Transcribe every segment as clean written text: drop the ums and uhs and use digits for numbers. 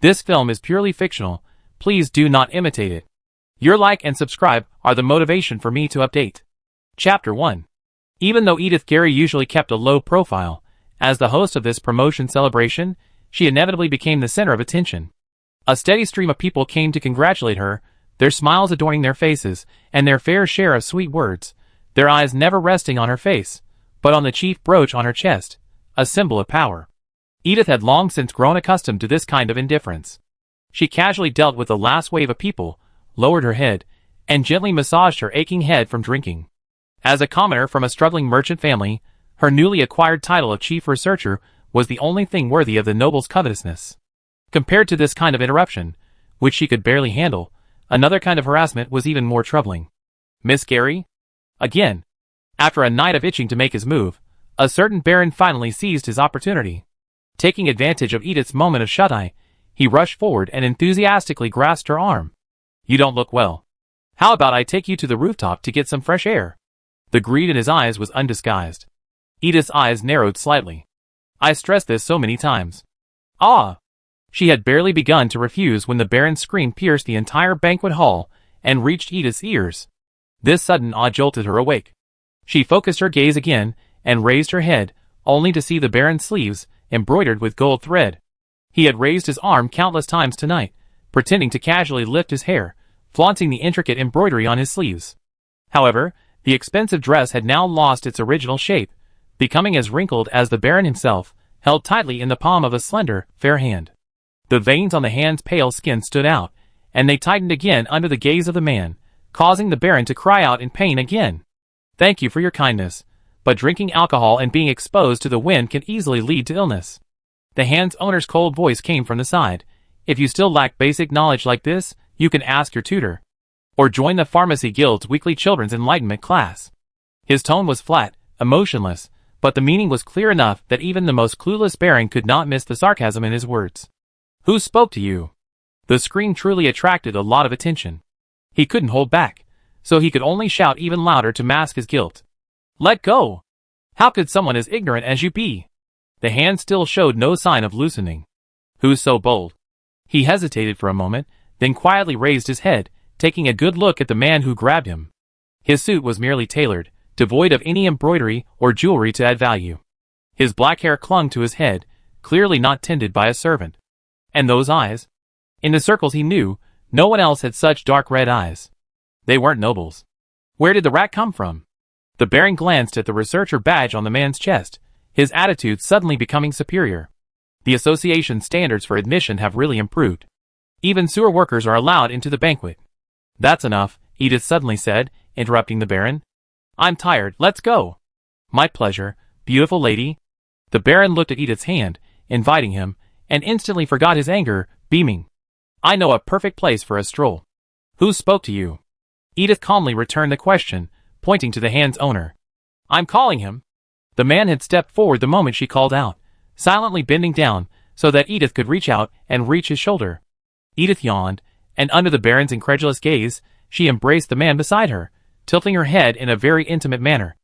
This film is purely fictional. Please do not imitate it. Your like and subscribe are the motivation for me to update. Chapter 1. Even though Edith Gary usually kept a low profile, as the host of this promotion celebration, she inevitably became the center of attention. A steady stream of people came to congratulate her, their smiles adorning their faces, and their fair share of sweet words, their eyes never resting on her face, but on the chief brooch on her chest, a symbol of power. Edith had long since grown accustomed to this kind of indifference. She casually dealt with the last wave of people, lowered her head, and gently massaged her aching head from drinking. As a commoner from a struggling merchant family, her newly acquired title of chief researcher was the only thing worthy of the noble's covetousness. Compared to this kind of interruption, which she could barely handle, another kind of harassment was even more troubling. Miss Gary? Again. After a night of itching to make his move, a certain baron finally seized his opportunity. Taking advantage of Edith's moment of shut-eye, he rushed forward and enthusiastically grasped her arm. You don't look well. How about I take you to the rooftop to get some fresh air? The greed in his eyes was undisguised. Edith's eyes narrowed slightly. I stressed this so many times. Ah! She had barely begun to refuse when the baron's scream pierced the entire banquet hall and reached Edith's ears. This sudden awe jolted her awake. She focused her gaze again and raised her head, only to see the baron's sleeves embroidered with gold thread. He had raised his arm countless times tonight, pretending to casually lift his hair, flaunting the intricate embroidery on his sleeves. However, the expensive dress had now lost its original shape, becoming as wrinkled as the baron himself, held tightly in the palm of a slender, fair hand. The veins on the hand's pale skin stood out, and they tightened again under the gaze of the man, causing the baron to cry out in pain again. Thank you for your kindness, but drinking alcohol and being exposed to the wind can easily lead to illness. The hand's owner's cold voice came from the side. If you still lack basic knowledge like this, you can ask your tutor. Or join the Pharmacy Guild's weekly children's enlightenment class. His tone was flat, emotionless, but the meaning was clear enough that even the most clueless baron could not miss the sarcasm in his words. Who spoke to you? The scream truly attracted a lot of attention. He couldn't hold back, so he could only shout even louder to mask his guilt. Let go! How could someone as ignorant as you be? The hand still showed no sign of loosening. Who's so bold? He hesitated for a moment, then quietly raised his head, taking a good look at the man who grabbed him. His suit was merely tailored, devoid of any embroidery or jewelry to add value. His black hair clung to his head, clearly not tended by a servant. And those eyes? In the circles he knew, no one else had such dark red eyes. They weren't nobles. Where did the rat come from? The baron glanced at the researcher badge on the man's chest, his attitude suddenly becoming superior. The association's standards for admission have really improved. Even sewer workers are allowed into the banquet. That's enough, Edith suddenly said, interrupting the baron. I'm tired, let's go. My pleasure, beautiful lady. The baron looked at Edith's hand, inviting him, and instantly forgot his anger, beaming. I know a perfect place for a stroll. Who spoke to you? Edith calmly returned the question, pointing to the hand's owner. I'm calling him. The man had stepped forward the moment she called out, silently bending down so that Edith could reach out and reach his shoulder. Edith yawned, and under the baron's incredulous gaze, she embraced the man beside her, tilting her head in a very intimate manner.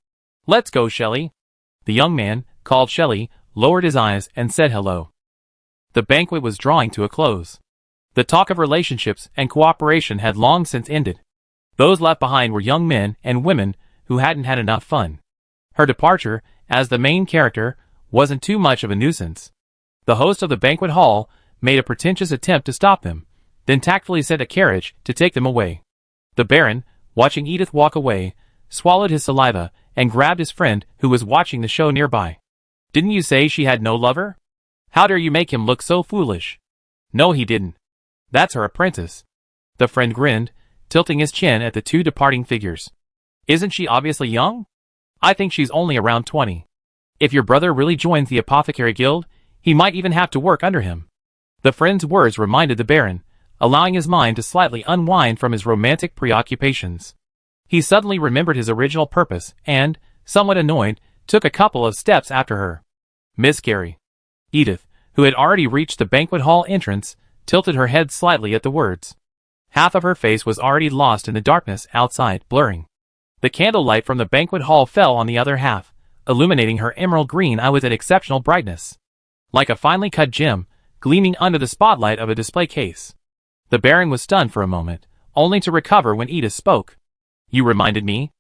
Let's go, Shelley. The young man, called Shelley, lowered his eyes and said hello. The banquet was drawing to a close. The talk of relationships and cooperation had long since ended. Those left behind were young men and women who hadn't had enough fun. Her departure, as the main character, wasn't too much of a nuisance. The host of the banquet hall made a pretentious attempt to stop them, then tactfully sent a carriage to take them away. The baron, watching Edith walk away, swallowed his saliva and grabbed his friend who was watching the show nearby. Didn't you say she had no lover? How dare you make him look so foolish? No, he didn't. That's her apprentice. The friend grinned, tilting his chin at the two departing figures. Isn't she obviously young? I think she's only around 20. If your brother really joins the apothecary guild, he might even have to work under him. The friend's words reminded the baron, allowing his mind to slightly unwind from his romantic preoccupations. He suddenly remembered his original purpose and, somewhat annoyed, took a couple of steps after her. Miss Gary. Edith, who had already reached the banquet hall entrance, tilted her head slightly at the words. Half of her face was already lost in the darkness outside, blurring. The candlelight from the banquet hall fell on the other half, illuminating her emerald green eye with an exceptional brightness. Like a finely cut gem, gleaming under the spotlight of a display case. The Baron was stunned for a moment, only to recover when Edith spoke. "You reminded me?"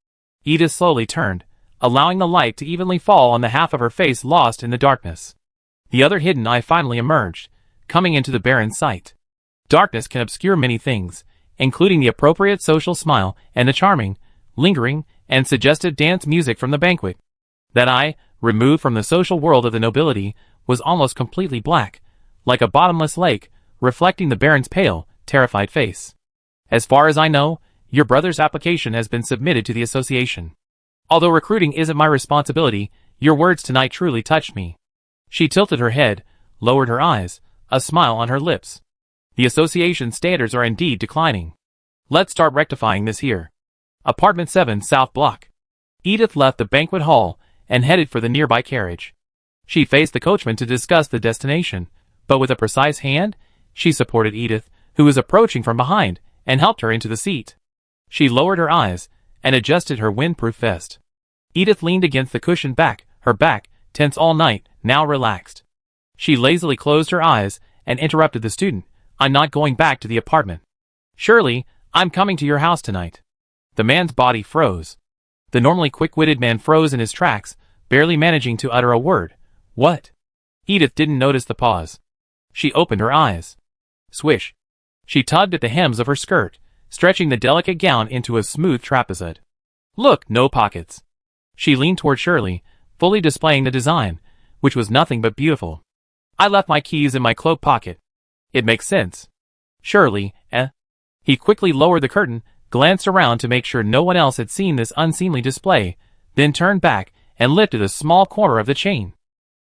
Edith slowly turned, allowing the light to evenly fall on the half of her face lost in the darkness. The other hidden eye finally emerged, coming into the Baron's sight. Darkness can obscure many things, including the appropriate social smile and the charming, lingering, and suggestive dance music from the banquet. That eye, removed from the social world of the nobility, was almost completely black, like a bottomless lake, reflecting the Baron's pale, terrified face. "As far as I know, your brother's application has been submitted to the association. Although recruiting isn't my responsibility, your words tonight truly touched me." She tilted her head, lowered her eyes, a smile on her lips. "The association standards are indeed declining. Let's start rectifying this here. Apartment 7, South Block." Edith left the banquet hall and headed for the nearby carriage. She faced the coachman to discuss the destination, but with a precise hand, she supported Edith, who was approaching from behind, and helped her into the seat. She lowered her eyes and adjusted her windproof vest. Edith leaned against the cushioned back, her back, tense all night, now relaxed. She lazily closed her eyes and interrupted the student. "I'm not going back to the apartment." "Surely, I'm coming to your house tonight." The man's body froze. The normally quick-witted man froze in his tracks, barely managing to utter a word. "What?" Edith didn't notice the pause. She opened her eyes. Swish. She tugged at the hems of her skirt, stretching the delicate gown into a smooth trapezoid. "Look, no pockets." She leaned toward Shirley, fully displaying the design, which was nothing but beautiful. "I left my keys in my cloak pocket." "It makes sense." "Shirley, eh?" He quickly lowered the curtain, glanced around to make sure no one else had seen this unseemly display, then turned back and lifted a small corner of the chain.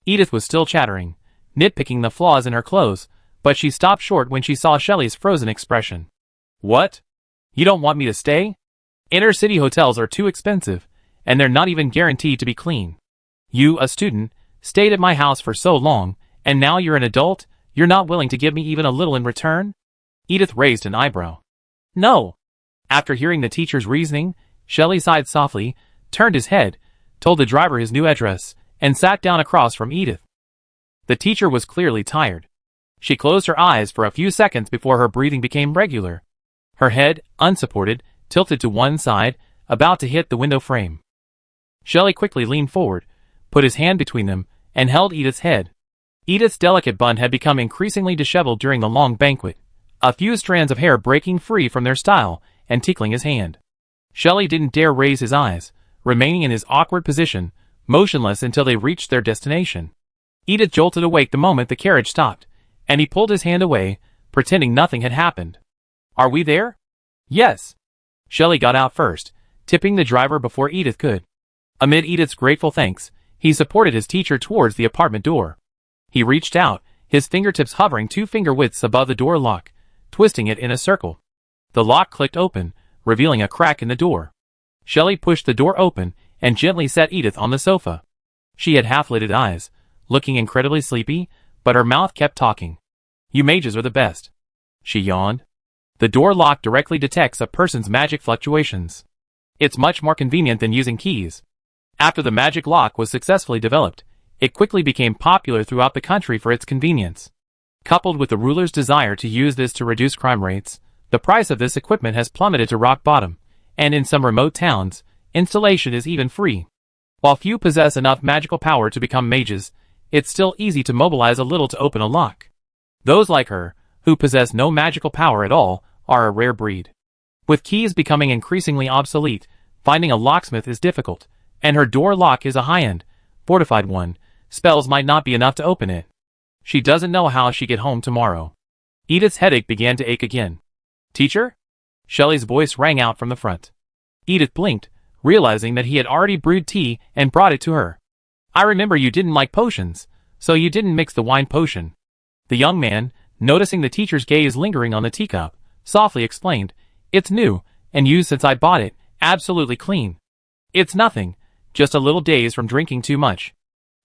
Edith was still chattering, nitpicking the flaws in her clothes, but she stopped short when she saw Shelley's frozen expression. "What? You don't want me to stay? Inner-city hotels are too expensive, and they're not even guaranteed to be clean. You, a student, stayed at my house for so long, and now you're an adult, you're not willing to give me even a little in return?" Edith raised an eyebrow. "No." After hearing the teacher's reasoning, Shelley sighed softly, turned his head, told the driver his new address, and sat down across from Edith. The teacher was clearly tired. She closed her eyes for a few seconds before her breathing became regular. Her head, unsupported, tilted to one side, about to hit the window frame. Shelley quickly leaned forward, put his hand between them, and held Edith's head. Edith's delicate bun had become increasingly disheveled during the long banquet, a few strands of hair breaking free from their style and tickling his hand. Shelley didn't dare raise his eyes, remaining in his awkward position, motionless until they reached their destination. Edith jolted awake the moment the carriage stopped, and he pulled his hand away, pretending nothing had happened. "Are we there?" "Yes." Shelley got out first, tipping the driver before Edith could. Amid Edith's grateful thanks, he supported his teacher towards the apartment door. He reached out, his fingertips hovering 2 finger widths above the door lock, twisting it in a circle. The lock clicked open, revealing a crack in the door. Shelley pushed the door open and gently set Edith on the sofa. She had half-lidded eyes, looking incredibly sleepy, but her mouth kept talking. "You mages are the best." She yawned. The door lock directly detects a person's magic fluctuations. It's much more convenient than using keys. After the magic lock was successfully developed, it quickly became popular throughout the country for its convenience. Coupled with the ruler's desire to use this to reduce crime rates, the price of this equipment has plummeted to rock bottom, and in some remote towns, installation is even free. While few possess enough magical power to become mages, it's still easy to mobilize a little to open a lock. Those like her, who possess no magical power at all, are a rare breed. With keys becoming increasingly obsolete, finding a locksmith is difficult, and her door lock is a high-end, fortified one. Spells might not be enough to open it. She doesn't know how she'll get home tomorrow. Edith's headache began to ache again. "Teacher?" Shelley's voice rang out from the front. Edith blinked, realizing that he had already brewed tea and brought it to her. "I remember you didn't like potions, so you didn't mix the wine potion." The young man, noticing the teacher's gaze lingering on the teacup, softly explained, "It's new, and used since I bought it, absolutely clean. It's nothing, just a little dazed from drinking too much."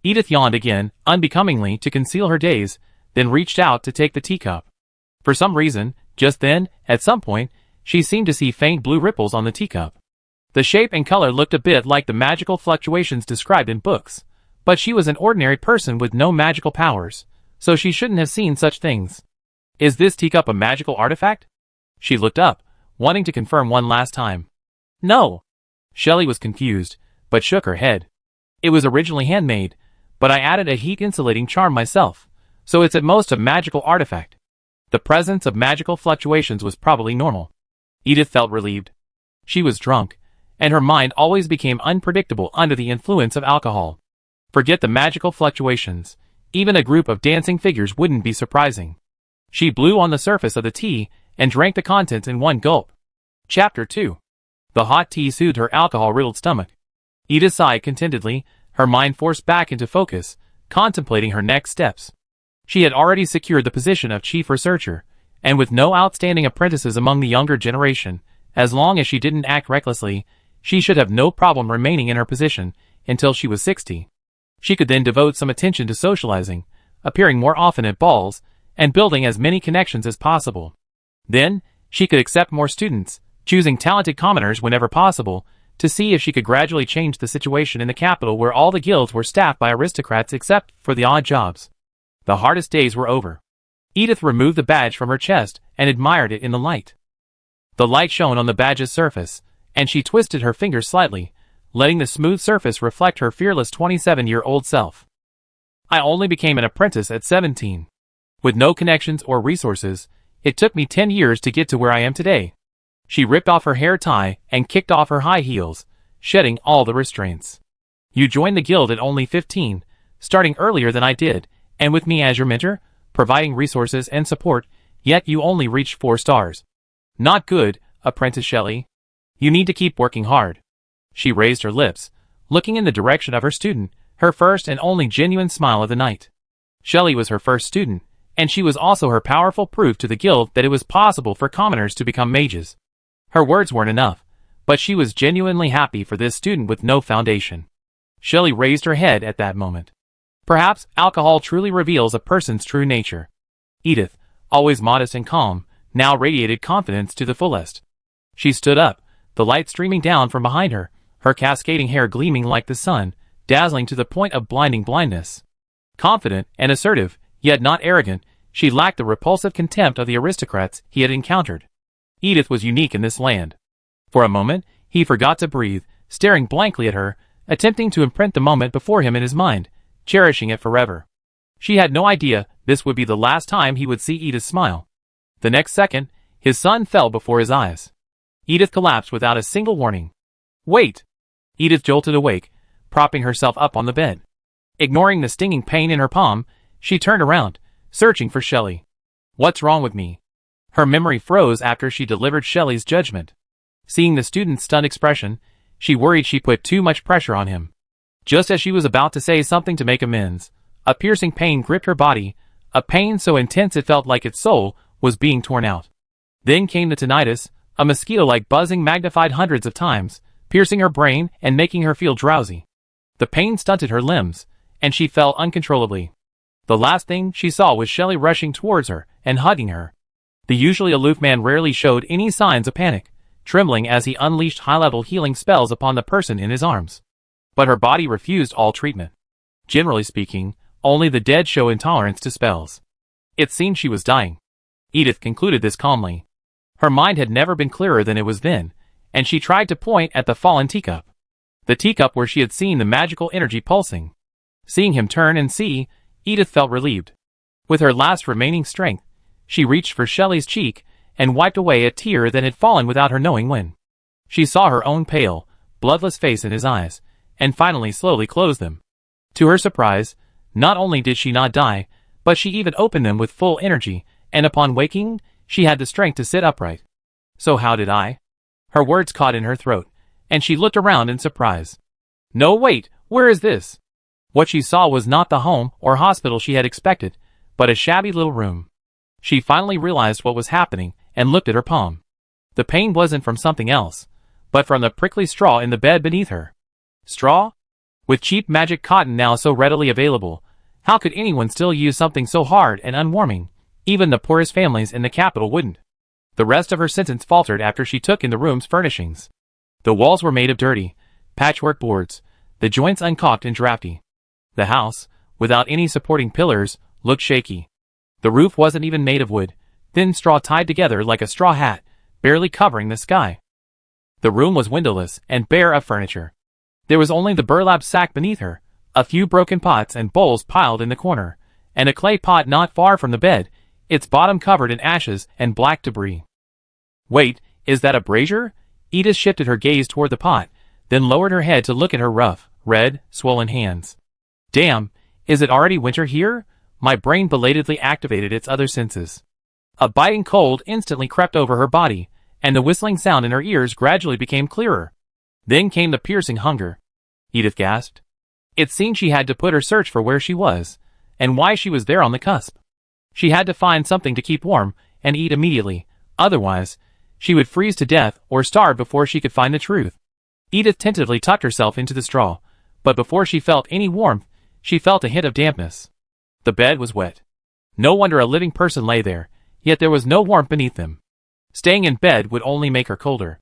Edith yawned again, unbecomingly to conceal her daze, then reached out to take the teacup. For some reason, just then, at some point, she seemed to see faint blue ripples on the teacup. The shape and color looked a bit like the magical fluctuations described in books, but she was an ordinary person with no magical powers, so she shouldn't have seen such things. Is this teacup a magical artifact? She looked up, wanting to confirm one last time. No. Shelley was confused, but shook her head. It was originally handmade, but I added a heat-insulating charm myself, so it's at most a magical artifact. The presence of magical fluctuations was probably normal. Edith felt relieved. She was drunk, and her mind always became unpredictable under the influence of alcohol. Forget the magical fluctuations. Even a group of dancing figures wouldn't be surprising. She blew on the surface of the tea and drank the contents in one gulp. Chapter 2. The hot tea soothed her alcohol-riddled stomach. Edith sighed contentedly, her mind forced back into focus, contemplating her next steps. She had already secured the position of chief researcher, and with no outstanding apprentices among the younger generation, as long as she didn't act recklessly, she should have no problem remaining in her position until she was 60. She could then devote some attention to socializing, appearing more often at balls, and building as many connections as possible. Then, she could accept more students, choosing talented commoners whenever possible, to see if she could gradually change the situation in the capital where all the guilds were staffed by aristocrats except for the odd jobs. The hardest days were over. Edith removed the badge from her chest and admired it in the light. The light shone on the badge's surface, and she twisted her fingers slightly, letting the smooth surface reflect her fearless 27-year-old self. I only became an apprentice at 17. With no connections or resources, it took me 10 years to get to where I am today. She ripped off her hair tie and kicked off her high heels, shedding all the restraints. You joined the guild at only 15, starting earlier than I did, and with me as your mentor, providing resources and support, yet you only reached 4 stars. Not good, Apprentice Shelley. You need to keep working hard. She raised her lips, looking in the direction of her student, her first and only genuine smile of the night. Shelley was her first student, and she was also her powerful proof to the guild that it was possible for commoners to become mages. Her words weren't enough, but she was genuinely happy for this student with no foundation. Shelley raised her head at that moment. Perhaps alcohol truly reveals a person's true nature. Edith, always modest and calm, now radiated confidence to the fullest. She stood up, the light streaming down from behind her, her cascading hair gleaming like the sun, dazzling to the point of blinding blindness. Confident and assertive, yet not arrogant, she lacked the repulsive contempt of the aristocrats he had encountered. Edith was unique in this land. For a moment, he forgot to breathe, staring blankly at her, attempting to imprint the moment before him in his mind, cherishing it forever. She had no idea this would be the last time he would see Edith smile. The next second, his sun fell before his eyes. Edith collapsed without a single warning. Wait! Edith jolted awake, propping herself up on the bed. Ignoring the stinging pain in her palm, she turned around, searching for Shelley. What's wrong with me? Her memory froze after she delivered Shelley's judgment. Seeing the student's stunned expression, she worried she put too much pressure on him. Just as she was about to say something to make amends, a piercing pain gripped her body, a pain so intense it felt like its soul was being torn out. Then came the tinnitus, a mosquito-like buzzing magnified hundreds of times, piercing her brain and making her feel drowsy. The pain stunted her limbs, and she fell uncontrollably. The last thing she saw was Shelley rushing towards her and hugging her. The usually aloof man rarely showed any signs of panic, trembling as he unleashed high-level healing spells upon the person in his arms. But her body refused all treatment. Generally speaking, only the dead show intolerance to spells. It seemed she was dying. Edith concluded this calmly. Her mind had never been clearer than it was then, and she tried to point at the fallen teacup. The teacup where she had seen the magical energy pulsing. Seeing him turn and see, Edith felt relieved. With her last remaining strength, she reached for Shelley's cheek and wiped away a tear that had fallen without her knowing when. She saw her own pale, bloodless face in his eyes, and finally slowly closed them. To her surprise, not only did she not die, but she even opened them with full energy, and upon waking, she had the strength to sit upright. So how did I? Her words caught in her throat, and she looked around in surprise. No, wait, where is this? What she saw was not the home or hospital she had expected, but a shabby little room. She finally realized what was happening and looked at her palm. The pain wasn't from something else, but from the prickly straw in the bed beneath her. Straw? With cheap magic cotton now so readily available, how could anyone still use something so hard and unwarming? Even the poorest families in the capital wouldn't. The rest of her sentence faltered after she took in the room's furnishings. The walls were made of dirty, patchwork boards, the joints uncaulked and drafty. The house, without any supporting pillars, looked shaky. The roof wasn't even made of wood, thin straw tied together like a straw hat, barely covering the sky. The room was windowless and bare of furniture. There was only the burlap sack beneath her, a few broken pots and bowls piled in the corner, and a clay pot not far from the bed, its bottom covered in ashes and black debris. Wait, is that a brazier? Edith shifted her gaze toward the pot, then lowered her head to look at her rough, red, swollen hands. Damn, is it already winter here? My brain belatedly activated its other senses. A biting cold instantly crept over her body, and the whistling sound in her ears gradually became clearer. Then came the piercing hunger. Edith gasped. It seemed she had to put her search for where she was, and why she was there on the cusp. She had to find something to keep warm and eat immediately, otherwise, she would freeze to death or starve before she could find the truth. Edith tentatively tucked herself into the straw, but before she felt any warmth, she felt a hint of dampness. The bed was wet. No wonder a living person lay there, yet there was no warmth beneath them. Staying in bed would only make her colder.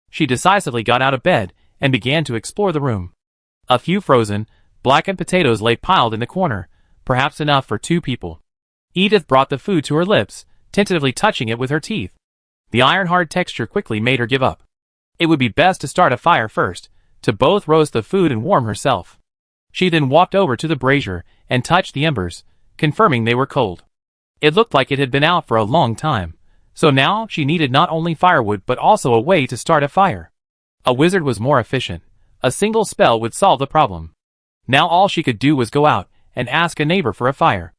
She decisively got out of bed and began to explore the room. A few frozen, blackened potatoes lay piled in the corner, perhaps enough for 2 people. Edith brought the food to her lips, tentatively touching it with her teeth. The iron-hard texture quickly made her give up. It would be best to start a fire first, to both roast the food and warm herself. She then walked over to the brazier and touched the embers, confirming they were cold. It looked like it had been out for a long time, so now she needed not only firewood but also a way to start a fire. A wizard was more efficient. A single spell would solve the problem. Now all she could do was go out and ask a neighbor for a fire.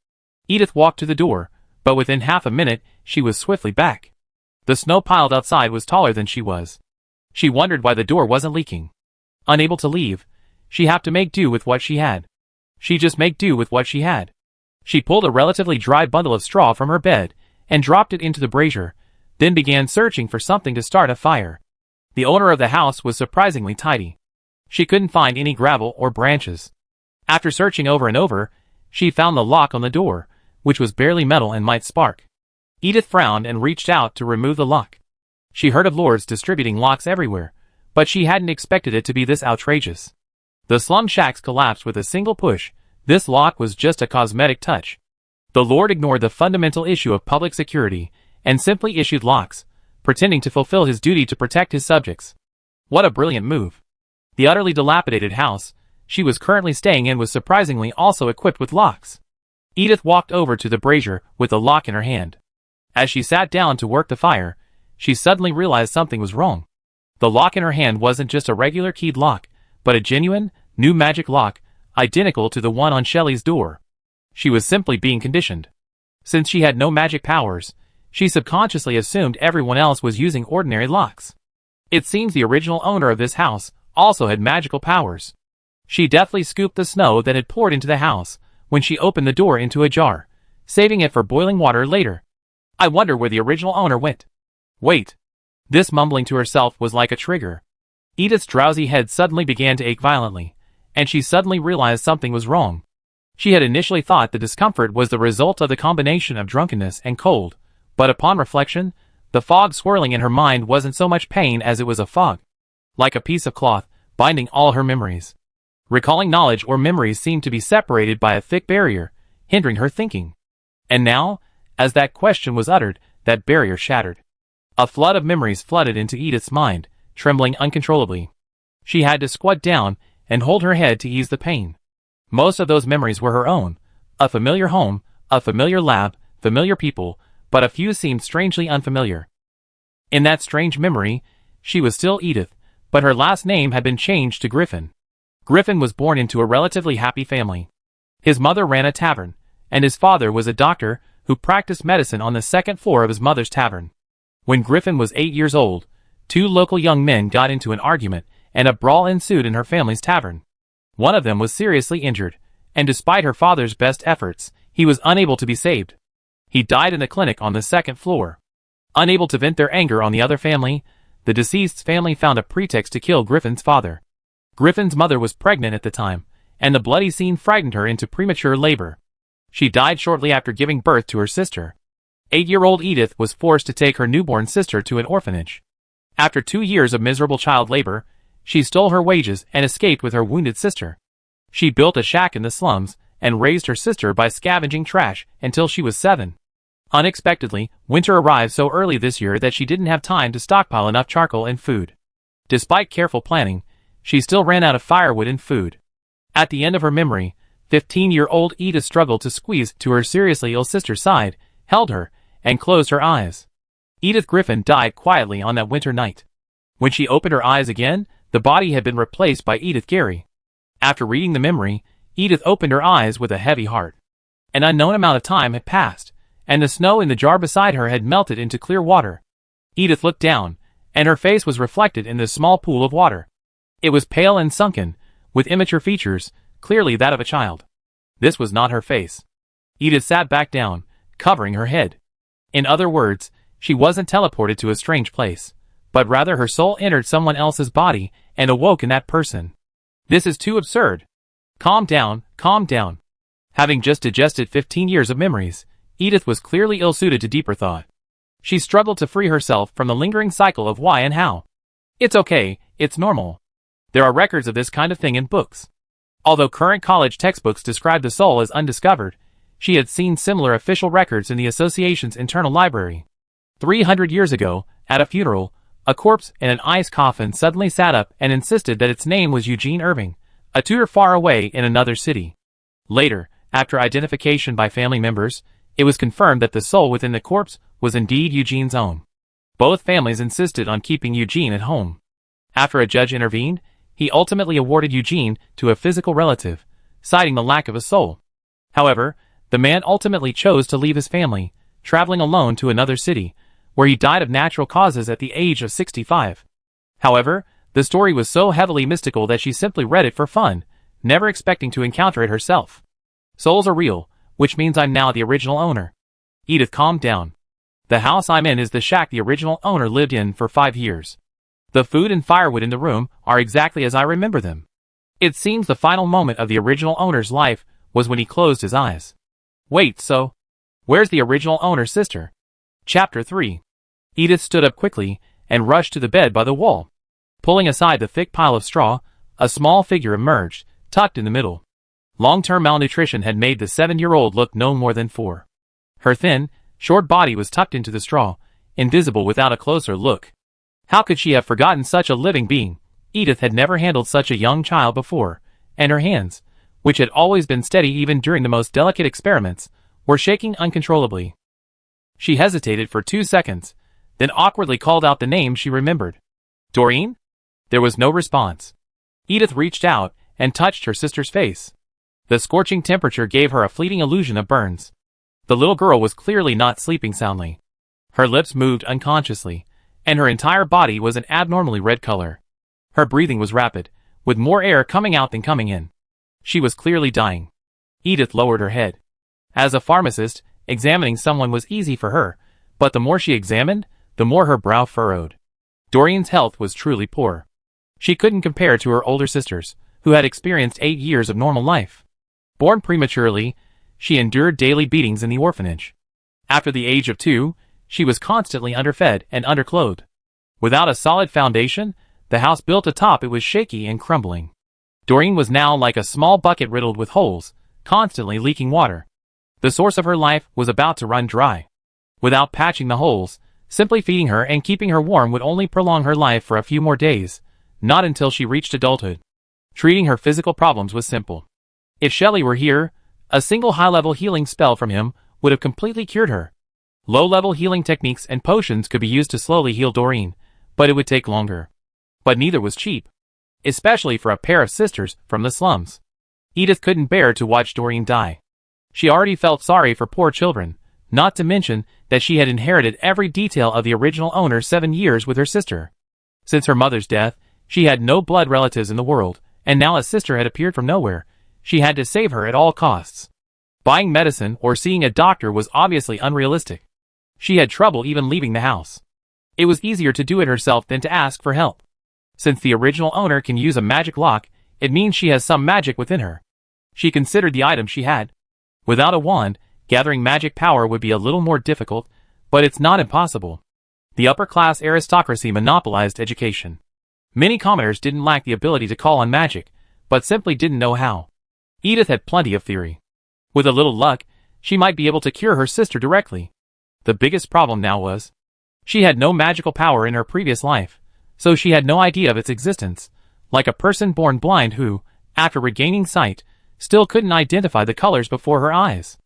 Edith walked to the door, but within half a minute she was swiftly back. The snow piled outside was taller than she was. She wondered why the door wasn't leaking. Unable to leave, she had to make do with what she had. She just make do with what she had. She pulled a relatively dry bundle of straw from her bed and dropped it into the brazier, then began searching for something to start a fire. The owner of the house was surprisingly tidy. She couldn't find any gravel or branches. After searching over and over, she found the lock on the door, which was barely metal and might spark. Edith frowned and reached out to remove the lock. She heard of lords distributing locks everywhere, but she hadn't expected it to be this outrageous. The slum shacks collapsed with a single push. This lock was just a cosmetic touch. The lord ignored the fundamental issue of public security and simply issued locks, pretending to fulfill his duty to protect his subjects. What a brilliant move. The utterly dilapidated house she was currently staying in was surprisingly also equipped with locks. Edith walked over to the brazier with the lock in her hand. As she sat down to work the fire, she suddenly realized something was wrong. The lock in her hand wasn't just a regular keyed lock, but a genuine, new magic lock, identical to the one on Shelley's door. She was simply being conditioned. Since she had no magic powers, she subconsciously assumed everyone else was using ordinary locks. It seems the original owner of this house also had magical powers. She deftly scooped the snow that had poured into the house when she opened the door into a jar, saving it for boiling water later. I wonder where the original owner went. Wait. This mumbling to herself was like a trigger. Edith's drowsy head suddenly began to ache violently, and she suddenly realized something was wrong. She had initially thought the discomfort was the result of the combination of drunkenness and cold, but upon reflection, the fog swirling in her mind wasn't so much pain as it was a fog. Like a piece of cloth, binding all her memories. Recalling knowledge or memories seemed to be separated by a thick barrier, hindering her thinking. And now, as that question was uttered, that barrier shattered. A flood of memories flooded into Edith's mind, trembling uncontrollably. She had to squat down and hold her head to ease the pain. Most of those memories were her own. A familiar home, a familiar lab, familiar people, but a few seemed strangely unfamiliar. In that strange memory, she was still Edith, but her last name had been changed to Griffin. Griffin was born into a relatively happy family. His mother ran a tavern, and his father was a doctor who practiced medicine on the second floor of his mother's tavern. When Griffin was 8 years old, 2 local young men got into an argument, and a brawl ensued in her family's tavern. One of them was seriously injured, and despite her father's best efforts, he was unable to be saved. He died in the clinic on the second floor. Unable to vent their anger on the other family, the deceased's family found a pretext to kill Griffin's father. Griffin's mother was pregnant at the time, and the bloody scene frightened her into premature labor. She died shortly after giving birth to her sister. 8-year-old Edith was forced to take her newborn sister to an orphanage. After 2 years of miserable child labor, she stole her wages and escaped with her wounded sister. She built a shack in the slums and raised her sister by scavenging trash until she was 7. Unexpectedly, winter arrived so early this year that she didn't have time to stockpile enough charcoal and food. Despite careful planning, she still ran out of firewood and food. At the end of her memory, 15-year-old Edith struggled to squeeze to her seriously ill sister's side, held her, and closed her eyes. Edith Griffin died quietly on that winter night. When she opened her eyes again, the body had been replaced by Edith Gary. After reading the memory, Edith opened her eyes with a heavy heart. An unknown amount of time had passed, and the snow in the jar beside her had melted into clear water. Edith looked down, and her face was reflected in the small pool of water. It was pale and sunken, with immature features, clearly that of a child. This was not her face. Edith sat back down, covering her head. In other words, she wasn't teleported to a strange place, but rather her soul entered someone else's body and awoke in that person. This is too absurd. Calm down, calm down. Having just digested 15 years of memories, Edith was clearly ill-suited to deeper thought. She struggled to free herself from the lingering cycle of why and how. It's okay, it's normal. There are records of this kind of thing in books. Although current college textbooks describe the soul as undiscovered, she had seen similar official records in the association's internal library. 300 years ago, at a funeral, a corpse in an ice coffin suddenly sat up and insisted that its name was Eugene Irving, a tutor far away in another city. Later, after identification by family members, it was confirmed that the soul within the corpse was indeed Eugene's own. Both families insisted on keeping Eugene at home. After a judge intervened, he ultimately awarded Eugene to a physical relative, citing the lack of a soul. However, the man ultimately chose to leave his family, traveling alone to another city, where he died of natural causes at the age of 65. However, the story was so heavily mystical that she simply read it for fun, never expecting to encounter it herself. Souls are real, which means I'm now the original owner. Edith calmed down. The house I'm in is the shack the original owner lived in for 5 years. The food and firewood in the room are exactly as I remember them. It seems the final moment of the original owner's life was when he closed his eyes. Wait, so where's the original owner's sister? Chapter 3. Edith stood up quickly and rushed to the bed by the wall. Pulling aside the thick pile of straw, a small figure emerged, tucked in the middle. Long-term malnutrition had made the 7-year-old look no more than 4. Her thin, short body was tucked into the straw, invisible without a closer look. How could she have forgotten such a living being? Edith had never handled such a young child before, and her hands, which had always been steady even during the most delicate experiments, were shaking uncontrollably. She hesitated for 2 seconds, then awkwardly called out the name she remembered. Doreen? There was no response. Edith reached out and touched her sister's face. The scorching temperature gave her a fleeting illusion of burns. The little girl was clearly not sleeping soundly. Her lips moved unconsciously, and her entire body was an abnormally red color. Her breathing was rapid, with more air coming out than coming in. She was clearly dying. Edith lowered her head. As a pharmacist, examining someone was easy for her, but the more she examined, the more her brow furrowed. Doreen's health was truly poor. She couldn't compare to her older sisters, who had experienced 8 years of normal life. Born prematurely, she endured daily beatings in the orphanage. After the age of 2, she was constantly underfed and underclothed. Without a solid foundation, the house built atop it was shaky and crumbling. Doreen was now like a small bucket riddled with holes, constantly leaking water. The source of her life was about to run dry. Without patching the holes, simply feeding her and keeping her warm would only prolong her life for a few more days, not until she reached adulthood. Treating her physical problems was simple. If Shelley were here, a single high-level healing spell from him would have completely cured her. Low-level healing techniques and potions could be used to slowly heal Doreen, but it would take longer. But neither was cheap, especially for a pair of sisters from the slums. Edith couldn't bear to watch Doreen die. She already felt sorry for poor children, not to mention that she had inherited every detail of the original owner's 7 years with her sister. Since her mother's death, she had no blood relatives in the world, and now a sister had appeared from nowhere. She had to save her at all costs. Buying medicine or seeing a doctor was obviously unrealistic. She had trouble even leaving the house. It was easier to do it herself than to ask for help. Since the original owner can use a magic lock, it means she has some magic within her. She considered the item she had. Without a wand, gathering magic power would be a little more difficult, but it's not impossible. The upper-class aristocracy monopolized education. Many commoners didn't lack the ability to call on magic, but simply didn't know how. Edith had plenty of theory. With a little luck, she might be able to cure her sister directly. The biggest problem now was, she had no magical power in her previous life, so she had no idea of its existence, like a person born blind who, after regaining sight, still couldn't identify the colors before her eyes.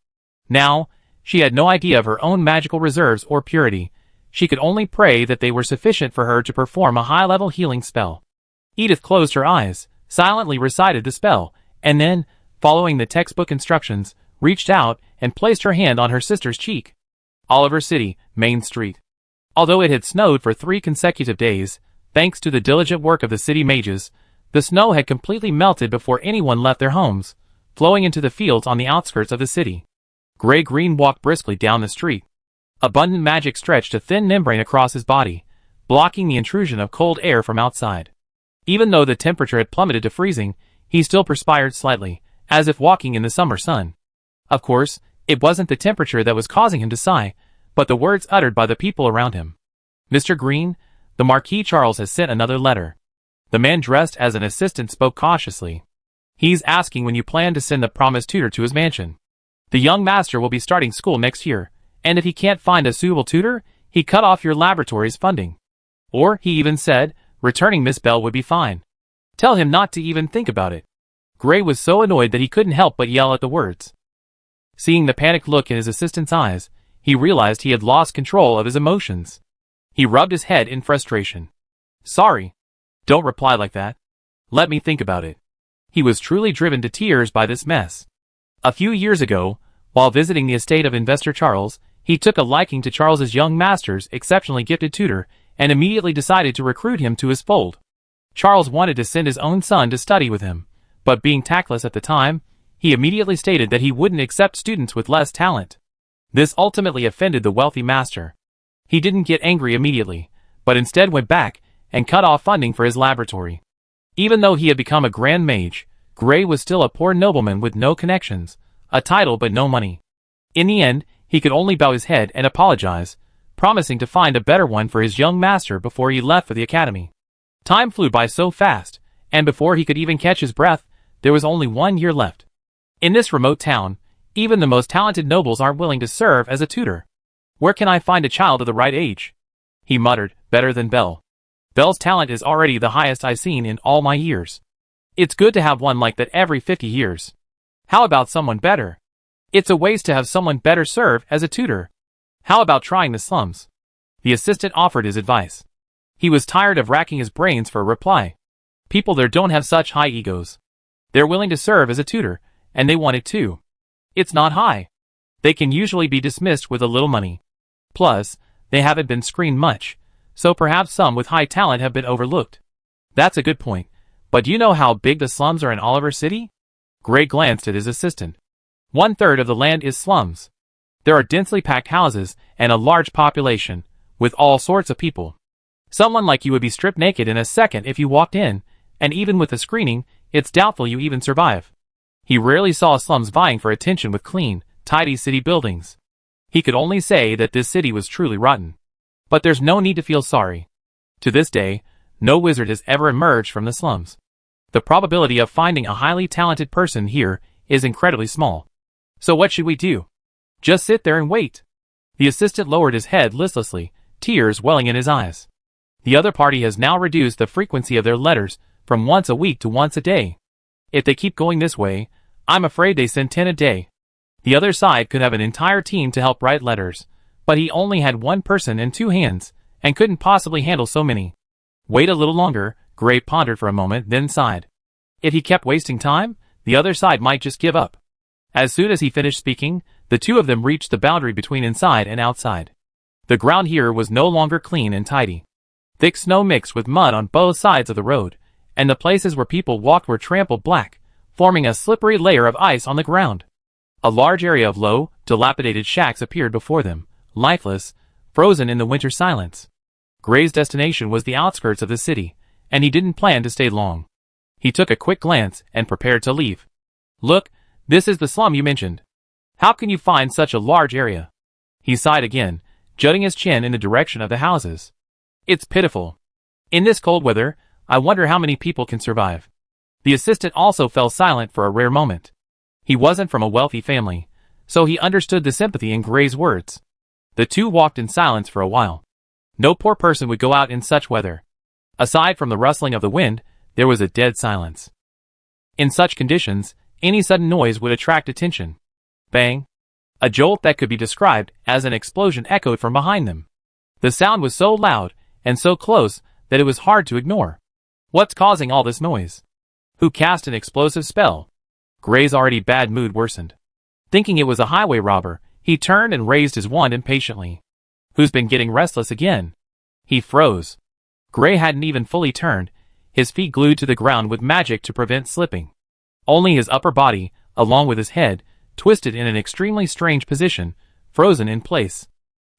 Now, she had no idea of her own magical reserves or purity. She could only pray that they were sufficient for her to perform a high-level healing spell. Edith closed her eyes, silently recited the spell, and then, following the textbook instructions, reached out and placed her hand on her sister's cheek. Oliver City, Main Street. Although it had snowed for 3 consecutive days, thanks to the diligent work of the city mages, the snow had completely melted before anyone left their homes, flowing into the fields on the outskirts of the city. Gray-Green walked briskly down the street. Abundant magic stretched a thin membrane across his body, blocking the intrusion of cold air from outside. Even though the temperature had plummeted to freezing, he still perspired slightly, as if walking in the summer sun. Of course, it wasn't the temperature that was causing him to sigh, but the words uttered by the people around him. "Mr. Green, the Marquis Charles has sent another letter." The man dressed as an assistant spoke cautiously. "He's asking when you plan to send the promised tutor to his mansion. The young master will be starting school next year, and if he can't find a suitable tutor, he cut off your laboratory's funding. Or, he even said, returning Miss Bell would be fine. Tell him not to even think about it." Gray was so annoyed that he couldn't help but yell at the words. Seeing the panicked look in his assistant's eyes, he realized he had lost control of his emotions. He rubbed his head in frustration. "Sorry. Don't reply like that. Let me think about it." He was truly driven to tears by this mess. A few years ago, while visiting the estate of Investor Charles, he took a liking to Charles's young master's exceptionally gifted tutor and immediately decided to recruit him to his fold. Charles wanted to send his own son to study with him, but being tactless at the time, he immediately stated that he wouldn't accept students with less talent. This ultimately offended the wealthy master. He didn't get angry immediately, but instead went back and cut off funding for his laboratory. Even though he had become a grand mage, Gray was still a poor nobleman with no connections, a title but no money. In the end, he could only bow his head and apologize, promising to find a better one for his young master before he left for the academy. Time flew by so fast, and before he could even catch his breath, there was only 1 year left. In this remote town, even the most talented nobles aren't willing to serve as a tutor. "Where can I find a child of the right age?" he muttered, "better than Belle. Belle's talent is already the highest I've seen in all my years. It's good to have one like that every 50 years. How about someone better? It's a waste to have someone better serve as a tutor. How about trying the slums?" The assistant offered his advice. He was tired of racking his brains for a reply. People there don't have such high egos. They're willing to serve as a tutor, and they want it too. It's not high. They can usually be dismissed with a little money. Plus, they haven't been screened much, so perhaps some with high talent have been overlooked. That's a good point, but do you know how big the slums are in Oliver City? Gray glanced at his assistant. 1/3 of the land is slums. There are densely packed houses and a large population, with all sorts of people. Someone like you would be stripped naked in a second if you walked in, and even with the screening, it's doubtful you even survive. He rarely saw slums vying for attention with clean, tidy city buildings. He could only say that this city was truly rotten. But there's no need to feel sorry. To this day, no wizard has ever emerged from the slums. The probability of finding a highly talented person here is incredibly small. So what should we do? Just sit there and wait. The assistant lowered his head listlessly, tears welling in his eyes. The other party has now reduced the frequency of their letters from once a week to once a day. If they keep going this way, I'm afraid they send 10 a day. The other side could have an entire team to help write letters, but he only had 1 person and 2 hands, and couldn't possibly handle so many. Wait a little longer, Gray pondered for a moment, then sighed. If he kept wasting time, the other side might just give up. As soon as he finished speaking, the two of them reached the boundary between inside and outside. The ground here was no longer clean and tidy. Thick snow mixed with mud on both sides of the road, and the places where people walked were trampled black, forming a slippery layer of ice on the ground. A large area of low, dilapidated shacks appeared before them, lifeless, frozen in the winter silence. Gray's destination was the outskirts of the city, and he didn't plan to stay long. He took a quick glance and prepared to leave. "Look, this is the slum you mentioned. How can you find such a large area?" He sighed again, jutting his chin in the direction of the houses. "It's pitiful. In this cold weather, I wonder how many people can survive." The assistant also fell silent for a rare moment. He wasn't from a wealthy family, so he understood the sympathy in Gray's words. The two walked in silence for a while. No poor person would go out in such weather. Aside from the rustling of the wind, there was a dead silence. In such conditions, any sudden noise would attract attention. Bang! A jolt that could be described as an explosion echoed from behind them. The sound was so loud and so close that it was hard to ignore. What's causing all this noise? Who cast an explosive spell? Gray's already bad mood worsened. Thinking it was a highway robber, he turned and raised his wand impatiently. Who's been getting restless again? He froze. Gray hadn't even fully turned, his feet glued to the ground with magic to prevent slipping. Only his upper body, along with his head, twisted in an extremely strange position, frozen in place.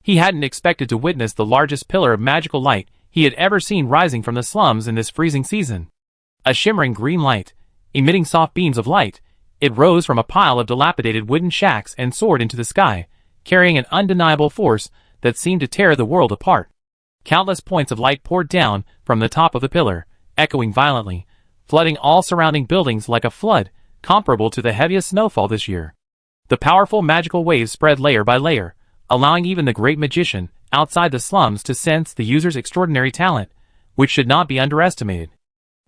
He hadn't expected to witness the largest pillar of magical light he had ever seen rising from the slums in this freezing season. A shimmering green light, emitting soft beams of light, it rose from a pile of dilapidated wooden shacks and soared into the sky, carrying an undeniable force that seemed to tear the world apart. Countless points of light poured down from the top of the pillar, echoing violently, flooding all surrounding buildings like a flood, comparable to the heaviest snowfall this year. The powerful magical waves spread layer by layer, allowing even the great magician outside the slums to sense the user's extraordinary talent, which should not be underestimated.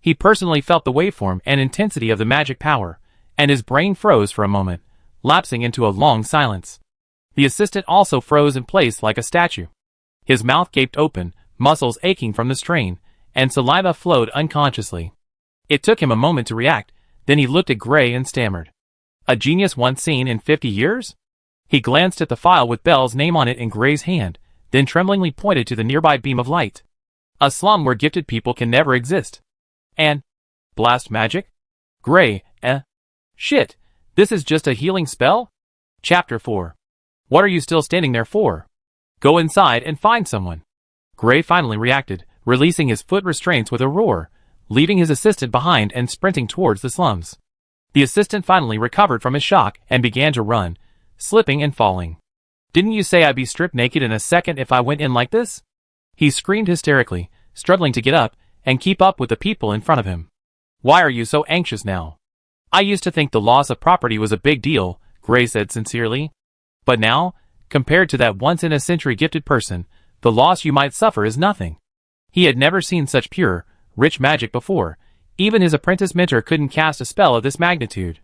He personally felt the waveform and intensity of the magic power, and his brain froze for a moment, lapsing into a long silence. The assistant also froze in place like a statue. His mouth gaped open, muscles aching from the strain, and saliva flowed unconsciously. It took him a moment to react, then he looked at Gray and stammered. A genius once seen in 50 years? He glanced at the file with Bell's name on it in Gray's hand, then tremblingly pointed to the nearby beam of light. A slum where gifted people can never exist. And blast magic? Gray, shit, this is just a healing spell? Chapter 4. What are you still standing there for? Go inside and find someone. Gray finally reacted, releasing his foot restraints with a roar, leaving his assistant behind and sprinting towards the slums. The assistant finally recovered from his shock and began to run, slipping and falling. Didn't you say I'd be stripped naked in a second if I went in like this? He screamed hysterically, struggling to get up and keep up with the people in front of him. Why are you so anxious now? I used to think the loss of property was a big deal, Gray said sincerely. But now, compared to that once-in-a-century gifted person, the loss you might suffer is nothing. He had never seen such pure, rich magic before. Even his apprentice mentor couldn't cast a spell of this magnitude.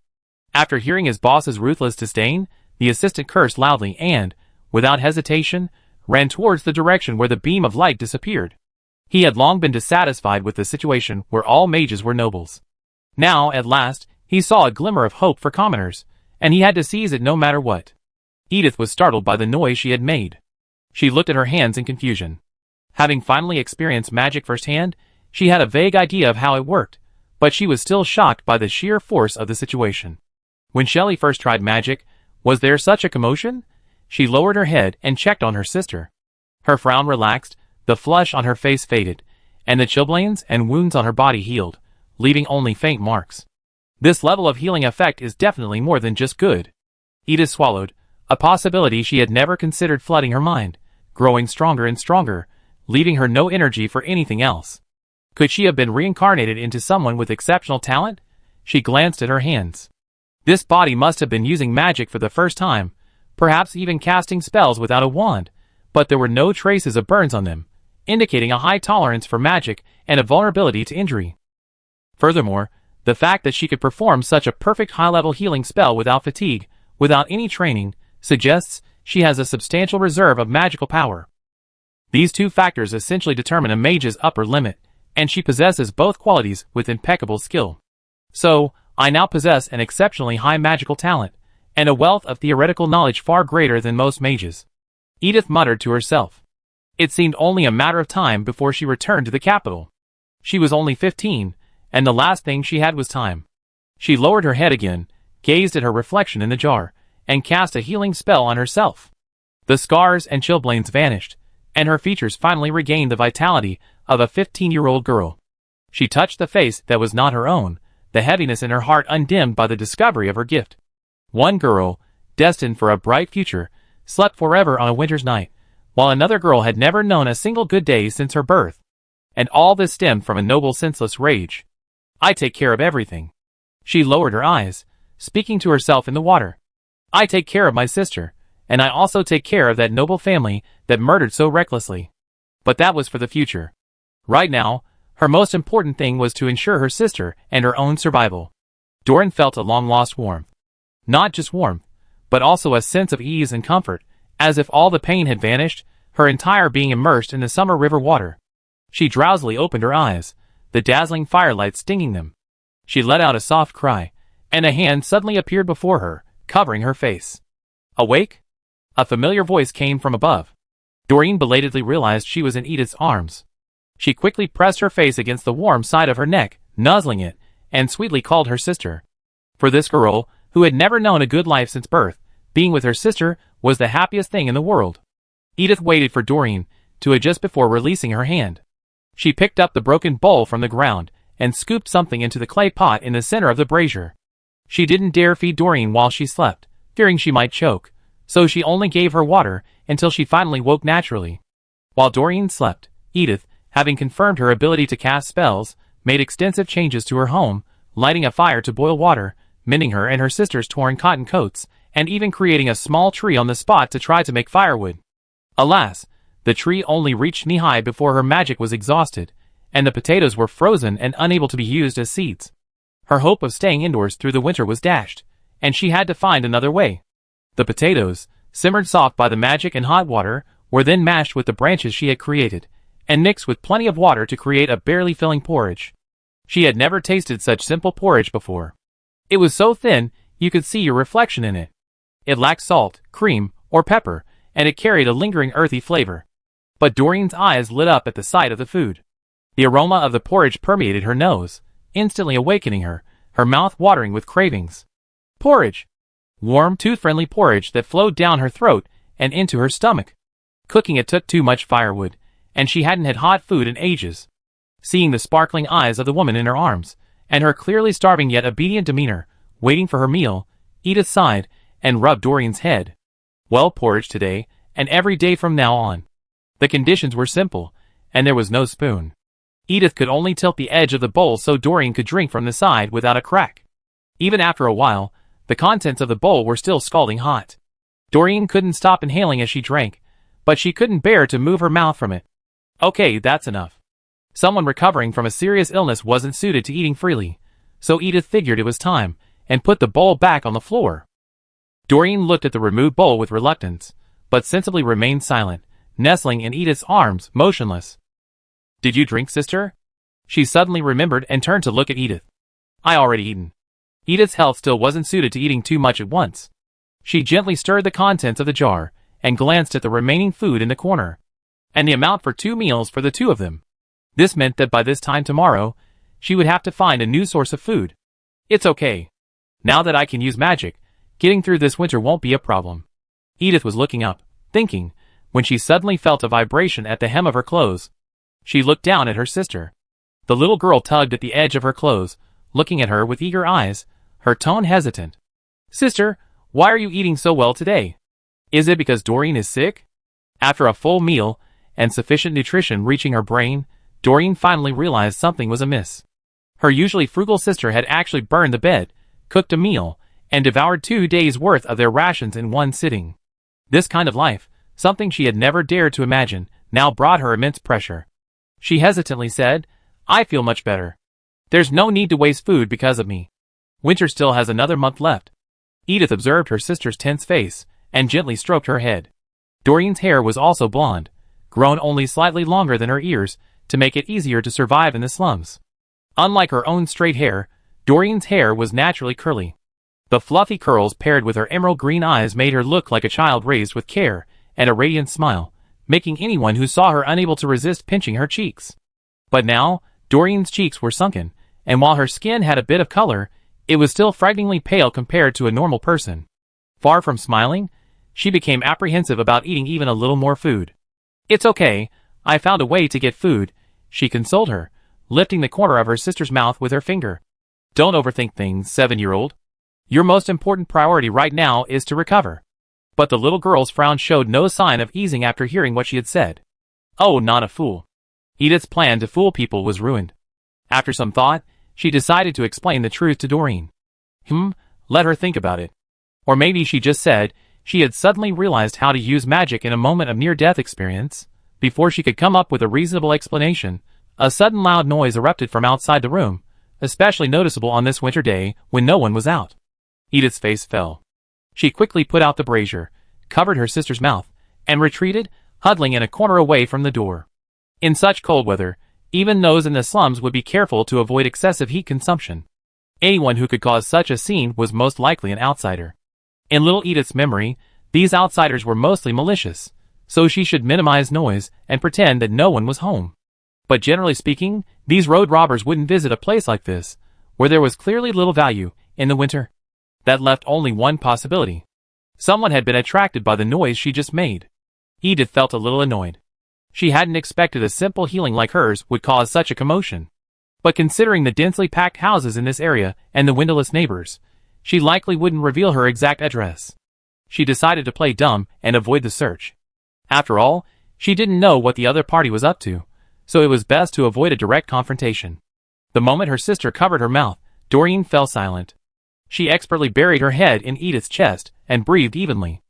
After hearing his boss's ruthless disdain, the assistant cursed loudly and, without hesitation, ran towards the direction where the beam of light disappeared. He had long been dissatisfied with the situation where all mages were nobles. Now, at last, he saw a glimmer of hope for commoners, and he had to seize it no matter what. Edith was startled by the noise she had made. She looked at her hands in confusion. Having finally experienced magic firsthand, she had a vague idea of how it worked, but she was still shocked by the sheer force of the situation. When Shelley first tried magic, was there such a commotion? She lowered her head and checked on her sister. Her frown relaxed, the flush on her face faded, and the chilblains and wounds on her body healed, leaving only faint marks. This level of healing effect is definitely more than just good. Edith swallowed, a possibility she had never considered flooding her mind, growing stronger and stronger, leaving her no energy for anything else. Could she have been reincarnated into someone with exceptional talent? She glanced at her hands. This body must have been using magic for the first time, perhaps even casting spells without a wand, but there were no traces of burns on them, indicating a high tolerance for magic and a vulnerability to injury. Furthermore, the fact that she could perform such a perfect high-level healing spell without fatigue, without any training, suggests she has a substantial reserve of magical power. These two factors essentially determine a mage's upper limit, and she possesses both qualities with impeccable skill. So, I now possess an exceptionally high magical talent, and a wealth of theoretical knowledge far greater than most mages. Edith muttered to herself. It seemed only a matter of time before she returned to the capital. She was only 15, and the last thing she had was time. She lowered her head again, gazed at her reflection in the jar, and cast a healing spell on herself. The scars and chilblains vanished, and her features finally regained the vitality of a 15-year-old girl. She touched the face that was not her own, the heaviness in her heart undimmed by the discovery of her gift. One girl, destined for a bright future, slept forever on a winter's night, while another girl had never known a single good day since her birth. And all this stemmed from a noble senseless rage. I take care of everything. She lowered her eyes, speaking to herself in the water. I take care of my sister, and I also take care of that noble family that murdered so recklessly. But that was for the future. Right now, her most important thing was to ensure her sister and her own survival. Doreen felt a long-lost warmth. Not just warmth, but also a sense of ease and comfort, as if all the pain had vanished, her entire being immersed in the summer river water. She drowsily opened her eyes, the dazzling firelight stinging them. She let out a soft cry, and a hand suddenly appeared before her, covering her face. Awake? A familiar voice came from above. Doreen belatedly realized she was in Edith's arms. She quickly pressed her face against the warm side of her neck, nuzzling it, and sweetly called her sister. For this girl, who had never known a good life since birth, being with her sister was the happiest thing in the world. Edith waited for Doreen to adjust before releasing her hand. She picked up the broken bowl from the ground and scooped something into the clay pot in the center of the brazier. She didn't dare feed Doreen while she slept, fearing she might choke, so she only gave her water until she finally woke naturally. While Doreen slept, Edith, having confirmed her ability to cast spells, made extensive changes to her home, lighting a fire to boil water, mending her and her sister's torn cotton coats, and even creating a small tree on the spot to try to make firewood. Alas, the tree only reached knee-high before her magic was exhausted, and the potatoes were frozen and unable to be used as seeds. Her hope of staying indoors through the winter was dashed, and she had to find another way. The potatoes, simmered soft by the magic and hot water, were then mashed with the branches she had created, and mixed with plenty of water to create a barely filling porridge. She had never tasted such simple porridge before. It was so thin, you could see your reflection in it. It lacked salt, cream, or pepper, and it carried a lingering earthy flavor. But Doreen's eyes lit up at the sight of the food. The aroma of the porridge permeated her nose, instantly awakening her, her mouth watering with cravings. Porridge! Warm, tooth-friendly porridge that flowed down her throat and into her stomach. Cooking it took too much firewood, and she hadn't had hot food in ages. Seeing the sparkling eyes of the woman in her arms, and her clearly starving yet obedient demeanor, waiting for her meal, Edith sighed and rubbed Doreen's head. Well, porridge today, and every day from now on. The conditions were simple, and there was no spoon. Edith could only tilt the edge of the bowl so Doreen could drink from the side without a crack. Even after a while, the contents of the bowl were still scalding hot. Doreen couldn't stop inhaling as she drank, but she couldn't bear to move her mouth from it. Okay, that's enough. Someone recovering from a serious illness wasn't suited to eating freely, so Edith figured it was time, and put the bowl back on the floor. Doreen looked at the removed bowl with reluctance, but sensibly remained silent, nestling in Edith's arms, motionless. Did you drink, sister? She suddenly remembered and turned to look at Edith. I already eaten. Edith's health still wasn't suited to eating too much at once. She gently stirred the contents of the jar, and glanced at the remaining food in the corner. And the amount for 2 meals for the two of them. This meant that by this time tomorrow, she would have to find a new source of food. It's okay. Now that I can use magic, getting through this winter won't be a problem. Edith was looking up, thinking, when she suddenly felt a vibration at the hem of her clothes. She looked down at her sister. The little girl tugged at the edge of her clothes, looking at her with eager eyes, her tone hesitant. Sister, why are you eating so well today? Is it because Doreen is sick? After a full meal, and sufficient nutrition reaching her brain, Doreen finally realized something was amiss. Her usually frugal sister had actually burned the bed, cooked a meal, and devoured 2 days' worth of their rations in one sitting. This kind of life, something she had never dared to imagine, now brought her immense pressure. She hesitantly said, I feel much better. There's no need to waste food because of me. Winter still has another month left. Edith observed her sister's tense face, and gently stroked her head. Doreen's hair was also blonde, grown only slightly longer than her ears, to make it easier to survive in the slums. Unlike her own straight hair, Doreen's hair was naturally curly. The fluffy curls paired with her emerald green eyes made her look like a child raised with care and a radiant smile, making anyone who saw her unable to resist pinching her cheeks. But now, Doreen's cheeks were sunken, and while her skin had a bit of color, it was still frighteningly pale compared to a normal person. Far from smiling, she became apprehensive about eating even a little more food. It's okay, I found a way to get food, she consoled her, lifting the corner of her sister's mouth with her finger. Don't overthink things, 7-year-old. Your most important priority right now is to recover. But the little girl's frown showed no sign of easing after hearing what she had said. Oh, not a fool. Edith's plan to fool people was ruined. After some thought, she decided to explain the truth to Doreen. Let her think about it. Or maybe she just said she had suddenly realized how to use magic in a moment of near-death experience. Before she could come up with a reasonable explanation, a sudden loud noise erupted from outside the room, especially noticeable on this winter day when no one was out. Edith's face fell. She quickly put out the brazier, covered her sister's mouth, and retreated, huddling in a corner away from the door. In such cold weather, even those in the slums would be careful to avoid excessive heat consumption. Anyone who could cause such a scene was most likely an outsider. In little Edith's memory, these outsiders were mostly malicious, so she should minimize noise and pretend that no one was home. But generally speaking, these road robbers wouldn't visit a place like this, where there was clearly little value, in the winter. That left only one possibility. Someone had been attracted by the noise she just made. Edith felt a little annoyed. She hadn't expected a simple healing like hers would cause such a commotion. But considering the densely packed houses in this area and the windowless neighbors, she likely wouldn't reveal her exact address. She decided to play dumb and avoid the search. After all, she didn't know what the other party was up to, so it was best to avoid a direct confrontation. The moment her sister covered her mouth, Doreen fell silent. She expertly buried her head in Edith's chest and breathed evenly.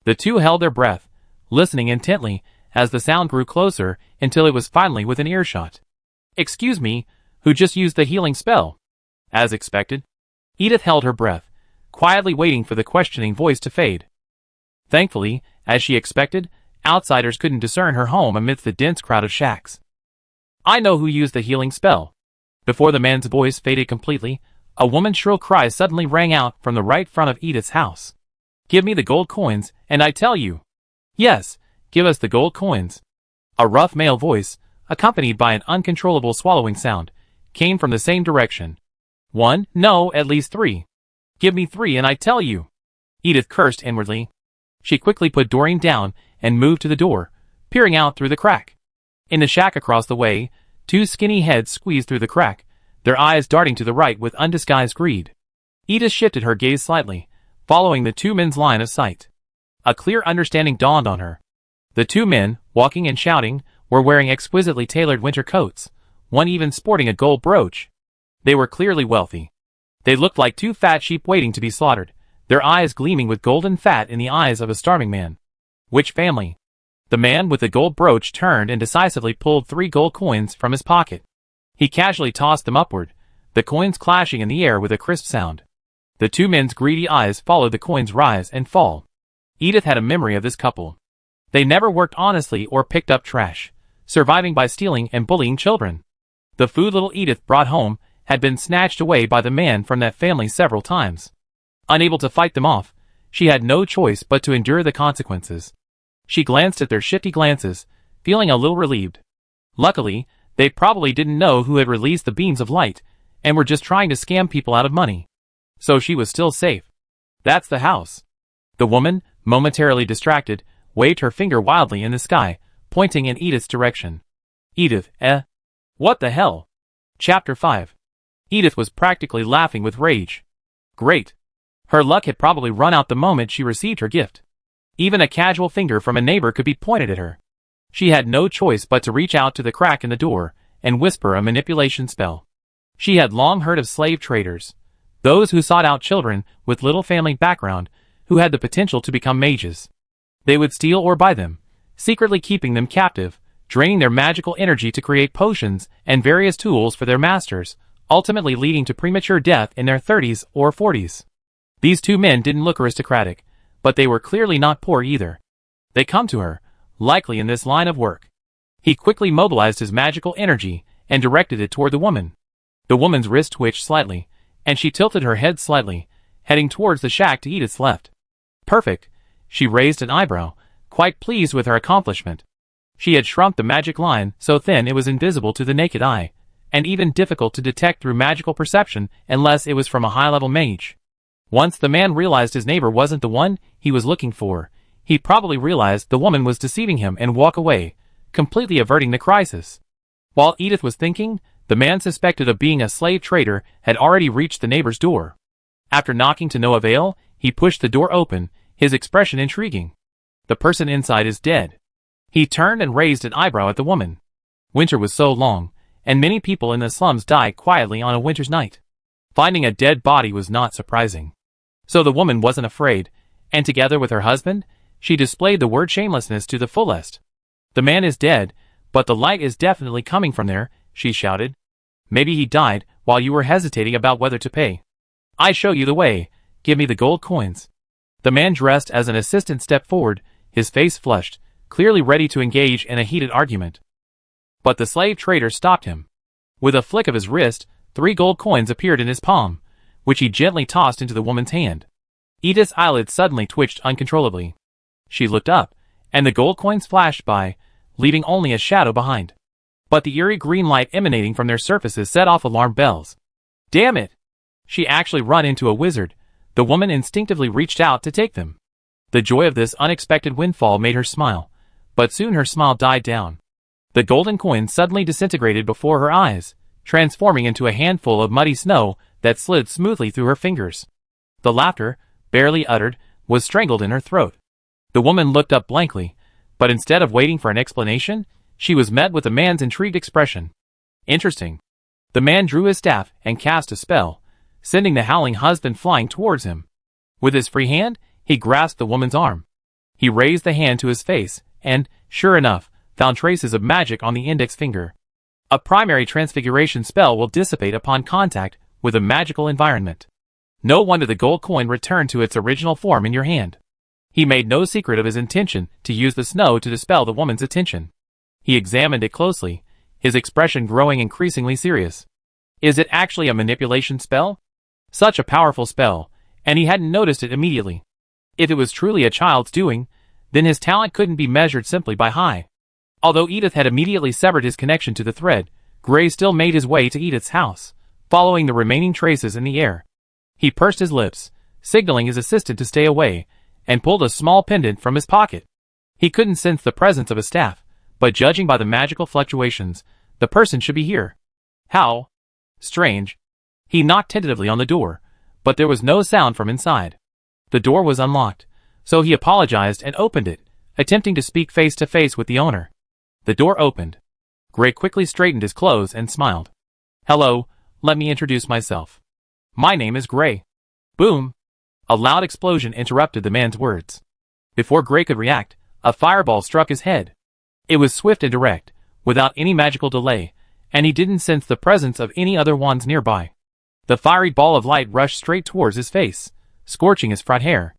The two held their breath, listening intently as the sound grew closer until it was finally within earshot. "Excuse me, who just used the healing spell?" As expected, Edith held her breath, quietly waiting for the questioning voice to fade. Thankfully, as she expected, outsiders couldn't discern her home amidst the dense crowd of shacks. "I know who used the healing spell." Before the man's voice faded completely, a woman's shrill cry suddenly rang out from the right front of Edith's house. "Give me the gold coins, and I tell you." "Yes, give us the gold coins." A rough male voice, accompanied by an uncontrollable swallowing sound, came from the same direction. "1, no, at least 3. Give me 3 and I tell you." Edith cursed inwardly. She quickly put Doreen down and moved to the door, peering out through the crack. In the shack across the way, 2 skinny heads squeezed through the crack, their eyes darting to the right with undisguised greed. Edith shifted her gaze slightly, following the 2 men's line of sight. A clear understanding dawned on her. The 2 men, walking and shouting, were wearing exquisitely tailored winter coats, one even sporting a gold brooch. They were clearly wealthy. They looked like 2 fat sheep waiting to be slaughtered, their eyes gleaming with golden fat in the eyes of a starving man. Which family? The man with the gold brooch turned and decisively pulled 3 gold coins from his pocket. He casually tossed them upward, the coins clashing in the air with a crisp sound. The 2 men's greedy eyes followed the coins rise and fall. Edith had a memory of this couple. They never worked honestly or picked up trash, surviving by stealing and bullying children. The food little Edith brought home had been snatched away by the man from that family several times. Unable to fight them off, she had no choice but to endure the consequences. She glanced at their shifty glances, feeling a little relieved. Luckily, they probably didn't know who had released the beams of light, and were just trying to scam people out of money. So she was still safe. "That's the house." The woman, momentarily distracted, waved her finger wildly in the sky, pointing in Edith's direction. "Edith, eh? What the hell?" Chapter 5. Edith was practically laughing with rage. Great. Her luck had probably run out the moment she received her gift. Even a casual finger from a neighbor could be pointed at her. She had no choice but to reach out to the crack in the door and whisper a manipulation spell. She had long heard of slave traders, those who sought out children with little family background who had the potential to become mages. They would steal or buy them, secretly keeping them captive, draining their magical energy to create potions and various tools for their masters, ultimately leading to premature death in their 30s or 40s. These 2 men didn't look aristocratic, but they were clearly not poor either. They come to her, likely in this line of work. He quickly mobilized his magical energy and directed it toward the woman. The woman's wrist twitched slightly, and she tilted her head slightly, heading towards the shack to Edith's left. Perfect. She raised an eyebrow, quite pleased with her accomplishment. She had shrunk the magic line so thin it was invisible to the naked eye, and even difficult to detect through magical perception unless it was from a high-level mage. Once the man realized his neighbor wasn't the one he was looking for, he probably realized the woman was deceiving him and walked away, completely averting the crisis. While Edith was thinking, the man suspected of being a slave trader had already reached the neighbor's door. After knocking to no avail, he pushed the door open, his expression intriguing. "The person inside is dead." He turned and raised an eyebrow at the woman. Winter was so long, and many people in the slums die quietly on a winter's night. Finding a dead body was not surprising. So the woman wasn't afraid, and together with her husband, she displayed the word shamelessness to the fullest. The man is dead, but the light is definitely coming from there, she shouted. Maybe he died while you were hesitating about whether to pay. I show you the way, give me the gold coins. The man dressed as an assistant stepped forward, his face flushed, clearly ready to engage in a heated argument. But the slave trader stopped him. With a flick of his wrist, 3 gold coins appeared in his palm, which he gently tossed into the woman's hand. Edith's eyelids suddenly twitched uncontrollably. She looked up, and the gold coins flashed by, leaving only a shadow behind. But the eerie green light emanating from their surfaces set off alarm bells. Damn it! She actually run into a wizard. The woman instinctively reached out to take them. The joy of this unexpected windfall made her smile, but soon her smile died down. The golden coins suddenly disintegrated before her eyes, transforming into a handful of muddy snow that slid smoothly through her fingers. The laughter, barely uttered, was strangled in her throat. The woman looked up blankly, but instead of waiting for an explanation, she was met with a man's intrigued expression. Interesting. The man drew his staff and cast a spell, sending the howling husband flying towards him. With his free hand, he grasped the woman's arm. He raised the hand to his face, and, sure enough, found traces of magic on the index finger. A primary transfiguration spell will dissipate upon contact with a magical environment. No wonder the gold coin returned to its original form in your hand. He made no secret of his intention to use the snow to dispel the woman's attention. He examined it closely, his expression growing increasingly serious. Is it actually a manipulation spell? Such a powerful spell, and he hadn't noticed it immediately. If it was truly a child's doing, then his talent couldn't be measured simply by height. Although Edith had immediately severed his connection to the thread, Gray still made his way to Edith's house, following the remaining traces in the air. He pursed his lips, signaling his assistant to stay away, and pulled a small pendant from his pocket. He couldn't sense the presence of a staff, but judging by the magical fluctuations, the person should be here. How strange. He knocked tentatively on the door, but there was no sound from inside. The door was unlocked, so he apologized and opened it, attempting to speak face to face with the owner. The door opened. Gray quickly straightened his clothes and smiled. Hello, let me introduce myself. My name is Gray. Boom! A loud explosion interrupted the man's words. Before Gray could react, a fireball struck his head. It was swift and direct, without any magical delay, and he didn't sense the presence of any other ones nearby. The fiery ball of light rushed straight towards his face, scorching his front hair.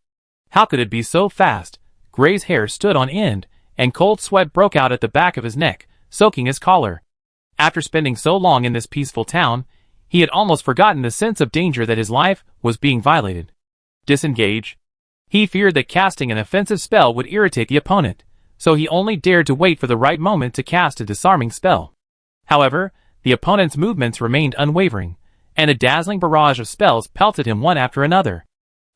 How could it be so fast? Gray's hair stood on end, and cold sweat broke out at the back of his neck, soaking his collar. After spending so long in this peaceful town, he had almost forgotten the sense of danger that his life was being violated. Disengage. He feared that casting an offensive spell would irritate the opponent, so he only dared to wait for the right moment to cast a disarming spell. However, the opponent's movements remained unwavering, and a dazzling barrage of spells pelted him one after another.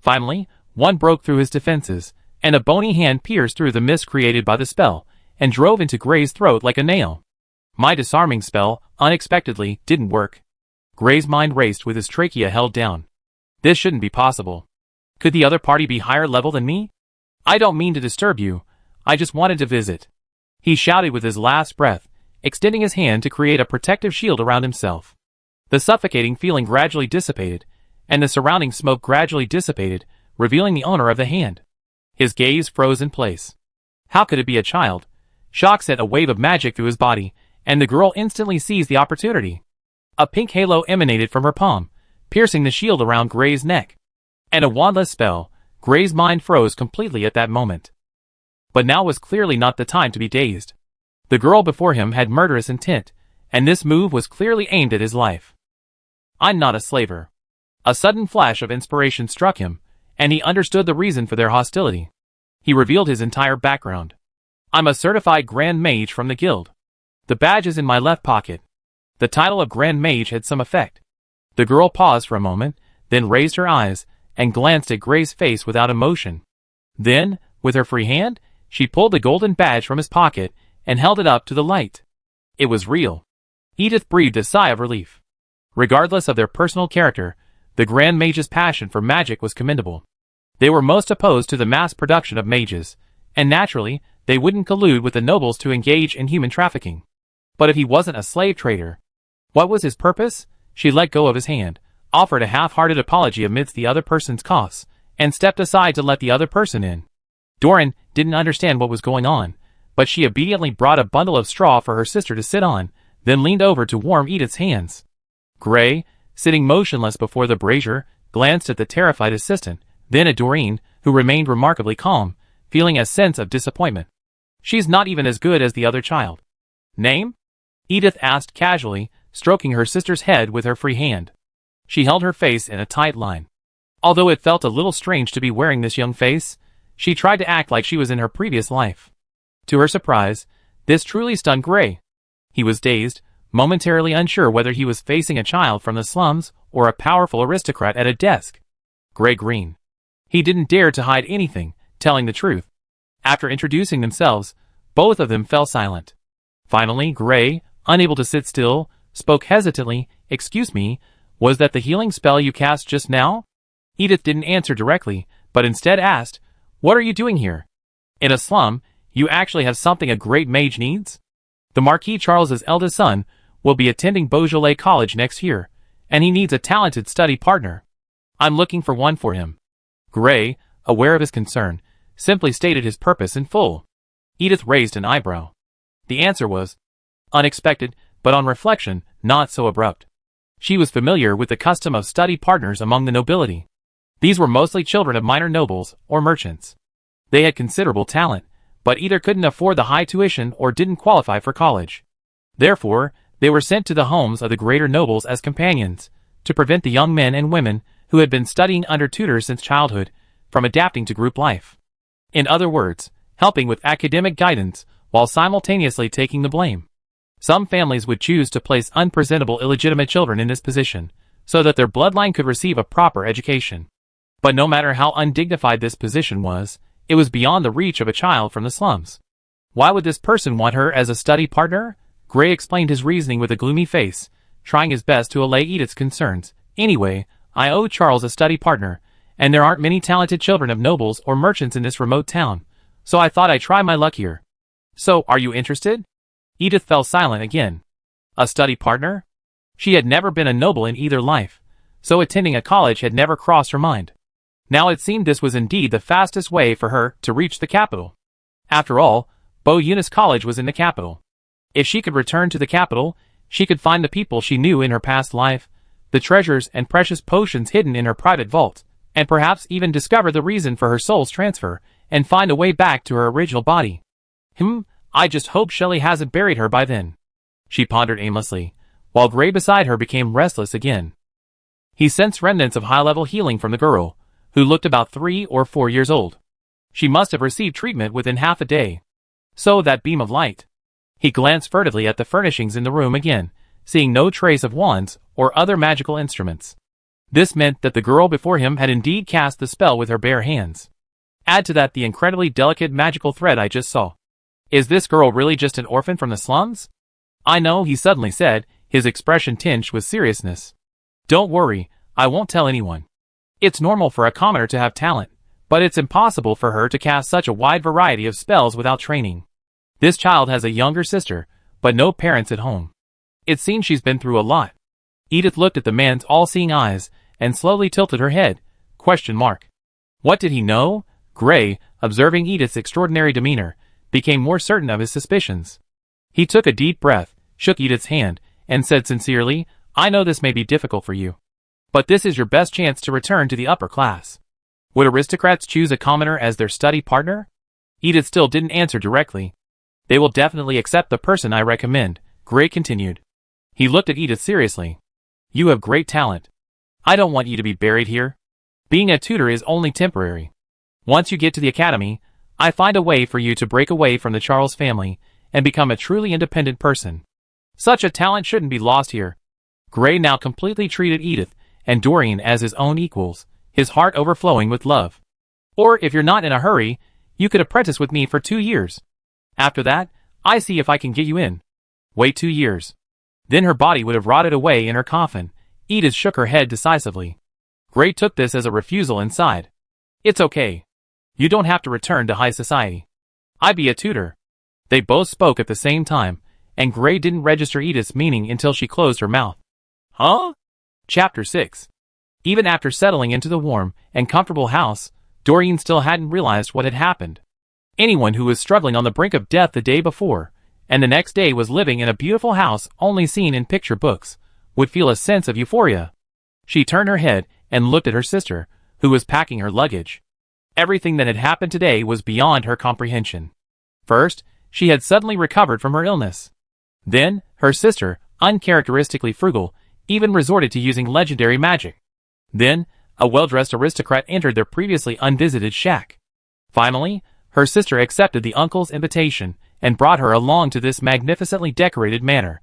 Finally, one broke through his defenses, and a bony hand pierced through the mist created by the spell, and drove into Gray's throat like a nail. My disarming spell, unexpectedly, didn't work. Gray's mind raced with his trachea held down. This shouldn't be possible. Could the other party be higher level than me? I don't mean to disturb you, I just wanted to visit. He shouted with his last breath, extending his hand to create a protective shield around himself. The suffocating feeling gradually dissipated, and the surrounding smoke gradually dissipated, revealing the owner of the hand. His gaze froze in place. How could it be a child? Shock sent a wave of magic through his body, and the girl instantly seized the opportunity. A pink halo emanated from her palm, piercing the shield around Gray's neck. And a wandless spell, Gray's mind froze completely at that moment. But now was clearly not the time to be dazed. The girl before him had murderous intent, and this move was clearly aimed at his life. I'm not a slaver. A sudden flash of inspiration struck him, and he understood the reason for their hostility. He revealed his entire background. I'm a certified Grand Mage from the Guild. The badge is in my left pocket. The title of Grand Mage had some effect. The girl paused for a moment, then raised her eyes, and glanced at Gray's face without emotion. Then, with her free hand, she pulled the golden badge from his pocket, and held it up to the light. It was real. Edith breathed a sigh of relief. Regardless of their personal character, the Grand Mage's passion for magic was commendable. They were most opposed to the mass production of mages, and naturally, they wouldn't collude with the nobles to engage in human trafficking. But if he wasn't a slave trader, what was his purpose? She let go of his hand, offered a half-hearted apology amidst the other person's coughs, and stepped aside to let the other person in. Doran didn't understand what was going on, but she obediently brought a bundle of straw for her sister to sit on, then leaned over to warm Edith's hands. Gray, sitting motionless before the brazier, glanced at the terrified assistant, then at Doreen, who remained remarkably calm, feeling a sense of disappointment. She's not even as good as the other child. Name? Edith asked casually, stroking her sister's head with her free hand. She held her face in a tight line. Although it felt a little strange to be wearing this young face, she tried to act like she was in her previous life. To her surprise, this truly stunned Gray. He was dazed, momentarily unsure whether he was facing a child from the slums or a powerful aristocrat at a desk. Gray grinned. He didn't dare to hide anything, telling the truth. After introducing themselves, both of them fell silent. Finally, Gray, unable to sit still, spoke hesitantly. "Excuse me, was that the healing spell you cast just now?" Edith didn't answer directly, but instead asked, "What are you doing here? In a slum, you actually have something a great mage needs?" The Marquis Charles's eldest son will be attending Beaujolais College next year, and he needs a talented study partner. I'm looking for one for him. Gray, aware of his concern, simply stated his purpose in full. Edith raised an eyebrow. The answer was unexpected, but on reflection, not so abrupt. She was familiar with the custom of study partners among the nobility. These were mostly children of minor nobles or merchants. They had considerable talent, but either couldn't afford the high tuition or didn't qualify for college. Therefore, they were sent to the homes of the greater nobles as companions, to prevent the young men and women who had been studying under tutors since childhood from adapting to group life. In other words, helping with academic guidance while simultaneously taking the blame. Some families would choose to place unpresentable illegitimate children in this position, so that their bloodline could receive a proper education. But no matter how undignified this position was, it was beyond the reach of a child from the slums. Why would this person want her as a study partner? Gray explained his reasoning with a gloomy face, trying his best to allay Edith's concerns. Anyway, I owe Charles a study partner, and there aren't many talented children of nobles or merchants in this remote town, so I thought I'd try my luck here. So, are you interested? Edith fell silent again. A study partner? She had never been a noble in either life, so attending a college had never crossed her mind. Now it seemed this was indeed the fastest way for her to reach the capital. After all, Beau Eunice College was in the capital. If she could return to the capital, she could find the people she knew in her past life, the treasures and precious potions hidden in her private vault, and perhaps even discover the reason for her soul's transfer, and find a way back to her original body. I just hope Shelley hasn't buried her by then. She pondered aimlessly, while Gray beside her became restless again. He sensed remnants of high-level healing from the girl, who looked about 3 or 4 years old. She must have received treatment within half a day. So that beam of light. He glanced furtively at the furnishings in the room again, seeing no trace of wands or other magical instruments. This meant that the girl before him had indeed cast the spell with her bare hands. Add to that the incredibly delicate magical thread I just saw. Is this girl really just an orphan from the slums? I know, he suddenly said, his expression tinged with seriousness. Don't worry, I won't tell anyone. It's normal for a commoner to have talent, but it's impossible for her to cast such a wide variety of spells without training. This child has a younger sister, but no parents at home. It seems she's been through a lot. Edith looked at the man's all-seeing eyes and slowly tilted her head. ? What did he know? Gray, observing Edith's extraordinary demeanor, became more certain of his suspicions. He took a deep breath, shook Edith's hand, and said sincerely, I know this may be difficult for you, but this is your best chance to return to the upper class. Would aristocrats choose a commoner as their study partner? Edith still didn't answer directly. They will definitely accept the person I recommend, Gray continued. He looked at Edith seriously. You have great talent. I don't want you to be buried here. Being a tutor is only temporary. Once you get to the academy, I find a way for you to break away from the Charles family and become a truly independent person. Such a talent shouldn't be lost here. Gray now completely treated Edith and Doreen as his own equals, his heart overflowing with love. Or if you're not in a hurry, you could apprentice with me for 2 years. After that, I see if I can get you in. Wait 2 years. Then her body would have rotted away in her coffin. Edith shook her head decisively. Gray took this as a refusal and sighed. It's okay. You don't have to return to high society. I be a tutor. They both spoke at the same time, and Gray didn't register Edith's meaning until she closed her mouth. Huh? Chapter 6. Even after settling into the warm and comfortable house, Doreen still hadn't realized what had happened. Anyone who was struggling on the brink of death the day before, and the next day was living in a beautiful house only seen in picture books, would feel a sense of euphoria. She turned her head and looked at her sister, who was packing her luggage. Everything that had happened today was beyond her comprehension. First, she had suddenly recovered from her illness. Then, her sister, uncharacteristically frugal, even resorted to using legendary magic. Then, a well-dressed aristocrat entered their previously unvisited shack. Finally, her sister accepted the uncle's invitation and brought her along to this magnificently decorated manor.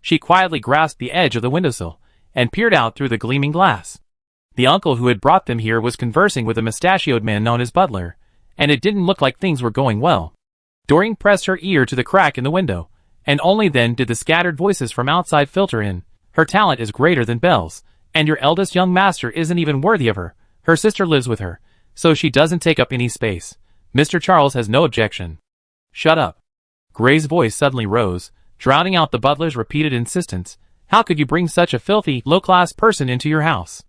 She quietly grasped the edge of the windowsill and peered out through the gleaming glass. The uncle who had brought them here was conversing with a mustachioed man known as Butler, and it didn't look like things were going well. Doreen pressed her ear to the crack in the window, and only then did the scattered voices from outside filter in. Her talent is greater than Belle's, and your eldest young master isn't even worthy of her. Her sister lives with her, so she doesn't take up any space. Mr. Charles has no objection. Shut up. Gray's voice suddenly rose, drowning out the butler's repeated insistence. How could you bring such a filthy, low-class person into your house?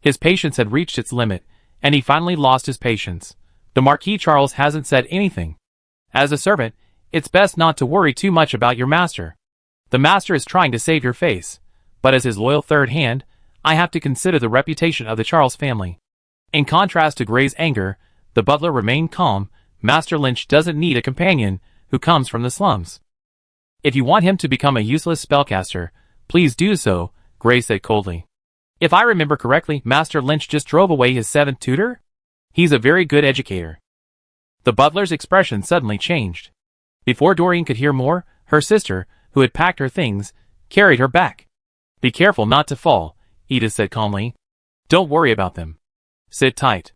His patience had reached its limit, and he finally lost his patience. The Marquis Charles hasn't said anything. As a servant, it's best not to worry too much about your master. The master is trying to save your face, but as his loyal third hand, I have to consider the reputation of the Charles family. In contrast to Gray's anger, the butler remained calm. Master Lynch doesn't need a companion who comes from the slums. If you want him to become a useless spellcaster, please do so, Gray said coldly. If I remember correctly, Master Lynch just drove away his 7th tutor? He's a very good educator. The butler's expression suddenly changed. Before Doreen could hear more, her sister, who had packed her things, carried her back. Be careful not to fall, Edith said calmly. Don't worry about them. Sit tight.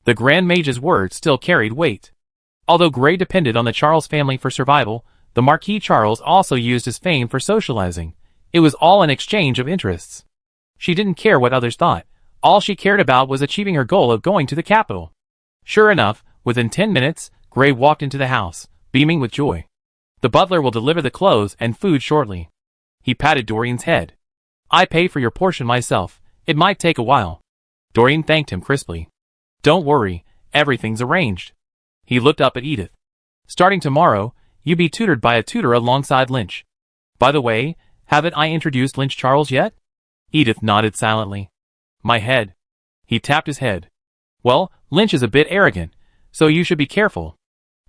The Grand Mage's words still carried weight. Although Gray depended on the Charles family for survival, the Marquis Charles also used his fame for socializing. It was all an exchange of interests. She didn't care what others thought. All she cared about was achieving her goal of going to the capital. Sure enough, within 10 minutes, Gray walked into the house, beaming with joy. The butler will deliver the clothes and food shortly. He patted Doreen's head. I pay for your portion myself. It might take a while. Doreen thanked him crisply. Don't worry, everything's arranged. He looked up at Edith. Starting tomorrow, you be tutored by a tutor alongside Lynch. By the way, haven't I introduced Lynch Charles yet? Edith nodded silently. My head. He tapped his head. Well, Lynch is a bit arrogant, so you should be careful.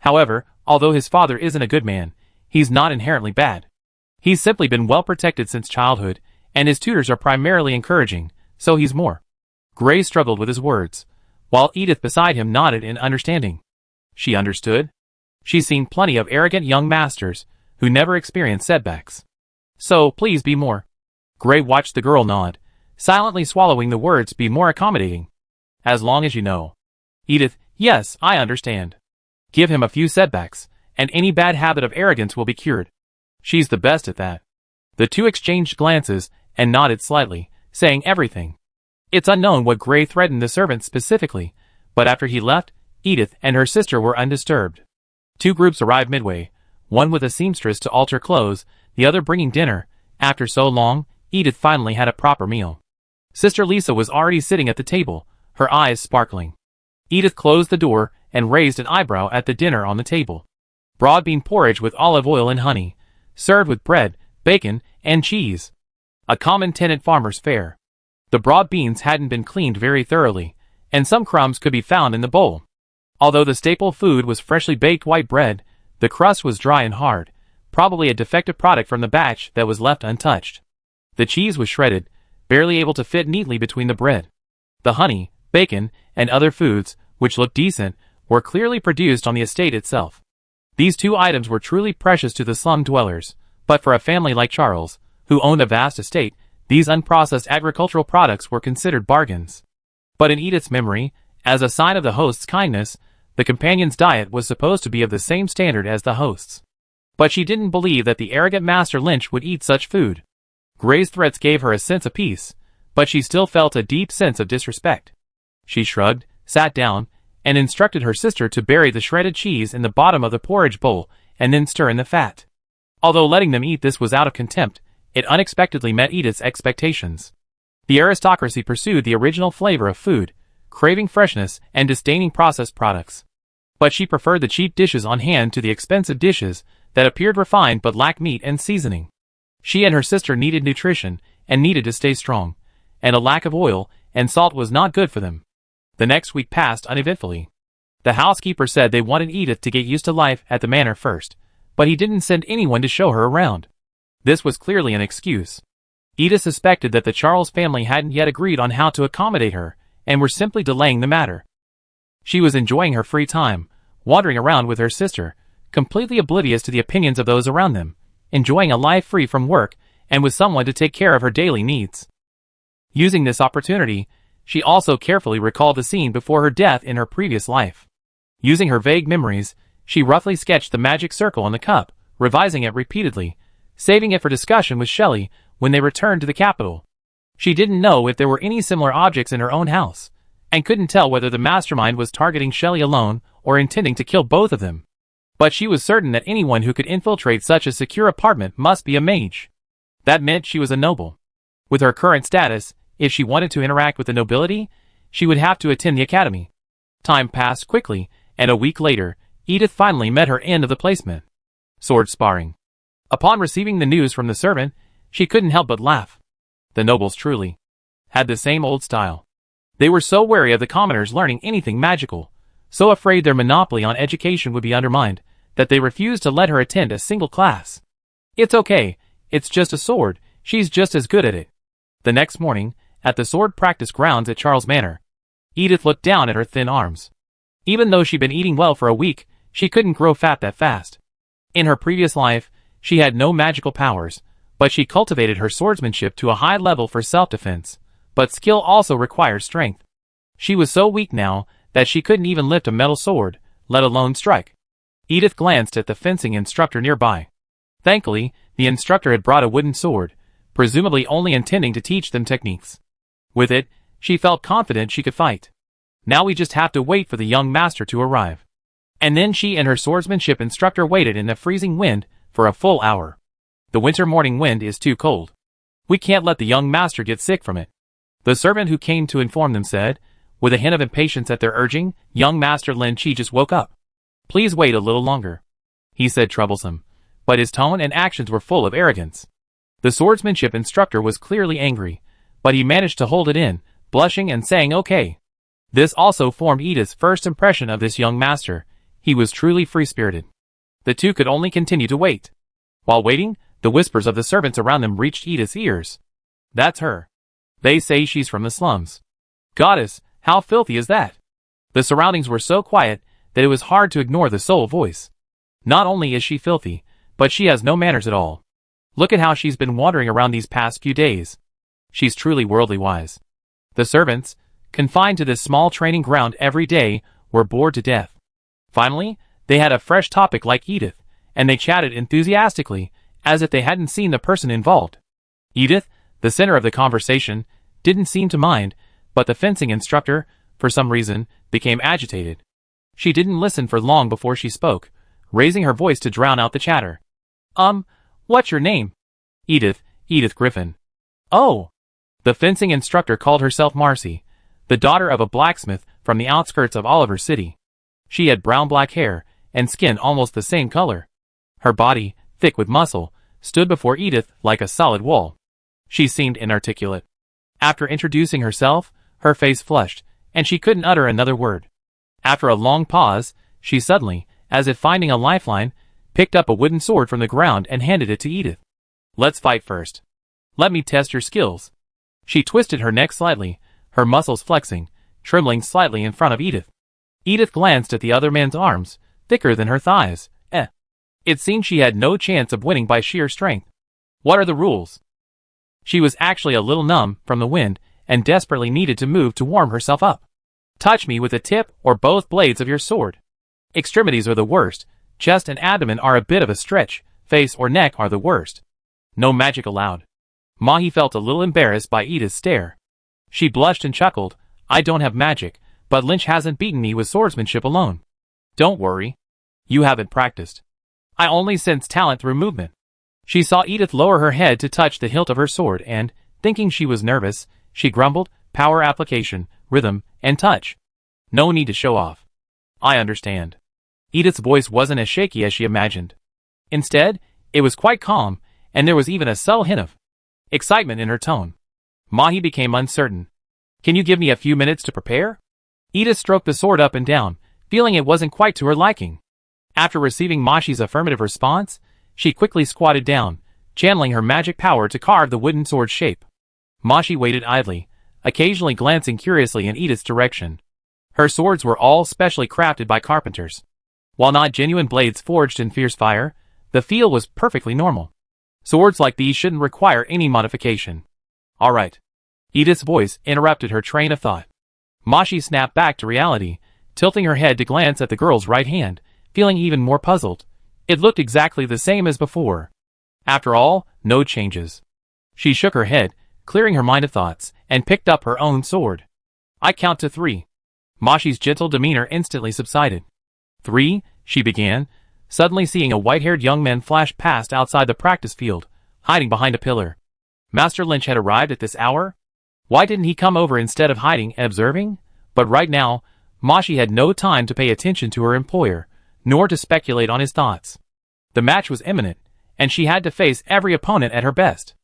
However, although his father isn't a good man, he's not inherently bad. He's simply been well protected since childhood, and his tutors are primarily encouraging, so he's more. Gray struggled with his words, while Edith beside him nodded in understanding. She understood. She's seen plenty of arrogant young masters who never experience setbacks. So, please be more. Gray watched the girl nod, silently swallowing the words be more accommodating. As long as you know. Edith, yes, I understand. Give him a few setbacks, and any bad habit of arrogance will be cured. She's the best at that. The two exchanged glances and nodded slightly, saying everything. It's unknown what Gray threatened the servants specifically, but after he left, Edith and her sister were undisturbed. Two groups arrived midway, one with a seamstress to alter clothes, the other bringing dinner. After so long, Edith finally had a proper meal. Sister Lisa was already sitting at the table, her eyes sparkling. Edith closed the door and raised an eyebrow at the dinner on the table. Broad bean porridge with olive oil and honey, served with bread, bacon, and cheese. A common tenant farmer's fare. The broad beans hadn't been cleaned very thoroughly, and some crumbs could be found in the bowl. Although the staple food was freshly baked white bread, the crust was dry and hard, probably a defective product from the batch that was left untouched. The cheese was shredded, barely able to fit neatly between the bread. The honey, bacon, and other foods, which looked decent, were clearly produced on the estate itself. These two items were truly precious to the slum dwellers, but for a family like Charles, who owned a vast estate, these unprocessed agricultural products were considered bargains. But in Edith's memory, as a sign of the host's kindness, the companion's diet was supposed to be of the same standard as the host's. But she didn't believe that the arrogant Master Lynch would eat such food. Gray's threats gave her a sense of peace, but she still felt a deep sense of disrespect. She shrugged, sat down, and instructed her sister to bury the shredded cheese in the bottom of the porridge bowl and then stir in the fat. Although letting them eat this was out of contempt, it unexpectedly met Edith's expectations. The aristocracy pursued the original flavor of food, craving freshness and disdaining processed products. But she preferred the cheap dishes on hand to the expensive dishes that appeared refined but lacked meat and seasoning. She and her sister needed nutrition and needed to stay strong, and a lack of oil and salt was not good for them. The next week passed uneventfully. The housekeeper said they wanted Edith to get used to life at the manor first, but he didn't send anyone to show her around. This was clearly an excuse. Edith suspected that the Charles family hadn't yet agreed on how to accommodate her, and were simply delaying the matter. She was enjoying her free time, wandering around with her sister, completely oblivious to the opinions of those around them, enjoying a life free from work and with someone to take care of her daily needs. Using this opportunity, she also carefully recalled the scene before her death in her previous life. Using her vague memories, she roughly sketched the magic circle on the cup, revising it repeatedly, saving it for discussion with Shelley when they returned to the capital. She didn't know if there were any similar objects in her own house, and couldn't tell whether the mastermind was targeting Shelley alone or intending to kill both of them. But she was certain that anyone who could infiltrate such a secure apartment must be a mage. That meant she was a noble. With her current status, if she wanted to interact with the nobility, she would have to attend the academy. Time passed quickly, and a week later, Edith finally met her end of the placement. Sword sparring. Upon receiving the news from the servant, she couldn't help but laugh. The nobles truly had the same old style. They were so wary of the commoners learning anything magical, so afraid their monopoly on education would be undermined, that they refused to let her attend a single class. It's okay, it's just a sword, she's just as good at it. The next morning, at the sword practice grounds at Charles Manor, Edith looked down at her thin arms. Even though she'd been eating well for a week, she couldn't grow fat that fast. In her previous life, she had no magical powers, but she cultivated her swordsmanship to a high level for self-defense, but skill also requires strength. She was so weak now that she couldn't even lift a metal sword, let alone strike. Edith glanced at the fencing instructor nearby. Thankfully, the instructor had brought a wooden sword, presumably only intending to teach them techniques. With it, she felt confident she could fight. Now we just have to wait for the young master to arrive. And then she and her swordsmanship instructor waited in the freezing wind for a full hour. The winter morning wind is too cold. We can't let the young master get sick from it. The servant who came to inform them said, with a hint of impatience at their urging, young Master Lin Chi just woke up. Please wait a little longer. He said troublesome, but his tone and actions were full of arrogance. The swordsmanship instructor was clearly angry, but he managed to hold it in, blushing and saying okay. This also formed Edith's first impression of this young master. He was truly free-spirited. The two could only continue to wait. While waiting, the whispers of the servants around them reached Edith's ears. That's her. They say she's from the slums. Goddess, how filthy is that? The surroundings were so quiet that it was hard to ignore the sole voice. Not only is she filthy, but she has no manners at all. Look at how she's been wandering around these past few days. She's truly worldly wise. The servants, confined to this small training ground every day, were bored to death. Finally, they had a fresh topic like Edith, and they chatted enthusiastically, as if they hadn't seen the person involved. Edith, the center of the conversation, didn't seem to mind, but the fencing instructor, for some reason, became agitated. She didn't listen for long before she spoke, raising her voice to drown out the chatter. What's your name? Edith Griffin. Oh! The fencing instructor called herself Marcy, the daughter of a blacksmith from the outskirts of Oliver City. She had brown-black hair, and skin almost the same color. Her body, thick with muscle, stood before Edith like a solid wall. She seemed inarticulate. After introducing herself, her face flushed, and she couldn't utter another word. After a long pause, she suddenly, as if finding a lifeline, picked up a wooden sword from the ground and handed it to Edith. Let's fight first. Let me test your skills. She twisted her neck slightly, her muscles flexing, trembling slightly in front of Edith. Edith glanced at the other man's arms, thicker than her thighs. It seemed she had no chance of winning by sheer strength. What are the rules? She was actually a little numb from the wind and desperately needed to move to warm herself up. Touch me with the tip or both blades of your sword. Extremities are the worst, chest and abdomen are a bit of a stretch, face or neck are the worst. No magic allowed. Mahi felt a little embarrassed by Edith's stare. She blushed and chuckled, I don't have magic, but Lynch hasn't beaten me with swordsmanship alone. Don't worry. You haven't practiced. I only sense talent through movement. She saw Edith lower her head to touch the hilt of her sword and, thinking she was nervous, she grumbled, power application, rhythm, and touch. No need to show off. I understand. Edith's voice wasn't as shaky as she imagined. Instead, it was quite calm, and there was even a subtle hint of excitement in her tone. Mahi became uncertain. Can you give me a few minutes to prepare? Edith stroked the sword up and down, feeling it wasn't quite to her liking. After receiving Mahi's affirmative response, she quickly squatted down, channeling her magic power to carve the wooden sword shape. Mahi waited idly, occasionally glancing curiously in Edith's direction. Her swords were all specially crafted by carpenters. While not genuine blades forged in fierce fire, the feel was perfectly normal. Swords like these shouldn't require any modification. All right. Edith's voice interrupted her train of thought. Mahi snapped back to reality, tilting her head to glance at the girl's right hand, feeling even more puzzled. It looked exactly the same as before. After all, no changes. She shook her head, clearing her mind of thoughts, and picked up her own sword. I count to 3. Mahi's gentle demeanor instantly subsided. 3, she began, suddenly seeing a white-haired young man flash past outside the practice field, hiding behind a pillar. Master Lynch had arrived at this hour? Why didn't he come over instead of hiding and observing? But right now, Mahi had no time to pay attention to her employer, nor to speculate on his thoughts. The match was imminent, and she had to face every opponent at her best.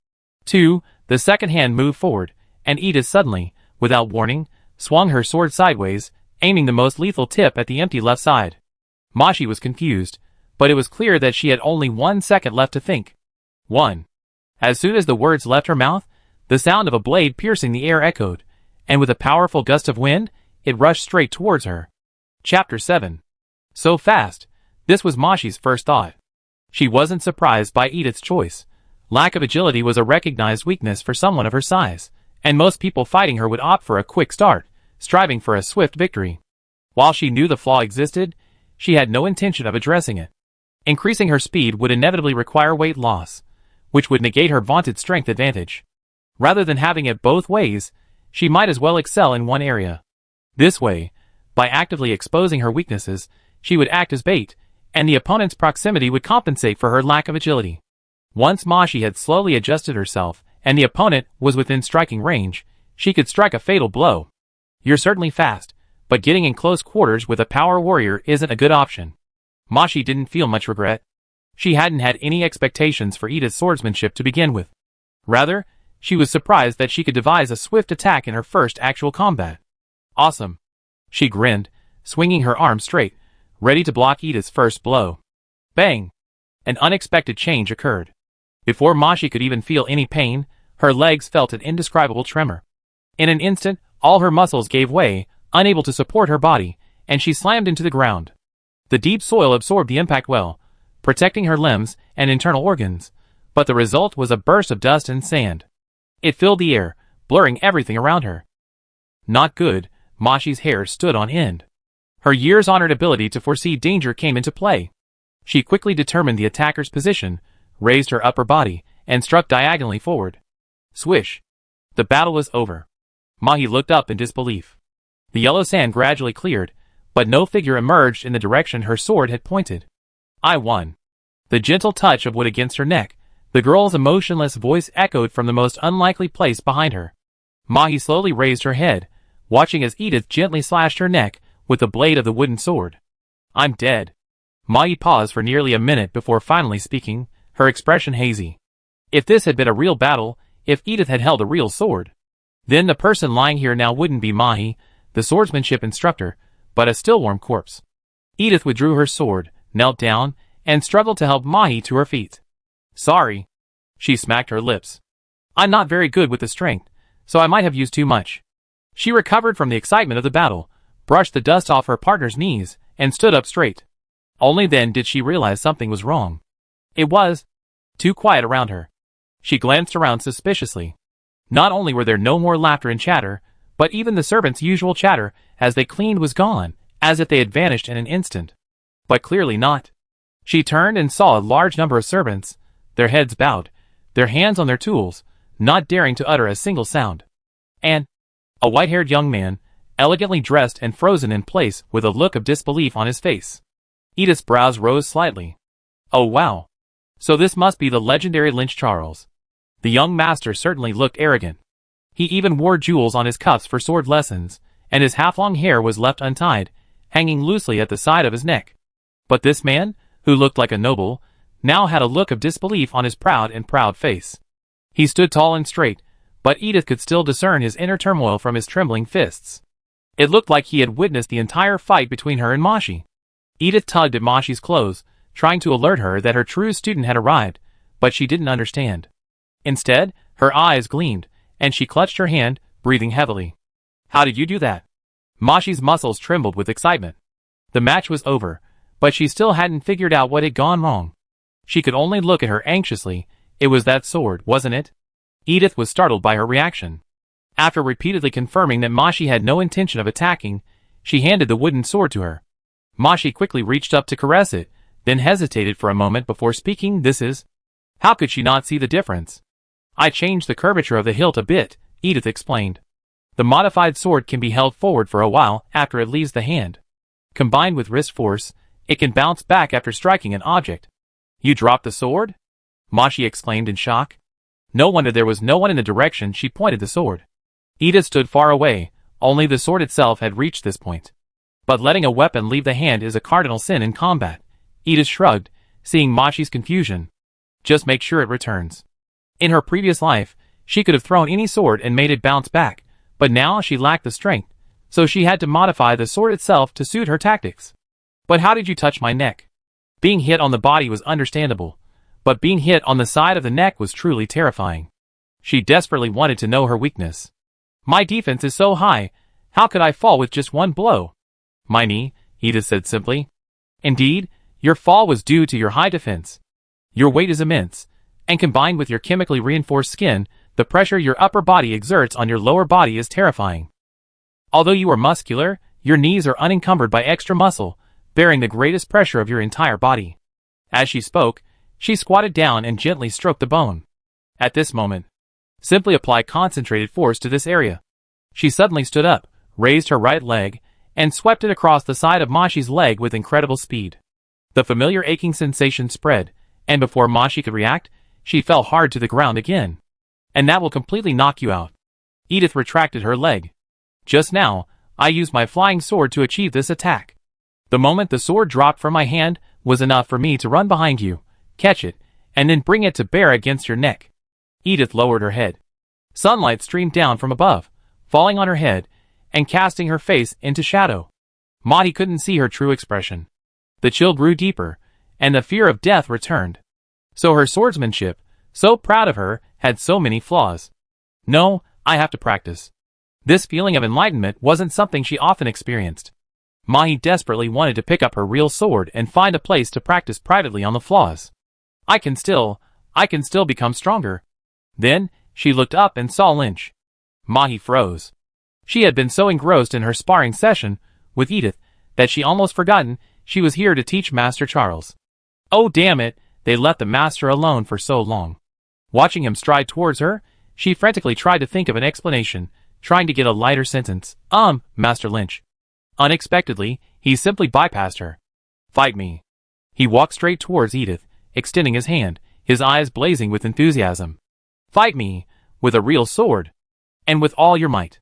2, the second hand moved forward, and Edith suddenly, without warning, swung her sword sideways, aiming the most lethal tip at the empty left side. Mahi was confused, but it was clear that she had only 1 second left to think. 1. As soon as the words left her mouth, the sound of a blade piercing the air echoed, and with a powerful gust of wind, it rushed straight towards her. Chapter 7. So fast, this was Mahi's first thought. She wasn't surprised by Edith's choice. Lack of agility was a recognized weakness for someone of her size, and most people fighting her would opt for a quick start, striving for a swift victory. While she knew the flaw existed, she had no intention of addressing it. Increasing her speed would inevitably require weight loss, which would negate her vaunted strength advantage. Rather than having it both ways, she might as well excel in one area. This way, by actively exposing her weaknesses, she would act as bait, and the opponent's proximity would compensate for her lack of agility. Once Mahi had slowly adjusted herself, and the opponent was within striking range, she could strike a fatal blow. You're certainly fast, but getting in close quarters with a power warrior isn't a good option. Mahi didn't feel much regret. She hadn't had any expectations for Edith's swordsmanship to begin with. Rather, she was surprised that she could devise a swift attack in her first actual combat. Awesome. She grinned, swinging her arm straight, ready to block Edith's first blow. Bang! An unexpected change occurred. Before Mahi could even feel any pain, her legs felt an indescribable tremor. In an instant, all her muscles gave way, unable to support her body, and she slammed into the ground. The deep soil absorbed the impact well, protecting her limbs and internal organs, but the result was a burst of dust and sand. It filled the air, blurring everything around her. Not good, Mahi's hair stood on end. Her years-honored ability to foresee danger came into play. She quickly determined the attacker's position, raised her upper body, and struck diagonally forward. Swish! The battle was over. Mahi looked up in disbelief. The yellow sand gradually cleared, but no figure emerged in the direction her sword had pointed. I won. The gentle touch of wood against her neck, the girl's emotionless voice echoed from the most unlikely place behind her. Mahi slowly raised her head, watching as Edith gently slashed her neck with the blade of the wooden sword. I'm dead. Mahi paused for nearly a minute before finally speaking, her expression hazy. If this had been a real battle, if Edith had held a real sword, then the person lying here now wouldn't be Mahi, the swordsmanship instructor, but a still-warm corpse. Edith withdrew her sword, knelt down, and struggled to help Mahi to her feet. Sorry. She smacked her lips. I'm not very good with the strength, so I might have used too much. She recovered from the excitement of the battle, brushed the dust off her partner's knees, and stood up straight. Only then did she realize something was wrong. It was too quiet around her. She glanced around suspiciously. Not only were there no more laughter and chatter, but even the servants' usual chatter as they cleaned was gone, as if they had vanished in an instant. But clearly not. She turned and saw a large number of servants, their heads bowed, their hands on their tools, not daring to utter a single sound. And a white-haired young man, elegantly dressed and frozen in place with a look of disbelief on his face. Edith's brows rose slightly. Oh wow. So this must be the legendary Lynch Charles. The young master certainly looked arrogant. He even wore jewels on his cuffs for sword lessons, and his half-long hair was left untied, hanging loosely at the side of his neck. But this man, who looked like a noble, now had a look of disbelief on his proud face. He stood tall and straight, but Edith could still discern his inner turmoil from his trembling fists. It looked like he had witnessed the entire fight between her and Mashi. Edith tugged at Mashi's clothes, trying to alert her that her true student had arrived, but she didn't understand. Instead, her eyes gleamed, and she clutched her hand, breathing heavily. "How did you do that?" Mashi's muscles trembled with excitement. The match was over, but she still hadn't figured out what had gone wrong. She could only look at her anxiously. It was that sword, wasn't it? Edith was startled by her reaction. After repeatedly confirming that Mashi had no intention of attacking, she handed the wooden sword to her. Mashi quickly reached up to caress it, then hesitated for a moment before speaking. "This is..." How could she not see the difference? "I changed the curvature of the hilt a bit," Edith explained. "The modified sword can be held forward for a while after it leaves the hand. Combined with wrist force, it can bounce back after striking an object." "You dropped the sword?" Mashi exclaimed in shock. No wonder there was no one in the direction she pointed the sword. Edith stood far away, only the sword itself had reached this point. But letting a weapon leave the hand is a cardinal sin in combat. Edith shrugged, seeing Mashi's confusion. "Just make sure it returns." In her previous life, she could have thrown any sword and made it bounce back, but now she lacked the strength, so she had to modify the sword itself to suit her tactics. "But how did you touch my neck?" Being hit on the body was understandable, but being hit on the side of the neck was truly terrifying. She desperately wanted to know her weakness. "My defense is so high, how could I fall with just one blow?" "My knee," Edith said simply. "Indeed, your fall was due to your high defense. Your weight is immense, and combined with your chemically reinforced skin, the pressure your upper body exerts on your lower body is terrifying. Although you are muscular, your knees are unencumbered by extra muscle, bearing the greatest pressure of your entire body." As she spoke, she squatted down and gently stroked the bone. At this moment, simply apply concentrated force to this area. She suddenly stood up, raised her right leg, and swept it across the side of Mashi's leg with incredible speed. The familiar aching sensation spread, and before Mashi could react, she fell hard to the ground again. "And that will completely knock you out." Edith retracted her leg. "Just now, I used my flying sword to achieve this attack. The moment the sword dropped from my hand was enough for me to run behind you, catch it, and then bring it to bear against your neck." Edith lowered her head. Sunlight streamed down from above, falling on her head, and casting her face into shadow. Mahi couldn't see her true expression. The chill grew deeper, and the fear of death returned. So her swordsmanship, so proud of her, had so many flaws. "No, I have to practice." This feeling of enlightenment wasn't something she often experienced. Mahi desperately wanted to pick up her real sword and find a place to practice privately on the flaws. I can still become stronger." Then, she looked up and saw Lynch. Mahi froze. She had been so engrossed in her sparring session with Edith that she almost forgotten she was here to teach Master Charles. Oh damn it, they let the master alone for so long. Watching him stride towards her, she frantically tried to think of an explanation, trying to get a lighter sentence. Master Lynch." Unexpectedly, he simply bypassed her. "Fight me." He walked straight towards Edith, extending his hand, his eyes blazing with enthusiasm. "Fight me, with a real sword. And with all your might."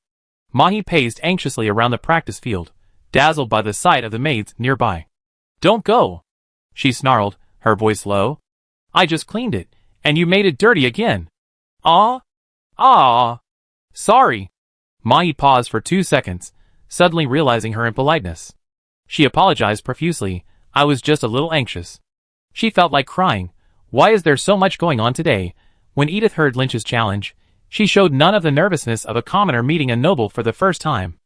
Mahi paced anxiously around the practice field, dazzled by the sight of the maids nearby. "Don't go," she snarled, her voice low. "I just cleaned it, and you made it dirty again." Sorry." Mahi paused for 2 seconds, suddenly realizing her impoliteness. She apologized profusely. "I was just a little anxious." She felt like crying. Why is there so much going on today? When Edith heard Lynch's challenge, she showed none of the nervousness of a commoner meeting a noble for the first time.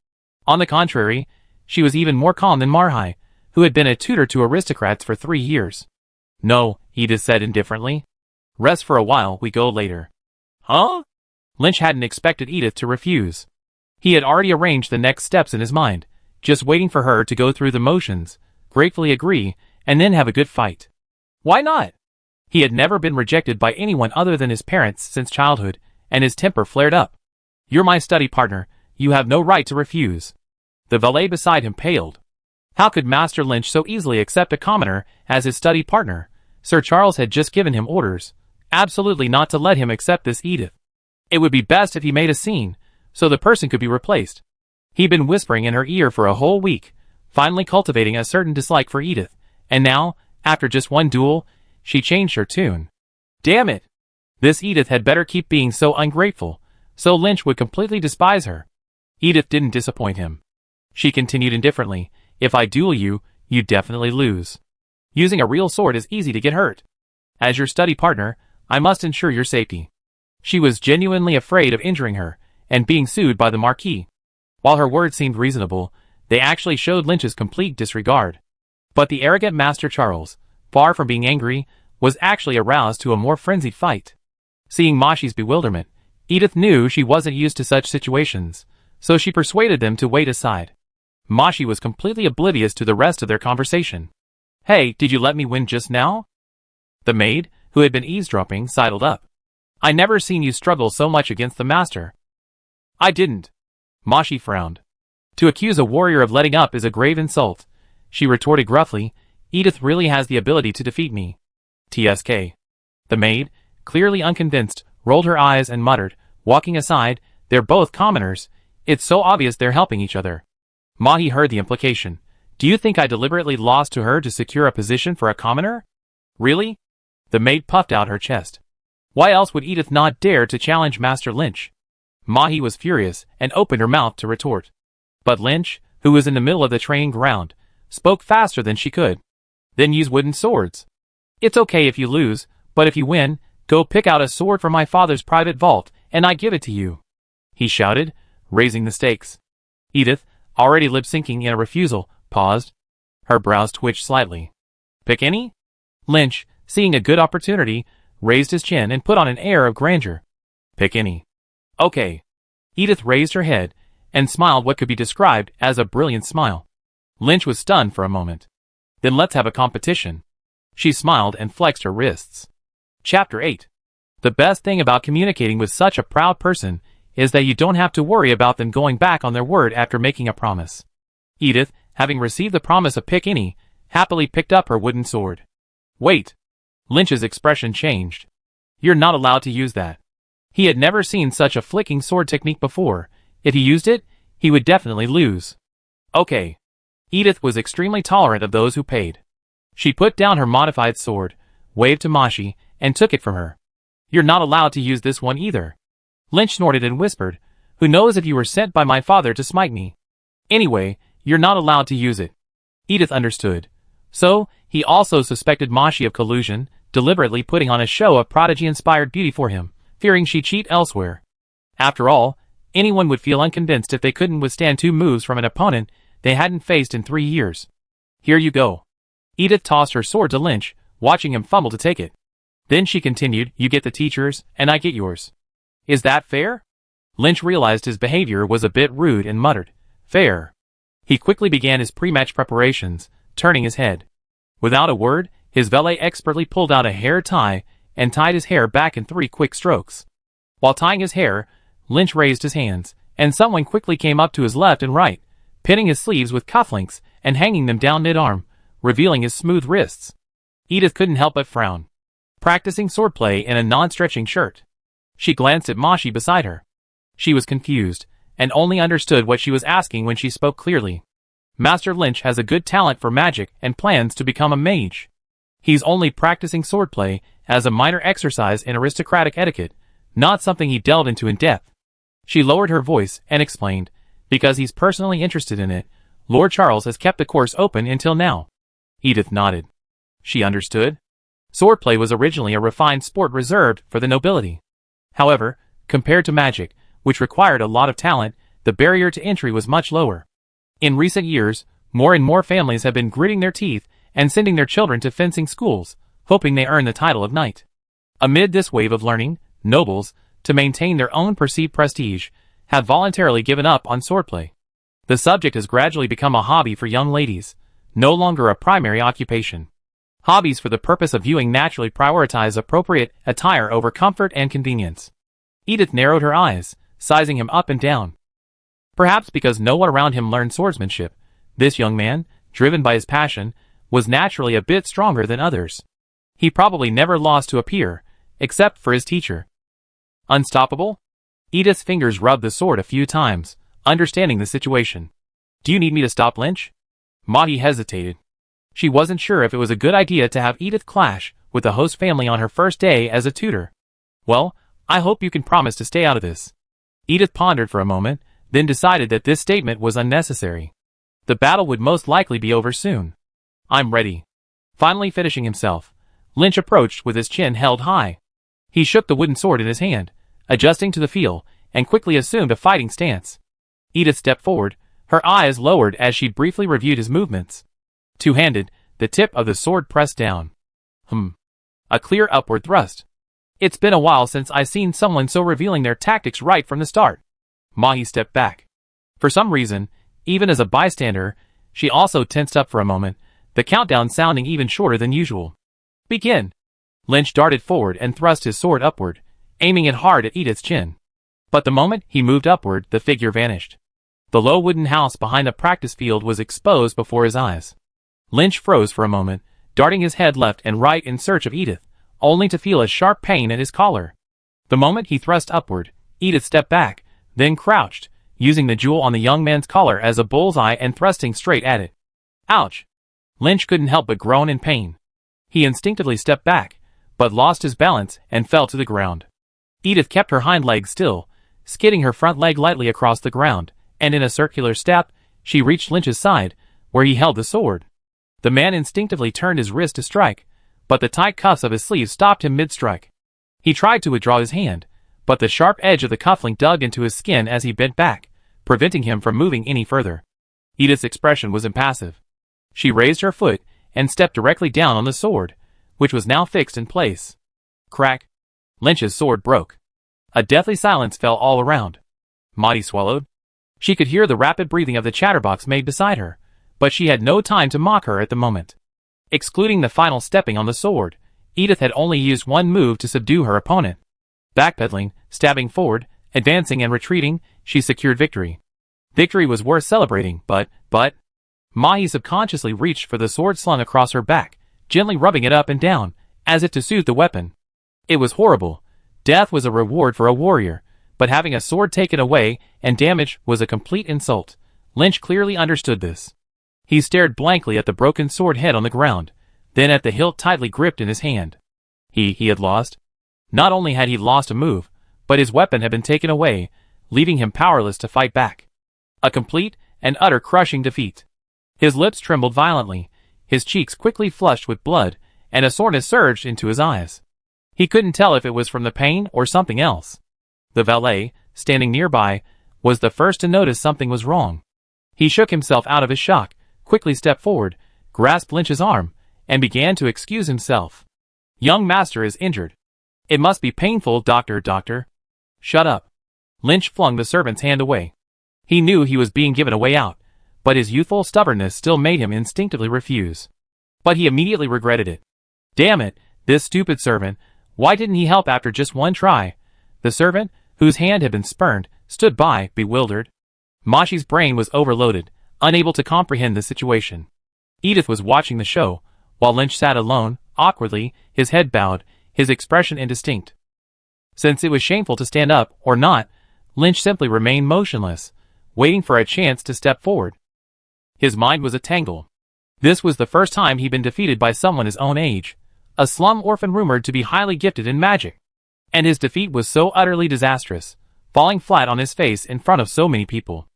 On the contrary, she was even more calm than Marhi, who had been a tutor to aristocrats for 3 years. "No," Edith said indifferently. "Rest for a while, we go later." "Huh?" Lynch hadn't expected Edith to refuse. He had already arranged the next steps in his mind, just waiting for her to go through the motions, gratefully agree, and then have a good fight. Why not? He had never been rejected by anyone other than his parents since childhood, and his temper flared up. "You're my study partner, you have no right to refuse." The valet beside him paled. How could Master Lynch so easily accept a commoner as his study partner? Sir Charles had just given him orders, absolutely not to let him accept this Edith. It would be best if he made a scene, so the person could be replaced. He'd been whispering in her ear for a whole week, finally cultivating a certain dislike for Edith, and now, after just one duel, she changed her tune. Damn it! This Edith had better keep being so ungrateful, so Lynch would completely despise her. Edith didn't disappoint him. She continued indifferently, "If I duel you, you definitely lose. Using a real sword is easy to get hurt. As your study partner, I must ensure your safety." She was genuinely afraid of injuring her, and being sued by the Marquis. While her words seemed reasonable, they actually showed Lynch's complete disregard. But the arrogant Master Charles, far from being angry, was actually aroused to a more frenzied fight. Seeing Mashi's bewilderment, Edith knew she wasn't used to such situations, so she persuaded them to wait aside. Mashi was completely oblivious to the rest of their conversation. "Hey, did you let me win just now?" The maid, who had been eavesdropping, sidled up. "I never seen you struggle so much against the master." "I didn't." Mashi frowned. To accuse a warrior of letting up is a grave insult. She retorted gruffly, "Edith really has the ability to defeat me." TSK. The maid, clearly unconvinced, rolled her eyes and muttered, walking aside, "They're both commoners. It's so obvious they're helping each other." Mahi heard the implication. "Do you think I deliberately lost to her to secure a position for a commoner?" "Really?" The maid puffed out her chest. Why else would Edith not dare to challenge Master Lynch? Mahi was furious and opened her mouth to retort. But Lynch, who was in the middle of the training ground, spoke faster than she could. "Then use wooden swords. It's okay if you lose, but if you win, go pick out a sword from my father's private vault, and I give it to you," he shouted, raising the stakes. Edith, already lip-syncing in a refusal, paused. Her brows twitched slightly. "Pick any?" Lynch, seeing a good opportunity, raised his chin and put on an air of grandeur. "Pick any." "Okay." Edith raised her head and smiled what could be described as a brilliant smile. Lynch was stunned for a moment. "Then let's have a competition." She smiled and flexed her wrists. Chapter 8. The best thing about communicating with such a proud person is that you don't have to worry about them going back on their word after making a promise. Edith, having received the promise of pick any, happily picked up her wooden sword. "Wait." Lynch's expression changed. "You're not allowed to use that." He had never seen such a flicking sword technique before. If he used it, he would definitely lose. "Okay." Edith was extremely tolerant of those who paid. She put down her modified sword, waved to Mashi, and took it from her. "You're not allowed to use this one either." Lynch snorted and whispered, "Who knows if you were sent by my father to smite me? Anyway, you're not allowed to use it." Edith understood. So, he also suspected Mashi of collusion, deliberately putting on a show of prodigy-inspired beauty for him, fearing she'd cheat elsewhere. After all, anyone would feel unconvinced if they couldn't withstand 2 moves from an opponent they hadn't faced in 3 years. "Here you go." Edith tossed her sword to Lynch, watching him fumble to take it. Then she continued, "You get the teacher's, and I get yours. Is that fair?" Lynch realized his behavior was a bit rude and muttered, "Fair." He quickly began his pre-match preparations, turning his head. Without a word, his valet expertly pulled out a hair tie and tied his hair back in 3 quick strokes. While tying his hair, Lynch raised his hands, and someone quickly came up to his left and right, pinning his sleeves with cufflinks and hanging them down mid-arm, revealing his smooth wrists. Edith couldn't help but frown. Practicing swordplay in a non-stretching shirt. She glanced at Mashi beside her. She was confused, and only understood what she was asking when she spoke clearly. Master Lynch has a good talent for magic and plans to become a mage. He's only practicing swordplay as a minor exercise in aristocratic etiquette, not something he delved into in depth. She lowered her voice and explained, "Because he's personally interested in it, Lord Charles has kept the course open until now." Edith nodded. She understood. Swordplay was originally a refined sport reserved for the nobility. However, compared to magic, which required a lot of talent, the barrier to entry was much lower. In recent years, more and more families have been gritting their teeth and sending their children to fencing schools, hoping they earn the title of knight. Amid this wave of learning, nobles, to maintain their own perceived prestige, have voluntarily given up on swordplay. The subject has gradually become a hobby for young ladies, no longer a primary occupation. Hobbies for the purpose of viewing naturally prioritize appropriate attire over comfort and convenience. Edith narrowed her eyes, sizing him up and down. Perhaps because no one around him learned swordsmanship, this young man, driven by his passion, was naturally a bit stronger than others. He probably never lost to a peer, except for his teacher. Unstoppable? Edith's fingers rubbed the sword a few times, understanding the situation. Do you need me to stop Lynch? Mahi hesitated. She wasn't sure if it was a good idea to have Edith clash with the host family on her first day as a tutor. Well, I hope you can promise to stay out of this. Edith pondered for a moment, then decided that this statement was unnecessary. The battle would most likely be over soon. I'm ready. Finally finishing himself, Lynch approached with his chin held high. He shook the wooden sword in his hand, adjusting to the feel, and quickly assumed a fighting stance. Edith stepped forward, her eyes lowered as she briefly reviewed his movements. Two-handed, the tip of the sword pressed down. A clear upward thrust. It's been a while since I've seen someone so revealing their tactics right from the start. Mahi stepped back. For some reason, even as a bystander, she also tensed up for a moment, the countdown sounding even shorter than usual. Begin. Lynch darted forward and thrust his sword upward, aiming it hard at Edith's chin. But the moment he moved upward, the figure vanished. The low wooden house behind the practice field was exposed before his eyes. Lynch froze for a moment, darting his head left and right in search of Edith, only to feel a sharp pain at his collar. The moment he thrust upward, Edith stepped back, then crouched, using the jewel on the young man's collar as a bullseye and thrusting straight at it. Ouch! Lynch couldn't help but groan in pain. He instinctively stepped back, but lost his balance and fell to the ground. Edith kept her hind leg still, skidding her front leg lightly across the ground, and in a circular step, she reached Lynch's side, where he held the sword. The man instinctively turned his wrist to strike, but the tight cuffs of his sleeve stopped him mid-strike. He tried to withdraw his hand, but the sharp edge of the cufflink dug into his skin as he bent back, preventing him from moving any further. Edith's expression was impassive. She raised her foot and stepped directly down on the sword, which was now fixed in place. Crack! Lynch's sword broke. A deathly silence fell all around. Mahi swallowed. She could hear the rapid breathing of the chatterbox maid beside her, but she had no time to mock her at the moment. Excluding the final stepping on the sword, Edith had only used one move to subdue her opponent. Backpedaling, stabbing forward, advancing and retreating, she secured victory. Victory was worth celebrating, but... Mahi subconsciously reached for the sword slung across her back, gently rubbing it up and down, as if to soothe the weapon. It was horrible. Death was a reward for a warrior, but having a sword taken away and damaged was a complete insult. Lynch clearly understood this. He stared blankly at the broken sword head on the ground, then at the hilt tightly gripped in his hand. He had lost. Not only had he lost a move, but his weapon had been taken away, leaving him powerless to fight back. A complete and utter crushing defeat. His lips trembled violently, his cheeks quickly flushed with blood, and a soreness surged into his eyes. He couldn't tell if it was from the pain or something else. The valet, standing nearby, was the first to notice something was wrong. He shook himself out of his shock, quickly stepped forward, grasped Lynch's arm, and began to excuse himself. Young master is injured. It must be painful, doctor. Shut up. Lynch flung the servant's hand away. He knew he was being given a way out, but his youthful stubbornness still made him instinctively refuse. But he immediately regretted it. Damn it, this stupid servant, why didn't he help after just one try? The servant, whose hand had been spurned, stood by, bewildered. Mahi's brain was overloaded, unable to comprehend the situation. Edith was watching the show, while Lynch sat alone, awkwardly, his head bowed, his expression indistinct. Since it was shameful to stand up or not, Lynch simply remained motionless, waiting for a chance to step forward. His mind was a tangle. This was the first time he'd been defeated by someone his own age, a slum orphan rumored to be highly gifted in magic. And his defeat was so utterly disastrous, falling flat on his face in front of so many people.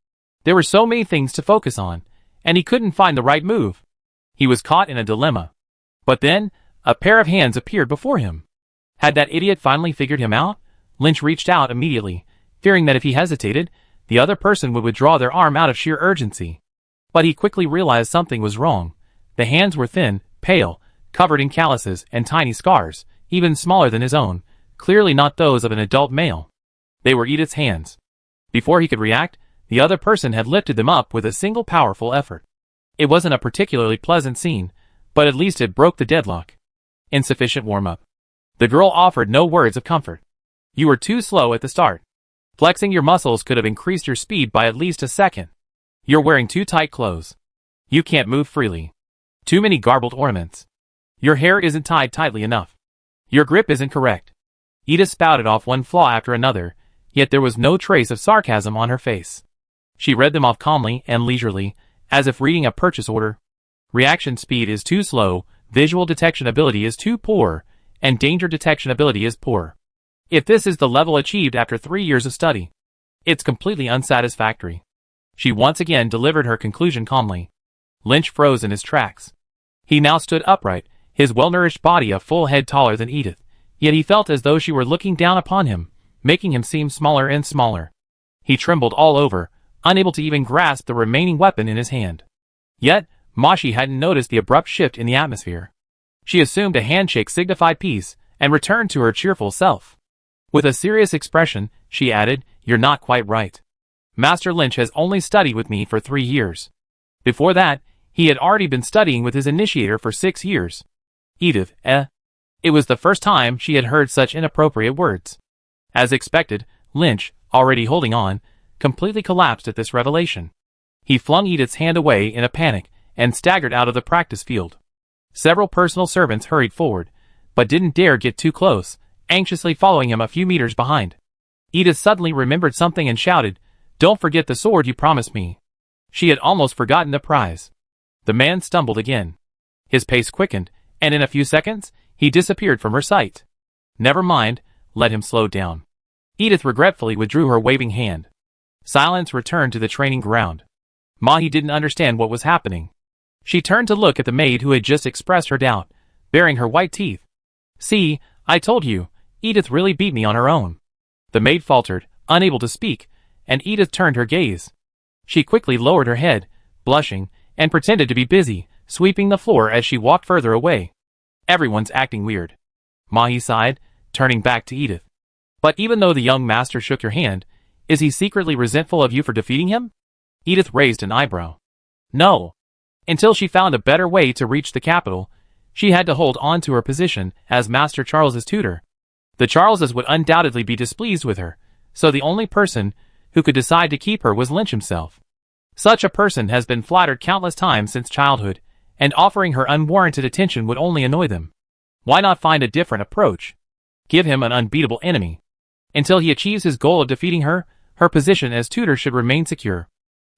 There were so many things to focus on, and he couldn't find the right move. He was caught in a dilemma. But then, a pair of hands appeared before him. Had that idiot finally figured him out? Lynch reached out immediately, fearing that if he hesitated, the other person would withdraw their arm out of sheer urgency. But he quickly realized something was wrong. The hands were thin, pale, covered in calluses and tiny scars, even smaller than his own, clearly not those of an adult male. They were Edith's hands. Before he could react, the other person had lifted them up with a single powerful effort. It wasn't a particularly pleasant scene, but at least it broke the deadlock. Insufficient warm-up. The girl offered no words of comfort. You were too slow at the start. Flexing your muscles could have increased your speed by at least a second. You're wearing too tight clothes. You can't move freely. Too many garbled ornaments. Your hair isn't tied tightly enough. Your grip isn't correct. Edith spouted off one flaw after another, yet there was no trace of sarcasm on her face. She read them off calmly and leisurely, as if reading a purchase order. Reaction speed is too slow, visual detection ability is too poor, and danger detection ability is poor. If this is the level achieved after 3 years of study, it's completely unsatisfactory. She once again delivered her conclusion calmly. Lynch froze in his tracks. He now stood upright, his well-nourished body a full head taller than Edith, yet he felt as though she were looking down upon him, making him seem smaller and smaller. He trembled all over, unable to even grasp the remaining weapon in his hand. Yet, Mashi hadn't noticed the abrupt shift in the atmosphere. She assumed a handshake signified peace, and returned to her cheerful self. With a serious expression, she added, "You're not quite right. Master Lynch has only studied with me for 3 years. Before that, he had already been studying with his initiator for 6 years. Edith, It was the first time she had heard such inappropriate words. As expected, Lynch, already holding on, completely collapsed at this revelation. He flung Edith's hand away in a panic, and staggered out of the practice field. Several personal servants hurried forward, but didn't dare get too close, anxiously following him a few meters behind. Edith suddenly remembered something and shouted, "Don't forget the sword you promised me." She had almost forgotten the prize. The man stumbled again. His pace quickened, and in a few seconds, he disappeared from her sight. Never mind, let him slow down. Edith regretfully withdrew her waving hand. Silence returned to the training ground. Mahi didn't understand what was happening. She turned to look at the maid who had just expressed her doubt, baring her white teeth. "See, I told you, Edith really beat me on her own." The maid faltered, unable to speak, and Edith turned her gaze. She quickly lowered her head, blushing, and pretended to be busy, sweeping the floor as she walked further away. "Everyone's acting weird," Mahi sighed, turning back to Edith. "But even though the young master shook your hand, is he secretly resentful of you for defeating him?" Edith raised an eyebrow. "No." Until she found a better way to reach the capital, she had to hold on to her position as Master Charles's tutor. The Charleses would undoubtedly be displeased with her, so the only person who could decide to keep her was Lynch himself. Such a person has been flattered countless times since childhood, and offering her unwarranted attention would only annoy them. Why not find a different approach? Give him an unbeatable enemy. Until he achieves his goal of defeating her, her position as tutor should remain secure.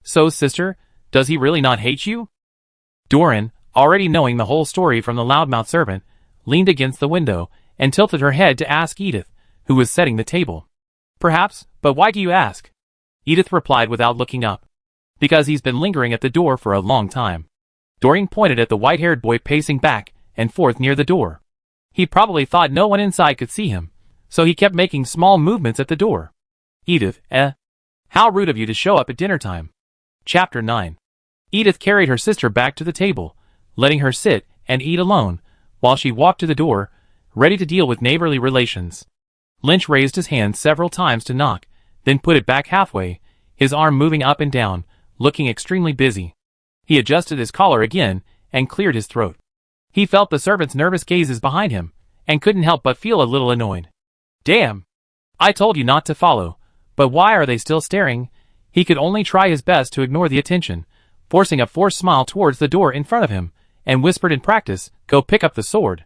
"So, sister, does he really not hate you?" Doran, already knowing the whole story from the loudmouth servant, leaned against the window and tilted her head to ask Edith, who was setting the table. "Perhaps, but why do you ask?" Edith replied without looking up. "Because he's been lingering at the door for a long time." Dorian pointed at the white-haired boy pacing back and forth near the door. He probably thought no one inside could see him, so he kept making small movements at the door. "Edith, How rude of you to show up at dinner time." Chapter 9. Edith carried her sister back to the table, letting her sit and eat alone, while she walked to the door, ready to deal with neighborly relations. Lynch raised his hand several times to knock, then put it back halfway, his arm moving up and down, looking extremely busy. He adjusted his collar again, and cleared his throat. He felt the servants' nervous gazes behind him, and couldn't help but feel a little annoyed. "Damn! I told you not to follow, but why are they still staring?" He could only try his best to ignore the attention, forcing a forced smile towards the door in front of him, and whispered in practice, "Go pick up the sword.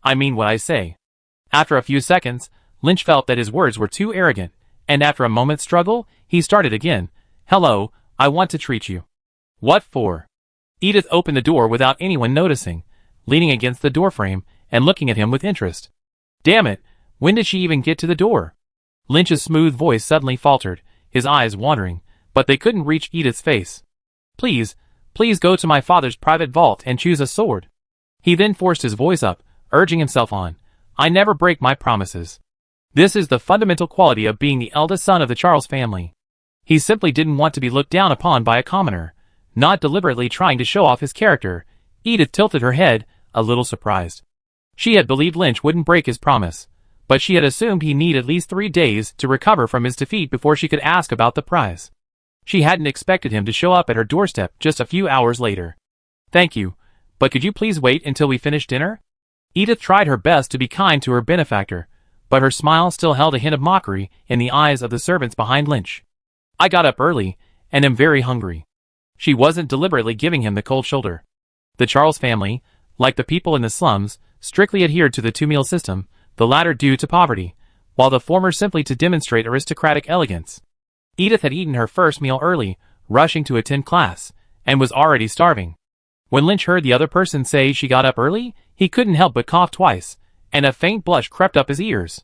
I mean what I say." After a few seconds, Lynch felt that his words were too arrogant, and after a moment's struggle, he started again. "Hello, I want to treat you." "What for?" Edith opened the door without anyone noticing, leaning against the doorframe and looking at him with interest. "Damn it, when did she even get to the door?" Lynch's smooth voice suddenly faltered, his eyes wandering, but they couldn't reach Edith's face. Please go to my father's private vault and choose a sword." He then forced his voice up, urging himself on. "I never break my promises. This is the fundamental quality of being the eldest son of the Charles family." He simply didn't want to be looked down upon by a commoner, not deliberately trying to show off his character. Edith tilted her head, a little surprised. She had believed Lynch wouldn't break his promise, but she had assumed he'd need at least 3 days to recover from his defeat before she could ask about the prize. She hadn't expected him to show up at her doorstep just a few hours later. "Thank you, but could you please wait until we finish dinner?" Edith tried her best to be kind to her benefactor, but her smile still held a hint of mockery in the eyes of the servants behind Lynch. "I got up early, and am very hungry." She wasn't deliberately giving him the cold shoulder. The Charles family, like the people in the slums, strictly adhered to the two-meal system, the latter due to poverty, while the former simply to demonstrate aristocratic elegance. Edith had eaten her first meal early, rushing to attend class, and was already starving. When Lynch heard the other person say she got up early, he couldn't help but cough twice, and a faint blush crept up his ears.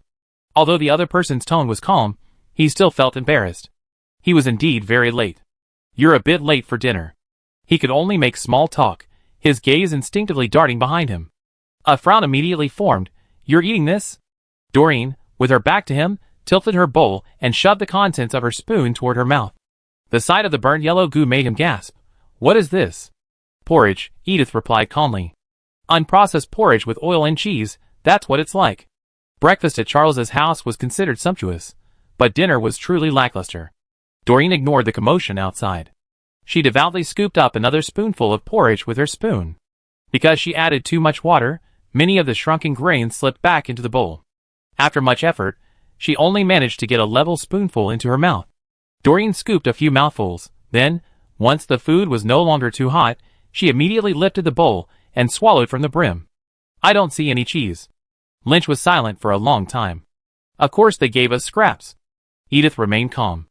Although the other person's tone was calm, he still felt embarrassed. He was indeed very late. "You're a bit late for dinner." He could only make small talk, his gaze instinctively darting behind him. A frown immediately formed. "You're eating this?" Doreen, with her back to him, tilted her bowl and shoved the contents of her spoon toward her mouth. The sight of the burnt yellow goo made him gasp. "What is this?" "Porridge," Edith replied calmly. "Unprocessed porridge with oil and cheese, that's what it's like." Breakfast at Charles's house was considered sumptuous, but dinner was truly lackluster. Doreen ignored the commotion outside. She devoutly scooped up another spoonful of porridge with her spoon. Because she added too much water, many of the shrunken grains slipped back into the bowl. After much effort, she only managed to get a level spoonful into her mouth. Doreen scooped a few mouthfuls, then, once the food was no longer too hot, she immediately lifted the bowl and swallowed from the brim. "I don't see any cheese." Lynch was silent for a long time. "Of course they gave us scraps." Edith remained calm.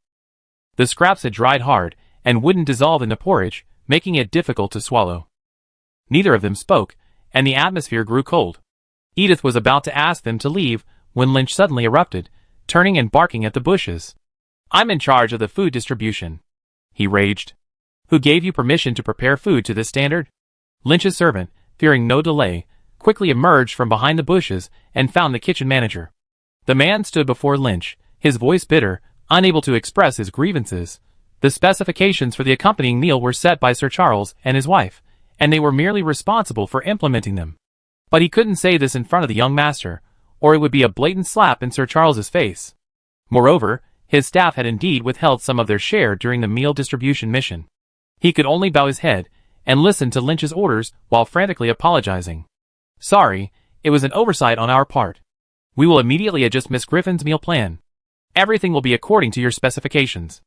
The scraps had dried hard and wouldn't dissolve in the porridge, making it difficult to swallow. Neither of them spoke, and the atmosphere grew cold. Edith was about to ask them to leave when Lynch suddenly erupted, turning and barking at the bushes. "I'm in charge of the food distribution," he raged. "Who gave you permission to prepare food to this standard?" Lynch's servant, fearing no delay, quickly emerged from behind the bushes and found the kitchen manager. The man stood before Lynch, his voice bitter, unable to express his grievances. The specifications for the accompanying meal were set by Sir Charles and his wife, and they were merely responsible for implementing them. But he couldn't say this in front of the young master, or it would be a blatant slap in Sir Charles's face. Moreover, his staff had indeed withheld some of their share during the meal distribution mission. He could only bow his head and listen to Lynch's orders while frantically apologizing. "Sorry, it was an oversight on our part. We will immediately adjust Miss Griffin's meal plan. Everything will be according to your specifications."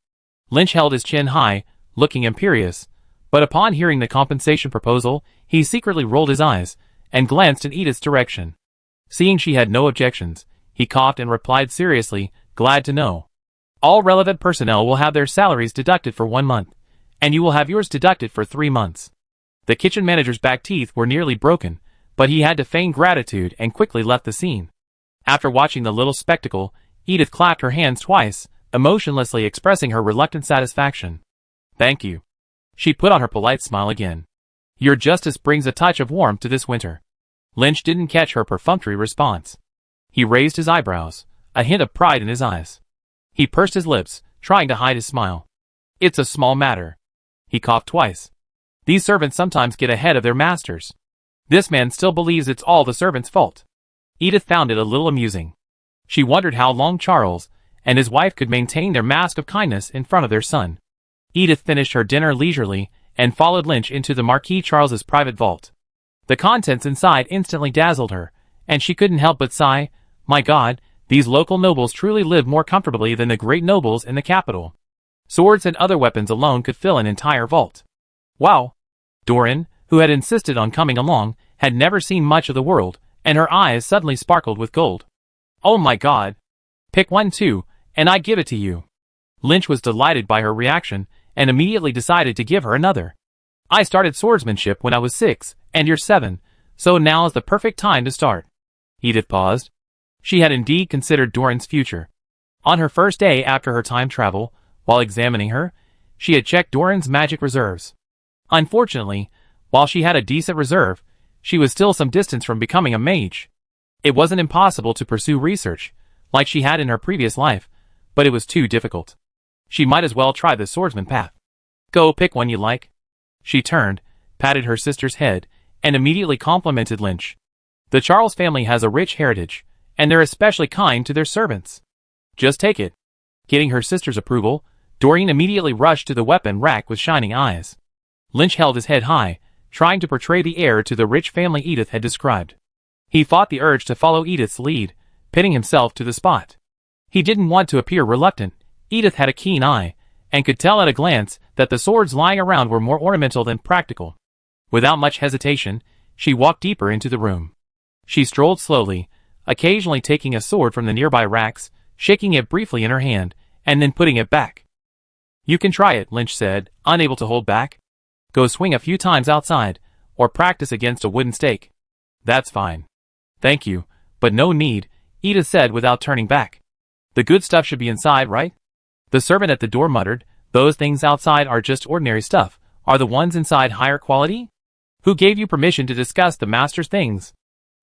Lynch held his chin high, looking imperious, but upon hearing the compensation proposal, he secretly rolled his eyes and glanced in Edith's direction. Seeing she had no objections, he coughed and replied seriously, "Glad to know. All relevant personnel will have their salaries deducted for 1 month, and you will have yours deducted for 3 months." The kitchen manager's back teeth were nearly broken, but he had to feign gratitude and quickly left the scene. After watching the little spectacle, Edith clapped her hands twice, emotionlessly expressing her reluctant satisfaction. "Thank you." She put on her polite smile again. "Your justice brings a touch of warmth to this winter." Lynch didn't catch her perfunctory response. He raised his eyebrows, a hint of pride in his eyes. He pursed his lips, trying to hide his smile. "It's a small matter." He coughed twice. "These servants sometimes get ahead of their masters. This man still believes it's all the servants' fault." Edith found it a little amusing. She wondered how long Charles and his wife could maintain their mask of kindness in front of their son. Edith finished her dinner leisurely and followed Lynch into the Marquis Charles's private vault. The contents inside instantly dazzled her, and she couldn't help but sigh, "My God, these local nobles truly live more comfortably than the great nobles in the capital. Swords and other weapons alone could fill an entire vault." "Wow." Doreen, who had insisted on coming along, had never seen much of the world, and her eyes suddenly sparkled with gold. "Oh my God. Pick one too, and I give it to you." Lynch was delighted by her reaction, and immediately decided to give her another. "I started swordsmanship when I was 6, and you're 7, so now is the perfect time to start." Edith paused. She had indeed considered Doreen's future. On her first day after her time travel, while examining her, she had checked Doreen's magic reserves. Unfortunately, while she had a decent reserve, she was still some distance from becoming a mage. It wasn't impossible to pursue research, like she had in her previous life, but it was too difficult. She might as well try the swordsman path. "Go pick one you like." She turned, patted her sister's head, and immediately complimented Lynch. "The Charles family has a rich heritage, and they're especially kind to their servants. Just take it." Getting her sister's approval, Doreen immediately rushed to the weapon rack with shining eyes. Lynch held his head high, trying to portray the heir to the rich family Edith had described. He fought the urge to follow Edith's lead, pinning himself to the spot. He didn't want to appear reluctant. Edith had a keen eye, and could tell at a glance that the swords lying around were more ornamental than practical. Without much hesitation, she walked deeper into the room. She strolled slowly, occasionally taking a sword from the nearby racks, shaking it briefly in her hand, and then putting it back. "You can try it," Lynch said, unable to hold back. "Go swing a few times outside, or practice against a wooden stake." "That's fine. Thank you, but no need," Edith said without turning back. "The good stuff should be inside, right?" The servant at the door muttered, "Those things outside are just ordinary stuff. Are the ones inside higher quality? Who gave you permission to discuss the master's things?"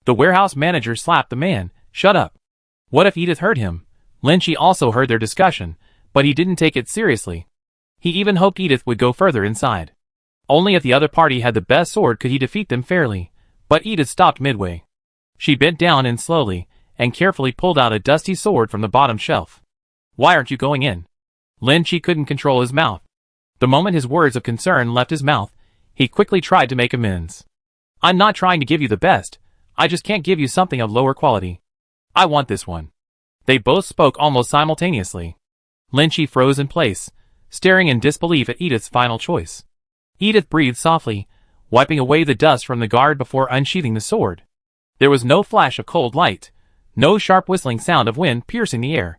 The warehouse manager slapped the man. "Shut up." What if Edith heard him? Lynchy also heard their discussion, but he didn't take it seriously. He even hoped Edith would go further inside. Only if the other party had the best sword could he defeat them fairly. But Edith stopped midway. She bent down and slowly and carefully pulled out a dusty sword from the bottom shelf. "Why aren't you going in?" Lynchy couldn't control his mouth. The moment his words of concern left his mouth, he quickly tried to make amends. "I'm not trying to give you the best. I just can't give you something of lower quality. I want this one." They both spoke almost simultaneously. Lynchy froze in place, staring in disbelief at Edith's final choice. Edith breathed softly, wiping away the dust from the guard before unsheathing the sword. There was no flash of cold light, no sharp whistling sound of wind piercing the air.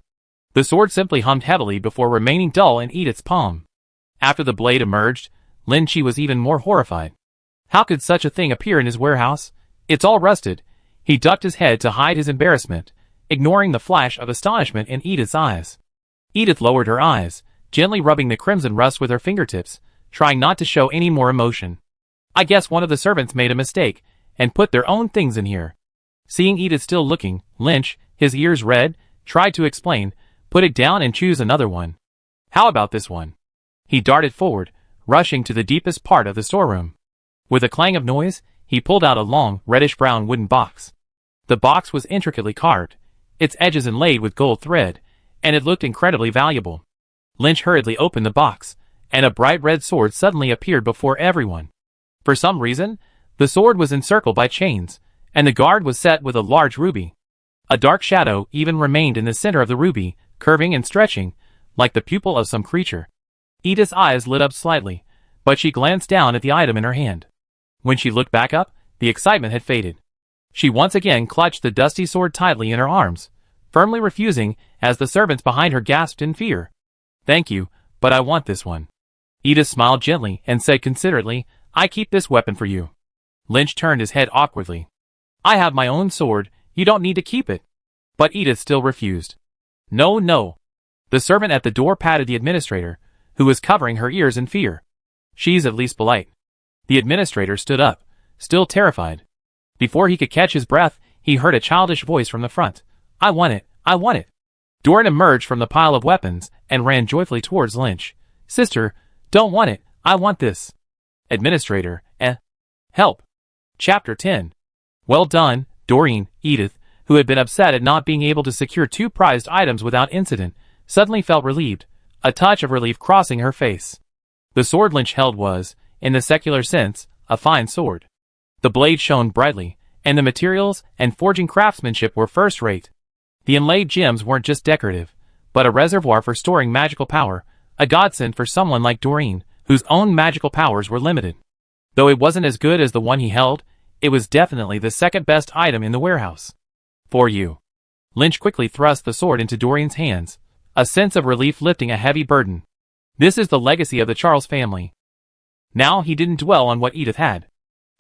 The sword simply hummed heavily before remaining dull in Edith's palm. After the blade emerged, Lynchy was even more horrified. How could such a thing appear in his warehouse? "It's all rusted." He ducked his head to hide his embarrassment, ignoring the flash of astonishment in Edith's eyes. Edith lowered her eyes, gently rubbing the crimson rust with her fingertips, trying not to show any more emotion. "I guess one of the servants made a mistake and put their own things in here." Seeing Edith still looking, Lynch, his ears red, tried to explain, "Put it down and choose another one. How about this one?" He darted forward, rushing to the deepest part of the storeroom. With a clang of noise, he pulled out a long, reddish-brown wooden box. The box was intricately carved, its edges inlaid with gold thread, and it looked incredibly valuable. Lynch hurriedly opened the box, and a bright red sword suddenly appeared before everyone. For some reason, the sword was encircled by chains, and the guard was set with a large ruby. A dark shadow even remained in the center of the ruby, curving and stretching, like the pupil of some creature. Edith's eyes lit up slightly, but she glanced down at the item in her hand. When she looked back up, the excitement had faded. She once again clutched the dusty sword tightly in her arms, firmly refusing as the servants behind her gasped in fear. "Thank you, but I want this one." Edith smiled gently and said considerately, "I keep this weapon for you." Lynch turned his head awkwardly. "I have my own sword, you don't need to keep it." But Edith still refused. "No, no." The servant at the door patted the administrator, who was covering her ears in fear. "She's at least polite." The administrator stood up, still terrified. Before he could catch his breath, he heard a childish voice from the front. "I want it, I want it." Doran emerged from the pile of weapons and ran joyfully towards Lynch. "Sister, don't want it, I want this." Administrator, help. Chapter 10. Well done, Doreen. Edith, who had been upset at not being able to secure 2 prized items without incident, suddenly felt relieved, a touch of relief crossing her face. The sword Lynch held was, in the secular sense, a fine sword. The blade shone brightly, and the materials and forging craftsmanship were first-rate. The inlaid gems weren't just decorative, but a reservoir for storing magical power, a godsend for someone like Doreen, whose own magical powers were limited. Though it wasn't as good as the one he held, it was definitely the second-best item in the warehouse. "For you." Lynch quickly thrust the sword into Doreen's hands, a sense of relief lifting a heavy burden. This is the legacy of the Charles family. Now he didn't dwell on what Edith had.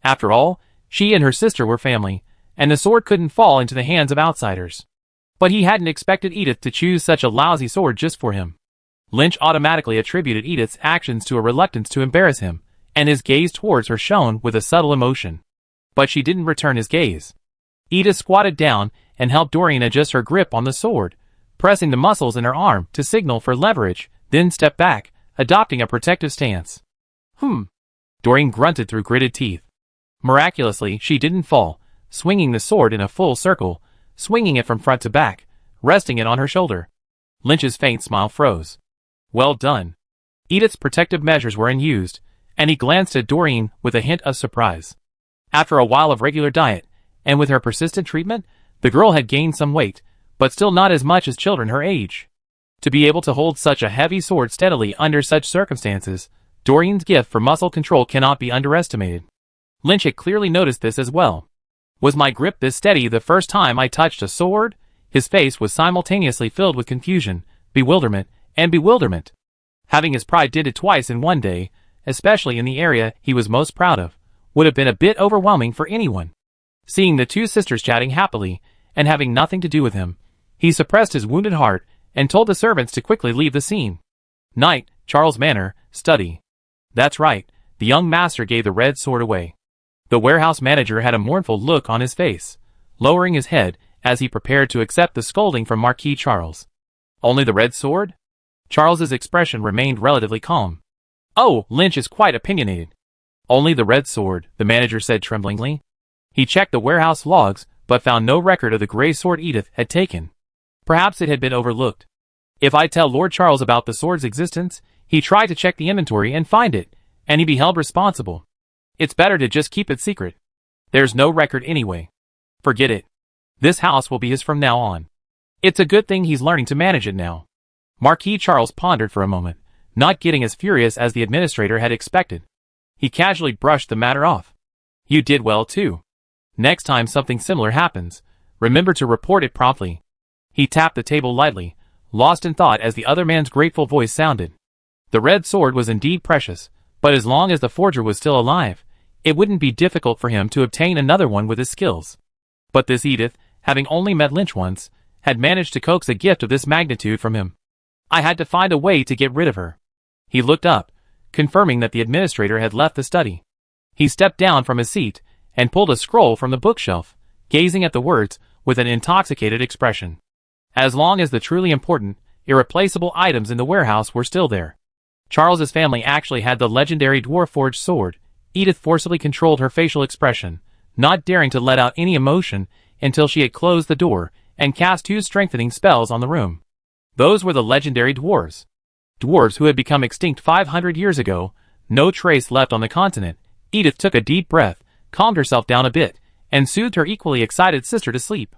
After all, she and her sister were family, and the sword couldn't fall into the hands of outsiders. But he hadn't expected Edith to choose such a lousy sword just for him. Lynch automatically attributed Edith's actions to a reluctance to embarrass him, and his gaze towards her shone with a subtle emotion. But she didn't return his gaze. Edith squatted down and helped Doreen adjust her grip on the sword, pressing the muscles in her arm to signal for leverage, then stepped back, adopting a protective stance. Doreen grunted through gritted teeth. Miraculously, she didn't fall, swinging the sword in a full circle, swinging it from front to back, resting it on her shoulder. Lynch's faint smile froze. Well done. Edith's protective measures were unused, and he glanced at Doreen with a hint of surprise. After a while of regular diet, and with her persistent treatment, the girl had gained some weight, but still not as much as children her age. To be able to hold such a heavy sword steadily under such circumstances, Doreen's gift for muscle control cannot be underestimated. Lynch had clearly noticed this as well. Was my grip this steady the first time I touched a sword? His face was simultaneously filled with confusion, bewilderment, and bewilderment. Having his pride dented twice in one day, especially in the area he was most proud of, would have been a bit overwhelming for anyone. Seeing the two sisters chatting happily, and having nothing to do with him, he suppressed his wounded heart, and told the servants to quickly leave the scene. Night, Charles Manor, study. That's right, the young master gave the red sword away. The warehouse manager had a mournful look on his face, lowering his head as he prepared to accept the scolding from Marquis Charles. Only the red sword? Charles's expression remained relatively calm. Oh, Lynch is quite opinionated. Only the red sword, the manager said tremblingly. He checked the warehouse logs, but found no record of the gray sword Edith had taken. Perhaps it had been overlooked. If I tell Lord Charles about the sword's existence, he tried to check the inventory and find it, and he'd be held responsible. It's better to just keep it secret. There's no record anyway. Forget it. This house will be his from now on. It's a good thing he's learning to manage it now. Marquis Charles pondered for a moment, not getting as furious as the administrator had expected. He casually brushed the matter off. You did well too. Next time something similar happens, remember to report it promptly. He tapped the table lightly, lost in thought as the other man's grateful voice sounded. The red sword was indeed precious, but as long as the forger was still alive, it wouldn't be difficult for him to obtain another one with his skills. But this Edith, having only met Lynch once, had managed to coax a gift of this magnitude from him. I had to find a way to get rid of her. He looked up, confirming that the administrator had left the study. He stepped down from his seat and pulled a scroll from the bookshelf, gazing at the words with an intoxicated expression. As long as the truly important, irreplaceable items in the warehouse were still there. Charles's family actually had the legendary dwarf-forged sword. Edith forcibly controlled her facial expression, not daring to let out any emotion until she had closed the door and cast 2 strengthening spells on the room. Those were the legendary dwarves. Dwarves who had become extinct 500 years ago, no trace left on the continent. Edith took a deep breath, calmed herself down a bit, and soothed her equally excited sister to sleep.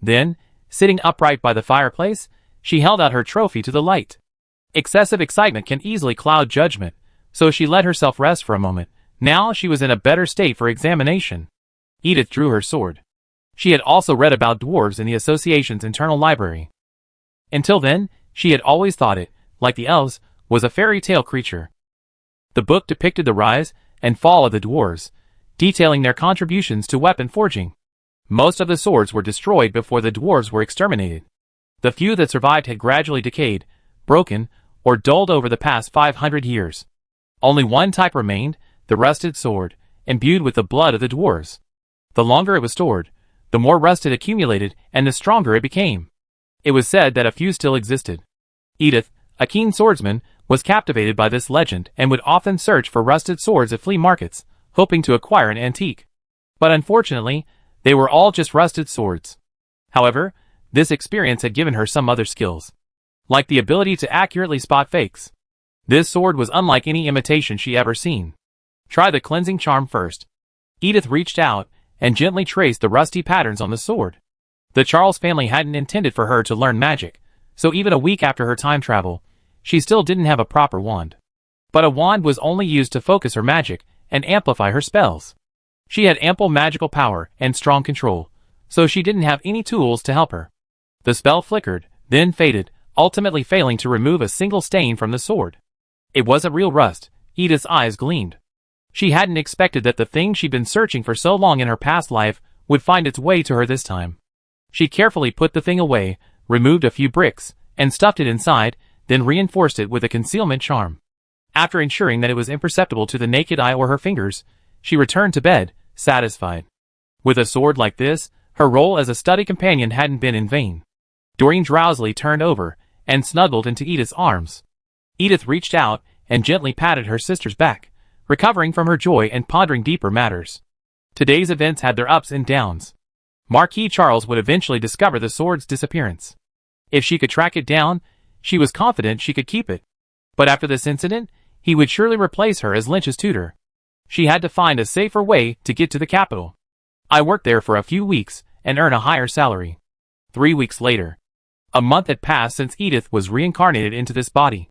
Then, sitting upright by the fireplace, she held out her trophy to the light. Excessive excitement can easily cloud judgment, so she let herself rest for a moment. Now she was in a better state for examination. Edith drew her sword. She had also read about dwarves in the association's internal library. Until then, she had always thought it, like the elves, was a fairy tale creature. The book depicted the rise and fall of the dwarves, detailing their contributions to weapon forging. Most of the swords were destroyed before the dwarves were exterminated. The few that survived had gradually decayed, broken, or dulled over the past 500 years. Only one type remained, the rusted sword, imbued with the blood of the dwarves. The longer it was stored, the more rust it accumulated and the stronger it became. It was said that a few still existed. Edith, a keen swordsman, was captivated by this legend and would often search for rusted swords at flea markets, hoping to acquire an antique. But unfortunately, they were all just rusted swords. However, this experience had given her some other skills, like the ability to accurately spot fakes. This sword was unlike any imitation she ever seen. Try the cleansing charm first. Edith reached out and gently traced the rusty patterns on the sword. The Charles family hadn't intended for her to learn magic, so even a week after her time travel, she still didn't have a proper wand. But a wand was only used to focus her magic and amplify her spells. She had ample magical power and strong control, so she didn't have any tools to help her. The spell flickered, then faded, ultimately failing to remove a single stain from the sword. It wasn't real rust. Edith's eyes gleamed. She hadn't expected that the thing she'd been searching for so long in her past life would find its way to her this time. She carefully put the thing away, removed a few bricks, and stuffed it inside, then reinforced it with a concealment charm. After ensuring that it was imperceptible to the naked eye or her fingers, she returned to bed, satisfied. With a sword like this, her role as a study companion hadn't been in vain. Doreen drowsily turned over and snuggled into Edith's arms. Edith reached out and gently patted her sister's back, recovering from her joy and pondering deeper matters. Today's events had their ups and downs. Marquis Charles would eventually discover the sword's disappearance. If she could track it down, she was confident she could keep it. But after this incident, he would surely replace her as Lynch's tutor. She had to find a safer way to get to the capital. I worked there for a few weeks and earn a higher salary. 3 weeks later. A month had passed since Edith was reincarnated into this body.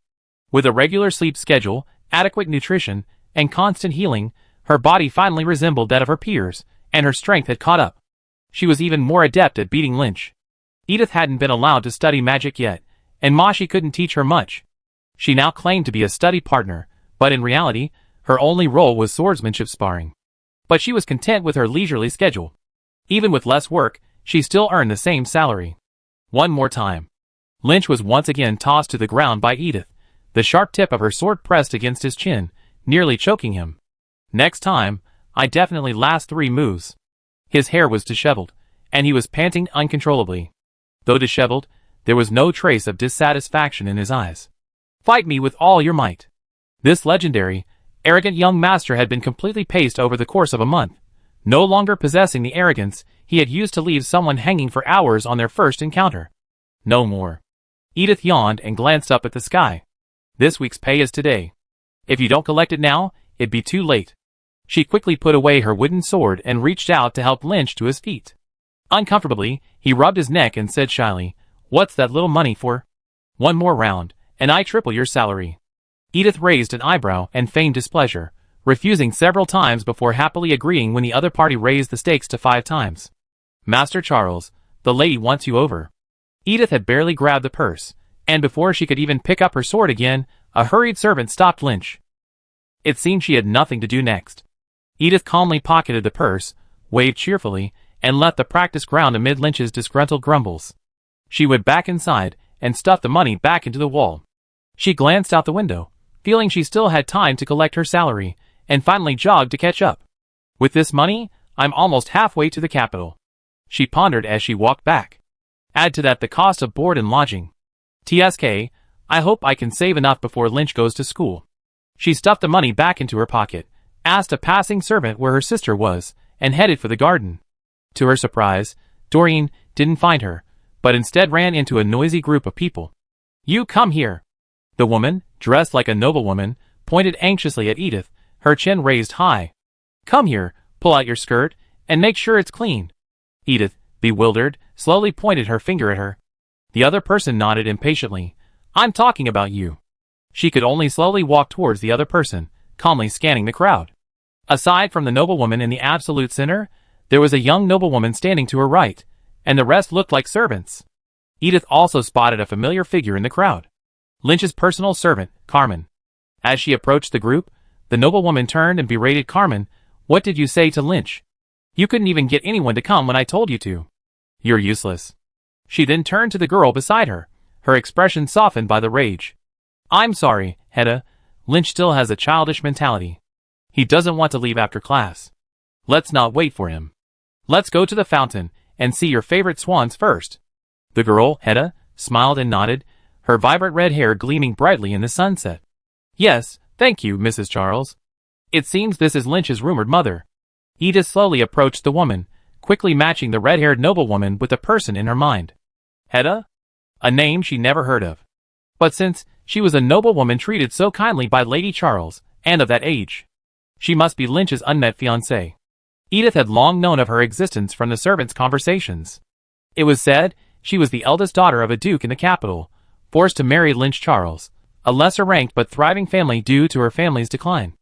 With a regular sleep schedule, adequate nutrition, and constant healing, her body finally resembled that of her peers, and her strength had caught up. She was even more adept at beating Lynch. Edith hadn't been allowed to study magic yet, and Moshi couldn't teach her much. She now claimed to be a study partner, but in reality, her only role was swordsmanship sparring. But she was content with her leisurely schedule. Even with less work, she still earned the same salary. One more time. Lynch was once again tossed to the ground by Edith, the sharp tip of her sword pressed against his chin, nearly choking him. Next time, I definitely last 3 moves. His hair was disheveled, and he was panting uncontrollably. Though disheveled, there was no trace of dissatisfaction in his eyes. Fight me with all your might. This legendary, arrogant young master had been completely paced over the course of a month, no longer possessing the arrogance he had used to leave someone hanging for hours on their first encounter. No more. Edith yawned and glanced up at the sky. This week's pay is today. If you don't collect it now, it'd be too late. She quickly put away her wooden sword and reached out to help Lynch to his feet. Uncomfortably, he rubbed his neck and said shyly, "What's that little money for?" "1 more round, and I triple your salary." Edith raised an eyebrow and feigned displeasure, refusing several times before happily agreeing when the other party raised the stakes to 5 times. "Master Charles, the lady wants you over." Edith had barely grabbed the purse, and before she could even pick up her sword again, a hurried servant stopped Lynch. It seemed she had nothing to do next. Edith calmly pocketed the purse, waved cheerfully, and left the practice ground amid Lynch's disgruntled grumbles. She went back inside and stuffed the money back into the wall. She glanced out the window, feeling she still had time to collect her salary, and finally jogged to catch up. "With this money, I'm almost halfway to the capital," she pondered as she walked back. Add to that the cost of board and lodging. TSK, I hope I can save enough before Lynch goes to school. She stuffed the money back into her pocket, asked a passing servant where her sister was, and headed for the garden. To her surprise, Doreen didn't find her, but instead ran into a noisy group of people. "You come here." The woman, dressed like a noblewoman, pointed anxiously at Edith, her chin raised high. "Come here, pull out your skirt, and make sure it's clean." Edith, bewildered, slowly pointed her finger at her. The other person nodded impatiently. "I'm talking about you." She could only slowly walk towards the other person, calmly scanning the crowd. Aside from the noblewoman in the absolute center, there was a young noblewoman standing to her right, and the rest looked like servants. Edith also spotted a familiar figure in the crowd. Lynch's personal servant, Carmen. As she approached the group, the noblewoman turned and berated Carmen. "What did you say to Lynch? You couldn't even get anyone to come when I told you to. You're useless." She then turned to the girl beside her, her expression softened by the rage. "I'm sorry, Hedda. Lynch still has a childish mentality. He doesn't want to leave after class. Let's not wait for him. Let's go to the fountain and see your favorite swans first." The girl, Hedda, smiled and nodded, her vibrant red hair gleaming brightly in the sunset. "Yes, thank you, Mrs. Charles. It seems this is Lynch's rumored mother." Edith slowly approached the woman, quickly matching the red-haired noblewoman with the person in her mind. Hedda? A name she never heard of. But since she was a noblewoman treated so kindly by Lady Charles, and of that age, she must be Lynch's unmet fiancée. Edith had long known of her existence from the servants' conversations. It was said she was the eldest daughter of a duke in the capital, forced to marry Lynch Charles, a lesser-ranked but thriving family due to her family's decline.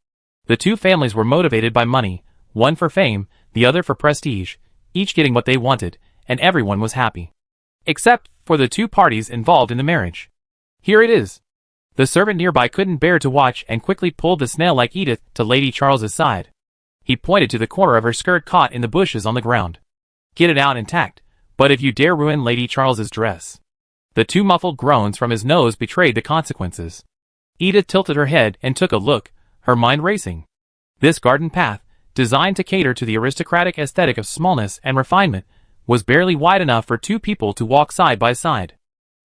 The two families were motivated by money, one for fame, the other for prestige, each getting what they wanted, and everyone was happy. Except for the two parties involved in the marriage. Here it is. The servant nearby couldn't bear to watch and quickly pulled the snail-like Edith to Lady Charles's side. He pointed to the corner of her skirt caught in the bushes on the ground. "Get it out intact, but if you dare ruin Lady Charles's dress." The two muffled groans from his nose betrayed the consequences. Edith tilted her head and took a look, her mind racing. This garden path, designed to cater to the aristocratic aesthetic of smallness and refinement, was barely wide enough for two people to walk side by side.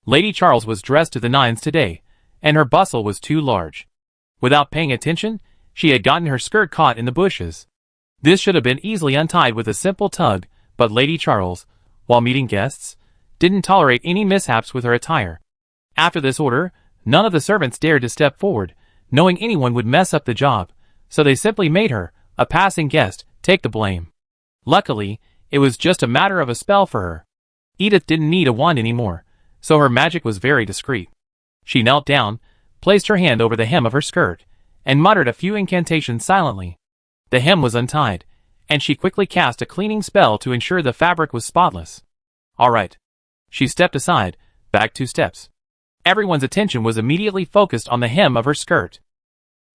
Lady Charles was dressed to the nines today, and her bustle was too large. Without paying attention, she had gotten her skirt caught in the bushes. This should have been easily untied with a simple tug, but Lady Charles, while meeting guests, didn't tolerate any mishaps with her attire. After this order, none of the servants dared to step forward, knowing anyone would mess up the job, so they simply made her, a passing guest, take the blame. Luckily, it was just a matter of a spell for her. Edith didn't need a wand anymore, so her magic was very discreet. She knelt down, placed her hand over the hem of her skirt, and muttered a few incantations silently. The hem was untied, and she quickly cast a cleaning spell to ensure the fabric was spotless. All right. She stepped aside, back 2 steps. Everyone's attention was immediately focused on the hem of her skirt.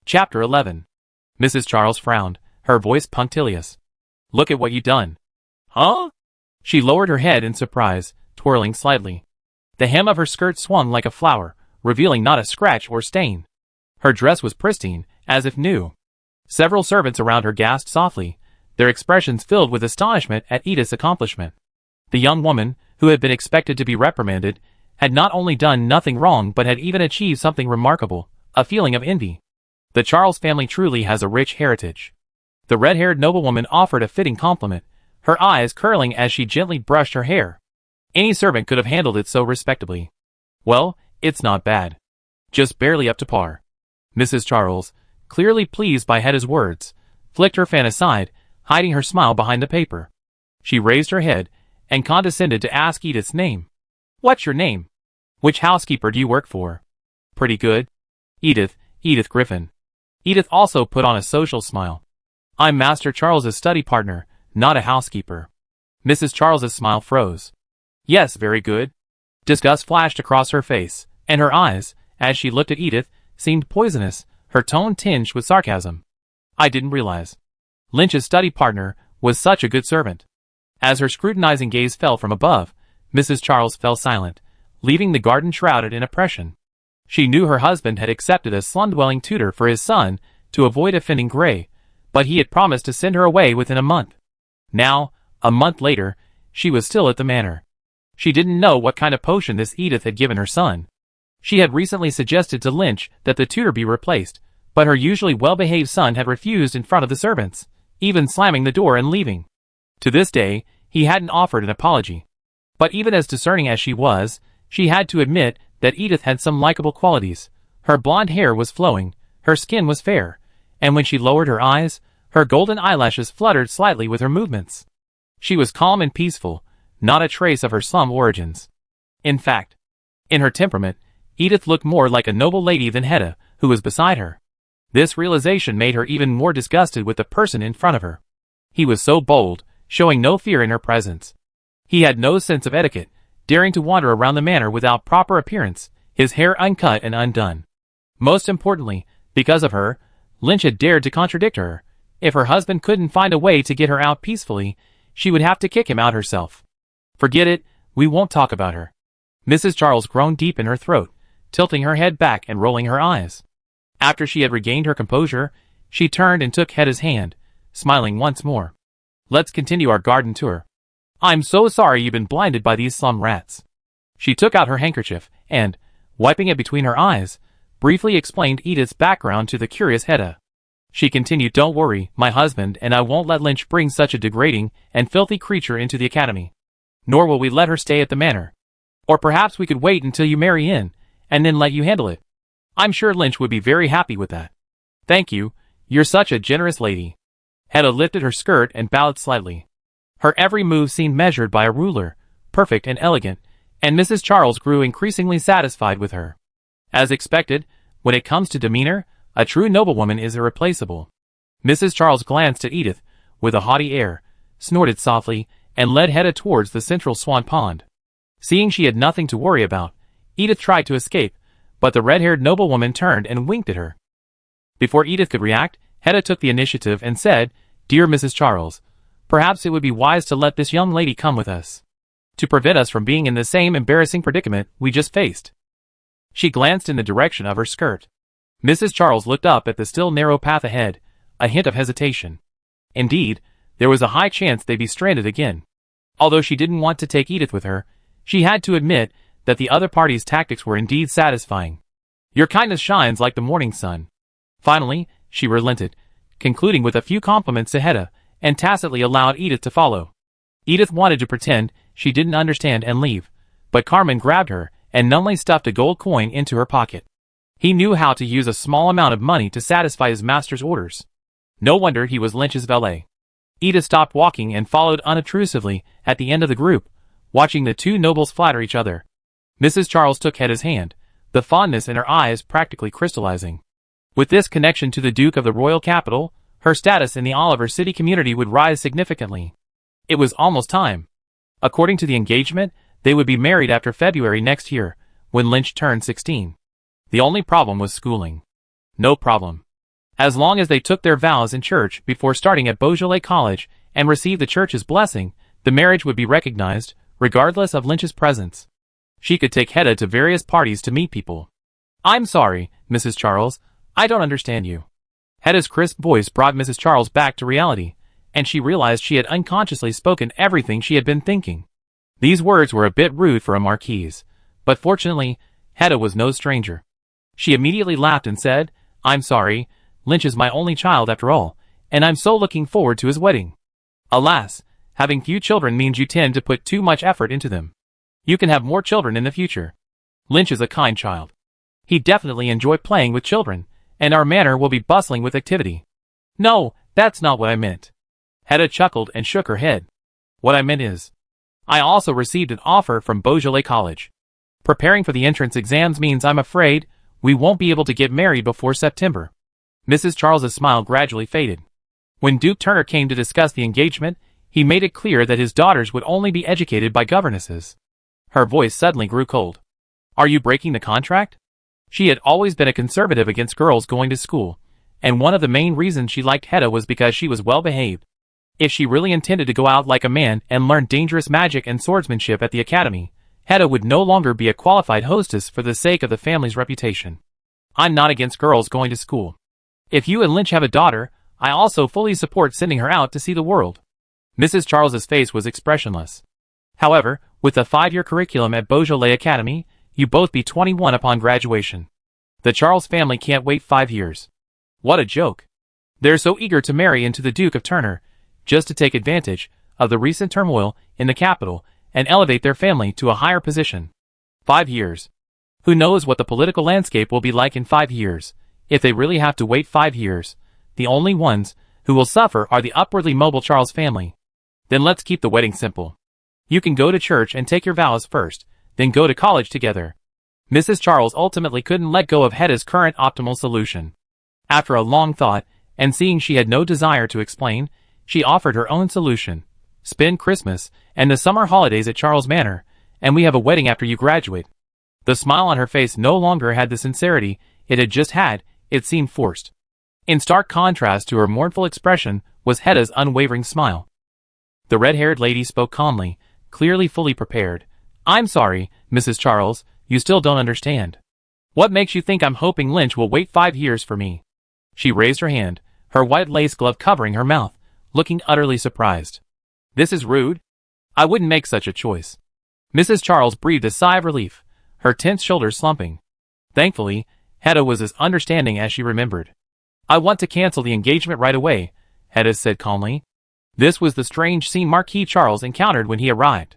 Chapter 11. Mrs. Charles frowned, her voice punctilious. Look at what you done. Huh? She lowered her head in surprise, twirling slightly. The hem of her skirt swung like a flower, revealing not a scratch or stain. Her dress was pristine, as if new. Several servants around her gasped softly, their expressions filled with astonishment at Edith's accomplishment. The young woman, who had been expected to be reprimanded, had not only done nothing wrong but had even achieved something remarkable, a feeling of envy. The Charles family truly has a rich heritage. The red-haired noblewoman offered a fitting compliment, her eyes curling as she gently brushed her hair. Any servant could have handled it so respectably. Well, it's not bad. Just barely up to par. Mrs. Charles, clearly pleased by Hedda's words, flicked her fan aside, hiding her smile behind the paper. She raised her head and condescended to ask Edith's name. What's your name? Which housekeeper do you work for? Pretty good. Edith Griffin. Edith also put on a social smile. I'm Master Charles's study partner, not a housekeeper. Mrs. Charles's smile froze. Yes, very good. Disgust flashed across her face, and her eyes, as she looked at Edith, seemed poisonous, her tone tinged with sarcasm. I didn't realize. Lynch's study partner was such a good servant. As her scrutinizing gaze fell from above, Mrs. Charles fell silent, leaving the garden shrouded in oppression. She knew her husband had accepted a slum-dwelling tutor for his son to avoid offending Gray, but he had promised to send her away within a month. Now, a month later, she was still at the manor. She didn't know what kind of potion this Edith had given her son. She had recently suggested to Lynch that the tutor be replaced, but her usually well-behaved son had refused in front of the servants, even slamming the door and leaving. To this day, he hadn't offered an apology. But even as discerning as she was, she had to admit that Edith had some likable qualities. Her blonde hair was flowing, her skin was fair, and when she lowered her eyes, her golden eyelashes fluttered slightly with her movements. She was calm and peaceful, not a trace of her slum origins. In fact, in her temperament, Edith looked more like a noble lady than Hedda, who was beside her. This realization made her even more disgusted with the person in front of her. He was so bold, showing no fear in her presence. He had no sense of etiquette, daring to wander around the manor without proper appearance, his hair uncut and undone. Most importantly, because of her, Lynch had dared to contradict her. If her husband couldn't find a way to get her out peacefully, she would have to kick him out herself. Forget it, we won't talk about her. Mrs. Charles groaned deep in her throat, tilting her head back and rolling her eyes. After she had regained her composure, she turned and took Hedda's hand, smiling once more. Let's continue our garden tour. I'm so sorry you've been blinded by these slum rats. She took out her handkerchief and, wiping it between her eyes, briefly explained Edith's background to the curious Hedda. She continued, Don't worry, my husband and I won't let Lynch bring such a degrading and filthy creature into the academy. Nor will we let her stay at the manor. Or perhaps we could wait until you marry in, and then let you handle it. I'm sure Lynch would be very happy with that. Thank you, you're such a generous lady. Hedda lifted her skirt and bowed slightly. Her every move seemed measured by a ruler, perfect and elegant, and Mrs. Charles grew increasingly satisfied with her. As expected, when it comes to demeanor, a true noblewoman is irreplaceable. Mrs. Charles glanced at Edith, with a haughty air, snorted softly, and led Hedda towards the central swan pond. Seeing she had nothing to worry about, Edith tried to escape, but the red-haired noblewoman turned and winked at her. Before Edith could react, Hedda took the initiative and said, Dear Mrs. Charles, perhaps it would be wise to let this young lady come with us, to prevent us from being in the same embarrassing predicament we just faced. She glanced in the direction of her skirt. Mrs. Charles looked up at the still narrow path ahead, a hint of hesitation. Indeed, there was a high chance they'd be stranded again. Although she didn't want to take Edith with her, she had to admit that the other party's tactics were indeed satisfying. Your kindness shines like the morning sun. Finally, she relented, concluding with a few compliments to Hedda, and tacitly allowed Edith to follow. Edith wanted to pretend she didn't understand and leave, but Carmen grabbed her and numbly stuffed a gold coin into her pocket. He knew how to use a small amount of money to satisfy his master's orders. No wonder he was Lynch's valet. Edith stopped walking and followed unobtrusively at the end of the group, watching the two nobles flatter each other. Mrs. Charles took Hedda's hand, the fondness in her eyes practically crystallizing. With this connection to the Duke of the royal capital, her status in the Oliver City community would rise significantly. It was almost time. According to the engagement, they would be married after February next year, when Lynch turned 16. The only problem was schooling. No problem. As long as they took their vows in church before starting at Beaujolais College and received the church's blessing, the marriage would be recognized, regardless of Lynch's presence. She could take Hedda to various parties to meet people. "I'm sorry, Mrs. Charles, I don't understand you." Hedda's crisp voice brought Mrs. Charles back to reality, and she realized she had unconsciously spoken everything she had been thinking. These words were a bit rude for a marquise, but fortunately, Hedda was no stranger. She immediately laughed and said, "I'm sorry, Lynch is my only child after all, and I'm so looking forward to his wedding." Alas, having few children means you tend to put too much effort into them. You can have more children in the future. Lynch is a kind child. He definitely enjoys playing with children, and our manor will be bustling with activity. "No, that's not what I meant." Hedda chuckled and shook her head. "What I meant is, I also received an offer from Beaujolais College. Preparing for the entrance exams means I'm afraid we won't be able to get married before September." Mrs. Charles's smile gradually faded. When Duke Turner came to discuss the engagement, he made it clear that his daughters would only be educated by governesses. Her voice suddenly grew cold. "Are you breaking the contract?" She had always been a conservative against girls going to school, and one of the main reasons she liked Hedda was because she was well behaved. If she really intended to go out like a man and learn dangerous magic and swordsmanship at the academy, Hedda would no longer be a qualified hostess for the sake of the family's reputation. "I'm not against girls going to school. If you and Lynch have a daughter, I also fully support sending her out to see the world." Mrs. Charles's face was expressionless. "However, with the 5-year curriculum at Beaujolais Academy, you both be 21 upon graduation. The Charles family can't wait 5 years. What a joke. They're so eager to marry into the Duke of Turner, just to take advantage of the recent turmoil in the capital and elevate their family to a higher position. 5 years. Who knows what the political landscape will be like in 5 years, if they really have to wait 5 years. The only ones who will suffer are the upwardly mobile Charles family. Then let's keep the wedding simple. You can go to church and take your vows first, then go to college together." Mrs. Charles ultimately couldn't let go of Hedda's current optimal solution. After a long thought, and seeing she had no desire to explain, she offered her own solution. "Spend Christmas and the summer holidays at Charles Manor, and we have a wedding after you graduate." The smile on her face no longer had the sincerity it had just had, it seemed forced. In stark contrast to her mournful expression was Hedda's unwavering smile. The red-haired lady spoke calmly, clearly fully prepared. "I'm sorry, Mrs. Charles, you still don't understand. What makes you think I'm hoping Lynch will wait 5 years for me?" She raised her hand, her white lace glove covering her mouth, looking utterly surprised. "This is rude. I wouldn't make such a choice." Mrs. Charles breathed a sigh of relief, her tense shoulders slumping. Thankfully, Hedda was as understanding as she remembered. "I want to cancel the engagement right away," Hedda said calmly. This was the strange scene Marquis Charles encountered when he arrived.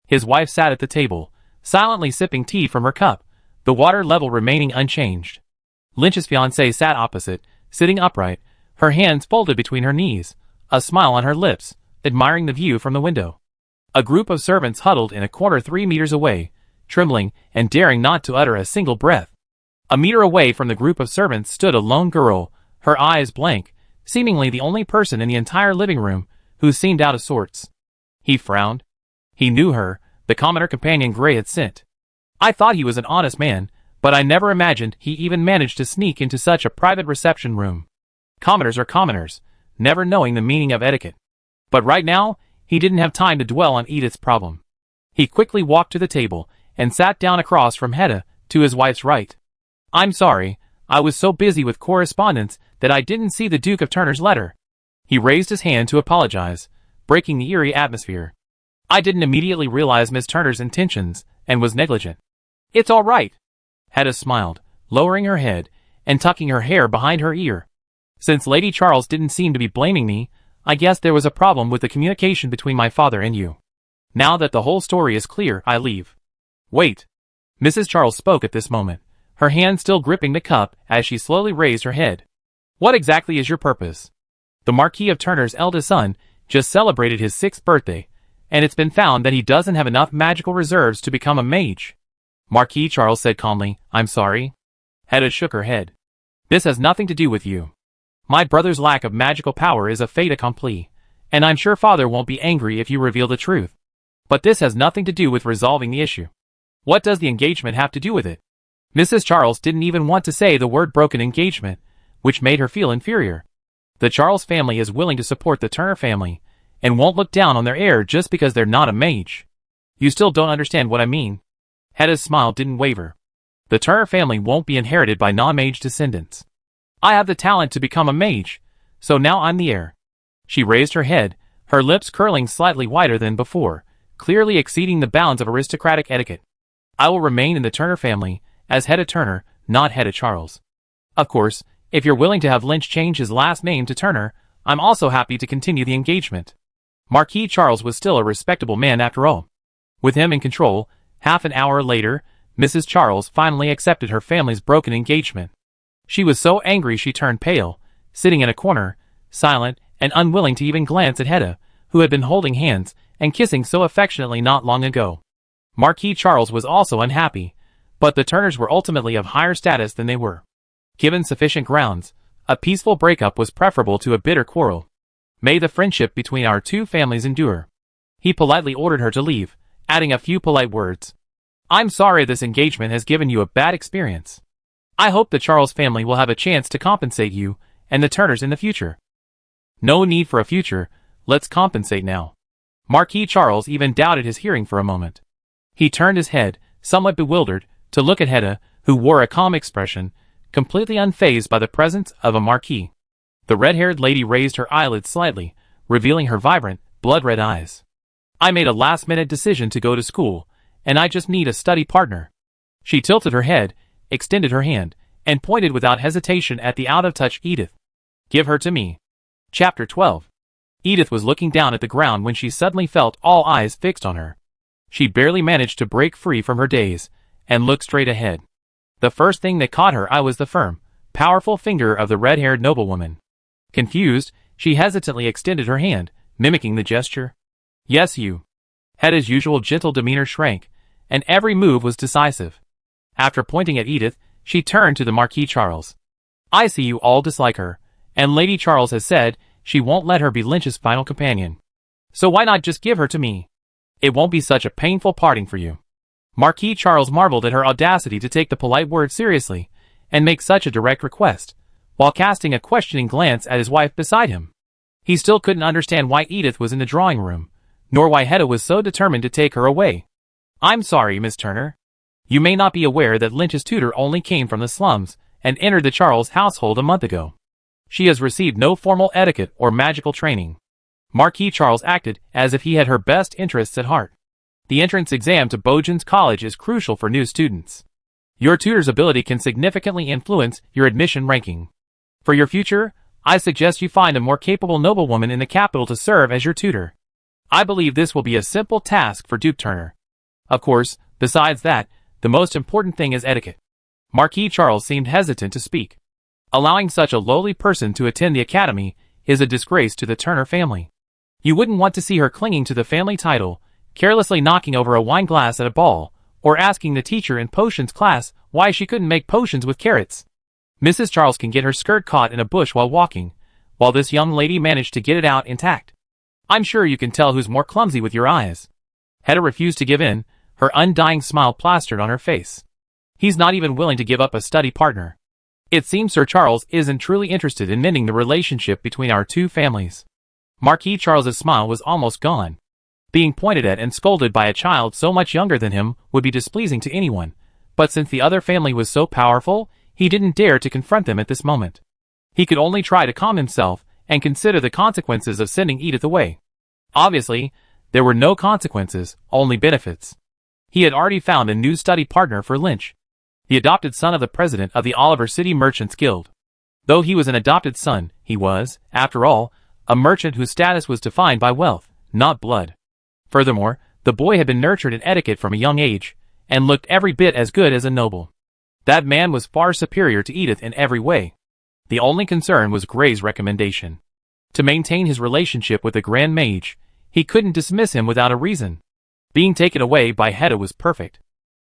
His wife sat at the table, silently sipping tea from her cup, the water level remaining unchanged. Lynch's fiancée sat opposite, sitting upright, her hands folded between her knees, a smile on her lips, admiring the view from the window. A group of servants huddled in a corner 3 meters away, trembling and daring not to utter a single breath. A meter away from the group of servants stood a lone girl, her eyes blank, seemingly the only person in the entire living room who seemed out of sorts. He frowned. He knew her, the commoner companion Gray had sent. "I thought he was an honest man, but I never imagined he even managed to sneak into such a private reception room." Commoners are commoners, never knowing the meaning of etiquette. But right now, he didn't have time to dwell on Edith's problem. He quickly walked to the table and sat down across from Hedda, to his wife's right. "I'm sorry, I was so busy with correspondence that I didn't see the Duke of Turner's letter." He raised his hand to apologize, breaking the eerie atmosphere. "I didn't immediately realize Miss Turner's intentions, and was negligent." "It's all right." Hedda smiled, lowering her head, and tucking her hair behind her ear. "Since Lady Charles didn't seem to be blaming me, I guess there was a problem with the communication between my father and you. Now that the whole story is clear, I leave." "Wait." Mrs. Charles spoke at this moment, her hand still gripping the cup as she slowly raised her head. "What exactly is your purpose? The Marquis of Turner's eldest son just celebrated his 6th birthday, and it's been found that he doesn't have enough magical reserves to become a mage." Marquis Charles said calmly, "I'm sorry." Hedda shook her head. "This has nothing to do with you. My brother's lack of magical power is a fait accompli, and I'm sure father won't be angry if you reveal the truth. But this has nothing to do with resolving the issue. What does the engagement have to do with it? Mrs. Charles didn't even want to say the word broken engagement, which made her feel inferior. The Charles family is willing to support the Turner family, and won't look down on their heir just because they're not a mage. You still don't understand what I mean? Hedda's smile didn't waver. The Turner family won't be inherited by non-mage descendants. I have the talent to become a mage, so now I'm the heir. She raised her head, her lips curling slightly wider than before, clearly exceeding the bounds of aristocratic etiquette. I will remain in the Turner family, as Hedda Turner, not Hedda Charles. Of course, if you're willing to have Lynch change his last name to Turner, I'm also happy to continue the engagement. Marquis Charles was still a respectable man after all. With him in control, half an hour later, Mrs. Charles finally accepted her family's broken engagement. She was so angry she turned pale, sitting in a corner, silent and unwilling to even glance at Hedda, who had been holding hands and kissing so affectionately not long ago. Marquis Charles was also unhappy, but the Turners were ultimately of higher status than they were. Given sufficient grounds, a peaceful breakup was preferable to a bitter quarrel. May the friendship between our two families endure. He politely ordered her to leave, adding a few polite words. I'm sorry this engagement has given you a bad experience. I hope the Charles family will have a chance to compensate you and the Turners in the future. No need for a future, let's compensate now. Marquis Charles even doubted his hearing for a moment. He turned his head, somewhat bewildered, to look at Hedda, who wore a calm expression, completely unfazed by the presence of a marquis. The red-haired lady raised her eyelids slightly, revealing her vibrant, blood-red eyes. I made a last-minute decision to go to school, and I just need a study partner. She tilted her head, extended her hand, and pointed without hesitation at the out-of-touch Edith. Give her to me. Chapter 12. Edith was looking down at the ground when she suddenly felt all eyes fixed on her. She barely managed to break free from her daze, and look straight ahead. The first thing that caught her eye was the firm, powerful finger of the red-haired noblewoman. Confused, she hesitantly extended her hand, mimicking the gesture. Yes, you. Hedda's usual gentle demeanor shrank, and every move was decisive. After pointing at Edith, she turned to the Marquis Charles. I see you all dislike her, and Lady Charles has said she won't let her be Lynch's final companion. So why not just give her to me? It won't be such a painful parting for you. Marquis Charles marveled at her audacity to take the polite word seriously, and make such a direct request, while casting a questioning glance at his wife beside him. He still couldn't understand why Edith was in the drawing room, nor why Hedda was so determined to take her away. I'm sorry, Miss Turner. You may not be aware that Lynch's tutor only came from the slums, and entered the Charles household a month ago. She has received no formal etiquette or magical training. Marquis Charles acted as if he had her best interests at heart. The entrance exam to Bojan's College is crucial for new students. Your tutor's ability can significantly influence your admission ranking. For your future, I suggest you find a more capable noblewoman in the capital to serve as your tutor. I believe this will be a simple task for Duke Turner. Of course, besides that, the most important thing is etiquette. Marquis Charles seemed hesitant to speak. Allowing such a lowly person to attend the academy is a disgrace to the Turner family. You wouldn't want to see her clinging to the family title, carelessly knocking over a wine glass at a ball, or asking the teacher in potions class why she couldn't make potions with carrots. Mrs. Charles can get her skirt caught in a bush while walking, while this young lady managed to get it out intact. I'm sure you can tell who's more clumsy with your eyes. Hedda refused to give in, her undying smile plastered on her face. He's not even willing to give up a study partner. It seems Sir Charles isn't truly interested in mending the relationship between our two families. Marquis Charles's smile was almost gone. Being pointed at and scolded by a child so much younger than him would be displeasing to anyone, but since the other family was so powerful, he didn't dare to confront them at this moment. He could only try to calm himself and consider the consequences of sending Edith away. Obviously, there were no consequences, only benefits. He had already found a new study partner for Lynch, the adopted son of the president of the Oliver City Merchants Guild. Though he was an adopted son, he was, after all, a merchant whose status was defined by wealth, not blood. Furthermore, the boy had been nurtured in etiquette from a young age, and looked every bit as good as a noble. That man was far superior to Edith in every way. The only concern was Gray's recommendation. To maintain his relationship with the Grand Mage, he couldn't dismiss him without a reason. Being taken away by Hedda was perfect.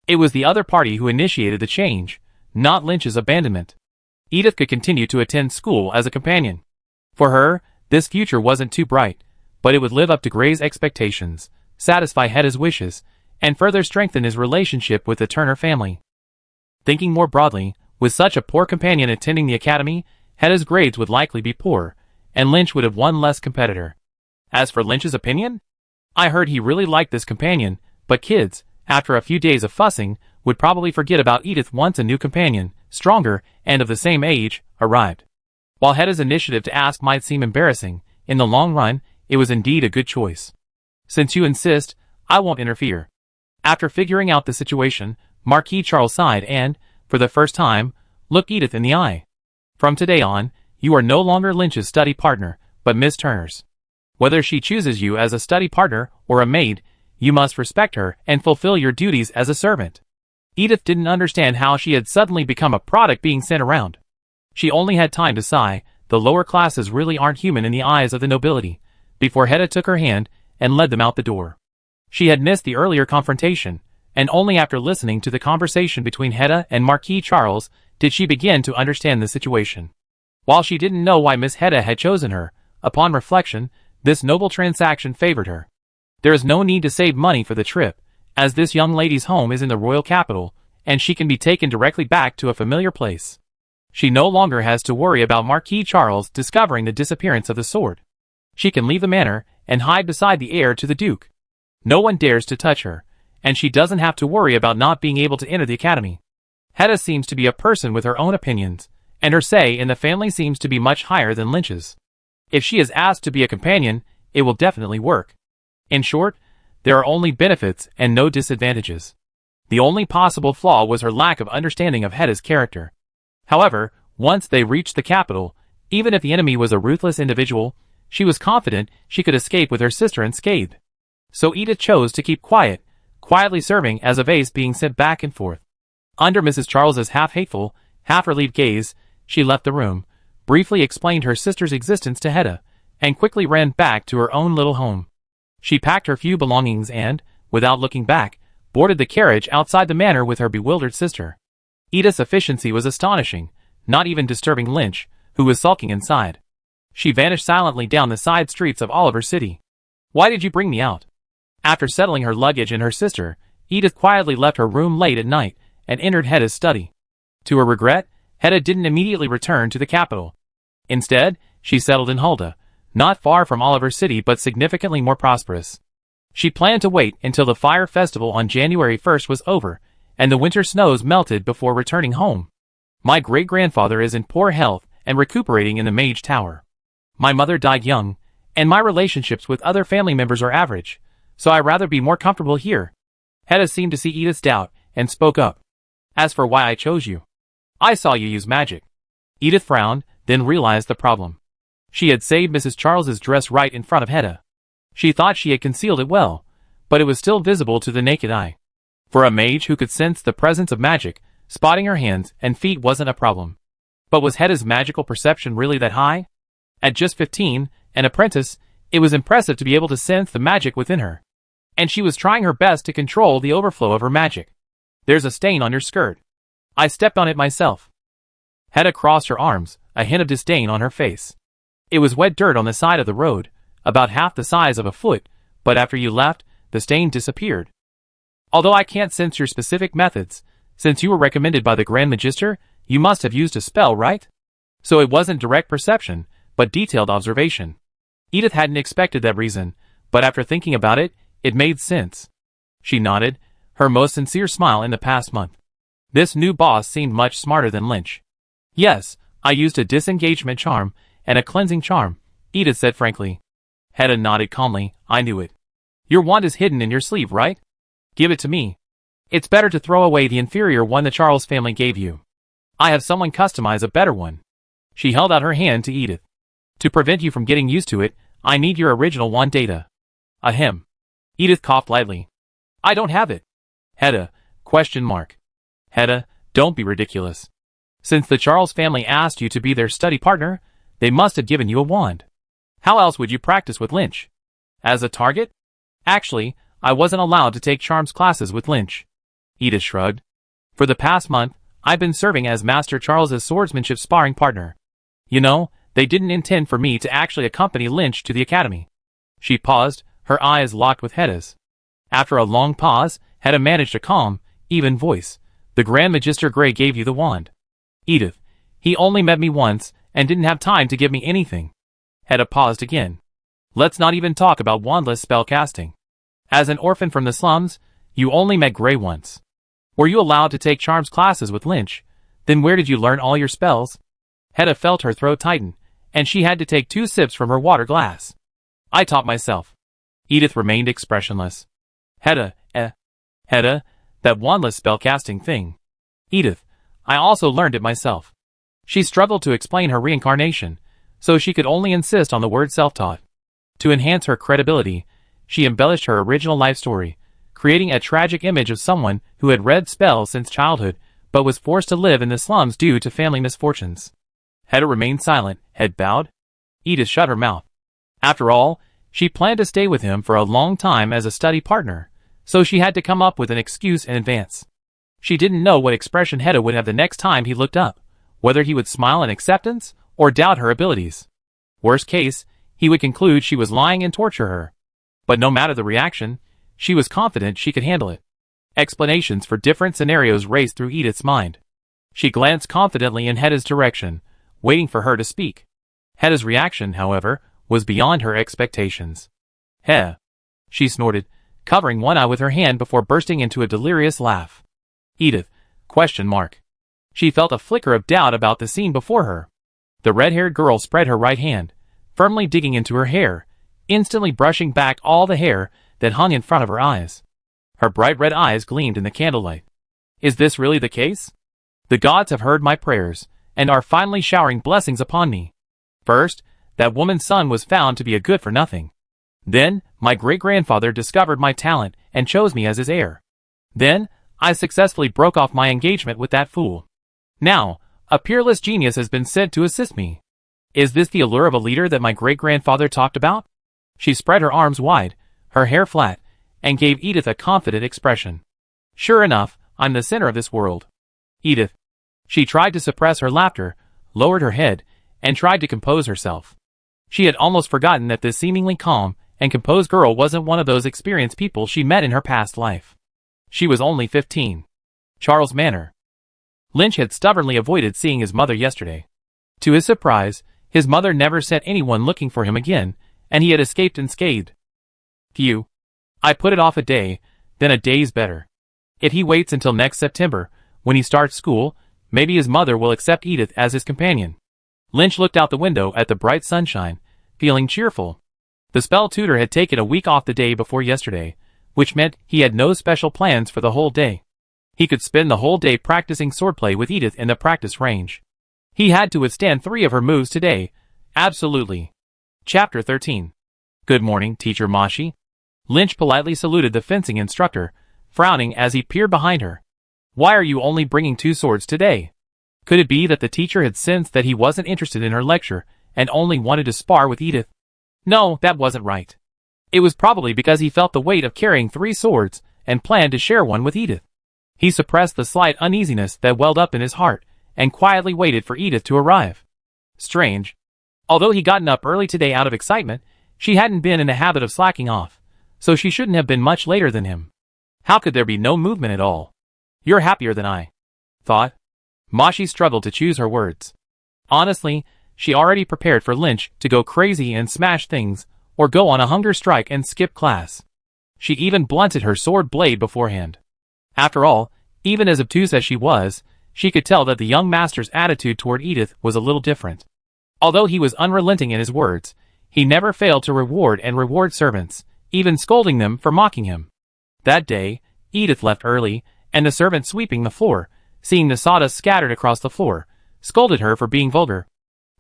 It was the other party who initiated the change, not Lynch's abandonment. Edith could continue to attend school as a companion. For her, this future wasn't too bright, but it would live up to Gray's expectations, satisfy Hedda's wishes, and further strengthen his relationship with the Turner family. Thinking more broadly, with such a poor companion attending the academy, Hedda's grades would likely be poor, and Lynch would have one less competitor. As for Lynch's opinion, I heard he really liked this companion, but kids, after a few days of fussing, would probably forget about Edith once a new companion, stronger, and of the same age, arrived. While Hedda's initiative to ask might seem embarrassing, in the long run, it was indeed a good choice. Since you insist, I won't interfere. After figuring out the situation, Marquis Charles sighed and, for the first time, looked Edith in the eye. From today on, you are no longer Lynch's study partner, but Miss Turner's. Whether she chooses you as a study partner or a maid, you must respect her and fulfill your duties as a servant. Edith didn't understand how she had suddenly become a product being sent around. She only had time to sigh, the lower classes really aren't human in the eyes of the nobility, before Hedda took her hand and led them out the door. She had missed the earlier confrontation, and only after listening to the conversation between Hedda and Marquis Charles did she begin to understand the situation. While she didn't know why Miss Hedda had chosen her, upon reflection, this noble transaction favored her. There is no need to save money for the trip, as this young lady's home is in the royal capital, and she can be taken directly back to a familiar place. She no longer has to worry about Marquis Charles discovering the disappearance of the sword. She can leave the manor and hide beside the heir to the duke. No one dares to touch her, and she doesn't have to worry about not being able to enter the academy. Hedda seems to be a person with her own opinions, and her say in the family seems to be much higher than Lynch's. If she is asked to be a companion, it will definitely work. In short, there are only benefits and no disadvantages. The only possible flaw was her lack of understanding of Hedda's character. However, once they reached the capital, even if the enemy was a ruthless individual, she was confident she could escape with her sister unscathed. So Edith chose to keep quiet, quietly serving as a vase being sent back and forth. Under Mrs. Charles's half-hateful, half-relieved gaze, she left the room, briefly explained her sister's existence to Hedda, and quickly ran back to her own little home. She packed her few belongings and, without looking back, boarded the carriage outside the manor with her bewildered sister. Edith's efficiency was astonishing, not even disturbing Lynch, who was sulking inside. She vanished silently down the side streets of Oliver City. "Why did you bring me out?" After settling her luggage and her sister, Edith quietly left her room late at night and entered Hedda's study. To her regret, Hedda didn't immediately return to the capital. Instead, she settled in Hulda, not far from Oliver City but significantly more prosperous. She planned to wait until the fire festival on January 1st was over and the winter snows melted before returning home. "My great-grandfather is in poor health and recuperating in the Mage Tower. My mother died young, and my relationships with other family members are average, so I'd rather be more comfortable here." Hedda seemed to see Edith's doubt and spoke up. "As for why I chose you, I saw you use magic." Edith frowned, then realized the problem. She had saved Mrs. Charles's dress right in front of Hedda. She thought she had concealed it well, but it was still visible to the naked eye. For a mage who could sense the presence of magic, spotting her hands and feet wasn't a problem. But was Hedda's magical perception really that high? At just 15, an apprentice, it was impressive to be able to sense the magic within her. And she was trying her best to control the overflow of her magic. "There's a stain on your skirt. I stepped on it myself." Hedda crossed her arms, a hint of disdain on her face. "It was wet dirt on the side of the road, about half the size of a foot, but after you left, the stain disappeared. Although I can't sense your specific methods, since you were recommended by the Grand Magister, you must have used a spell, right? So it wasn't direct perception, but detailed observation." Edith hadn't expected that reason, but after thinking about it, it made sense. She nodded, her most sincere smile in the past month. This new boss seemed much smarter than Lynch. "Yes, I used a disengagement charm and a cleansing charm," Edith said frankly. Hedda nodded calmly. "I knew it. Your wand is hidden in your sleeve, right? Give it to me. It's better to throw away the inferior one the Charles family gave you. I have someone customize a better one." She held out her hand to Edith. "To prevent you from getting used to it, I need your original wand data." "Ahem." Edith coughed lightly. "I don't have it." "Hedda, question mark. Hedda, don't be ridiculous. Since the Charles family asked you to be their study partner, they must have given you a wand. How else would you practice with Lynch? As a target? Actually, I wasn't allowed to take charms classes with Lynch." Edith shrugged. "For the past month, I've been serving as Master Charles's swordsmanship sparring partner. You know, they didn't intend for me to actually accompany Lynch to the academy." She paused, her eyes locked with Hedda's. After a long pause, Hedda managed a calm, even voice. "The Grand Magister Grey gave you the wand." "Edith, he only met me once, and didn't have time to give me anything." Hedda paused again. "Let's not even talk about wandless spellcasting. As an orphan from the slums, you only met Grey once. Were you allowed to take charms classes with Lynch? Then where did you learn all your spells?" Hedda felt her throat tighten, and she had to take 2 sips from her water glass. "I taught myself." Edith remained expressionless. Hedda, that wandless spellcasting thing." "Edith, I also learned it myself." She struggled to explain her reincarnation, so she could only insist on the word self-taught. To enhance her credibility, she embellished her original life story, creating a tragic image of someone who had read spells since childhood, but was forced to live in the slums due to family misfortunes. Hedda remained silent, head bowed. Edith shut her mouth. After all, she planned to stay with him for a long time as a study partner, so she had to come up with an excuse in advance. She didn't know what expression Hedda would have the next time he looked up, whether he would smile in acceptance or doubt her abilities. Worst case, he would conclude she was lying and torture her. But no matter the reaction, she was confident she could handle it. Explanations for different scenarios raced through Edith's mind. She glanced confidently in Hedda's direction, waiting for her to speak. Hedda's reaction, however, was beyond her expectations. "Heh," she snorted, covering one eye with her hand before bursting into a delirious laugh. "Edith, ? She felt a flicker of doubt about the scene before her. The red-haired girl spread her right hand, firmly digging into her hair, instantly brushing back all the hair that hung in front of her eyes. Her bright red eyes gleamed in the candlelight. "Is this really the case? The gods have heard my prayers, and are finally showering blessings upon me. First, that woman's son was found to be a good-for-nothing. Then, my great-grandfather discovered my talent and chose me as his heir. Then, I successfully broke off my engagement with that fool. Now, a peerless genius has been sent to assist me. Is this the allure of a leader that my great-grandfather talked about?" She spread her arms wide, her hair flat, and gave Edith a confident expression. "Sure enough, I'm the center of this world." "Edith." She tried to suppress her laughter, lowered her head, and tried to compose herself. She had almost forgotten that this seemingly calm and composed girl wasn't one of those experienced people she met in her past life. She was only 15. Charles Manor. Lynch had stubbornly avoided seeing his mother yesterday. To his surprise, his mother never sent anyone looking for him again, and he had escaped unscathed. "Phew. I put it off a day, then a day's better. If he waits until next September, when he starts school, maybe his mother will accept Edith as his companion." Lynch looked out the window at the bright sunshine, feeling cheerful. The spell tutor had taken a week off the day before yesterday, which meant he had no special plans for the whole day. He could spend the whole day practicing swordplay with Edith in the practice range. He had to withstand 3 of her moves today. Absolutely. Chapter 13. "Good morning, Teacher Mashi." Lynch politely saluted the fencing instructor, frowning as he peered behind her. "Why are you only bringing 2 swords today?" Could it be that the teacher had sensed that he wasn't interested in her lecture and only wanted to spar with Edith? No, that wasn't right. It was probably because he felt the weight of carrying 3 swords and planned to share one with Edith. He suppressed the slight uneasiness that welled up in his heart and quietly waited for Edith to arrive. Strange. Although he'd gotten up early today out of excitement, she hadn't been in the habit of slacking off, so she shouldn't have been much later than him. How could there be no movement at all? "You're happier than I thought." Mashi struggled to choose her words. Honestly, she already prepared for Lynch to go crazy and smash things, or go on a hunger strike and skip class. She even blunted her sword blade beforehand. After all, even as obtuse as she was, she could tell that the young master's attitude toward Edith was a little different. Although he was unrelenting in his words, he never failed to reward servants, even scolding them for mocking him. That day, Edith left early, and the servant sweeping the floor, seeing the sawdust scattered across the floor, scolded her for being vulgar.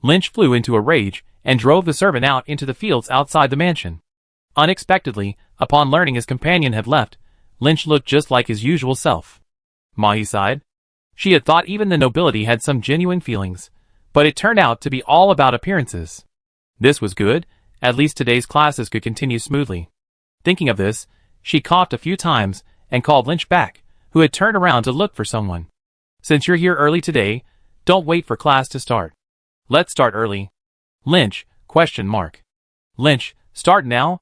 Lynch flew into a rage and drove the servant out into the fields outside the mansion. Unexpectedly, upon learning his companion had left, Lynch looked just like his usual self. Mahi sighed. She had thought even the nobility had some genuine feelings, but it turned out to be all about appearances. This was good, at least today's classes could continue smoothly. Thinking of this, she coughed a few times and called Lynch back, who had turned around to look for someone. Since you're here early today, don't wait for class to start. Let's start early. Lynch, ? Lynch, start now?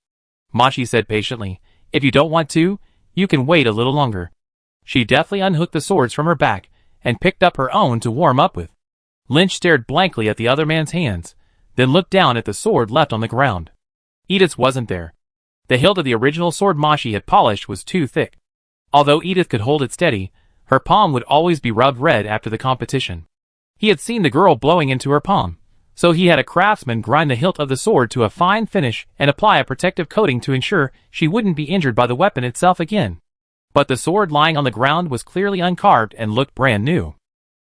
Mashi said patiently. If you don't want to, you can wait a little longer. She deftly unhooked the swords from her back and picked up her own to warm up with. Lynch stared blankly at the other man's hands, then looked down at the sword left on the ground. Edith's wasn't there. The hilt of the original sword Mashi had polished was too thick. Although Edith could hold it steady, her palm would always be rubbed red after the competition. He had seen the girl blowing into her palm, so he had a craftsman grind the hilt of the sword to a fine finish and apply a protective coating to ensure she wouldn't be injured by the weapon itself again. But the sword lying on the ground was clearly uncarved and looked brand new.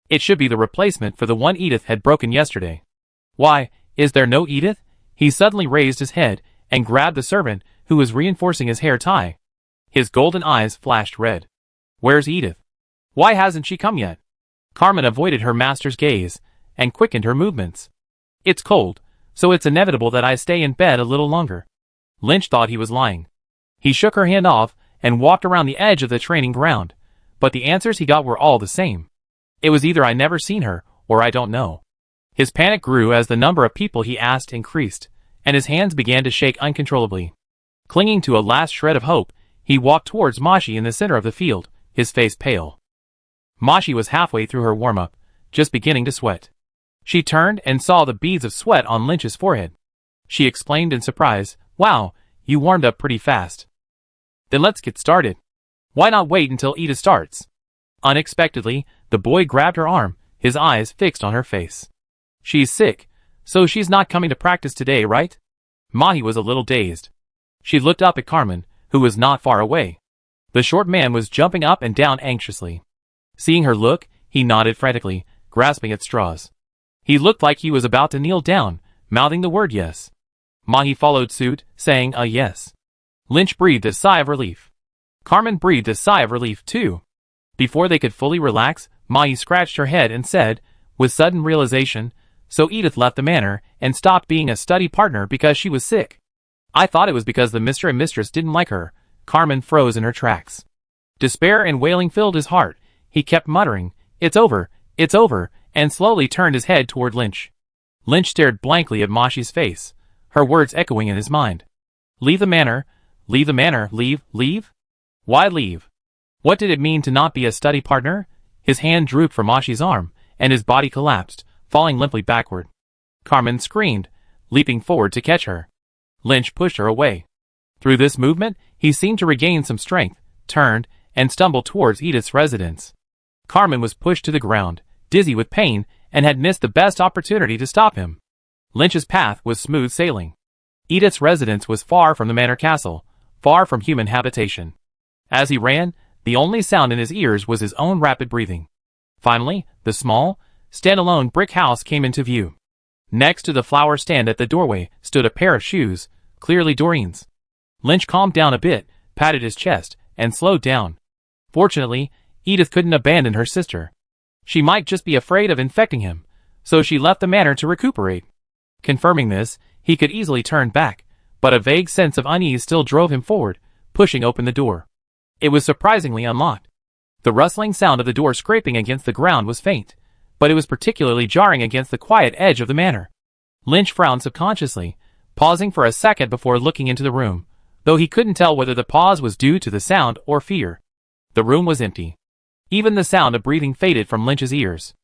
It should be the replacement for the one Edith had broken yesterday. Why, is there no Edith? He suddenly raised his head and grabbed the servant who was reinforcing his hair tie. His golden eyes flashed red. Where's Edith? Why hasn't she come yet? Carmen avoided her master's gaze and quickened her movements. It's cold, so it's inevitable that I stay in bed a little longer. Lynch thought he was lying. He shook her hand off and walked around the edge of the training ground, but the answers he got were all the same. It was either I never seen her, or I don't know. His panic grew as the number of people he asked increased, and his hands began to shake uncontrollably. Clinging to a last shred of hope, he walked towards Mashi in the center of the field, his face pale. Mashi was halfway through her warm-up, just beginning to sweat. She turned and saw the beads of sweat on Lynch's forehead. She exclaimed in surprise, "Wow, you warmed up pretty fast." "Then let's get started. Why not wait until Edith starts?" Unexpectedly, the boy grabbed her arm, his eyes fixed on her face. "She's sick, so she's not coming to practice today, right?" Mahi was a little dazed. She looked up at Carmen, who was not far away. The short man was jumping up and down anxiously. Seeing her look, he nodded frantically, grasping at straws. He looked like he was about to kneel down, mouthing the word yes. Mahi followed suit, saying a yes. Lynch breathed a sigh of relief. Carmen breathed a sigh of relief too. Before they could fully relax, Mahi scratched her head and said, with sudden realization, "So Edith left the manor and stopped being a study partner because she was sick." "I thought it was because the Mr. and Mistress didn't like her." Carmen froze in her tracks. Despair and wailing filled his heart. He kept muttering, it's over," and slowly turned his head toward Lynch. Lynch stared blankly at Mashi's face, her words echoing in his mind. Leave the manor, leave? Why leave? What did it mean to not be a study partner? His hand drooped from Mashi's arm, and his body collapsed, falling limply backward. Carmen screamed, leaping forward to catch her. Lynch pushed her away. Through this movement, he seemed to regain some strength, turned, and stumbled towards Edith's residence. Carmen was pushed to the ground, dizzy with pain, and had missed the best opportunity to stop him. Lynch's path was smooth sailing. Edith's residence was far from the manor castle, far from human habitation. As he ran, the only sound in his ears was his own rapid breathing. Finally, the small, standalone brick house came into view. Next to the flower stand at the doorway stood a pair of shoes, clearly Doreen's. Lynch calmed down a bit, patted his chest, and slowed down. Fortunately, Edith couldn't abandon her sister. She might just be afraid of infecting him, so she left the manor to recuperate. Confirming this, he could easily turn back, but a vague sense of unease still drove him forward, pushing open the door. It was surprisingly unlocked. The rustling sound of the door scraping against the ground was faint, but it was particularly jarring against the quiet edge of the manor. Lynch frowned subconsciously, pausing for a second before looking into the room, though he couldn't tell whether the pause was due to the sound or fear. The room was empty. Even the sound of breathing faded from Lynch's ears.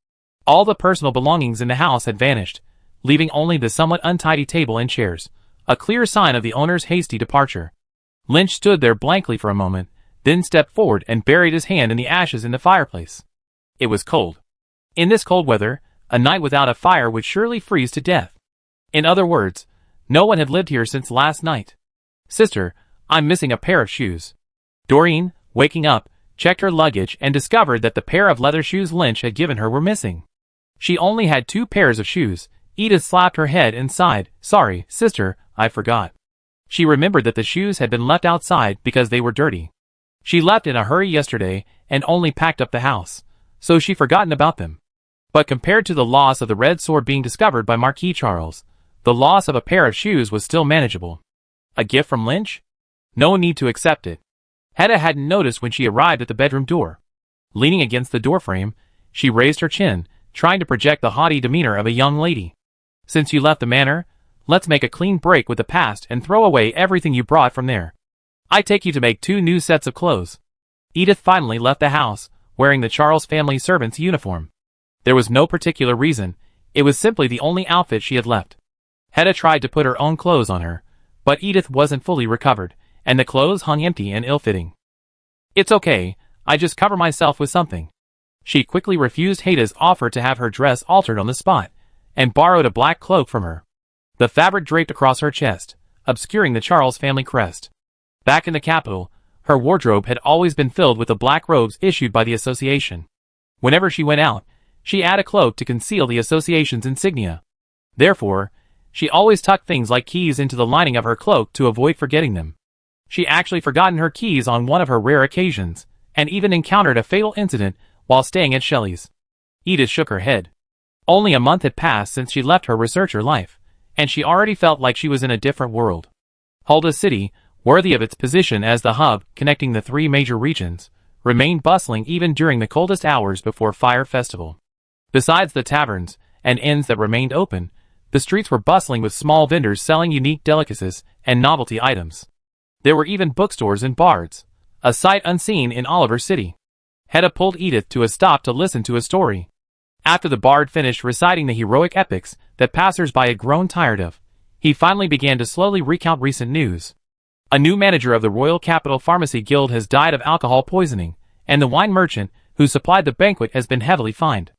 All the personal belongings in the house had vanished, leaving only the somewhat untidy table and chairs, a clear sign of the owner's hasty departure. Lynch stood there blankly for a moment, then stepped forward and buried his hand in the ashes in the fireplace. It was cold. In this cold weather, a night without a fire would surely freeze to death. In other words, no one had lived here since last night. "Sister, I'm missing a pair of shoes." Doreen, waking up, checked her luggage and discovered that the pair of leather shoes Lynch had given her were missing. She only had 2 pairs of shoes. Edith slapped her head and sighed, "Sorry, sister, I forgot." She remembered that the shoes had been left outside because they were dirty. She left in a hurry yesterday and only packed up the house, so she'd forgotten about them. But compared to the loss of the red sword being discovered by Marquis Charles, the loss of a pair of shoes was still manageable. A gift from Lynch? No need to accept it. Hedda hadn't noticed when she arrived at the bedroom door. Leaning against the doorframe, She raised her chin, trying to project the haughty demeanor of a young lady. Since you left the manor, let's make a clean break with the past and throw away everything you brought from there. I take you to make 2 new sets of clothes. Edith finally left the house, wearing the Charles family servant's uniform. There was no particular reason, it was simply the only outfit she had left. Hedda tried to put her own clothes on her, but Edith wasn't fully recovered, and the clothes hung empty and ill-fitting. It's okay, I just cover myself with something. She quickly refused Hedda's offer to have her dress altered on the spot, and borrowed a black cloak from her. The fabric draped across her chest, obscuring the Charles family crest. Back in the capital, her wardrobe had always been filled with the black robes issued by the association. Whenever she went out, she had a cloak to conceal the association's insignia. Therefore, she always tucked things like keys into the lining of her cloak to avoid forgetting them. She actually forgotten her keys on one of her rare occasions, and even encountered a fatal incident while staying at Shelley's. Edith shook her head. Only a month had passed since she left her researcher life, and she already felt like she was in a different world. Hulda City, worthy of its position as the hub connecting the 3 major regions, remained bustling even during the coldest hours before Fire Festival. Besides the taverns and inns that remained open, the streets were bustling with small vendors selling unique delicacies and novelty items. There were even bookstores and bards, a sight unseen in Oliver City. Hedda pulled Edith to a stop to listen to a story. After the bard finished reciting the heroic epics that passers-by had grown tired of, he finally began to slowly recount recent news. A new manager of the Royal Capital Pharmacy Guild has died of alcohol poisoning, and the wine merchant who supplied the banquet has been heavily fined.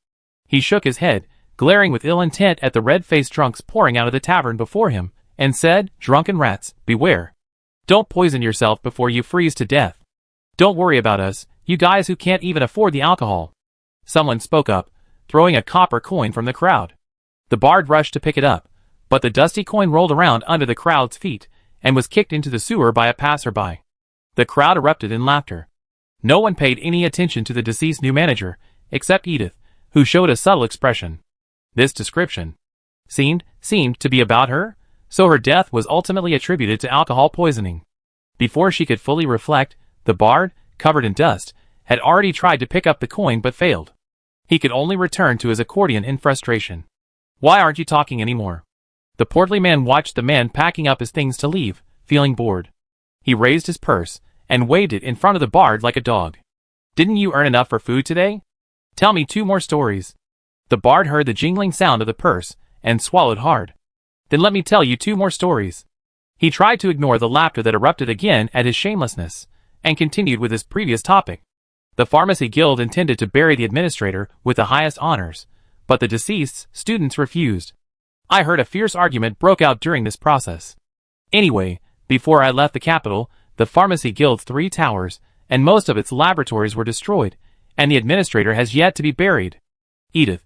He shook his head, glaring with ill intent at the red-faced drunks pouring out of the tavern before him, and said, "Drunken rats, beware. Don't poison yourself before you freeze to death. Don't worry about us, you guys who can't even afford the alcohol." Someone spoke up, throwing a copper coin from the crowd. The bard rushed to pick it up, but the dusty coin rolled around under the crowd's feet and was kicked into the sewer by a passerby. The crowd erupted in laughter. No one paid any attention to the deceased new manager, except Edith, who showed a subtle expression. This description seemed to be about her, so her death was ultimately attributed to alcohol poisoning. Before she could fully reflect, the bard, covered in dust, had already tried to pick up the coin but failed. He could only return to his accordion in frustration. "Why aren't you talking anymore?" The portly man watched the man packing up his things to leave, feeling bored. He raised his purse and waved it in front of the bard like a dog. "Didn't you earn enough for food today? Tell me 2 more stories." The bard heard the jingling sound of the purse and swallowed hard. "Then let me tell you 2 more stories." He tried to ignore the laughter that erupted again at his shamelessness, and continued with his previous topic. The Pharmacy Guild intended to bury the administrator with the highest honors, but the deceased's students refused. I heard a fierce argument broke out during this process. Anyway, before I left the capital, the Pharmacy Guild's 3 towers and most of its laboratories were destroyed, and the administrator has yet to be buried. Edith, ?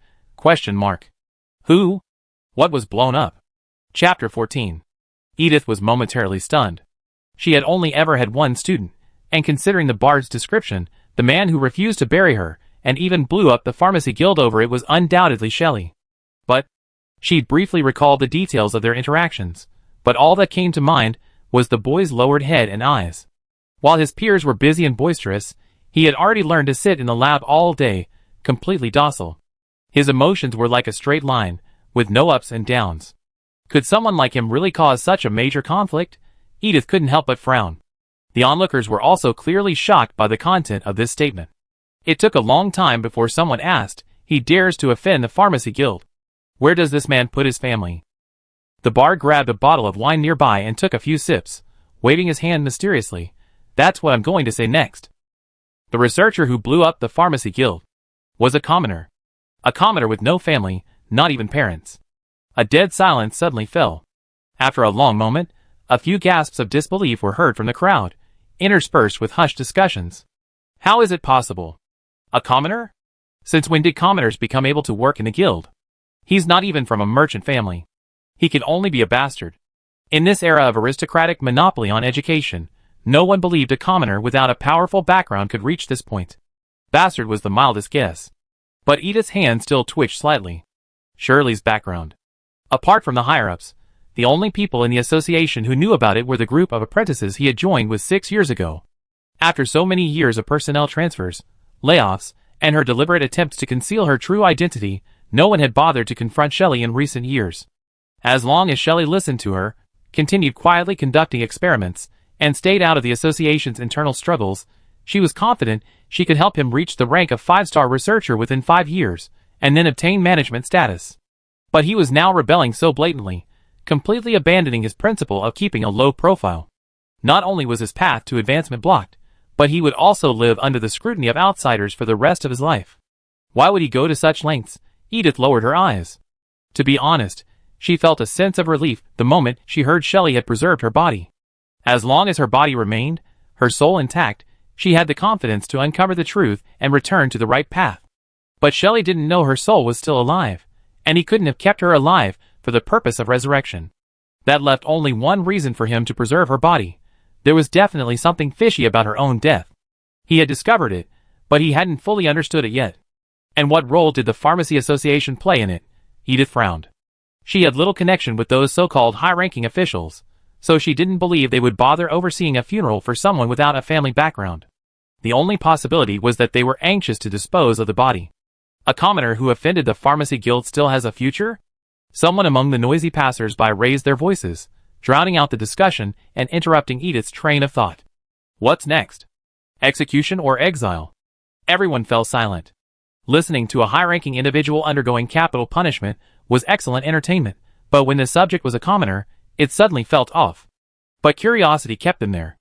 Who? What was blown up? Chapter 14. Edith was momentarily stunned. She had only ever had 1 student, and considering the bard's description, the man who refused to bury her, and even blew up the Pharmacy Guild over it was undoubtedly Shelley. But she briefly recalled the details of their interactions, but all that came to mind was the boy's lowered head and eyes. While his peers were busy and boisterous, he had already learned to sit in the lab all day, completely docile. His emotions were like a straight line, with no ups and downs. Could someone like him really cause such a major conflict? Edith couldn't help but frown. The onlookers were also clearly shocked by the content of this statement. It took a long time before someone asked, "He dares to offend the Pharmacy Guild. Where does this man put his family?" The bard grabbed a bottle of wine nearby and took a few sips, waving his hand mysteriously. "That's what I'm going to say next." The researcher who blew up the Pharmacy Guild was a commoner. A commoner with no family, not even parents. A dead silence suddenly fell. After a long moment, a few gasps of disbelief were heard from the crowd, interspersed with hushed discussions. How is it possible? A commoner? Since when did commoners become able to work in the guild? He's not even from a merchant family. He can only be a bastard. In this era of aristocratic monopoly on education, no one believed a commoner without a powerful background could reach this point. Bastard was the mildest guess. But Edith's hand still twitched slightly. Shirley's background. Apart from the higher-ups, the only people in the association who knew about it were the group of apprentices he had joined with 6 years ago. After so many years of personnel transfers, layoffs, and her deliberate attempts to conceal her true identity. No one had bothered to confront Shelley in recent years. As long as Shelley listened to her, continued quietly conducting experiments, and stayed out of the association's internal struggles, she was confident she could help him reach the rank of 5-star researcher within 5 years, and then obtain management status. But he was now rebelling so blatantly, completely abandoning his principle of keeping a low profile. Not only was his path to advancement blocked, but he would also live under the scrutiny of outsiders for the rest of his life. Why would he go to such lengths? Edith lowered her eyes. To be honest, she felt a sense of relief the moment she heard Shelley had preserved her body. As long as her body remained, her soul intact, she had the confidence to uncover the truth and return to the right path. But Shelley didn't know her soul was still alive, and he couldn't have kept her alive for the purpose of resurrection. That left only one reason for him to preserve her body. There was definitely something fishy about her own death. He had discovered it, but he hadn't fully understood it yet. And what role did the Pharmacy Association play in it? Edith frowned. She had little connection with those so-called high-ranking officials, so she didn't believe they would bother overseeing a funeral for someone without a family background. The only possibility was that they were anxious to dispose of the body. A commoner who offended the Pharmacy Guild still has a future? Someone among the noisy passers-by raised their voices, drowning out the discussion and interrupting Edith's train of thought. What's next? Execution or exile? Everyone fell silent. Listening to a high-ranking individual undergoing capital punishment was excellent entertainment, but when the subject was a commoner, it suddenly felt off. But curiosity kept them there.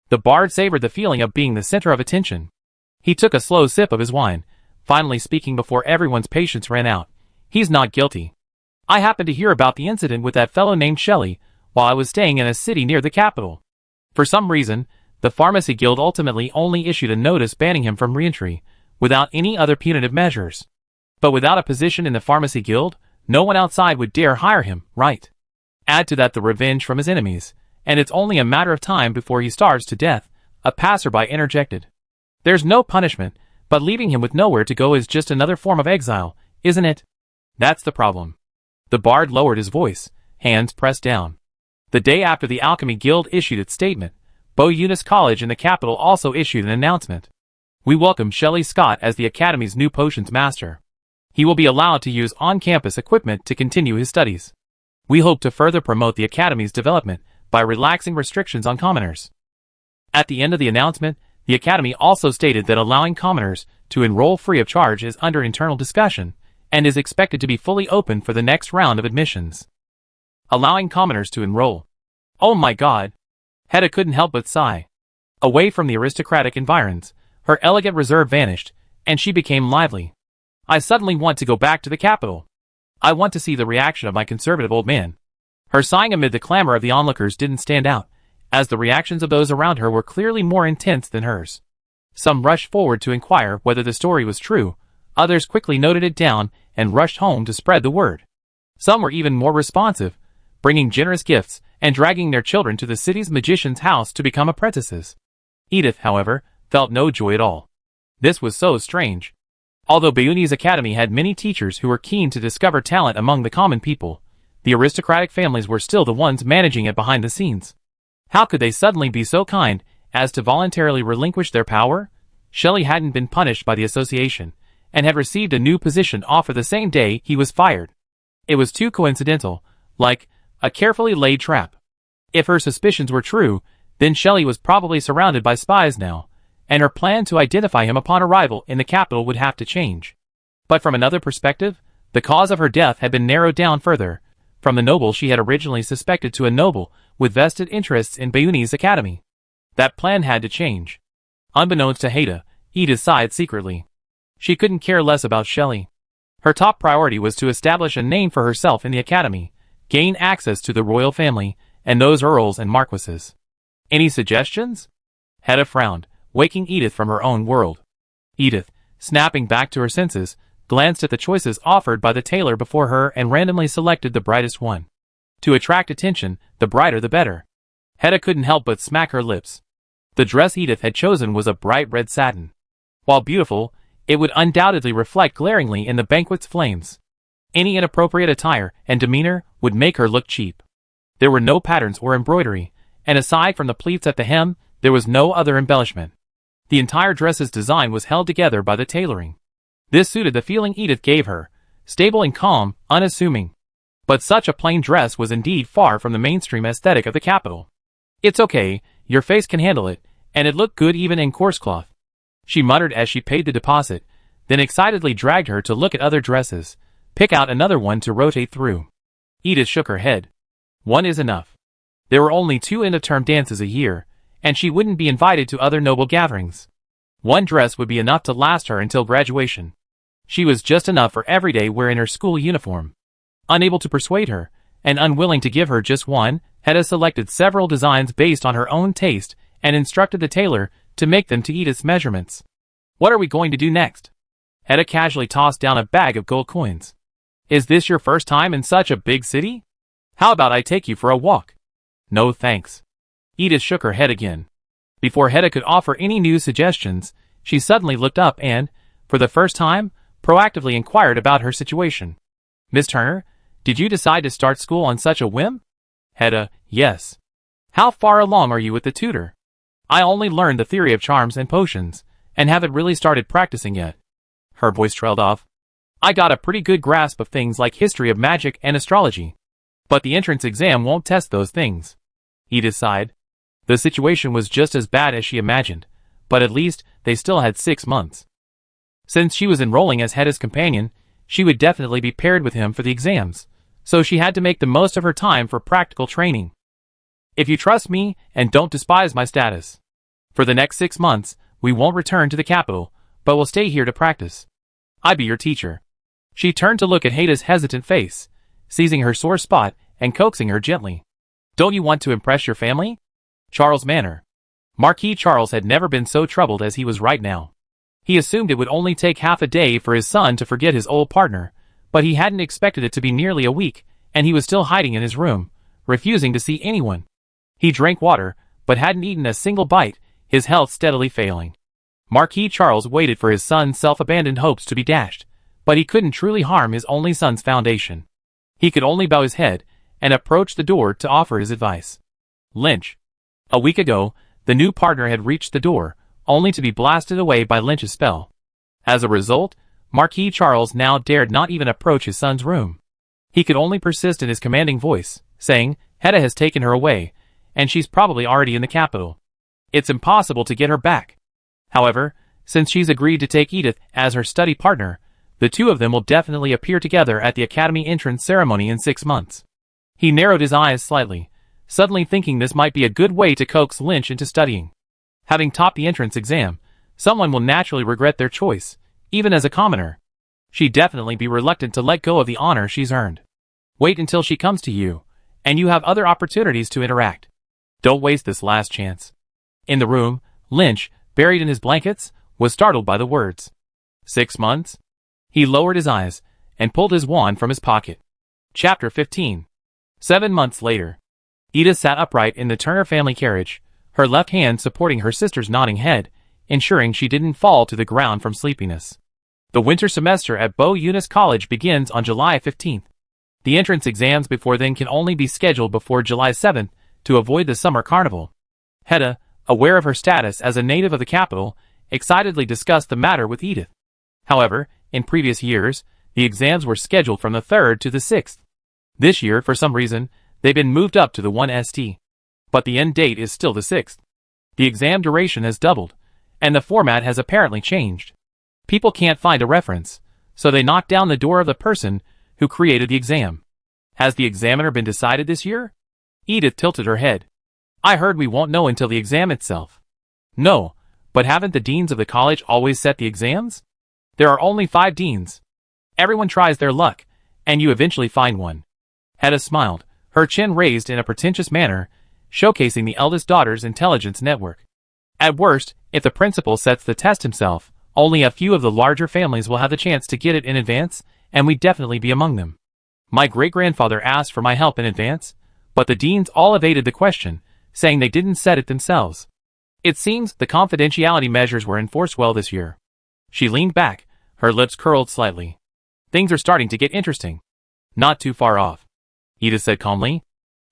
The bard savored the feeling of being the center of attention. He took a slow sip of his wine, finally speaking before everyone's patience ran out. He's not guilty. I happened to hear about the incident with that fellow named Shelley while I was staying in a city near the capital. For some reason, the Pharmacy Guild ultimately only issued a notice banning him from re-entry, without any other punitive measures. But without a position in the Pharmacy Guild, no one outside would dare hire him, right? Add to that the revenge from his enemies, and it's only a matter of time before he starves to death, a passerby interjected. There's no punishment, but leaving him with nowhere to go is just another form of exile, isn't it? That's the problem. The bard lowered his voice, hands pressed down. The day after the Alchemy Guild issued its statement, Bo Eunice College in the capital also issued an announcement. We welcome Shelley Scott as the Academy's new potions master. He will be allowed to use on-campus equipment to continue his studies. We hope to further promote the Academy's development by relaxing restrictions on commoners. At the end of the announcement, the Academy also stated that allowing commoners to enroll free of charge is under internal discussion and is expected to be fully open for the next round of admissions. Allowing commoners to enroll. Oh my God! Hedda couldn't help but sigh. Away from the aristocratic environs, her elegant reserve vanished, and she became lively. I suddenly want to go back to the capital. I want to see the reaction of my conservative old man. Her sighing amid the clamor of the onlookers didn't stand out, as the reactions of those around her were clearly more intense than hers. Some rushed forward to inquire whether the story was true, others quickly noted it down and rushed home to spread the word. Some were even more responsive, bringing generous gifts and dragging their children to the city's magician's house to become apprentices. Edith, however, felt no joy at all. This was so strange. Although Bayuni's Academy had many teachers who were keen to discover talent among the common people, the aristocratic families were still the ones managing it behind the scenes. How could they suddenly be so kind as to voluntarily relinquish their power? Shelley hadn't been punished by the association, and had received a new position offer the same day he was fired. It was too coincidental, like a carefully laid trap. If her suspicions were true, then Shelley was probably surrounded by spies now, and her plan to identify him upon arrival in the capital would have to change. But from another perspective, the cause of her death had been narrowed down further, from the noble she had originally suspected to a noble with vested interests in Bayuni's Academy. That plan had to change. Unbeknownst to Hedda, Edith sighed secretly. She couldn't care less about Shelley. Her top priority was to establish a name for herself in the Academy, gain access to the royal family, and those earls and marquises. Any suggestions? Hedda frowned, waking Edith from her own world. Edith, snapping back to her senses, glanced at the choices offered by the tailor before her and randomly selected the brightest one. To attract attention, the brighter the better. Hedda couldn't help but smack her lips. The dress Edith had chosen was a bright red satin. While beautiful, it would undoubtedly reflect glaringly in the banquet's flames. Any inappropriate attire and demeanor would make her look cheap. There were no patterns or embroidery, and aside from the pleats at the hem, there was no other embellishment. The entire dress's design was held together by the tailoring. This suited the feeling Edith gave her, stable and calm, unassuming. But such a plain dress was indeed far from the mainstream aesthetic of the capital. "It's okay, your face can handle it, and it looked good even in coarse cloth," she muttered as she paid the deposit, then excitedly dragged her to look at other dresses, pick out another one to rotate through. Edith shook her head. One is enough. There were only 2 end-of-term dances a year, and she wouldn't be invited to other noble gatherings. One dress would be enough to last her until graduation. She was just enough for everyday wear in her school uniform. Unable to persuade her, and unwilling to give her just one, Hedda selected several designs based on her own taste and instructed the tailor to make them to Edith's measurements. "What are we going to do next?" Hedda casually tossed down a bag of gold coins. "Is this your first time in such a big city? How about I take you for a walk?" "No thanks." Edith shook her head again. Before Hedda could offer any new suggestions, she suddenly looked up and, for the first time, proactively inquired about her situation. "Miss Turner, did you decide to start school on such a whim?" Hedda: "Yes." "How far along are you with the tutor?" "I only learned the theory of charms and potions, and haven't really started practicing yet." Her voice trailed off. "I got a pretty good grasp of things like history of magic and astrology. But the entrance exam won't test those things." Edith sighed. The situation was just as bad as she imagined, but at least they still had 6 months. Since she was enrolling as Hedda's companion, she would definitely be paired with him for the exams, so she had to make the most of her time for practical training. "If you trust me and don't despise my status. For the next 6 months, we won't return to the capital, but will stay here to practice. I'll be your teacher." She turned to look at Hedda's hesitant face, seizing her sore spot and coaxing her gently. "Don't you want to impress your family?" Charles Manor. Marquis Charles had never been so troubled as he was right now. He assumed it would only take half a day for his son to forget his old partner, but he hadn't expected it to be nearly a week, and he was still hiding in his room, refusing to see anyone. He drank water, but hadn't eaten a single bite, his health steadily failing. Marquis Charles waited for his son's self-abandoned hopes to be dashed, but he couldn't truly harm his only son's foundation. He could only bow his head and approach the door to offer his advice. Lynch. A week ago, the new partner had reached the door, only to be blasted away by Lynch's spell. As a result, Marquis Charles now dared not even approach his son's room. He could only persist in his commanding voice, saying, "Hedda has taken her away, and she's probably already in the capital. It's impossible to get her back. However, since she's agreed to take Edith as her study partner, the two of them will definitely appear together at the academy entrance ceremony in 6 months." He narrowed his eyes slightly, suddenly thinking this might be a good way to coax Lynch into studying. Having topped the entrance exam, someone will naturally regret their choice, even as a commoner. She'd definitely be reluctant to let go of the honor she's earned. Wait until she comes to you, and you have other opportunities to interact. Don't waste this last chance. In the room, Lynch, buried in his blankets, was startled by the words. 6 months? He lowered his eyes, and pulled his wand from his pocket. Chapter 15. 7 months later. Edith sat upright in the Turner family carriage, her left hand supporting her sister's nodding head, ensuring she didn't fall to the ground from sleepiness. The winter semester at Beau Eunice College begins on July 15th. The entrance exams before then can only be scheduled before July 7th to avoid the summer carnival. Hedda, aware of her status as a native of the capital, excitedly discussed the matter with Edith. However, in previous years, the exams were scheduled from the 3rd to the 6th. This year, for some reason, they've been moved up to the 1st. But the end date is still the 6th. The exam duration has doubled, and the format has apparently changed. People can't find a reference, so they knock down the door of the person who created the exam. Has the examiner been decided this year? Edith tilted her head. I heard we won't know until the exam itself. No, but haven't the deans of the college always set the exams? There are only 5 deans. Everyone tries their luck, and you eventually find one. Hedda smiled, her chin raised in a pretentious manner, showcasing the eldest daughter's intelligence network. At worst, if the principal sets the test himself, only a few of the larger families will have the chance to get it in advance, and we'd definitely be among them. My great-grandfather asked for my help in advance, but the deans all evaded the question, saying they didn't set it themselves. It seems the confidentiality measures were enforced well this year. She leaned back, her lips curled slightly. Things are starting to get interesting. Not too far off, Edith said calmly.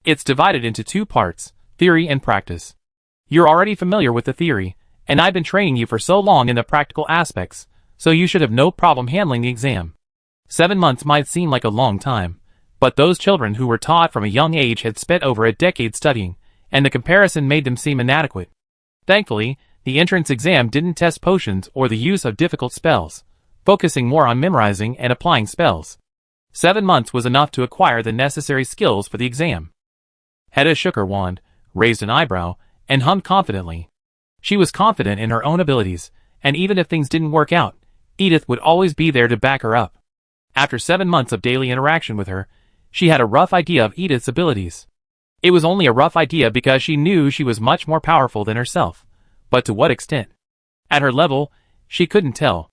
It's divided into 2 parts, theory and practice. You're already familiar with the theory, and I've been training you for so long in the practical aspects, so you should have no problem handling the exam. 7 months might seem like a long time, but those children who were taught from a young age had spent over a decade studying, and the comparison made them seem inadequate. Thankfully, the entrance exam didn't test potions or the use of difficult spells, focusing more on memorizing and applying spells. 7 months was enough to acquire the necessary skills for the exam. Hedda shook her wand, raised an eyebrow, and hummed confidently. She was confident in her own abilities, and even if things didn't work out, Edith would always be there to back her up. After 7 months of daily interaction with her, she had a rough idea of Edith's abilities. It was only a rough idea because she knew she was much more powerful than herself, but to what extent? At her level, she couldn't tell.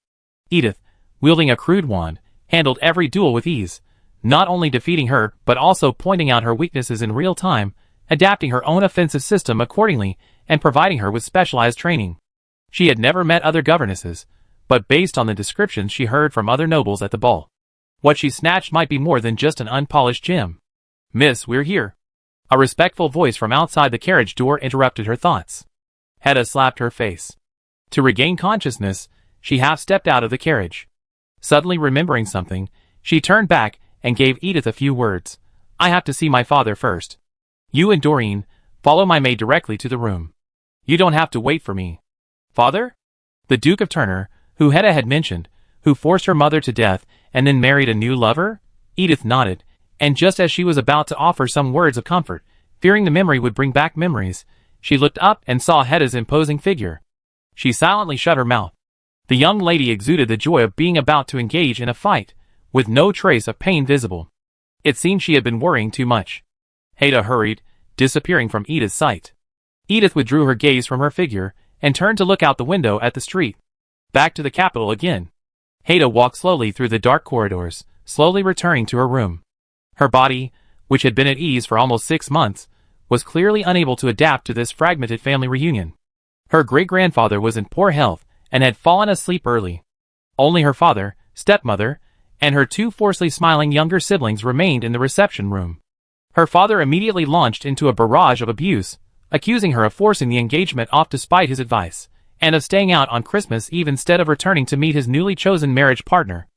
Edith, wielding a crude wand, handled every duel with ease, not only defeating her but also pointing out her weaknesses in real time, adapting her own offensive system accordingly, and providing her with specialized training. She had never met other governesses, but based on the descriptions she heard from other nobles at the ball, what she snatched might be more than just an unpolished gem. "Miss, we're here." A respectful voice from outside the carriage door interrupted her thoughts. Hedda slapped her face. To regain consciousness, she half-stepped out of the carriage. Suddenly remembering something, she turned back and gave Edith a few words. "I have to see my father first. You and Doreen, follow my maid directly to the room. You don't have to wait for me." "Father?" The Duke of Turner, who Hedda had mentioned, who forced her mother to death and then married a new lover? Edith nodded, and just as she was about to offer some words of comfort, fearing the memory would bring back memories, she looked up and saw Hedda's imposing figure. She silently shut her mouth. The young lady exuded the joy of being about to engage in a fight, with no trace of pain visible. It seemed she had been worrying too much. Hedda hurried, disappearing from Edith's sight. Edith withdrew her gaze from her figure, and turned to look out the window at the street. Back to the capital again. Hedda walked slowly through the dark corridors, slowly returning to her room. Her body, which had been at ease for almost 6 months, was clearly unable to adapt to this fragmented family reunion. Her great-grandfather was in poor health, and had fallen asleep early. Only her father, stepmother, and her 2 forcefully smiling younger siblings remained in the reception room. Her father immediately launched into a barrage of abuse, accusing her of forcing the engagement off despite his advice, and of staying out on Christmas Eve instead of returning to meet his newly chosen marriage partner.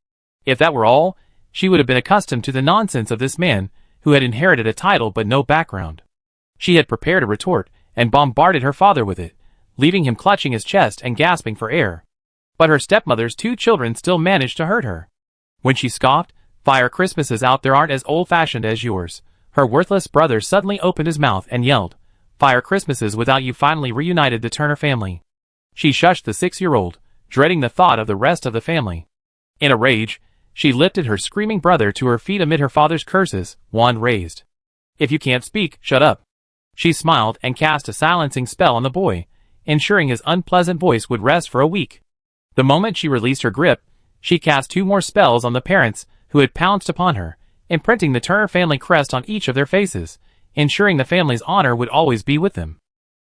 If that were all, she would have been accustomed to the nonsense of this man, who had inherited a title but no background. She had prepared a retort, and bombarded her father with it, leaving him clutching his chest and gasping for air. But her stepmother's 2 children still managed to hurt her. When she scoffed, "Fire Christmases out there aren't as old-fashioned as yours," her worthless brother suddenly opened his mouth and yelled, "Fire Christmases without you," finally reunited the Turner family. She shushed the 6-year-old, dreading the thought of the rest of the family. In a rage, she lifted her screaming brother to her feet amid her father's curses, wand raised. "If you can't speak, shut up." She smiled and cast a silencing spell on the boy, ensuring his unpleasant voice would rest for a week. The moment she released her grip, she cast 2 more spells on the parents who had pounced upon her, imprinting the Turner family crest on each of their faces, ensuring the family's honor would always be with them.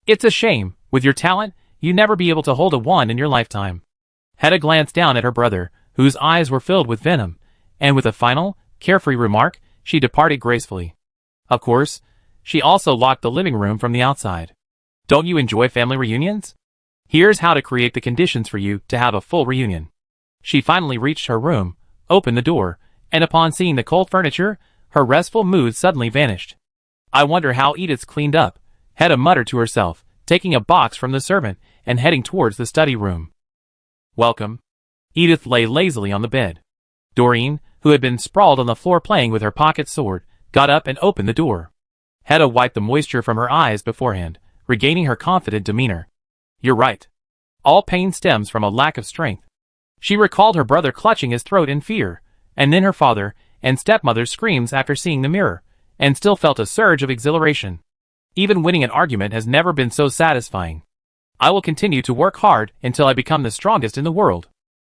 "It's a shame, with your talent, you never be able to hold a wand in your lifetime." Hedda glanced down at her brother, whose eyes were filled with venom, and with a final, carefree remark, she departed gracefully. Of course, she also locked the living room from the outside. Don't you enjoy family reunions? Here's how to create the conditions for you to have a full reunion. She finally reached her room, opened the door, and upon seeing the cold furniture, her restful mood suddenly vanished. "I wonder how Edith's cleaned up," Hedda muttered to herself, taking a box from the servant and heading towards the study room. "Welcome." Edith lay lazily on the bed. Doreen, who had been sprawled on the floor playing with her pocket sword, got up and opened the door. Hedda wiped the moisture from her eyes beforehand, regaining her confident demeanor. "You're right. All pain stems from a lack of strength." She recalled her brother clutching his throat in fear, and then her father and stepmother's screams after seeing the mirror, and still felt a surge of exhilaration. Even winning an argument has never been so satisfying. "I will continue to work hard until I become the strongest in the world."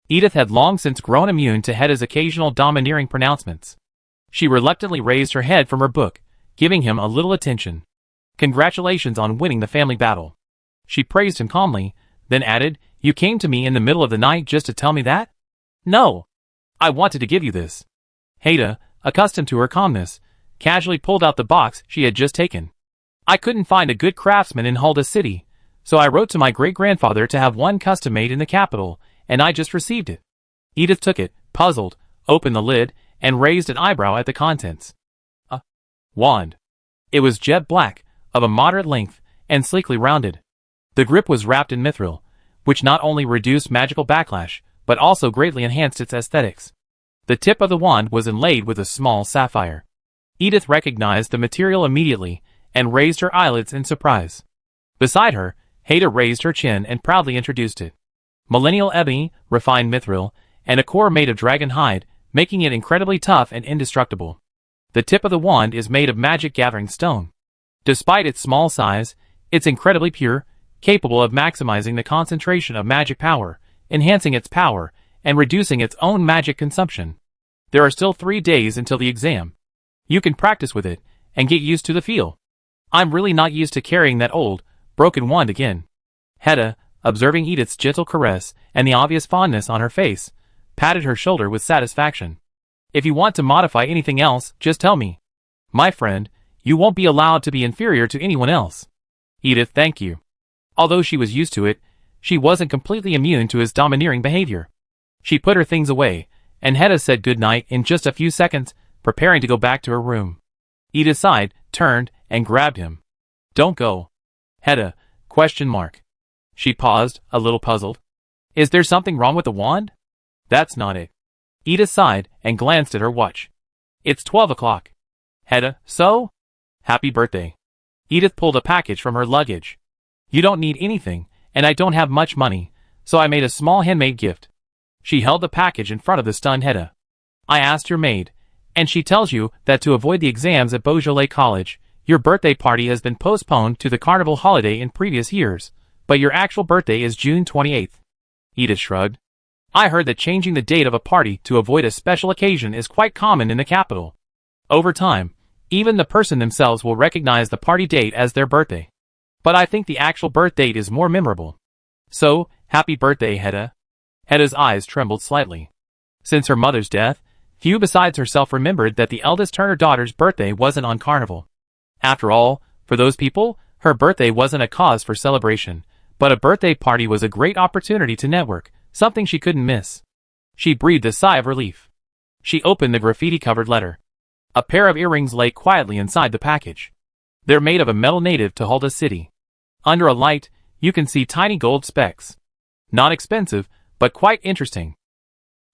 Edith had long since grown immune to Hedda's occasional domineering pronouncements. She reluctantly raised her head from her book, giving him a little attention. "Congratulations on winning the family battle." She praised him calmly, then added, "You came to me in the middle of the night just to tell me that?" "No. I wanted to give you this." Hedda, accustomed to her calmness, casually pulled out the box she had just taken. "I couldn't find a good craftsman in Hulda City, so I wrote to my great-grandfather to have one custom made in the capital, and I just received it." Edith took it, puzzled, opened the lid, and raised an eyebrow at the contents. A wand. It was jet black, of a moderate length, and sleekly rounded. The grip was wrapped in mithril, which not only reduced magical backlash, but also greatly enhanced its aesthetics. The tip of the wand was inlaid with a small sapphire. Edith recognized the material immediately, and raised her eyelids in surprise. Beside her, Haida raised her chin and proudly introduced it. Millennial ebony, refined mithril, and a core made of dragon hide, making it incredibly tough and indestructible. The tip of the wand is made of magic-gathering stone. Despite its small size, it's incredibly pure, capable of maximizing the concentration of magic power, enhancing its power, and reducing its own magic consumption. There are still 3 days until the exam. You can practice with it, and get used to the feel. I'm really not used to carrying that old, broken wand again. Hedda, observing Edith's gentle caress and the obvious fondness on her face, patted her shoulder with satisfaction. If you want to modify anything else, just tell me. My friend, you won't be allowed to be inferior to anyone else. Edith, thank you. Although she was used to it, she wasn't completely immune to his domineering behavior. She put her things away, and Hedda said goodnight in just a few seconds, preparing to go back to her room. Edith sighed, turned, and grabbed him. Don't go. Hedda, ? She paused, a little puzzled. Is there something wrong with the wand? That's not it. Edith sighed and glanced at her watch. It's 12 o'clock. Hedda, so? Happy birthday. Edith pulled a package from her luggage. You don't need anything, and I don't have much money, so I made a small handmade gift. She held the package in front of the stunned Hedda. I asked your maid, and she tells you that to avoid the exams at Beaujolais College, your birthday party has been postponed to the carnival holiday in previous years, but your actual birthday is June 28th. Edith shrugged. I heard that changing the date of a party to avoid a special occasion is quite common in the capital. Over time, even the person themselves will recognize the party date as their birthday. But I think the actual birth date is more memorable. So, happy birthday, Hedda. Hedda's eyes trembled slightly. Since her mother's death, few besides herself remembered that the eldest Turner daughter's birthday wasn't on carnival. After all, for those people, her birthday wasn't a cause for celebration, but a birthday party was a great opportunity to network, something she couldn't miss. She breathed a sigh of relief. She opened the graffiti-covered letter. A pair of earrings lay quietly inside the package. They're made of a metal native to hold a city. Under a light, you can see tiny gold specks. Not expensive, but quite interesting.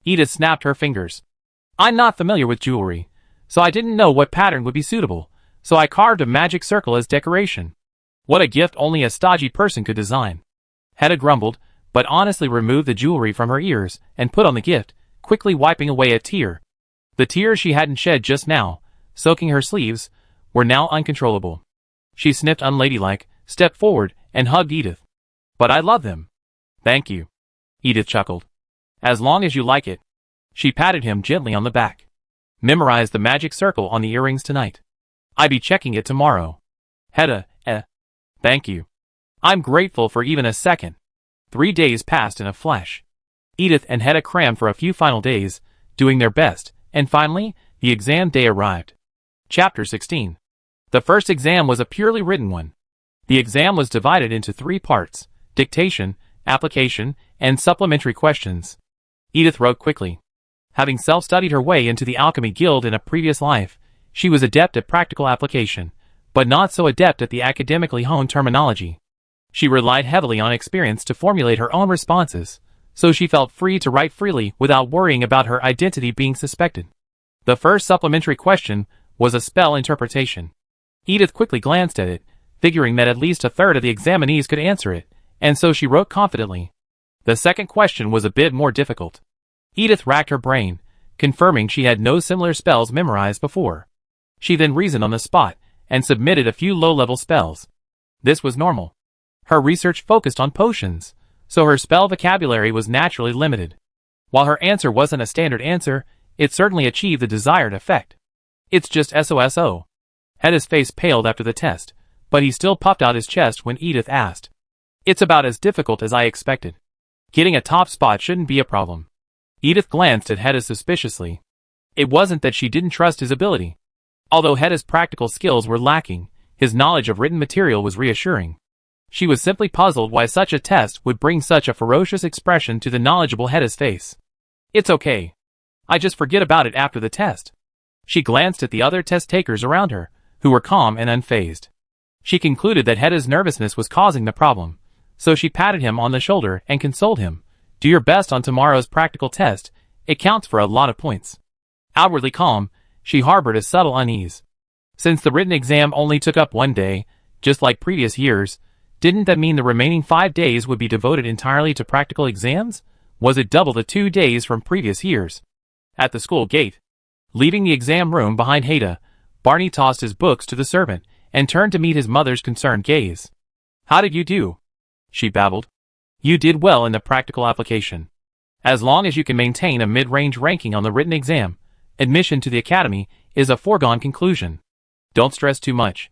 Edith snapped her fingers. I'm not familiar with jewelry, so I didn't know what pattern would be suitable, so I carved a magic circle as decoration. What a gift only a stodgy person could design. Hedda grumbled, but honestly removed the jewelry from her ears and put on the gift, quickly wiping away a tear. The tears she hadn't shed just now, soaking her sleeves, were now uncontrollable. She sniffed unladylike, stepped forward, and hugged Edith. But I love them. Thank you. Edith chuckled. As long as you like it. She patted him gently on the back. Memorize the magic circle on the earrings tonight. I'll be checking it tomorrow. Hedda, Thank you. I'm grateful for even a second. 3 days passed in a flash. Edith and Hedda crammed for a few final days, doing their best, and finally, the exam day arrived. Chapter 16. The first exam was a purely written one. The exam was divided into 3 parts: dictation, application, and supplementary questions. Edith wrote quickly. Having self-studied her way into the Alchemy Guild in a previous life, she was adept at practical application, but not so adept at the academically honed terminology. She relied heavily on experience to formulate her own responses, so she felt free to write freely without worrying about her identity being suspected. The first supplementary question was a spell interpretation. Edith quickly glanced at it, figuring that at least a third of the examinees could answer it, and so she wrote confidently. The second question was a bit more difficult. Edith racked her brain, confirming she had no similar spells memorized before. She then reasoned on the spot, and submitted a few low-level spells. This was normal. Her research focused on potions, so her spell vocabulary was naturally limited. While her answer wasn't a standard answer, it certainly achieved the desired effect. It's just SOSO. Hedda's face paled after the test, but he still puffed out his chest when Edith asked. It's about as difficult as I expected. Getting a top spot shouldn't be a problem. Edith glanced at Hedda suspiciously. It wasn't that she didn't trust his ability. Although Hedda's practical skills were lacking, his knowledge of written material was reassuring. She was simply puzzled why such a test would bring such a ferocious expression to the knowledgeable Hedda's face. It's okay. I just forget about it after the test. She glanced at the other test takers around her, who were calm and unfazed. She concluded that Hedda's nervousness was causing the problem, so she patted him on the shoulder and consoled him. Do your best on tomorrow's practical test, it counts for a lot of points. Outwardly calm, she harbored a subtle unease. Since the written exam only took up 1 day, just like previous years, didn't that mean the remaining 5 days would be devoted entirely to practical exams? Was it double the 2 days from previous years? At the school gate, leaving the exam room behind Hedda, Barney tossed his books to the servant and turned to meet his mother's concerned gaze. How did you do? She babbled. You did well in the practical application. As long as you can maintain a mid-range ranking on the written exam, admission to the academy is a foregone conclusion. Don't stress too much.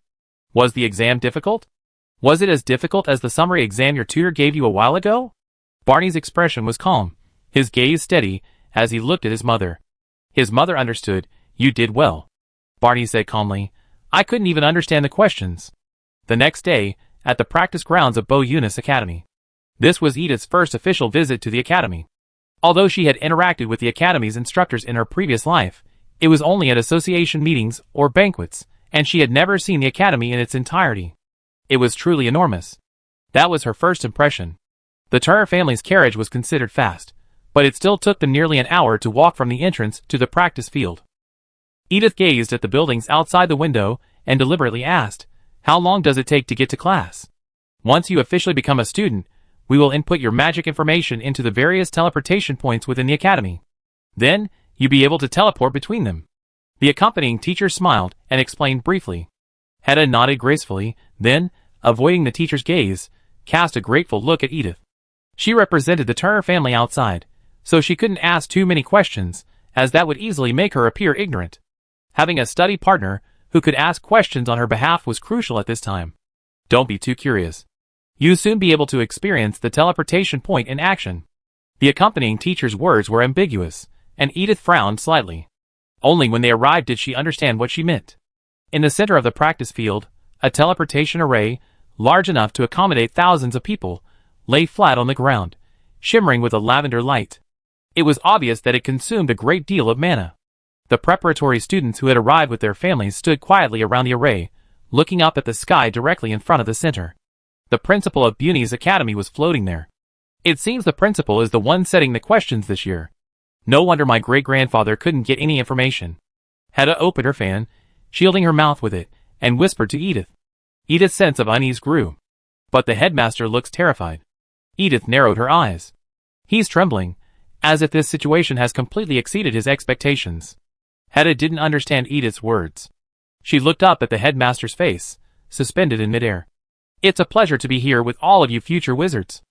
Was the exam difficult? Was it as difficult as the summary exam your tutor gave you a while ago? Barney's expression was calm, his gaze steady, as he looked at his mother. His mother understood. You did well, Barney said calmly. I couldn't even understand the questions. The next day, at the practice grounds of Bo Eunice Academy. This was Edith's first official visit to the academy. Although she had interacted with the academy's instructors in her previous life, it was only at association meetings or banquets, and she had never seen the academy in its entirety. It was truly enormous. That was her first impression. The Turner family's carriage was considered fast, but it still took them nearly an hour to walk from the entrance to the practice field. Edith gazed at the buildings outside the window and deliberately asked, How long does it take to get to class? Once you officially become a student, we will input your magic information into the various teleportation points within the academy. Then, you'll be able to teleport between them. The accompanying teacher smiled and explained briefly. Hedda nodded gracefully, then, avoiding the teacher's gaze, cast a grateful look at Edith. She represented the Turner family outside, so she couldn't ask too many questions, as that would easily make her appear ignorant. Having a study partner who could ask questions on her behalf was crucial at this time. Don't be too curious. You'll soon be able to experience the teleportation point in action. The accompanying teacher's words were ambiguous, and Edith frowned slightly. Only when they arrived did she understand what she meant. In the center of the practice field, a teleportation array, large enough to accommodate thousands of people, lay flat on the ground, shimmering with a lavender light. It was obvious that it consumed a great deal of mana. The preparatory students who had arrived with their families stood quietly around the array, looking up at the sky directly in front of the center. The principal of Beauty's Academy was floating there. It seems the principal is the one setting the questions this year. No wonder my great-grandfather couldn't get any information. Hedda opened her fan, shielding her mouth with it, and whispered to Edith. Edith's sense of unease grew. But the headmaster looks terrified. Edith narrowed her eyes. He's trembling, as if this situation has completely exceeded his expectations. Hedda didn't understand Edith's words. She looked up at the headmaster's face, suspended in midair. It's a pleasure to be here with all of you future wizards.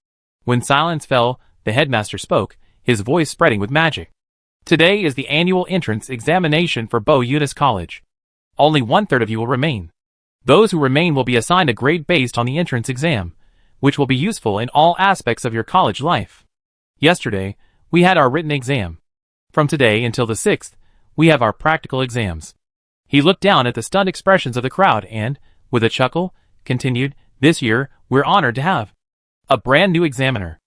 When silence fell, the headmaster spoke, his voice spreading with magic. Today is the annual entrance examination for Bo Eunice College. Only 1/3 of you will remain. Those who remain will be assigned a grade based on the entrance exam, which will be useful in all aspects of your college life. Yesterday, we had our written exam. From today until the 6th, we have our practical exams. He looked down at the stunned expressions of the crowd and, with a chuckle, continued, This year, we're honored to have a brand new examiner.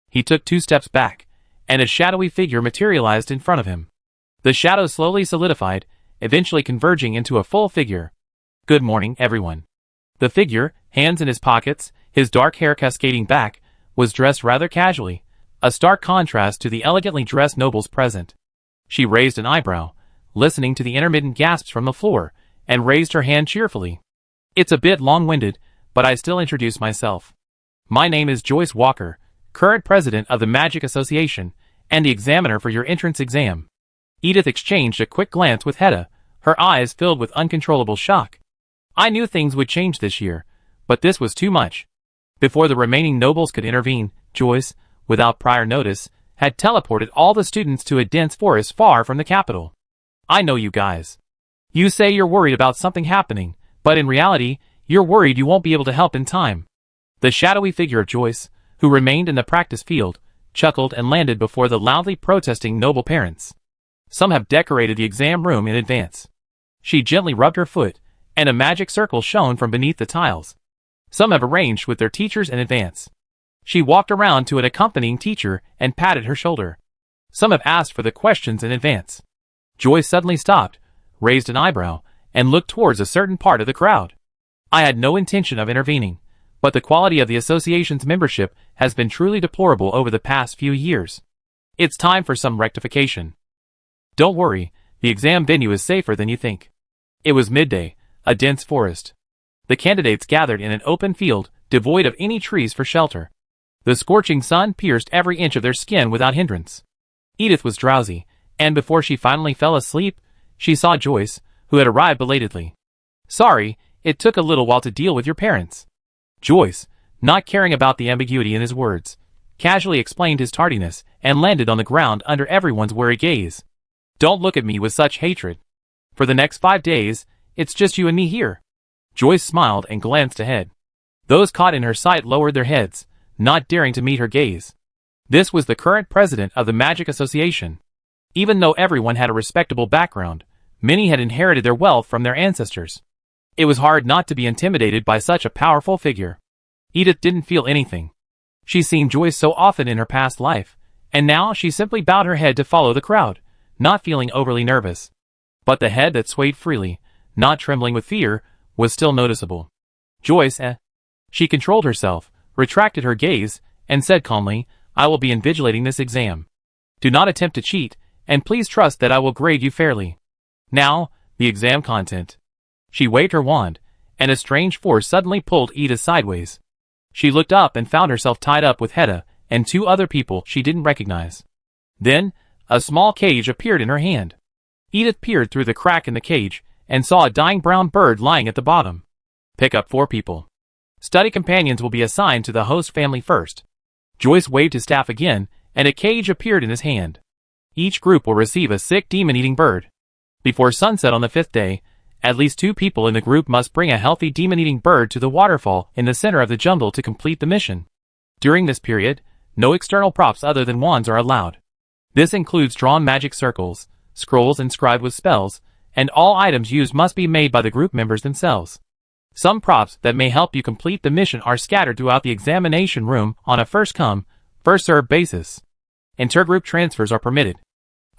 He took 2 steps back, and a shadowy figure materialized in front of him. The shadow slowly solidified, eventually converging into a full figure. Good morning, everyone. The figure, hands in his pockets, his dark hair cascading back, was dressed rather casually, a stark contrast to the elegantly dressed nobles present. She raised an eyebrow, listening to the intermittent gasps from the floor, and raised her hand cheerfully. It's a bit long-winded, but I still introduce myself. My name is Joyce Walker, current president of the Magic Association, and the examiner for your entrance exam. Edith exchanged a quick glance with Hedda, her eyes filled with uncontrollable shock. I knew things would change this year, but this was too much. Before the remaining nobles could intervene, Joyce, without prior notice, had teleported all the students to a dense forest far from the capital. I know you guys. You say you're worried about something happening, but in reality, you're worried you won't be able to help in time. The shadowy figure of Joyce, who remained in the practice field, chuckled and landed before the loudly protesting noble parents. Some have decorated the exam room in advance. She gently rubbed her foot, and a magic circle shone from beneath the tiles. Some have arranged with their teachers in advance. She walked around to an accompanying teacher and patted her shoulder. Some have asked for the questions in advance. Joyce suddenly stopped, raised an eyebrow, and looked towards a certain part of the crowd. I had no intention of intervening, but the quality of the association's membership has been truly deplorable over the past few years. It's time for some rectification. Don't worry, the exam venue is safer than you think. It was midday, a dense forest. The candidates gathered in an open field, devoid of any trees for shelter. The scorching sun pierced every inch of their skin without hindrance. Edith was drowsy, and before she finally fell asleep, she saw Joyce, who had arrived belatedly. Sorry, it took a little while to deal with your parents. Joyce, not caring about the ambiguity in his words, casually explained his tardiness and landed on the ground under everyone's wary gaze. Don't look at me with such hatred. For the next 5 days, it's just you and me here. Joyce smiled and glanced ahead. Those caught in her sight lowered their heads, not daring to meet her gaze. This was the current president of the Magic Association. Even though everyone had a respectable background, many had inherited their wealth from their ancestors. It was hard not to be intimidated by such a powerful figure. Edith didn't feel anything. She'd seen Joyce so often in her past life, and now she simply bowed her head to follow the crowd, not feeling overly nervous. But the head that swayed freely, not trembling with fear, was still noticeable. Joyce, She controlled herself, retracted her gaze, and said calmly, I will be invigilating this exam. Do not attempt to cheat, and please trust that I will grade you fairly. Now, the exam content. She waved her wand, and a strange force suddenly pulled Edith sideways. She looked up and found herself tied up with Hedda and 2 other people she didn't recognize. Then, a small cage appeared in her hand. Edith peered through the crack in the cage and saw a dying brown bird lying at the bottom. Pick up 4 people. Study companions will be assigned to the host family first. Joyce waved his staff again, and a cage appeared in his hand. Each group will receive a sick demon-eating bird. Before sunset on the 5th day, at least 2 people in the group must bring a healthy demon-eating bird to the waterfall in the center of the jungle to complete the mission. During this period, no external props other than wands are allowed. This includes drawn magic circles, scrolls inscribed with spells, and all items used must be made by the group members themselves. Some props that may help you complete the mission are scattered throughout the examination room on a first-come, first-served basis. Intergroup transfers are permitted.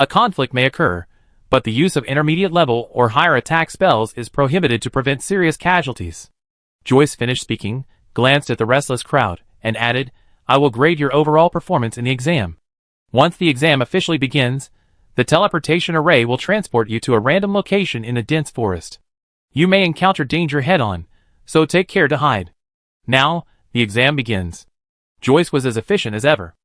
A conflict may occur, but the use of intermediate-level or higher attack spells is prohibited to prevent serious casualties. Joyce finished speaking, glanced at the restless crowd, and added, I will grade your overall performance in the exam. Once the exam officially begins, the teleportation array will transport you to a random location in the dense forest. You may encounter danger head-on, so take care to hide. Now, the exam begins. Joyce was as efficient as ever.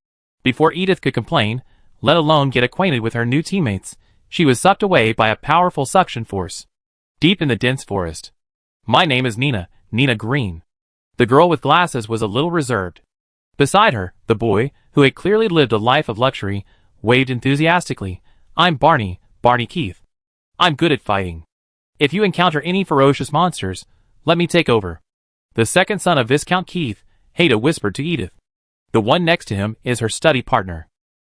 Before Edith could complain, let alone get acquainted with her new teammates, she was sucked away by a powerful suction force. Deep in the dense forest. My name is Nina, Nina Green. The girl with glasses was a little reserved. Beside her, the boy, who had clearly lived a life of luxury, waved enthusiastically, I'm Barney, Barney Keith. I'm good at fighting. If you encounter any ferocious monsters, let me take over. The second son of Viscount Keith, Hedda whispered to Edith. The one next to him is her study partner.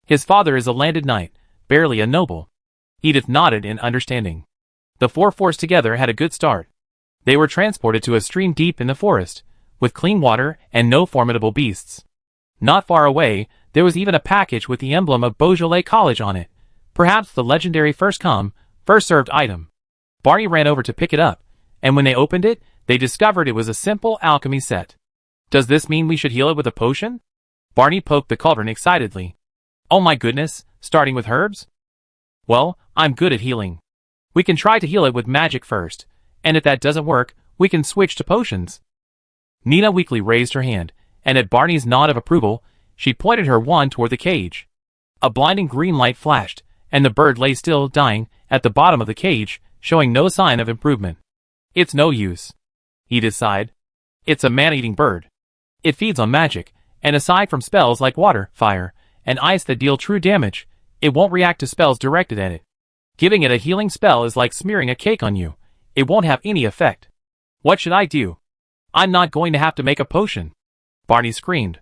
His father is a landed knight, barely a noble. Edith nodded in understanding. The 4 forced together had a good start. They were transported to a stream deep in the forest, with clean water and no formidable beasts. Not far away, there was even a package with the emblem of Beaujolais College on it, perhaps the legendary first-come, first-served item. Barney ran over to pick it up, and when they opened it, they discovered it was a simple alchemy set. Does this mean we should heal it with a potion? Barney poked the cauldron excitedly. Oh my goodness, starting with herbs? Well, I'm good at healing. We can try to heal it with magic first, and if that doesn't work, we can switch to potions. Nina weakly raised her hand, and at Barney's nod of approval, she pointed her wand toward the cage. A blinding green light flashed, and the bird lay still, dying, at the bottom of the cage, showing no sign of improvement. It's no use. Edith sighed. It's a man-eating bird. It feeds on magic, and aside from spells like water, fire, and ice that deal true damage, it won't react to spells directed at it. Giving it a healing spell is like smearing a cake on you. It won't have any effect. What should I do? I'm not going to have to make a potion. Barney screamed.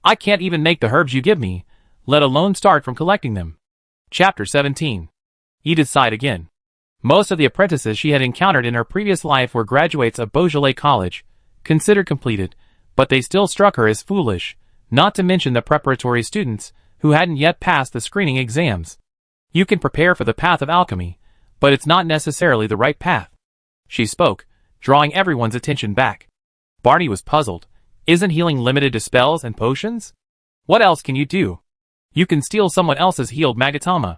I can't even make the herbs you give me, let alone start from collecting them. Chapter 17. Edith sighed again. Most of the apprentices she had encountered in her previous life were graduates of Beaujolais College, considered completed, but they still struck her as foolish, not to mention the preparatory students, who hadn't yet passed the screening exams. You can prepare for the path of alchemy, but it's not necessarily the right path. She spoke, drawing everyone's attention back. Barney was puzzled. Isn't healing limited to spells and potions? What else can you do? You can steal someone else's healed magatama.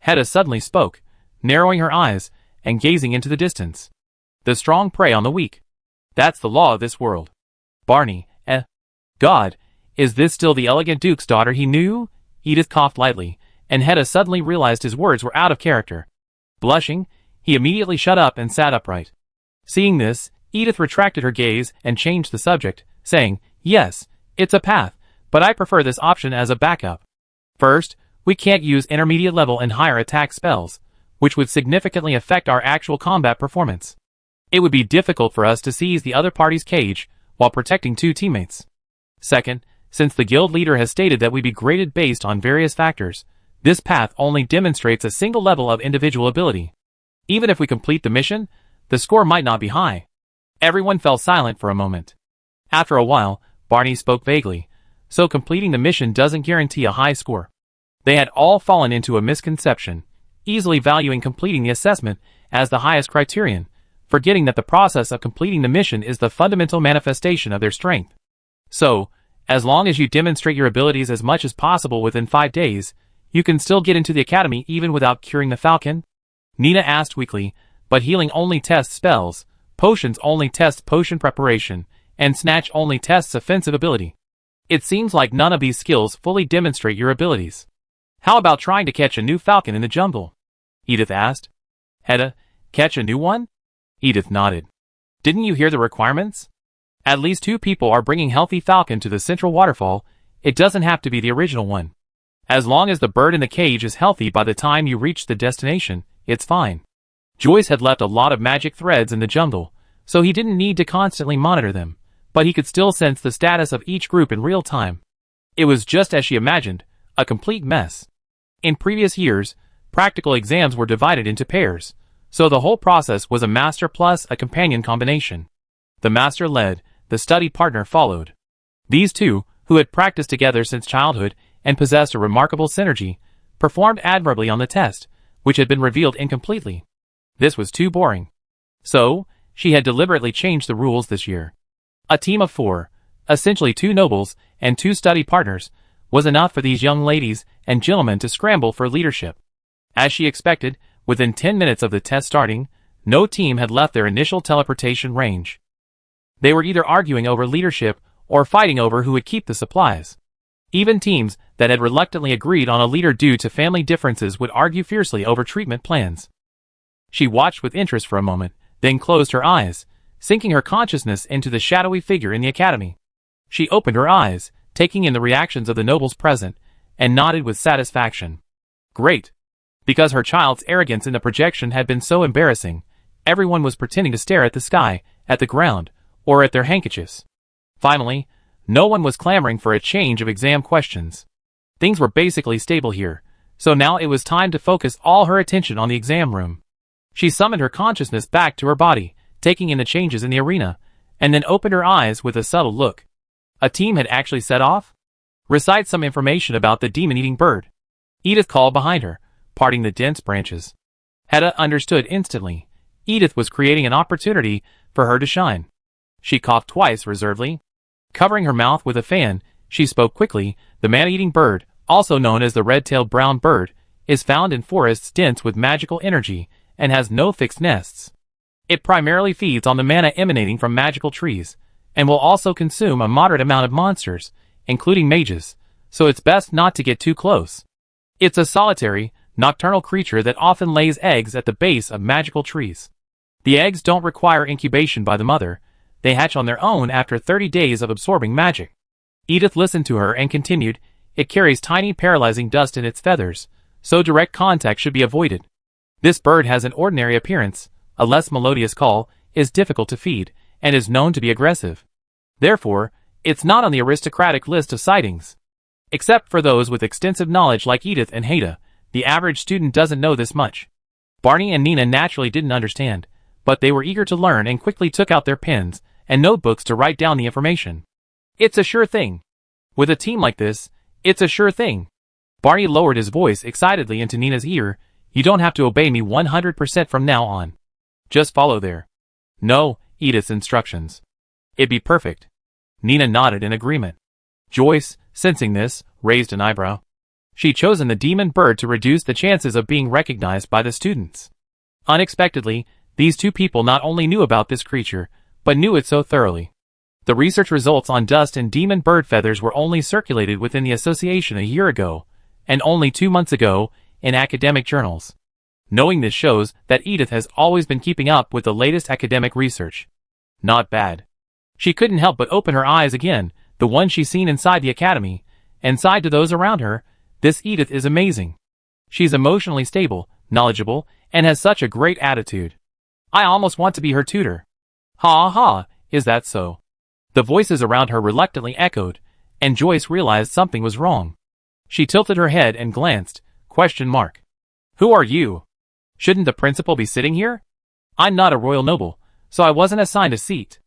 Hedda suddenly spoke, narrowing her eyes and gazing into the distance. The strong prey on the weak. That's the law of this world. Barney, God, is this still the elegant Duke's daughter he knew? Edith coughed lightly, and Hedda suddenly realized his words were out of character. Blushing, he immediately shut up and sat upright. Seeing this, Edith retracted her gaze and changed the subject, saying, yes, it's a path, but I prefer this option as a backup. First, we can't use intermediate level and higher attack spells, which would significantly affect our actual combat performance. It would be difficult for us to seize the other party's cage while protecting two teammates. Second, since the guild leader has stated that we be graded based on various factors, this path only demonstrates a single level of individual ability. Even if we complete the mission, the score might not be high. Everyone fell silent for a moment. After a while, Barney spoke vaguely, so completing the mission doesn't guarantee a high score. They had all fallen into a misconception, easily valuing completing the assessment as the highest criterion, forgetting that the process of completing the mission is the fundamental manifestation of their strength. So, as long as you demonstrate your abilities as much as possible within 5 days, you can still get into the academy even without curing the falcon? Nina asked weakly, but healing only tests spells, potions only test potion preparation, and snatch only tests offensive ability. It seems like none of these skills fully demonstrate your abilities. How about trying to catch a new falcon in the jungle? Edith asked. Hedda, catch a new one? Edith nodded. Didn't you hear the requirements? At least 2 people are bringing healthy falcon to the central waterfall. It doesn't have to be the original one. As long as the bird in the cage is healthy by the time you reach the destination, it's fine. Joyce had left a lot of magic threads in the jungle, so he didn't need to constantly monitor them, but he could still sense the status of each group in real time. It was just as she imagined, a complete mess. In previous years, practical exams were divided into pairs, so the whole process was a master plus a companion combination. The master led, the study partner followed. These two, who had practiced together since childhood and possessed a remarkable synergy, performed admirably on the test, which had been revealed incompletely. This was too boring. So, she had deliberately changed the rules this year. A team of 4, essentially 2 nobles and 2 study partners, was enough for these young ladies and gentlemen to scramble for leadership. As she expected, within 10 minutes of the test starting, no team had left their initial teleportation range. They were either arguing over leadership or fighting over who would keep the supplies. Even teams that had reluctantly agreed on a leader due to family differences would argue fiercely over treatment plans. She watched with interest for a moment, then closed her eyes, sinking her consciousness into the shadowy figure in the academy. She opened her eyes, taking in the reactions of the nobles present, and nodded with satisfaction. Great. Because her child's arrogance in the projection had been so embarrassing, everyone was pretending to stare at the sky, at the ground, or at their handkerchiefs. Finally, no one was clamoring for a change of exam questions. Things were basically stable here, so now it was time to focus all her attention on the exam room. She summoned her consciousness back to her body, taking in the changes in the arena, and then opened her eyes with a subtle look. A team had actually set off? Recite some information about the demon-eating bird. Edith called behind her, parting the dense branches. Hedda understood instantly. Edith was creating an opportunity for her to shine. She coughed twice reservedly. Covering her mouth with a fan, she spoke quickly. The man-eating bird, also known as the red-tailed brown bird, is found in forests dense with magical energy and has no fixed nests. It primarily feeds on the mana emanating from magical trees, and will also consume a moderate amount of monsters, including mages, so it's best not to get too close. It's a solitary, nocturnal creature that often lays eggs at the base of magical trees. The eggs don't require incubation by the mother. They hatch on their own after 30 days of absorbing magic. Edith listened to her and continued, it carries tiny paralyzing dust in its feathers, so direct contact should be avoided. This bird has an ordinary appearance, a less melodious call, is difficult to feed, and is known to be aggressive. Therefore, it's not on the aristocratic list of sightings. Except for those with extensive knowledge like Edith and Hedda, the average student doesn't know this much. Barney and Nina naturally didn't understand, but they were eager to learn and quickly took out their pens and notebooks to write down the information. It's a sure thing. With a team like this, it's a sure thing. Barney lowered his voice excitedly into Nina's ear. You don't have to obey me 100% from now on. Just follow No, Edith's instructions. It'd be perfect. Nina nodded in agreement. Joyce, sensing this, raised an eyebrow. She'd chosen the demon bird to reduce the chances of being recognized by the students. Unexpectedly, these two people not only knew about this creature, but knew it so thoroughly. The research results on dust and demon bird feathers were only circulated within the association a year ago, and only 2 months ago, in academic journals. Knowing this shows that Edith has always been keeping up with the latest academic research. Not bad. She couldn't help but open her eyes again, the one she's seen inside the academy, and sighed to those around her. This Edith is amazing. She's emotionally stable, knowledgeable, and has such a great attitude. I almost want to be her tutor. Ha ha, is that so? The voices around her reluctantly echoed, and Joyce realized something was wrong. She tilted her head and glanced. ? Who are you? Shouldn't the principal be sitting here? I'm not a royal noble, so I wasn't assigned a seat.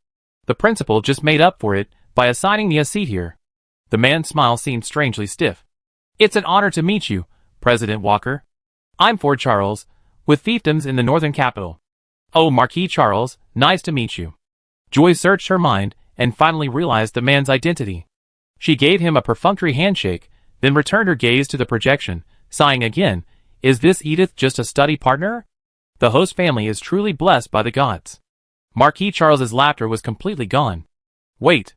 The principal just made up for it by assigning me a seat here. The man's smile seemed strangely stiff. It's an honor to meet you, President Walker. I'm Ford Charles, with fiefdoms in the northern capital. Oh, Marquis Charles, nice to meet you. Joyce searched her mind and finally realized the man's identity. She gave him a perfunctory handshake, then returned her gaze to the projection, sighing again. Is this Edith just a study partner? The host family is truly blessed by the gods. Marquis Charles's laughter was completely gone. Wait.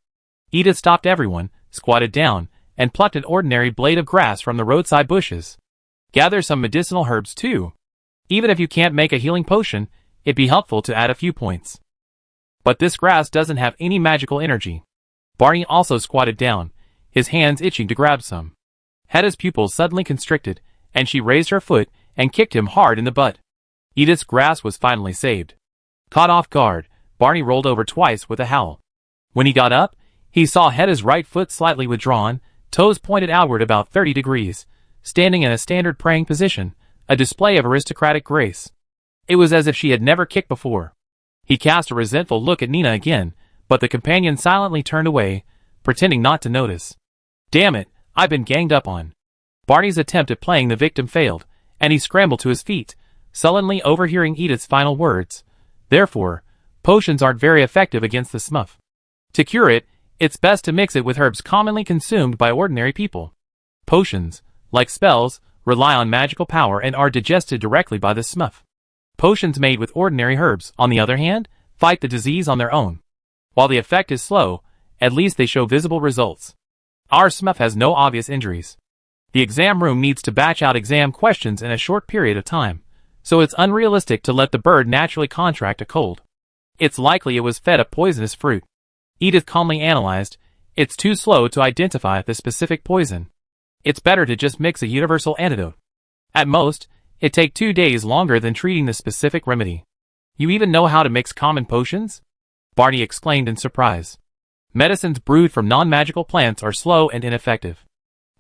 Edith stopped everyone, squatted down, and plucked an ordinary blade of grass from the roadside bushes. Gather some medicinal herbs too. Even if you can't make a healing potion, it'd be helpful to add a few points. But this grass doesn't have any magical energy. Barney also squatted down, his hands itching to grab some. Hedda's pupils suddenly constricted, and she raised her foot and kicked him hard in the butt. Edith's grass was finally saved. Caught off guard, Barney rolled over twice with a howl. When he got up, he saw Hedda's right foot slightly withdrawn, toes pointed outward about 30 degrees, standing in a standard praying position, a display of aristocratic grace. It was as if she had never kicked before. He cast a resentful look at Nina again, but the companion silently turned away, pretending not to notice. Damn it, I've been ganged up on. Barney's attempt at playing the victim failed, and he scrambled to his feet, sullenly overhearing Edith's final words. Therefore, potions aren't very effective against the smuff. To cure it, it's best to mix it with herbs commonly consumed by ordinary people. Potions, like spells, rely on magical power and are digested directly by the smuff. Potions made with ordinary herbs, on the other hand, fight the disease on their own. While the effect is slow, at least they show visible results. Our smuff has no obvious injuries. The exam room needs to batch out exam questions in a short period of time, so it's unrealistic to let the bird naturally contract a cold. It's likely it was fed a poisonous fruit. Edith calmly analyzed. It's too slow to identify the specific poison. It's better to just mix a universal antidote. At most, it'd take 2 days longer than treating the specific remedy. You even know how to mix common potions? Barney exclaimed in surprise. Medicines brewed from non-magical plants are slow and ineffective.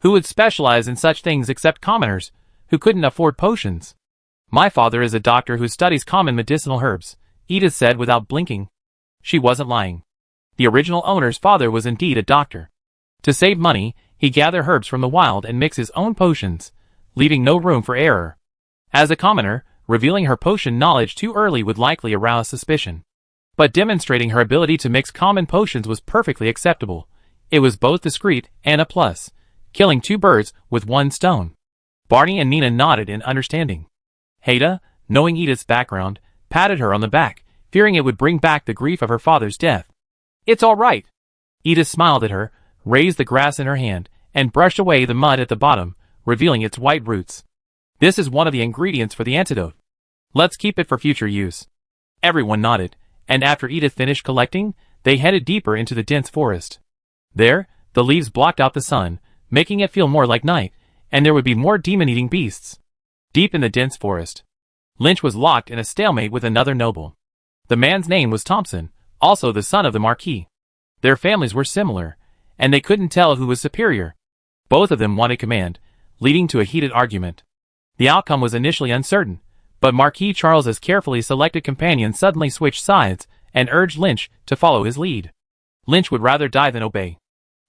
Who would specialize in such things except commoners, who couldn't afford potions? My father is a doctor who studies common medicinal herbs, Edith said without blinking. She wasn't lying. The original owner's father was indeed a doctor. To save money, he gathered herbs from the wild and mixed his own potions, leaving no room for error. As a commoner, revealing her potion knowledge too early would likely arouse suspicion. But demonstrating her ability to mix common potions was perfectly acceptable. It was both discreet and a plus, killing 2 birds with 1 stone. Barney and Nina nodded in understanding. Hedda, knowing Edith's background, patted her on the back, fearing it would bring back the grief of her father's death. It's all right. Edith smiled at her, raised the grass in her hand, and brushed away the mud at the bottom, revealing its white roots. This is one of the ingredients for the antidote. Let's keep it for future use. Everyone nodded, and after Edith finished collecting, they headed deeper into the dense forest. There, the leaves blocked out the sun, making it feel more like night, and there would be more demon-eating beasts. Deep in the dense forest, Lynch was locked in a stalemate with another noble. The man's name was Thompson, also the son of the Marquis. Their families were similar, and they couldn't tell who was superior. Both of them wanted command, leading to a heated argument. The outcome was initially uncertain, but Marquis Charles's carefully selected companion suddenly switched sides and urged Lynch to follow his lead. Lynch would rather die than obey.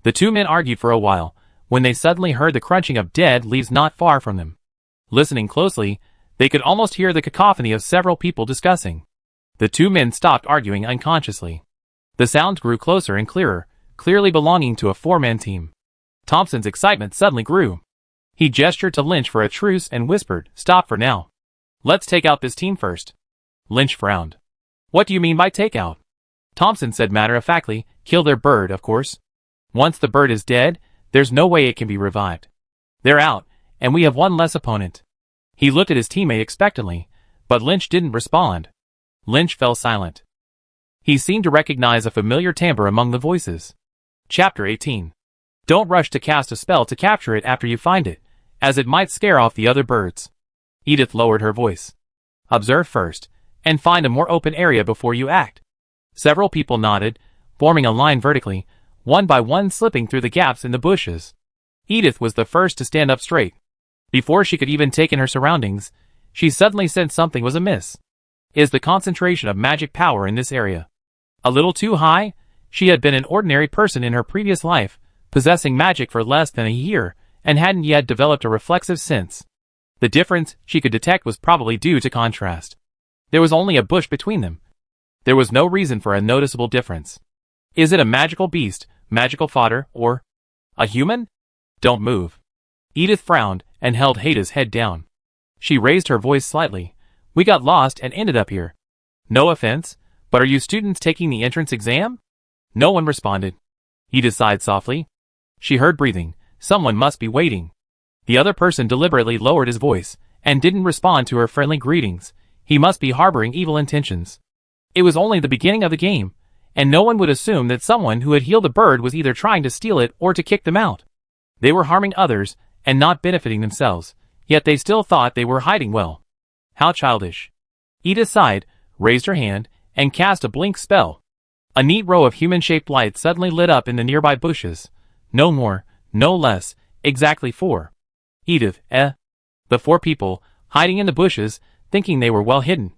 The 2 men argued for a while, when they suddenly heard the crunching of dead leaves not far from them. Listening closely, they could almost hear the cacophony of several people discussing. The two men stopped arguing unconsciously. The sounds grew closer and clearer, clearly belonging to a four-man team. Thompson's excitement suddenly grew. He gestured to Lynch for a truce and whispered, "Stop for now. Let's take out this team first." Lynch frowned. "What do you mean by take out?" Thompson said matter-of-factly, "Kill their bird, of course. Once the bird is dead, there's no way it can be revived. They're out, and we have one less opponent." He looked at his teammate expectantly, but Lynch didn't respond. Lynch fell silent. He seemed to recognize a familiar timbre among the voices. Chapter 18. Don't rush to cast a spell to capture it after you find it, as it might scare off the other birds. Edith lowered her voice. Observe first, and find a more open area before you act. Several people nodded, forming a line vertically, one by one slipping through the gaps in the bushes. Edith was the first to stand up straight. Before she could even take in her surroundings, she suddenly sensed something was amiss. Is the concentration of magic power in this area a little too high? She had been an ordinary person in her previous life, possessing magic for less than a year, and hadn't yet developed a reflexive sense. The difference she could detect was probably due to contrast. There was only a bush between them. There was no reason for a noticeable difference. Is it a magical beast, magical fodder, or a human? Don't move. Edith frowned and held Hada's head down. She raised her voice slightly. We got lost and ended up here. No offense, but are you students taking the entrance exam? No one responded. Edith sighed softly. She heard breathing. Someone must be waiting. The other person deliberately lowered his voice and didn't respond to her friendly greetings. He must be harboring evil intentions. It was only the beginning of the game, and no one would assume that someone who had healed a bird was either trying to steal it or to kick them out. They were harming others and not benefiting themselves, yet they still thought they were hiding well. How childish. Edith sighed, raised her hand, and cast a blink spell. A neat row of human-shaped lights suddenly lit up in the nearby bushes. No more, no less, exactly 4. Edith, The 4 people, hiding in the bushes, thinking they were well hidden,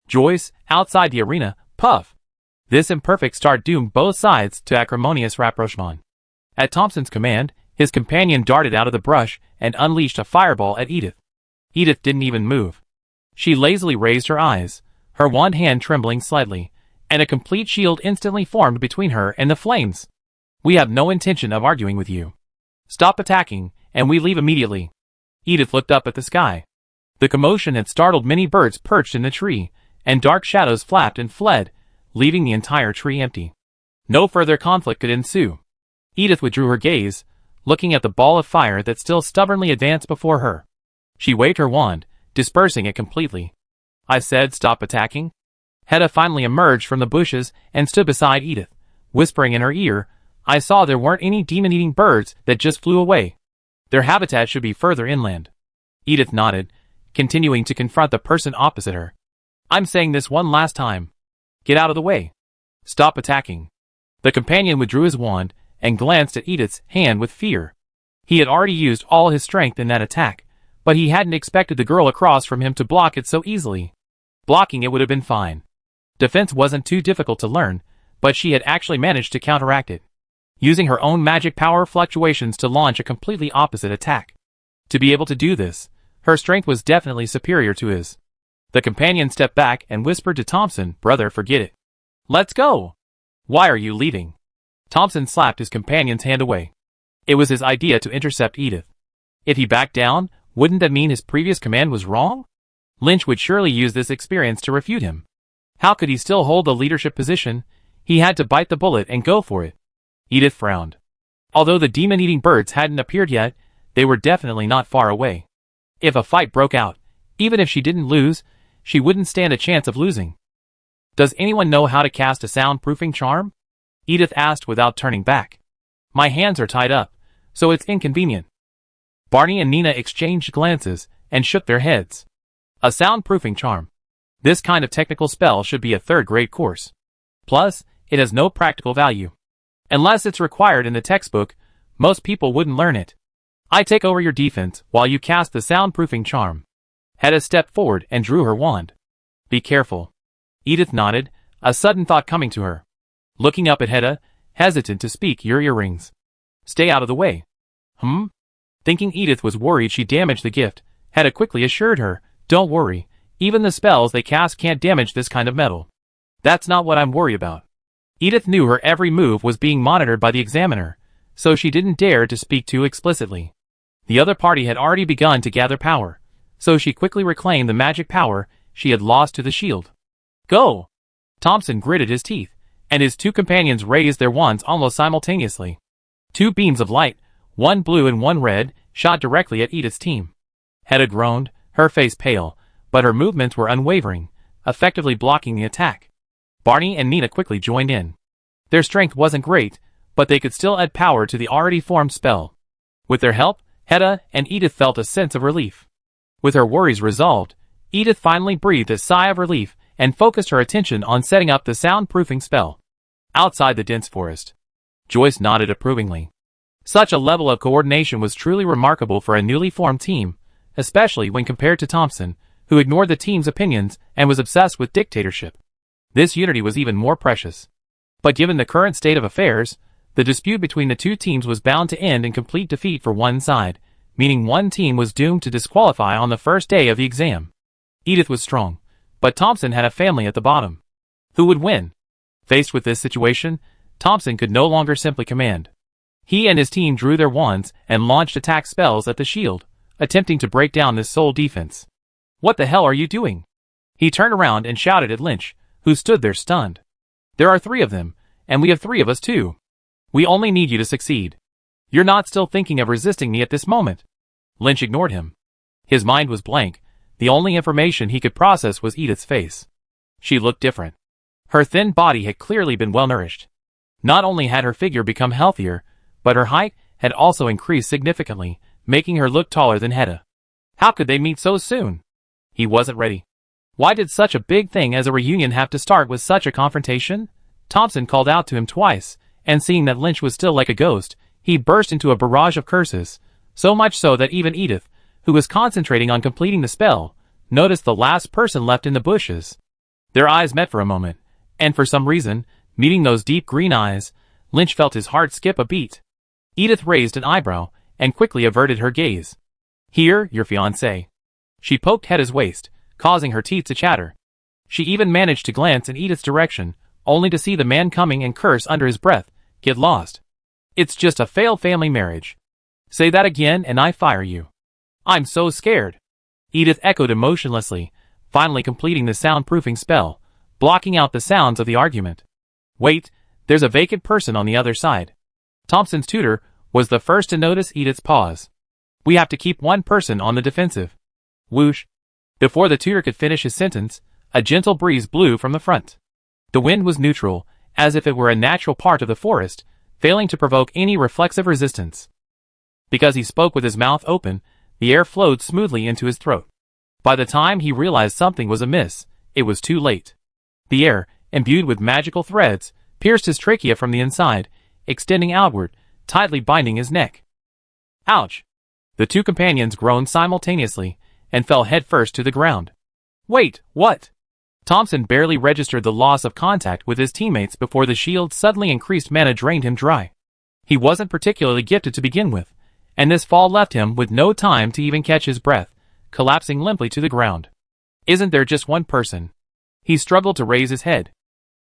Joyce, outside the arena, puff. This imperfect start doomed both sides to acrimonious rapprochement. At Thompson's command, his companion darted out of the brush and unleashed a fireball at Edith. Edith didn't even move. She lazily raised her eyes, her one hand trembling slightly, and a complete shield instantly formed between her and the flames. We have no intention of arguing with you. Stop attacking, and we leave immediately. Edith looked up at the sky. The commotion had startled many birds perched in the tree, and dark shadows flapped and fled, leaving the entire tree empty. No further conflict could ensue. Edith withdrew her gaze, looking at the ball of fire that still stubbornly advanced before her. She waved her wand, dispersing it completely. I said, stop attacking. Hedda finally emerged from the bushes and stood beside Edith, whispering in her ear, I saw there weren't any demon-eating birds that just flew away. Their habitat should be further inland. Edith nodded, continuing to confront the person opposite her. I'm saying this one last time. Get out of the way. Stop attacking. The companion withdrew his wand and glanced at Edith's hand with fear. He had already used all his strength in that attack, but he hadn't expected the girl across from him to block it so easily. Blocking it would have been fine. Defense wasn't too difficult to learn, but she had actually managed to counteract it, using her own magic power fluctuations to launch a completely opposite attack. To be able to do this, her strength was definitely superior to his. The companion stepped back and whispered to Thompson, brother, forget it. Let's go. Why are you leaving? Thompson slapped his companion's hand away. It was his idea to intercept Edith. If he backed down, wouldn't that mean his previous command was wrong? Lynch would surely use this experience to refute him. How could he still hold the leadership position? He had to bite the bullet and go for it. Edith frowned. Although the demon-eating birds hadn't appeared yet, they were definitely not far away. If a fight broke out, even if she didn't lose, she wouldn't stand a chance of losing. Does anyone know how to cast a soundproofing charm? Edith asked without turning back. My hands are tied up, so it's inconvenient. Barney and Nina exchanged glances and shook their heads. A soundproofing charm. This kind of technical spell should be a third-grade course. Plus, it has no practical value. Unless it's required in the textbook, most people wouldn't learn it. I take over your defense while you cast the soundproofing charm. Hedda stepped forward and drew her wand. Be careful. Edith nodded, a sudden thought coming to her. Looking up at Hedda, hesitant to speak, your earrings. Stay out of the way. Thinking Edith was worried she damaged the gift, Hedda quickly assured her, "Don't worry, even the spells they cast can't damage this kind of metal." "That's not what I'm worried about." Edith knew her every move was being monitored by the examiner, so she didn't dare to speak too explicitly. The other party had already begun to gather power, so she quickly reclaimed the magic power she had lost to the shield. "Go!" Thompson gritted his teeth, and his two companions raised their wands almost simultaneously. Two beams of light, one blue and one red, shot directly at Edith's team. Hedda groaned, her face pale, but her movements were unwavering, effectively blocking the attack. Barney and Nina quickly joined in. Their strength wasn't great, but they could still add power to the already formed spell. With their help, Hedda and Edith felt a sense of relief. With her worries resolved, Edith finally breathed a sigh of relief and focused her attention on setting up the soundproofing spell. Outside the dense forest, Joyce nodded approvingly. Such a level of coordination was truly remarkable for a newly formed team, especially when compared to Thompson, who ignored the team's opinions and was obsessed with dictatorship. This unity was even more precious. But given the current state of affairs, the dispute between the two teams was bound to end in complete defeat for one side, meaning one team was doomed to disqualify on the first day of the exam. Edith was strong, but Thompson had a family at the bottom. Who would win? Faced with this situation, Thompson could no longer simply command. He and his team drew their wands and launched attack spells at the shield, attempting to break down this sole defense. "What the hell are you doing?" He turned around and shouted at Lynch, who stood there stunned. "There are 3 of them, and we have 3 of us too. We only need you to succeed. You're not still thinking of resisting me at this moment." Lynch ignored him. His mind was blank. The only information he could process was Edith's face. She looked different. Her thin body had clearly been well nourished. Not only had her figure become healthier, but her height had also increased significantly, making her look taller than Hedda. How could they meet so soon? He wasn't ready. Why did such a big thing as a reunion have to start with such a confrontation? Thompson called out to him twice, and seeing that Lynch was still like a ghost, he burst into a barrage of curses, so much so that even Edith, who was concentrating on completing the spell, noticed the last person left in the bushes. Their eyes met for a moment, and for some reason, meeting those deep green eyes, Lynch felt his heart skip a beat. Edith raised an eyebrow, and quickly averted her gaze. "Here, your fiancé." She poked Hedda's waist, causing her teeth to chatter. She even managed to glance in Edith's direction, only to see the man coming and curse under his breath, "Get lost. It's just a failed family marriage. Say that again and I fire you." "I'm so scared." Edith echoed emotionlessly, finally completing the soundproofing spell, blocking out the sounds of the argument. "Wait, there's a vacant person on the other side." Thompson's tutor was the first to notice Edith's pause. "We have to keep one person on the defensive." Whoosh. Before the tutor could finish his sentence, a gentle breeze blew from the front. The wind was neutral, as if it were a natural part of the forest, failing to provoke any reflexive resistance. Because he spoke with his mouth open, the air flowed smoothly into his throat. By the time he realized something was amiss, it was too late. The air, imbued with magical threads, pierced his trachea from the inside, extending outward, tightly binding his neck. Ouch! The two companions groaned simultaneously, and fell headfirst to the ground. "Wait, what?" Thompson barely registered the loss of contact with his teammates before the shield's suddenly increased mana drained him dry. He wasn't particularly gifted to begin with, and this fall left him with no time to even catch his breath, collapsing limply to the ground. "Isn't there just one person?" He struggled to raise his head.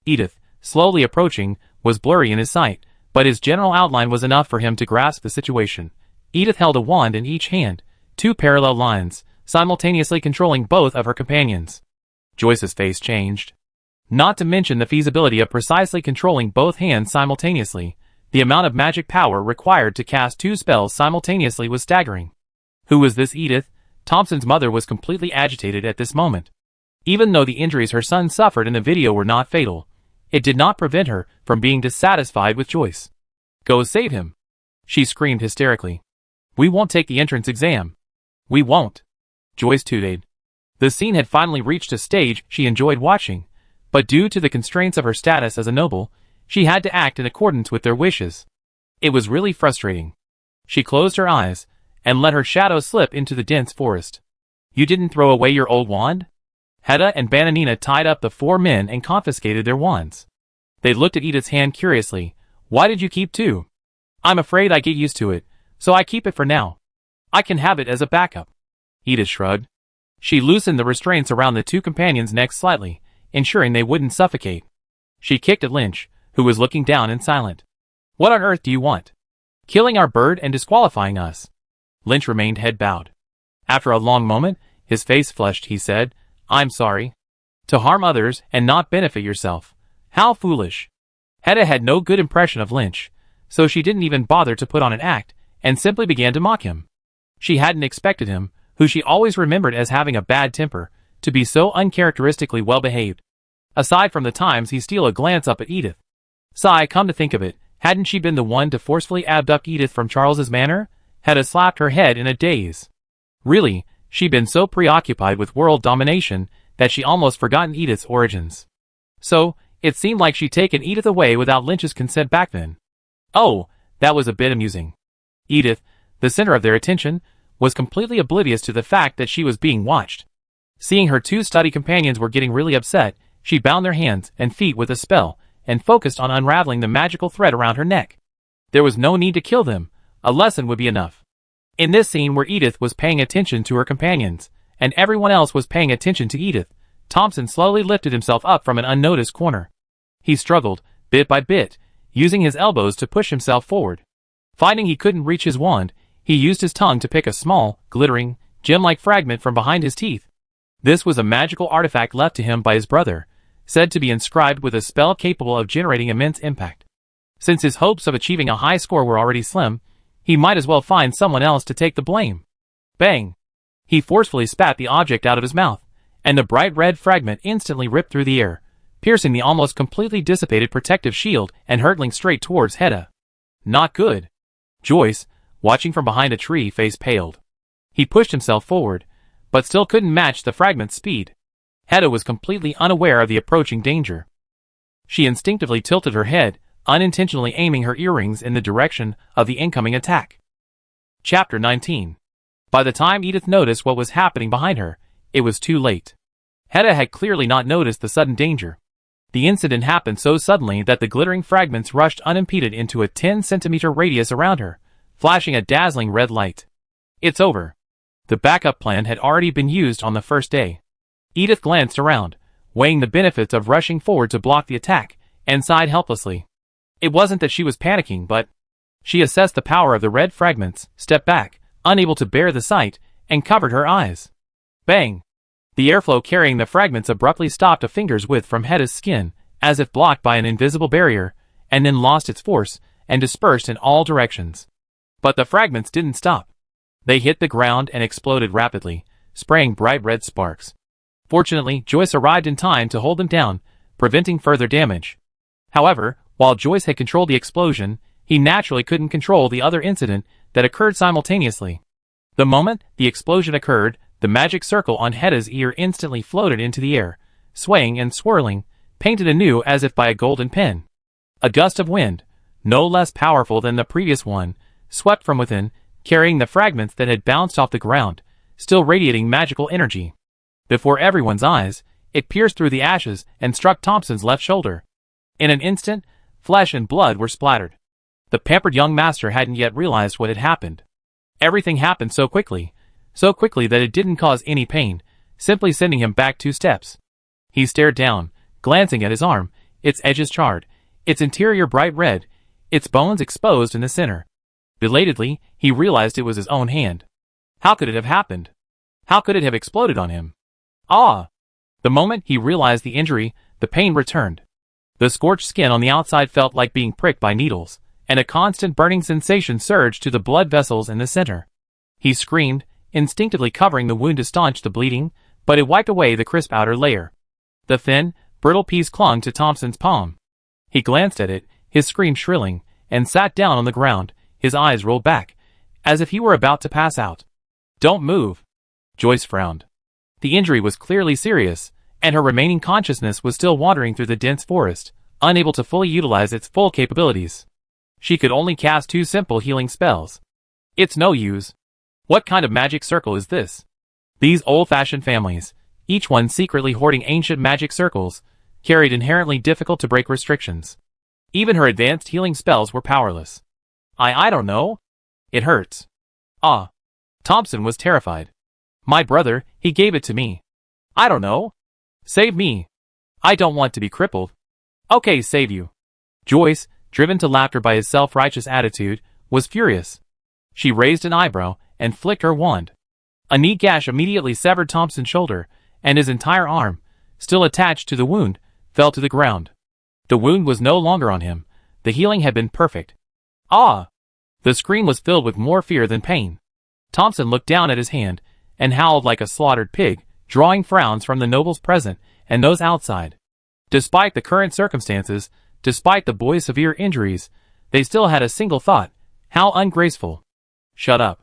Edith, slowly approaching, was blurry in his sight, but his general outline was enough for him to grasp the situation. Edith held a wand in each hand, 2 parallel lines, simultaneously controlling both of her companions. Joyce's face changed. Not to mention the feasibility of precisely controlling both hands simultaneously, the amount of magic power required to cast 2 spells simultaneously was staggering. Who was this Edith? Thompson's mother was completely agitated at this moment. Even though the injuries her son suffered in the video were not fatal, it did not prevent her from being dissatisfied with Joyce. "Go save him!" she screamed hysterically. "We won't take the entrance exam." "We won't," Joyce tooted. The scene had finally reached a stage she enjoyed watching, but due to the constraints of her status as a noble, she had to act in accordance with their wishes. It was really frustrating. She closed her eyes, and let her shadow slip into the dense forest. "You didn't throw away your old wand?" Hedda and Bananina tied up the 4 men and confiscated their wands. They looked at Edith's hand curiously. "Why did you keep 2? "I'm afraid I get used to it, so I keep it for now. I can have it as a backup." Edith shrugged. She loosened the restraints around the two companions' necks slightly, ensuring they wouldn't suffocate. She kicked at Lynch, who was looking down and silent. "What on earth do you want? Killing our bird and disqualifying us?" Lynch remained head bowed. After a long moment, his face flushed, he said, "I'm sorry. To harm others and not benefit yourself. How foolish." Hedda had no good impression of Lynch, so she didn't even bother to put on an act, and simply began to mock him. She hadn't expected him, who she always remembered as having a bad temper, to be so uncharacteristically well-behaved. Aside from the times he'd steal a glance up at Edith. Sigh, come to think of it, hadn't she been the one to forcefully abduct Edith from Charles's manor? Hedda slapped her head in a daze. Really, she'd been so preoccupied with world domination that she almost forgotten Edith's origins. So, it seemed like she'd taken Edith away without Lynch's consent back then. Oh, that was a bit amusing. Edith, the center of their attention, was completely oblivious to the fact that she was being watched. Seeing her two study companions were getting really upset, she bound their hands and feet with a spell, and focused on unraveling the magical thread around her neck. There was no need to kill them, a lesson would be enough. In this scene where Edith was paying attention to her companions, and everyone else was paying attention to Edith, Thompson slowly lifted himself up from an unnoticed corner. He struggled, bit by bit, using his elbows to push himself forward. Finding he couldn't reach his wand, he used his tongue to pick a small, glittering, gem-like fragment from behind his teeth. This was a magical artifact left to him by his brother, said to be inscribed with a spell capable of generating immense impact. Since his hopes of achieving a high score were already slim, he might as well find someone else to take the blame. Bang! He forcefully spat the object out of his mouth, and the bright red fragment instantly ripped through the air, piercing the almost completely dissipated protective shield and hurtling straight towards Hedda. Not good. Joyce, watching from behind a tree, face paled. He pushed himself forward, but still couldn't match the fragment's speed. Hedda was completely unaware of the approaching danger. She instinctively tilted her head, unintentionally aiming her earrings in the direction of the incoming attack. Chapter 19. By the time Edith noticed what was happening behind her, it was too late. Hedda had clearly not noticed the sudden danger. The incident happened so suddenly that the glittering fragments rushed unimpeded into a 10-centimeter radius around her, flashing a dazzling red light. It's over. The backup plan had already been used on the first day. Edith glanced around, weighing the benefits of rushing forward to block the attack, and sighed helplessly. It wasn't that she was panicking, but she assessed the power of the red fragments, stepped back, unable to bear the sight, and covered her eyes. Bang! The airflow carrying the fragments abruptly stopped a finger's width from Hedda's skin, as if blocked by an invisible barrier, and then lost its force, and dispersed in all directions. But the fragments didn't stop. They hit the ground and exploded rapidly, spraying bright red sparks. Fortunately, Joyce arrived in time to hold them down, preventing further damage. However, while Joyce had controlled the explosion, he naturally couldn't control the other incident that occurred simultaneously. The moment the explosion occurred, the magic circle on Hedda's ear instantly floated into the air, swaying and swirling, painted anew as if by a golden pen. A gust of wind, no less powerful than the previous one, swept from within, carrying the fragments that had bounced off the ground, still radiating magical energy. Before everyone's eyes, it pierced through the ashes and struck Thompson's left shoulder. In an instant, flesh and blood were splattered. The pampered young master hadn't yet realized what had happened. Everything happened so quickly that it didn't cause any pain, simply sending him back 2 steps. He stared down, glancing at his arm, its edges charred, its interior bright red, its bones exposed in the center. Belatedly, he realized it was his own hand. How could it have happened? How could it have exploded on him? Ah! The moment he realized the injury, the pain returned. The scorched skin on the outside felt like being pricked by needles, and a constant burning sensation surged to the blood vessels in the center. He screamed, instinctively covering the wound to staunch the bleeding, but it wiped away the crisp outer layer. The thin, brittle piece clung to Thompson's palm. He glanced at it, his scream shrilling, and sat down on the ground, his eyes rolled back, as if he were about to pass out. Don't move. Joyce frowned. The injury was clearly serious, and her remaining consciousness was still wandering through the dense forest, unable to fully utilize its full capabilities. She could only cast 2 simple healing spells. It's no use. What kind of magic circle is this? These old-fashioned families, each one secretly hoarding ancient magic circles, carried inherently difficult-to-break restrictions. Even her advanced healing spells were powerless. I don't know. It hurts. Ah. Thompson was terrified. My brother, he gave it to me. I don't know. Save me. I don't want to be crippled. Okay, save you. Joyce, driven to laughter by his self-righteous attitude, was furious. She raised an eyebrow and flicked her wand. A neat gash immediately severed Thompson's shoulder, and his entire arm, still attached to the wound, fell to the ground. The wound was no longer on him. The healing had been perfect. Ah! The scream was filled with more fear than pain. Thompson looked down at his hand and howled like a slaughtered pig, drawing frowns from the nobles present and those outside. Despite the current circumstances, despite the boy's severe injuries, they still had a single thought: how ungraceful. Shut up.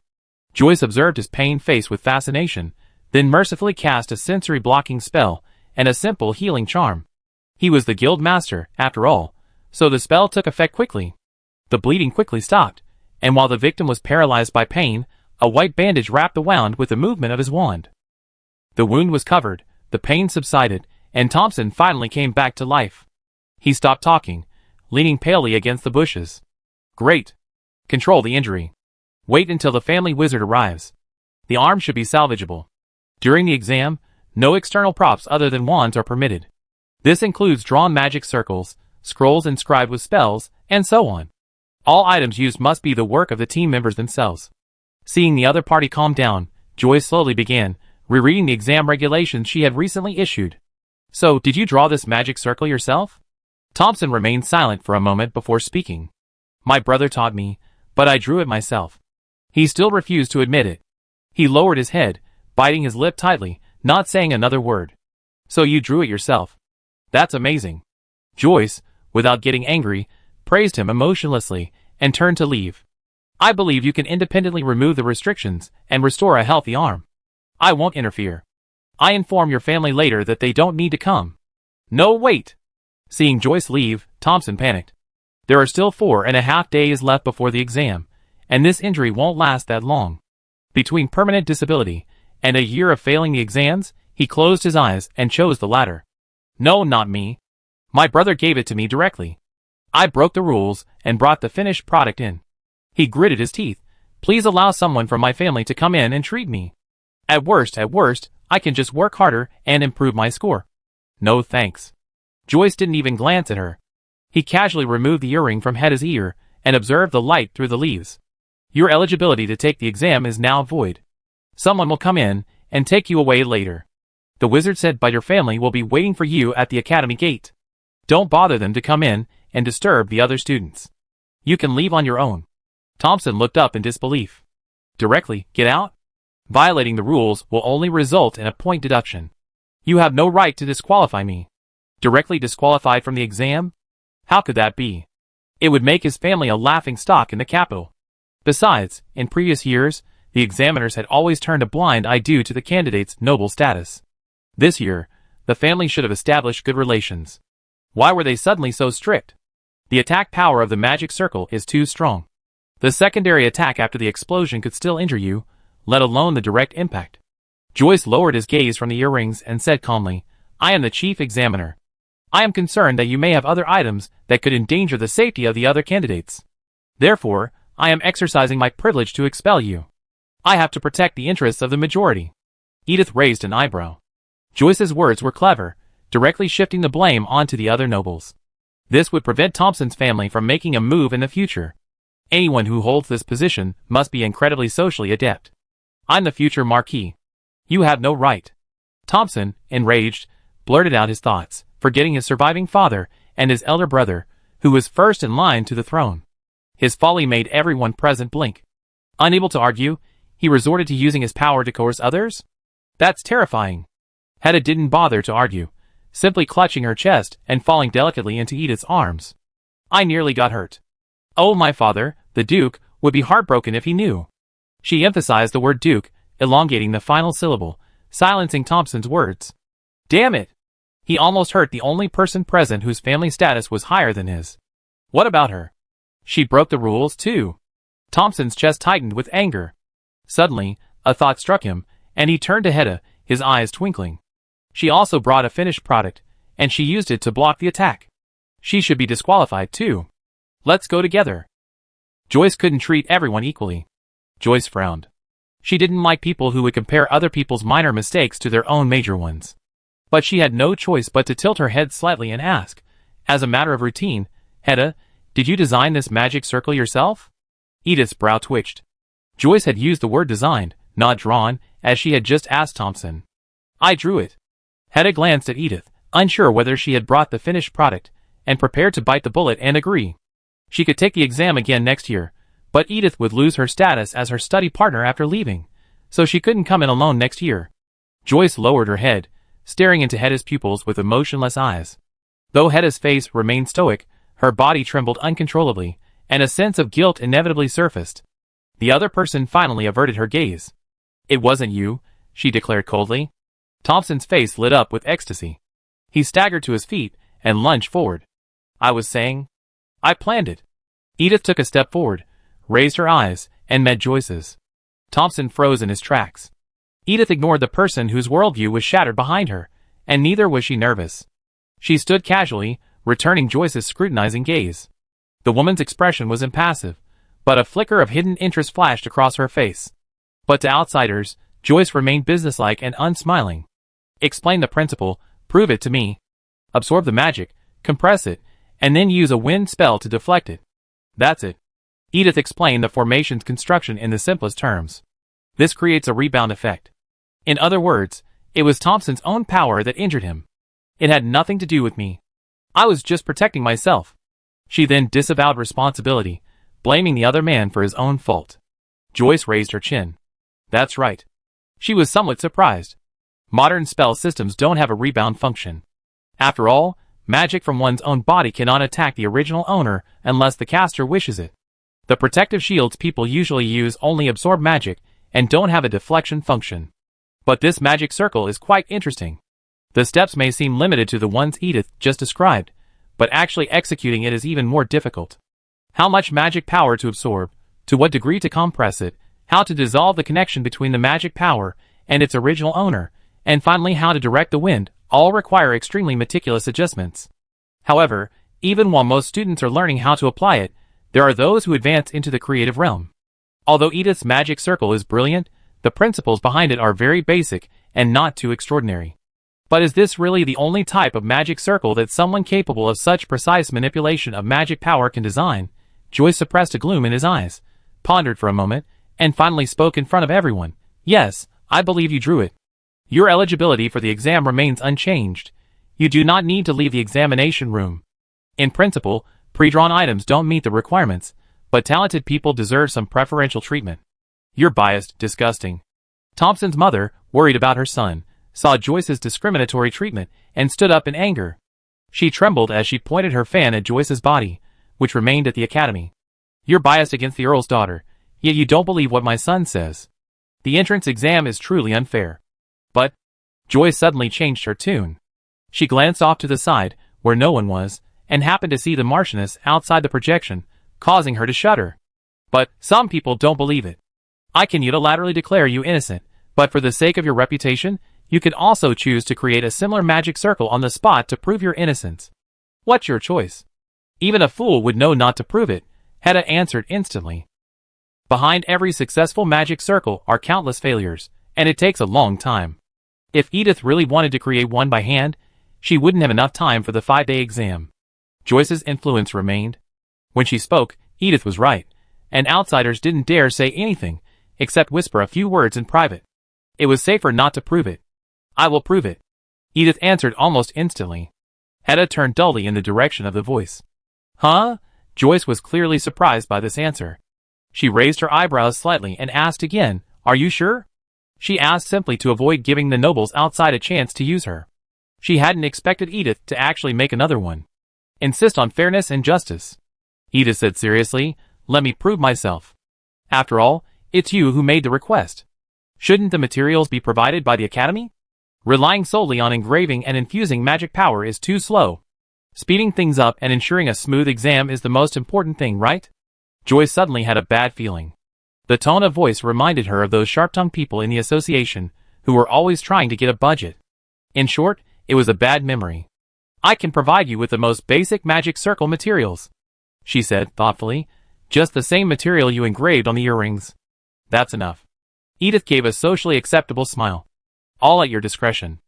Joyce observed his pained face with fascination, then mercifully cast a sensory-blocking spell and a simple healing charm. He was the guild master, after all, so the spell took effect quickly. The bleeding quickly stopped, and while the victim was paralyzed by pain, a white bandage wrapped the wound with the movement of his wand. The wound was covered, the pain subsided, and Thompson finally came back to life. He stopped talking, leaning palely against the bushes. Great. Control the injury. Wait until the family wizard arrives. The arm should be salvageable. During the exam, no external props other than wands are permitted. This includes drawn magic circles, scrolls inscribed with spells, and so on. All items used must be the work of the team members themselves. Seeing the other party calm down, Joyce slowly began, rereading the exam regulations she had recently issued. So, did you draw this magic circle yourself? Thompson remained silent for a moment before speaking. My brother taught me, but I drew it myself. He still refused to admit it. He lowered his head, biting his lip tightly, not saying another word. So you drew it yourself. That's amazing. Joyce, without getting angry, praised him emotionlessly and turned to leave. I believe you can independently remove the restrictions and restore a healthy arm. I won't interfere. I inform your family later that they don't need to come. No, wait. Seeing Joyce leave, Thompson panicked. There are still 4.5 days left before the exam, and this injury won't last that long. Between permanent disability and a year of failing the exams, he closed his eyes and chose the latter. No, not me. My brother gave it to me directly. I broke the rules and brought the finished product in. He gritted his teeth. Please allow someone from my family to come in and treat me. At worst, I can just work harder and improve my score. No thanks. Joyce didn't even glance at her. He casually removed the earring from Hedda's ear and observed the light through the leaves. Your eligibility to take the exam is now void. Someone will come in and take you away later. The wizard said but your family will be waiting for you at the academy gate. Don't bother them to come in and disturb the other students. You can leave on your own. Thompson looked up in disbelief. Directly, get out? Violating the rules will only result in a point deduction. You have no right to disqualify me. Directly disqualified from the exam? How could that be? It would make his family a laughing stock in the capital. Besides, in previous years, the examiners had always turned a blind eye due to the candidate's noble status. This year, the family should have established good relations. Why were they suddenly so strict? The attack power of the magic circle is too strong. The secondary attack after the explosion could still injure you, let alone the direct impact. Joyce lowered his gaze from the earrings and said calmly, I am the chief examiner. I am concerned that you may have other items that could endanger the safety of the other candidates. Therefore, I am exercising my privilege to expel you. I have to protect the interests of the majority. Edith raised an eyebrow. Joyce's words were clever, directly shifting the blame onto the other nobles. This would prevent Thompson's family from making a move in the future. Anyone who holds this position must be incredibly socially adept. I'm the future Marquis. You have no right. Thompson, enraged, blurted out his thoughts, forgetting his surviving father and his elder brother, who was first in line to the throne. His folly made everyone present blink. Unable to argue, he resorted to using his power to coerce others? That's terrifying. Hedda didn't bother to argue, simply clutching her chest and falling delicately into Edith's arms. I nearly got hurt. Oh, my father, the Duke, would be heartbroken if he knew. She emphasized the word Duke, elongating the final syllable, silencing Thompson's words. Damn it! He almost hurt the only person present whose family status was higher than his. What about her? She broke the rules, too. Thompson's chest tightened with anger. Suddenly, a thought struck him, and he turned to Hedda, his eyes twinkling. She also brought a finished product, and she used it to block the attack. She should be disqualified, too. Let's go together. Joyce couldn't treat everyone equally. Joyce frowned. She didn't like people who would compare other people's minor mistakes to their own major ones. But she had no choice but to tilt her head slightly and ask, as a matter of routine, Hedda, did you design this magic circle yourself? Edith's brow twitched. Joyce had used the word designed, not drawn, as she had just asked Thompson. I drew it. Hedda glanced at Edith, unsure whether she had brought the finished product, and prepared to bite the bullet and agree. She could take the exam again next year, but Edith would lose her status as her study partner after leaving, so she couldn't come in alone next year. Joyce lowered her head, staring into Hedda's pupils with emotionless eyes. Though Hedda's face remained stoic, her body trembled uncontrollably, and a sense of guilt inevitably surfaced. The other person finally averted her gaze. It wasn't you, she declared coldly. Thompson's face lit up with ecstasy. He staggered to his feet and lunged forward. I was saying, I planned it. Edith took a step forward, raised her eyes, and met Joyce's. Thompson froze in his tracks. Edith ignored the person whose worldview was shattered behind her, and neither was she nervous. She stood casually, returning Joyce's scrutinizing gaze. The woman's expression was impassive, but a flicker of hidden interest flashed across her face. But to outsiders, Joyce remained businesslike and unsmiling. Explain the principle, prove it to me. Absorb the magic, compress it, and then use a wind spell to deflect it. That's it. Edith explained the formation's construction in the simplest terms. This creates a rebound effect. In other words, it was Thompson's own power that injured him. It had nothing to do with me. I was just protecting myself. She then disavowed responsibility, blaming the other man for his own fault. Joyce raised her chin. That's right. She was somewhat surprised. Modern spell systems don't have a rebound function. After all, magic from one's own body cannot attack the original owner unless the caster wishes it. The protective shields people usually use only absorb magic and don't have a deflection function. But this magic circle is quite interesting. The steps may seem limited to the ones Edith just described, but actually executing it is even more difficult. How much magic power to absorb, to what degree to compress it, how to dissolve the connection between the magic power and its original owner, and finally how to direct the wind, all require extremely meticulous adjustments. However, even while most students are learning how to apply it, there are those who advance into the creative realm. Although Edith's magic circle is brilliant, the principles behind it are very basic and not too extraordinary. But is this really the only type of magic circle that someone capable of such precise manipulation of magic power can design? Joyce suppressed a gloom in his eyes, pondered for a moment, and finally spoke in front of everyone. Yes, I believe you drew it. Your eligibility for the exam remains unchanged. You do not need to leave the examination room. In principle, pre-drawn items don't meet the requirements, but talented people deserve some preferential treatment. You're biased, disgusting. Thompson's mother, worried about her son, saw Joyce's discriminatory treatment and stood up in anger. She trembled as she pointed her fan at Joyce's body, which remained at the academy. You're biased against the Earl's daughter, yet you don't believe what my son says. The entrance exam is truly unfair. But Joyce suddenly changed her tune. She glanced off to the side, where no one was, and happened to see the Marchioness outside the projection, causing her to shudder. But some people don't believe it. I can unilaterally declare you innocent, but for the sake of your reputation, you can also choose to create a similar magic circle on the spot to prove your innocence. What's your choice? Even a fool would know not to prove it, Hedda answered instantly. Behind every successful magic circle are countless failures, and it takes a long time. If Edith really wanted to create one by hand, she wouldn't have enough time for the 5-day exam. Joyce's influence remained. When she spoke, Edith was right, and outsiders didn't dare say anything, except whisper a few words in private. It was safer not to prove it. I will prove it. Edith answered almost instantly. Hedda turned dully in the direction of the voice. Huh? Joyce was clearly surprised by this answer. She raised her eyebrows slightly and asked again, Are you sure? She asked simply to avoid giving the nobles outside a chance to use her. She hadn't expected Edith to actually make another one. Insist on fairness and justice. Edith said seriously, Let me prove myself. After all, it's you who made the request. Shouldn't the materials be provided by the Academy? Relying solely on engraving and infusing magic power is too slow. Speeding things up and ensuring a smooth exam is the most important thing, right? Joyce suddenly had a bad feeling. The tone of voice reminded her of those sharp-tongued people in the association, who were always trying to get a budget. In short, it was a bad memory. I can provide you with the most basic magic circle materials, she said thoughtfully, just the same material you engraved on the earrings. That's enough. Edith gave a socially acceptable smile. All at your discretion.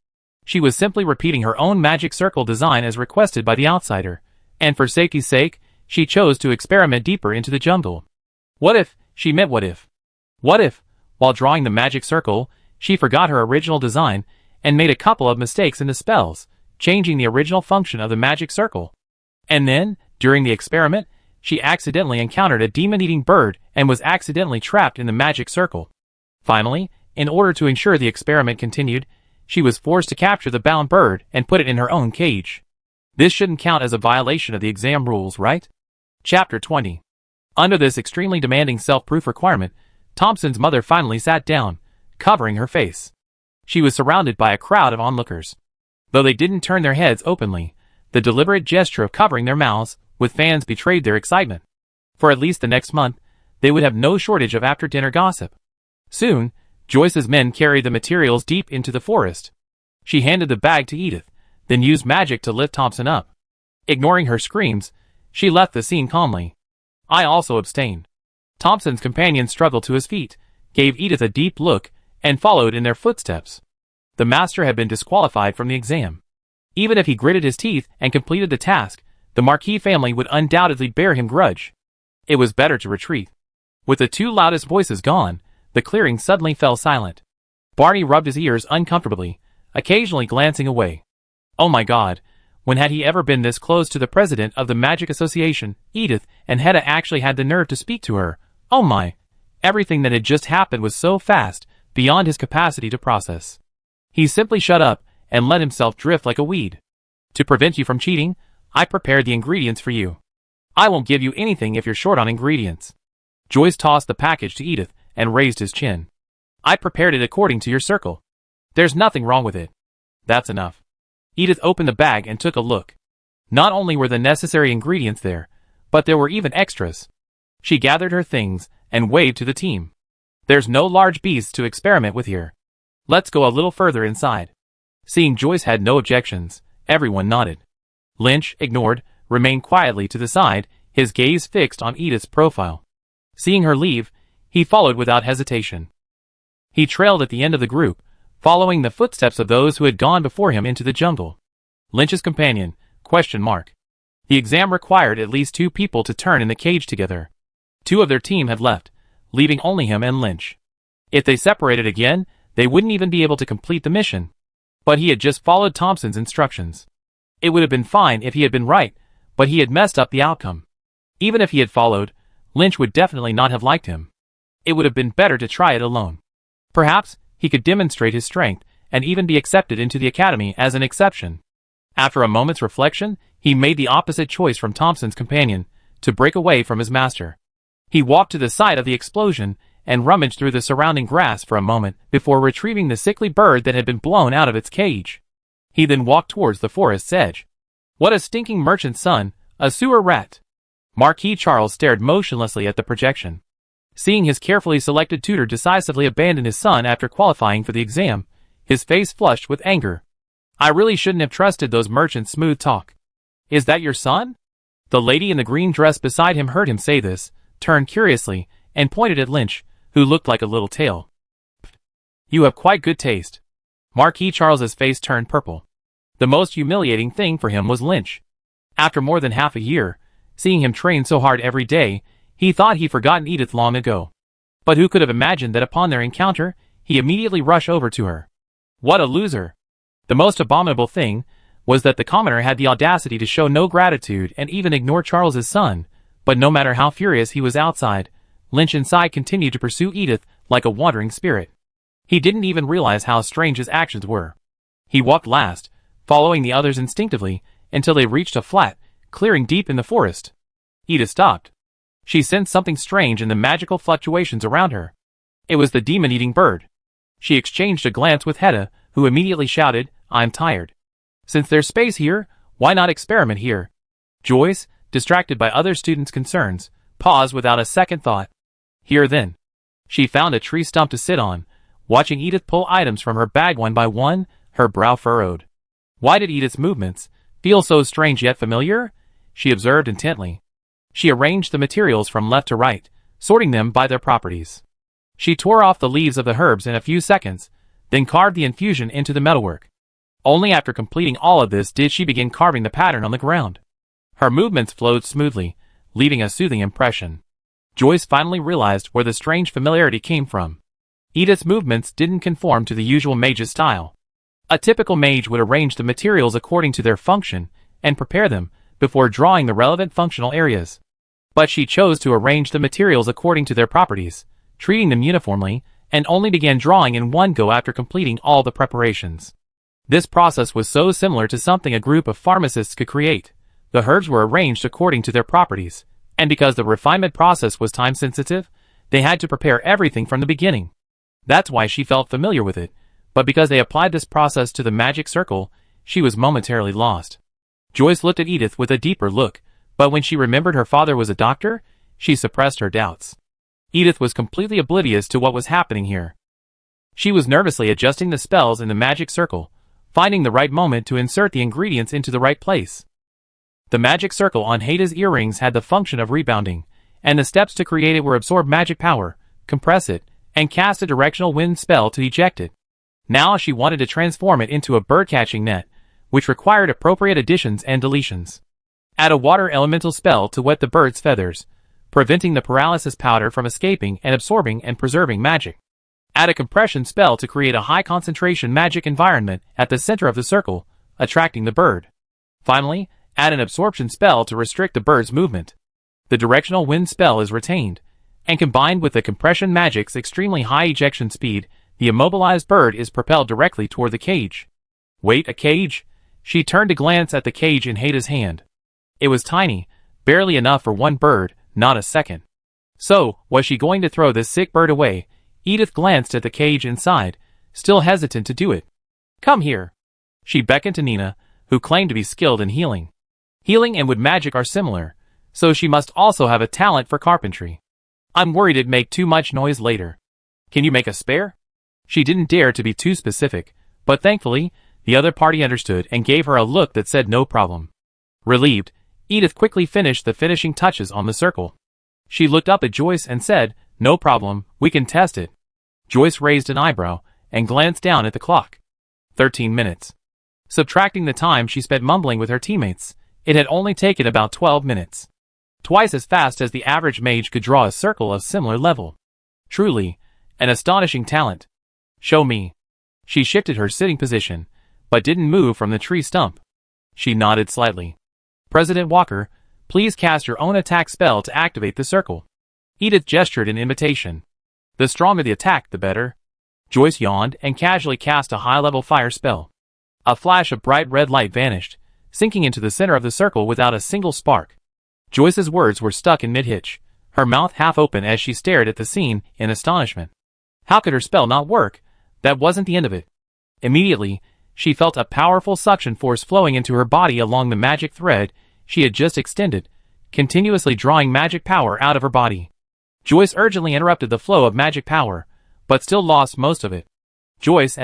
She was simply repeating her own magic circle design as requested by the outsider, and for safety's sake, she chose to experiment deeper into the jungle. What if, she meant what if? What if, while drawing the magic circle, she forgot her original design and made a couple of mistakes in the spells, changing the original function of the magic circle? And then, during the experiment, she accidentally encountered a demon-eating bird and was accidentally trapped in the magic circle. Finally, in order to ensure the experiment continued, she was forced to capture the bound bird and put it in her own cage. This shouldn't count as a violation of the exam rules, right? Chapter 20. Under this extremely demanding self-proof requirement, Thompson's mother finally sat down, covering her face. She was surrounded by a crowd of onlookers. Though they didn't turn their heads openly, the deliberate gesture of covering their mouths with fans betrayed their excitement. For at least the next month, they would have no shortage of after-dinner gossip. Soon, Joyce's men carried the materials deep into the forest. She handed the bag to Edith, then used magic to lift Thompson up. Ignoring her screams, she left the scene calmly. I also abstained. Thompson's companion struggled to his feet, gave Edith a deep look, and followed in their footsteps. The master had been disqualified from the exam. Even if he gritted his teeth and completed the task, the Marquis family would undoubtedly bear him grudge. It was better to retreat. With the two loudest voices gone, the clearing suddenly fell silent. Barney rubbed his ears uncomfortably, occasionally glancing away. Oh my God, when had he ever been this close to the president of the Magic Association? Edith and Hedda actually had the nerve to speak to her. Oh my. Everything that had just happened was so fast, beyond his capacity to process. He simply shut up and let himself drift like a weed. To prevent you from cheating, I prepared the ingredients for you. I won't give you anything if you're short on ingredients. Joyce tossed the package to Edith and raised his chin. I prepared it according to your circle. There's nothing wrong with it. That's enough. Edith opened the bag and took a look. Not only were the necessary ingredients there, but there were even extras. She gathered her things and waved to the team. There's no large beasts to experiment with here. Let's go a little further inside. Seeing Joyce had no objections, everyone nodded. Lynch, ignored, remained quietly to the side, his gaze fixed on Edith's profile. Seeing her leave, he followed without hesitation. He trailed at the end of the group, following the footsteps of those who had gone before him into the jungle. Lynch's companion, ? The exam required at least 2 people to turn in the cage together. 2 of their team had left, leaving only him and Lynch. If they separated again, they wouldn't even be able to complete the mission. But he had just followed Thompson's instructions. It would have been fine if he had been right, but he had messed up the outcome. Even if he had followed, Lynch would definitely not have liked him. It would have been better to try it alone. Perhaps he could demonstrate his strength and even be accepted into the academy as an exception. After a moment's reflection, he made the opposite choice from Thompson's companion, to break away from his master. He walked to the side of the explosion and rummaged through the surrounding grass for a moment before retrieving the sickly bird that had been blown out of its cage. He then walked towards the forest's edge. What a stinking merchant's son, a sewer rat! Marquis Charles stared motionlessly at the projection. Seeing his carefully selected tutor decisively abandon his son after qualifying for the exam, his face flushed with anger. I really shouldn't have trusted those merchants' smooth talk. Is that your son? The lady in the green dress beside him heard him say this, turned curiously, and pointed at Lynch, who looked like a little tail. You have quite good taste. Marquis Charles's face turned purple. The most humiliating thing for him was Lynch. After more than half a year, seeing him train so hard every day, he thought he'd forgotten Edith long ago. But who could have imagined that upon their encounter, he immediately rushed over to her. What a loser! The most abominable thing was that the commoner had the audacity to show no gratitude and even ignore Charles's son, but no matter how furious he was outside, Lynch inside continued to pursue Edith like a wandering spirit. He didn't even realize how strange his actions were. He walked last, following the others instinctively, until they reached a flat, clearing deep in the forest. Edith stopped. She sensed something strange in the magical fluctuations around her. It was the demon-eating bird. She exchanged a glance with Hedda, who immediately shouted, I'm tired. Since there's space here, why not experiment here? Joyce, distracted by other students' concerns, paused without a second thought. Here then. She found a tree stump to sit on, watching Edith pull items from her bag one by one, her brow furrowed. Why did Edith's movements feel so strange yet familiar? She observed intently. She arranged the materials from left to right, sorting them by their properties. She tore off the leaves of the herbs in a few seconds, then carved the infusion into the metalwork. Only after completing all of this did she begin carving the pattern on the ground. Her movements flowed smoothly, leaving a soothing impression. Joyce finally realized where the strange familiarity came from. Edith's movements didn't conform to the usual mage's style. A typical mage would arrange the materials according to their function and prepare them before drawing the relevant functional areas. But she chose to arrange the materials according to their properties, treating them uniformly, and only began drawing in one go after completing all the preparations. This process was so similar to something a group of pharmacists could create. The herbs were arranged according to their properties, and because the refinement process was time-sensitive, they had to prepare everything from the beginning. That's why she felt familiar with it, but because they applied this process to the magic circle, she was momentarily lost. Joyce looked at Edith with a deeper look, but when she remembered her father was a doctor, she suppressed her doubts. Edith was completely oblivious to what was happening here. She was nervously adjusting the spells in the magic circle, finding the right moment to insert the ingredients into the right place. The magic circle on Hada's earrings had the function of rebounding, and the steps to create it were absorb magic power, compress it, and cast a directional wind spell to eject it. Now she wanted to transform it into a bird-catching net, which required appropriate additions and deletions. Add a water elemental spell to wet the bird's feathers, preventing the paralysis powder from escaping and absorbing and preserving magic. Add a compression spell to create a high-concentration magic environment at the center of the circle, attracting the bird. Finally, add an absorption spell to restrict the bird's movement. The directional wind spell is retained, and combined with the compression magic's extremely high ejection speed, the immobilized bird is propelled directly toward the cage. Wait, a cage? She turned to glance at the cage in Hada's hand. It was tiny, barely enough for one bird, not a second. So, was she going to throw this sick bird away? Edith glanced at the cage inside, still hesitant to do it. Come here. She beckoned to Nina, who claimed to be skilled in healing. Healing and wood magic are similar, so she must also have a talent for carpentry. I'm worried it'd make too much noise later. Can you make a spare? She didn't dare to be too specific, but thankfully, the other party understood and gave her a look that said no problem. Relieved, Edith quickly finished the finishing touches on the circle. She looked up at Joyce and said, "No problem, we can test it." Joyce raised an eyebrow and glanced down at the clock. 13 minutes. Subtracting the time she spent mumbling with her teammates, it had only taken about 12 minutes. Twice as fast as the average mage could draw a circle of similar level. Truly, an astonishing talent. Show me. She shifted her sitting position, but didn't move from the tree stump. She nodded slightly. President Walker, please cast your own attack spell to activate the circle. Edith gestured in invitation. The stronger the attack, the better. Joyce yawned and casually cast a high-level fire spell. A flash of bright red light vanished, sinking into the center of the circle without a single spark. Joyce's words were stuck in mid-hitch, her mouth half open as she stared at the scene in astonishment. How could her spell not work? That wasn't the end of it. Immediately, she felt a powerful suction force flowing into her body along the magic thread she had just extended, continuously drawing magic power out of her body. Joyce urgently interrupted the flow of magic power, but still lost most of it. Joyce,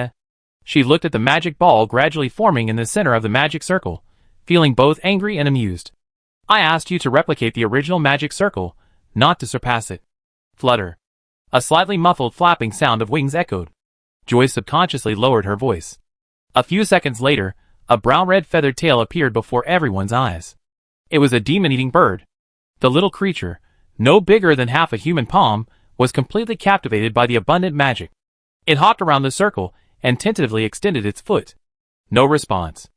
She looked at the magic ball gradually forming in the center of the magic circle, feeling both angry and amused. I asked you to replicate the original magic circle, not to surpass it. Flutter. A slightly muffled flapping sound of wings echoed. Joyce subconsciously lowered her voice. A few seconds later, a brown-red feathered tail appeared before everyone's eyes. It was a demon-eating bird. The little creature, no bigger than half a human palm, was completely captivated by the abundant magic. It hopped around the circle and tentatively extended its foot. No response.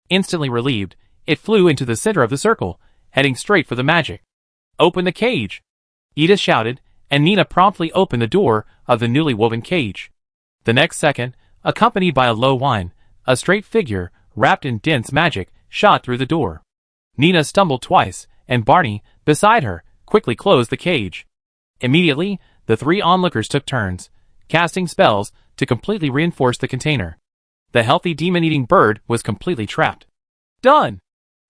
Instantly relieved, it flew into the center of the circle, heading straight for the magic. Open the cage! Edith shouted, and Nina promptly opened the door of the newly woven cage. The next second, accompanied by a low whine, a straight figure, wrapped in dense magic, shot through the door. Nina stumbled twice, and Barney, beside her, quickly closed the cage. Immediately, the three onlookers took turns, casting spells to completely reinforce the container. The healthy demon-eating bird was completely trapped. Done!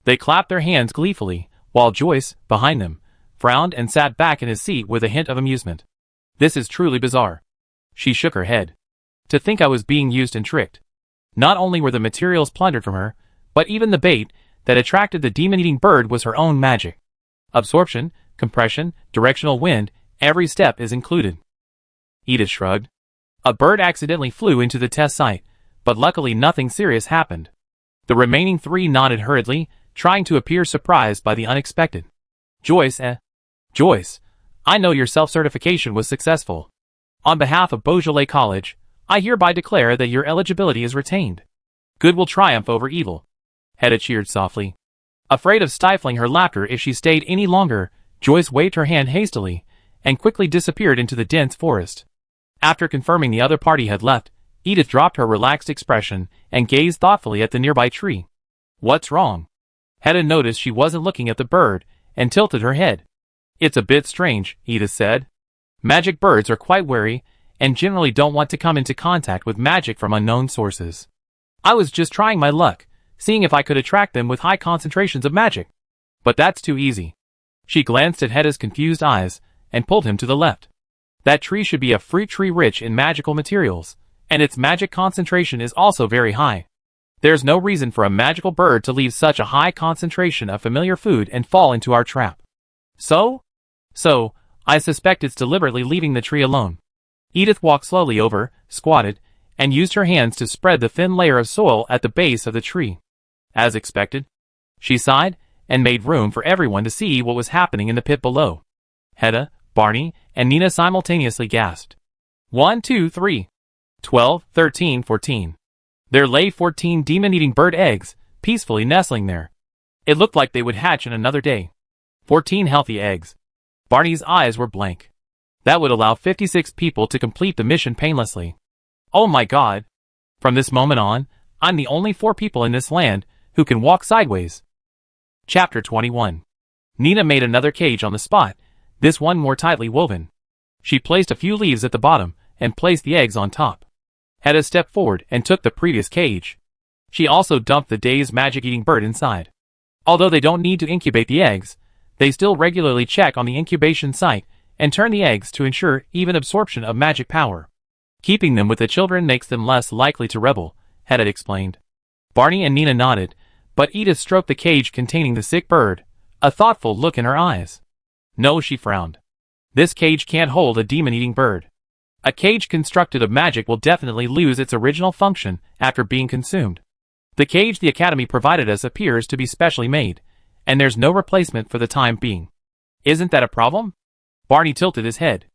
They clapped their hands gleefully, while Joyce, behind them, frowned and sat back in his seat with a hint of amusement. This is truly bizarre. She shook her head. To think I was being used and tricked. Not only were the materials plundered from her, but even the bait that attracted the demon-eating bird was her own magic. Absorption, compression, directional wind, every step is included. Edith shrugged. A bird accidentally flew into the test site, but luckily nothing serious happened. The remaining 3 nodded hurriedly, trying to appear surprised by the unexpected. Joyce, I know your self-certification was successful. On behalf of Beaujolais College, I hereby declare that your eligibility is retained. Good will triumph over evil. Hedda cheered softly. Afraid of stifling her laughter if she stayed any longer, Joyce waved her hand hastily, and quickly disappeared into the dense forest. After confirming the other party had left, Edith dropped her relaxed expression and gazed thoughtfully at the nearby tree. What's wrong? Hedda noticed she wasn't looking at the bird, and tilted her head. It's a bit strange, Edith said. Magic birds are quite wary, and generally don't want to come into contact with magic from unknown sources. I was just trying my luck, seeing if I could attract them with high concentrations of magic. But that's too easy. She glanced at Hedda's confused eyes, and pulled him to the left. That tree should be a fruit tree rich in magical materials, and its magic concentration is also very high. There's no reason for a magical bird to leave such a high concentration of familiar food and fall into our trap. So, I suspect it's deliberately leaving the tree alone. Edith walked slowly over, squatted, and used her hands to spread the thin layer of soil at the base of the tree. As expected, she sighed, and made room for everyone to see what was happening in the pit below. Hedda, Barney, and Nina simultaneously gasped. 1, 2, 3. 12, 13, 14. There lay 14 demon-eating bird eggs, peacefully nestling there. It looked like they would hatch in another day. 14 healthy eggs. Barney's eyes were blank. That would allow 56 people to complete the mission painlessly. Oh my god. From this moment on, I'm the only 4 people in this land who can walk sideways. Chapter 21. Nina made another cage on the spot, this one more tightly woven. She placed a few leaves at the bottom, and placed the eggs on top. Hedda stepped forward and took the previous cage. She also dumped the day's magic-eating bird inside. Although they don't need to incubate the eggs, they still regularly check on the incubation site and turn the eggs to ensure even absorption of magic power. Keeping them with the children makes them less likely to rebel, Hedda explained. Barney and Nina nodded, but Edith stroked the cage containing the sick bird, a thoughtful look in her eyes. No, she frowned. This cage can't hold a demon-eating bird. A cage constructed of magic will definitely lose its original function after being consumed. The cage the Academy provided us appears to be specially made, and there's no replacement for the time being. Isn't that a problem? Barney tilted his head.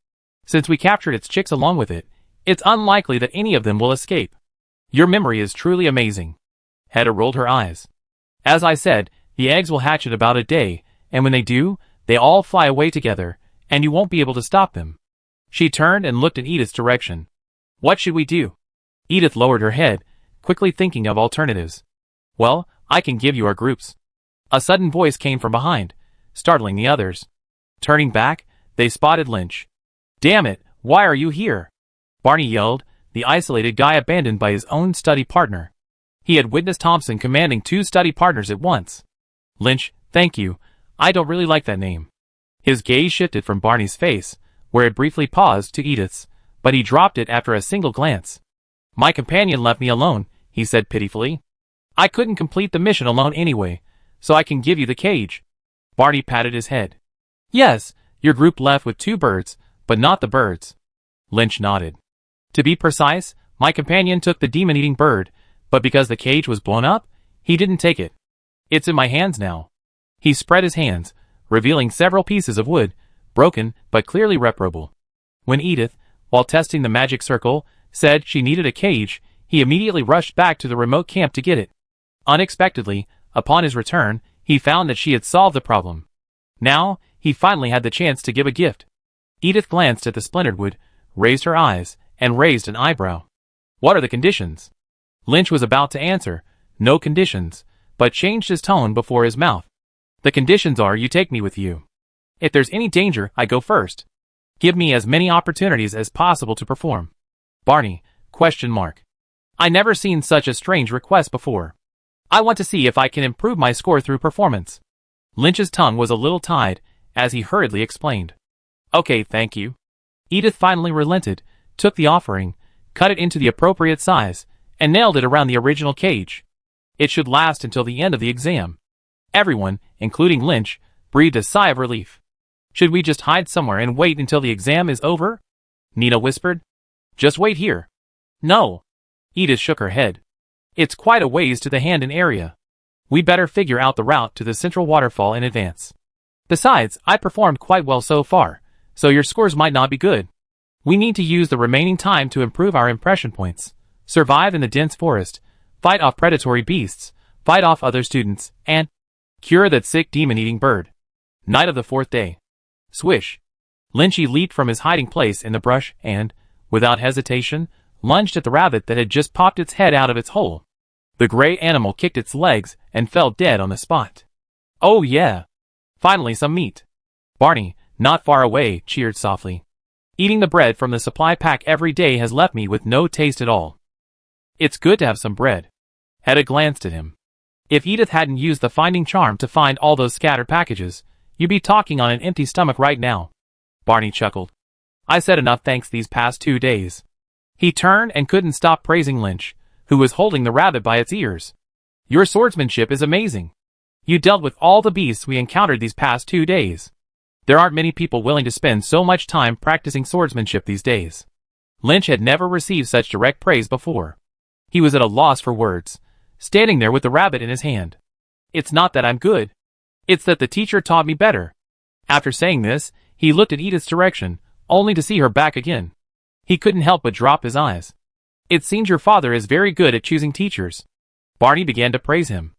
Since we captured its chicks along with it, it's unlikely that any of them will escape. Your memory is truly amazing. Hedda rolled her eyes. As I said, the eggs will hatch in about a day, and when they do, they all fly away together, and you won't be able to stop them. She turned and looked in Edith's direction. What should we do? Edith lowered her head, quickly thinking of alternatives. Well, I can give you our groups. A sudden voice came from behind, startling the others. Turning back, they spotted Lynch. Damn it, why are you here? Barney yelled, the isolated guy abandoned by his own study partner. He had witnessed Thompson commanding 2 study partners at once. Lynch, thank you, I don't really like that name. His gaze shifted from Barney's face, where it briefly paused, to Edith's, but he dropped it after a single glance. My companion left me alone, he said pitifully. I couldn't complete the mission alone anyway, so I can give you the cage. Barney patted his head. Yes, your group left with 2 birds, but not the birds. Lynch nodded. To be precise, my companion took the demon-eating bird, but because the cage was blown up, he didn't take it. It's in my hands now. He spread his hands, revealing several pieces of wood, broken but clearly reparable. When Edith, while testing the magic circle, said she needed a cage, he immediately rushed back to the remote camp to get it. Unexpectedly, upon his return, he found that she had solved the problem. Now, he finally had the chance to give a gift. Edith glanced at the splintered wood, raised her eyes, and raised an eyebrow. What are the conditions? Lynch was about to answer, no conditions, but changed his tone before his mouth. The conditions are you take me with you. If there's any danger, I go first. Give me as many opportunities as possible to perform. Barney, ? I never seen such a strange request before. I want to see if I can improve my score through performance. Lynch's tongue was a little tied, as he hurriedly explained. Okay, thank you. Edith finally relented, took the offering, cut it into the appropriate size, and nailed it around the original cage. It should last until the end of the exam. Everyone, including Lynch, breathed a sigh of relief. Should we just hide somewhere and wait until the exam is over? Nina whispered. Just wait here. No. Edith shook her head. It's quite a ways to the Handon area. We better figure out the route to the central waterfall in advance. Besides, I performed quite well so far, so your scores might not be good. We need to use the remaining time to improve our impression points, survive in the dense forest, fight off predatory beasts, fight off other students, and cure that sick demon-eating bird. Night of the fourth day. Swish. Lynchy leaped from his hiding place in the brush and, without hesitation, lunged at the rabbit that had just popped its head out of its hole. The gray animal kicked its legs and fell dead on the spot. Oh yeah! Finally some meat. Barney, not far away, cheered softly. Eating the bread from the supply pack every day has left me with no taste at all. It's good to have some bread. Hedda glanced at him. If Edith hadn't used the finding charm to find all those scattered packages, you'd be talking on an empty stomach right now. Barney chuckled. I said enough thanks these past 2 days. He turned and couldn't stop praising Lynch, who was holding the rabbit by its ears. Your swordsmanship is amazing. You dealt with all the beasts we encountered these past 2 days. There aren't many people willing to spend so much time practicing swordsmanship these days. Lynch had never received such direct praise before. He was at a loss for words, standing there with the rabbit in his hand. It's not that I'm good. It's that the teacher taught me better. After saying this, he looked at Edith's direction, only to see her back again. He couldn't help but drop his eyes. It seems your father is very good at choosing teachers. Barney began to praise him.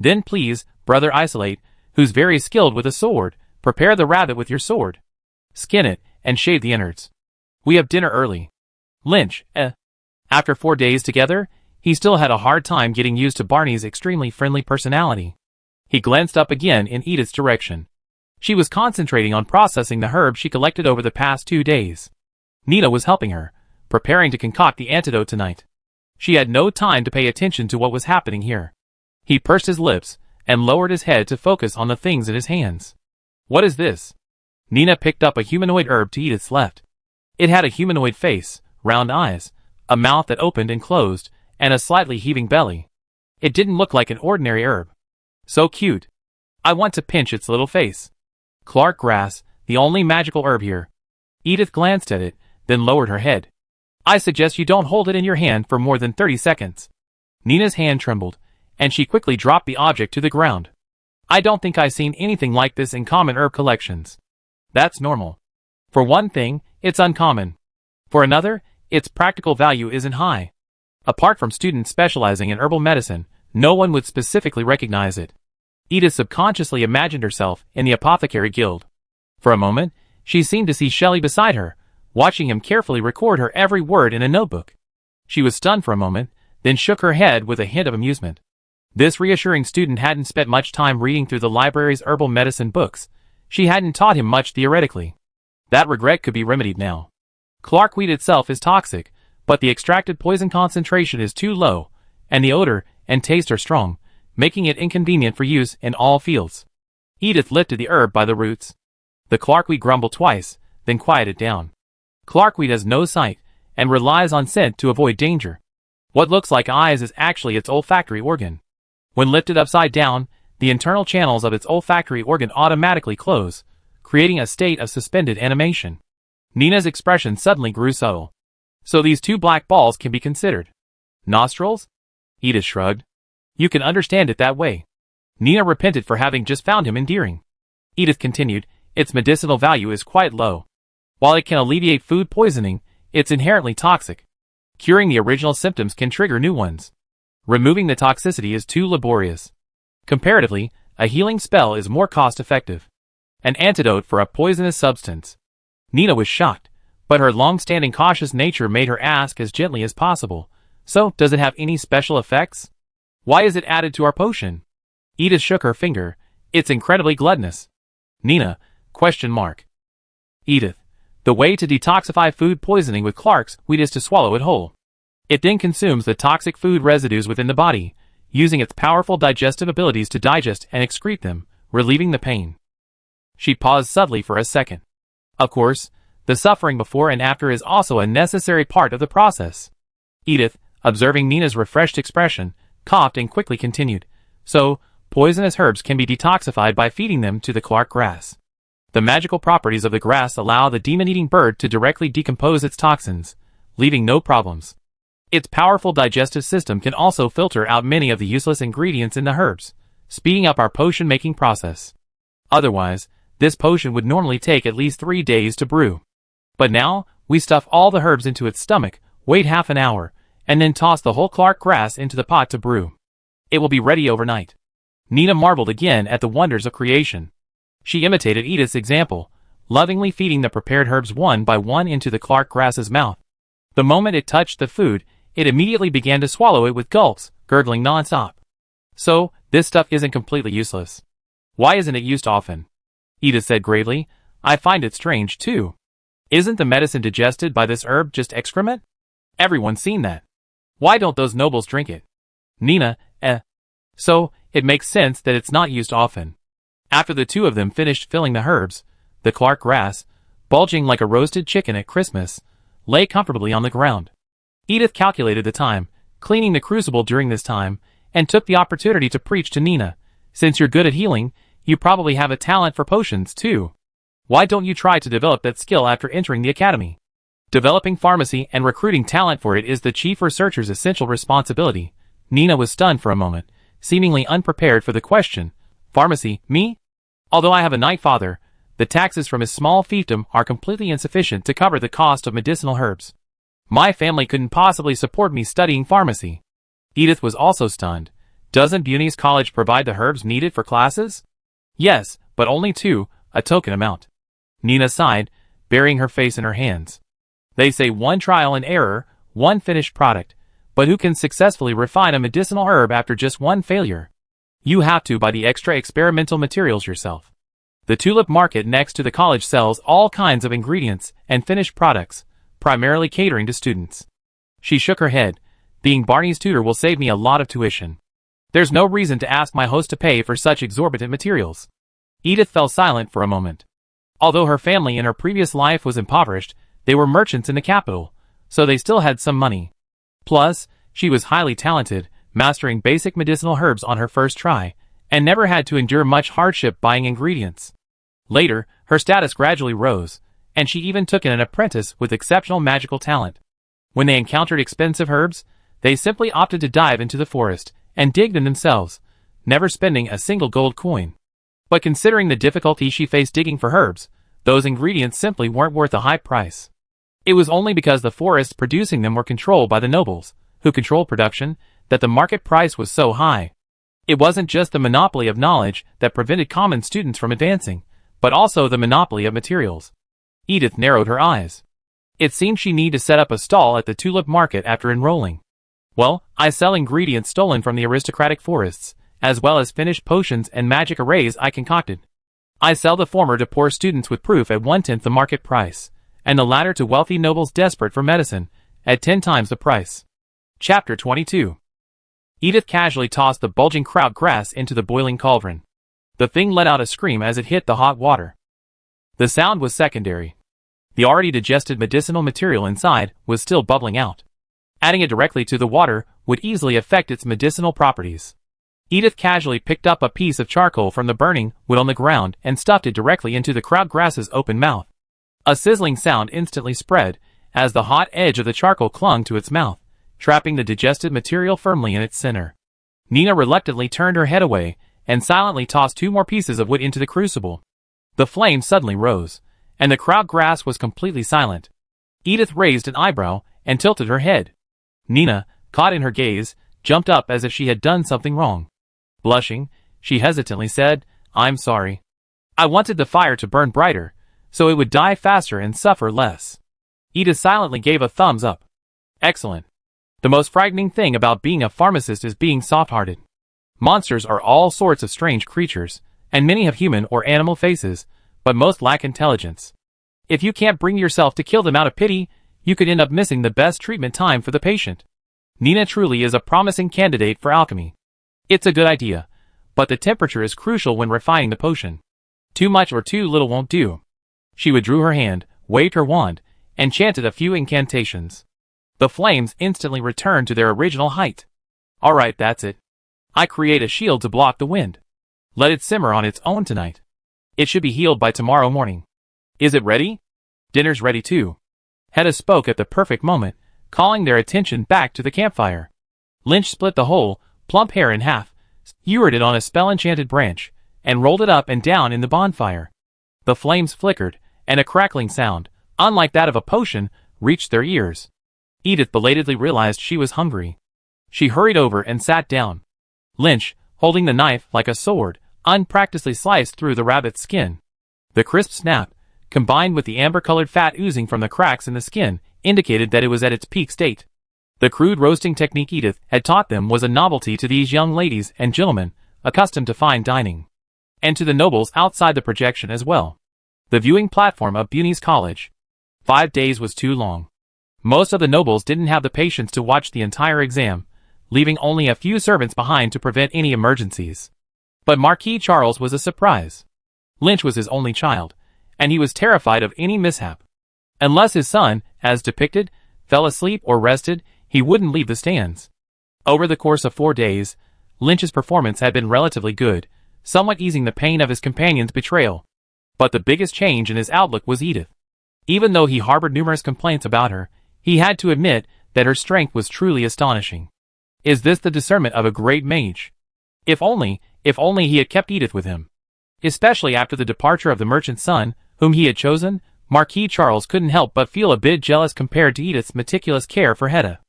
Then please, Brother Isolate, who's very skilled with a sword, prepare the rabbit with your sword. Skin it, and shave the innards. We have dinner early. Lynch, After 4 days together, he still had a hard time getting used to Barney's extremely friendly personality. He glanced up again in Edith's direction. She was concentrating on processing the herbs she collected over the past 2 days. Nina was helping her, preparing to concoct the antidote tonight. She had no time to pay attention to what was happening here. He pursed his lips and lowered his head to focus on the things in his hands. What is this? Nina picked up a humanoid herb to Edith's left. It had a humanoid face, round eyes, a mouth that opened and closed, and a slightly heaving belly. It didn't look like an ordinary herb. So cute. I want to pinch its little face. Clark grass, the only magical herb here. Edith glanced at it, then lowered her head. I suggest you don't hold it in your hand for more than 30 seconds. Nina's hand trembled, and she quickly dropped the object to the ground. I don't think I've seen anything like this in common herb collections. That's normal. For one thing, it's uncommon. For another, its practical value isn't high. Apart from students specializing in herbal medicine, no one would specifically recognize it. Edith subconsciously imagined herself in the apothecary guild. For a moment, she seemed to see Shelley beside her, watching him carefully record her every word in a notebook. She was stunned for a moment, then shook her head with a hint of amusement. This reassuring student hadn't spent much time reading through the library's herbal medicine books. She hadn't taught him much theoretically. That regret could be remedied now. Clarkweed itself is toxic, but the extracted poison concentration is too low, and the odor and taste are strong, making it inconvenient for use in all fields. Edith lifted the herb by the roots. The Clarkweed grumbled twice, then quieted down. Clarkweed has no sight, and relies on scent to avoid danger. What looks like eyes is actually its olfactory organ. When lifted upside down, the internal channels of its olfactory organ automatically close, creating a state of suspended animation. Nina's expression suddenly grew subtle. So these 2 black balls can be considered nostrils? Edith shrugged. You can understand it that way. Nina repented for having just found him endearing. Edith continued, its medicinal value is quite low. While it can alleviate food poisoning, it's inherently toxic. Curing the original symptoms can trigger new ones. Removing the toxicity is too laborious. Comparatively, a healing spell is more cost-effective. An antidote for a poisonous substance. Nina was shocked, but her long-standing cautious nature made her ask as gently as possible. So, does it have any special effects? Why is it added to our potion? Edith shook her finger. It's incredibly gluttonous. Nina, ? Edith, the way to detoxify food poisoning with Clark's weed is to swallow it whole. It then consumes the toxic food residues within the body, using its powerful digestive abilities to digest and excrete them, relieving the pain. She paused subtly for a second. Of course, the suffering before and after is also a necessary part of the process. Edith, observing Nina's refreshed expression, coughed and quickly continued. So, poisonous herbs can be detoxified by feeding them to the Clark grass. The magical properties of the grass allow the demon-eating bird to directly decompose its toxins, leaving no problems. Its powerful digestive system can also filter out many of the useless ingredients in the herbs, speeding up our potion-making process. Otherwise, this potion would normally take at least 3 days to brew. But now, we stuff all the herbs into its stomach, wait half an hour, and then toss the whole Clark grass into the pot to brew. It will be ready overnight. Nina marveled again at the wonders of creation. She imitated Edith's example, lovingly feeding the prepared herbs one by one into the Clark grass's mouth. The moment it touched the food, it immediately began to swallow it with gulps, gurgling non-stop. So, this stuff isn't completely useless. Why isn't it used often? Edith said gravely. I find it strange, too. Isn't the medicine digested by this herb just excrement? Everyone's seen that. Why don't those nobles drink it? Nina, So, it makes sense that it's not used often. After the two of them finished filling the herbs, the Clark grass, bulging like a roasted chicken at Christmas, lay comfortably on the ground. Edith calculated the time, cleaning the crucible during this time, and took the opportunity to preach to Nina. Since you're good at healing, you probably have a talent for potions, too. Why don't you try to develop that skill after entering the academy? Developing pharmacy and recruiting talent for it is the chief researcher's essential responsibility. Nina was stunned for a moment, seemingly unprepared for the question. Pharmacy, me? Although I have a knight father, the taxes from his small fiefdom are completely insufficient to cover the cost of medicinal herbs. My family couldn't possibly support me studying pharmacy. Edith was also stunned. Doesn't Buny's college provide the herbs needed for classes? Yes, but only 2, a token amount. Nina sighed, burying her face in her hands. They say 1 trial and error, 1 finished product, but who can successfully refine a medicinal herb after just 1 failure? You have to buy the extra experimental materials yourself. The tulip market next to the college sells all kinds of ingredients and finished products, primarily catering to students. She shook her head. Being Barney's tutor will save me a lot of tuition. There's no reason to ask my host to pay for such exorbitant materials. Edith fell silent for a moment. Although her family in her previous life was impoverished, they were merchants in the capital, so they still had some money. Plus, she was highly talented, mastering basic medicinal herbs on her first try, and never had to endure much hardship buying ingredients. Later, her status gradually rose, and she even took in an apprentice with exceptional magical talent. When they encountered expensive herbs, they simply opted to dive into the forest and dig them themselves, never spending a single gold coin. But considering the difficulty she faced digging for herbs, those ingredients simply weren't worth a high price. It was only because the forests producing them were controlled by the nobles, who controlled production, that the market price was so high. It wasn't just the monopoly of knowledge that prevented common students from advancing, but also the monopoly of materials. Edith narrowed her eyes. It seemed she needed to set up a stall at the tulip market after enrolling. Well, I sell ingredients stolen from the aristocratic forests, as well as finished potions and magic arrays I concocted. I sell the former to poor students with proof at 1/10 the market price, and the latter to wealthy nobles desperate for medicine, at 10 times the price. Chapter 22. Edith casually tossed the bulging kraut grass into the boiling cauldron. The thing let out a scream as it hit the hot water. The sound was secondary. The already digested medicinal material inside was still bubbling out. Adding it directly to the water would easily affect its medicinal properties. Edith casually picked up a piece of charcoal from the burning wood on the ground and stuffed it directly into the kraut grass's open mouth. A sizzling sound instantly spread as the hot edge of the charcoal clung to its mouth, trapping the digested material firmly in its center. Nina reluctantly turned her head away and silently tossed 2 more pieces of wood into the crucible. The flame suddenly rose, and the kraut grass was completely silent. Edith raised an eyebrow and tilted her head. Nina, caught in her gaze, jumped up as if she had done something wrong. Blushing, she hesitantly said, "I'm sorry. I wanted the fire to burn brighter, so it would die faster and suffer less." Edith silently gave a thumbs up. Excellent. The most frightening thing about being a pharmacist is being soft-hearted. Monsters are all sorts of strange creatures, and many have human or animal faces, but most lack intelligence. If you can't bring yourself to kill them out of pity, you could end up missing the best treatment time for the patient. Nina truly is a promising candidate for alchemy. It's a good idea, but the temperature is crucial when refining the potion. Too much or too little won't do. She withdrew her hand, waved her wand, and chanted a few incantations. The flames instantly returned to their original height. Alright, that's it. I create a shield to block the wind. Let it simmer on its own tonight. It should be healed by tomorrow morning. Is it ready? Dinner's ready too. Hedda spoke at the perfect moment, calling their attention back to the campfire. Lynch split the whole, plump hair in half, skewered it on a spell-enchanted branch, and rolled it up and down in the bonfire. The flames flickered, and a crackling sound, unlike that of a potion, reached their ears. Edith belatedly realized she was hungry. She hurried over and sat down. Lynch, holding the knife like a sword, unpracticedly sliced through the rabbit's skin. The crisp snap, combined with the amber-colored fat oozing from the cracks in the skin, indicated that it was at its peak state. The crude roasting technique Edith had taught them was a novelty to these young ladies and gentlemen, accustomed to fine dining. And to the nobles outside the projection as well. The viewing platform of Buny's College. 5 days was too long. Most of the nobles didn't have the patience to watch the entire exam, leaving only a few servants behind to prevent any emergencies. But Marquis Charles was a surprise. Lynch was his only child, and he was terrified of any mishap. Unless his son, as depicted, fell asleep or rested, he wouldn't leave the stands. Over the course of 4 days, Lynch's performance had been relatively good, somewhat easing the pain of his companion's betrayal. But the biggest change in his outlook was Edith. Even though he harbored numerous complaints about her, he had to admit that her strength was truly astonishing. Is this the discernment of a great mage? If only he had kept Edith with him. Especially after the departure of the merchant's son, whom he had chosen, Marquis Charles couldn't help but feel a bit jealous compared to Edith's meticulous care for Hedda.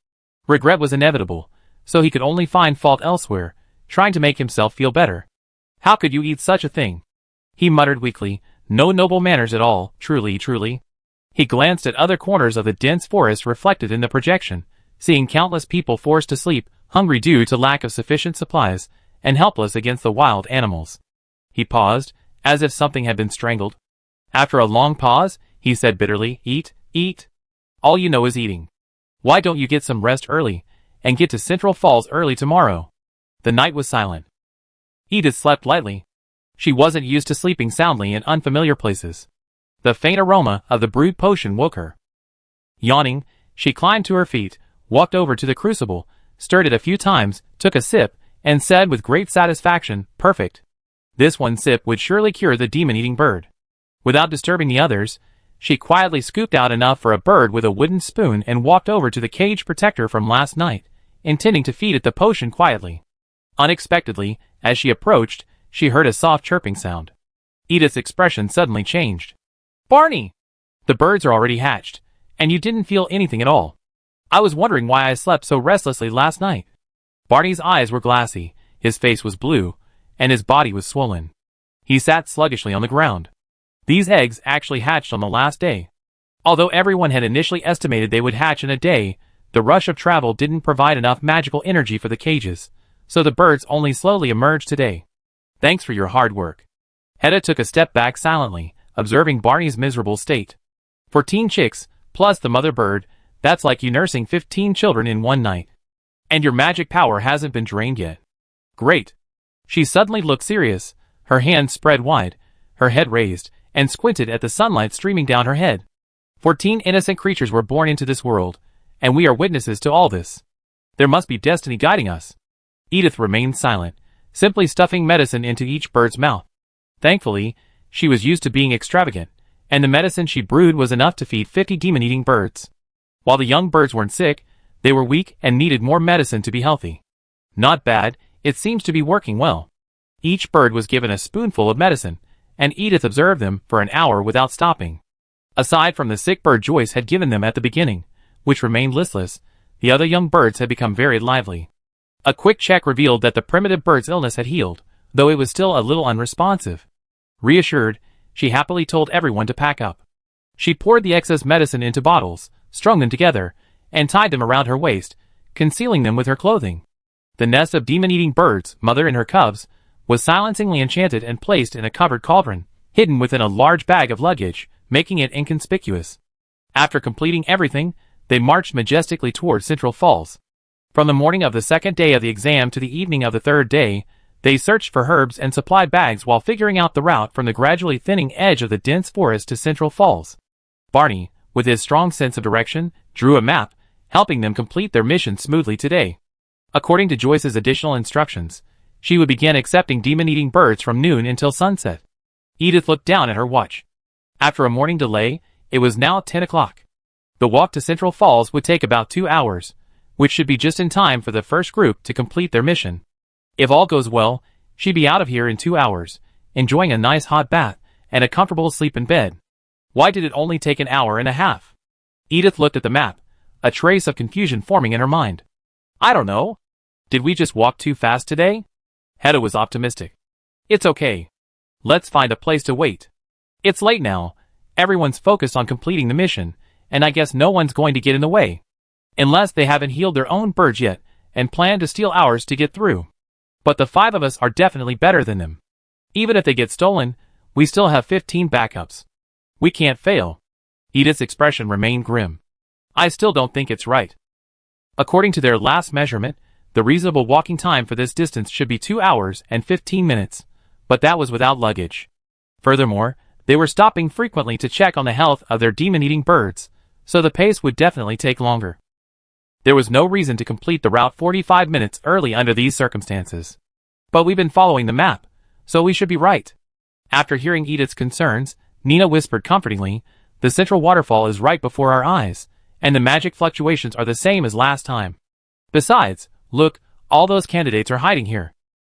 Regret was inevitable, so he could only find fault elsewhere, trying to make himself feel better. How could you eat such a thing? He muttered weakly, no noble manners at all, truly. He glanced at other corners of the dense forest reflected in the projection, seeing countless people forced to sleep, hungry due to lack of sufficient supplies, and helpless against the wild animals. He paused, as if something had been strangled. After a long pause, he said bitterly, Eat. All you know is eating. Why don't you get some rest early, and get to Central Falls early tomorrow? The night was silent. Edith slept lightly. She wasn't used to sleeping soundly in unfamiliar places. The faint aroma of the brewed potion woke her. Yawning, she climbed to her feet, walked over to the crucible, stirred it a few times, took a sip, and said with great satisfaction, perfect. This one sip would surely cure the demon-eating bird. Without disturbing the others, she quietly scooped out enough for a bird with a wooden spoon and walked over to the cage protector from last night, intending to feed it the potion quietly. Unexpectedly, as she approached, she heard a soft chirping sound. Edith's expression suddenly changed. Barney! The birds are already hatched, and you didn't feel anything at all. I was wondering why I slept so restlessly last night. Barney's eyes were glassy, his face was blue, and his body was swollen. He sat sluggishly on the ground. These eggs actually hatched on the last day. Although everyone had initially estimated they would hatch in a day, the rush of travel didn't provide enough magical energy for the cages, so the birds only slowly emerged today. Thanks for your hard work. Hedda took a step back silently, observing Barney's miserable state. 14 chicks, plus the mother bird, that's like you nursing 15 children in one night. And your magic power hasn't been drained yet. Great. She suddenly looked serious, her hands spread wide, her head raised, and squinted at the sunlight streaming down her head. 14 innocent creatures were born into this world, and we are witnesses to all this. There must be destiny guiding us. Edith remained silent, simply stuffing medicine into each bird's mouth. Thankfully, she was used to being extravagant, and the medicine she brewed was enough to feed 50 demon-eating birds. While the young birds weren't sick, they were weak and needed more medicine to be healthy. Not bad, it seems to be working well. Each bird was given a spoonful of medicine, and Edith observed them for an hour without stopping. Aside from the sick bird Joyce had given them at the beginning, which remained listless, the other young birds had become very lively. A quick check revealed that the primitive bird's illness had healed, though it was still a little unresponsive. Reassured, she happily told everyone to pack up. She poured the excess medicine into bottles, strung them together, and tied them around her waist, concealing them with her clothing. The nest of demon-eating birds, mother and her cubs, was silencingly enchanted and placed in a covered cauldron, hidden within a large bag of luggage, making it inconspicuous. After completing everything, they marched majestically toward Central Falls. From the morning of the second day of the exam to the evening of the third day, they searched for herbs and supplied bags while figuring out the route from the gradually thinning edge of the dense forest to Central Falls. Barney, with his strong sense of direction, drew a map, helping them complete their mission smoothly today. According to Joyce's additional instructions, she would begin accepting demon-eating birds from noon until sunset. Edith looked down at her watch. After a morning delay, it was now 10 o'clock. The walk to Central Falls would take about 2 hours, which should be just in time for the first group to complete their mission. If all goes well, she'd be out of here in 2 hours, enjoying a nice hot bath and a comfortable sleep in bed. Why did it only take an hour and a half? Edith looked at the map, a trace of confusion forming in her mind. I don't know. Did we just walk too fast today? Hedda was optimistic. It's okay. Let's find a place to wait. It's late now. Everyone's focused on completing the mission, and I guess no one's going to get in the way. Unless they haven't healed their own birds yet, and plan to steal ours to get through. But the 5 of us are definitely better than them. Even if they get stolen, we still have 15 backups. We can't fail. Edith's expression remained grim. I still don't think it's right. According to their last measurement, the reasonable walking time for this distance should be 2 hours and 15 minutes, but that was without luggage. Furthermore, they were stopping frequently to check on the health of their demon-eating birds, so the pace would definitely take longer. There was no reason to complete the route 45 minutes early under these circumstances. But we've been following the map, so we should be right. After hearing Edith's concerns, Nina whispered comfortingly, the central waterfall is right before our eyes, and the magic fluctuations are the same as last time. Besides, look, all those candidates are hiding here.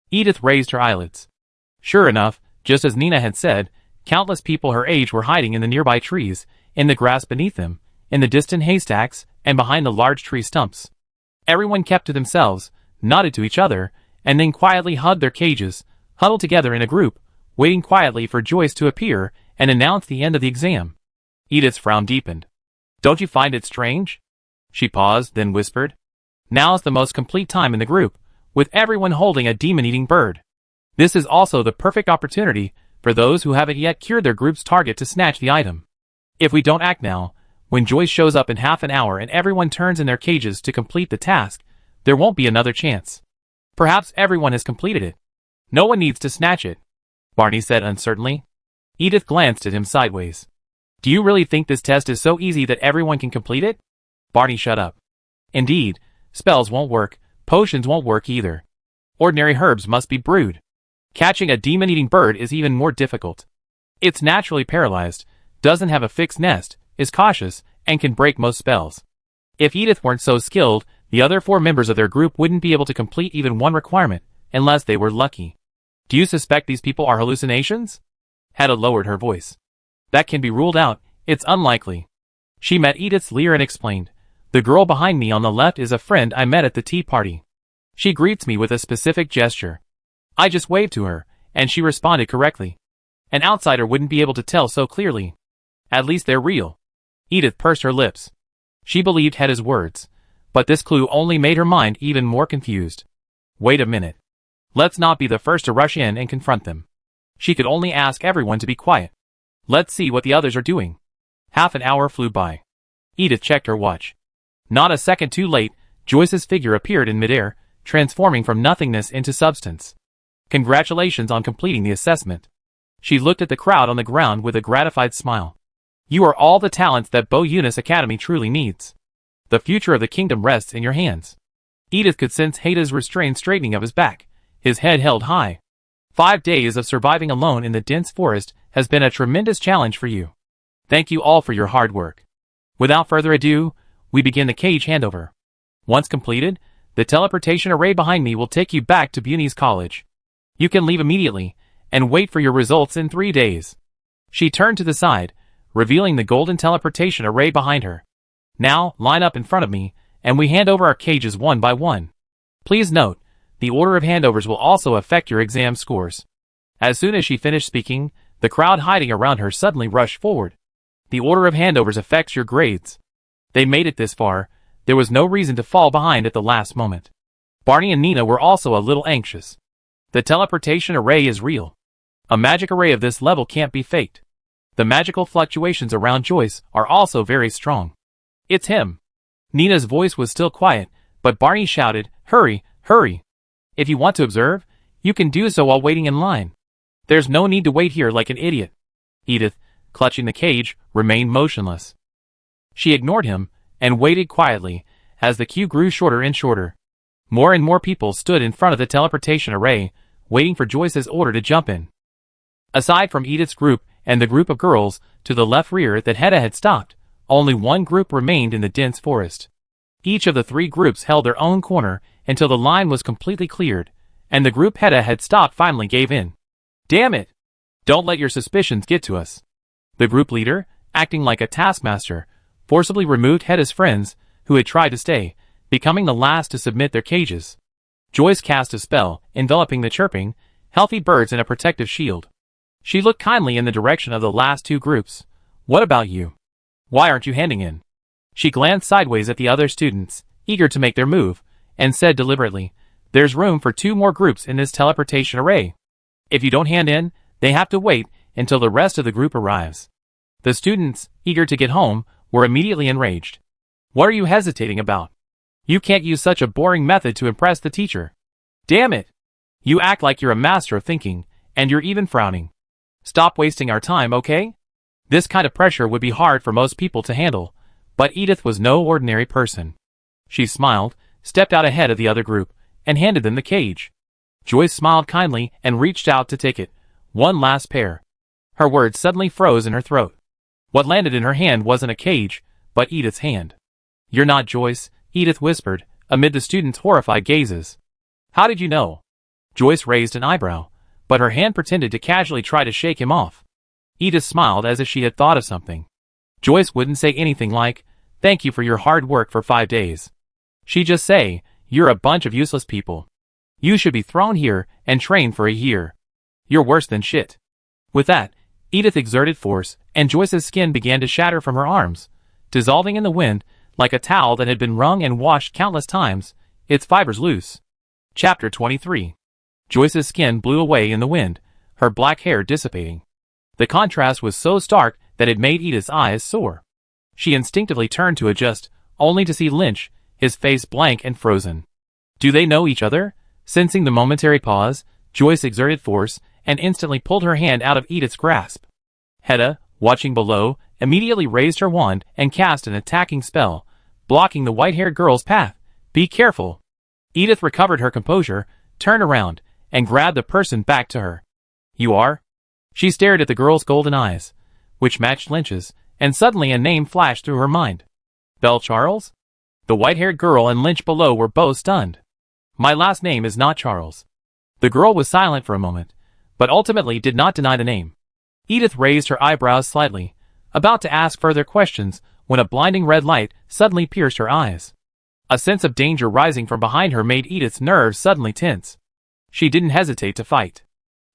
Edith raised her eyelids. Sure enough, just as Nina had said, countless people her age were hiding in the nearby trees, in the grass beneath them, in the distant haystacks, and behind the large tree stumps. Everyone kept to themselves, nodded to each other, and then quietly hugged their cages, huddled together in a group, waiting quietly for Joyce to appear and announce the end of the exam. Edith's frown deepened. Don't you find it strange? She paused, then whispered. Now's the most complete time in the group, with everyone holding a demon-eating bird. This is also the perfect opportunity for those who haven't yet cured their group's target to snatch the item. If we don't act now, when Joyce shows up in half an hour and everyone turns in their cages to complete the task, there won't be another chance. Perhaps everyone has completed it. No one needs to snatch it, Barney said uncertainly. Edith glanced at him sideways. Do you really think this test is so easy that everyone can complete it? Barney shut up. Indeed, spells won't work, potions won't work either. Ordinary herbs must be brewed. Catching a demon-eating bird is even more difficult. It's naturally paralyzed, doesn't have a fixed nest, is cautious, and can break most spells. If Edith weren't so skilled, the other 4 members of their group wouldn't be able to complete even one requirement, unless they were lucky. Do you suspect these people are hallucinations? Hedda lowered her voice. That can be ruled out, it's unlikely. She met Edith's leer and explained, the girl behind me on the left is a friend I met at the tea party. She greets me with a specific gesture. I just waved to her, and she responded correctly. An outsider wouldn't be able to tell so clearly. At least they're real. Edith pursed her lips. She believed Hedda's words, but this clue only made her mind even more confused. Wait a minute. Let's not be the first to rush in and confront them. She could only ask everyone to be quiet. Let's see what the others are doing. Half an hour flew by. Edith checked her watch. Not a second too late, Joyce's figure appeared in midair, transforming from nothingness into substance. Congratulations on completing the assessment. She looked at the crowd on the ground with a gratified smile. You are all the talents that Bo Eunice Academy truly needs. The future of the kingdom rests in your hands. Edith could sense Hedda's restrained straightening of his back, his head held high. 5 days of surviving alone in the dense forest has been a tremendous challenge for you. Thank you all for your hard work. Without further ado, we begin the cage handover. Once completed, the teleportation array behind me will take you back to Buny's college. You can leave immediately, and wait for your results in 3 days. She turned to the side, revealing the golden teleportation array behind her. Now, line up in front of me, and we hand over our cages one by one. Please note, the order of handovers will also affect your exam scores. As soon as she finished speaking, the crowd hiding around her suddenly rushed forward. The order of handovers affects your grades. They made it this far, there was no reason to fall behind at the last moment. Barney and Nina were also a little anxious. The teleportation array is real. A magic array of this level can't be faked. The magical fluctuations around Joyce are also very strong. It's him. Nina's voice was still quiet, but Barney shouted, Hurry, hurry. If you want to observe, you can do so while waiting in line. There's no need to wait here like an idiot. Edith, clutching the cage, remained motionless. She ignored him, and waited quietly, as the queue grew shorter and shorter. More and more people stood in front of the teleportation array, waiting for Joyce's order to jump in. Aside from Edith's group and the group of girls to the left rear that Hedda had stopped, only one group remained in the dense forest. Each of the three groups held their own corner until the line was completely cleared, and the group Hedda had stopped finally gave in. Damn it! Don't let your suspicions get to us. The group leader, acting like a taskmaster, forcibly removed Hedda's friends, who had tried to stay, becoming the last to submit their cages. Joyce cast a spell, enveloping the chirping, healthy birds in a protective shield. She looked kindly in the direction of the last two groups. What about you? Why aren't you handing in? She glanced sideways at the other students, eager to make their move, and said deliberately, There's room for 2 more groups in this teleportation array. If you don't hand in, they have to wait until the rest of the group arrives. The students, eager to get home, were immediately enraged. What are you hesitating about? You can't use such a boring method to impress the teacher. Damn it! You act like you're a master of thinking, and you're even frowning. Stop wasting our time, okay? This kind of pressure would be hard for most people to handle, but Edith was no ordinary person. She smiled, stepped out ahead of the other group, and handed them the cage. Joyce smiled kindly and reached out to take it. One last pair. Her words suddenly froze in her throat. What landed in her hand wasn't a cage, but Edith's hand. You're not Joyce, Edith whispered, amid the students' horrified gazes. How did you know? Joyce raised an eyebrow, but her hand pretended to casually try to shake him off. Edith smiled as if she had thought of something. Joyce wouldn't say anything like, Thank you for your hard work for 5 days. She'd just say, You're a bunch of useless people. You should be thrown here and trained for a year. You're worse than shit. With that, Edith exerted force, and Joyce's skin began to shatter from her arms, dissolving in the wind like a towel that had been wrung and washed countless times, its fibers loose. Chapter 23. Joyce's skin blew away in the wind, her black hair dissipating. The contrast was so stark that it made Edith's eyes sore. She instinctively turned to adjust, only to see Lynch, his face blank and frozen. Do they know each other? Sensing the momentary pause, Joyce exerted force and instantly pulled her hand out of Edith's grasp. Hedda, watching below, immediately raised her wand and cast an attacking spell, blocking the white-haired girl's path. Be careful. Edith recovered her composure, turned around, and grabbed the person back to her. You are? She stared at the girl's golden eyes, which matched Lynch's, and suddenly a name flashed through her mind. Belle Charles? The white-haired girl and Lynch below were both stunned. My last name is not Charles. The girl was silent for a moment, but ultimately did not deny the name. Edith raised her eyebrows slightly, about to ask further questions when a blinding red light suddenly pierced her eyes. A sense of danger rising from behind her made Edith's nerves suddenly tense. She didn't hesitate to fight.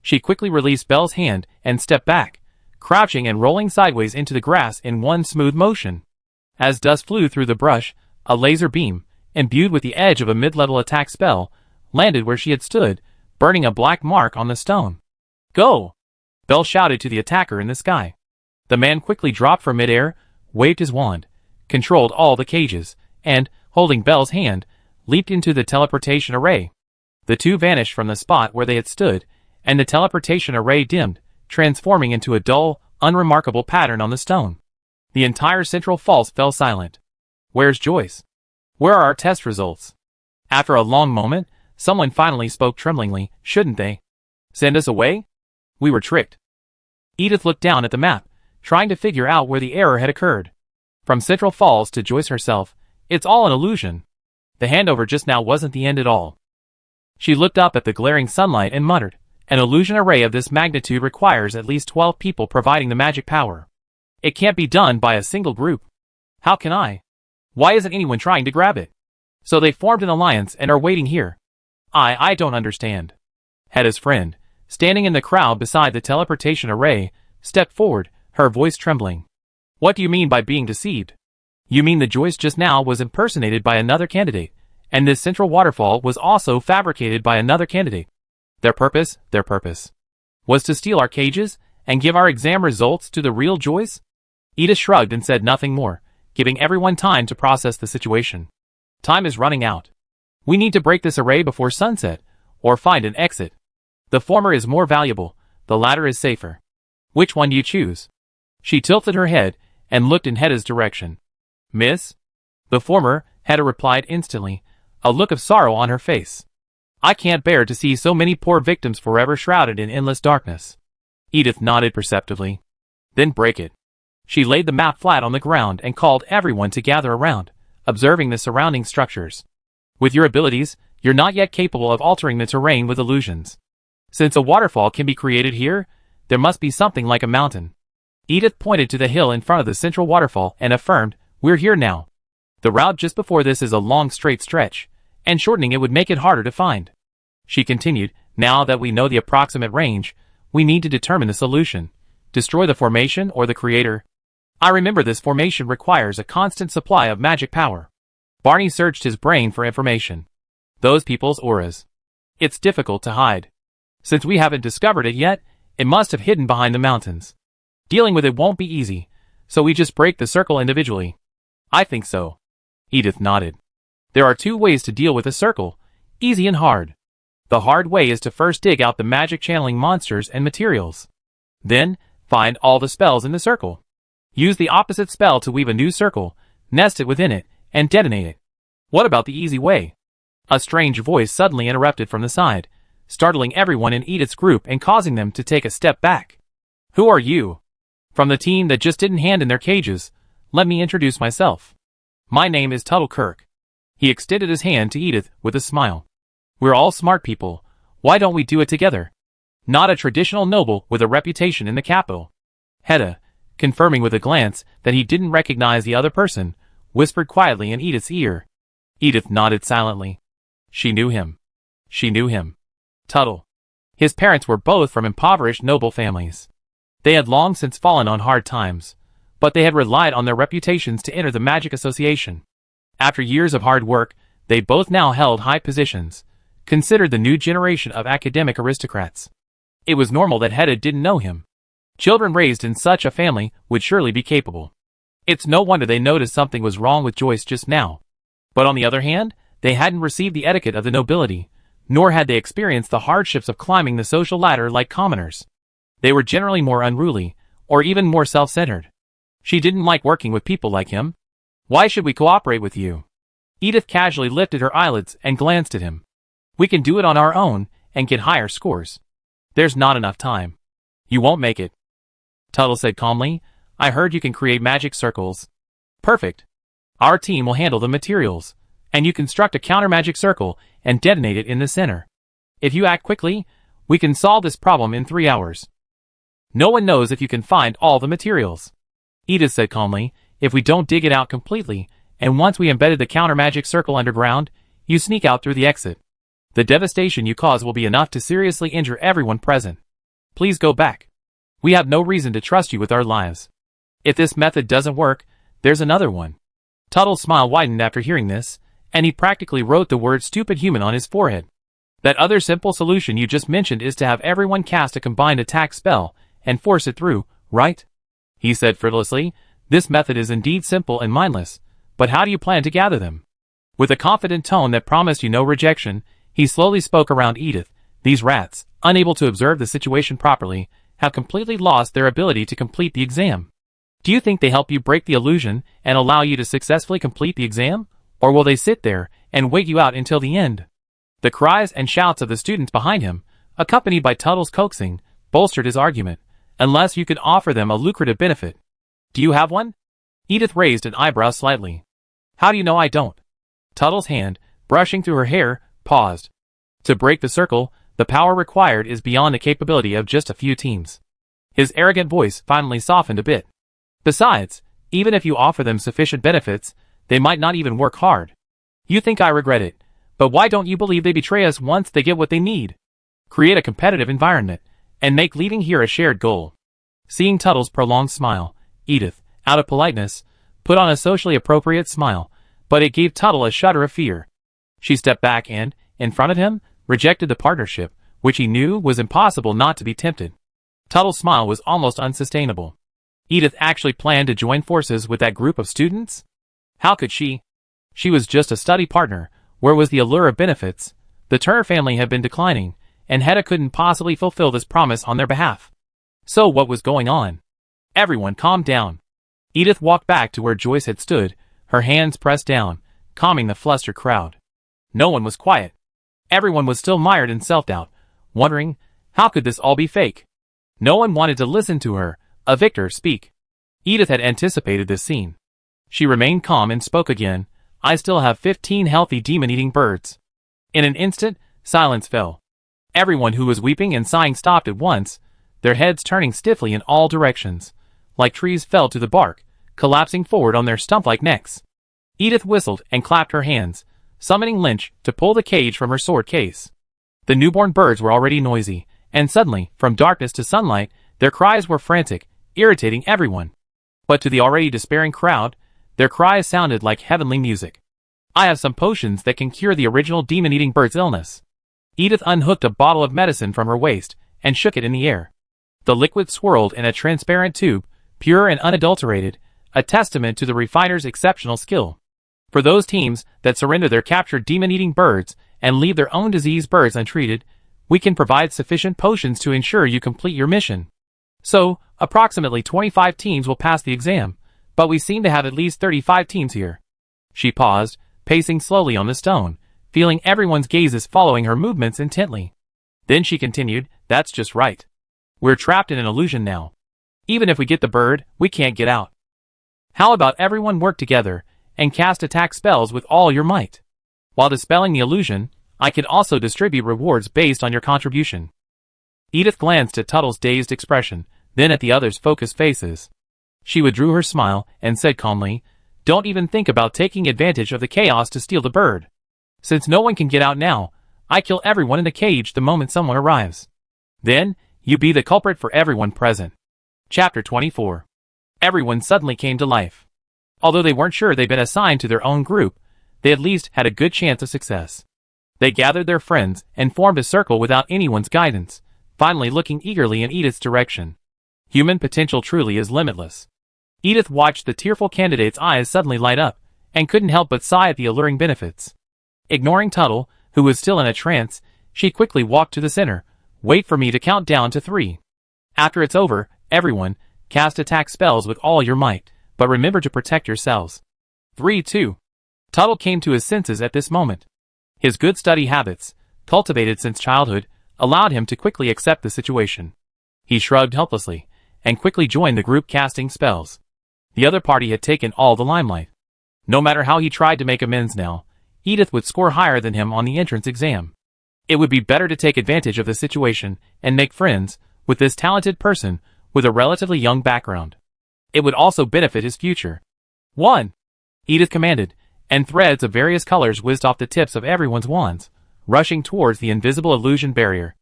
She quickly released Belle's hand and stepped back, crouching and rolling sideways into the grass in one smooth motion. As dust flew through the brush, a laser beam, imbued with the edge of a mid-level attack spell, landed where she had stood, burning a black mark on the stone. Go! Belle shouted to the attacker in the sky. The man quickly dropped from midair, waved his wand, controlled all the cages, and, holding Belle's hand, leaped into the teleportation array. The two vanished from the spot where they had stood, and the teleportation array dimmed, transforming into a dull, unremarkable pattern on the stone. The entire central false fell silent. Where's Joyce? Where are our test results? After a long moment, someone finally spoke tremblingly. Shouldn't they send us away? We were tricked. Edith looked down at the map, trying to figure out where the error had occurred. From Central Falls to Joyce herself, it's all an illusion. The handover just now wasn't the end at all. She looked up at the glaring sunlight and muttered, An illusion array of this magnitude requires at least 12 people providing the magic power. It can't be done by a single group. How can I? Why isn't anyone trying to grab it? So they formed an alliance and are waiting here. I don't understand. Hedda's friend, standing in the crowd beside the teleportation array, stepped forward, her voice trembling. What do you mean by being deceived? You mean that Joyce just now was impersonated by another candidate, and this central waterfall was also fabricated by another candidate. Their purpose, was to steal our cages and give our exam results to the real Joyce? Edith shrugged and said nothing more, giving everyone time to process the situation. Time is running out. We need to break this array before sunset, or find an exit. The former is more valuable, the latter is safer. Which one do you choose? She tilted her head and looked in Hedda's direction. Miss? The former, Hedda replied instantly, a look of sorrow on her face. I can't bear to see so many poor victims forever shrouded in endless darkness. Edith nodded perceptively. Then break it. She laid the map flat on the ground and called everyone to gather around, observing the surrounding structures. With your abilities, you're not yet capable of altering the terrain with illusions. Since a waterfall can be created here, there must be something like a mountain. Edith pointed to the hill in front of the central waterfall and affirmed, "We're here now. The route just before this is a long straight stretch, and shortening it would make it harder to find." She continued, "Now that we know the approximate range, we need to determine the solution. Destroy the formation or the creator. I remember this formation requires a constant supply of magic power." Barney searched his brain for information. Those people's auras. It's difficult to hide. Since we haven't discovered it yet, it must have hidden behind the mountains. Dealing with it won't be easy, so we just break the circle individually. I think so. Edith nodded. There are two ways to deal with a circle, easy and hard. The hard way is to first dig out the magic channeling monsters and materials. Then, find all the spells in the circle. Use the opposite spell to weave a new circle, nest it within it, and detonate it. What about the easy way? A strange voice suddenly interrupted from the side, startling everyone in Edith's group and causing them to take a step back. Who are you? From the team that just didn't hand in their cages, let me introduce myself. My name is Tuttle Kirk. He extended his hand to Edith with a smile. We're all smart people. Why don't we do it together? Not a traditional noble with a reputation in the capital. Hedda, confirming with a glance that he didn't recognize the other person, whispered quietly in Edith's ear. Edith nodded silently. She knew him. She knew him. Tuttle. His parents were both from impoverished noble families. They had long since fallen on hard times, but they had relied on their reputations to enter the Magic Association. After years of hard work, they both now held high positions, considered the new generation of academic aristocrats. It was normal that Hedda didn't know him. Children raised in such a family would surely be capable. It's no wonder they noticed something was wrong with Joyce just now. But on the other hand, they hadn't received the etiquette of the nobility, nor had they experienced the hardships of climbing the social ladder like commoners. They were generally more unruly, or even more self-centered. She didn't like working with people like him. Why should we cooperate with you? Edith casually lifted her eyelids and glanced at him. We can do it on our own and get higher scores. There's not enough time. You won't make it. Tuttle said calmly, I heard you can create magic circles. Perfect. Our team will handle the materials, and you construct a counter-magic circle and detonate it in the center. If you act quickly, we can solve this problem in 3 hours. No one knows if you can find all the materials. Edith said calmly, if we don't dig it out completely, and once we embedded the counter-magic circle underground, you sneak out through the exit. The devastation you cause will be enough to seriously injure everyone present. Please go back. We have no reason to trust you with our lives. If this method doesn't work, there's another one. Tuttle's smile widened after hearing this, and he practically wrote the word stupid human on his forehead. That other simple solution you just mentioned is to have everyone cast a combined attack spell and force it through, right? He said frivolously, this method is indeed simple and mindless, but how do you plan to gather them? With a confident tone that promised you no rejection, he slowly spoke around Edith. These rats, unable to observe the situation properly, have completely lost their ability to complete the exam. Do you think they help you break the illusion and allow you to successfully complete the exam? Or will they sit there and wait you out until the end? The cries and shouts of the students behind him, accompanied by Tuttle's coaxing, bolstered his argument, unless you could offer them a lucrative benefit. Do you have one? Edith raised an eyebrow slightly. How do you know I don't? Tuttle's hand, brushing through her hair, paused. To break the circle, the power required is beyond the capability of just a few teams. His arrogant voice finally softened a bit. Besides, even if you offer them sufficient benefits, they might not even work hard. You think I regret it, but why don't you believe they betray us once they get what they need? Create a competitive environment, and make leaving here a shared goal. Seeing Tuttle's prolonged smile, Edith, out of politeness, put on a socially appropriate smile, but it gave Tuttle a shudder of fear. She stepped back and, in front of him, rejected the partnership, which he knew was impossible not to be tempted. Tuttle's smile was almost unsustainable. Edith actually planned to join forces with that group of students? How could she? She was just a study partner. Where was the allure of benefits? The Turner family had been declining, and Hedda couldn't possibly fulfill this promise on their behalf. So what was going on? Everyone calmed down. Edith walked back to where Joyce had stood, her hands pressed down, calming the flustered crowd. No one was quiet. Everyone was still mired in self-doubt, wondering, how could this all be fake? No one wanted to listen to her, a victor, speak. Edith had anticipated this scene. She remained calm and spoke again. I still have 15 healthy demon-eating birds. In an instant, silence fell. Everyone who was weeping and sighing stopped at once, their heads turning stiffly in all directions, like trees fell to the bark, collapsing forward on their stump-like necks. Edith whistled and clapped her hands, summoning Lynch to pull the cage from her sword case. The newborn birds were already noisy, and suddenly, from darkness to sunlight, their cries were frantic, irritating everyone. But to the already despairing crowd, their cries sounded like heavenly music. I have some potions that can cure the original demon-eating bird's illness. Edith unhooked a bottle of medicine from her waist and shook it in the air. The liquid swirled in a transparent tube, pure and unadulterated, a testament to the refiner's exceptional skill. For those teams that surrender their captured demon-eating birds and leave their own diseased birds untreated, we can provide sufficient potions to ensure you complete your mission. So, approximately 25 teams will pass the exam, but we seem to have at least 35 teams here. She paused, pacing slowly on the stone, feeling everyone's gazes following her movements intently. Then she continued, that's just right. We're trapped in an illusion now. Even if we get the bird, we can't get out. How about everyone work together and cast attack spells with all your might? While dispelling the illusion, I can also distribute rewards based on your contribution. Edith glanced at Tuttle's dazed expression, then at the others' focused faces. She withdrew her smile and said calmly, don't even think about taking advantage of the chaos to steal the bird. Since no one can get out now, I kill everyone in the cage the moment someone arrives. Then, you be the culprit for everyone present. Chapter 24. Everyone suddenly came to life. Although they weren't sure they'd been assigned to their own group, they at least had a good chance of success. They gathered their friends and formed a circle without anyone's guidance, finally looking eagerly in Edith's direction. Human potential truly is limitless. Edith watched the tearful candidate's eyes suddenly light up, and couldn't help but sigh at the alluring benefits. Ignoring Tuttle, who was still in a trance, she quickly walked to the center. Wait for me to count down to 3. After it's over, everyone, cast attack spells with all your might, but remember to protect yourselves. 3, 2. Tuttle came to his senses at this moment. His good study habits, cultivated since childhood, allowed him to quickly accept the situation. He shrugged helplessly, and quickly joined the group casting spells. The other party had taken all the limelight. No matter how he tried to make amends now, Edith would score higher than him on the entrance exam. It would be better to take advantage of the situation and make friends with this talented person with a relatively young background. It would also benefit his future. 1. Edith commanded, and threads of various colors whizzed off the tips of everyone's wands, rushing towards the invisible illusion barrier.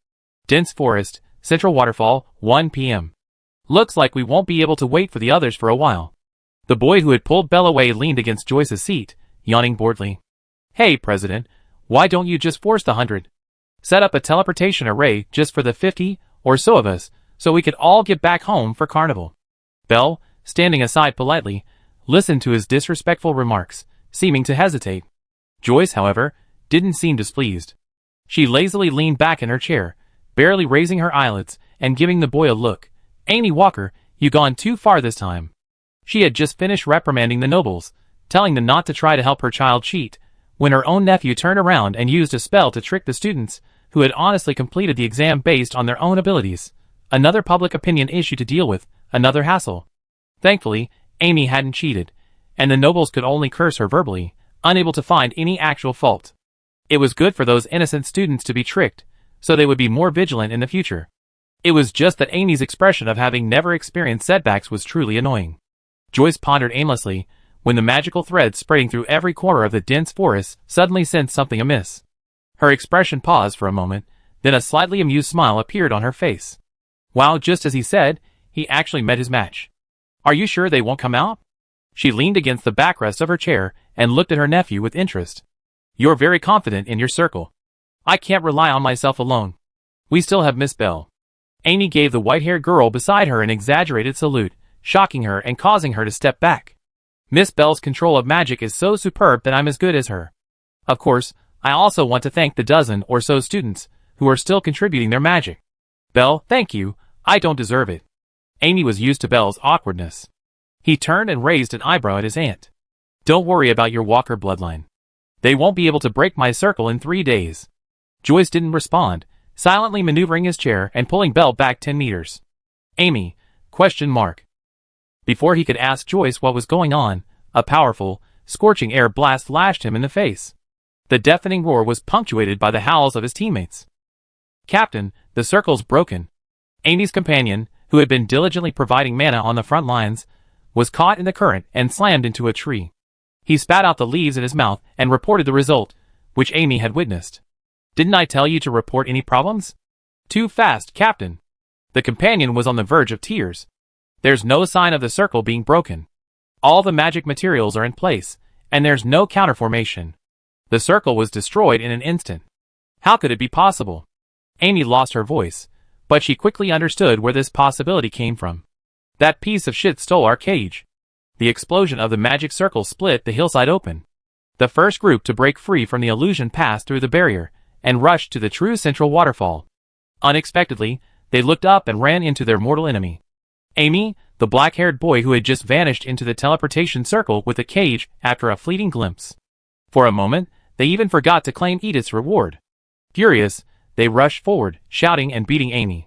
Dense forest, central waterfall, 1 p.m. Looks like we won't be able to wait for the others for a while. The boy who had pulled Belle away leaned against Joyce's seat, yawning boredly. Hey, President, why don't you just force the 100? Set up a teleportation array just for the 50 or so of us, so we could all get back home for carnival. Belle, standing aside politely, listened to his disrespectful remarks, seeming to hesitate. Joyce, however, didn't seem displeased. She lazily leaned back in her chair, barely raising her eyelids and giving the boy a look. Amy Walker, you gone too far this time. She had just finished reprimanding the nobles, telling them not to try to help her child cheat, when her own nephew turned around and used a spell to trick the students, who had honestly completed the exam based on their own abilities. Another public opinion issue to deal with, another hassle. Thankfully, Amy hadn't cheated, and the nobles could only curse her verbally, unable to find any actual fault. It was good for those innocent students to be tricked, so they would be more vigilant in the future. It was just that Amy's expression of having never experienced setbacks was truly annoying. Joyce pondered aimlessly, when the magical thread spreading through every corner of the dense forest suddenly sensed something amiss. Her expression paused for a moment, then a slightly amused smile appeared on her face. Wow, just as he said, he actually met his match. Are you sure they won't come out? She leaned against the backrest of her chair and looked at her nephew with interest. You're very confident in your circle. I can't rely on myself alone. We still have Miss Belle. Amy gave the white-haired girl beside her an exaggerated salute, shocking her and causing her to step back. Miss Belle's control of magic is so superb that I'm as good as her. Of course, I also want to thank the dozen or so students who are still contributing their magic. Belle, thank you, I don't deserve it. Amy was used to Belle's awkwardness. He turned and raised an eyebrow at his aunt. Don't worry about your Walker bloodline. They won't be able to break my circle in 3 days. Joyce didn't respond, silently maneuvering his chair and pulling Belle back 10 meters. Amy, question mark. Before he could ask Joyce what was going on, a powerful, scorching air blast lashed him in the face. The deafening roar was punctuated by the howls of his teammates. Captain, the circle's broken. Amy's companion, who had been diligently providing mana on the front lines, was caught in the current and slammed into a tree. He spat out the leaves in his mouth and reported the result, which Amy had witnessed. Didn't I tell you to report any problems? Too fast, Captain. The companion was on the verge of tears. There's no sign of the circle being broken. All the magic materials are in place, and there's no counterformation. The circle was destroyed in an instant. How could it be possible? Amy lost her voice, but she quickly understood where this possibility came from. That piece of shit stole our cage. The explosion of the magic circle split the hillside open. The first group to break free from the illusion passed through the barrier and rushed to the true central waterfall. Unexpectedly, they looked up and ran into their mortal enemy. Amy, the black-haired boy who had just vanished into the teleportation circle with the cage after a fleeting glimpse. For a moment, they even forgot to claim Edith's reward. Furious, they rushed forward, shouting and beating Amy.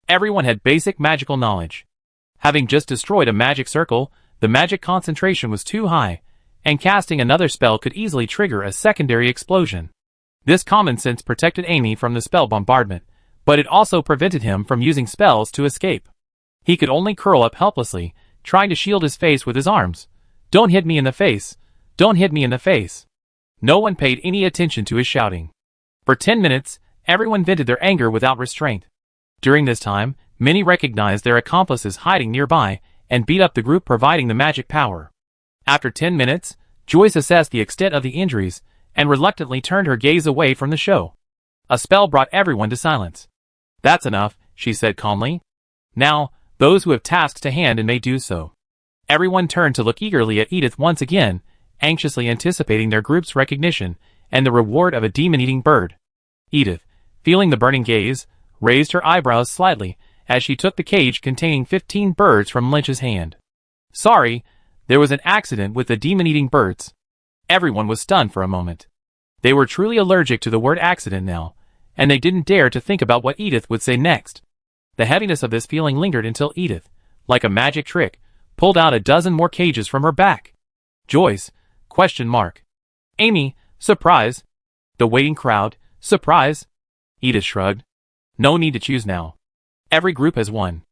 Everyone had basic magical knowledge. Having just destroyed a magic circle, the magic concentration was too high, and casting another spell could easily trigger a secondary explosion. This common sense protected Amy from the spell bombardment, but it also prevented him from using spells to escape. He could only curl up helplessly, trying to shield his face with his arms. Don't hit me in the face! Don't hit me in the face! No one paid any attention to his shouting. For 10 minutes, everyone vented their anger without restraint. During this time, many recognized their accomplices hiding nearby and beat up the group providing the magic power. After 10 minutes, Joyce assessed the extent of the injuries and reluctantly turned her gaze away from the show. A spell brought everyone to silence. That's enough, she said calmly. Now, those who have tasks to hand and may do so. Everyone turned to look eagerly at Edith once again, anxiously anticipating their group's recognition and the reward of a demon-eating bird. Edith, feeling the burning gaze, raised her eyebrows slightly as she took the cage containing 15 birds from Lynch's hand. Sorry, there was an accident with the demon-eating birds. Everyone was stunned for a moment. They were truly allergic to the word accident now, and they didn't dare to think about what Edith would say next. The heaviness of this feeling lingered until Edith, like a magic trick, pulled out a dozen more cages from her back. Joyce, question mark. Amy, surprise. The waiting crowd, surprise. Edith shrugged. No need to choose now. Every group has won.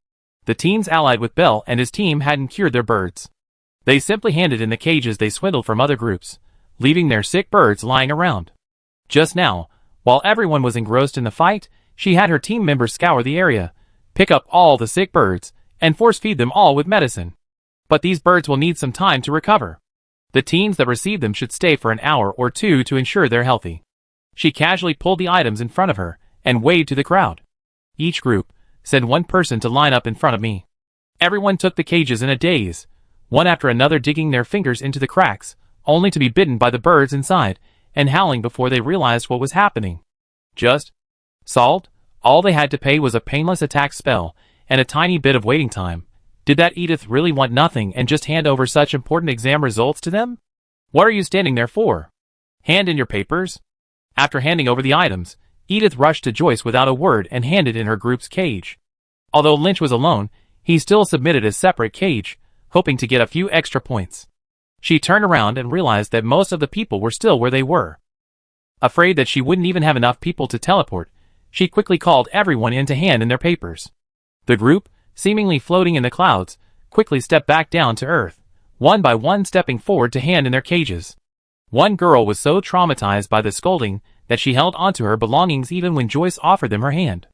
The teens allied with Bell and his team hadn't cured their birds. They simply handed in the cages they swindled from other groups, leaving their sick birds lying around. Just now, while everyone was engrossed in the fight, she had her team members scour the area, pick up all the sick birds, and force-feed them all with medicine. But these birds will need some time to recover. The teens that receive them should stay for an hour or two to ensure they're healthy. She casually pulled the items in front of her and waved to the crowd. Each group, send one person to line up in front of me. Everyone took the cages in a daze, one after another digging their fingers into the cracks, only to be bitten by the birds inside, and howling before they realized what was happening. Just solved? All they had to pay was a painless attack spell, and a tiny bit of waiting time. Did that Edith really want nothing and just hand over such important exam results to them? What are you standing there for? Hand in your papers? After handing over the items, Edith rushed to Joyce without a word and handed in her group's cage. Although Lynch was alone, he still submitted a separate cage, hoping to get a few extra points. She turned around and realized that most of the people were still where they were. Afraid that she wouldn't even have enough people to teleport, she quickly called everyone in to hand in their papers. The group, seemingly floating in the clouds, quickly stepped back down to earth, one by one stepping forward to hand in their cages. One girl was so traumatized by the scolding that she held onto her belongings even when Joyce offered them her hand.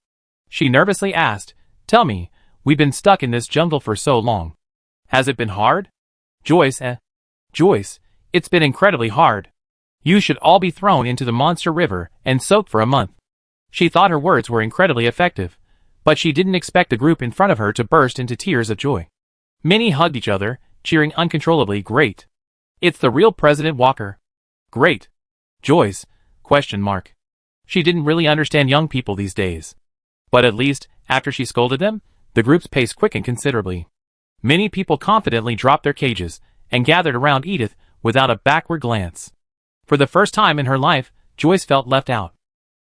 She nervously asked, "Tell me, we've been stuck in this jungle for so long. Has it been hard?" Joyce, Joyce, it's been incredibly hard. You should all be thrown into the monster river and soaked for a month. She thought her words were incredibly effective, but she didn't expect the group in front of her to burst into tears of joy. Many hugged each other, cheering uncontrollably, "Great. It's the real President Walker. Great. Joyce, question mark. She didn't really understand young people these days. But at least, after she scolded them, the group's pace quickened considerably. Many people confidently dropped their cages and gathered around Edith without a backward glance. For the first time in her life, Joyce felt left out.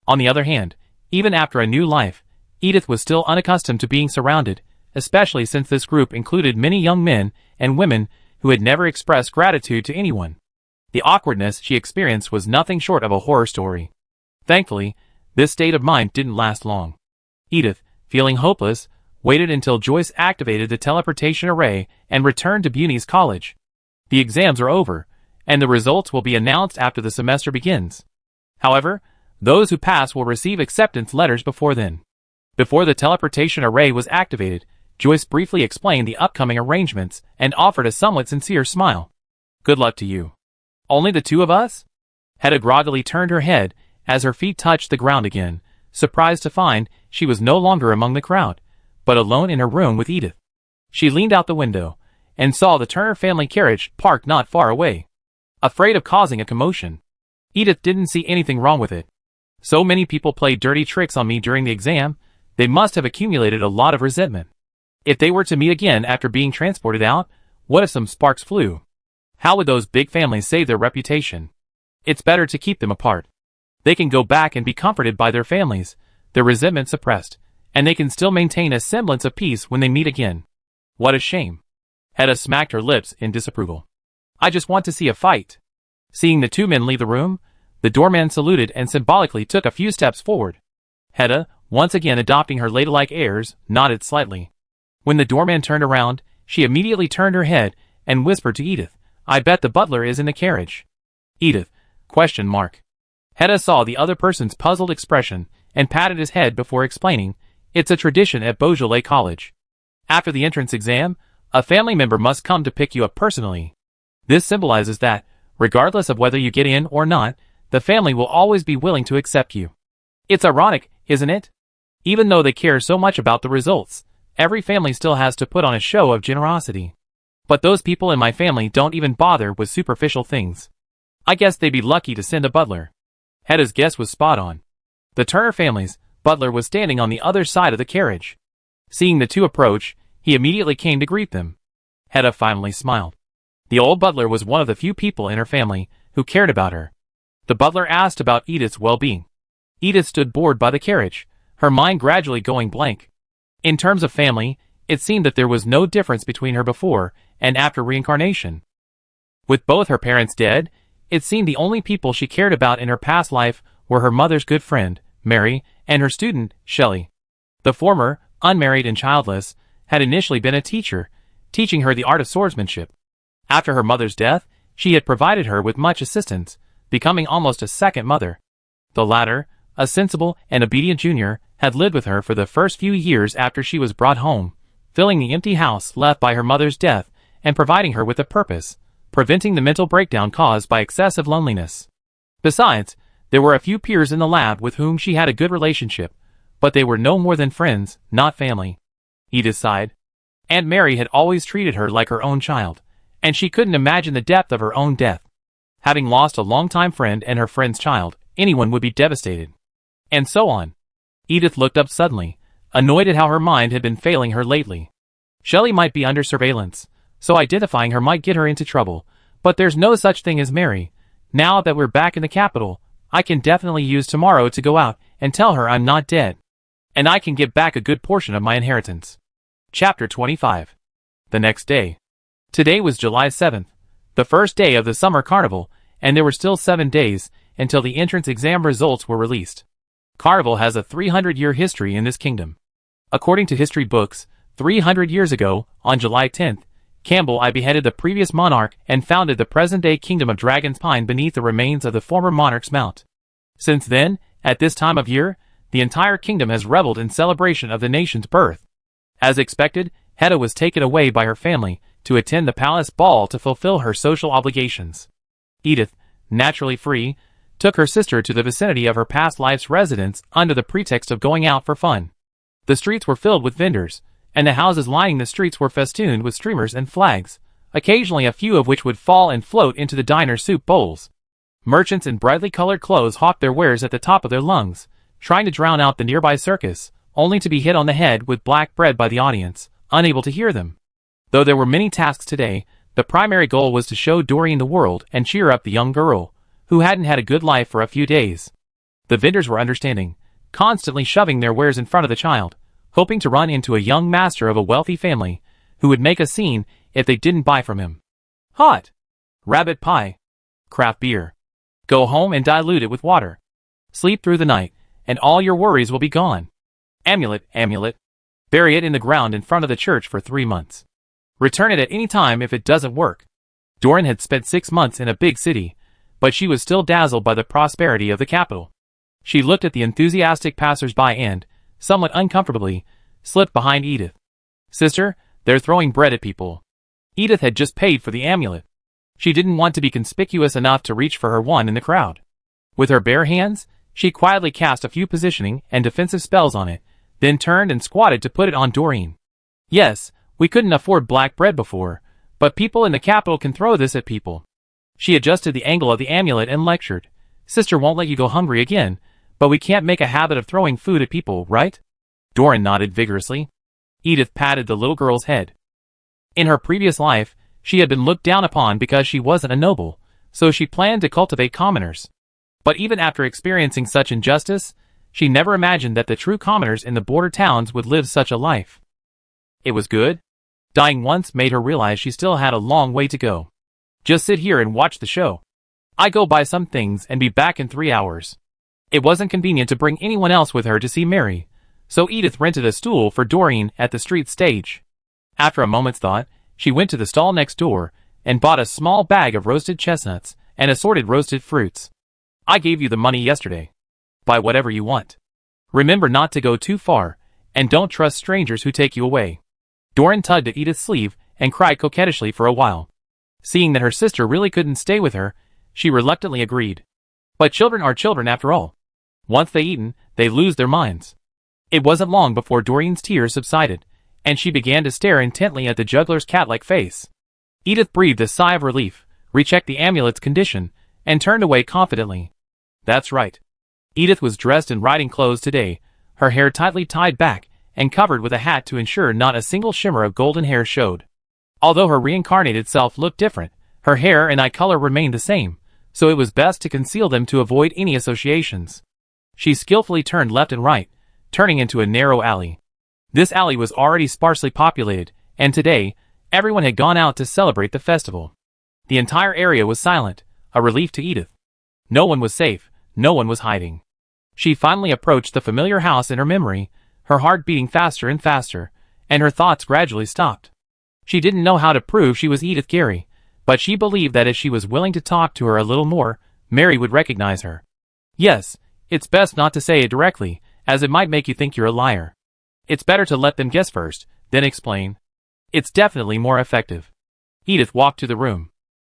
On the other hand, even after a new life, Edith was still unaccustomed to being surrounded, especially since this group included many young men and women who had never expressed gratitude to anyone. The awkwardness she experienced was nothing short of a horror story. Thankfully, this state of mind didn't last long. Edith, feeling hopeless, waited until Joyce activated the teleportation array and returned to Buny's college. The exams are over, and the results will be announced after the semester begins. However, those who pass will receive acceptance letters before then. Before the teleportation array was activated, Joyce briefly explained the upcoming arrangements and offered a somewhat sincere smile. "Good luck to you." "Only the two of us?" Hedda groggily turned her head as her feet touched the ground again, surprised to find she was no longer among the crowd, but alone in her room with Edith. She leaned out the window and saw the Turner family carriage parked not far away. Afraid of causing a commotion, Edith didn't see anything wrong with it. So many people played dirty tricks on me during the exam, they must have accumulated a lot of resentment. If they were to meet again after being transported out, what if some sparks flew? How would those big families save their reputation? It's better to keep them apart. They can go back and be comforted by their families, their resentment suppressed, and they can still maintain a semblance of peace when they meet again. What a shame. Hedda smacked her lips in disapproval. "I just want to see a fight." Seeing the two men leave the room, the doorman saluted and symbolically took a few steps forward. Hedda, once again adopting her ladylike airs, nodded slightly. When the doorman turned around, she immediately turned her head and whispered to Edith, "I bet the butler is in the carriage." "Edith?" ? Hedda saw the other person's puzzled expression and patted his head before explaining, "It's a tradition at Beaujolais College. After the entrance exam, a family member must come to pick you up personally. This symbolizes that, regardless of whether you get in or not, the family will always be willing to accept you. It's ironic, isn't it? Even though they care so much about the results, every family still has to put on a show of generosity. But those people in my family don't even bother with superficial things. I guess they'd be lucky to send a butler." Hedda's guess was spot on. The Turner family's butler was standing on the other side of the carriage. Seeing the two approach, he immediately came to greet them. Hedda finally smiled. The old butler was one of the few people in her family who cared about her. The butler asked about Edith's well-being. Edith stood bored by the carriage, her mind gradually going blank. In terms of family, it seemed that there was no difference between her before and after reincarnation. With both her parents dead, it seemed the only people she cared about in her past life were her mother's good friend, Mary, and her student, Shelley. The former, unmarried and childless, had initially been a teacher, teaching her the art of swordsmanship. After her mother's death, she had provided her with much assistance, becoming almost a second mother. The latter, a sensible and obedient junior, had lived with her for the first few years after she was brought home, filling the empty house left by her mother's death and providing her with a purpose, preventing the mental breakdown caused by excessive loneliness. Besides, there were a few peers in the lab with whom she had a good relationship, but they were no more than friends, not family. Edith sighed. Aunt Mary had always treated her like her own child, and she couldn't imagine the depth of her own death. Having lost a longtime friend and her friend's child, anyone would be devastated. And so on. Edith looked up suddenly, annoyed at how her mind had been failing her lately. Shelley might be under surveillance, so identifying her might get her into trouble, but there's no such thing as Mary. Now that we're back in the capital, I can definitely use tomorrow to go out and tell her I'm not dead. And I can get back a good portion of my inheritance. Chapter 25. The next day. Today was July 7th, the first day of the summer carnival, and there were still 7 days until the entrance exam results were released. Carnival has a 300-year history in this kingdom. According to history books, 300 years ago, on July 10th, Campbell I beheaded the previous monarch and founded the present-day kingdom of Dragon's Pine beneath the remains of the former monarch's mount. Since then, at this time of year, the entire kingdom has reveled in celebration of the nation's birth. As expected, Hedda was taken away by her family to attend the palace ball to fulfill her social obligations. Edith, naturally free, took her sister to the vicinity of her past life's residence under the pretext of going out for fun. The streets were filled with vendors, and the houses lining the streets were festooned with streamers and flags, occasionally a few of which would fall and float into the diner's soup bowls. Merchants in brightly colored clothes hawked their wares at the top of their lungs, trying to drown out the nearby circus, only to be hit on the head with black bread by the audience, unable to hear them. Though there were many tasks today, the primary goal was to show Doreen the world and cheer up the young girl, who hadn't had a good life for a few days. The vendors were understanding, constantly shoving their wares in front of the child, hoping to run into a young master of a wealthy family who would make a scene if they didn't buy from him. Hot rabbit pie, craft beer. Go home and dilute it with water. Sleep through the night, and all your worries will be gone. Amulet, amulet. Bury it in the ground in front of the church for 3 months. Return it at any time if it doesn't work. Doran had spent 6 months in a big city, but she was still dazzled by the prosperity of the capital. She looked at the enthusiastic passers-by and, somewhat uncomfortably, slipped behind Edith. Sister, they're throwing bread at people. Edith had just paid for the amulet. She didn't want to be conspicuous enough to reach for her one in the crowd. With her bare hands, she quietly cast a few positioning and defensive spells on it, then turned and squatted to put it on Doreen. Yes, we couldn't afford black bread before, but people in the capital can throw this at people. She adjusted the angle of the amulet and lectured. Sister won't let you go hungry again, but we can't make a habit of throwing food at people, right? Doran nodded vigorously. Edith patted the little girl's head. In her previous life, she had been looked down upon because she wasn't a noble, so she planned to cultivate commoners. But even after experiencing such injustice, she never imagined that the true commoners in the border towns would live such a life. It was good. Dying once made her realize she still had a long way to go. Just sit here and watch the show. I go buy some things and be back in 3 hours. It wasn't convenient to bring anyone else with her to see Mary, so Edith rented a stool for Doreen at the street stage. After a moment's thought, she went to the stall next door and bought a small bag of roasted chestnuts and assorted roasted fruits. I gave you the money yesterday. Buy whatever you want. Remember not to go too far, and don't trust strangers who take you away. Doran tugged at Edith's sleeve and cried coquettishly for a while. Seeing that her sister really couldn't stay with her, she reluctantly agreed. But children are children after all. Once they've eaten, they lose their minds. It wasn't long before Doreen's tears subsided, and she began to stare intently at the juggler's cat-like face. Edith breathed a sigh of relief, rechecked the amulet's condition, and turned away confidently. That's right. Edith was dressed in riding clothes today, her hair tightly tied back and covered with a hat to ensure not a single shimmer of golden hair showed. Although her reincarnated self looked different, her hair and eye color remained the same, so it was best to conceal them to avoid any associations. She skillfully turned left and right, turning into a narrow alley. This alley was already sparsely populated, and today, everyone had gone out to celebrate the festival. The entire area was silent, a relief to Edith. No one was safe, no one was hiding. She finally approached the familiar house in her memory, her heart beating faster and faster, and her thoughts gradually stopped. She didn't know how to prove she was Edith Gary, but she believed that if she was willing to talk to her a little more, Mary would recognize her. Yes, it's best not to say it directly, as it might make you think you're a liar. It's better to let them guess first, then explain. It's definitely more effective. Edith walked to the room.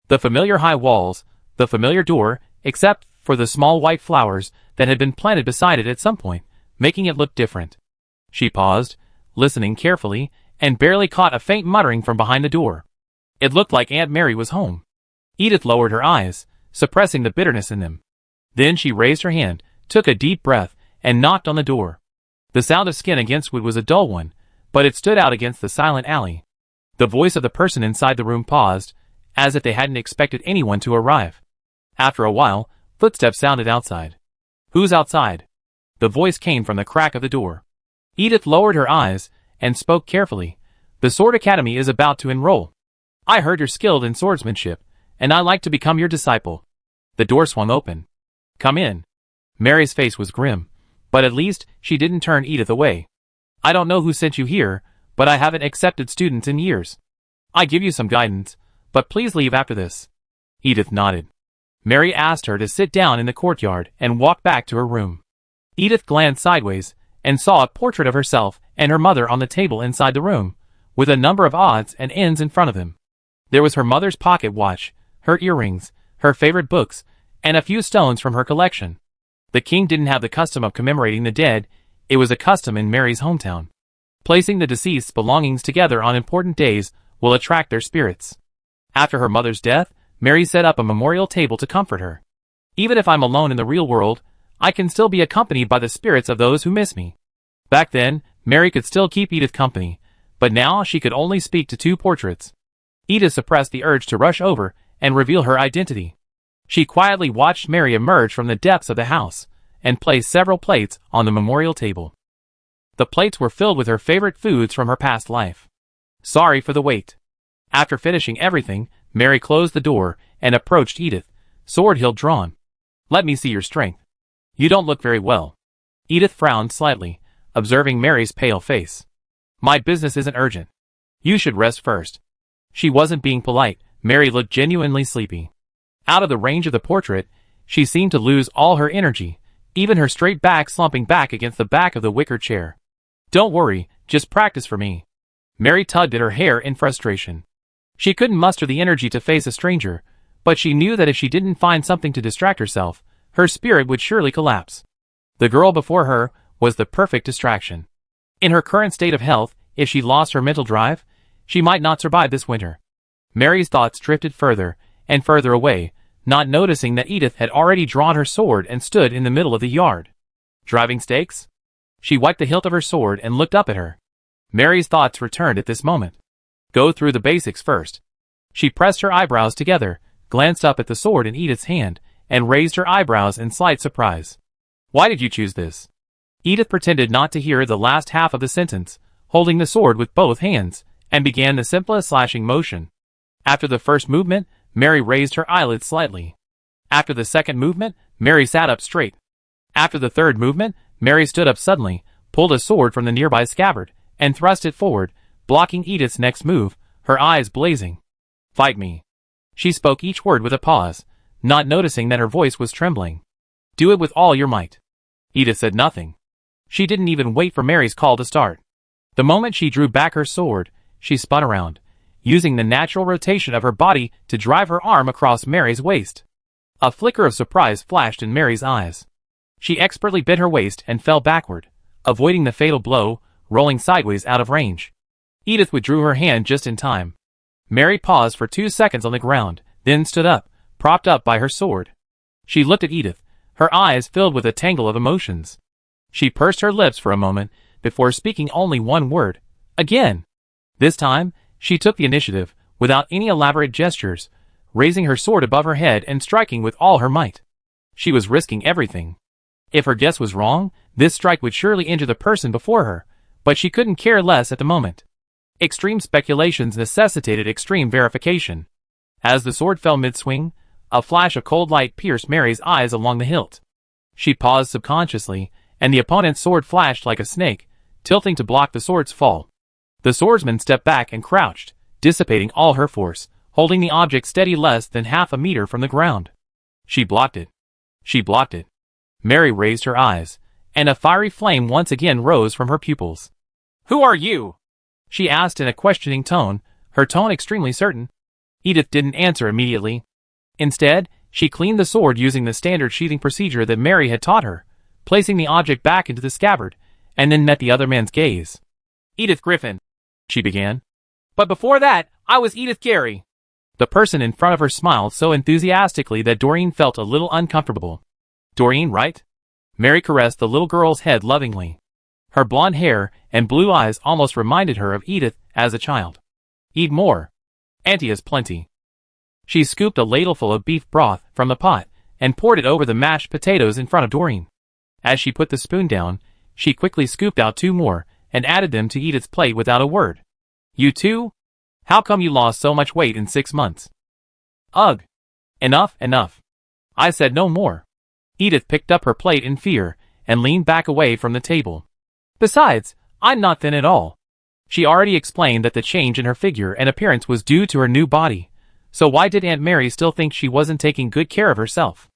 The familiar high walls, the familiar door, except for the small white flowers that had been planted beside it at some point, making it look different. She paused, listening carefully, and barely caught a faint muttering from behind the door. It looked like Aunt Mary was home. Edith lowered her eyes, suppressing the bitterness in them. Then she raised her hand, took a deep breath, and knocked on the door. The sound of skin against wood was a dull one, but it stood out against the silent alley. The voice of the person inside the room paused, as if they hadn't expected anyone to arrive. After a while, footsteps sounded outside. Who's outside? The voice came from the crack of the door. Edith lowered her eyes and spoke carefully. The Sword Academy is about to enroll. I heard you're skilled in swordsmanship, and I'd like to become your disciple. The door swung open. Come in. Mary's face was grim, but at least she didn't turn Edith away. I don't know who sent you here, but I haven't accepted students in years. I give you some guidance, but please leave after this. Edith nodded. Mary asked her to sit down in the courtyard and walk back to her room. Edith glanced sideways and saw a portrait of herself and her mother on the table inside the room, with a number of odds and ends in front of them. There was her mother's pocket watch, her earrings, her favorite books, and a few stones from her collection. The king didn't have the custom of commemorating the dead. It was a custom in Mary's hometown. Placing the deceased's belongings together on important days will attract their spirits. After her mother's death, Mary set up a memorial table to comfort her. Even if I'm alone in the real world, I can still be accompanied by the spirits of those who miss me. Back then, Mary could still keep Edith company, but now she could only speak to two portraits. Edith suppressed the urge to rush over and reveal her identity. She quietly watched Mary emerge from the depths of the house and place several plates on the memorial table. The plates were filled with her favorite foods from her past life. Sorry for the wait. After finishing everything, Mary closed the door and approached Edith, sword hilt drawn. Let me see your strength. You don't look very well. Edith frowned slightly, observing Mary's pale face. My business isn't urgent. You should rest first. She wasn't being polite. Mary looked genuinely sleepy. Out of the range of the portrait, she seemed to lose all her energy, even her straight back slumping back against the back of the wicker chair. Don't worry, just practice for me. Mary tugged at her hair in frustration. She couldn't muster the energy to face a stranger, but she knew that if she didn't find something to distract herself, her spirit would surely collapse. The girl before her was the perfect distraction. In her current state of health, if she lost her mental drive, she might not survive this winter. Mary's thoughts drifted further and further away, not noticing that Edith had already drawn her sword and stood in the middle of the yard. Driving stakes? She wiped the hilt of her sword and looked up at her. Mary's thoughts returned at this moment. Go through the basics first. She pressed her eyebrows together, glanced up at the sword in Edith's hand, and raised her eyebrows in slight surprise. Why did you choose this? Edith pretended not to hear the last half of the sentence, holding the sword with both hands, and began the simplest slashing motion. After the first movement, Mary raised her eyelids slightly. After the second movement, Mary sat up straight. After the third movement, Mary stood up suddenly, pulled a sword from the nearby scabbard, and thrust it forward, blocking Edith's next move, her eyes blazing. Fight me. She spoke each word with a pause, not noticing that her voice was trembling. Do it with all your might. Edith said nothing. She didn't even wait for Mary's call to start. The moment she drew back her sword, she spun around, using the natural rotation of her body to drive her arm across Mary's waist. A flicker of surprise flashed in Mary's eyes. She expertly bit her waist and fell backward, avoiding the fatal blow, rolling sideways out of range. Edith withdrew her hand just in time. Mary paused for 2 seconds on the ground, then stood up, propped up by her sword. She looked at Edith, her eyes filled with a tangle of emotions. She pursed her lips for a moment, before speaking only one word. Again. This time, she took the initiative, without any elaborate gestures, raising her sword above her head and striking with all her might. She was risking everything. If her guess was wrong, this strike would surely injure the person before her, but she couldn't care less at the moment. Extreme speculations necessitated extreme verification. As the sword fell mid-swing, a flash of cold light pierced Mary's eyes along the hilt. She paused subconsciously, and the opponent's sword flashed like a snake, tilting to block the sword's fall. The swordsman stepped back and crouched, dissipating all her force, holding the object steady less than half a meter from the ground. She blocked it. She blocked it. Mary raised her eyes, and a fiery flame once again rose from her pupils. Who are you? She asked in a questioning tone, her tone extremely certain. Edith didn't answer immediately. Instead, she cleaned the sword using the standard sheathing procedure that Mary had taught her, placing the object back into the scabbard, and then met the other man's gaze. Edith Griffin, she began. But before that, I was Edith Gary. The person in front of her smiled so enthusiastically that Doreen felt a little uncomfortable. Doreen, right? Mary caressed the little girl's head lovingly. Her blonde hair and blue eyes almost reminded her of Edith as a child. Eat more. Auntie has plenty. She scooped a ladleful of beef broth from the pot and poured it over the mashed potatoes in front of Doreen. As she put the spoon down, she quickly scooped out 2 more and added them to Edith's plate without a word. You too? How come you lost so much weight in 6 months? Ugh. Enough, enough. I said no more. Edith picked up her plate in fear and leaned back away from the table. Besides, I'm not thin at all. She already explained that the change in her figure and appearance was due to her new body, so why did Aunt Mary still think she wasn't taking good care of herself?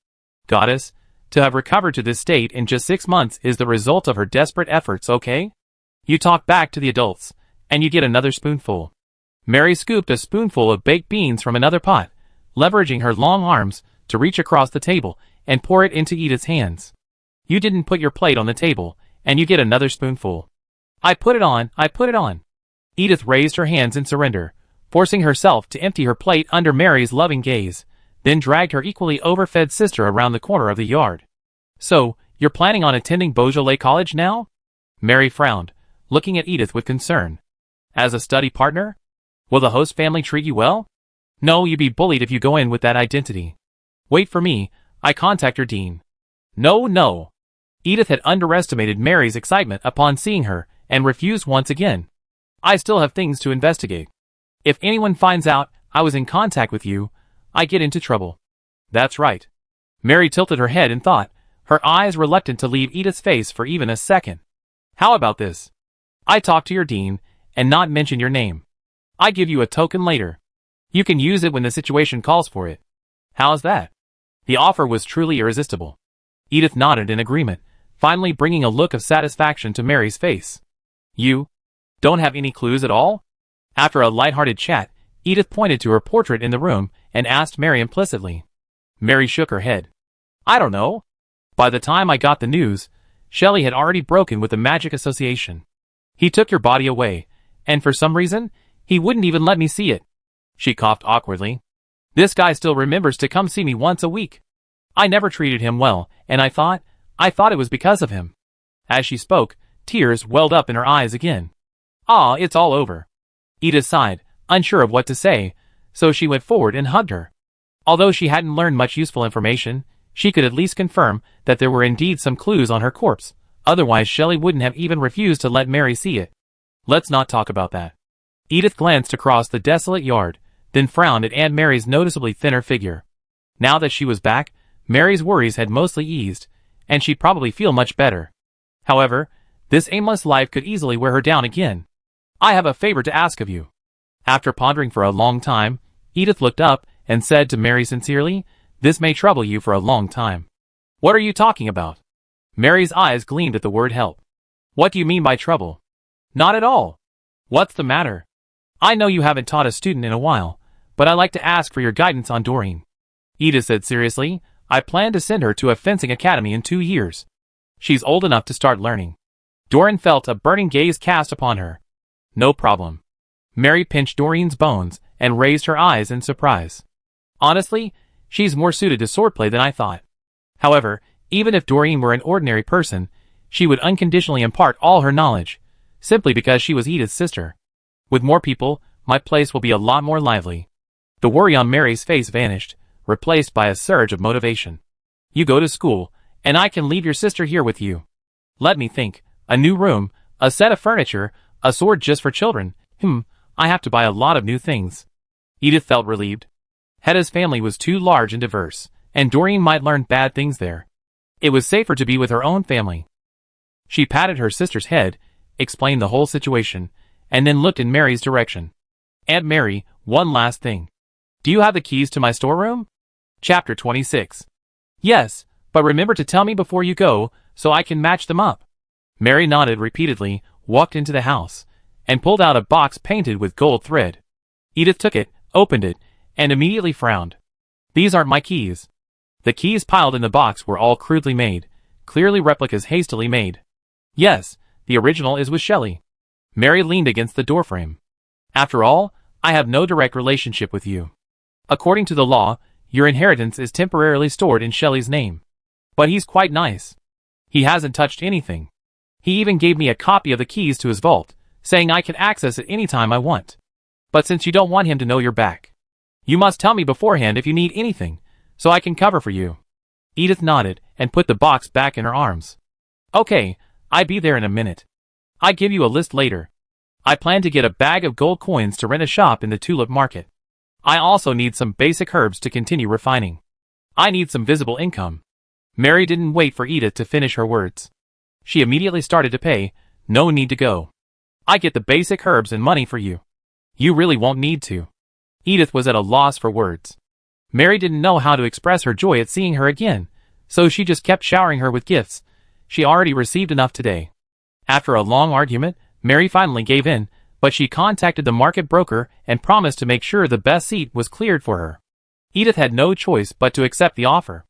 Goddess, to have recovered to this state in just 6 months is the result of her desperate efforts, okay? You talk back to the adults, and you get another spoonful. Mary scooped a spoonful of baked beans from another pot, leveraging her long arms to reach across the table and pour it into Edith's hands. You didn't put your plate on the table, and you get another spoonful. I put it on, I put it on. Edith raised her hands in surrender, forcing herself to empty her plate under Mary's loving gaze, then dragged her equally overfed sister around the corner of the yard. So, you're planning on attending Beaujolais College now? Mary frowned, looking at Edith with concern. As a study partner? Will the host family treat you well? No, you'd be bullied if you go in with that identity. Wait for me, I contact your dean. No, no. Edith had underestimated Mary's excitement upon seeing her, and refused once again. I still have things to investigate. If anyone finds out I was in contact with you, I get into trouble. That's right. Mary tilted her head in thought, her eyes reluctant to leave Edith's face for even a second. How about this? I talk to your dean, and not mention your name. I give you a token later. You can use it when the situation calls for it. How's that? The offer was truly irresistible. Edith nodded in agreement, finally bringing a look of satisfaction to Mary's face. You don't have any clues at all? After a light-hearted chat, Edith pointed to her portrait in the room and asked Mary implicitly. Mary shook her head. I don't know. By the time I got the news, Shelley had already broken with the magic association. He took your body away, and for some reason, he wouldn't even let me see it. She coughed awkwardly. This guy still remembers to come see me once a week. I never treated him well, and I thought it was because of him. As she spoke, tears welled up in her eyes again. Ah, it's all over. Edith sighed, unsure of what to say, so she went forward and hugged her. Although she hadn't learned much useful information, she could at least confirm that there were indeed some clues on her corpse, otherwise Shelley wouldn't have even refused to let Mary see it. Let's not talk about that. Edith glanced across the desolate yard, then frowned at Aunt Mary's noticeably thinner figure. Now that she was back, Mary's worries had mostly eased, and she'd probably feel much better. However, this aimless life could easily wear her down again. I have a favor to ask of you. After pondering for a long time, Edith looked up and said to Mary sincerely, This may trouble you for a long time. What are you talking about? Mary's eyes gleamed at the word help. What do you mean by trouble? Not at all. What's the matter? I know you haven't taught a student in a while, but I'd like to ask for your guidance on Doreen. Edith said seriously, I plan to send her to a fencing academy in 2 years. She's old enough to start learning. Doreen felt a burning gaze cast upon her. No problem. Mary pinched Doreen's bones and raised her eyes in surprise. Honestly, she's more suited to swordplay than I thought. However, even if Doreen were an ordinary person, she would unconditionally impart all her knowledge, simply because she was Edith's sister. With more people, my place will be a lot more lively. The worry on Mary's face vanished, replaced by a surge of motivation. You go to school, and I can leave your sister here with you. Let me think. A new room, a set of furniture, a sword just for children. I have to buy a lot of new things. Edith felt relieved. Hedda's family was too large and diverse, and Doreen might learn bad things there. It was safer to be with her own family. She patted her sister's head, explained the whole situation, and then looked in Mary's direction. Aunt Mary, one last thing. Do you have the keys to my storeroom? Chapter 26. Yes, but remember to tell me before you go, so I can match them up. Mary nodded repeatedly, walked into the house, and pulled out a box painted with gold thread. Edith took it, opened it, and immediately frowned. These aren't my keys. The keys piled in the box were all crudely made, clearly replicas hastily made. Yes, the original is with Shelley. Mary leaned against the doorframe. After all, I have no direct relationship with you. According to the law, your inheritance is temporarily stored in Shelley's name. But he's quite nice. He hasn't touched anything. He even gave me a copy of the keys to his vault, saying I can access it any time I want. But since you don't want him to know you're back, you must tell me beforehand if you need anything, so I can cover for you. Edith nodded and put the box back in her arms. Okay, I'll be there in a minute. I give you a list later. I plan to get a bag of gold coins to rent a shop in the tulip market. I also need some basic herbs to continue refining. I need some visible income. Mary didn't wait for Edith to finish her words. She immediately started to pay. No need to go. I get the basic herbs and money for you. You really won't need to. Edith was at a loss for words. Mary didn't know how to express her joy at seeing her again, so she just kept showering her with gifts. She already received enough today. After a long argument, Mary finally gave in, but she contacted the market broker and promised to make sure the best seat was cleared for her. Edith had no choice but to accept the offer.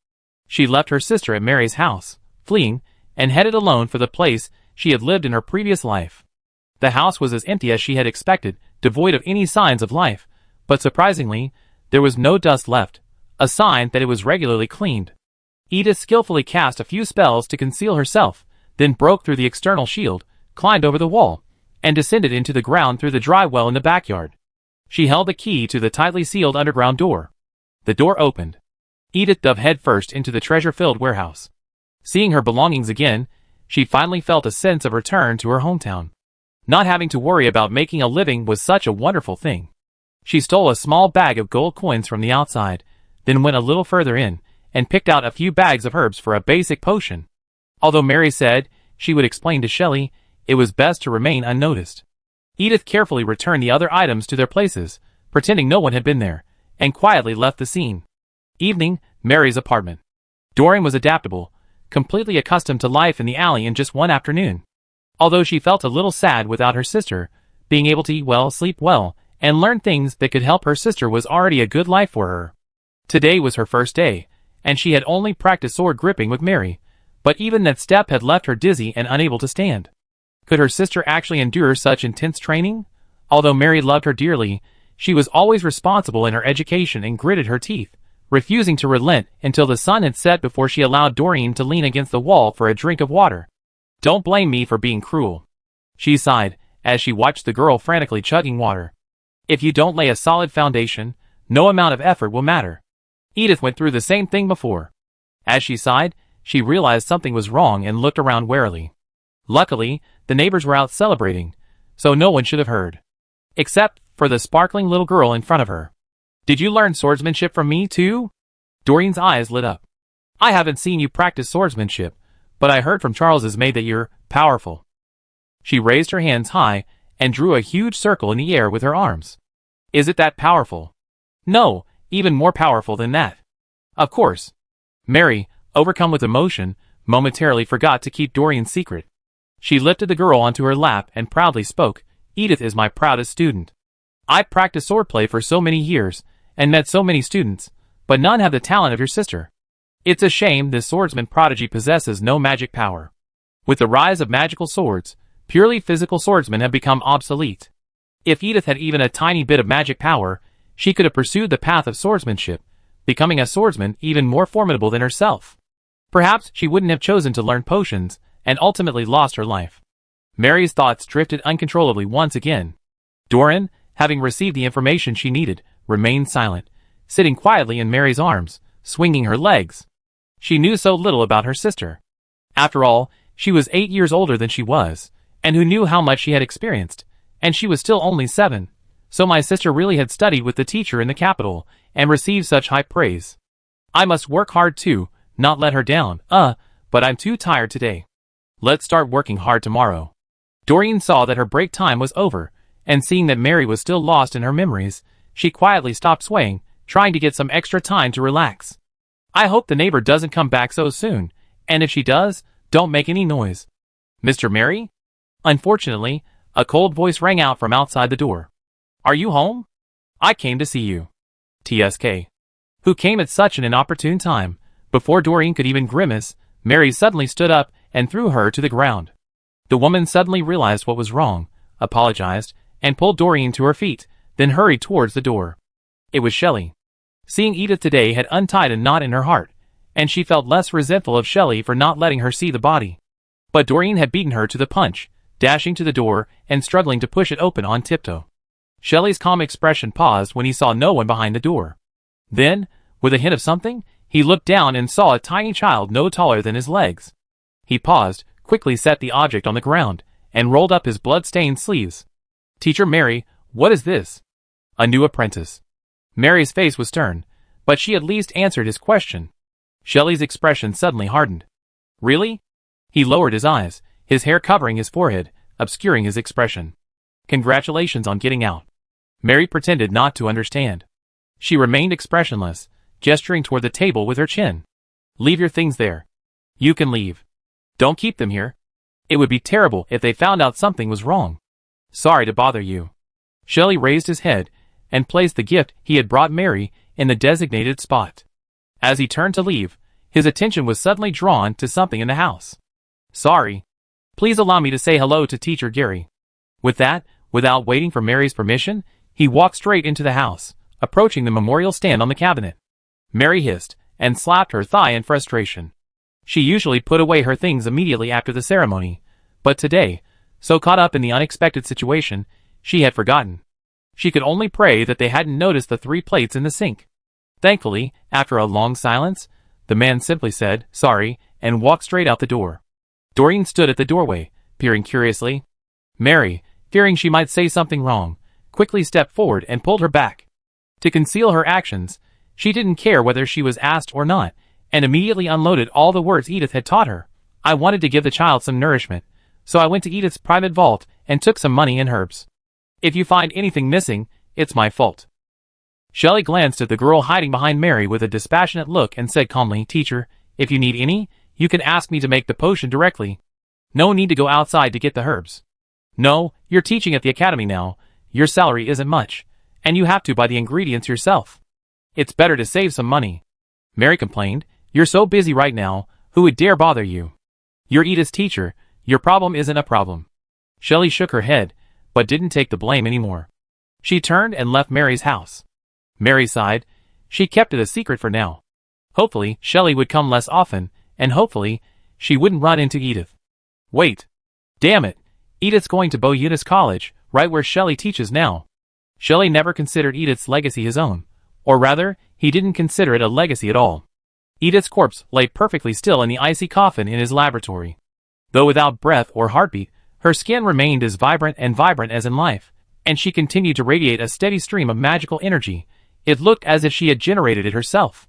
She left her sister at Mary's house, fleeing, and headed alone for the place she had lived in her previous life. The house was as empty as she had expected, devoid of any signs of life, but surprisingly, there was no dust left, a sign that it was regularly cleaned. Edith skillfully cast a few spells to conceal herself, then broke through the external shield, climbed over the wall, and descended into the ground through the dry well in the backyard. She held the key to the tightly sealed underground door. The door opened. Edith dove headfirst into the treasure-filled warehouse. Seeing her belongings again, she finally felt a sense of return to her hometown. Not having to worry about making a living was such a wonderful thing. She stole a small bag of gold coins from the outside, then went a little further in, and picked out a few bags of herbs for a basic potion. Although Mary said she would explain to Shelley, it was best to remain unnoticed. Edith carefully returned the other items to their places, pretending no one had been there, and quietly left the scene. Evening, Mary's apartment. Doreen was adaptable, completely accustomed to life in the alley in just one afternoon. Although she felt a little sad without her sister, being able to eat well, sleep well, and learn things that could help her sister was already a good life for her. Today was her first day, and she had only practiced sword gripping with Mary, but even that step had left her dizzy and unable to stand. Could her sister actually endure such intense training? Although Mary loved her dearly, she was always responsible in her education and gritted her teeth, refusing to relent until the sun had set before she allowed Doreen to lean against the wall for a drink of water. Don't blame me for being cruel, she sighed, as she watched the girl frantically chugging water. If you don't lay a solid foundation, no amount of effort will matter. Edith went through the same thing before. As she sighed, she realized something was wrong and looked around warily. Luckily, the neighbors were out celebrating, so no one should have heard. Except for the sparkling little girl in front of her. Did you learn swordsmanship from me too? Doreen's eyes lit up. I haven't seen you practice swordsmanship, but I heard from Charles's maid that you're powerful. She raised her hands high and drew a huge circle in the air with her arms. Is it that powerful? No, even more powerful than that. Of course. Mary, overcome with emotion, momentarily forgot to keep Doreen's secret. She lifted the girl onto her lap and proudly spoke, Edith is my proudest student. I practiced swordplay for so many years, and met so many students, but none have the talent of your sister. It's a shame this swordsman prodigy possesses no magic power. With the rise of magical swords, purely physical swordsmen have become obsolete. If Edith had even a tiny bit of magic power, she could have pursued the path of swordsmanship, becoming a swordsman even more formidable than herself. Perhaps she wouldn't have chosen to learn potions, and ultimately lost her life. Mary's thoughts drifted uncontrollably once again. Doreen, having received the information she needed, remained silent, sitting quietly in Mary's arms, swinging her legs. She knew so little about her sister. After all, she was 8 years older than she was, and who knew how much she had experienced, and she was still only 7. So my sister really had studied with the teacher in the capital, and received such high praise. I must work hard too, not let her down, but I'm too tired today. Let's start working hard tomorrow. Doreen saw that her break time was over, and seeing that Mary was still lost in her memories, she quietly stopped swaying, trying to get some extra time to relax. I hope the neighbor doesn't come back so soon, and if she does, don't make any noise. Mr. Mary? Unfortunately, a cold voice rang out from outside the door. Are you home? I came to see you. TSK. Who came at such an inopportune time? Before Doreen could even grimace, Mary suddenly stood up and threw her to the ground. The woman suddenly realized what was wrong, apologized, and pulled Doreen to her feet, then hurried towards the door. It was Shelley. Seeing Edith today had untied a knot in her heart, and she felt less resentful of Shelley for not letting her see the body. But Doreen had beaten her to the punch, dashing to the door and struggling to push it open on tiptoe. Shelley's calm expression paused when he saw no one behind the door. Then, with a hint of something, he looked down and saw a tiny child no taller than his legs. He paused, quickly set the object on the ground, and rolled up his blood-stained sleeves. Teacher Mary, what is this? A new apprentice. Mary's face was stern, but she at least answered his question. Shelley's expression suddenly hardened. Really? He lowered his eyes, his hair covering his forehead, obscuring his expression. Congratulations on getting out. Mary pretended not to understand. She remained expressionless, gesturing toward the table with her chin. Leave your things there. You can leave. Don't keep them here. It would be terrible if they found out something was wrong. Sorry to bother you. Shelley raised his head and placed the gift he had brought Mary in the designated spot. As he turned to leave, his attention was suddenly drawn to something in the house. Sorry. Please allow me to say hello to Teacher Gary. With that, without waiting for Mary's permission, he walked straight into the house, approaching the memorial stand on the cabinet. Mary hissed and slapped her thigh in frustration. She usually put away her things immediately after the ceremony, but today, so caught up in the unexpected situation, she had forgotten. She could only pray that they hadn't noticed the 3 plates in the sink. Thankfully, after a long silence, the man simply said, sorry, and walked straight out the door. Doreen stood at the doorway, peering curiously. Mary, fearing she might say something wrong, quickly stepped forward and pulled her back. To conceal her actions, she didn't care whether she was asked or not, and immediately unloaded all the words Edith had taught her. I wanted to give the child some nourishment, so I went to Edith's private vault and took some money and herbs. If you find anything missing, it's my fault. Shelley glanced at the girl hiding behind Mary with a dispassionate look and said calmly, Teacher, if you need any, you can ask me to make the potion directly. No need to go outside to get the herbs. No, you're teaching at the academy now, your salary isn't much, and you have to buy the ingredients yourself. It's better to save some money. Mary complained, You're so busy right now, who would dare bother you? You're Edith's teacher, your problem isn't a problem. Shelley shook her head, but didn't take the blame anymore. She turned and left Mary's house. Mary sighed. She kept it a secret for now. Hopefully, Shelley would come less often, and hopefully, she wouldn't run into Edith. Wait. Damn it. Edith's going to Bo Eunice College, right where Shelley teaches now. Shelley never considered Edith's legacy his own. Or rather, he didn't consider it a legacy at all. Edith's corpse lay perfectly still in the icy coffin in his laboratory. Though without breath or heartbeat, her skin remained as vibrant as in life, and she continued to radiate a steady stream of magical energy. It looked as if she had generated it herself.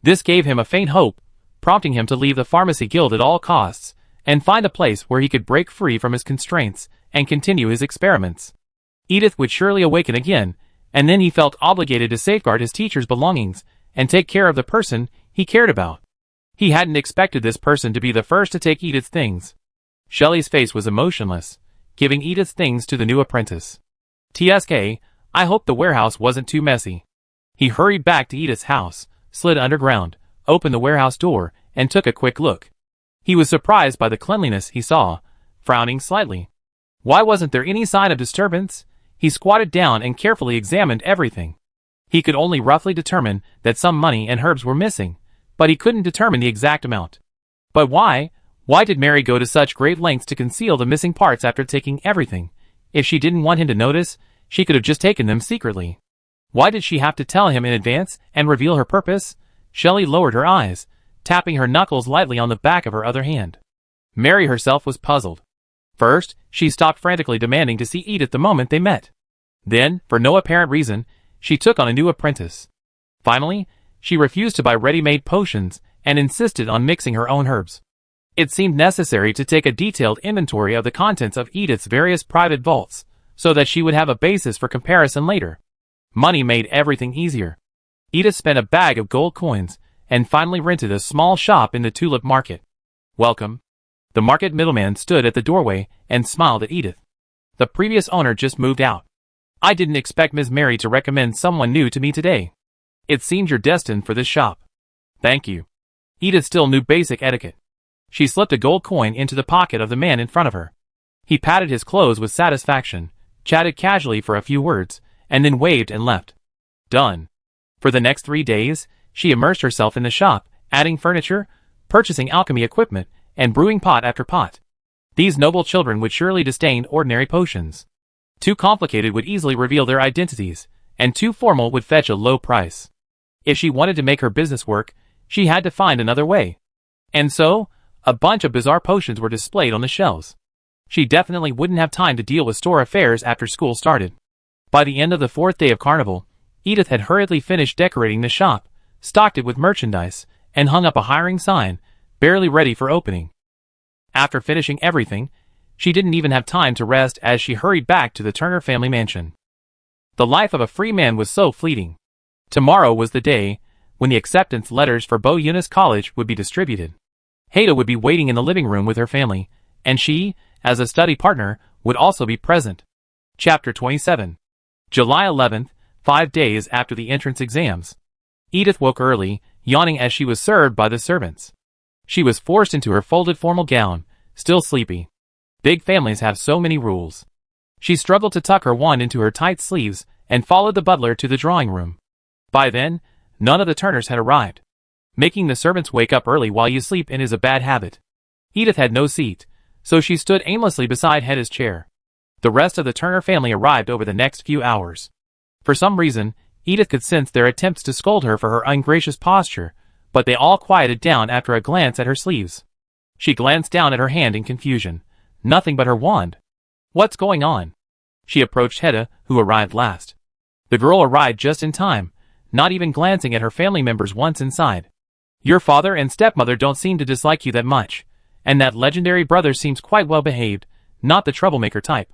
This gave him a faint hope, prompting him to leave the pharmacy guild at all costs, and find a place where he could break free from his constraints and continue his experiments. Edith would surely awaken again, and then he felt obligated to safeguard his teacher's belongings and take care of the person he cared about. He hadn't expected this person to be the first to take Edith's things. Shelley's face was emotionless, giving Edith's things to the new apprentice. TSK, I hope the warehouse wasn't too messy. He hurried back to Edith's house, slid underground, opened the warehouse door, and took a quick look. He was surprised by the cleanliness he saw, frowning slightly. Why wasn't there any sign of disturbance? He squatted down and carefully examined everything. He could only roughly determine that some money and herbs were missing, but he couldn't determine the exact amount. But why? Why did Mary go to such great lengths to conceal the missing parts after taking everything? If she didn't want him to notice, she could have just taken them secretly. Why did she have to tell him in advance and reveal her purpose? Shelley lowered her eyes, tapping her knuckles lightly on the back of her other hand. Mary herself was puzzled. First, she stopped frantically demanding to see Edith the moment they met. Then, for no apparent reason, she took on a new apprentice. Finally, she refused to buy ready-made potions and insisted on mixing her own herbs. It seemed necessary to take a detailed inventory of the contents of Edith's various private vaults, so that she would have a basis for comparison later. Money made everything easier. Edith spent a bag of gold coins, and finally rented a small shop in the Tulip Market. Welcome. The market middleman stood at the doorway and smiled at Edith. The previous owner just moved out. I didn't expect Ms. Mary to recommend someone new to me today. It seems you're destined for this shop. Thank you. Edith still knew basic etiquette. She slipped a gold coin into the pocket of the man in front of her. He patted his clothes with satisfaction, chatted casually for a few words, and then waved and left. Done. For the next 3 days, she immersed herself in the shop, adding furniture, purchasing alchemy equipment, and brewing pot after pot. These noble children would surely disdain ordinary potions. Too complicated would easily reveal their identities, and too formal would fetch a low price. If she wanted to make her business work, she had to find another way. And so, a bunch of bizarre potions were displayed on the shelves. She definitely wouldn't have time to deal with store affairs after school started. By the end of the 4th day of carnival, Edith had hurriedly finished decorating the shop, stocked it with merchandise, and hung up a hiring sign, barely ready for opening. After finishing everything, she didn't even have time to rest as she hurried back to the Turner family mansion. The life of a free man was so fleeting. Tomorrow was the day when the acceptance letters for Bo Eunice College would be distributed. Haida would be waiting in the living room with her family, and she, as a study partner, would also be present. Chapter 27. July 11th, 5 days after the entrance exams. Edith woke early, yawning as she was served by the servants. She was forced into her folded formal gown, still sleepy. Big families have so many rules. She struggled to tuck her wand into her tight sleeves and followed the butler to the drawing room. By then, none of the Turners had arrived. Making the servants wake up early while you sleep in is a bad habit. Edith had no seat, so she stood aimlessly beside Hedda's chair. The rest of the Turner family arrived over the next few hours. For some reason, Edith could sense their attempts to scold her for her ungracious posture, but they all quieted down after a glance at her sleeves. She glanced down at her hand in confusion. Nothing but her wand. What's going on? She approached Hedda, who arrived last. The girl arrived just in time, not even glancing at her family members once inside. Your father and stepmother don't seem to dislike you that much, and that legendary brother seems quite well behaved, not the troublemaker type.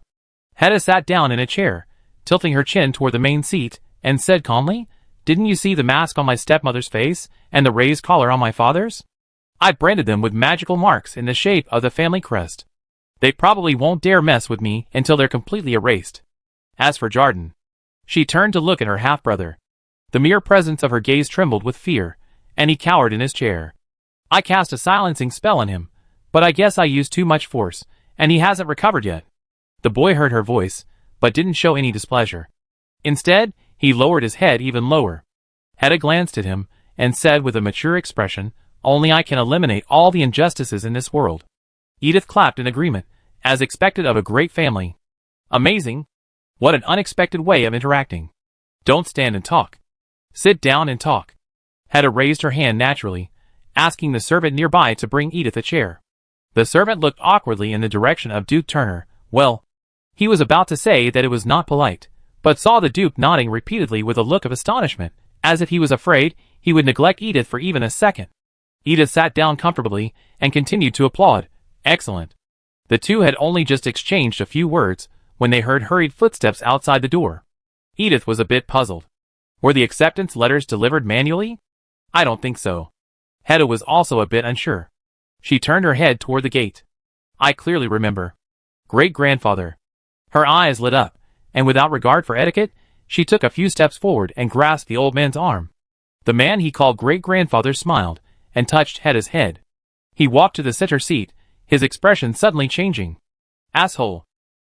Hedda sat down in a chair, tilting her chin toward the main seat, and said calmly, "Didn't you see the mask on my stepmother's face, and the raised collar on my father's? I branded them with magical marks in the shape of the family crest. They probably won't dare mess with me until they're completely erased." As for Jardin, she turned to look at her half-brother. The mere presence of her gaze trembled with fear, and he cowered in his chair. "I cast a silencing spell on him, but I guess I used too much force, and he hasn't recovered yet." The boy heard her voice, but didn't show any displeasure. Instead, he lowered his head even lower. Hedda glanced at him, and said with a mature expression, "Only I can eliminate all the injustices in this world." Edith clapped in agreement, as expected of a great family. "Amazing! What an unexpected way of interacting. Don't stand and talk. Sit down and talk." Hedda raised her hand naturally, asking the servant nearby to bring Edith a chair. The servant looked awkwardly in the direction of Duke Turner. Well, he was about to say that it was not polite, but saw the Duke nodding repeatedly with a look of astonishment, as if he was afraid he would neglect Edith for even a second. Edith sat down comfortably and continued to applaud. Excellent. The two had only just exchanged a few words when they heard hurried footsteps outside the door. Edith was a bit puzzled. Were the acceptance letters delivered manually? I don't think so. Hedda was also a bit unsure. She turned her head toward the gate. I clearly remember. Great-grandfather. Her eyes lit up, and without regard for etiquette, she took a few steps forward and grasped the old man's arm. The man he called great-grandfather smiled and touched Hedda's head. He walked to the center seat, his expression suddenly changing. Asshole.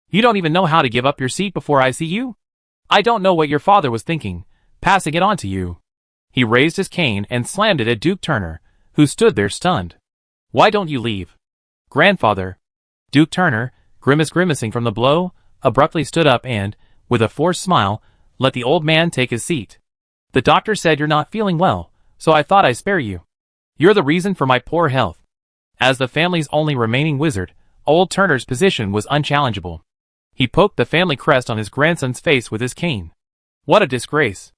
You don't even know how to give up your seat before I see you? I don't know what your father was thinking, passing it on to you. He raised his cane and slammed it at Duke Turner, who stood there stunned. Why don't you leave? Grandfather. Duke Turner, grimacing from the blow, abruptly stood up and, with a forced smile, let the old man take his seat. The doctor said you're not feeling well, so I thought I'd spare you. You're the reason for my poor health. As the family's only remaining wizard, old Turner's position was unchallengeable. He poked the family crest on his grandson's face with his cane. What a disgrace.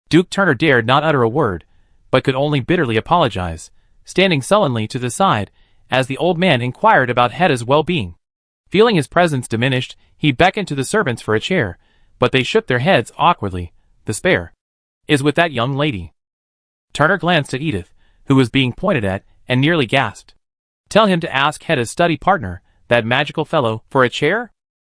Duke Turner dared not utter a word, but could only bitterly apologize, standing sullenly to the side, as the old man inquired about Hedda's well-being. Feeling his presence diminished, he beckoned to the servants for a chair, but they shook their heads awkwardly. The spare is with that young lady. Turner glanced at Edith, who was being pointed at, and nearly gasped. Tell him to ask Hedda's study partner, that magical fellow, for a chair?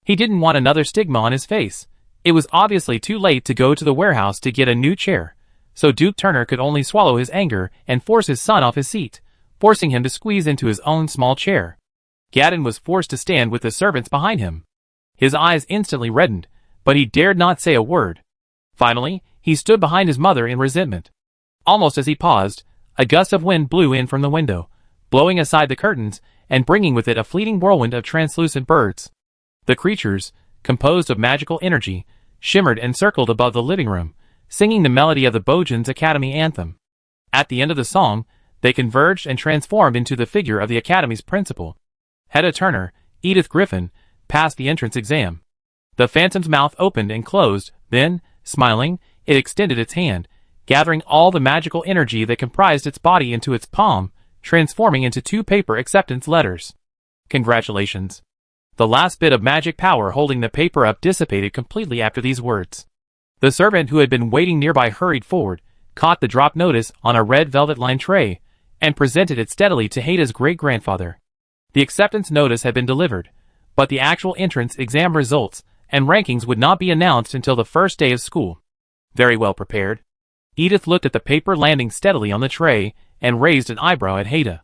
He didn't want another stigma on his face. It was obviously too late to go to the warehouse to get a new chair, so Duke Turner could only swallow his anger and force his son off his seat, forcing him to squeeze into his own small chair. Gaddon was forced to stand with the servants behind him. His eyes instantly reddened, but he dared not say a word. Finally, he stood behind his mother in resentment. Almost as he paused, a gust of wind blew in from the window, blowing aside the curtains and bringing with it a fleeting whirlwind of translucent birds. The creatures, composed of magical energy, shimmered and circled above the living room, singing the melody of the Bojan's Academy anthem. At the end of the song, they converged and transformed into the figure of the Academy's principal. Hedda Turner, Edith Griffin, passed the entrance exam. The phantom's mouth opened and closed, then, smiling, it extended its hand, gathering all the magical energy that comprised its body into its palm, transforming into 2 paper acceptance letters. Congratulations. The last bit of magic power holding the paper up dissipated completely after these words. The servant who had been waiting nearby hurried forward, caught the drop notice on a red velvet-lined tray, and presented it steadily to Hedda's great-grandfather. The acceptance notice had been delivered, but the actual entrance exam results and rankings would not be announced until the first day of school. Very well prepared. Edith looked at the paper landing steadily on the tray and raised an eyebrow at Hedda.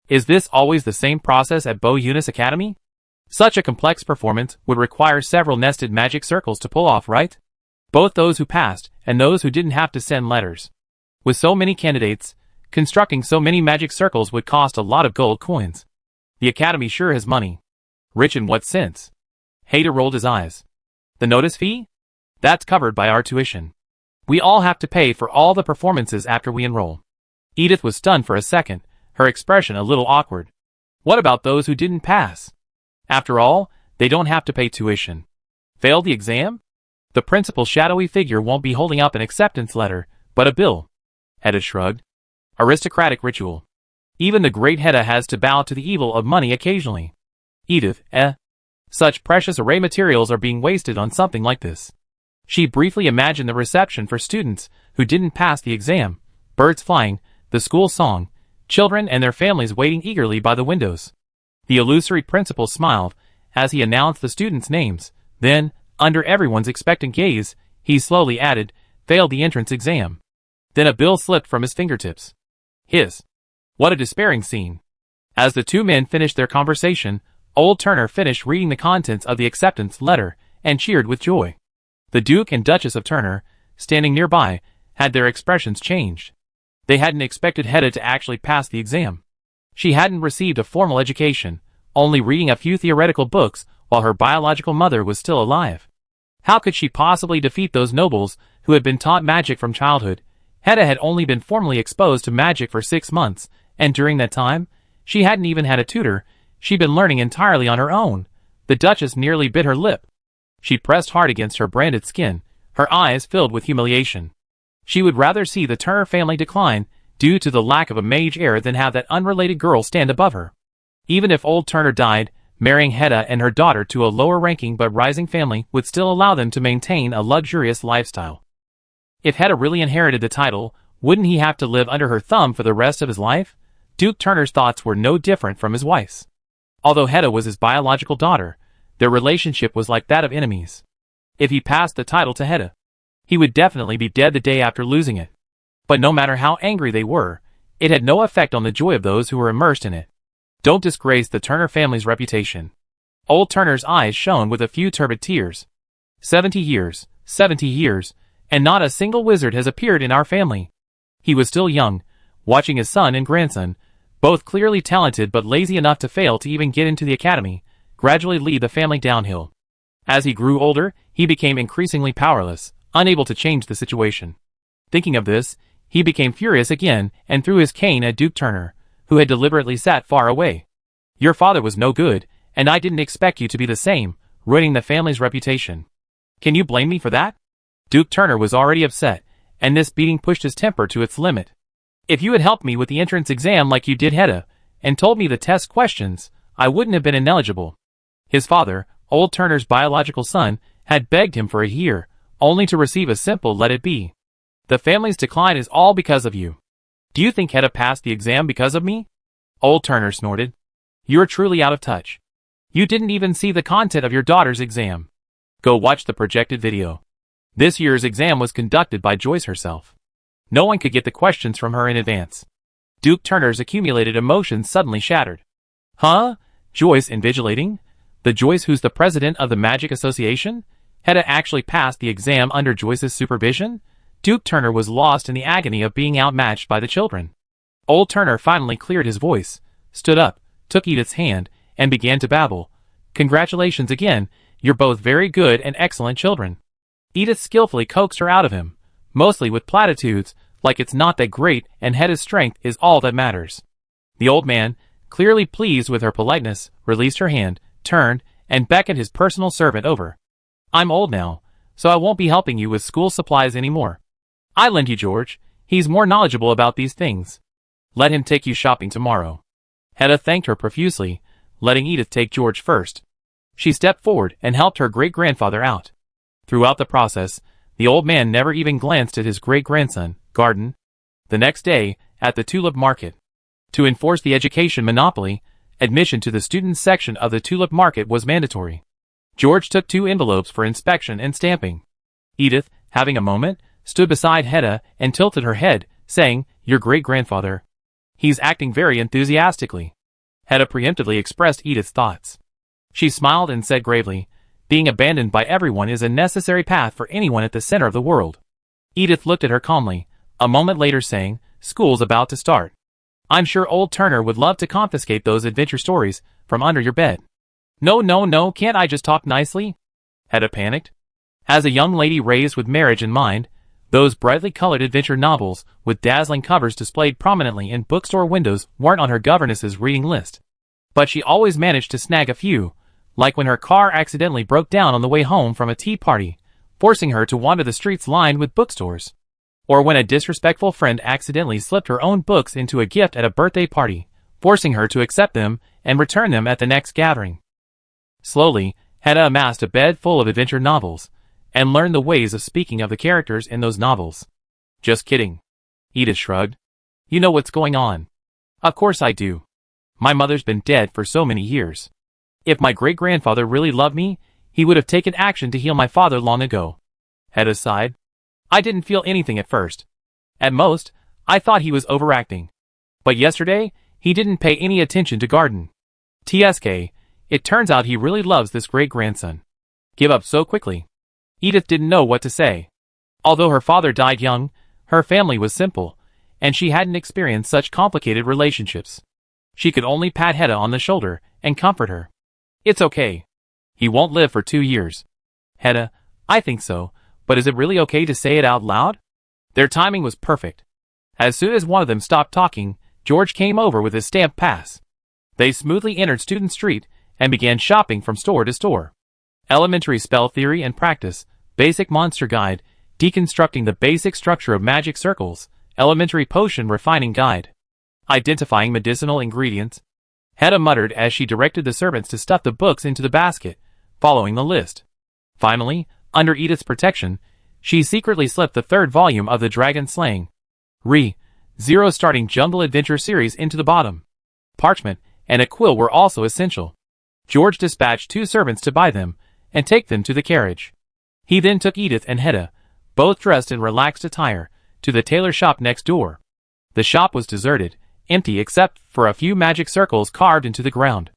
Is this always the same process at Bo Eunice Academy? Such a complex performance would require several nested magic circles to pull off, right? Both those who passed and those who didn't have to send letters. With so many candidates, constructing so many magic circles would cost a lot of gold coins. The Academy sure has money. Rich in what sense? Hedda rolled his eyes. The notice fee? That's covered by our tuition. We all have to pay for all the performances after we enroll. Edith was stunned for a second, her expression a little awkward. What about those who didn't pass? After all, they don't have to pay tuition. Failed the exam? The principal's shadowy figure won't be holding up an acceptance letter, but a bill. Hedda shrugged. Aristocratic ritual. Even the great Hedda has to bow to the evil of money occasionally. Edith, such precious array materials are being wasted on something like this. She briefly imagined the reception for students who didn't pass the exam, birds flying, the school song, children and their families waiting eagerly by the windows. The illusory principal smiled as he announced the students' names. Then, under everyone's expectant gaze, he slowly added, failed the entrance exam. Then a bill slipped from his fingertips. What a despairing scene. As the two men finished their conversation, old Turner finished reading the contents of the acceptance letter and cheered with joy. The Duke and Duchess of Turner, standing nearby, had their expressions changed. They hadn't expected Hedda to actually pass the exam. She hadn't received a formal education, only reading a few theoretical books while her biological mother was still alive. How could she possibly defeat those nobles who had been taught magic from childhood? Hedda had only been formally exposed to magic for 6 months, and during that time, she hadn't even had a tutor. She'd been learning entirely on her own. The Duchess nearly bit her lip. She pressed hard against her branded skin, her eyes filled with humiliation. She would rather see the Turner family decline due to the lack of a mage heir than have that unrelated girl stand above her. Even if old Turner died, marrying Hedda and her daughter to a lower-ranking but rising family would still allow them to maintain a luxurious lifestyle. If Hedda really inherited the title, wouldn't he have to live under her thumb for the rest of his life? Duke Turner's thoughts were no different from his wife's. Although Hedda was his biological daughter, their relationship was like that of enemies. If he passed the title to Hedda, he would definitely be dead the day after losing it. But no matter how angry they were, it had no effect on the joy of those who were immersed in it. Don't disgrace the Turner family's reputation. Old Turner's eyes shone with a few turbid tears. 70 years, and not a single wizard has appeared in our family. He was still young, watching his son and grandson, both clearly talented but lazy enough to fail to even get into the academy, gradually lead the family downhill. As he grew older, he became increasingly powerless, unable to change the situation. Thinking of this, he became furious again and threw his cane at Duke Turner, who had deliberately sat far away. Your father was no good, and I didn't expect you to be the same, ruining the family's reputation. Can you blame me for that? Duke Turner was already upset, and this beating pushed his temper to its limit. If you had helped me with the entrance exam like you did Hedda, and told me the test questions, I wouldn't have been ineligible. His father, old Turner's biological son, had begged him for a year, only to receive a simple let it be. The family's decline is all because of you. Do you think Hedda passed the exam because of me? Old Turner snorted. You're truly out of touch. You didn't even see the content of your daughter's exam. Go watch the projected video. This year's exam was conducted by Joyce herself. No one could get the questions from her in advance. Duke Turner's accumulated emotions suddenly shattered. Huh? Joyce invigilating? The Joyce who's the president of the Magic Association? Hedda actually passed the exam under Joyce's supervision? Duke Turner was lost in the agony of being outmatched by the children. Old Turner finally cleared his voice, stood up, took Edith's hand, and began to babble. Congratulations again, you're both very good and excellent children. Edith skillfully coaxed her out of him, mostly with platitudes, like it's not that great and Hedda's strength is all that matters. The old man, clearly pleased with her politeness, released her hand, turned, and beckoned his personal servant over. I'm old now, so I won't be helping you with school supplies anymore. I lend you George, he's more knowledgeable about these things. Let him take you shopping tomorrow. Hedda thanked her profusely, letting Edith take George first. She stepped forward and helped her great-grandfather out. Throughout the process, the old man never even glanced at his great-grandson, Garden. The next day, at the tulip market. To enforce the education monopoly, admission to the students' section of the tulip market was mandatory. George took 2 envelopes for inspection and stamping. Edith, having a moment, stood beside Hedda and tilted her head, saying, Your great-grandfather. He's acting very enthusiastically. Hedda preemptively expressed Edith's thoughts. She smiled and said gravely, Being abandoned by everyone is a necessary path for anyone at the center of the world. Edith looked at her calmly, a moment later saying, School's about to start. I'm sure old Turner would love to confiscate those adventure stories from under your bed. No, can't I just talk nicely? Hedda panicked. As a young lady raised with marriage in mind, those brightly colored adventure novels with dazzling covers displayed prominently in bookstore windows weren't on her governess's reading list. But she always managed to snag a few, Like when her car accidentally broke down on the way home from a tea party, forcing her to wander the streets lined with bookstores. Or when a disrespectful friend accidentally slipped her own books into a gift at a birthday party, forcing her to accept them and return them at the next gathering. Slowly, Hedda amassed a bed full of adventure novels, and learned the ways of speaking of the characters in those novels. Just kidding. Edith shrugged. You know what's going on. Of course I do. My mother's been dead for so many years. If my great-grandfather really loved me, he would have taken action to heal my father long ago. Hedda sighed. I didn't feel anything at first. At most, I thought he was overacting. But yesterday, he didn't pay any attention to Garden. TSK, it turns out he really loves this great-grandson. Give up so quickly. Edith didn't know what to say. Although her father died young, her family was simple, and she hadn't experienced such complicated relationships. She could only pat Hedda on the shoulder and comfort her. It's okay. He won't live for 2 years. Hedda, I think so, but is it really okay to say it out loud? Their timing was perfect. As soon as one of them stopped talking, George came over with his stamp pass. They smoothly entered Student Street and began shopping from store to store. Elementary Spell Theory and Practice, Basic Monster Guide, Deconstructing the Basic Structure of Magic Circles, Elementary Potion Refining Guide. Identifying Medicinal Ingredients. Hedda muttered as she directed the servants to stuff the books into the basket, following the list. Finally, under Edith's protection, she secretly slipped the 3rd volume of the Dragon Slaying Zero Starting Jungle Adventure series into the bottom. Parchment and a quill were also essential. George dispatched 2 servants to buy them and take them to the carriage. He then took Edith and Hedda, both dressed in relaxed attire, to the tailor shop next door. The shop was deserted, empty except for a few magic circles carved into the ground.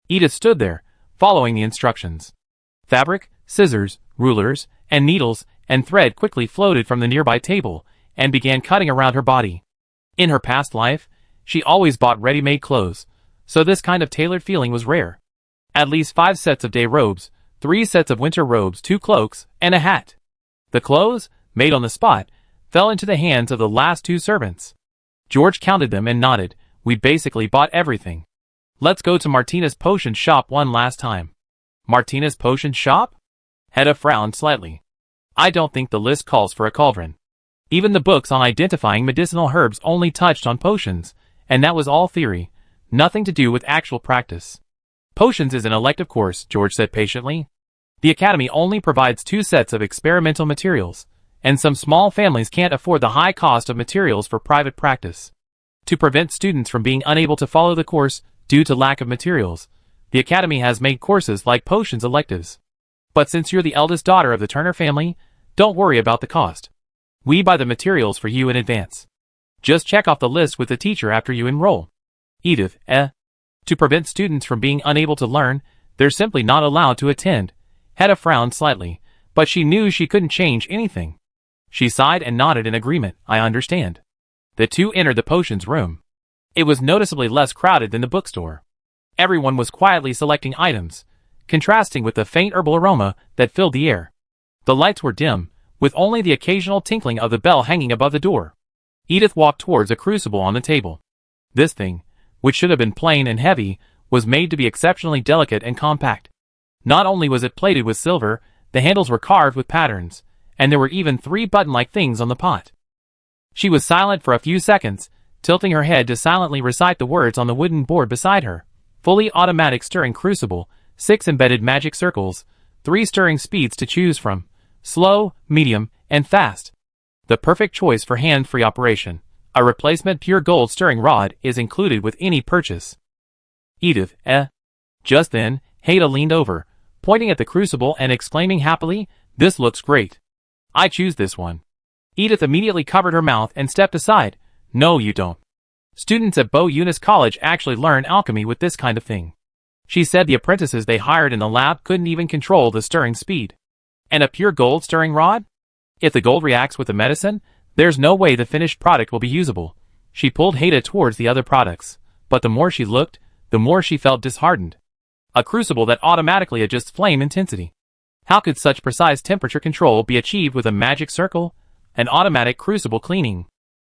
Edith stood there, following the instructions. Fabric, scissors, rulers, and needles and thread quickly floated from the nearby table and began cutting around her body. In her past life, she always bought ready-made clothes, so this kind of tailored feeling was rare. At least 5 sets of day robes, 3 sets of winter robes, 2 cloaks, and a hat. The clothes, made on the spot, fell into the hands of the last 2 servants. George counted them and nodded. We basically bought everything. Let's go to Martina's potion shop one last time. Martina's potion shop? Hedda frowned slightly. I don't think the list calls for a cauldron. Even the books on identifying medicinal herbs only touched on potions, and that was all theory, nothing to do with actual practice. Potions is an elective course, George said patiently. The academy only provides 2 sets of experimental materials, and some small families can't afford the high cost of materials for private practice. To prevent students from being unable to follow the course due to lack of materials, the academy has made courses like potions electives. But since you're the eldest daughter of the Turner family, don't worry about the cost. We buy the materials for you in advance. Just check off the list with the teacher after you enroll. Edith, To prevent students from being unable to learn, they're simply not allowed to attend. Hedda frowned slightly, but she knew she couldn't change anything. She sighed and nodded in agreement. I understand. The 2 entered the potions room. It was noticeably less crowded than the bookstore. Everyone was quietly selecting items, contrasting with the faint herbal aroma that filled the air. The lights were dim, with only the occasional tinkling of the bell hanging above the door. Edith walked towards a crucible on the table. This thing, which should have been plain and heavy, was made to be exceptionally delicate and compact. Not only was it plated with silver, the handles were carved with patterns, and there were even 3 button-like things on the pot. She was silent for a few seconds, tilting her head to silently recite the words on the wooden board beside her. Fully automatic stirring crucible, 6 embedded magic circles, 3 stirring speeds to choose from, slow, medium, and fast. The perfect choice for hand-free operation. A replacement pure gold stirring rod is included with any purchase. Edith, Just then, Hedda leaned over, pointing at the crucible and exclaiming happily, "This looks great. I choose this one." Edith immediately covered her mouth and stepped aside. "No, you don't. Students at Bo Eunice College actually learn alchemy with this kind of thing." She said the apprentices they hired in the lab couldn't even control the stirring speed. And a pure gold stirring rod? If the gold reacts with the medicine, there's no way the finished product will be usable. She pulled Hedda towards the other products, but the more she looked, the more she felt disheartened. A crucible that automatically adjusts flame intensity. How could such precise temperature control be achieved with a magic circle? An automatic crucible cleaning.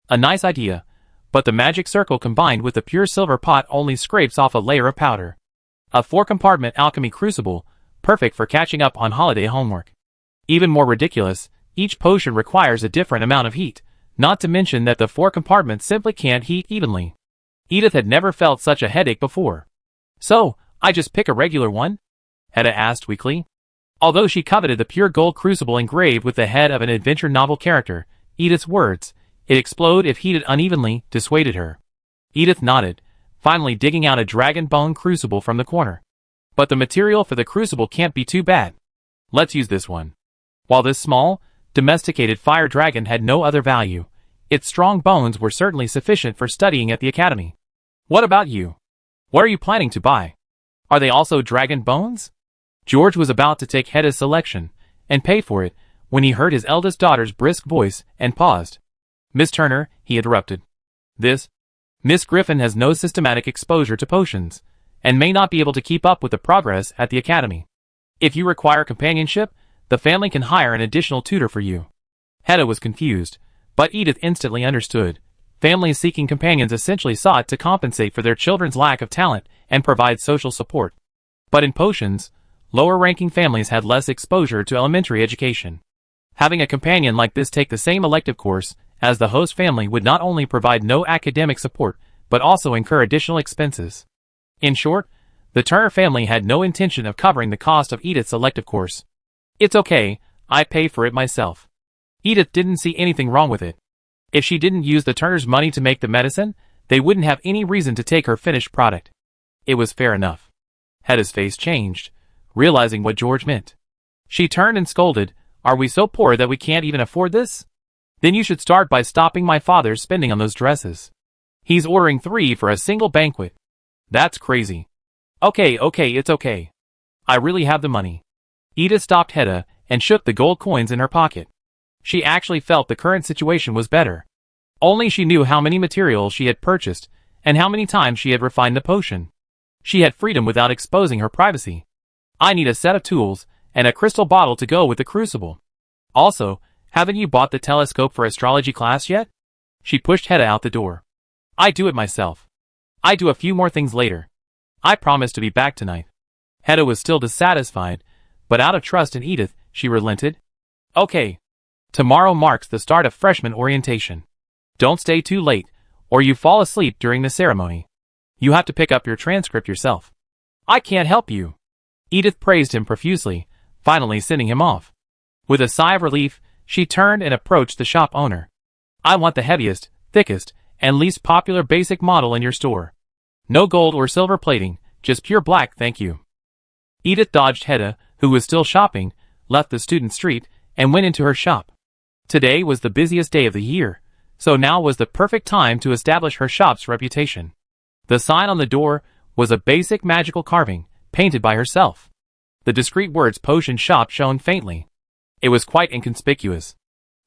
A nice idea, but the magic circle combined with the pure silver pot only scrapes off a layer of powder. A 4-compartment alchemy crucible, perfect for catching up on holiday homework. Even more ridiculous, each potion requires a different amount of heat, not to mention that the 4 compartments simply can't heat evenly. Edith had never felt such a headache before. So, I just pick a regular one? Hedda asked weakly. Although she coveted the pure gold crucible engraved with the head of an adventure novel character, Edith's words, "It explode if heated unevenly," dissuaded her. Edith nodded, finally digging out a dragon bone crucible from the corner. But the material for the crucible can't be too bad. Let's use this one. While this small, domesticated fire dragon had no other value, its strong bones were certainly sufficient for studying at the academy. What about you? What are you planning to buy? Are they also dragon bones? George was about to take Hedda's selection and pay for it when he heard his eldest daughter's brisk voice and paused. "Miss Turner," he interrupted. Miss Griffin has no systematic exposure to potions, and may not be able to keep up with the progress at the academy. If you require companionship, the family can hire an additional tutor for you." Hedda was confused, but Edith instantly understood. Families seeking companions essentially sought to compensate for their children's lack of talent and provide social support. But in potions, lower-ranking families had less exposure to elementary education. Having a companion like this take the same elective course as the host family would not only provide no academic support, but also incur additional expenses. In short, the Turner family had no intention of covering the cost of Edith's elective course. "It's okay, I pay for it myself." Edith didn't see anything wrong with it. If she didn't use the Turners' money to make the medicine, they wouldn't have any reason to take her finished product. It was fair enough. Hedda's face changed, realizing what George meant. She turned and scolded, "Are we so poor that we can't even afford this? Then you should start by stopping my father's spending on those dresses. He's ordering 3 for a single banquet. That's crazy." Okay, it's okay. I really have the money." Edith stopped Hedda and shook the gold coins in her pocket. She actually felt the current situation was better. Only she knew how many materials she had purchased and how many times she had refined the potion. She had freedom without exposing her privacy. "I need a set of tools and a crystal bottle to go with the crucible. Also, haven't you bought the telescope for astrology class yet?" She pushed Hedda out the door. "I do it myself. I do a few more things later. I promise to be back tonight." Hedda was still dissatisfied, but out of trust in Edith, she relented. "Okay. Tomorrow marks the start of freshman orientation. Don't stay too late, or you fall asleep during the ceremony. You have to pick up your transcript yourself." "I can't help you." Edith praised him profusely, finally sending him off. With a sigh of relief, she turned and approached the shop owner. "I want the heaviest, thickest, and least popular basic model in your store. No gold or silver plating, just pure black, thank you." Edith dodged Hedda, who was still shopping, left the student street, and went into her shop. Today was the busiest day of the year, so now was the perfect time to establish her shop's reputation. The sign on the door was a basic magical carving, painted by herself. The discreet words "Potion Shop" shone faintly. It was quite inconspicuous.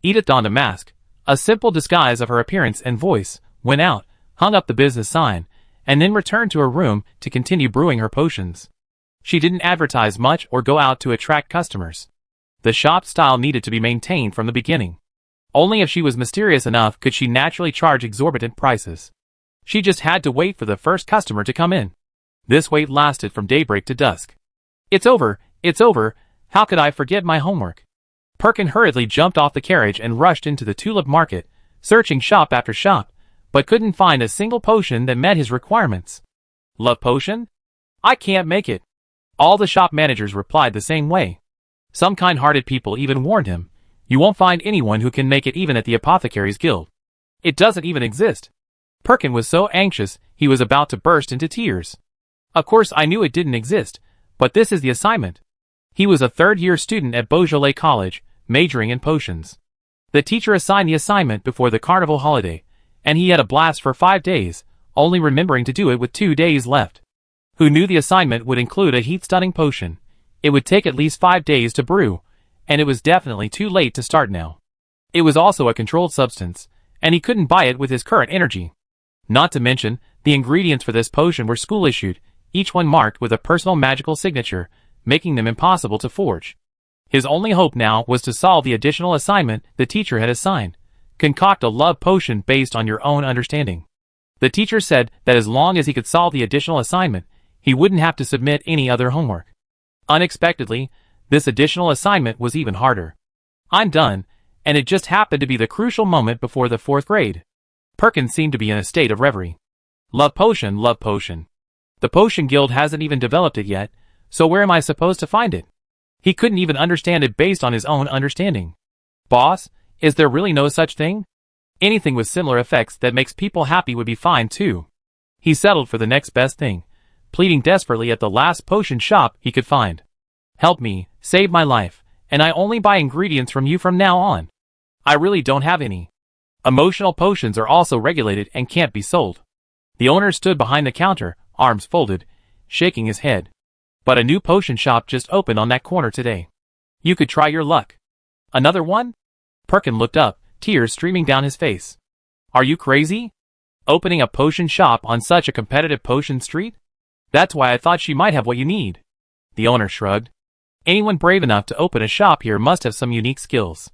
Edith donned a mask, a simple disguise of her appearance and voice, went out, hung up the business sign, and then returned to her room to continue brewing her potions. She didn't advertise much or go out to attract customers. The shop style needed to be maintained from the beginning. Only if she was mysterious enough could she naturally charge exorbitant prices. She just had to wait for the first customer to come in. This wait lasted from daybreak to dusk. It's over, how could I forget my homework?" Perkin hurriedly jumped off the carriage and rushed into the tulip market, searching shop after shop, but couldn't find a single potion that met his requirements. "Love potion? I can't make it." All the shop managers replied the same way. Some kind-hearted people even warned him, "You won't find anyone who can make it even at the Apothecaries Guild. It doesn't even exist." Perkin was so anxious he was about to burst into tears. "Of course I knew it didn't exist, but this is the assignment." He was a third-year student at Beaujolais College, majoring in potions. The teacher assigned the assignment before the carnival holiday, and he had a blast for 5 days, only remembering to do it with 2 days left. Who knew the assignment would include a heat-stunning potion? It would take at least 5 days to brew, and it was definitely too late to start now. It was also a controlled substance, and he couldn't buy it with his current energy. Not to mention, the ingredients for this potion were school-issued, each one marked with a personal magical signature, making them impossible to forge. His only hope now was to solve the additional assignment the teacher had assigned. Concoct a love potion based on your own understanding. The teacher said that as long as he could solve the additional assignment, He wouldn't have to submit any other homework. Unexpectedly, this additional assignment was even harder. I'm done, and it just happened to be the crucial moment before the 4th grade. Perkins seemed to be in a state of reverie. Love potion, love potion. The potion guild hasn't even developed it yet, so where am I supposed to find it? He couldn't even understand it based on his own understanding. Boss, is there really no such thing? Anything with similar effects that makes people happy would be fine too. He settled for the next best thing, pleading desperately at the last potion shop he could find. Help me, save my life, and I only buy ingredients from you from now on. I really don't have any. Emotional potions are also regulated and can't be sold. The owner stood behind the counter, arms folded, shaking his head. But a new potion shop just opened on that corner today. You could try your luck. Another one? Perkin looked up, tears streaming down his face. Are you crazy? Opening a potion shop on such a competitive potion street? That's why I thought she might have what you need. The owner shrugged. Anyone brave enough to open a shop here must have some unique skills.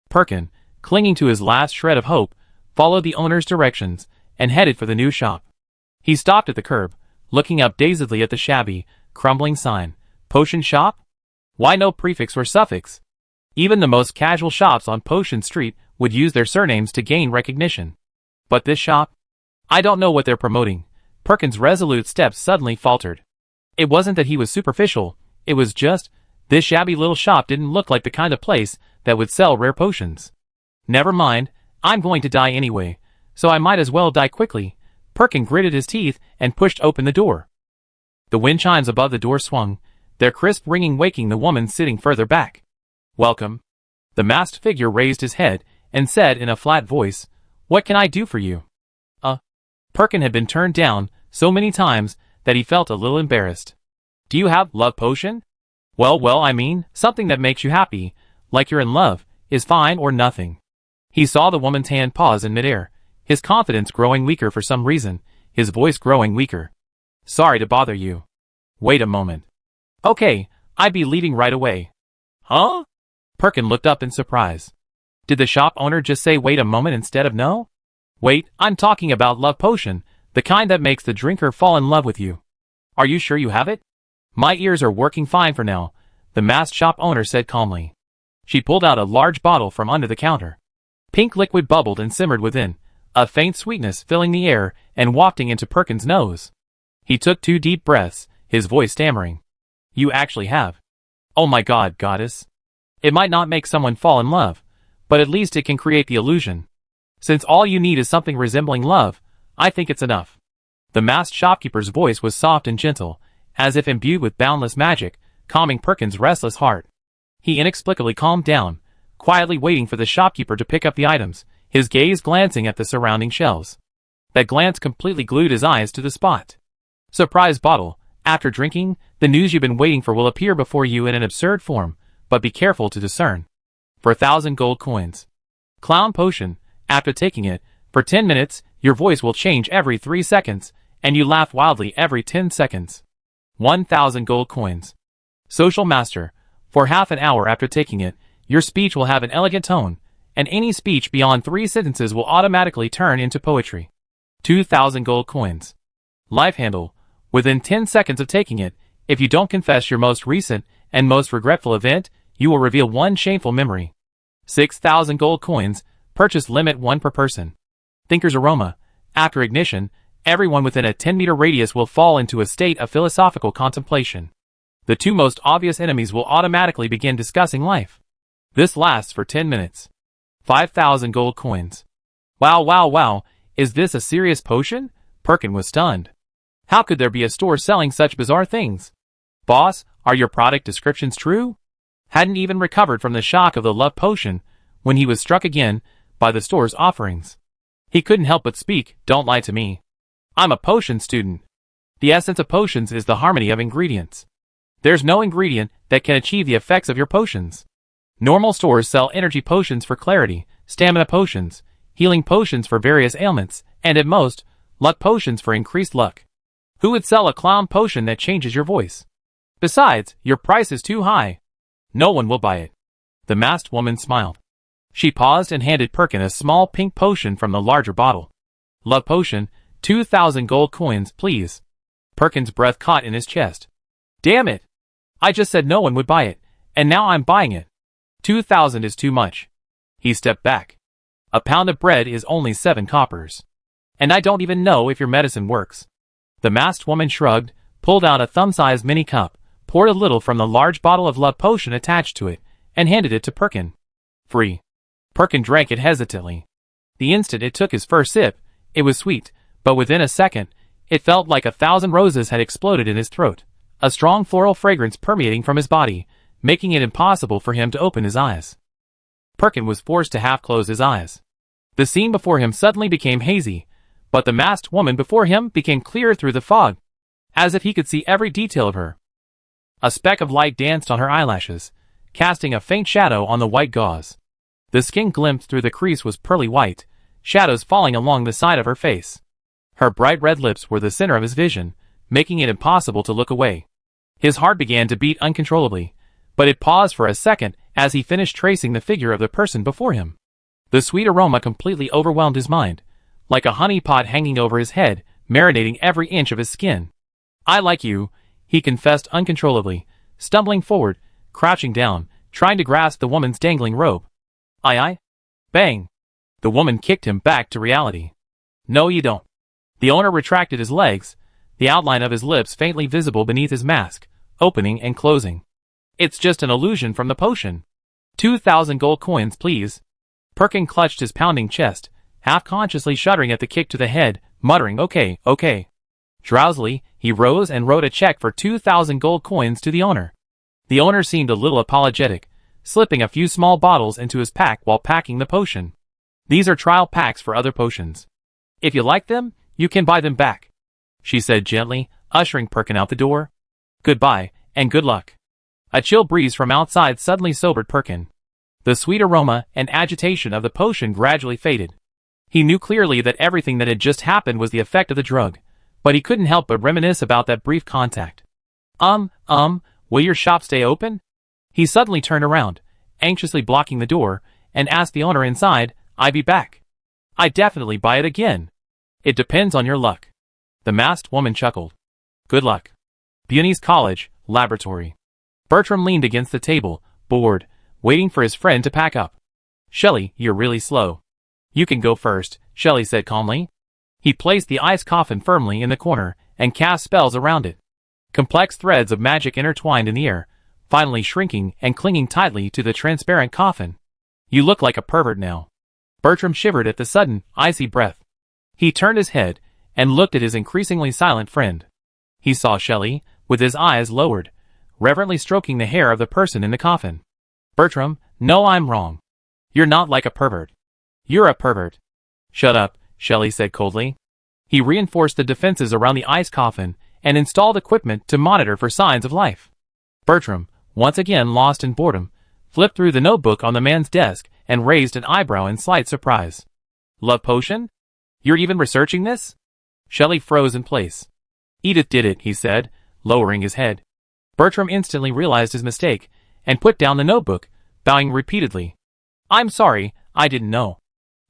Perkin, clinging to his last shred of hope, followed the owner's directions and headed for the new shop. He stopped at the curb, looking up dazedly at the shabby, crumbling sign. Potion shop? Why no prefix or suffix? Even the most casual shops on Potion Street would use their surnames to gain recognition. But this shop? I don't know what they're promoting. Perkins' resolute steps suddenly faltered. It wasn't that he was superficial, it was just, this shabby little shop didn't look like the kind of place that would sell rare potions. Never mind, I'm going to die anyway, so I might as well die quickly. Perkin gritted his teeth and pushed open the door. The wind chimes above the door swung, their crisp ringing waking the woman sitting further back. Welcome. The masked figure raised his head and said in a flat voice, What can I do for you? Perkin had been turned down so many times that he felt a little embarrassed. Do you have love potion? Well, I mean, something that makes you happy, like you're in love, is fine or nothing. He saw the woman's hand pause in midair, his confidence growing weaker for some reason, his voice growing weaker. Sorry to bother you. Wait a moment. Okay, I'd be leaving right away. Huh? Perkin looked up in surprise. Did the shop owner just say wait a moment instead of no? Wait, I'm talking about love potion, the kind that makes the drinker fall in love with you. Are you sure you have it? My ears are working fine for now, the masked shop owner said calmly. She pulled out a large bottle from under the counter. Pink liquid bubbled and simmered within, a faint sweetness filling the air and wafting into Perkin's nose. He took 2 deep breaths, his voice stammering. You actually have. Oh my God, goddess. It might not make someone fall in love, but at least it can create the illusion. Since all you need is something resembling love, I think it's enough. The masked shopkeeper's voice was soft and gentle, as if imbued with boundless magic, calming Perkin's restless heart. He inexplicably calmed down, quietly waiting for the shopkeeper to pick up the items, his gaze glancing at the surrounding shelves. That glance completely glued his eyes to the spot. Surprise bottle. After drinking, the news you've been waiting for will appear before you in an absurd form, but be careful to discern. For 1,000 gold coins. Clown potion. After taking it, for 10 minutes, your voice will change every 3 seconds, and you laugh wildly every 10 seconds. 1,000 gold coins. Social master. For half an hour after taking it, your speech will have an elegant tone, and any speech beyond 3 sentences will automatically turn into poetry. 2,000 gold coins. Life handle. Within 10 seconds of taking it, if you don't confess your most recent and most regretful event, you will reveal one shameful memory. 6,000 gold coins. Purchase limit 1 per person. Thinker's aroma. After ignition, everyone within a 10-meter radius will fall into a state of philosophical contemplation. The 2 most obvious enemies will automatically begin discussing life. This lasts for 10 minutes. 5,000 gold coins. Wow. Is this a serious potion? Perkin was stunned. How could there be a store selling such bizarre things? Boss, are your product descriptions true? Hadn't even recovered from the shock of the love potion when he was struck again by the store's offerings. He couldn't help but speak, don't lie to me. I'm a potion student. The essence of potions is the harmony of ingredients. There's no ingredient that can achieve the effects of your potions. Normal stores sell energy potions for clarity, stamina potions, healing potions for various ailments, and at most, luck potions for increased luck. Who would sell a clown potion that changes your voice? Besides, your price is too high. No one will buy it. The masked woman smiled. She paused and handed Perkin a small pink potion from the larger bottle. Love potion, 2,000 gold coins, please. Perkin's breath caught in his chest. Damn it! I just said no one would buy it, and now I'm buying it. 2,000 is too much. He stepped back. A pound of bread is only 7 coppers. And I don't even know if your medicine works. The masked woman shrugged, pulled out a thumb-sized mini cup, poured a little from the large bottle of love potion attached to it, and handed it to Perkin. Free. Perkin drank it hesitantly. The instant it took his first sip, it was sweet, but within a second, it felt like 1,000 roses had exploded in his throat, a strong floral fragrance permeating from his body, making it impossible for him to open his eyes. Perkin was forced to half-close his eyes. The scene before him suddenly became hazy, but the masked woman before him became clear through the fog, as if he could see every detail of her. A speck of light danced on her eyelashes, casting a faint shadow on the white gauze. The skin glimpsed through the crease was pearly white, shadows falling along the side of her face. Her bright red lips were the center of his vision, making it impossible to look away. His heart began to beat uncontrollably, but it paused for a second as he finished tracing the figure of the person before him. The sweet aroma completely overwhelmed his mind, like a honey pot hanging over his head, marinating every inch of his skin. I like you, he confessed uncontrollably, stumbling forward, crouching down, trying to grasp the woman's dangling robe. Aye. Bang. The woman kicked him back to reality. No you don't. The owner retracted his legs, the outline of his lips faintly visible beneath his mask, opening and closing. It's just an illusion from the potion. 2,000 gold coins, please. Perkin clutched his pounding chest, half-consciously shuddering at the kick to the head, muttering, okay. Drowsily, he rose and wrote a check for 2,000 gold coins to the owner. The owner seemed a little apologetic, slipping a few small bottles into his pack while packing the potion. These are trial packs for other potions. If you like them, you can buy them back, she said gently, ushering Perkin out the door. Goodbye, and good luck. A chill breeze from outside suddenly sobered Perkin. The sweet aroma and agitation of the potion gradually faded. He knew clearly that everything that had just happened was the effect of the drug, but he couldn't help but reminisce about that brief contact. Will your shop stay open? He suddenly turned around, anxiously blocking the door, and asked the owner inside, I'll be back. I'd definitely buy it again. It depends on your luck. The masked woman chuckled. Good luck. Buny's College, Laboratory. Bertram leaned against the table, bored, waiting for his friend to pack up. Shelley, you're really slow. You can go first, Shelley said calmly. He placed the ice coffin firmly in the corner and cast spells around it. Complex threads of magic intertwined in the air, finally shrinking and clinging tightly to the transparent coffin. You look like a pervert now. Bertram shivered at the sudden, icy breath. He turned his head and looked at his increasingly silent friend. He saw Shelley, with his eyes lowered, reverently stroking the hair of the person in the coffin. Bertram, no, I'm wrong. You're not like a pervert. You're a pervert. Shut up, Shelley said coldly. He reinforced the defenses around the ice coffin and installed equipment to monitor for signs of life. Bertram, once again lost in boredom, flipped through the notebook on the man's desk and raised an eyebrow in slight surprise. Love potion? You're even researching this? Shelley froze in place. Edith did it, he said, lowering his head. Bertram instantly realized his mistake and put down the notebook, bowing repeatedly. I'm sorry, I didn't know.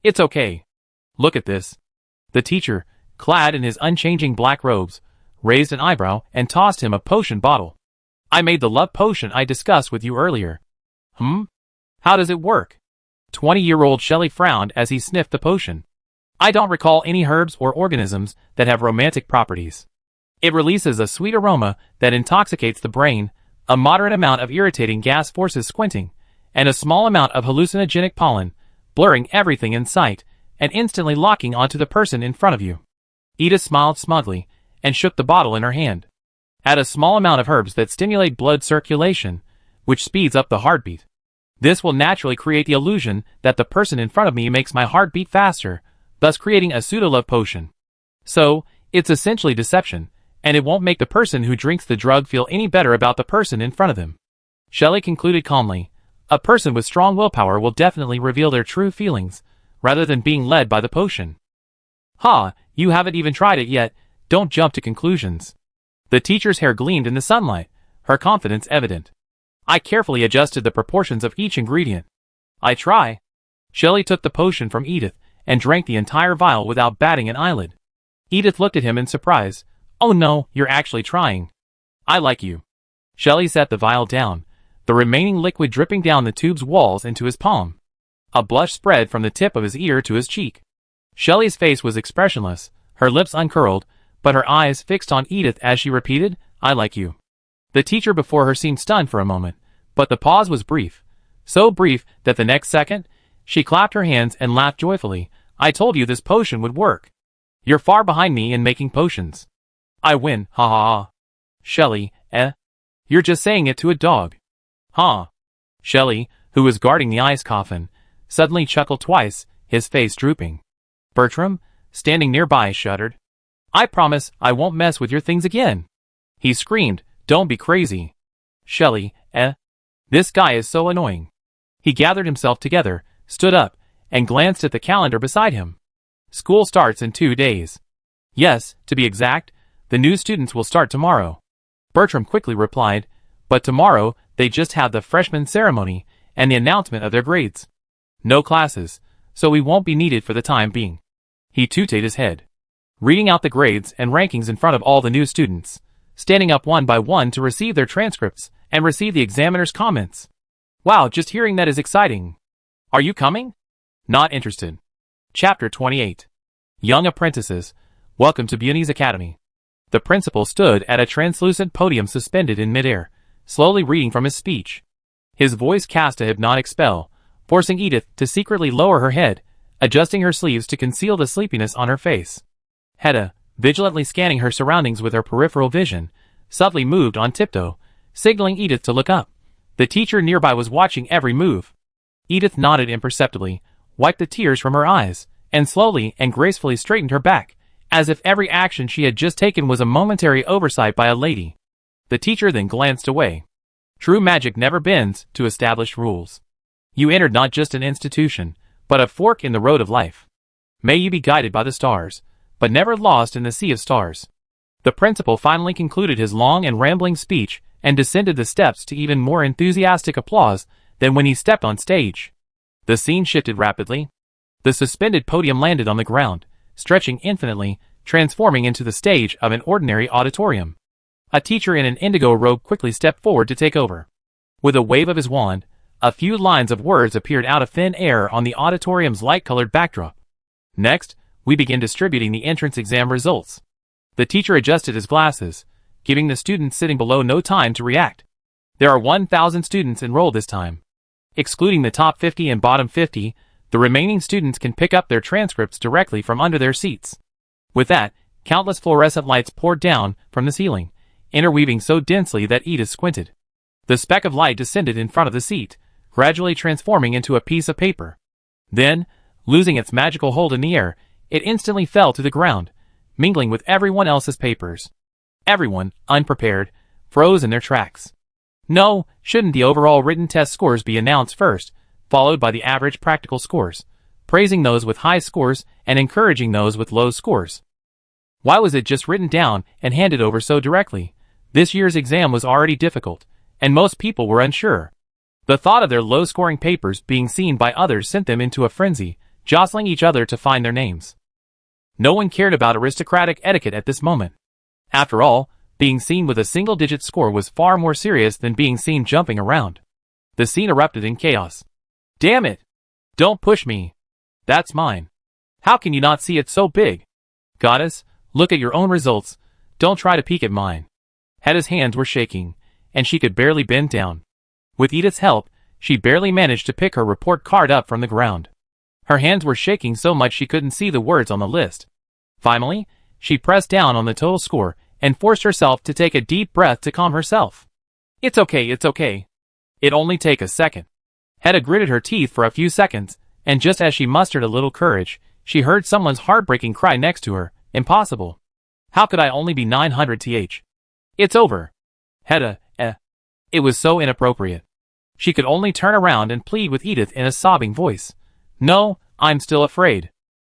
It's okay. Look at this. The teacher, clad in his unchanging black robes, raised an eyebrow and tossed him a potion bottle. I made the love potion I discussed with you earlier. How does it work? 20-year-old Shelley frowned as he sniffed the potion. I don't recall any herbs or organisms that have romantic properties. It releases a sweet aroma that intoxicates the brain, a moderate amount of irritating gas forces squinting, and a small amount of hallucinogenic pollen, blurring everything in sight, and instantly locking onto the person in front of you. Edith smiled smugly, and shook the bottle in her hand. Add a small amount of herbs that stimulate blood circulation, which speeds up the heartbeat. This will naturally create the illusion that the person in front of me makes my heart beat faster, thus creating a pseudo-love potion. So, it's essentially deception, and it won't make the person who drinks the drug feel any better about the person in front of them. Shelley concluded calmly, a person with strong willpower will definitely reveal their true feelings, rather than being led by the potion. You haven't even tried it yet, don't jump to conclusions. The teacher's hair gleamed in the sunlight, her confidence evident. I carefully adjusted the proportions of each ingredient. I try. Shelley took the potion from Edith and drank the entire vial without batting an eyelid. Edith looked at him in surprise. Oh no, you're actually trying. I like you. Shelley set the vial down, the remaining liquid dripping down the tube's walls into his palm. A blush spread from the tip of his ear to his cheek. Shelley's face was expressionless, her lips uncurled, but her eyes fixed on Edith as she repeated, I like you. The teacher before her seemed stunned for a moment, but the pause was brief. So brief that the next second, she clapped her hands and laughed joyfully. I told you this potion would work. You're far behind me in making potions. I win, ha ha ha. Shelley, You're just saying it to a dog. Huh. Shelley, who was guarding the ice coffin, suddenly chuckled twice, his face drooping. Bertram, standing nearby, shuddered. I promise I won't mess with your things again. He screamed, don't be crazy. Shelley, This guy is so annoying. He gathered himself together, stood up, and glanced at the calendar beside him. School starts in 2 days. Yes, to be exact, the new students will start tomorrow. Bertram quickly replied, but tomorrow they just have the freshman ceremony and the announcement of their grades. No classes, so we won't be needed for the time being. He tooted his head, reading out the grades and rankings in front of all the new students, standing up one by one to receive their transcripts and receive the examiner's comments. Wow, just hearing that is exciting. Are you coming? Not interested. Chapter 28. Young Apprentices, welcome to Beauty's Academy. The principal stood at a translucent podium suspended in midair, slowly reading from his speech. His voice cast a hypnotic spell, forcing Edith to secretly lower her head, adjusting her sleeves to conceal the sleepiness on her face. Hedda, vigilantly scanning her surroundings with her peripheral vision, subtly moved on tiptoe, signaling Edith to look up. The teacher nearby was watching every move. Edith nodded imperceptibly, wiped the tears from her eyes, and slowly and gracefully straightened her back, as if every action she had just taken was a momentary oversight by a lady. The teacher then glanced away. True magic never bends to established rules. You entered not just an institution, but a fork in the road of life. May you be guided by the stars, but never lost in the sea of stars. The principal finally concluded his long and rambling speech and descended the steps to even more enthusiastic applause than when he stepped on stage. The scene shifted rapidly. The suspended podium landed on the ground, stretching infinitely, transforming into the stage of an ordinary auditorium. A teacher in an indigo robe quickly stepped forward to take over. With a wave of his wand, a few lines of words appeared out of thin air on the auditorium's light-colored backdrop. Next, we begin distributing the entrance exam results. The teacher adjusted his glasses, giving the students sitting below no time to react. There are 1,000 students enrolled this time. Excluding the top 50 and bottom 50, the remaining students can pick up their transcripts directly from under their seats. With that, countless fluorescent lights poured down from the ceiling, interweaving so densely that Edith squinted. The speck of light descended in front of the seat, gradually transforming into a piece of paper. Then, losing its magical hold in the air, it instantly fell to the ground, mingling with everyone else's papers. Everyone, unprepared, froze in their tracks. No, shouldn't the overall written test scores be announced first, followed by the average practical scores, praising those with high scores and encouraging those with low scores? Why was it just written down and handed over so directly? This year's exam was already difficult, and most people were unsure. The thought of their low-scoring papers being seen by others sent them into a frenzy, jostling each other to find their names. No one cared about aristocratic etiquette at this moment. After all, being seen with a single-digit score was far more serious than being seen jumping around. The scene erupted in chaos. Damn it! Don't push me. That's mine. How can you not see it so big? Goddess, look at your own results. Don't try to peek at mine. Hedda's hands were shaking, and she could barely bend down. With Edith's help, she barely managed to pick her report card up from the ground. Her hands were shaking so much she couldn't see the words on the list. Finally, she pressed down on the total score and forced herself to take a deep breath to calm herself. It's okay, it's okay. It'll only take a second. Hedda gritted her teeth for a few seconds, and just as she mustered a little courage, she heard someone's heartbreaking cry next to her. Impossible. How could I only be 900 th? It's over. Hedda, It was so inappropriate. She could only turn around and plead with Edith in a sobbing voice. No, I'm still afraid.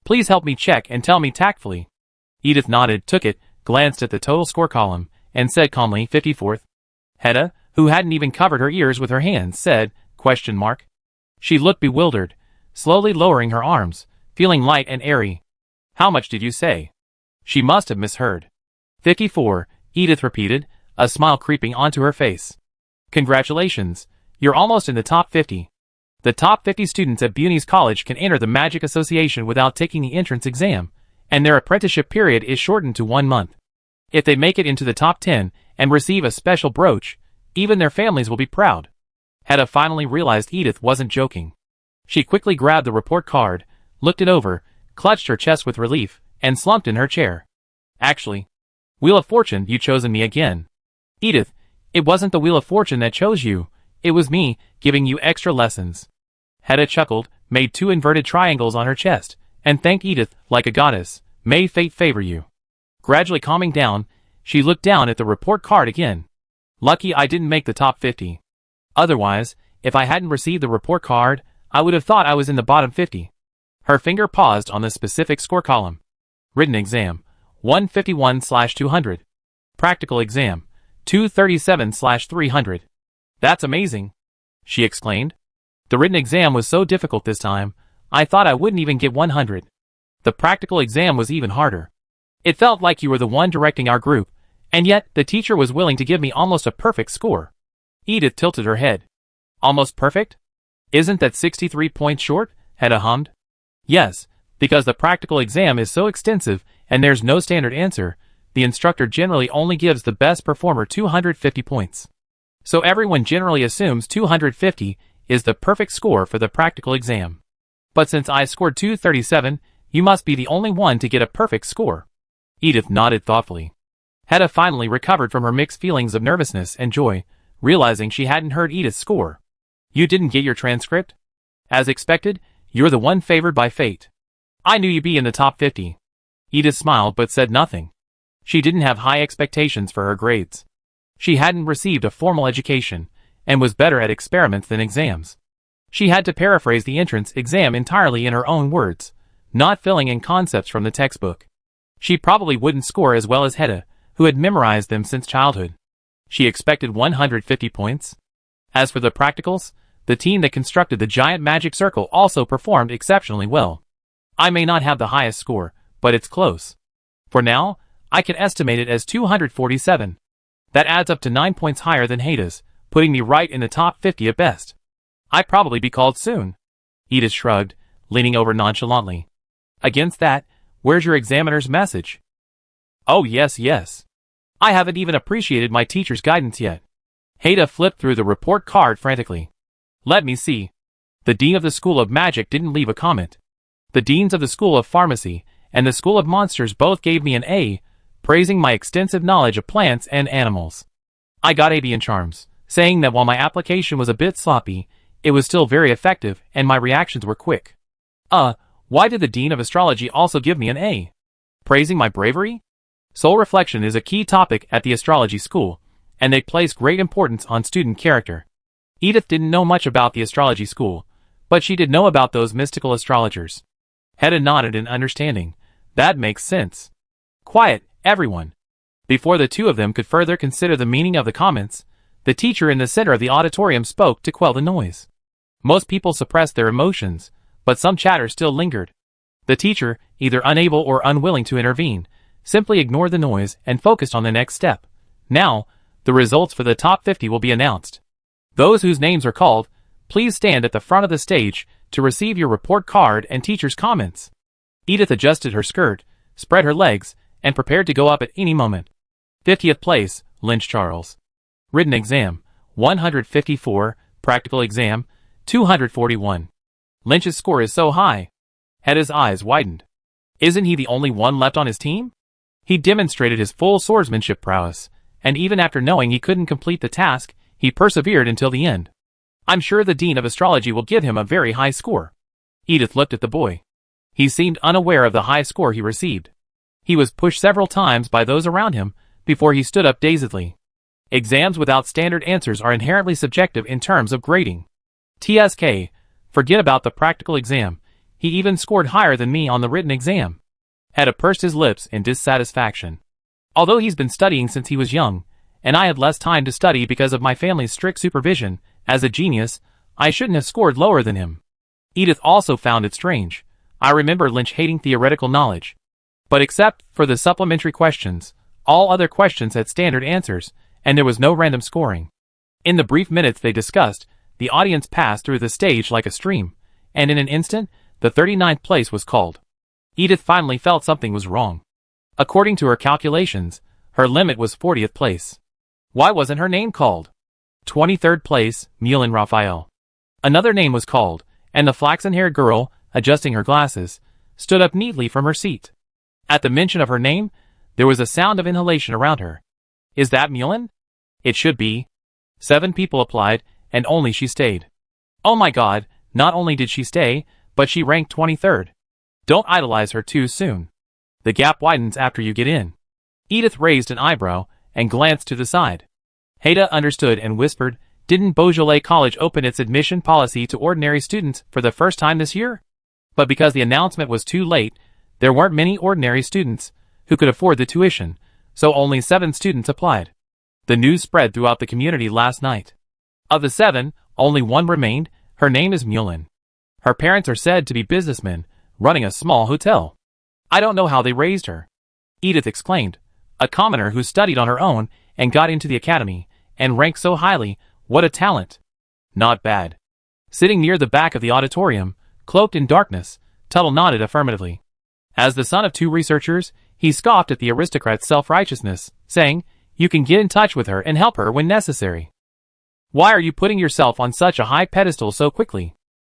Please help me check and tell me tactfully. Edith nodded, took it, glanced at the total score column, and said calmly, 54th. Hedda, who hadn't even covered her ears with her hands, said, ? She looked bewildered, slowly lowering her arms, feeling light and airy. How much did you say? She must have misheard. 54, Edith repeated, a smile creeping onto her face. Congratulations, you're almost in the top 50. The top 50 students at Buny's College can enter the Magic Association without taking the entrance exam, and their apprenticeship period is shortened to 1 month. If they make it into the top 10 and receive a special brooch, even their families will be proud. Hedda finally realized Edith wasn't joking. She quickly grabbed the report card, looked it over, clutched her chest with relief, and slumped in her chair. Actually, Wheel of Fortune, you chosen me again. Edith, it wasn't the Wheel of Fortune that chose you, it was me, giving you extra lessons. Hedda chuckled, made 2 inverted triangles on her chest, and thanked Edith like a goddess. May fate favor you. Gradually calming down, she looked down at the report card again. Lucky I didn't make the top 50. Otherwise, if I hadn't received the report card, I would have thought I was in the bottom 50. Her finger paused on the specific score column. Written exam, 151/200. Practical exam, 237/300. That's amazing, she exclaimed. The written exam was so difficult this time, I thought I wouldn't even get 100. The practical exam was even harder. It felt like you were the one directing our group, and yet the teacher was willing to give me almost a perfect score. Edith tilted her head. Almost perfect? Isn't that 63 points short? Hedda hummed. Yes, because the practical exam is so extensive and there's no standard answer, the instructor generally only gives the best performer 250 points. So everyone generally assumes 250 is the perfect score for the practical exam. But since I scored 237, you must be the only one to get a perfect score. Edith nodded thoughtfully. Hedda finally recovered from her mixed feelings of nervousness and joy, realizing she hadn't heard Edith's score. You didn't get your transcript? As expected, you're the one favored by fate. I knew you'd be in the top 50. Edith smiled but said nothing. She didn't have high expectations for her grades. She hadn't received a formal education, and was better at experiments than exams. She had to paraphrase the entrance exam entirely in her own words, not filling in concepts from the textbook. She probably wouldn't score as well as Hedda, who had memorized them since childhood. She expected 150 points. As for the practicals, the team that constructed the giant magic circle also performed exceptionally well. I may not have the highest score, but it's close. For now, I can estimate it as 247. That adds up to 9 points higher than Hedda's, putting me right in the top 50 at best. I'd probably be called soon. Edith shrugged, leaning over nonchalantly. Against that, where's your examiner's message? Oh yes. I haven't even appreciated my teacher's guidance yet. Hedda flipped through the report card frantically. Let me see. The Dean of the School of Magic didn't leave a comment. The Deans of the School of Pharmacy and the School of Monsters both gave me an A, praising my extensive knowledge of plants and animals. I got AB in Charms, saying that while my application was a bit sloppy, it was still very effective and my reactions were quick. Why did the Dean of Astrology also give me an A? Praising my bravery? Soul reflection is a key topic at the astrology school, and they place great importance on student character. Edith didn't know much about the astrology school, but she did know about those mystical astrologers. Hedda nodded in understanding. That makes sense. Quiet, everyone. Before the two of them could further consider the meaning of the comments, the teacher in the center of the auditorium spoke to quell the noise. Most people suppressed their emotions, but some chatter still lingered. The teacher, either unable or unwilling to intervene, simply ignored the noise and focused on the next step. Now, the results for the top 50 will be announced. Those whose names are called, please stand at the front of the stage to receive your report card and teacher's comments. Edith adjusted her skirt, spread her legs, and prepared to go up at any moment. 50th place, Lynch Charles. Written exam, 154, practical exam, 241. Lynch's score is so high. Hedda's eyes widened. Isn't he the only one left on his team? He demonstrated his full swordsmanship prowess, and even after knowing he couldn't complete the task, he persevered until the end. I'm sure the Dean of Astrology will give him a very high score. Edith looked at the boy. He seemed unaware of the high score he received. He was pushed several times by those around him before he stood up dazedly. Exams without standard answers are inherently subjective in terms of grading. TSK, forget about the practical exam. He even scored higher than me on the written exam. Hedda pursed his lips in dissatisfaction. Although he's been studying since he was young, and I had less time to study because of my family's strict supervision, as a genius, I shouldn't have scored lower than him. Edith also found it strange. I remember Lynch hating theoretical knowledge. But except for the supplementary questions, All other questions had standard answers, and there was no random scoring. In the brief minutes they discussed, the audience passed through the stage like a stream, and in an instant, the 39th place was called. Edith finally felt something was wrong. According to her calculations, her limit was 40th place. Why wasn't her name called? 23rd place, Mulin Raphael. Another name was called, and the flaxen-haired girl, adjusting her glasses, stood up neatly from her seat. At the mention of her name, there was a sound of inhalation around her. Is that Mulin? It should be. 7 people applied, and only she stayed. Oh my god, not only did she stay, but she ranked 23rd. Don't idolize her too soon. The gap widens after you get in. Edith raised an eyebrow and glanced to the side. Haida understood and whispered, didn't Beaujolais College open its admission policy to ordinary students for the first time this year? But because the announcement was too late, there weren't many ordinary students who could afford the tuition, so only 7 students applied. The news spread throughout the community last night. Of the 7, only 1 remained. Her name is Mulin. Her parents are said to be businessmen, running a small hotel. I don't know how they raised her. Edith exclaimed. A commoner who studied on her own and got into the academy, and ranked so highly, what a talent. Not bad. Sitting near the back of the auditorium, cloaked in darkness, Tuttle nodded affirmatively. As the son of 2 researchers, he scoffed at the aristocrat's self-righteousness, saying, you can get in touch with her and help her when necessary. Why are you putting yourself on such a high pedestal so quickly?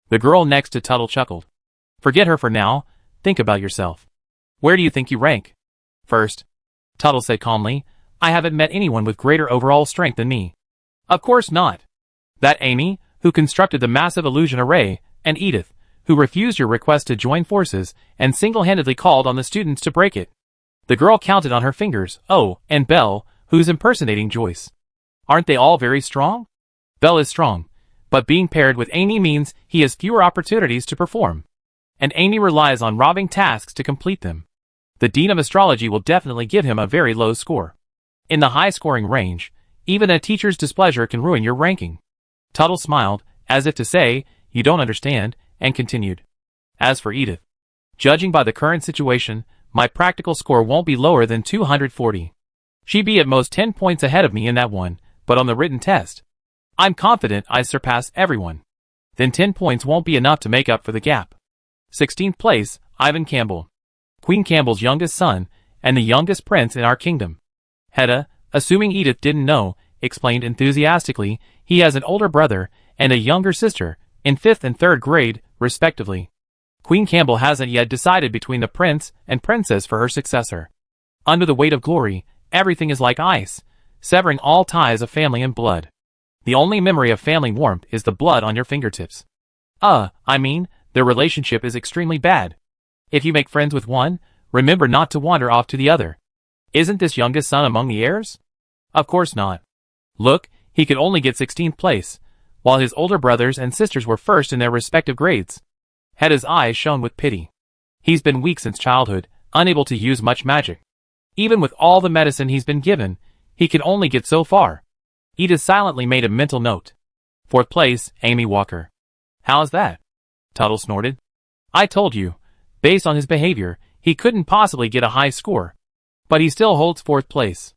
The girl next to Tuttle chuckled. Forget her for now, think about yourself. Where do you think you rank? First. Tuttle said calmly, I haven't met anyone with greater overall strength than me. Of course not. That Amy, who constructed the massive illusion array, and Edith, who refused your request to join forces and single-handedly called on the students to break it. The girl counted on her fingers, oh, and Belle, who's impersonating Joyce. Aren't they all very strong? Belle is strong, but being paired with Amy means he has fewer opportunities to perform. And Amy relies on robbing tasks to complete them. The Dean of Astrology will definitely give him a very low score. In the high-scoring range, even a teacher's displeasure can ruin your ranking. Tuttle smiled, as if to say, you don't understand, and continued. As for Edith, judging by the current situation, my practical score won't be lower than 240. She'd be at most 10 points ahead of me in that one, but on the written test, I'm confident I surpass everyone. Then 10 points won't be enough to make up for the gap. 16th place, Ivan Campbell. Queen Campbell's youngest son, and the youngest prince in our kingdom. Hedda, assuming Edith didn't know, explained enthusiastically, he has an older brother and a younger sister, in 5th and 3rd grade, respectively. Queen Campbell hasn't yet decided between the prince and princess for her successor. Under the weight of glory, everything is like ice, severing all ties of family and blood. The only memory of family warmth is the blood on your fingertips. Their relationship is extremely bad. If you make friends with one, remember not to wander off to the other. Isn't this youngest son among the heirs? Of course not. Look, he could only get 16th place, while his older brothers and sisters were first in their respective grades. Hedda's eyes shone with pity. He's been weak since childhood, unable to use much magic. Even with all the medicine he's been given, he can only get so far. Edith silently made a mental note. 4th place, Amy Walker. How's that? Tuttle snorted. I told you, based on his behavior, he couldn't possibly get a high score. But he still holds 4th place.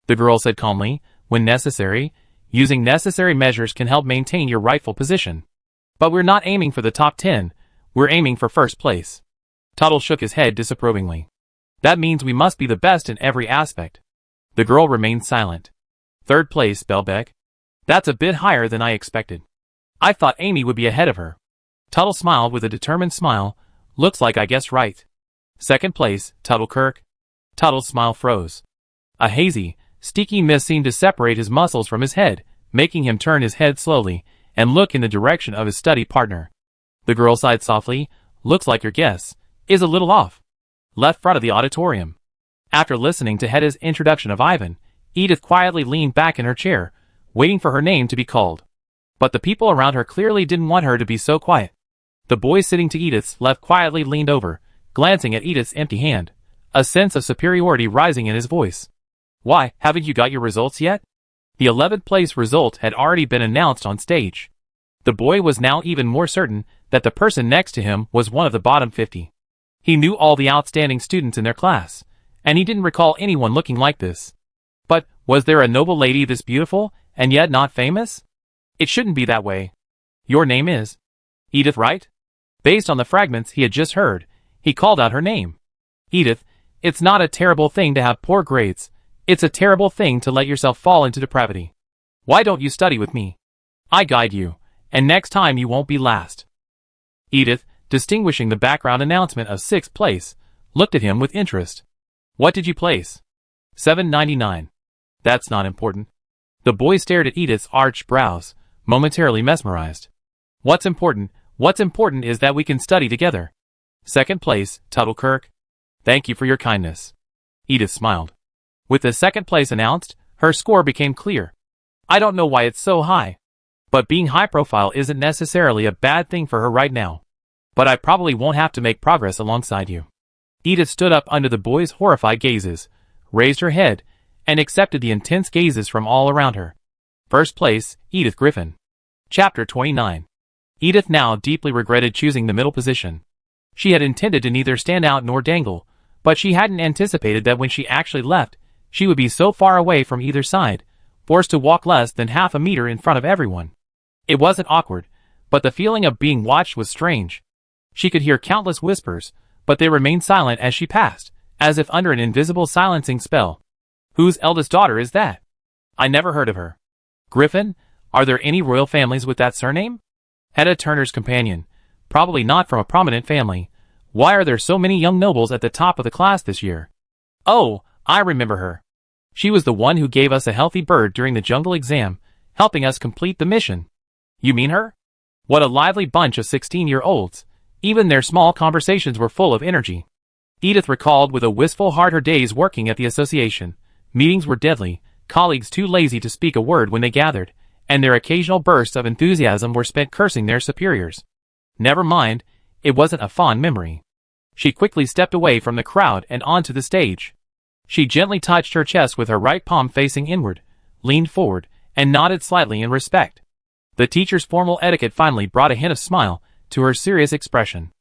The girl said calmly, when necessary, using necessary measures can help maintain your rightful position. But we're not aiming for the top 10, we're aiming for 1st place. Tuttle shook his head disapprovingly. That means we must be the best in every aspect. The girl remained silent. 3rd place, Belbeck. That's a bit higher than I expected. I thought Amy would be ahead of her. Tuttle smiled with a determined smile. Looks like I guessed right. 2nd place, Tuttle Kirk. Tuttle's smile froze. A hazy, sticky mist seemed to separate his muscles from his head, making him turn his head slowly and look in the direction of his study partner. The girl sighed softly. Looks like your guess is a little off. Left front of the auditorium. After listening to Hedda's introduction of Ivan, Edith quietly leaned back in her chair, waiting for her name to be called. But the people around her clearly didn't want her to be so quiet. The boy sitting to Edith's left quietly leaned over, glancing at Edith's empty hand, a sense of superiority rising in his voice. Why, haven't you got your results yet? The 11th place result had already been announced on stage. The boy was now even more certain that the person next to him was one of the bottom 50. He knew all the outstanding students in their class, and he didn't recall anyone looking like this. But, was there a noble lady this beautiful, and yet not famous? It shouldn't be that way. Your name is Edith, right? Based on the fragments he had just heard, he called out her name. Edith, it's not a terrible thing to have poor grades. It's a terrible thing to let yourself fall into depravity. Why don't you study with me? I guide you, and next time you won't be last. Edith, distinguishing the background announcement of 6th place, looked at him with interest. What did you place? 799. That's not important. The boy stared at Edith's arched brows, momentarily mesmerized. What's important is that we can study together. 2nd place, Tuttlekirk. Thank you for your kindness. Edith smiled. With the 2nd place announced, her score became clear. I don't know why it's so high. But being high profile isn't necessarily a bad thing for her right now. But I probably won't have to make progress alongside you. Edith stood up under the boy's horrified gazes, raised her head, and accepted the intense gazes from all around her. 1st place, Edith Griffin. Chapter 29. Edith now deeply regretted choosing the middle position. She had intended to neither stand out nor dangle, but she hadn't anticipated that when she actually left, she would be so far away from either side, forced to walk less than half a meter in front of everyone. It wasn't awkward, but the feeling of being watched was strange. She could hear countless whispers, but they remained silent as she passed, as if under an invisible silencing spell. Whose eldest daughter is that? I never heard of her. Griffin? Are there any royal families with that surname? Hedda Turner's companion. Probably not from a prominent family. Why are there so many young nobles at the top of the class this year? Oh, I remember her. She was the one who gave us a healthy bird during the jungle exam, helping us complete the mission. You mean her? What a lively bunch of 16-year-olds. Even their small conversations were full of energy. Edith recalled with a wistful heart her days working at the association. Meetings were deadly, colleagues too lazy to speak a word when they gathered, and their occasional bursts of enthusiasm were spent cursing their superiors. Never mind, it wasn't a fond memory. She quickly stepped away from the crowd and onto the stage. She gently touched her chest with her right palm facing inward, leaned forward, and nodded slightly in respect. The teacher's formal etiquette finally brought a hint of smile to her serious expression.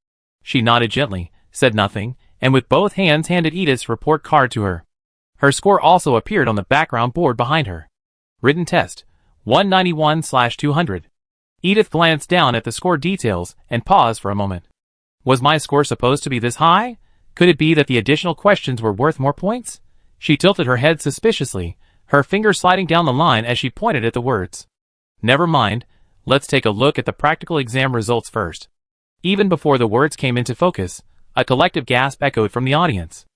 She nodded gently, said nothing, and with both hands handed Edith's report card to her. Her score also appeared on the background board behind her. Written test, 191/200. Edith glanced down at the score details and paused for a moment. Was my score supposed to be this high? Could it be that the additional questions were worth more points? She tilted her head suspiciously, her finger sliding down the line as she pointed at the words. Never mind, let's take a look at the practical exam results first. Even before the words came into focus, a collective gasp echoed from the audience.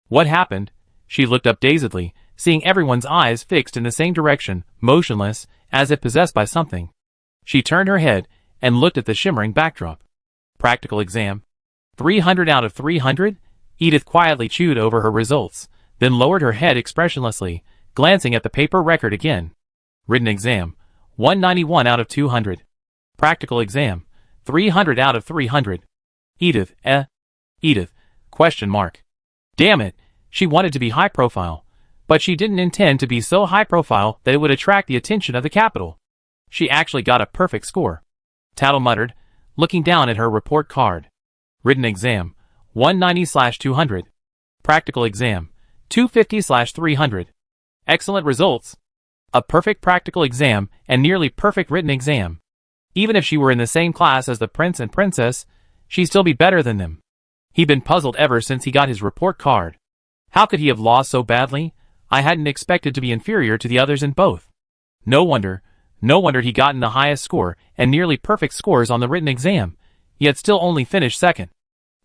What happened? She looked up dazedly, seeing everyone's eyes fixed in the same direction, motionless, as if possessed by something. She turned her head and looked at the shimmering backdrop. Practical exam. 300 out of 300? Edith quietly chewed over her results, then lowered her head expressionlessly, glancing at the paper record again. Written exam. 191 out of 200. Practical exam. 300 out of 300. Edith, Edith, question mark. Damn it, she wanted to be high profile, but she didn't intend to be so high profile that it would attract the attention of the capital. She actually got a perfect score. Tattle muttered, looking down at her report card. Written exam, 190/200. Practical exam, 250/300. Excellent results. A perfect practical exam and nearly perfect written exam. Even if she were in the same class as the prince and princess, she'd still be better than them. He'd been puzzled ever since he got his report card. How could he have lost so badly? I hadn't expected to be inferior to the others in both. No wonder he'd gotten the highest score and nearly perfect scores on the written exam, yet still only finished second.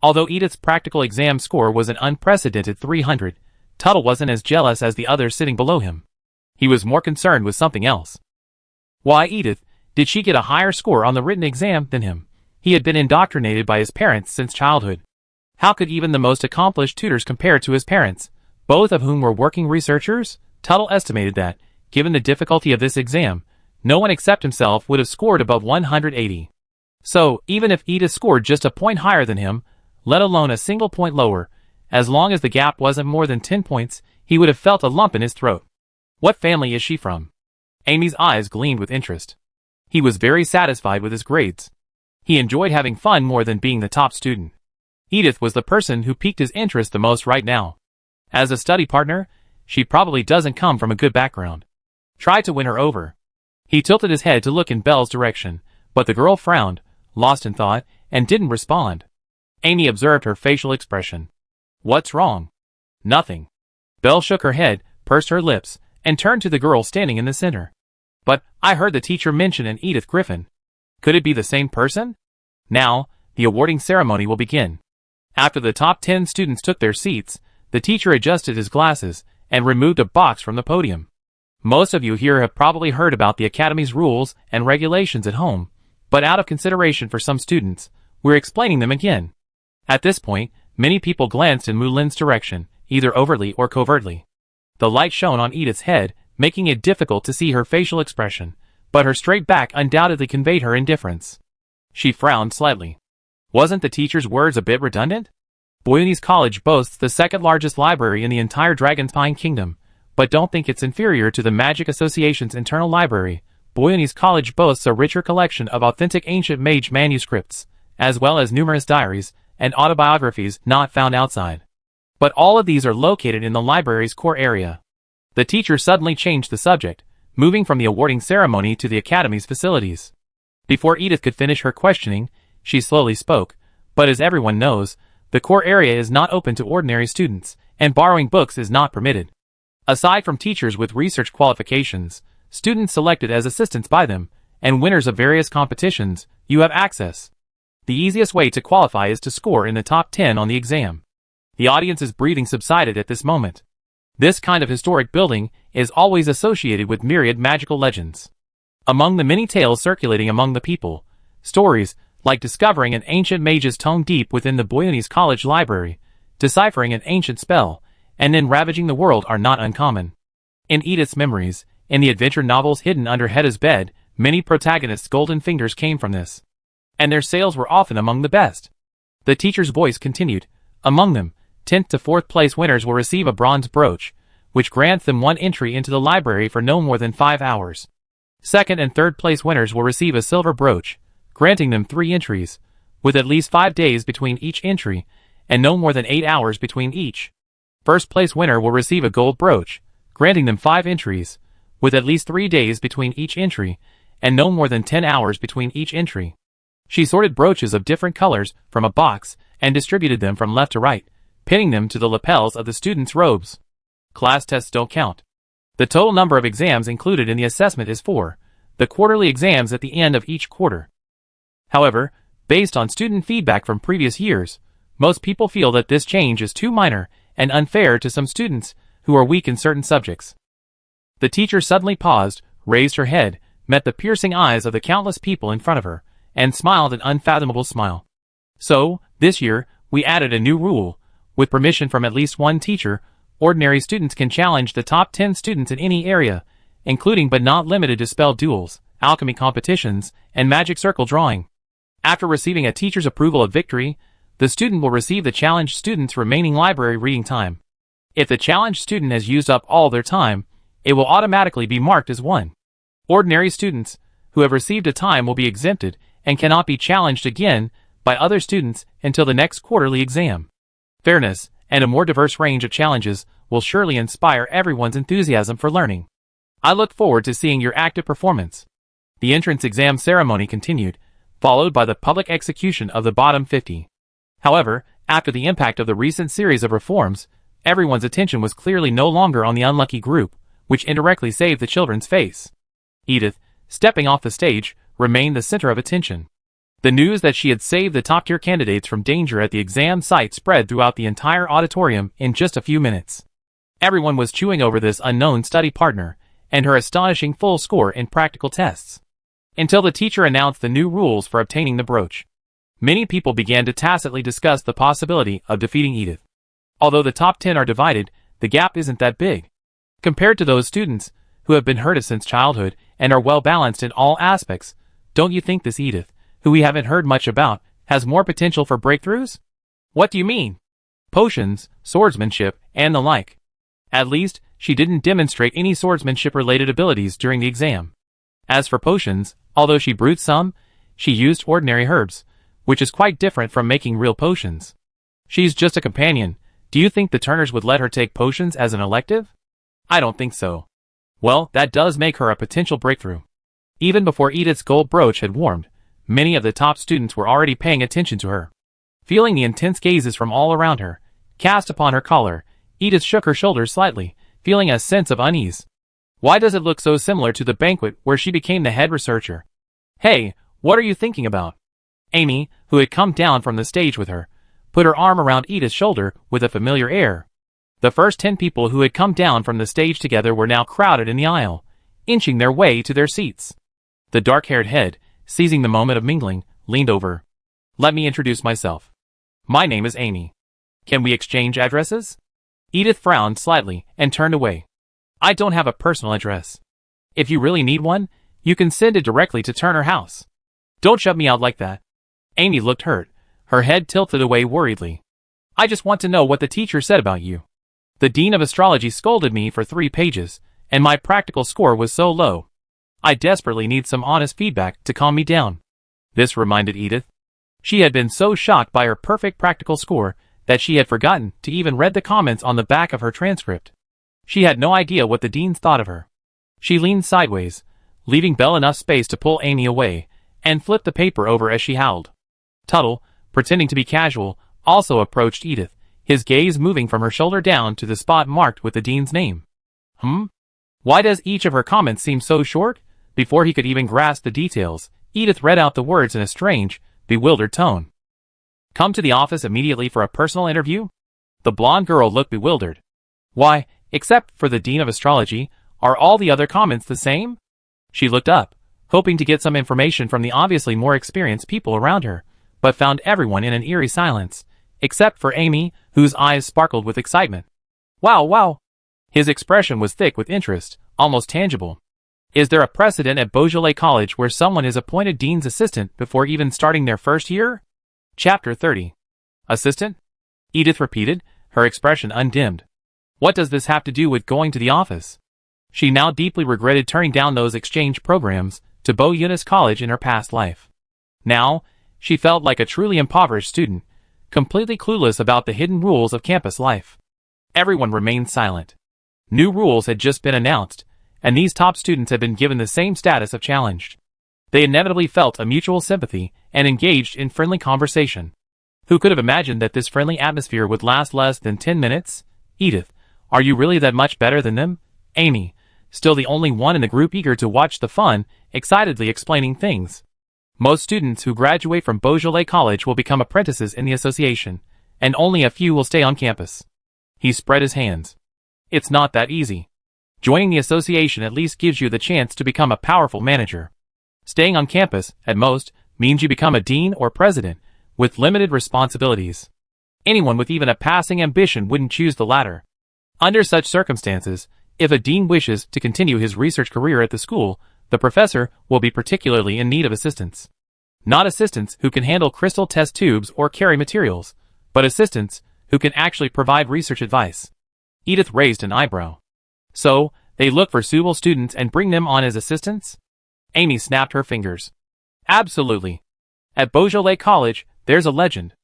Although Edith's practical exam score was an unprecedented 300, Tuttle wasn't as jealous as the others sitting below him. He was more concerned with something else. Why, Edith, did she get a higher score on the written exam than him? He had been indoctrinated by his parents since childhood. How could even the most accomplished tutors compare to his parents, both of whom were working researchers? Tuttle estimated that, given the difficulty of this exam, no one except himself would have scored above 180. So, even if Edith scored just a point higher than him, let alone a single point lower, as long as the gap wasn't more than 10 points, he would have felt a lump in his throat. What family is she from? Amy's eyes gleamed with interest. He was very satisfied with his grades. He enjoyed having fun more than being the top student. Edith was the person who piqued his interest the most right now. As a study partner, she probably doesn't come from a good background. Try to win her over. He tilted his head to look in Belle's direction, but the girl frowned, lost in thought, and didn't respond. Amy observed her facial expression. What's wrong? Nothing. Belle shook her head, pursed her lips, and turned to the girl standing in the center. But I heard the teacher mention an Edith Griffin. Could it be the same person? Now, the awarding ceremony will begin. After the top 10 students took their seats, the teacher adjusted his glasses and removed a box from the podium. Most of you here have probably heard about the Academy's rules and regulations at home, but out of consideration for some students, we're explaining them again. At this point, many people glanced in Mulin's direction, either overtly or covertly. The light shone on Edith's head, making it difficult to see her facial expression, but her straight back undoubtedly conveyed her indifference. She frowned slightly. Wasn't the teacher's words a bit redundant? Boyuni's College boasts the second largest library in the entire Dragonspine Kingdom, but don't think it's inferior to the Magic Association's internal library. Boyuni's College boasts a richer collection of authentic ancient mage manuscripts, as well as numerous diaries and autobiographies not found outside. But all of these are located in the library's core area. The teacher suddenly changed the subject, moving from the awarding ceremony to the Academy's facilities. Before Edith could finish her questioning, she slowly spoke, but as everyone knows, the core area is not open to ordinary students, and borrowing books is not permitted. Aside from teachers with research qualifications, students selected as assistants by them, and winners of various competitions, you have access. The easiest way to qualify is to score in the top 10 on the exam. The audience's breathing subsided at this moment. This kind of historic building is always associated with myriad magical legends. Among the many tales circulating among the people, stories like discovering an ancient mage's tome deep within the Boyuni's College library, deciphering an ancient spell, and then ravaging the world are not uncommon. In Edith's memories, in the adventure novels hidden under Hedda's bed, many protagonists' golden fingers came from this. And their sales were often among the best. The teacher's voice continued. Among them, 10th to 4th place winners will receive a bronze brooch, which grants them 1 entry into the library for no more than 5 hours. 2nd and 3rd place winners will receive a silver brooch, granting them 3 entries, with at least 5 days between each entry, and no more than 8 hours between each. 1st place winner will receive a gold brooch, granting them 5 entries, with at least 3 days between each entry, and no more than 10 hours between each entry. She sorted brooches of different colors from a box and distributed them from left to right, pinning them to the lapels of the students' robes. Class tests don't count. The total number of exams included in the assessment is 4, the quarterly exams at the end of each quarter. However, based on student feedback from previous years, most people feel that this change is too minor and unfair to some students who are weak in certain subjects. The teacher suddenly paused, raised her head, met the piercing eyes of the countless people in front of her, and smiled an unfathomable smile. So, this year, we added a new rule. With permission from at least one teacher, ordinary students can challenge the top 10 students in any area, including but not limited to spell duels, alchemy competitions, and magic circle drawing. After receiving a teacher's approval of victory, the student will receive the challenged student's remaining library reading time. If the challenged student has used up all their time, it will automatically be marked as won. Ordinary students who have received a time will be exempted and cannot be challenged again by other students until the next quarterly exam. Fairness and a more diverse range of challenges will surely inspire everyone's enthusiasm for learning. I look forward to seeing your active performance. The entrance exam ceremony continued, followed by the public execution of the bottom 50. However, after the impact of the recent series of reforms, everyone's attention was clearly no longer on the unlucky group, which indirectly saved the children's face. Edith, stepping off the stage, remained the center of attention. The news that she had saved the top-tier candidates from danger at the exam site spread throughout the entire auditorium in just a few minutes. Everyone was chewing over this unknown study partner, and her astonishing full score in practical tests. Until the teacher announced the new rules for obtaining the brooch. Many people began to tacitly discuss the possibility of defeating Edith. Although the top 10 are divided, the gap isn't that big. Compared to those students who have been herded since childhood and are well balanced in all aspects, don't you think this Edith, who we haven't heard much about, has more potential for breakthroughs? What do you mean? Potions, swordsmanship, and the like. At least, she didn't demonstrate any swordsmanship-related abilities during the exam. As for potions, although she brewed some, she used ordinary herbs, which is quite different from making real potions. She's just a companion, Do you think the Turners would let her take potions as an elective? I don't think so. Well, that does make her a potential breakthrough. Even before Edith's gold brooch had warmed, many of the top students were already paying attention to her. Feeling the intense gazes from all around her, cast upon her collar, Edith shook her shoulders slightly, feeling a sense of unease. Why does it look so similar to the banquet where she became the head researcher? Hey, what are you thinking about? Amy, who had come down from the stage with her, put her arm around Edith's shoulder with a familiar air. The first 10 people who had come down from the stage together were now crowded in the aisle, inching their way to their seats. The dark-haired head, seizing the moment of mingling, leaned over. Let me introduce myself. My name is Amy. Can we exchange addresses? Edith frowned slightly and turned away. I don't have a personal address. If you really need one, you can send it directly to Turner House. Don't shut me out like that. Amy looked hurt, her head tilted away worriedly. I just want to know what the teacher said about you. The dean of astrology scolded me for 3 pages, and my practical score was so low. I desperately need some honest feedback to calm me down. This reminded Edith. She had been so shocked by her perfect practical score that she had forgotten to even read the comments on the back of her transcript. She had no idea what the deans thought of her. She leaned sideways, leaving Belle enough space to pull Amy away, and flipped the paper over as she howled. Tuttle, pretending to be casual, also approached Edith, his gaze moving from her shoulder down to the spot marked with the dean's name. Why does each of her comments seem so short? Before he could even grasp the details, Edith read out the words in a strange, bewildered tone. Come to the office immediately for a personal interview? The blonde girl looked bewildered. Why, except for the dean of astrology, are all the other comments the same? She looked up, hoping to get some information from the obviously more experienced people around her, but found everyone in an eerie silence, except for Amy, whose eyes sparkled with excitement. Wow. His expression was thick with interest, almost tangible. Is there a precedent at Beaujolais College where someone is appointed dean's assistant before even starting their first year? Chapter 30. Assistant? Edith repeated, her expression undimmed. What does this have to do with going to the office? She now deeply regretted turning down those exchange programs to Beau Eunice College in her past life. Now, she felt like a truly impoverished student, completely clueless about the hidden rules of campus life. Everyone remained silent. New rules had just been announced, and these top students had been given the same status of challenged. They inevitably felt a mutual sympathy and engaged in friendly conversation. Who could have imagined that this friendly atmosphere would last less than 10 minutes? Edith, are you really that much better than them? Amy, still the only one in the group eager to watch the fun, excitedly explaining things. Most students who graduate from Beaujolais College will become apprentices in the association, and only a few will stay on campus. He spread his hands. It's not that easy. Joining the association at least gives you the chance to become a powerful manager. Staying on campus, at most, means you become a dean or president, with limited responsibilities. Anyone with even a passing ambition wouldn't choose the latter. Under such circumstances, if a dean wishes to continue his research career at the school, the professor will be particularly in need of assistants. Not assistants who can handle crystal test tubes or carry materials, but assistants who can actually provide research advice. Edith raised an eyebrow. So, they look for suitable students and bring them on as assistants? Amy snapped her fingers. Absolutely. At Beaujolais College, there's a legend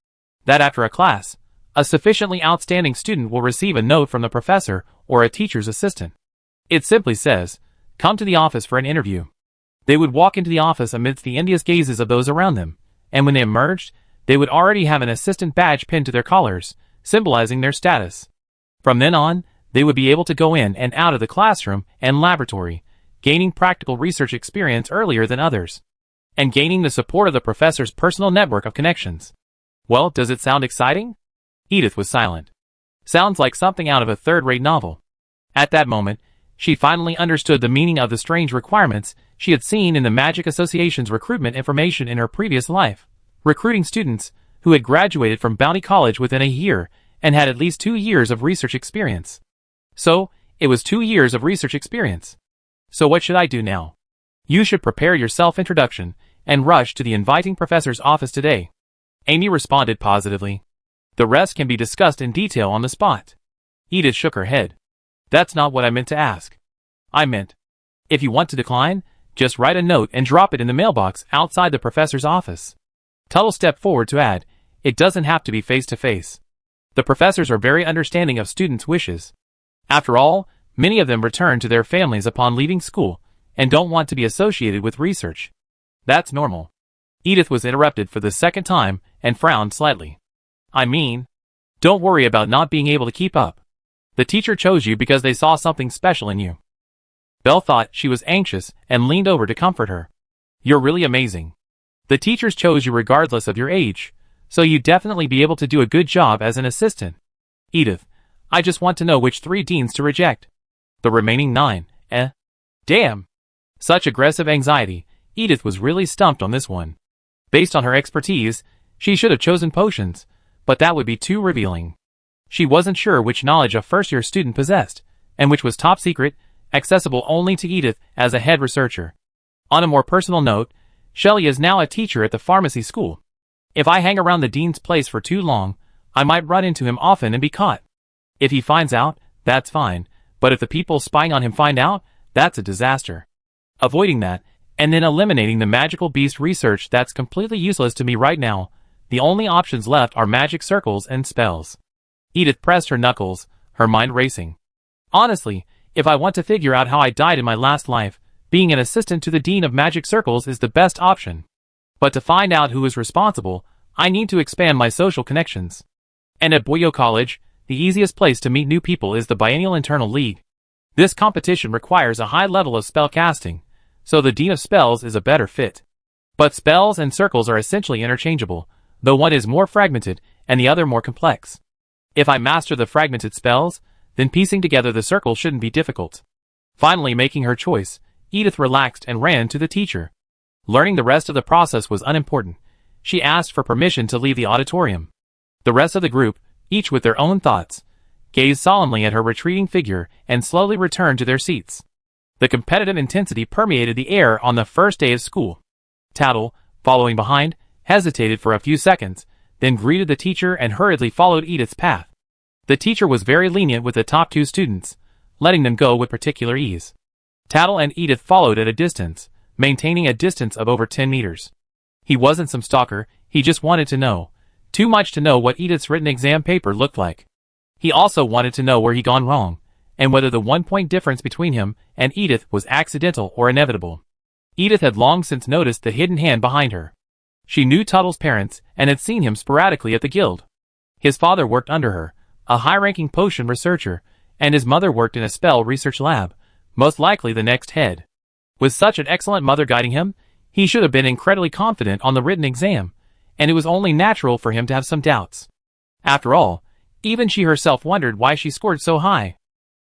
that after a class, a sufficiently outstanding student will receive a note from the professor or a teacher's assistant. It simply says, come to the office for an interview. They would walk into the office amidst the envious gazes of those around them, and when they emerged, they would already have an assistant badge pinned to their collars, symbolizing their status. From then on, they would be able to go in and out of the classroom and laboratory, gaining practical research experience earlier than others, and gaining the support of the professor's personal network of connections. Well, does it sound exciting? Edith was silent. Sounds like something out of a third-rate novel. At that moment, she finally understood the meaning of the strange requirements she had seen in the Magic Association's recruitment information in her previous life, recruiting students who had graduated from Bounty College within a year and had at least 2 years of research experience. So, it was 2 years of research experience. So what should I do now? You should prepare your self-introduction and rush to the inviting professor's office today. Amy responded positively. The rest can be discussed in detail on the spot. Edith shook her head. That's not what I meant to ask. I meant, if you want to decline, just write a note and drop it in the mailbox outside the professor's office. Tuttle stepped forward to add, it doesn't have to be face-to-face. The professors are very understanding of students' wishes. After all, many of them return to their families upon leaving school and don't want to be associated with research. That's normal. Edith was interrupted for the second time and frowned slightly. I mean, don't worry about not being able to keep up. The teacher chose you because they saw something special in you. Belle thought she was anxious and leaned over to comfort her. You're really amazing. The teachers chose you regardless of your age, so you'd definitely be able to do a good job as an assistant. Edith, I just want to know which 3 deans to reject. The remaining 9, eh? Damn! Such aggressive anxiety, Edith was really stumped on this one. Based on her expertise, she should have chosen potions, but that would be too revealing. She wasn't sure which knowledge a first-year student possessed, and which was top secret, accessible only to Edith as a head researcher. On a more personal note, Shelley is now a teacher at the pharmacy school. If I hang around the dean's place for too long, I might run into him often and be caught. If he finds out, that's fine, but if the people spying on him find out, that's a disaster. Avoiding that, and then eliminating the magical beast research that's completely useless to me right now, the only options left are magic circles and spells. Edith pressed her knuckles, her mind racing. Honestly, if I want to figure out how I died in my last life, being an assistant to the Dean of Magic Circles is the best option. But to find out who is responsible, I need to expand my social connections. And at Boyo College, the easiest place to meet new people is the Biennial Internal League. This competition requires a high level of spell casting, so the Dean of Spells is a better fit. But spells and circles are essentially interchangeable, though one is more fragmented and the other more complex. If I master the fragmented spells, then piecing together the circle shouldn't be difficult. Finally making her choice, Edith relaxed and ran to the teacher. Learning the rest of the process was unimportant. She asked for permission to leave the auditorium. The rest of the group, each with their own thoughts, gazed solemnly at her retreating figure and slowly returned to their seats. The competitive intensity permeated the air on the first day of school. Tattle, following behind, hesitated for a few seconds, then greeted the teacher and hurriedly followed Edith's path. The teacher was very lenient with the top 2 students, letting them go with particular ease. Tattle and Edith followed at a distance, maintaining a distance of over 10 meters. He wasn't some stalker, he just wanted to know. Too much to know what Edith's written exam paper looked like. He also wanted to know where he'd gone wrong, and whether the 1-point difference between him and Edith was accidental or inevitable. Edith had long since noticed the hidden hand behind her. She knew Tuttle's parents and had seen him sporadically at the guild. His father worked under her, a high-ranking potion researcher, and his mother worked in a spell research lab, most likely the next head. With such an excellent mother guiding him, he should have been incredibly confident on the written exam, and it was only natural for him to have some doubts. After all, even she herself wondered why she scored so high.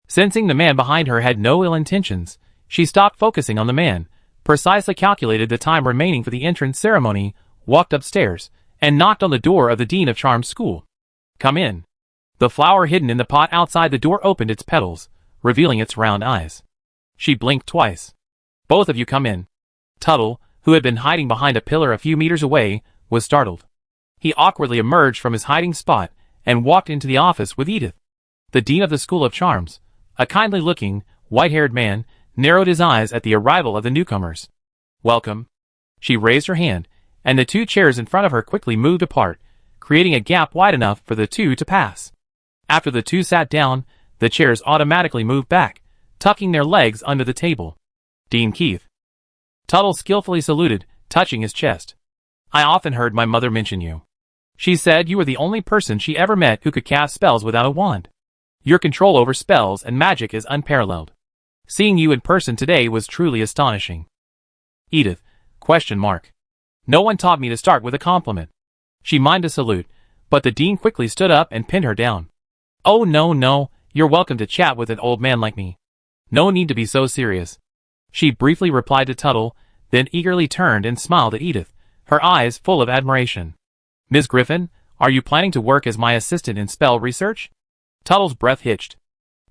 Sensing the man behind her had no ill intentions, she stopped focusing on the man, precisely calculated the time remaining for the entrance ceremony, walked upstairs, and knocked on the door of the Dean of Charm's school. Come in. The flower hidden in the pot outside the door opened its petals, revealing its round eyes. She blinked twice. Both of you come in. Tuttle, who had been hiding behind a pillar a few meters away, was startled. He awkwardly emerged from his hiding spot and walked into the office with Edith. The Dean of the School of Charms, a kindly-looking, white-haired man, narrowed his eyes at the arrival of the newcomers. Welcome. She raised her hand, and the 2 chairs in front of her quickly moved apart, creating a gap wide enough for the 2 to pass. After the 2 sat down, the chairs automatically moved back, tucking their legs under the table. Dean Keith. Tuttle skillfully saluted, touching his chest. I often heard my mother mention you. She said you were the only person she ever met who could cast spells without a wand. Your control over spells and magic is unparalleled. Seeing you in person today was truly astonishing. Edith, ? No one taught me to start with a compliment. She mimicked a salute, but the dean quickly stood up and pinned her down. Oh no, you're welcome to chat with an old man like me. No need to be so serious. She briefly replied to Tuttle, then eagerly turned and smiled at Edith, her eyes full of admiration. Ms. Griffin, are you planning to work as my assistant in spell research? Tuttle's breath hitched.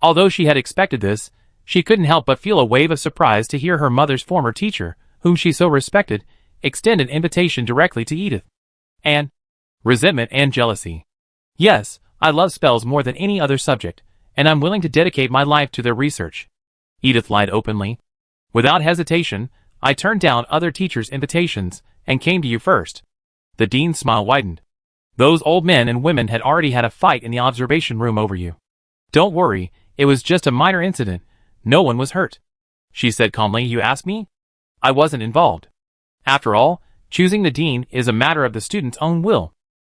Although she had expected this, she couldn't help but feel a wave of surprise to hear her mother's former teacher, whom she so respected, extend an invitation directly to Edith. And resentment and jealousy. Yes, I love spells more than any other subject, and I'm willing to dedicate my life to their research. Edith lied openly. Without hesitation, I turned down other teachers' invitations and came to you first. The dean's smile widened. Those old men and women had already had a fight in the observation room over you. Don't worry, it was just a minor incident. No one was hurt. She said calmly. You asked me? I wasn't involved. After all, choosing the dean is a matter of the student's own will.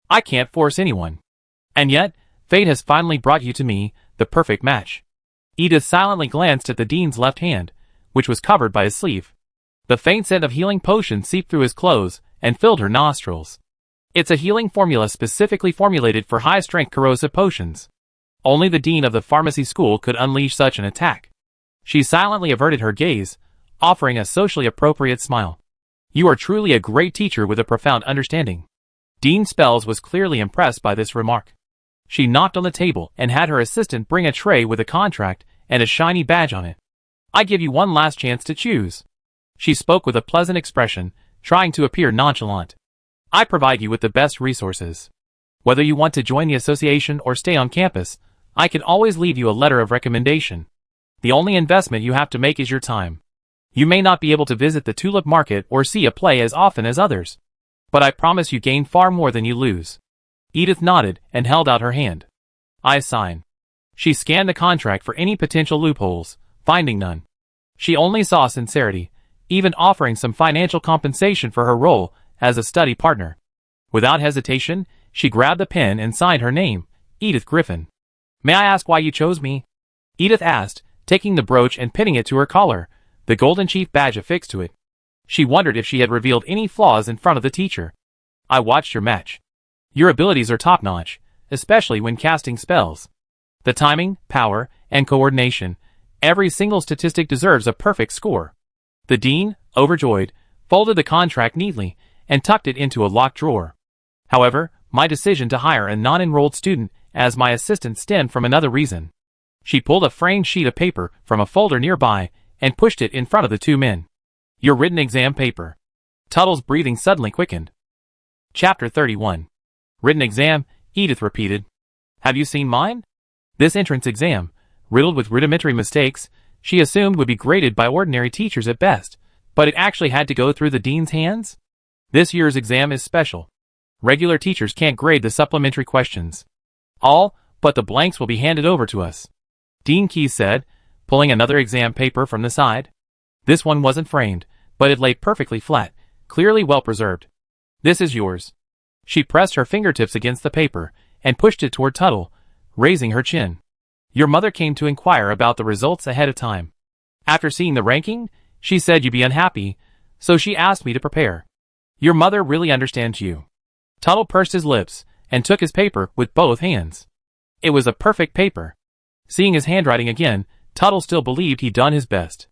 I can't force anyone. And yet, fate has finally brought you to me, the perfect match. Edith silently glanced at the dean's left hand, which was covered by his sleeve. The faint scent of healing potion seeped through his clothes and filled her nostrils. It's a healing formula specifically formulated for high-strength corrosive potions. Only the dean of the pharmacy school could unleash such an attack. She silently averted her gaze, offering a socially appropriate smile. You are truly a great teacher with a profound understanding. Dean Spells was clearly impressed by this remark. She knocked on the table and had her assistant bring a tray with a contract and a shiny badge on it. I give you one last chance to choose. She spoke with a pleasant expression, trying to appear nonchalant. I provide you with the best resources. Whether you want to join the association or stay on campus, I can always leave you a letter of recommendation. The only investment you have to make is your time. You may not be able to visit the tulip market or see a play as often as others, but I promise you gain far more than you lose. Edith nodded and held out her hand. I sign. She scanned the contract for any potential loopholes, finding none. She only saw sincerity, even offering some financial compensation for her role as a study partner. Without hesitation, she grabbed the pen and signed her name, Edith Griffin. May I ask why you chose me? Edith asked, taking the brooch and pinning it to her collar, the golden chief badge affixed to it. She wondered if she had revealed any flaws in front of the teacher. I watched your match. Your abilities are top-notch, especially when casting spells. The timing, power, and coordination, every single statistic deserves a perfect score. The dean, overjoyed, folded the contract neatly and tucked it into a locked drawer. However, my decision to hire a non-enrolled student as my assistant stemmed from another reason. She pulled a framed sheet of paper from a folder nearby and pushed it in front of the two men. Your written exam paper. Tuttle's breathing suddenly quickened. Chapter 31. Written exam, Edith repeated. Have you seen mine? This entrance exam, riddled with rudimentary mistakes, she assumed would be graded by ordinary teachers at best, but it actually had to go through the dean's hands? This year's exam is special. Regular teachers can't grade the supplementary questions. All but the blanks will be handed over to us. Dean Keyes said, pulling another exam paper from the side. This one wasn't framed, but it lay perfectly flat, clearly well preserved. This is yours. She pressed her fingertips against the paper and pushed it toward Tuttle, raising her chin. Your mother came to inquire about the results ahead of time. After seeing the ranking, she said you'd be unhappy, so she asked me to prepare. Your mother really understands you. Tuttle pursed his lips and took his paper with both hands. It was a perfect paper. Seeing his handwriting again, Tuttle still believed he'd done his best.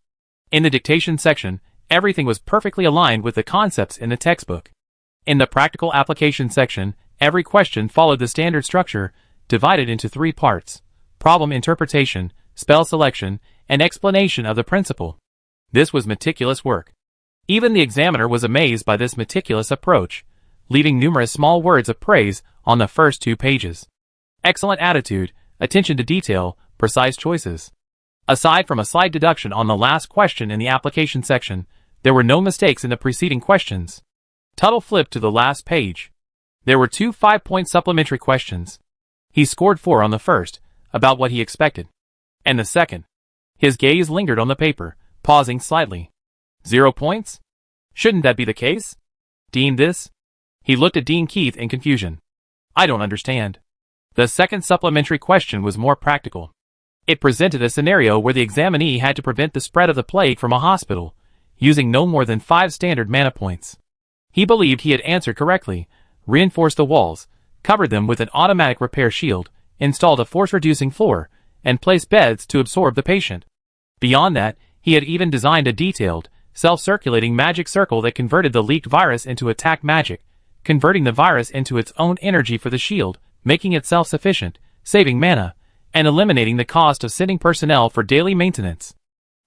In the dictation section, everything was perfectly aligned with the concepts in the textbook. In the practical application section, every question followed the standard structure, divided into 3 parts: problem interpretation, spell selection, and explanation of the principle. This was meticulous work. Even the examiner was amazed by this meticulous approach, leaving numerous small words of praise on the first 2 pages. Excellent attitude, attention to detail, precise choices. Aside from a slight deduction on the last question in the application section, there were no mistakes in the preceding questions. Tuttle flipped to the last page. There were 2 5-point supplementary questions. He scored 4 on the first, about what he expected. And the second. His gaze lingered on the paper, pausing slightly. 0 points? Shouldn't that be the case? Dean this? He looked at Dean Keith in confusion. I don't understand. The second supplementary question was more practical. It presented a scenario where the examinee had to prevent the spread of the plague from a hospital, using no more than 5 standard mana points. He believed he had answered correctly, reinforced the walls, covered them with an automatic repair shield, installed a force-reducing floor, and placed beds to absorb the patient. Beyond that, he had even designed a detailed, self-circulating magic circle that converted the leaked virus into attack magic, converting the virus into its own energy for the shield, making it self-sufficient, saving mana, and eliminating the cost of sending personnel for daily maintenance.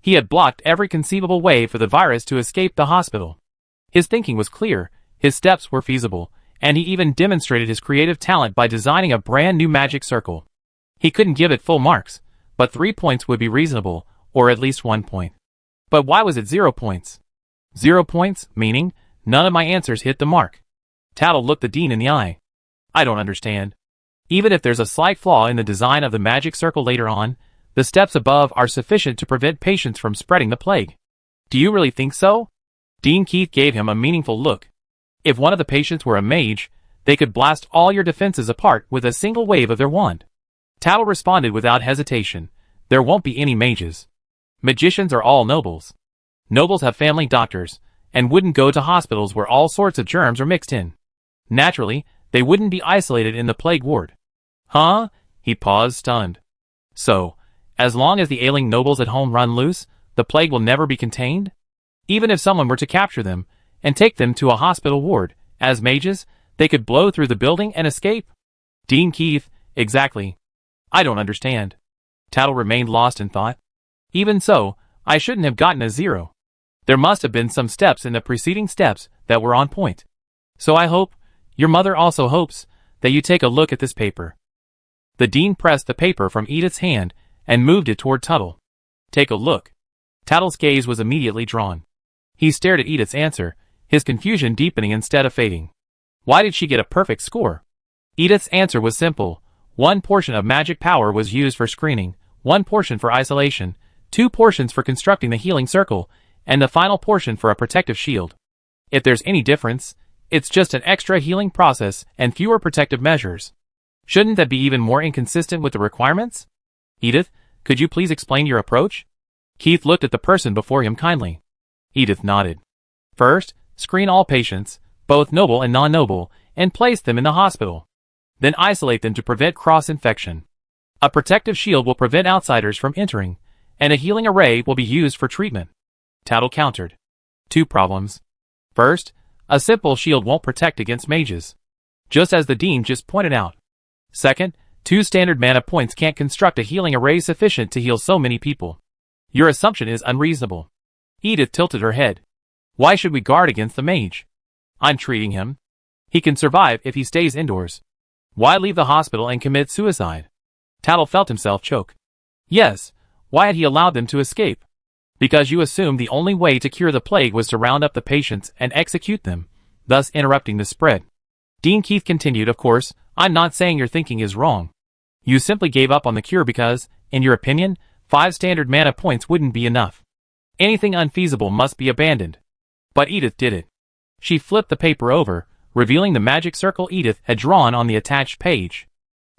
He had blocked every conceivable way for the virus to escape the hospital. His thinking was clear, his steps were feasible, and he even demonstrated his creative talent by designing a brand new magic circle. He couldn't give it full marks, but 3 points would be reasonable, or at least 1 point. But why was it 0 points? 0 points, meaning, none of my answers hit the mark. Tuttle looked the dean in the eye. I don't understand. Even if there's a slight flaw in the design of the magic circle later on, the steps above are sufficient to prevent patients from spreading the plague. Do you really think so? Dean Keith gave him a meaningful look. If one of the patients were a mage, they could blast all your defenses apart with a single wave of their wand. Tattle responded without hesitation. There won't be any mages. Magicians are all nobles. Nobles have family doctors, and wouldn't go to hospitals where all sorts of germs are mixed in. Naturally, they wouldn't be isolated in the plague ward. Huh? He paused, stunned. So, as long as the ailing nobles at home run loose, the plague will never be contained? Even if someone were to capture them, and take them to a hospital ward, as mages, they could blow through the building and escape? Dean Keith, exactly. I don't understand. Tattle remained lost in thought. Even so, I shouldn't have gotten a 0. There must have been some steps in the preceding steps that were on point. So I hope, your mother also hopes, that you take a look at this paper. The dean pressed the paper from Edith's hand and moved it toward Tuttle. Take a look. Tattle's gaze was immediately drawn. He stared at Edith's answer, his confusion deepening instead of fading. Why did she get a perfect score? Edith's answer was simple. 1 portion of magic power was used for screening, 1 portion for isolation, 2 portions for constructing the healing circle, and the final portion for a protective shield. If there's any difference, it's just an extra healing process and fewer protective measures. Shouldn't that be even more inconsistent with the requirements? Edith, could you please explain your approach? Keith looked at the person before him kindly. Edith nodded. First, screen all patients, both noble and non-noble, and place them in the hospital. Then isolate them to prevent cross-infection. A protective shield will prevent outsiders from entering, and a healing array will be used for treatment. Tattle countered. 2 problems. First, a simple shield won't protect against mages, just as the dean just pointed out. Second, 2 standard mana points can't construct a healing array sufficient to heal so many people. Your assumption is unreasonable. Edith tilted her head. Why should we guard against the mage? I'm treating him. He can survive if he stays indoors. Why leave the hospital and commit suicide? Tattle felt himself choke. Yes, why had he allowed them to escape? Because you assumed the only way to cure the plague was to round up the patients and execute them, thus interrupting the spread. Dean Keith continued, of course, I'm not saying your thinking is wrong. You simply gave up on the cure because, in your opinion, 5 standard mana points wouldn't be enough. Anything unfeasible must be abandoned. But Edith did it. She flipped the paper over, revealing the magic circle Edith had drawn on the attached page.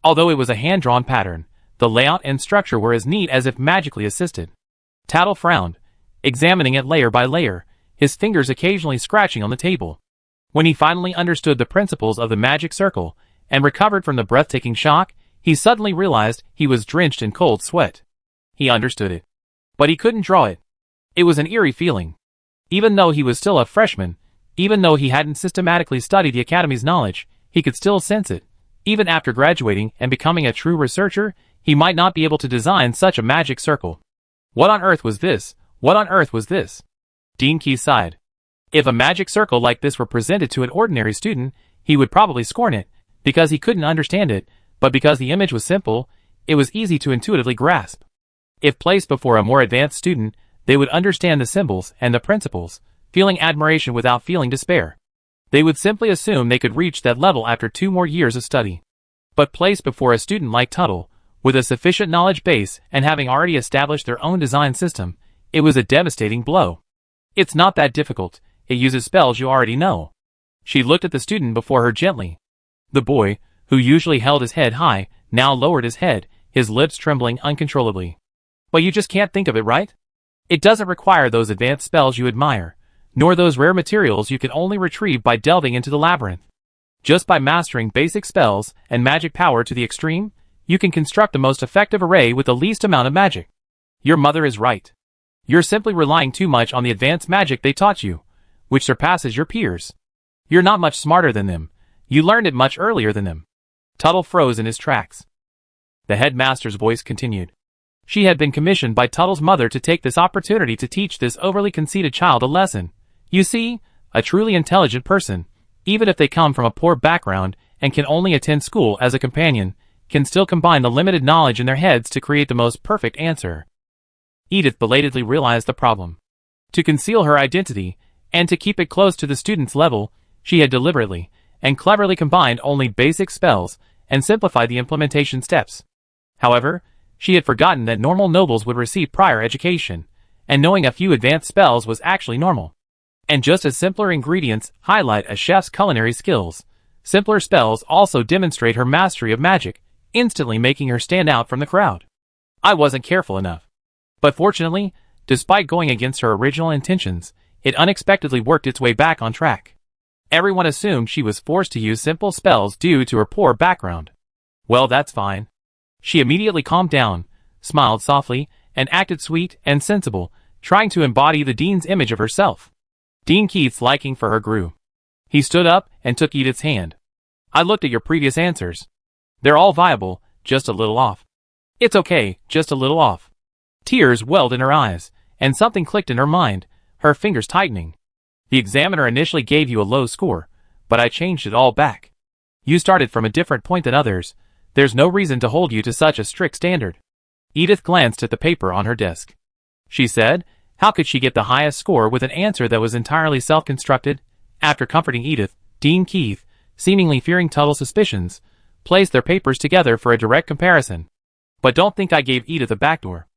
Although it was a hand-drawn pattern, the layout and structure were as neat as if magically assisted. Tattle frowned, examining it layer by layer, his fingers occasionally scratching on the table. When he finally understood the principles of the magic circle, and recovered from the breathtaking shock, he suddenly realized he was drenched in cold sweat. He understood it. But he couldn't draw it. It was an eerie feeling. Even though he was still a freshman, even though he hadn't systematically studied the Academy's knowledge, he could still sense it. Even after graduating and becoming a true researcher, he might not be able to design such a magic circle. What on earth was this? What on earth was this? Dean Keith sighed. If a magic circle like this were presented to an ordinary student, he would probably scorn it, because he couldn't understand it, but because the image was simple, it was easy to intuitively grasp. If placed before a more advanced student, they would understand the symbols and the principles, feeling admiration without feeling despair. They would simply assume they could reach that level after 2 more years of study. But placed before a student like Tuttle, with a sufficient knowledge base and having already established their own design system, it was a devastating blow. It's not that difficult, it uses spells you already know. She looked at the student before her gently. The boy, who usually held his head high, now lowered his head, his lips trembling uncontrollably. But you just can't think of it, right? It doesn't require those advanced spells you admire, nor those rare materials you can only retrieve by delving into the labyrinth. Just by mastering basic spells and magic power to the extreme, you can construct the most effective array with the least amount of magic. Your mother is right. You're simply relying too much on the advanced magic they taught you, which surpasses your peers. You're not much smarter than them. You learned it much earlier than them. Tuttle froze in his tracks. The headmaster's voice continued. She had been commissioned by Tuttle's mother to take this opportunity to teach this overly conceited child a lesson. You see, a truly intelligent person, even if they come from a poor background and can only attend school as a companion, can still combine the limited knowledge in their heads to create the most perfect answer. Edith belatedly realized the problem. To conceal her identity, and to keep it close to the student's level, she had deliberately, and cleverly combined only basic spells and simplified the implementation steps. However, she had forgotten that normal nobles would receive prior education, and knowing a few advanced spells was actually normal. And just as simpler ingredients highlight a chef's culinary skills, simpler spells also demonstrate her mastery of magic, instantly making her stand out from the crowd. I wasn't careful enough. But fortunately, despite going against her original intentions, it unexpectedly worked its way back on track. Everyone assumed she was forced to use simple spells due to her poor background. Well, that's fine. She immediately calmed down, smiled softly, and acted sweet and sensible, trying to embody the Dean's image of herself. Dean Keith's liking for her grew. He stood up and took Edith's hand. I looked at your previous answers. They're all viable, just a little off. It's okay, just a little off. Tears welled in her eyes, and something clicked in her mind, her fingers tightening. The examiner initially gave you a low score, but I changed it all back. You started from a different point than others. There's no reason to hold you to such a strict standard. Edith glanced at the paper on her desk. She said, how could she get the highest score with an answer that was entirely self-constructed? After comforting Edith, Dean Keith, seemingly fearing Tuttle's suspicions, placed their papers together for a direct comparison. But don't think I gave Edith a backdoor.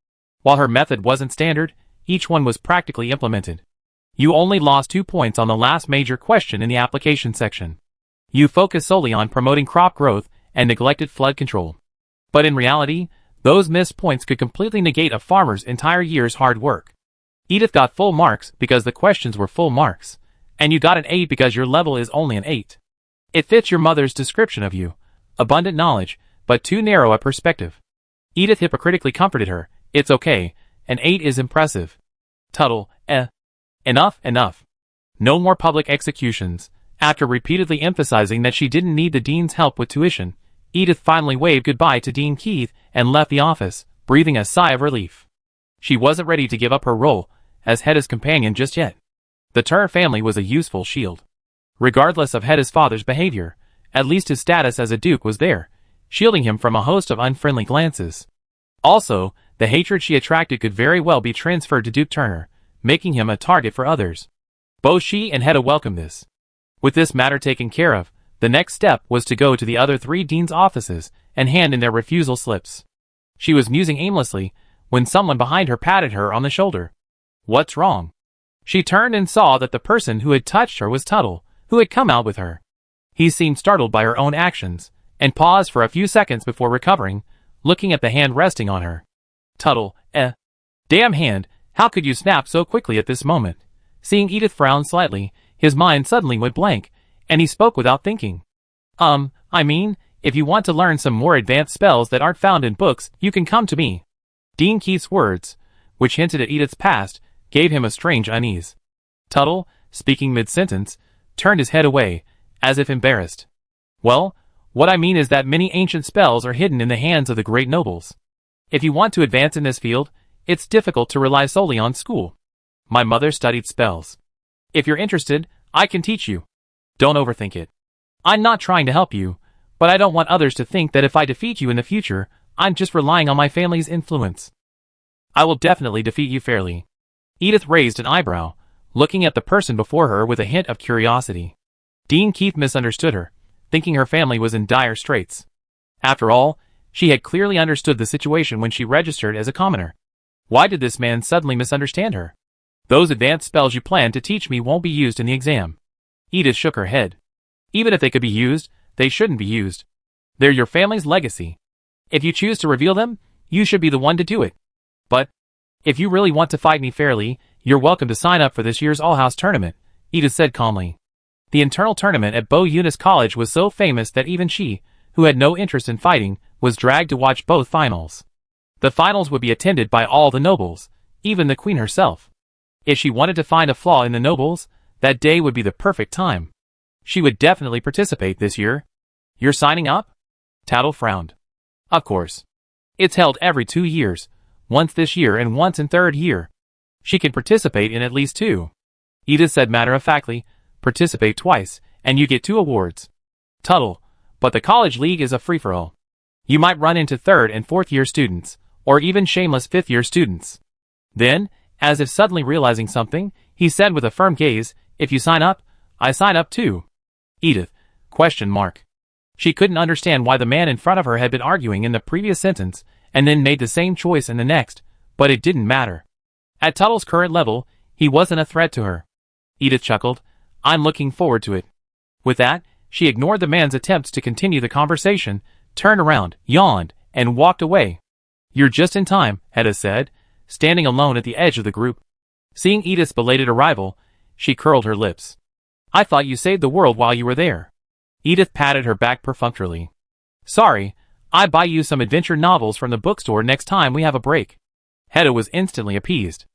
While her method wasn't standard, each one was practically implemented. You only lost 2 points on the last major question in the application section. You focused solely on promoting crop growth and neglected flood control. But in reality, those missed points could completely negate a farmer's entire year's hard work. Edith got full marks because the questions were full marks, and you got an 8 because your level is only an 8. It fits your mother's description of you. Abundant knowledge, but too narrow a perspective. Edith hypocritically comforted her. It's okay, an 8 is impressive. Tuttle, enough, enough. No more public executions. After repeatedly emphasizing that she didn't need the dean's help with tuition, Edith finally waved goodbye to Dean Keith and left the office, breathing a sigh of relief. She wasn't ready to give up her role as Hedda's companion just yet. The Turner family was a useful shield. Regardless of Hedda's father's behavior, at least his status as a duke was there, shielding him from a host of unfriendly glances. Also, the hatred she attracted could very well be transferred to Duke Turner, making him a target for others. Both she and Hedda welcomed this. With this matter taken care of, the next step was to go to the other 3 deans' offices and hand in their refusal slips. She was musing aimlessly when someone behind her patted her on the shoulder. What's wrong? She turned and saw that the person who had touched her was Tuttle, who had come out with her. He seemed startled by her own actions, and paused for a few seconds before recovering, looking at the hand resting on her. Tuttle, damn hand, how could you snap so quickly at this moment? Seeing Edith frown slightly, his mind suddenly went blank, and he spoke without thinking. I mean, if you want to learn some more advanced spells that aren't found in books, you can come to me. Dean Keith's words, which hinted at Edith's past, gave him a strange unease. Tuttle, speaking mid-sentence, turned his head away, as if embarrassed. Well, what I mean is that many ancient spells are hidden in the hands of the great nobles. If you want to advance in this field, it's difficult to rely solely on school. My mother studied spells. If you're interested, I can teach you. Don't overthink it. I'm not trying to help you, but I don't want others to think that if I defeat you in the future, I'm just relying on my family's influence. I will definitely defeat you fairly. Edith raised an eyebrow, looking at the person before her with a hint of curiosity. Dean Keith misunderstood her, thinking her family was in dire straits. After all, she had clearly understood the situation when she registered as a commoner. Why did this man suddenly misunderstand her? Those advanced spells you plan to teach me won't be used in the exam. Edith shook her head. Even if they could be used, they shouldn't be used. They're your family's legacy. If you choose to reveal them, you should be the one to do it. But, if you really want to fight me fairly, you're welcome to sign up for this year's all-house tournament, Edith said calmly. The internal tournament at Bo Eunice College was so famous that even she, who had no interest in fighting, was dragged to watch both finals. The finals would be attended by all the nobles, even the queen herself. If she wanted to find a flaw in the nobles, that day would be the perfect time. She would definitely participate this year. You're signing up? Tattle frowned. Of course. It's held every 2 years, once this year and once in 3rd year. She can participate in at least 2. Edith said matter-of-factly, participate twice, and you get 2 awards. Tuttle, but the college league is a free-for-all. You might run into 3rd and 4th year students, or even shameless 5th year students. Then, as if suddenly realizing something, he said with a firm gaze, if you sign up, I sign up too. Edith, Question mark. She couldn't understand why the man in front of her had been arguing in the previous sentence and then made the same choice in the next, but it didn't matter. At Tuttle's current level, he wasn't a threat to her. Edith chuckled. I'm looking forward to it. With that, she ignored the man's attempts to continue the conversation, turned around, yawned, and walked away. You're just in time, Hedda said, standing alone at the edge of the group. Seeing Edith's belated arrival, she curled her lips. I thought you saved the world while you were there. Edith patted her back perfunctorily. Sorry, I buy you some adventure novels from the bookstore next time we have a break. Hedda was instantly appeased.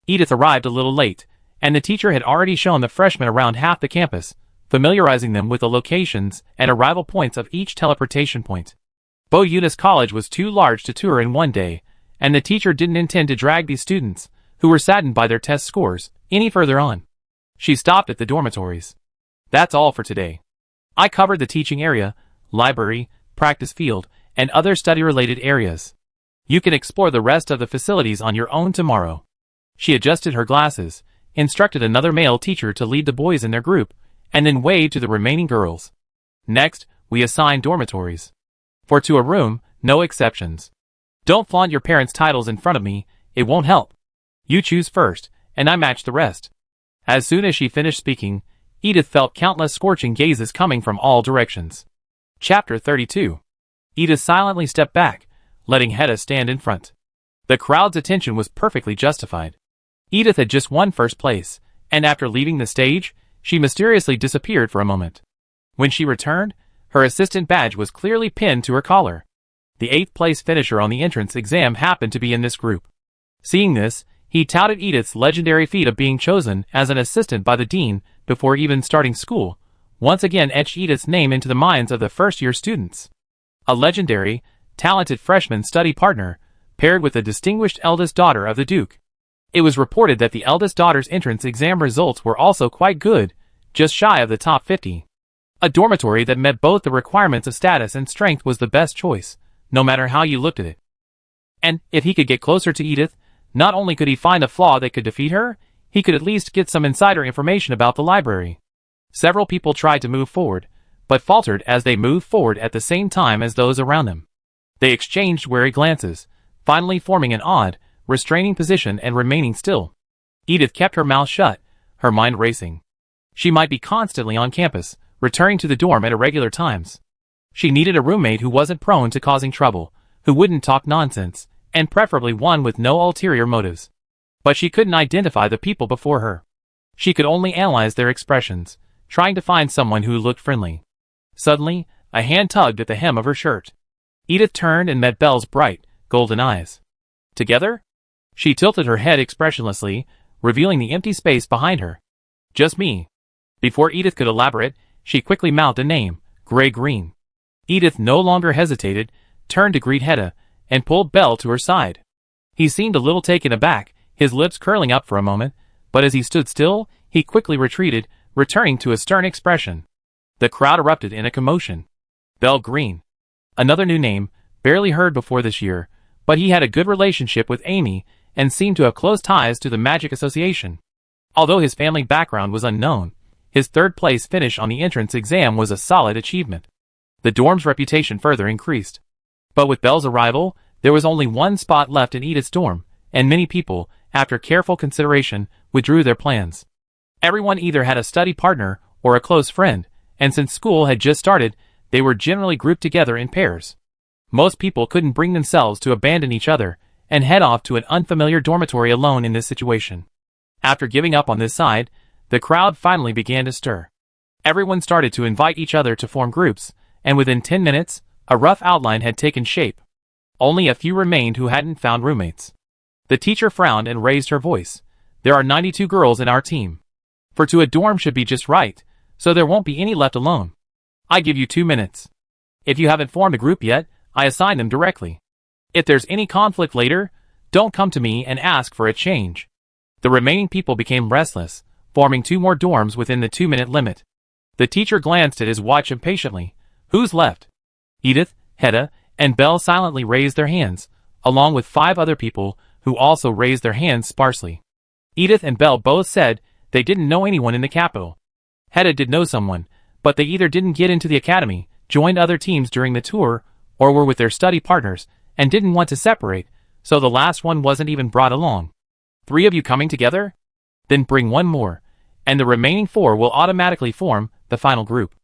Edith arrived a little late, and the teacher had already shown the freshmen around half the campus, familiarizing them with the locations and arrival points of each teleportation point. Bo Eunice College was too large to tour in one day, and the teacher didn't intend to drag these students, who were saddened by their test scores, any further on. She stopped at the dormitories. That's all for today. I covered the teaching area, library, practice field, and other study-related areas. You can explore the rest of the facilities on your own tomorrow. She adjusted her glasses, instructed another male teacher to lead the boys in their group, and then waved to the remaining girls. Next, we assign dormitories. For to a room, no exceptions. Don't flaunt your parents' titles in front of me, it won't help. You choose first, and I match the rest. As soon as she finished speaking, Edith felt countless scorching gazes coming from all directions. Chapter 32. Edith silently stepped back, letting Hedda stand in front. The crowd's attention was perfectly justified. Edith had just won first place, and after leaving the stage, she mysteriously disappeared for a moment. When she returned, her assistant badge was clearly pinned to her collar. The 8th place finisher on the entrance exam happened to be in this group. Seeing this, he touted Edith's legendary feat of being chosen as an assistant by the dean before even starting school, once again etched Edith's name into the minds of the first-year students. A legendary, talented freshman study partner, paired with the distinguished eldest daughter of the Duke. It was reported that the eldest daughter's entrance exam results were also quite good, just shy of the top 50. A dormitory that met both the requirements of status and strength was the best choice, no matter how you looked at it. And, if he could get closer to Edith, not only could he find a flaw that could defeat her, he could at least get some insider information about the library. Several people tried to move forward, but faltered as they moved forward at the same time as those around them. They exchanged wary glances, finally forming an odd, restraining position and remaining still. Edith kept her mouth shut, her mind racing. She might be constantly on campus, returning to the dorm at irregular times. She needed a roommate who wasn't prone to causing trouble, who wouldn't talk nonsense, and preferably one with no ulterior motives. But she couldn't identify the people before her. She could only analyze their expressions, trying to find someone who looked friendly. Suddenly, a hand tugged at the hem of her shirt. Edith turned and met Belle's bright, golden eyes. Together? She tilted her head expressionlessly, revealing the empty space behind her. Just me. Before Edith could elaborate, she quickly mouthed a name, Gray-Green. Edith no longer hesitated, turned to greet Hedda, and pulled Belle to her side. He seemed a little taken aback, his lips curling up for a moment, but as he stood still, he quickly retreated, returning to a stern expression. The crowd erupted in a commotion. Belle Green. Another new name, barely heard before this year, but he had a good relationship with Amy, and seemed to have close ties to the Magic Association. Although his family background was unknown, his third-place finish on the entrance exam was a solid achievement. The dorm's reputation further increased. But with Belle's arrival, there was only one spot left in Edith's dorm, and many people, after careful consideration, withdrew their plans. Everyone either had a study partner or a close friend, and since school had just started, they were generally grouped together in pairs. Most people couldn't bring themselves to abandon each other and head off to an unfamiliar dormitory alone in this situation. After giving up on this side, the crowd finally began to stir. Everyone started to invite each other to form groups, and within 10 minutes, a rough outline had taken shape. Only a few remained who hadn't found roommates. The teacher frowned and raised her voice. There are 92 girls in our team. For two a dorm should be just right, so there won't be any left alone. I give you 2 minutes. If you haven't formed a group yet, I assign them directly. If there's any conflict later, don't come to me and ask for a change. The remaining people became restless, forming 2 more dorms within the 2-minute limit. The teacher glanced at his watch impatiently. Who's left? Edith, Hedda, and Belle silently raised their hands, along with 5 other people who also raised their hands sparsely. Edith and Belle both said they didn't know anyone in the capital. Hedda did know someone, But they either didn't get into the academy, joined other teams during the tour, or were with their study partners, and didn't want to separate, so the last one wasn't even brought along. 3 of you coming together? Then bring one more, and the remaining 4 will automatically form the final group.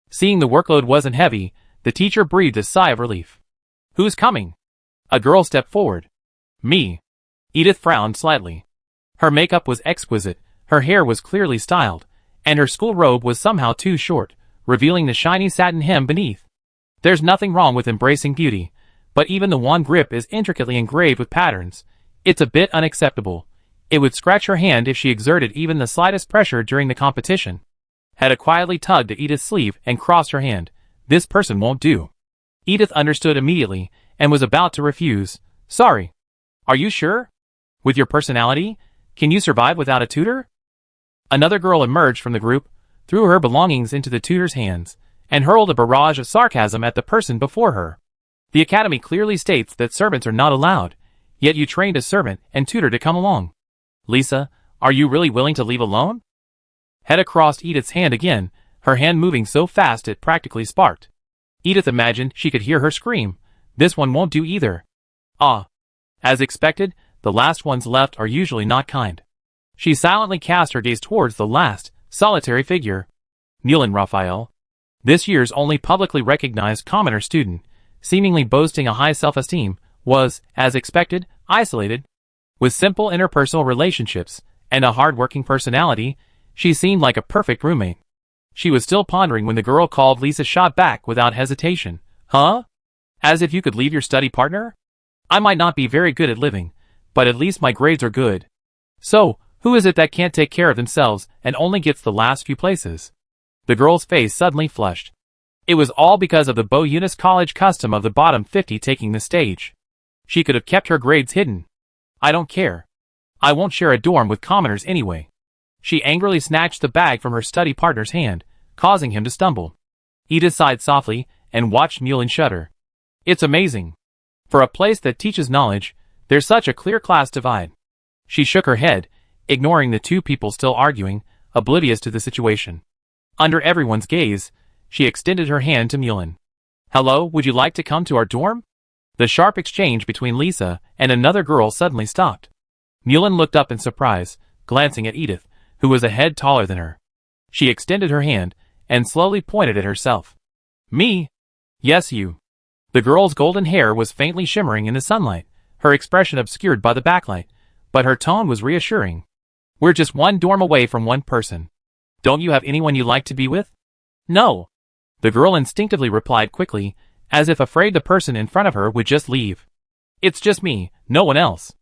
Seeing the workload wasn't heavy, the teacher breathed a sigh of relief. Who's coming? A girl stepped forward. Me. Edith frowned slightly. Her makeup was exquisite, her hair was clearly styled, and her school robe was somehow too short, revealing the shiny satin hem beneath. There's nothing wrong with embracing beauty, but even the wand grip is intricately engraved with patterns. It's a bit unacceptable. It would scratch her hand if she exerted even the slightest pressure during the competition. Hedda quietly tugged at Edith's sleeve and crossed her hand. This person won't do. Edith understood immediately, and was about to refuse. Sorry. Are you sure? With your personality, can you survive without a tutor? Another girl emerged from the group, threw her belongings into the tutor's hands, and hurled a barrage of sarcasm at the person before her. The academy clearly states that servants are not allowed, yet you trained a servant and tutor to come along. Lisa, are you really willing to leave alone? Hedda crossed Edith's hand again, her hand moving so fast it practically sparked. Edith imagined she could hear her scream. This one won't do either. Ah. As expected, the last ones left are usually not kind. She silently cast her gaze towards the last, solitary figure. Mulan Raphael. This year's only publicly recognized commoner student, seemingly boasting a high self-esteem, was, as expected, isolated. With simple interpersonal relationships, and a hard-working personality, she seemed like a perfect roommate. She was still pondering when the girl called Lisa shot back without hesitation. Huh? As if you could leave your study partner? I might not be very good at living, but at least my grades are good. So, who is it that can't take care of themselves and only gets the last few places? The girl's face suddenly flushed. It was all because of the Bo Eunice College custom of the bottom 50 taking the stage. She could have kept her grades hidden. I don't care. I won't share a dorm with commoners anyway. She angrily snatched the bag from her study partner's hand, causing him to stumble. Edith sighed softly and watched Mulan shudder. It's amazing. For a place that teaches knowledge, there's such a clear class divide. She shook her head, ignoring the 2 people still arguing, oblivious to the situation. Under everyone's gaze, she extended her hand to Mulan. Hello, would you like to come to our dorm? The sharp exchange between Lisa and another girl suddenly stopped. Mulan looked up in surprise, glancing at Edith, who was a head taller than her. She extended her hand and slowly pointed at herself. Me? Yes, you. The girl's golden hair was faintly shimmering in the sunlight, her expression obscured by the backlight, but her tone was reassuring. We're just one dorm away from one person. Don't you have anyone you like to be with? No. The girl instinctively replied quickly, as if afraid the person in front of her would just leave. It's just me, no one else.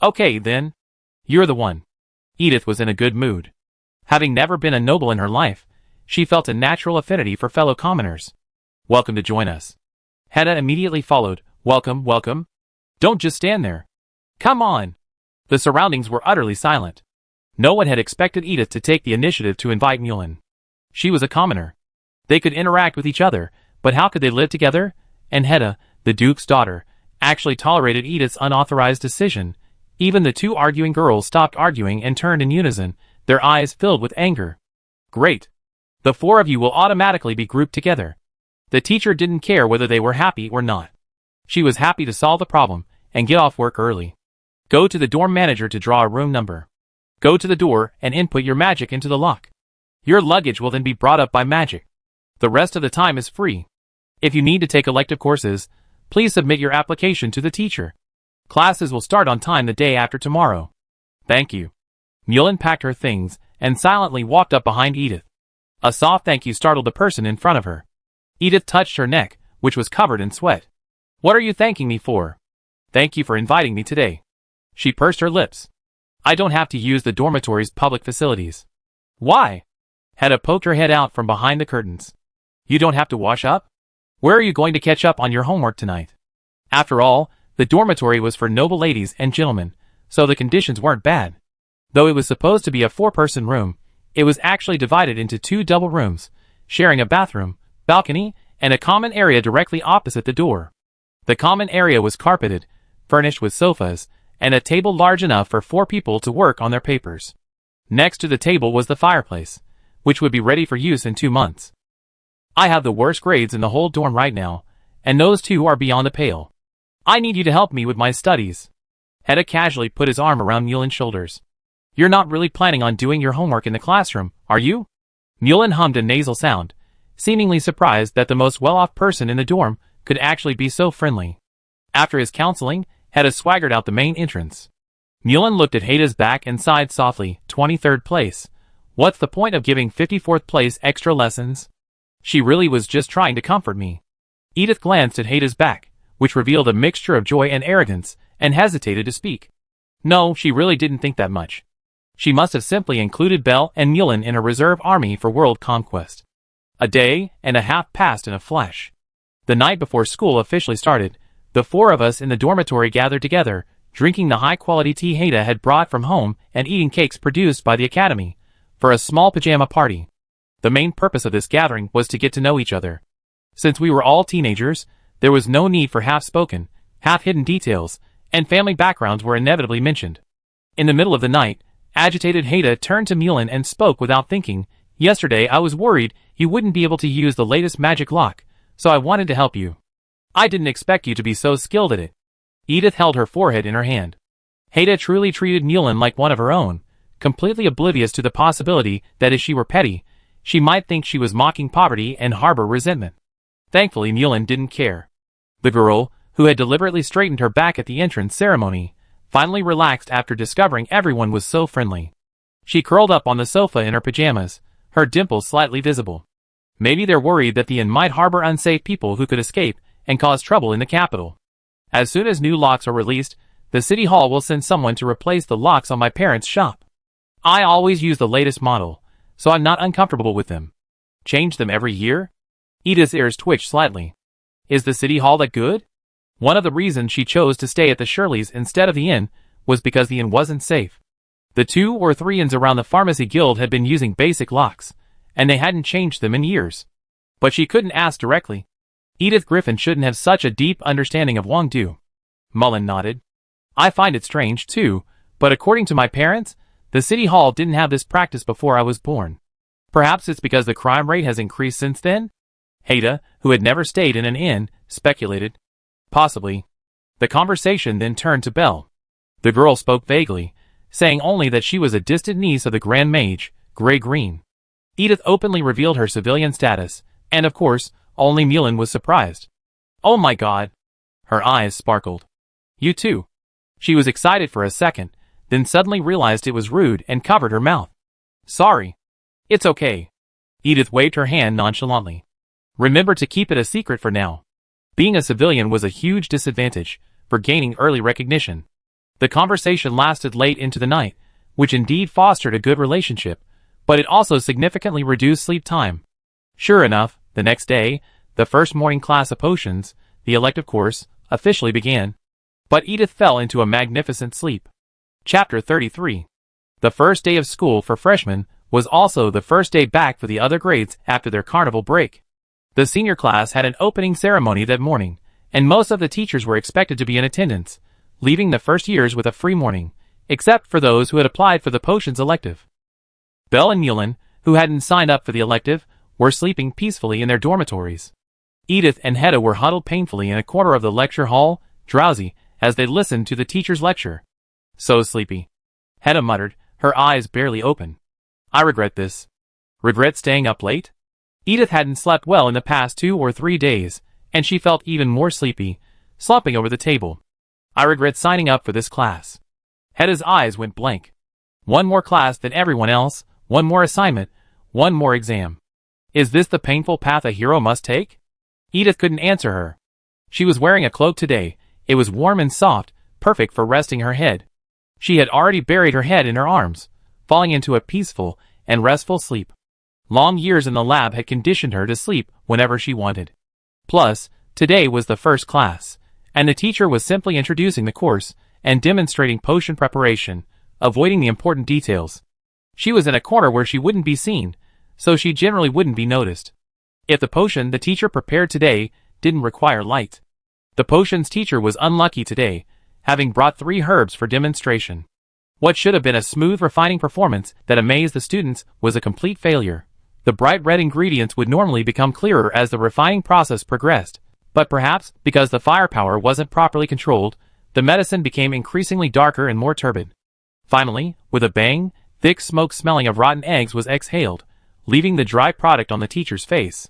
Okay, then. You're the one. Edith was in a good mood. Having never been a noble in her life, she felt a natural affinity for fellow commoners. Welcome to join us. Hedda immediately followed. Welcome, welcome. Don't just stand there. Come on. The surroundings were utterly silent. No one had expected Edith to take the initiative to invite Mulan. She was a commoner. They could interact with each other, but how could they live together? And Hedda, the Duke's daughter, actually tolerated Edith's unauthorized decision. Even the 2 arguing girls stopped arguing and turned in unison, their eyes filled with anger. Great. The 4 of you will automatically be grouped together. The teacher didn't care whether they were happy or not. She was happy to solve the problem and get off work early. Go to the dorm manager to draw a room number. Go to the door and input your magic into the lock. Your luggage will then be brought up by magic. The rest of the time is free. If you need to take elective courses, please submit your application to the teacher. Classes will start on time the day after tomorrow. Thank you. Mulan packed her things and silently walked up behind Edith. A soft thank you startled the person in front of her. Edith touched her neck, which was covered in sweat. What are you thanking me for? Thank you for inviting me today. She pursed her lips. I don't have to use the dormitory's public facilities. Why? Hedda poked her head out from behind the curtains. You don't have to wash up? Where are you going to catch up on your homework tonight? After all, the dormitory was for noble ladies and gentlemen, so the conditions weren't bad. Though it was supposed to be a 4-person room, it was actually divided into 2 double rooms, sharing a bathroom, balcony, and a common area directly opposite the door. The common area was carpeted, furnished with sofas, and a table large enough for 4 people to work on their papers. Next to the table was the fireplace, which would be ready for use in 2 months. I have the worst grades in the whole dorm right now, and those two are beyond the pale. I need you to help me with my studies. Heda casually put his arm around Mulan's shoulders. You're not really planning on doing your homework in the classroom, are you? Mulan hummed a nasal sound, seemingly surprised that the most well-off person in the dorm could actually be so friendly. After his counseling, Heda swaggered out the main entrance. Mulan looked at Heda's back and sighed softly, 23rd place. What's the point of giving 54th place extra lessons? She really was just trying to comfort me. Edith glanced at Heda's back, which revealed a mixture of joy and arrogance, and hesitated to speak. No, she really didn't think that much. She must have simply included Belle and Mulan in a reserve army for world conquest. A day and a half passed in a flash. The night before school officially started, the four of us in the dormitory gathered together, drinking the high-quality tea Heda had brought from home and eating cakes produced by the academy, for a small pajama party. The main purpose of this gathering was to get to know each other. Since we were all teenagers, there was no need for half-spoken, half-hidden details, and family backgrounds were inevitably mentioned. In the middle of the night, agitated Heda turned to Mulan and spoke without thinking. Yesterday I was worried you wouldn't be able to use the latest magic lock, so I wanted to help you. I didn't expect you to be so skilled at it. Edith held her forehead in her hand. Heda truly treated Mulan like one of her own, completely oblivious to the possibility that if she were petty, she might think she was mocking poverty and harbor resentment. Thankfully Mulan didn't care. The girl, who had deliberately straightened her back at the entrance ceremony, finally relaxed after discovering everyone was so friendly. She curled up on the sofa in her pajamas, her dimples slightly visible. Maybe they're worried that the inn might harbor unsafe people who could escape and cause trouble in the capital. As soon as new locks are released, the city hall will send someone to replace the locks on my parents' shop. I always use the latest model, so I'm not uncomfortable with them. Change them every year? Edith's ears twitched slightly. Is the city hall that good? One of the reasons she chose to stay at the Shirleys instead of the inn was because the inn wasn't safe. The 2 or 3 inns around the pharmacy guild had been using basic locks, and they hadn't changed them in years. But she couldn't ask directly. Edith Griffin shouldn't have such a deep understanding of Wangdu. Mulan nodded. I find it strange, too, but according to my parents, the city hall didn't have this practice before I was born. Perhaps it's because the crime rate has increased since then? Heda, who had never stayed in an inn, speculated. Possibly. The conversation then turned to Belle. The girl spoke vaguely, saying only that she was a distant niece of the Grand Mage, Grey-Green. Edith openly revealed her civilian status, and of course, only Mulan was surprised. Oh my god. Her eyes sparkled. You too. She was excited for a second, then suddenly realized it was rude and covered her mouth. Sorry. It's okay. Edith waved her hand nonchalantly. Remember to keep it a secret for now. Being a civilian was a huge disadvantage for gaining early recognition. The conversation lasted late into the night, which indeed fostered a good relationship, but it also significantly reduced sleep time. Sure enough, the next day, the first morning class of potions, the elective course, officially began. But Edith fell into a magnificent sleep. Chapter 33. The first day of school for freshmen was also the first day back for the other grades after their carnival break. The senior class had an opening ceremony that morning, and most of the teachers were expected to be in attendance, leaving the first years with a free morning, except for those who had applied for the potions elective. Belle and Mulan, who hadn't signed up for the elective, were sleeping peacefully in their dormitories. Edith and Heda were huddled painfully in a corner of the lecture hall, drowsy, as they listened to the teacher's lecture. So sleepy. Heda muttered, her eyes barely open. I regret this. Regret staying up late? Edith hadn't slept well in the past 2 or 3 days, and she felt even more sleepy, slumping over the table. I regret signing up for this class. Heda's eyes went blank. One more class than everyone else, one more assignment, one more exam. Is this the painful path a hero must take? Edith couldn't answer her. She was wearing a cloak today. It was warm and soft, perfect for resting her head. She had already buried her head in her arms, falling into a peaceful and restful sleep. Long years in the lab had conditioned her to sleep whenever she wanted. Plus, today was the first class, and the teacher was simply introducing the course and demonstrating potion preparation, avoiding the important details. She was in a corner where she wouldn't be seen, so she generally wouldn't be noticed. If the potion the teacher prepared today didn't require light. The potions teacher was unlucky today, having brought 3 herbs for demonstration. What should have been a smooth, refining performance that amazed the students was a complete failure, The bright red ingredients would normally become clearer as the refining process progressed, but perhaps because the firepower wasn't properly controlled, the medicine became increasingly darker and more turbid. Finally, with a bang, thick smoke smelling of rotten eggs was exhaled, leaving the dry product on the teacher's face.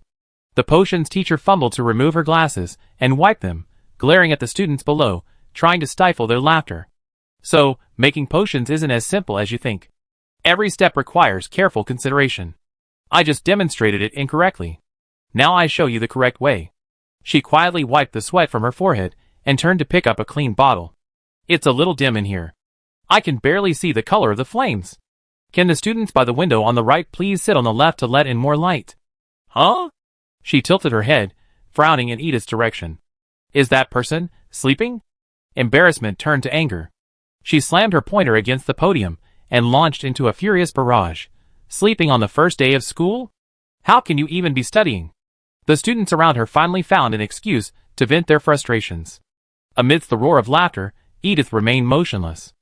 The potions teacher fumbled to remove her glasses and wipe them, glaring at the students below, trying to stifle their laughter. So, making potions isn't as simple as you think. Every step requires careful consideration. I just demonstrated it incorrectly. Now I show you the correct way. She quietly wiped the sweat from her forehead and turned to pick up a clean bottle. It's a little dim in here. I can barely see the color of the flames. Can the students by the window on the right please sit on the left to let in more light? Huh? She tilted her head, frowning in Edith's direction. Is that person sleeping? Embarrassment turned to anger. She slammed her pointer against the podium and launched into a furious barrage. Sleeping on the first day of school? How can you even be studying? The students around her finally found an excuse to vent their frustrations. Amidst the roar of laughter, Edith remained motionless.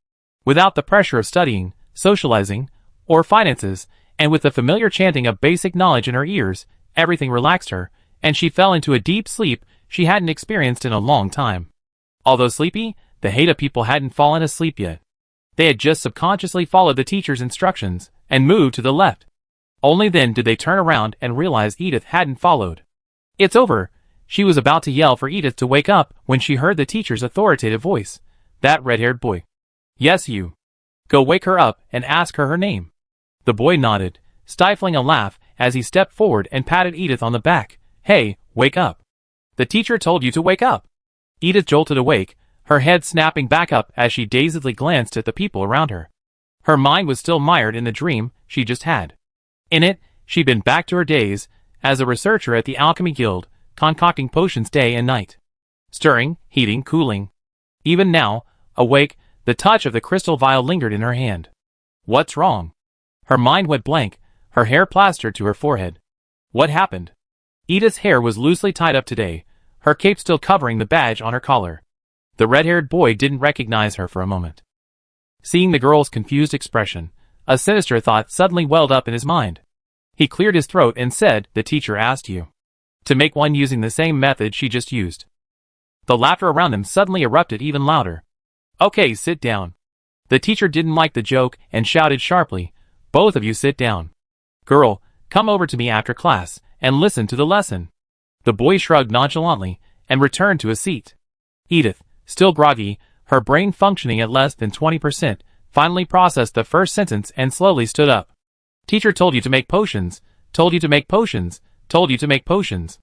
Without the pressure of studying, socializing, or finances, and with the familiar chanting of basic knowledge in her ears, everything relaxed her, and she fell into a deep sleep she hadn't experienced in a long time. Although sleepy, the Haida people hadn't fallen asleep yet. They had just subconsciously followed the teacher's instructions and moved to the left. Only then did they turn around and realize Edith hadn't followed. It's over. She was about to yell for Edith to wake up when she heard the teacher's authoritative voice. That red-haired boy. Yes, you. Go wake her up and ask her name. The boy nodded, stifling a laugh as he stepped forward and patted Edith on the back. Hey, wake up. The teacher told you to wake up. Edith jolted awake, her head snapping back up as she dazedly glanced at the people around her. Her mind was still mired in the dream she just had. In it, she'd been back to her days as a researcher at the Alchemy Guild, concocting potions day and night. Stirring, heating, cooling. Even now, awake, the touch of the crystal vial lingered in her hand. What's wrong? Her mind went blank, her hair plastered to her forehead. What happened? Edith's hair was loosely tied up today, her cape still covering the badge on her collar. The red-haired boy didn't recognize her for a moment. Seeing the girl's confused expression, a sinister thought suddenly welled up in his mind. He cleared his throat and said, "The teacher asked you to make one using the same method she just used." The laughter around them suddenly erupted even louder. "Okay, sit down." The teacher didn't like the joke and shouted sharply, "Both of you sit down. Girl, come over to me after class and listen to the lesson." The boy shrugged nonchalantly and returned to his seat. Edith, still groggy, her brain functioning at less than 20%, finally processed the first sentence and slowly stood up. Teacher told you to make potions, told you to make potions, told you to make potions.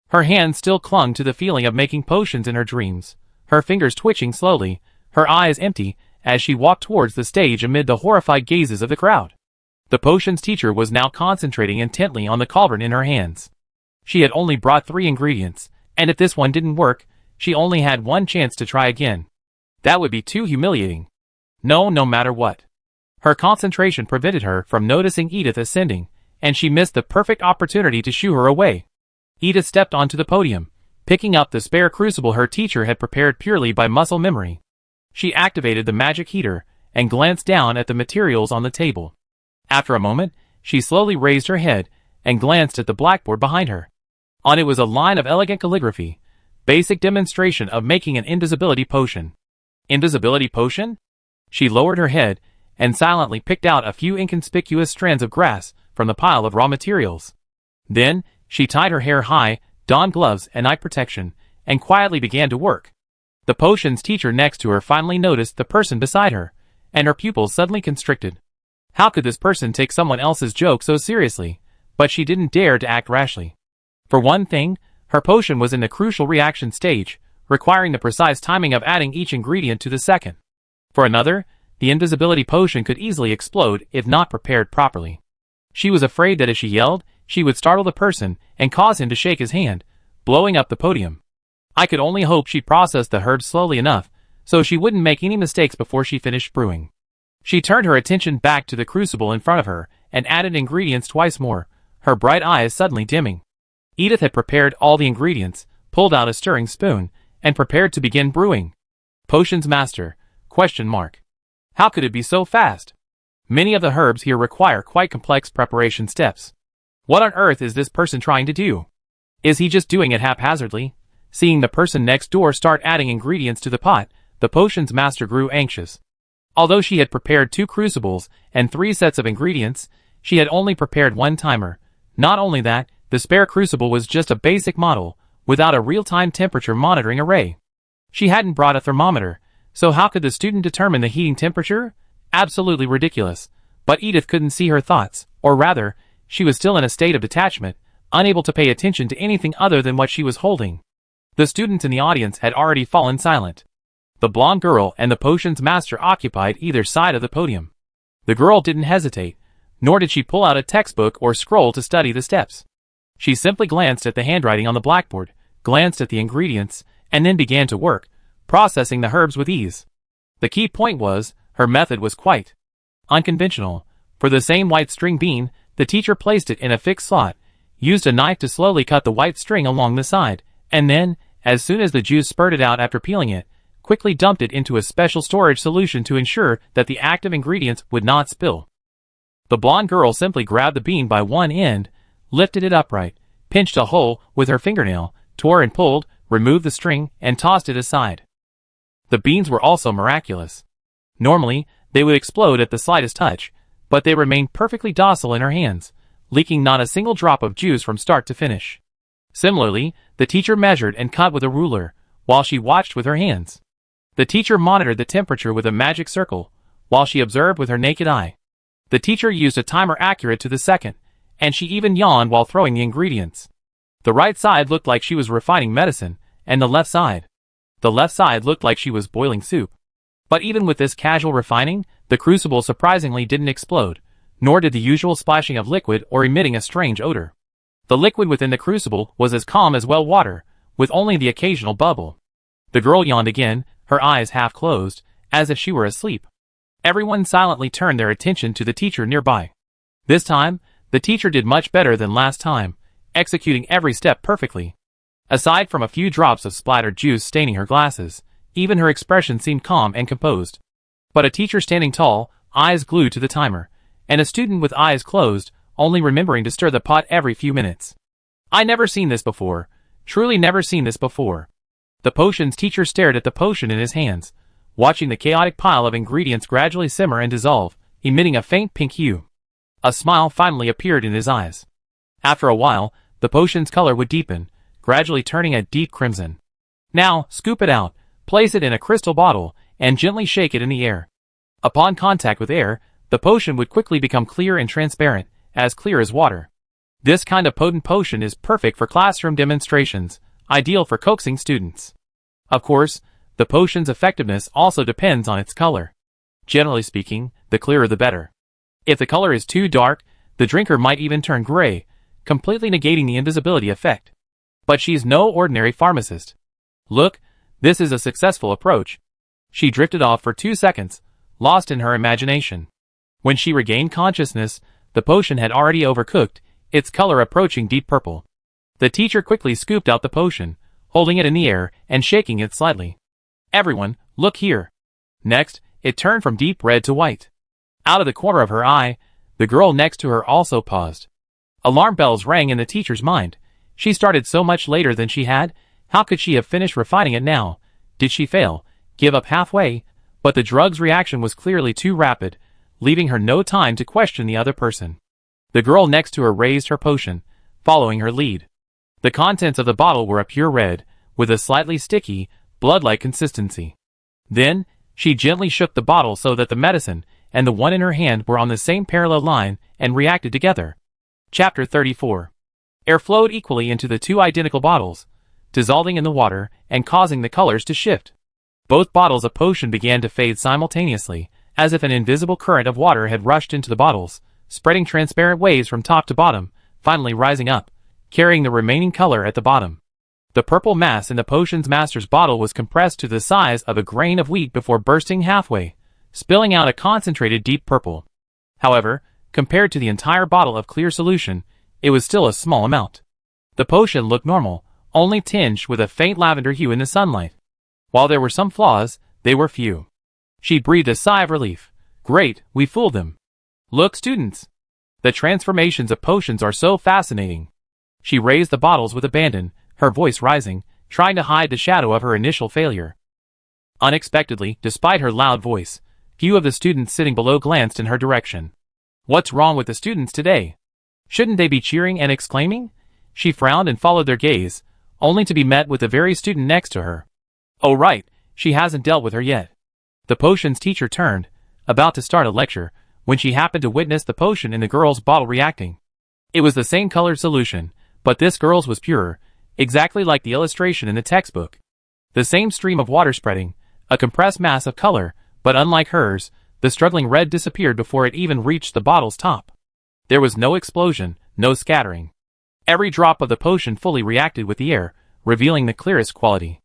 Her hands still clung to the feeling of making potions in her dreams, her fingers twitching slowly, her eyes empty, as she walked towards the stage amid the horrified gazes of the crowd. The potions teacher was now concentrating intently on the cauldron in her hands. She had only brought 3 ingredients, and if this one didn't work, she only had one chance to try again. That would be too humiliating. No matter what. Her concentration prevented her from noticing Edith ascending, and she missed the perfect opportunity to shoo her away. Edith stepped onto the podium, picking up the spare crucible her teacher had prepared purely by muscle memory. She activated the magic heater and glanced down at the materials on the table. After a moment, she slowly raised her head and glanced at the blackboard behind her. On it was a line of elegant calligraphy, basic demonstration of making an invisibility potion. Invisibility potion? She lowered her head and silently picked out a few inconspicuous strands of grass from the pile of raw materials. Then, she tied her hair high, donned gloves and eye protection, and quietly began to work. The potions teacher next to her finally noticed the person beside her, and her pupils suddenly constricted. How could this person take someone else's joke so seriously? But she didn't dare to act rashly. For one thing, her potion was in the crucial reaction stage, requiring the precise timing of adding each ingredient to the second. For another, the invisibility potion could easily explode if not prepared properly. She was afraid that if she yelled, she would startle the person and cause him to shake his hand, blowing up the podium. I could only hope she'd processed the herbs slowly enough, so she wouldn't make any mistakes before she finished brewing. She turned her attention back to the crucible in front of her and added ingredients twice more, her bright eyes suddenly dimming. Edith had prepared all the ingredients, pulled out a stirring spoon, and prepared to begin brewing. Potions master? ? How could it be so fast? Many of the herbs here require quite complex preparation steps. What on earth is this person trying to do? Is he just doing it haphazardly? Seeing the person next door start adding ingredients to the pot, the potions master grew anxious. Although she had prepared 2 crucibles and 3 sets of ingredients, she had only prepared 1 timer. Not only that, the spare crucible was just a basic model, without a real-time temperature monitoring array. She hadn't brought a thermometer, so how could the student determine the heating temperature? Absolutely ridiculous. But Edith couldn't see her thoughts, or rather, she was still in a state of detachment, unable to pay attention to anything other than what she was holding. The students in the audience had already fallen silent. The blonde girl and the potions master occupied either side of the podium. The girl didn't hesitate, nor did she pull out a textbook or scroll to study the steps. She simply glanced at the handwriting on the blackboard, glanced at the ingredients, and then began to work, processing the herbs with ease. The key point was, her method was quite unconventional. For the same white string bean, the teacher placed it in a fixed slot, used a knife to slowly cut the white string along the side, and then, as soon as the juice spurted out after peeling it, quickly dumped it into a special storage solution to ensure that the active ingredients would not spill. The blonde girl simply grabbed the bean by one end, lifted it upright, pinched a hole with her fingernail, tore and pulled, removed the string, and tossed it aside. The beans were also miraculous. Normally, they would explode at the slightest touch, but they remained perfectly docile in her hands, leaking not a single drop of juice from start to finish. Similarly, the teacher measured and cut with a ruler, while she watched with her hands. The teacher monitored the temperature with a magic circle, while she observed with her naked eye. The teacher used a timer accurate to the second, and she even yawned while throwing the ingredients. The right side looked like she was refining medicine, and the left side looked like she was boiling soup. But even with this casual refining, the crucible surprisingly didn't explode, nor did the usual splashing of liquid or emitting a strange odor. The liquid within the crucible was as calm as well water, with only the occasional bubble. The girl yawned again, her eyes half closed, as if she were asleep. Everyone silently turned their attention to the teacher nearby. This time, the teacher did much better than last time, executing every step perfectly. Aside from a few drops of splattered juice staining her glasses, even her expression seemed calm and composed. But a teacher standing tall, eyes glued to the timer, and a student with eyes closed, only remembering to stir the pot every few minutes. I never seen this before, truly never seen this before. The potions teacher stared at the potion in his hands, watching the chaotic pile of ingredients gradually simmer and dissolve, emitting a faint pink hue. A smile finally appeared in his eyes. After a while, the potion's color would deepen, gradually turning a deep crimson. Now, scoop it out, place it in a crystal bottle, and gently shake it in the air. Upon contact with air, the potion would quickly become clear and transparent, as clear as water. This kind of potent potion is perfect for classroom demonstrations, ideal for coaxing students. Of course, the potion's effectiveness also depends on its color. Generally speaking, the clearer the better. If the color is too dark, the drinker might even turn gray, completely negating the invisibility effect. But she's no ordinary pharmacist. Look, this is a successful approach. She drifted off for 2 seconds, lost in her imagination. When she regained consciousness, the potion had already overcooked, its color approaching deep purple. The teacher quickly scooped out the potion, holding it in the air and shaking it slightly. Everyone, look here. Next, it turned from deep red to white. Out of the corner of her eye, the girl next to her also paused. Alarm bells rang in the teacher's mind. She started so much later than she had. How could she have finished refining it now? Did she fail? Give up halfway? But the drug's reaction was clearly too rapid, leaving her no time to question the other person. The girl next to her raised her potion, following her lead. The contents of the bottle were a pure red, with a slightly sticky, blood-like consistency. Then, she gently shook the bottle so that the medicine and the one in her hand were on the same parallel line and reacted together. Chapter 34. Air flowed equally into the 2 identical bottles, dissolving in the water and causing the colors to shift. Both bottles of potion began to fade simultaneously, as if an invisible current of water had rushed into the bottles, spreading transparent waves from top to bottom, finally rising up, carrying the remaining color at the bottom. The purple mass in the potion's master's bottle was compressed to the size of a grain of wheat before bursting halfway, spilling out a concentrated deep purple. However, compared to the entire bottle of clear solution, it was still a small amount. The potion looked normal, only tinged with a faint lavender hue in the sunlight. While there were some flaws, they were few. She breathed a sigh of relief. Great, we fooled them. Look, students. The transformations of potions are so fascinating. She raised the bottles with abandon, her voice rising, trying to hide the shadow of her initial failure. Unexpectedly, despite her loud voice, few of the students sitting below glanced in her direction. What's wrong with the students today? Shouldn't they be cheering and exclaiming? She frowned and followed their gaze, only to be met with the very student next to her. Oh right, she hasn't dealt with her yet. The potions teacher turned, about to start a lecture, when she happened to witness the potion in the girl's bottle reacting. It was the same colored solution, but this girl's was purer, exactly like the illustration in the textbook. The same stream of water spreading, a compressed mass of color, but unlike hers, the struggling red disappeared before it even reached the bottle's top. There was no explosion, no scattering. Every drop of the potion fully reacted with the air, revealing the clearest quality.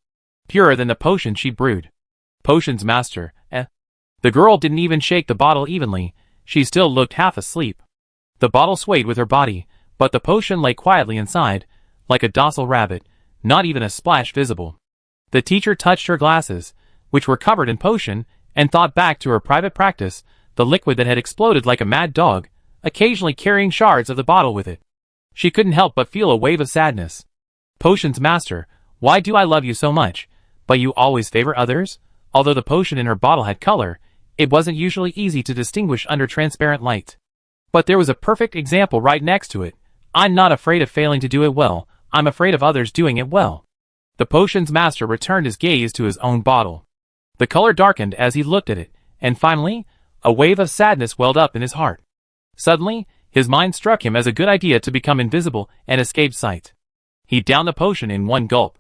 Purer than the potion she'd brewed. Potions master, eh? The girl didn't even shake the bottle evenly, she still looked half asleep. The bottle swayed with her body, but the potion lay quietly inside, like a docile rabbit, not even a splash visible. The teacher touched her glasses, which were covered in potion, and thought back to her private practice, the liquid that had exploded like a mad dog, occasionally carrying shards of the bottle with it. She couldn't help but feel a wave of sadness. Potions master, why do I love you so much, but you always favor others? Although the potion in her bottle had color, it wasn't usually easy to distinguish under transparent light. But there was a perfect example right next to it. I'm not afraid of failing to do it well, I'm afraid of others doing it well. The potions master returned his gaze to his own bottle. The color darkened as he looked at it, and finally, a wave of sadness welled up in his heart. Suddenly, his mind struck him as a good idea to become invisible and escape sight. He downed the potion in one gulp.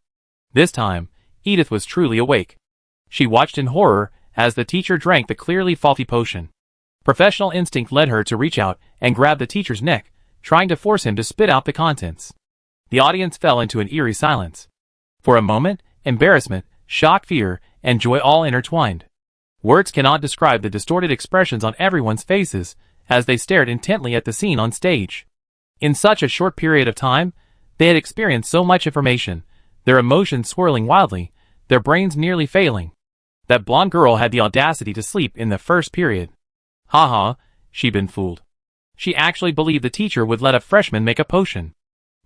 This time, Edith was truly awake. She watched in horror as the teacher drank the clearly faulty potion. Professional instinct led her to reach out and grab the teacher's neck, trying to force him to spit out the contents. The audience fell into an eerie silence. For a moment, embarrassment, shock, fear, and joy all intertwined. Words cannot describe the distorted expressions on everyone's faces as they stared intently at the scene on stage. In such a short period of time, they had experienced so much information, their emotions swirling wildly, their brains nearly failing. That blonde girl had the audacity to sleep in the first period. Ha, she'd been fooled. She actually believed the teacher would let a freshman make a potion.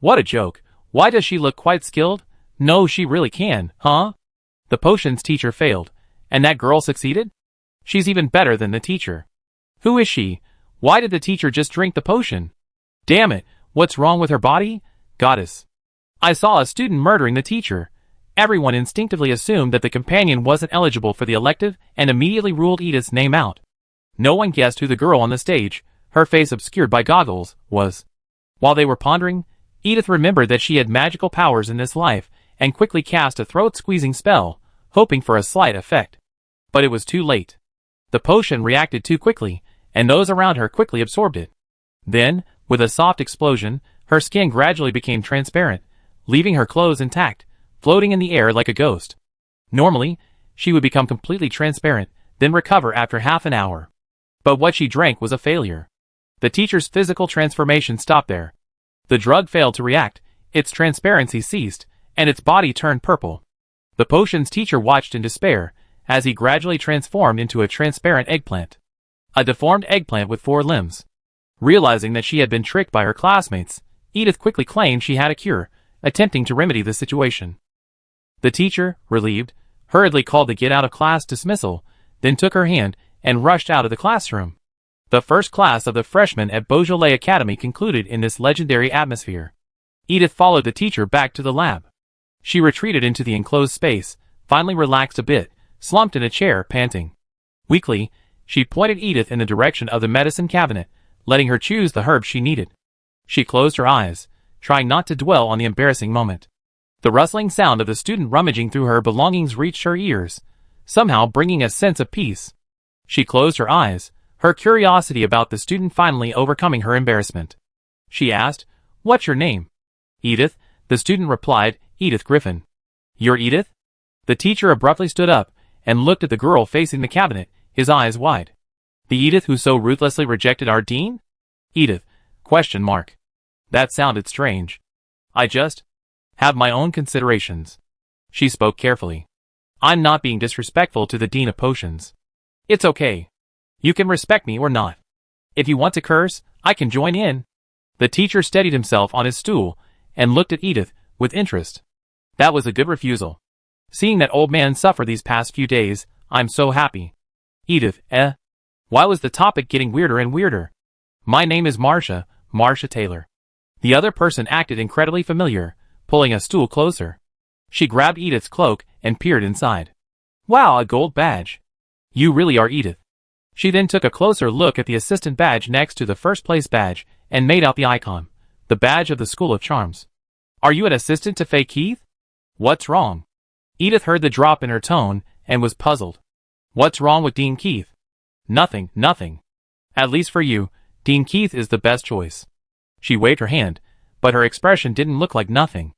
What a joke. Why does she look quite skilled? No, she really can, huh? The potions teacher failed, and that girl succeeded? She's even better than the teacher. Who is she? Why did the teacher just drink the potion? Damn it, what's wrong with her body? Goddess. I saw a student murdering the teacher. Everyone instinctively assumed that the companion wasn't eligible for the elective and immediately ruled Edith's name out. No one guessed who the girl on the stage, her face obscured by goggles, was. While they were pondering, Edith remembered that she had magical powers in this life and quickly cast a throat-squeezing spell, hoping for a slight effect. But it was too late. The potion reacted too quickly, and those around her quickly absorbed it. Then, with a soft explosion, her skin gradually became transparent, leaving her clothes intact, floating in the air like a ghost. Normally, she would become completely transparent, then recover after half an hour. But what she drank was a failure. The teacher's physical transformation stopped there. The drug failed to react, its transparency ceased, and its body turned purple. The potion's teacher watched in despair, as he gradually transformed into a transparent eggplant. A deformed eggplant with 4 limbs. Realizing that she had been tricked by her classmates, Edith quickly claimed she had a cure, attempting to remedy the situation. The teacher, relieved, hurriedly called the get-out-of-class dismissal, then took her hand and rushed out of the classroom. The first class of the freshmen at Beaujolais Academy concluded in this legendary atmosphere. Edith followed the teacher back to the lab. She retreated into the enclosed space, finally relaxed a bit, slumped in a chair, panting. Weakly, she pointed Edith in the direction of the medicine cabinet, letting her choose the herbs she needed. She closed her eyes, trying not to dwell on the embarrassing moment. The rustling sound of the student rummaging through her belongings reached her ears, somehow bringing a sense of peace. She closed her eyes, her curiosity about the student finally overcoming her embarrassment. She asked, "What's your name?" "Edith," the student replied, "Edith Griffin." "You're Edith?" The teacher abruptly stood up and looked at the girl facing the cabinet, his eyes wide. "The Edith who so ruthlessly rejected our dean?" "Edith, ? That sounded strange. I just have my own considerations." She spoke carefully. "I'm not being disrespectful to the Dean of Potions. It's okay. You can respect me or not." If you want to curse, I can join in. The teacher steadied himself on his stool and looked at Edith with interest. That was a good refusal. Seeing that old man suffer these past few days, I'm so happy. Edith, Why was the topic getting weirder and weirder? My name is Marcia Taylor. The other person acted incredibly familiar, pulling a stool closer. She grabbed Edith's cloak and peered inside. Wow, a gold badge. You really are Edith. She then took a closer look at the assistant badge next to the first place badge and made out the icon, the badge of the School of Charms. Are you an assistant to Fay Keith? What's wrong? Edith heard the drop in her tone and was puzzled. What's wrong with Dean Keith? Nothing. At least for you, Dean Keith is the best choice. She waved her hand, but her expression didn't look like nothing.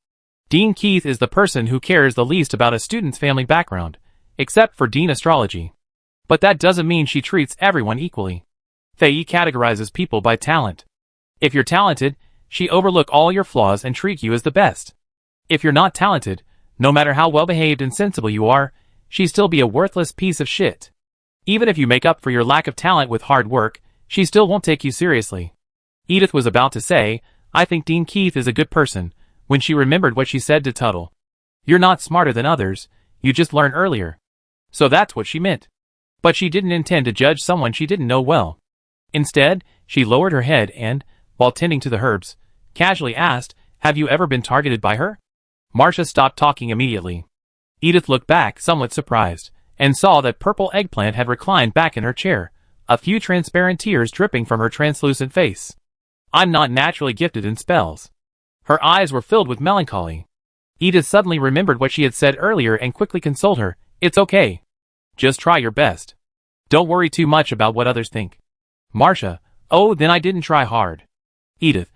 Dean Keith is the person who cares the least about a student's family background, except for Dean Astrology. But that doesn't mean she treats everyone equally. Faye categorizes people by talent. If you're talented, she overlook all your flaws and treat you as the best. If you're not talented, no matter how well-behaved and sensible you are, she'd still be a worthless piece of shit. Even if you make up for your lack of talent with hard work, she still won't take you seriously. Edith was about to say, I think Dean Keith is a good person, when she remembered what she said to Tuttle. You're not smarter than others, you just learn earlier. So that's what she meant. But she didn't intend to judge someone she didn't know well. Instead, she lowered her head and, while tending to the herbs, casually asked, have you ever been targeted by her? Marcia stopped talking immediately. Edith looked back somewhat surprised, and saw that purple eggplant had reclined back in her chair, a few transparent tears dripping from her translucent face. I'm not naturally gifted in spells. Her eyes were filled with melancholy. Edith suddenly remembered what she had said earlier and quickly consoled her, it's okay. Just try your best. Don't worry too much about what others think. Marcia, oh then I didn't try hard. Edith, ?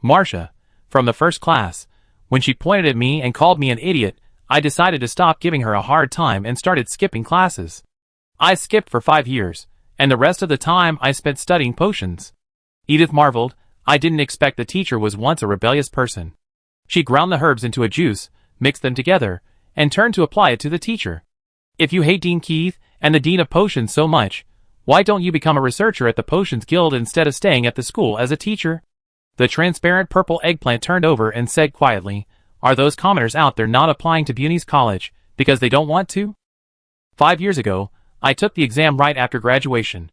Marcia, from the first class, when she pointed at me and called me an idiot, I decided to stop giving her a hard time and started skipping classes. I skipped for 5 years, and the rest of the time I spent studying potions. Edith marveled, I didn't expect the teacher was once a rebellious person. She ground the herbs into a juice, mixed them together, and turned to apply it to the teacher. If you hate Dean Keith and the Dean of Potions so much, why don't you become a researcher at the Potions Guild instead of staying at the school as a teacher? The transparent purple eggplant turned over and said quietly, are those commoners out there not applying to Buny's College because they don't want to? 5 years ago, I took the exam right after graduation.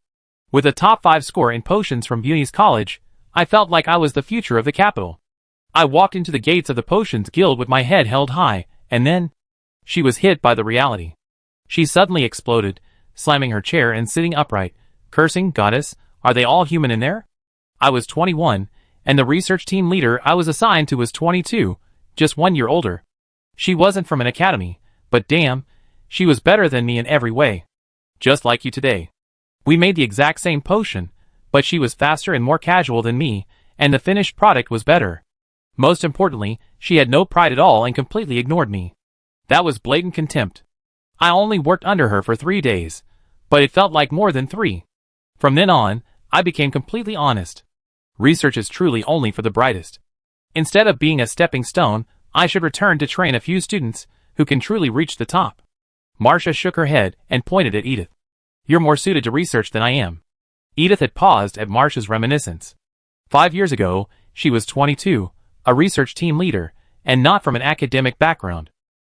With a top 5 score in potions from Buny's College, I felt like I was the future of the capital. I walked into the gates of the Potions Guild with my head held high, and then she was hit by the reality. She suddenly exploded, slamming her chair and sitting upright, cursing, Goddess, are they all human in there? I was 21, and the research team leader I was assigned to was 22, just 1 year older. She wasn't from an academy, but damn, she was better than me in every way. Just like you today. We made the exact same potion, but she was faster and more casual than me, and the finished product was better. Most importantly, she had no pride at all and completely ignored me. That was blatant contempt. I only worked under her for 3 days, but it felt like more than 3. From then on, I became completely honest. Research is truly only for the brightest. Instead of being a stepping stone, I should return to train a few students who can truly reach the top. Marcia shook her head and pointed at Edith. You're more suited to research than I am. Edith had paused at Marcia's reminiscence. 5 years ago, she was 22, a research team leader, and not from an academic background.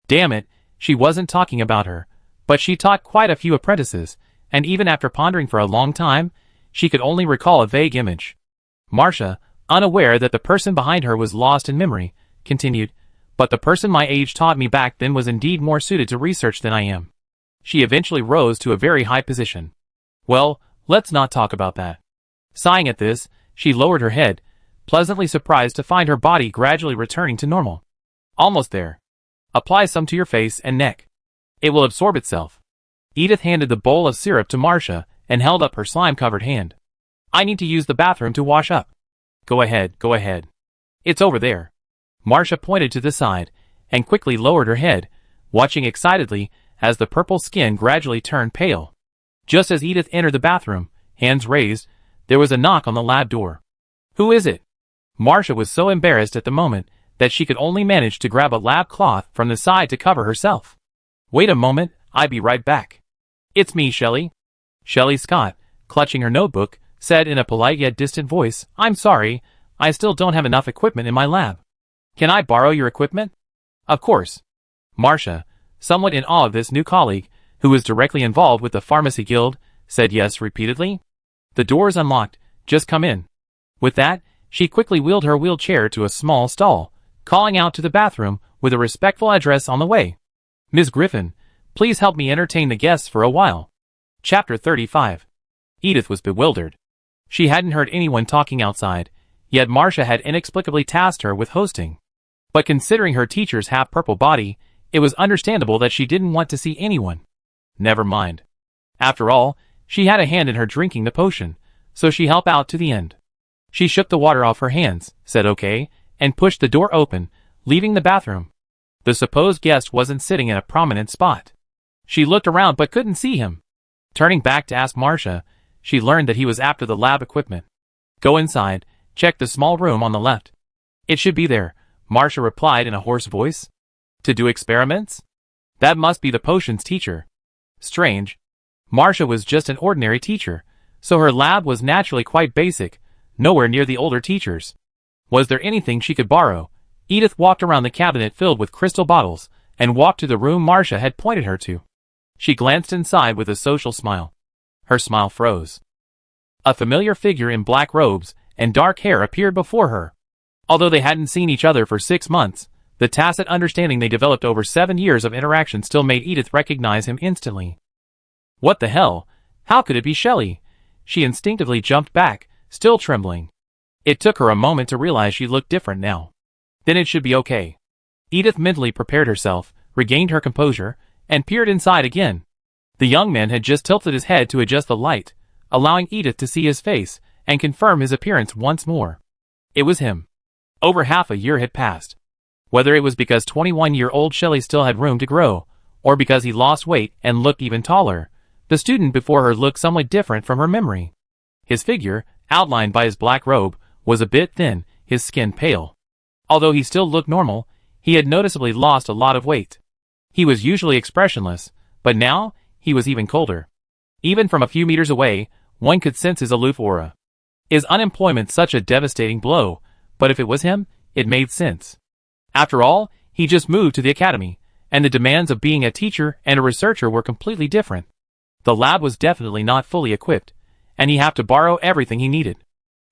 Damn it, she wasn't talking about her, but she taught quite a few apprentices, and even after pondering for a long time, she could only recall a vague image. Marcia, unaware that the person behind her was lost in memory, continued, but the person my age taught me back then was indeed more suited to research than I am. She eventually rose to a very high position. Well, let's not talk about that. Sighing at this, she lowered her head, pleasantly surprised to find her body gradually returning to normal. Almost there. Apply some to your face and neck. It will absorb itself. Edith handed the bowl of syrup to Marcia and held up her slime-covered hand. I need to use the bathroom to wash up. Go ahead. It's over there. Marcia pointed to the side, and quickly lowered her head, watching excitedly as the purple skin gradually turned pale. Just as Edith entered the bathroom, hands raised, there was a knock on the lab door. Who is it? Marcia was so embarrassed at the moment that she could only manage to grab a lab cloth from the side to cover herself. Wait a moment, I'll be right back. It's me, Shelley. Shelley Scott, clutching her notebook, said in a polite yet distant voice, "I'm sorry, I still don't have enough equipment in my lab. Can I borrow your equipment?" "Of course." Marcia, somewhat in awe of this new colleague, who was directly involved with the pharmacy guild, said yes repeatedly. "The door's unlocked, just come in." With that, she quickly wheeled her wheelchair to a small stall, calling out to the bathroom with a respectful address on the way. "Ms. Griffin, please help me entertain the guests for a while." Chapter 35. Edith was bewildered. She hadn't heard anyone talking outside, yet Marcia had inexplicably tasked her with hosting. But considering her teacher's half-purple body, it was understandable that she didn't want to see anyone. Never mind. After all, she had a hand in her drinking the potion, so she helped out to the end. She shook the water off her hands, said okay, and pushed the door open, leaving the bathroom. The supposed guest wasn't sitting in a prominent spot. She looked around but couldn't see him. Turning back to ask Marcia, she learned that he was after the lab equipment. "Go inside, check the small room on the left." "It should be there," Marcia replied in a hoarse voice. "To do experiments?" "That must be the potions teacher." Strange. Marcia was just an ordinary teacher, so her lab was naturally quite basic, nowhere near the older teachers. Was there anything she could borrow? Edith walked around the cabinet filled with crystal bottles, and walked to the room Marcia had pointed her to. She glanced inside with a social smile. Her smile froze. A familiar figure in black robes and dark hair appeared before her. Although they hadn't seen each other for 6 months, the tacit understanding they developed over 7 years of interaction still made Edith recognize him instantly. What the hell? How could it be Shelley? She instinctively jumped back, still trembling. It took her a moment to realize she looked different now. Then it should be okay. Edith mentally prepared herself, regained her composure, and peered inside again. The young man had just tilted his head to adjust the light, allowing Edith to see his face and confirm his appearance once more. It was him. Over half a year had passed. Whether it was because 21-year-old Shelley still had room to grow, or because he lost weight and looked even taller, the student before her looked somewhat different from her memory. His figure, outlined by his black robe, was a bit thin, his skin pale. Although he still looked normal, he had noticeably lost a lot of weight. He was usually expressionless, but now, he was even colder. Even from a few meters away, one could sense his aloof aura. Is unemployment such a devastating blow? But if it was him, it made sense. After all, he just moved to the academy, and the demands of being a teacher and a researcher were completely different. The lab was definitely not fully equipped, and he'd have to borrow everything he needed.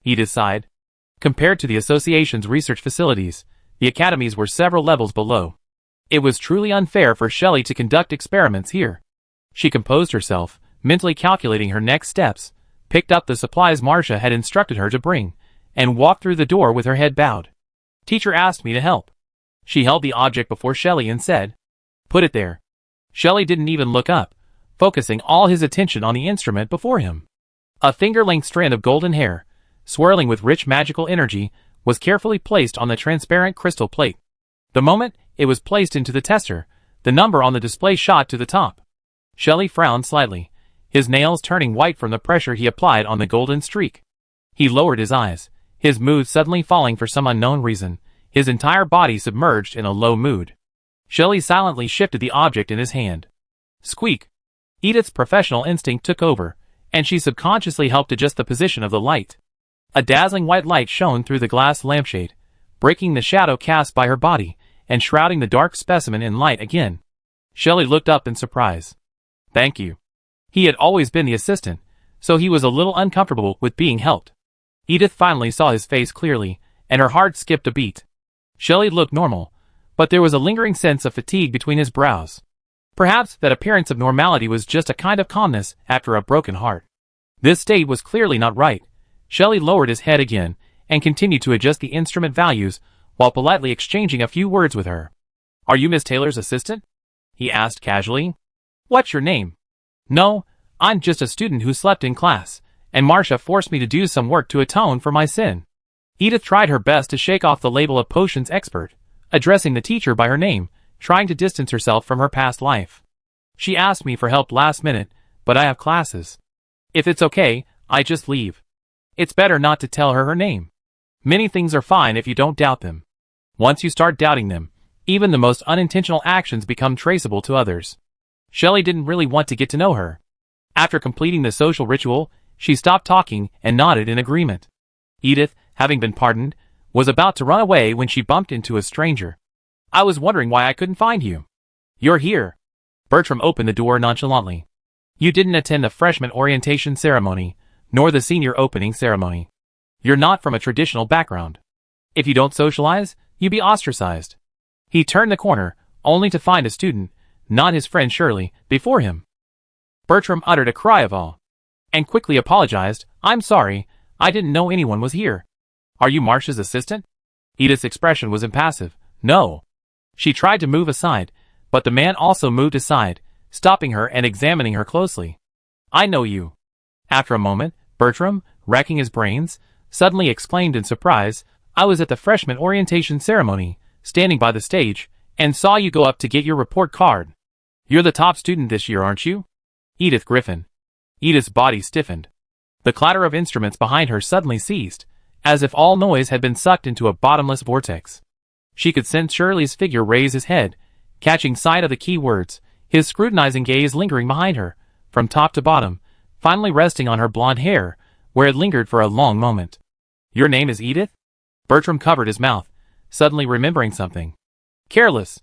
Edith sighed. Compared to the association's research facilities, the academies were several levels below. It was truly unfair for Shelley to conduct experiments here. She composed herself, mentally calculating her next steps, picked up the supplies Marcia had instructed her to bring, and walked through the door with her head bowed. "Teacher asked me to help." She held the object before Shelley and said, "Put it there." Shelley didn't even look up, focusing all his attention on the instrument before him. A finger-length strand of golden hair, swirling with rich magical energy, was carefully placed on the transparent crystal plate. The moment it was placed into the tester, the number on the display shot to the top. Shelley frowned slightly, his nails turning white from the pressure he applied on the golden streak. He lowered his eyes, his mood suddenly falling for some unknown reason, his entire body submerged in a low mood. Shelley silently shifted the object in his hand. Squeak! Edith's professional instinct took over, and she subconsciously helped adjust the position of the light. A dazzling white light shone through the glass lampshade, breaking the shadow cast by her body, and shrouding the dark specimen in light again. Shelley looked up in surprise. "Thank you." He had always been the assistant, so he was a little uncomfortable with being helped. Edith finally saw his face clearly, and her heart skipped a beat. Shelley looked normal, but there was a lingering sense of fatigue between his brows. Perhaps that appearance of normality was just a kind of calmness after a broken heart. This state was clearly not right. Shelley lowered his head again, and continued to adjust the instrument values, while politely exchanging a few words with her. "Are you Miss Taylor's assistant?" he asked casually. "What's your name?" "No, I'm just a student who slept in class, and Marcia forced me to do some work to atone for my sin." Edith tried her best to shake off the label of potions expert, addressing the teacher by her name, trying to distance herself from her past life. "She asked me for help last minute, but I have classes. If it's okay, I just leave." It's better not to tell her name. Many things are fine if you don't doubt them. Once you start doubting them, even the most unintentional actions become traceable to others. Shelley didn't really want to get to know her. After completing the social ritual, She stopped talking and nodded in agreement. Edith, having been pardoned, was about to run away when she bumped into a stranger. I was wondering why I couldn't find you. You're here. Bertram opened the door nonchalantly. You didn't attend the freshman orientation ceremony, nor the senior opening ceremony. You're not from a traditional background. If you don't socialize, you'd be ostracized. He turned the corner, only to find a student, not his friend Shirley, before him. Bertram uttered a cry of awe, and quickly apologized. I'm sorry, I didn't know anyone was here. Are you Marcia's assistant? Edith's expression was impassive. No. She tried to move aside, but the man also moved aside, stopping her and examining her closely. I know you. After a moment, Bertram, racking his brains, suddenly exclaimed in surprise, I was at the freshman orientation ceremony, standing by the stage, and saw you go up to get your report card. You're the top student this year, aren't you? Edith Griffin. Edith's body stiffened. The clatter of instruments behind her suddenly ceased, as if all noise had been sucked into a bottomless vortex. She could sense Shirley's figure raise his head, catching sight of the key words, his scrutinizing gaze lingering behind her, from top to bottom, finally resting on her blonde hair, where it lingered for a long moment. Your name is Edith? Bertram covered his mouth, suddenly remembering something. Careless.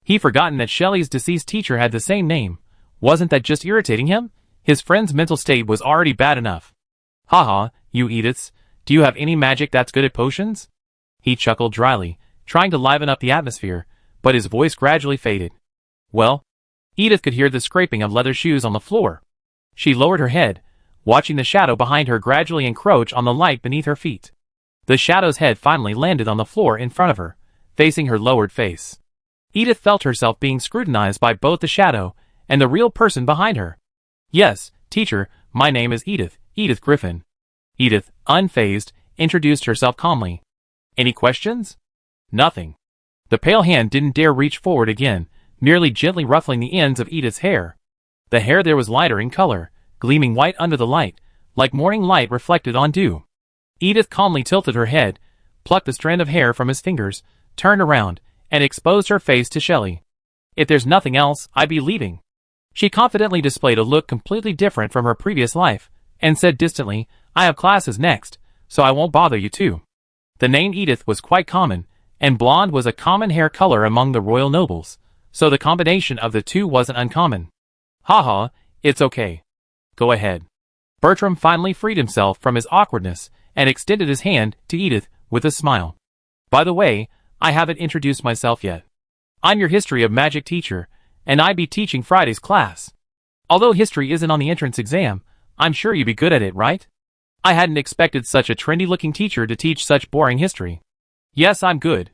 He'd forgotten that Shelley's deceased teacher had the same name. Wasn't that just irritating him? His friend's mental state was already bad enough. Haha, you Ediths, do you have any magic that's good at potions? He chuckled dryly, trying to liven up the atmosphere, but his voice gradually faded. Well? Edith could hear the scraping of leather shoes on the floor. She lowered her head, watching the shadow behind her gradually encroach on the light beneath her feet. The shadow's head finally landed on the floor in front of her, facing her lowered face. Edith felt herself being scrutinized by both the shadow and the real person behind her. Yes, teacher, my name is Edith, Edith Griffin. Edith, unfazed, introduced herself calmly. Any questions? Nothing. The pale hand didn't dare reach forward again, merely gently ruffling the ends of Edith's hair. The hair there was lighter in color, gleaming white under the light, like morning light reflected on dew. Edith calmly tilted her head, plucked a strand of hair from his fingers, turned around, and exposed her face to Shelley. If there's nothing else, I'd be leaving. She confidently displayed a look completely different from her previous life, and said distantly, I have classes next, so I won't bother you too. The name Edith was quite common, and blonde was a common hair color among the royal nobles, so the combination of the two wasn't uncommon. Haha, it's okay. Go ahead. Bertram finally freed himself from his awkwardness and extended his hand to Edith with a smile. By the way, I haven't introduced myself yet. I'm your history of magic teacher, and I'd be teaching Friday's class. Although history isn't on the entrance exam, I'm sure you'd be good at it, right? I hadn't expected such a trendy-looking teacher to teach such boring history. Yes, I'm good.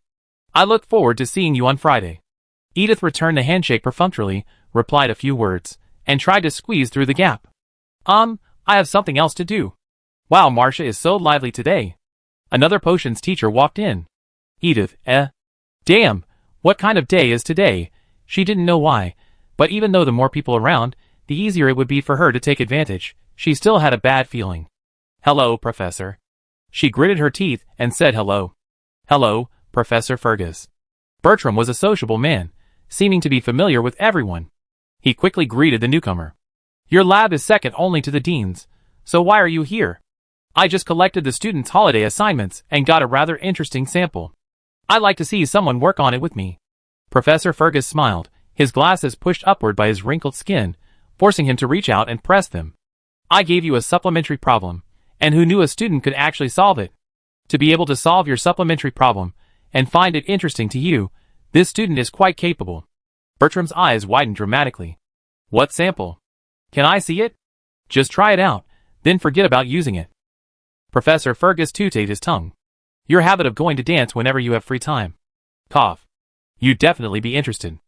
I look forward to seeing you on Friday. Edith returned the handshake perfunctorily, replied a few words, and tried to squeeze through the gap. I have something else to do. Wow, Marcia is so lively today. Another potions teacher walked in. Edith, Damn, what kind of day is today? She didn't know why, but even though the more people around, the easier it would be for her to take advantage, she still had a bad feeling. Hello, Professor. She gritted her teeth and said hello. Hello, Professor Fergus. Bertram was a sociable man, seeming to be familiar with everyone. He quickly greeted the newcomer. Your lab is second only to the dean's, so why are you here? I just collected the students' holiday assignments and got a rather interesting sample. I'd like to see someone work on it with me. Professor Fergus smiled, his glasses pushed upward by his wrinkled skin, forcing him to reach out and press them. I gave you a supplementary problem, and who knew a student could actually solve it? To be able to solve your supplementary problem, and find it interesting to you, this student is quite capable. Bertram's eyes widened dramatically. What sample? Can I see it? Just try it out, then forget about using it. Professor Fergus tooted his tongue. Your habit of going to dance whenever you have free time. Cough. You'd definitely be interested.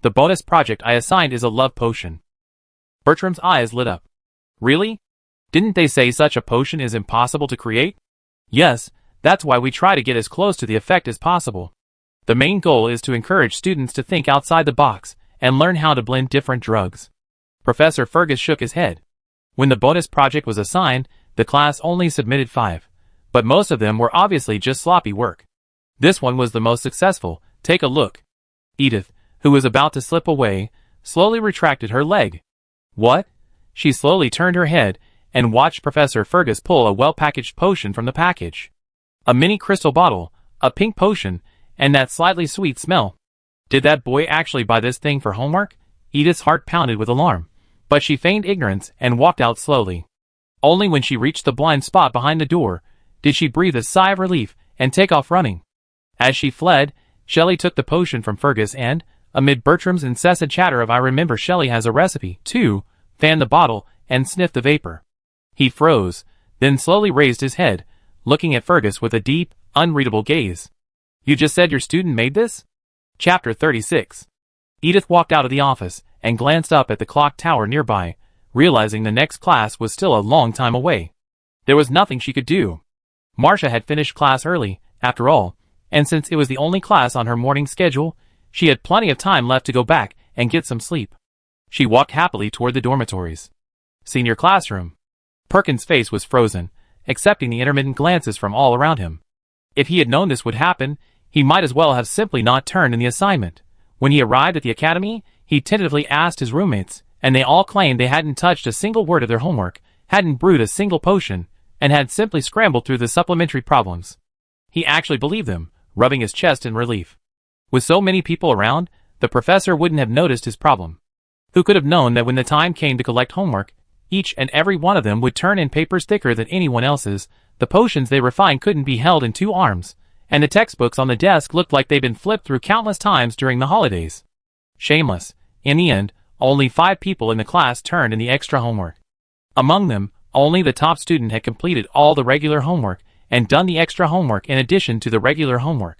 The bonus project I assigned is a love potion. Bertram's eyes lit up. Really? Didn't they say such a potion is impossible to create? Yes, that's why we try to get as close to the effect as possible. The main goal is to encourage students to think outside the box and learn how to blend different drugs. Professor Fergus shook his head. When the bonus project was assigned, the class only submitted 5, but most of them were obviously just sloppy work. This one was the most successful. Take a look. Edith, who was about to slip away, slowly retracted her leg. What? She slowly turned her head and watched Professor Fergus pull a well-packaged potion from the package. A mini crystal bottle, a pink potion, and that slightly sweet smell. Did that boy actually buy this thing for homework? Edith's heart pounded with alarm, but she feigned ignorance and walked out slowly. Only when she reached the blind spot behind the door did she breathe a sigh of relief and take off running. As she fled, Shelley took the potion from Fergus and, amid Bertram's incessant chatter of "I remember Shelley has a recipe, too," fanned the bottle and sniffed the vapor. He froze, then slowly raised his head, looking at Fergus with a deep, unreadable gaze. "You just said your student made this?" Chapter 36. Edith walked out of the office and glanced up at the clock tower nearby, realizing the next class was still a long time away. There was nothing she could do. Marcia had finished class early, after all, and since it was the only class on her morning schedule, she had plenty of time left to go back and get some sleep. She walked happily toward the dormitories. Senior classroom. Perkins' face was frozen, accepting the intermittent glances from all around him. If he had known this would happen, he might as well have simply not turned in the assignment. When he arrived at the academy, he tentatively asked his roommates, and they all claimed they hadn't touched a single word of their homework, hadn't brewed a single potion, and had simply scrambled through the supplementary problems. He actually believed them, rubbing his chest in relief. With so many people around, the professor wouldn't have noticed his problem. Who could have known that when the time came to collect homework, each and every one of them would turn in papers thicker than anyone else's, the potions they refined couldn't be held in 2 arms, and the textbooks on the desk looked like they'd been flipped through countless times during the holidays. Shameless. In the end, only 5 people in the class turned in the extra homework. Among them, only the top student had completed all the regular homework and done the extra homework in addition to the regular homework.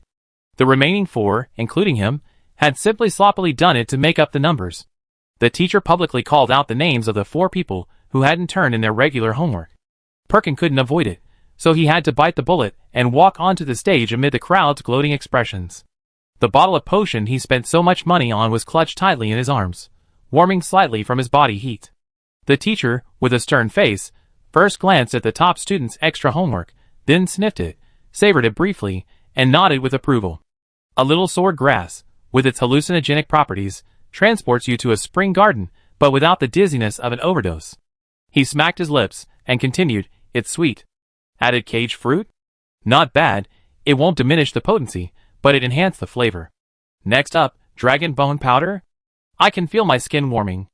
The remaining 4, including him, had simply sloppily done it to make up the numbers. The teacher publicly called out the names of the 4 people who hadn't turned in their regular homework. Perkin couldn't avoid it, so he had to bite the bullet and walk onto the stage amid the crowd's gloating expressions. The bottle of potion he spent so much money on was clutched tightly in his arms, warming slightly from his body heat. The teacher, with a stern face, first glanced at the top student's extra homework, then sniffed it, savored it briefly, and nodded with approval. A little sword grass, with its hallucinogenic properties, transports you to a spring garden, but without the dizziness of an overdose. He smacked his lips and continued, "It's sweet. Added caged fruit? Not bad. It won't diminish the potency, but it enhanced the flavor. Next up, dragon bone powder? I can feel my skin warming."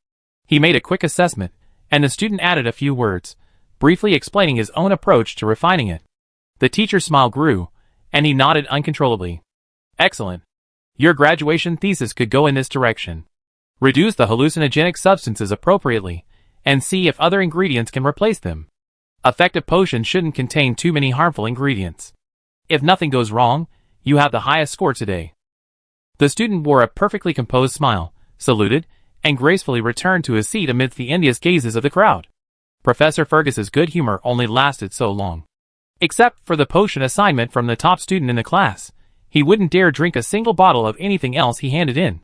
He made a quick assessment, and the student added a few words, briefly explaining his own approach to refining it. The teacher's smile grew, and he nodded uncontrollably. "Excellent. Your graduation thesis could go in this direction. Reduce the hallucinogenic substances appropriately, and see if other ingredients can replace them. Effective potions shouldn't contain too many harmful ingredients. If nothing goes wrong, you have the highest score today." The student wore a perfectly composed smile, saluted, and gracefully returned to his seat amidst the envious gazes of the crowd. Professor Fergus's good humor only lasted so long. Except for the potion assignment from the top student in the class, he wouldn't dare drink a single bottle of anything else he handed in.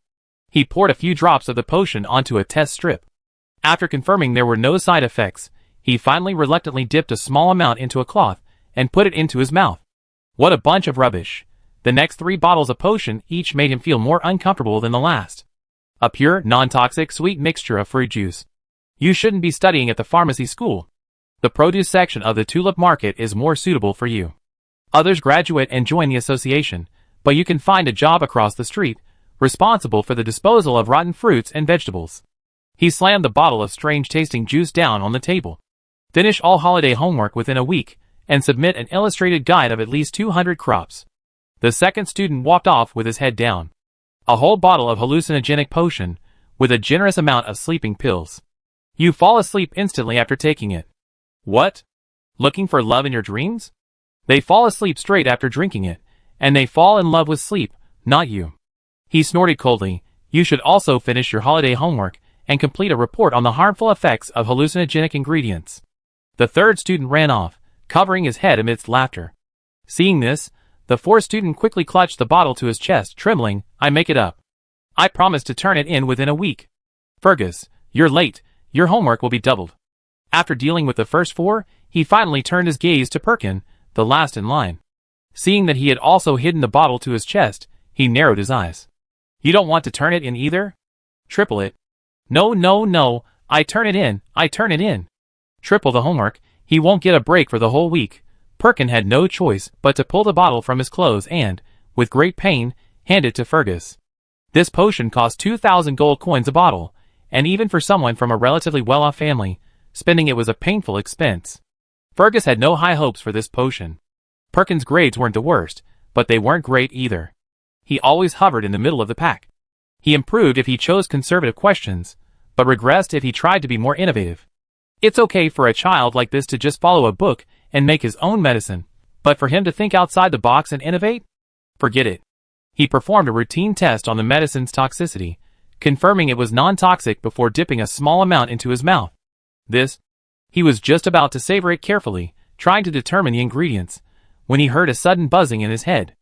He poured a few drops of the potion onto a test strip. After confirming there were no side effects, he finally reluctantly dipped a small amount into a cloth and put it into his mouth. What a bunch of rubbish. The next 3 bottles of potion each made him feel more uncomfortable than the last. A pure, non-toxic, sweet mixture of fruit juice. You shouldn't be studying at the pharmacy school. The produce section of the tulip market is more suitable for you. Others graduate and join the association, but you can find a job across the street, responsible for the disposal of rotten fruits and vegetables. He slammed the bottle of strange-tasting juice down on the table. Finish all holiday homework within a week, and submit an illustrated guide of at least 200 crops. The second student walked off with his head down. A whole bottle of hallucinogenic potion, with a generous amount of sleeping pills. You fall asleep instantly after taking it. What? Looking for love in your dreams? They fall asleep straight after drinking it, and they fall in love with sleep, not you. He snorted coldly. You should also finish your holiday homework and complete a report on the harmful effects of hallucinogenic ingredients. The third student ran off, covering his head amidst laughter. Seeing this, the fourth student quickly clutched the bottle to his chest, trembling. I make it up. I promise to turn it in within a week. Fergus, you're late. Your homework will be doubled. After dealing with the first 4, he finally turned his gaze to Perkin, the last in line. Seeing that he had also hidden the bottle to his chest, he narrowed his eyes. You don't want to turn it in either? Triple it. No, no, no, I turn it in. Triple the homework, he won't get a break for the whole week. Perkin had no choice but to pull the bottle from his clothes and, with great pain, hand it to Fergus. This potion cost 2,000 gold coins a bottle, and even for someone from a relatively well-off family, spending it was a painful expense. Fergus had no high hopes for this potion. Perkin's grades weren't the worst, but they weren't great either. He always hovered in the middle of the pack. He improved if he chose conservative questions, but regressed if he tried to be more innovative. It's okay for a child like this to just follow a book and make his own medicine, but for him to think outside the box and innovate? Forget it. He performed a routine test on the medicine's toxicity, confirming it was non-toxic before dipping a small amount into his mouth. He was just about to savor it carefully, trying to determine the ingredients, when he heard a sudden buzzing in his head.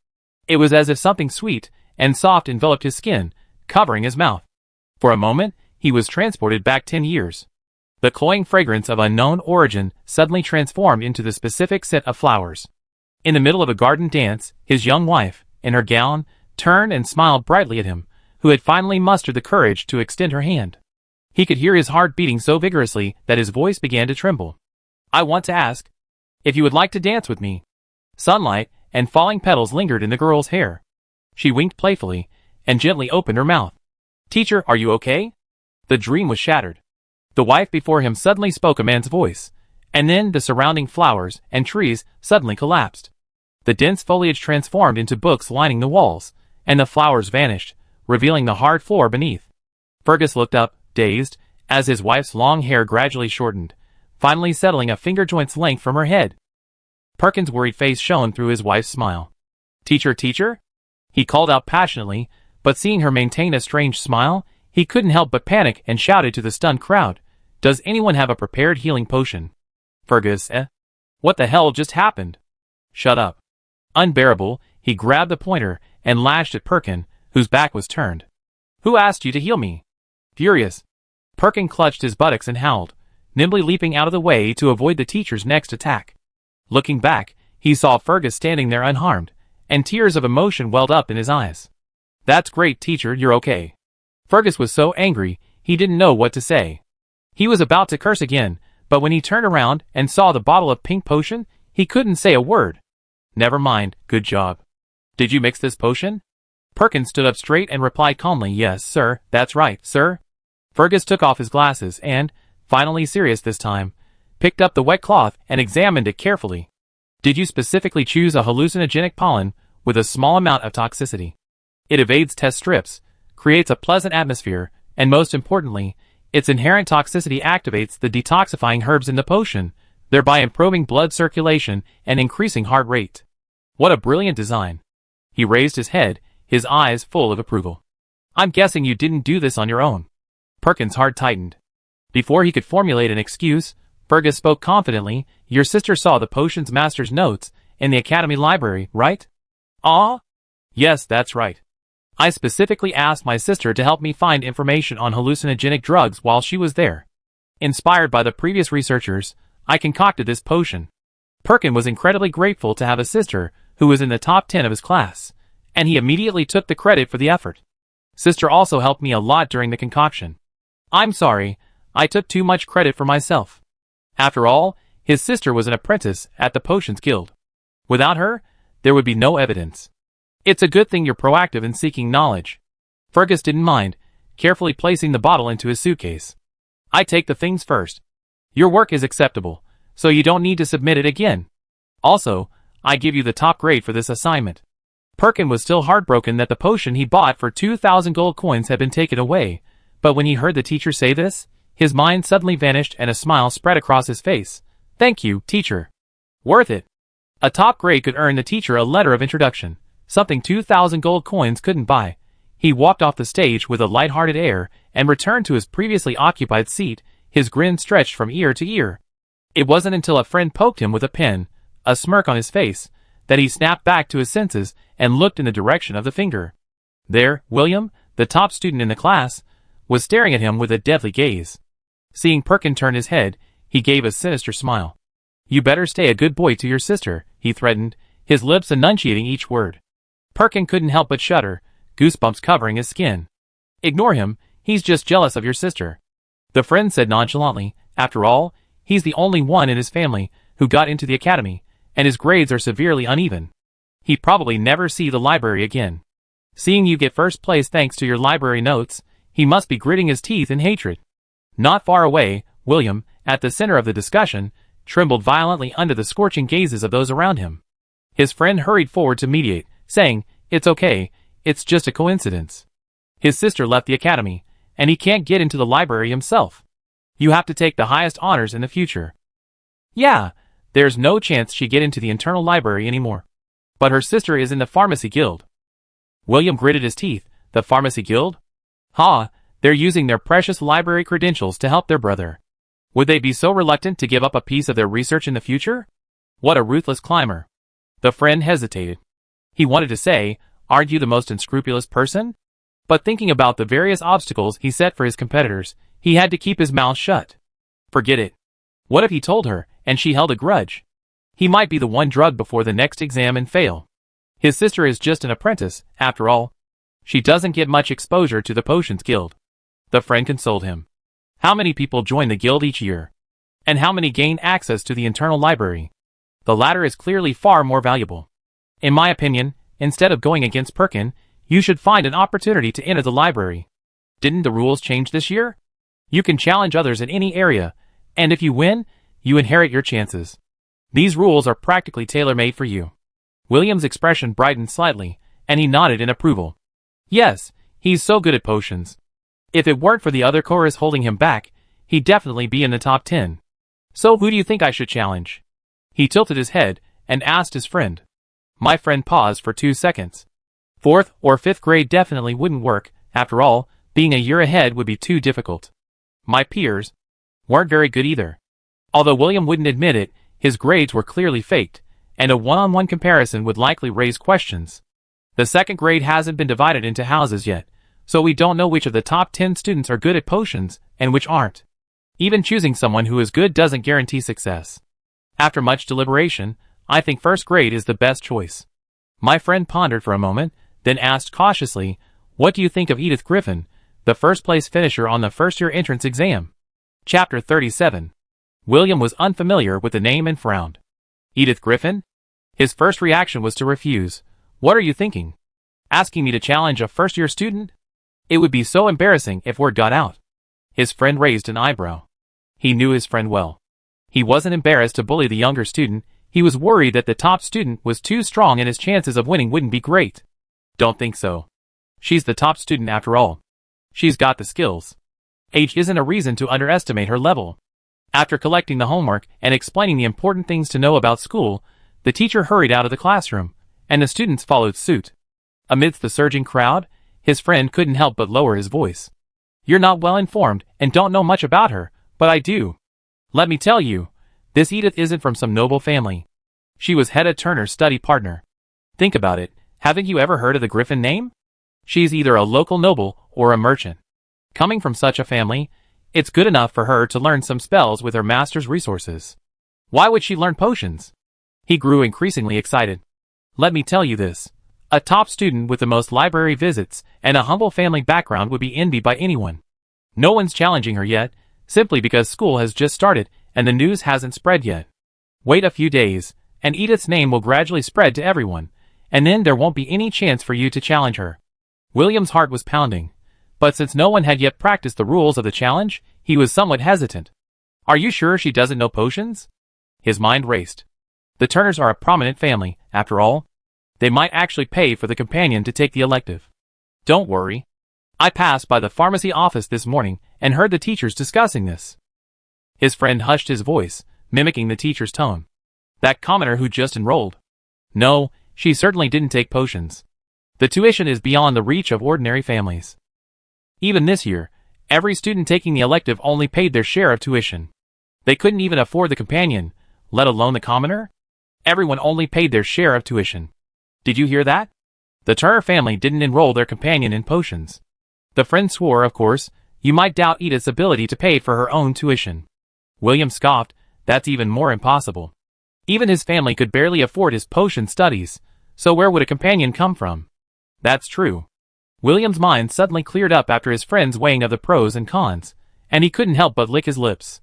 It was as if something sweet and soft enveloped his skin, covering his mouth. For a moment, he was transported back 10 years. The cloying fragrance of unknown origin suddenly transformed into the specific scent of flowers. In the middle of a garden dance, his young wife, in her gown, turned and smiled brightly at him, who had finally mustered the courage to extend her hand. He could hear his heart beating so vigorously that his voice began to tremble. "I want to ask if you would like to dance with me." Sunlight and falling petals lingered in the girl's hair. She winked playfully and gently opened her mouth. "Teacher, are you okay?" The dream was shattered. The wife before him suddenly spoke a man's voice, and then the surrounding flowers and trees suddenly collapsed. The dense foliage transformed into books lining the walls, and the flowers vanished, revealing the hard floor beneath. Fergus looked up, dazed, as his wife's long hair gradually shortened, finally settling a finger joint's length from her head. Perkin's worried face shone through his wife's smile. "Teacher, teacher?" He called out passionately, but seeing her maintain a strange smile, he couldn't help but panic and shouted to the stunned crowd, "Does anyone have a prepared healing potion?" Fergus, What the hell just happened? Shut up. Unbearable, he grabbed the pointer and lashed at Perkin, whose back was turned. "Who asked you to heal me?" Furious, Perkin clutched his buttocks and howled, nimbly leaping out of the way to avoid the teacher's next attack. Looking back, he saw Fergus standing there unharmed, and tears of emotion welled up in his eyes. "That's great, teacher, you're okay." Fergus was so angry, he didn't know what to say. He was about to curse again, but when he turned around and saw the bottle of pink potion, he couldn't say a word. "Never mind, good job. Did you mix this potion?" Perkin stood up straight and replied calmly, "Yes, sir, that's right, sir." Fergus took off his glasses and, finally serious this time, picked up the wet cloth and examined it carefully. "Did you specifically choose a hallucinogenic pollen with a small amount of toxicity? It evades test strips, creates a pleasant atmosphere, and most importantly, its inherent toxicity activates the detoxifying herbs in the potion, thereby improving blood circulation and increasing heart rate. What a brilliant design." He raised his head, his eyes full of approval. "I'm guessing you didn't do this on your own." Perkin's heart tightened. Before he could formulate an excuse, Fergus spoke confidently, "Your sister saw the potion's master's notes in the academy library, right?" "Ah? Yes, that's right. I specifically asked my sister to help me find information on hallucinogenic drugs while she was there. Inspired by the previous researchers, I concocted this potion." Perkin was incredibly grateful to have a sister who was in the top 10 of his class, and he immediately took the credit for the effort. "Sister also helped me a lot during the concoction. I'm sorry, I took too much credit for myself." After all, his sister was an apprentice at the Potions Guild. Without her, there would be no evidence. "It's a good thing you're proactive in seeking knowledge." Fergus didn't mind, carefully placing the bottle into his suitcase. "I take the things first. Your work is acceptable, so you don't need to submit it again. Also, I give you the top grade for this assignment." Perkin was still heartbroken that the potion he bought for 2,000 gold coins had been taken away, but when he heard the teacher say this, his mind suddenly vanished and a smile spread across his face. "Thank you, teacher. Worth it." A top grade could earn the teacher a letter of introduction, something 2,000 gold coins couldn't buy. He walked off the stage with a light-hearted air and returned to his previously occupied seat, his grin stretched from ear to ear. It wasn't until a friend poked him with a pen, a smirk on his face, that he snapped back to his senses and looked in the direction of the finger. There, William, the top student in the class, was staring at him with a deadly gaze. Seeing Perkin turn his head, he gave a sinister smile. "You better stay a good boy to your sister," he threatened, his lips enunciating each word. Perkin couldn't help but shudder, goosebumps covering his skin. "Ignore him, he's just jealous of your sister," the friend said nonchalantly. "After all, He's the only one in his family who got into the academy, and his grades are severely uneven. He'd probably never see the library again. Seeing you get first place thanks to your library notes, he must be gritting his teeth in hatred. Not far away, William, at the center of the discussion, trembled violently under the scorching gazes of those around him. His friend hurried forward to mediate, saying, "It's okay, it's just a coincidence. His sister left the academy, and he can't get into the library himself. You have to take the highest honors in the future." "Yeah, there's no chance she'd get into the internal library anymore. But her sister is in the pharmacy guild." William gritted his teeth. The pharmacy guild? Ha, they're using their precious library credentials to help their brother. Would they be so reluctant to give up a piece of their research in the future? What a ruthless climber. The friend hesitated. He wanted to say, "Aren't you the most unscrupulous person?" But thinking about the various obstacles he set for his competitors, he had to keep his mouth shut. Forget it. What if he told her, and she held a grudge? He might be the one drugged before the next exam and fail. His sister is just an apprentice, after all. She doesn't get much exposure to the potions guild. The friend consoled him. How many people join the guild each year? And how many gain access to the internal library? The latter is clearly far more valuable. In my opinion, instead of going against Perkin, you should find an opportunity to enter the library. Didn't the rules change this year? You can challenge others in any area, and if you win, you inherit your chances. These rules are practically tailor-made for you. William's expression brightened slightly, and he nodded in approval. Yes, he's so good at potions. If it weren't for the other chorus holding him back, he'd definitely be in the top 10. So who do you think I should challenge? He tilted his head and asked his friend. My friend paused for 2 seconds. 4th or 5th grade definitely wouldn't work. After all, being a year ahead would be too difficult. My peers weren't very good either. Although William wouldn't admit it, his grades were clearly faked, and a one-on-one comparison would likely raise questions. The 2nd grade hasn't been divided into houses yet, so we don't know which of the top 10 students are good at potions and which aren't. Even choosing someone who is good doesn't guarantee success. After much deliberation, I think 1st grade is the best choice. My friend pondered for a moment, then asked cautiously, "What do you think of Edith Griffin, the first-place finisher on the first-year entrance exam?" Chapter 37. William was unfamiliar with the name and frowned. Edith Griffin? His first reaction was to refuse. What are you thinking? Asking me to challenge a first-year student? It would be so embarrassing if word got out. His friend raised an eyebrow. He knew his friend well. He wasn't embarrassed to bully the younger student, he was worried that the top student was too strong and his chances of winning wouldn't be great. Don't think so. She's the top student after all. She's got the skills. Age isn't a reason to underestimate her level. After collecting the homework and explaining the important things to know about school, the teacher hurried out of the classroom, and the students followed suit. Amidst the surging crowd, his friend couldn't help but lower his voice. You're not well informed and don't know much about her, but I do. Let me tell you, this Edith isn't from some noble family. She was Hedda Turner's study partner. Think about it, haven't you ever heard of the Griffin name? She's either a local noble or a merchant. Coming from such a family, it's good enough for her to learn some spells with her master's resources. Why would she learn potions? He grew increasingly excited. Let me tell you this. A top student with the most library visits and a humble family background would be envied by anyone. No one's challenging her yet, simply because school has just started and the news hasn't spread yet. Wait a few days, and Edith's name will gradually spread to everyone, and then there won't be any chance for you to challenge her. William's heart was pounding, but since no one had yet practiced the rules of the challenge, he was somewhat hesitant. Are you sure she doesn't know potions? His mind raced. The Turners are a prominent family, after all. They might actually pay for the companion to take the elective. Don't worry. I passed by the pharmacy office this morning and heard the teachers discussing this. His friend hushed his voice, mimicking the teacher's tone. That commoner who just enrolled. No, she certainly didn't take potions. The tuition is beyond the reach of ordinary families. Even this year, every student taking the elective only paid their share of tuition. They couldn't even afford the companion, let alone the commoner. Everyone only paid their share of tuition. Did you hear that? The Turner family didn't enroll their companion in potions. The friend swore, of course, you might doubt Edith's ability to pay for her own tuition. William scoffed, that's even more impossible. Even his family could barely afford his potion studies, so where would a companion come from? That's true. William's mind suddenly cleared up after his friend's weighing of the pros and cons, and he couldn't help but lick his lips.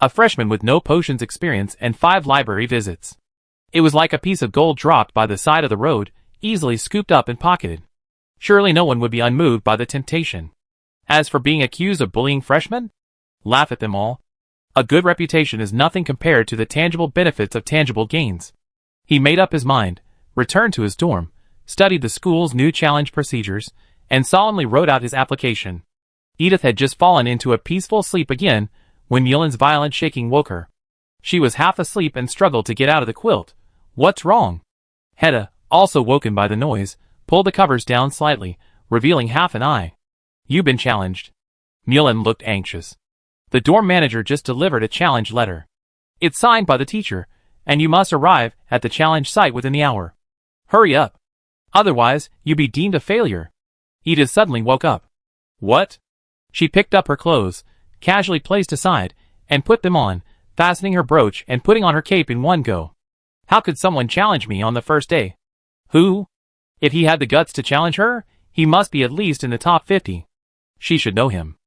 A freshman with no potions experience and 5 library visits. It was like a piece of gold dropped by the side of the road, easily scooped up and pocketed. Surely no one would be unmoved by the temptation. As for being accused of bullying freshmen? Laugh at them all. A good reputation is nothing compared to the tangible benefits of tangible gains. He made up his mind, returned to his dorm, studied the school's new challenge procedures, and solemnly wrote out his application. Edith had just fallen into a peaceful sleep again when Muellen's violent shaking woke her. She was half asleep and struggled to get out of the quilt. What's wrong? Hedda, also woken by the noise, pulled the covers down slightly, revealing half an eye. You've been challenged. Muellen looked anxious. The dorm manager just delivered a challenge letter. It's signed by the teacher, and you must arrive at the challenge site within the hour. Hurry up. Otherwise, you'll be deemed a failure. Edith suddenly woke up. What? She picked up her clothes, casually placed aside, and put them on, fastening her brooch and putting on her cape in one go. How could someone challenge me on the first day? Who? If he had the guts to challenge her, he must be at least in the top 50. She should know him.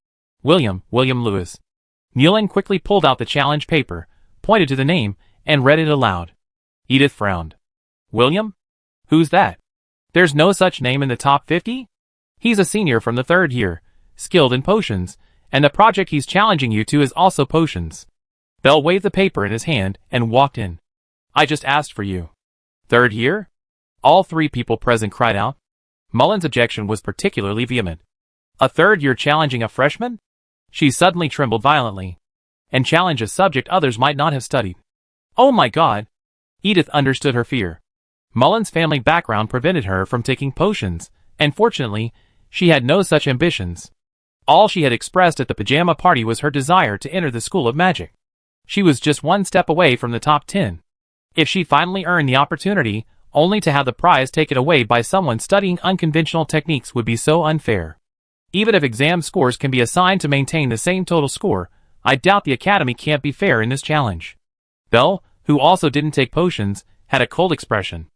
William Lewis. Muellen quickly pulled out the challenge paper, pointed to the name, and read it aloud. Edith frowned. William? Who's that? There's no such name in the top 50? He's a senior from the 3rd year, skilled in potions, and the project he's challenging you to is also potions. Bell waved the paper in his hand and walked in. I just asked for you. 3rd year? All 3 people present cried out. Mullen's objection was particularly vehement. A 3rd year challenging a freshman? She suddenly trembled violently. And challenge a subject others might not have studied. Oh my God! Edith understood her fear. Mullen's family background prevented her from taking potions, and fortunately, she had no such ambitions. All she had expressed at the pajama party was her desire to enter the School of Magic. She was just one step away from the top 10. If she finally earned the opportunity, only to have the prize taken away by someone studying unconventional techniques would be so unfair. Even if exam scores can be assigned to maintain the same total score, I doubt the Academy can't be fair in this challenge. Belle, who also didn't take potions, had a cold expression.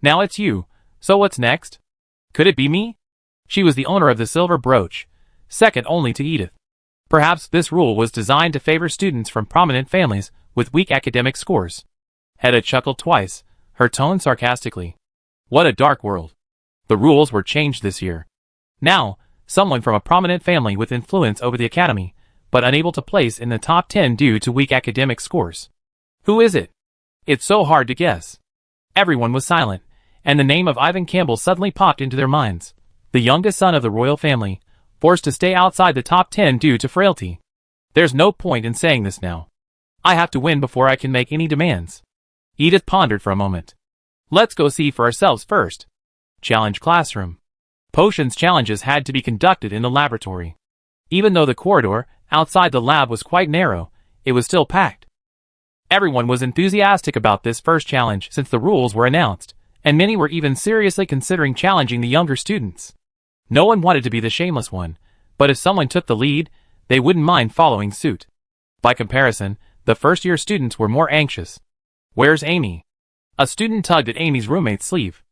Now it's you, so what's next? Could it be me? She was the owner of the silver brooch, second only to Edith. Perhaps this rule was designed to favor students from prominent families with weak academic scores. Hedda chuckled twice, her tone sarcastically. What a dark world. The rules were changed this year. Now, someone from a prominent family with influence over the Academy, but unable to place in the top 10 due to weak academic scores. Who is it? It's so hard to guess. Everyone was silent, and the name of Ivan Campbell suddenly popped into their minds. The youngest son of the royal family, forced to stay outside the top 10 due to frailty. There's no point in saying this now. I have to win before I can make any demands. Edith pondered for a moment. Let's go see for ourselves first. Challenge classroom. Potions challenges had to be conducted in the laboratory. Even though the corridor outside the lab was quite narrow, it was still packed. Everyone was enthusiastic about this first challenge since the rules were announced, and many were even seriously considering challenging the younger students. No one wanted to be the shameless one, but if someone took the lead, they wouldn't mind following suit. By comparison, the first-year students were more anxious. Where's Amy? A student tugged at Amy's roommate's sleeve.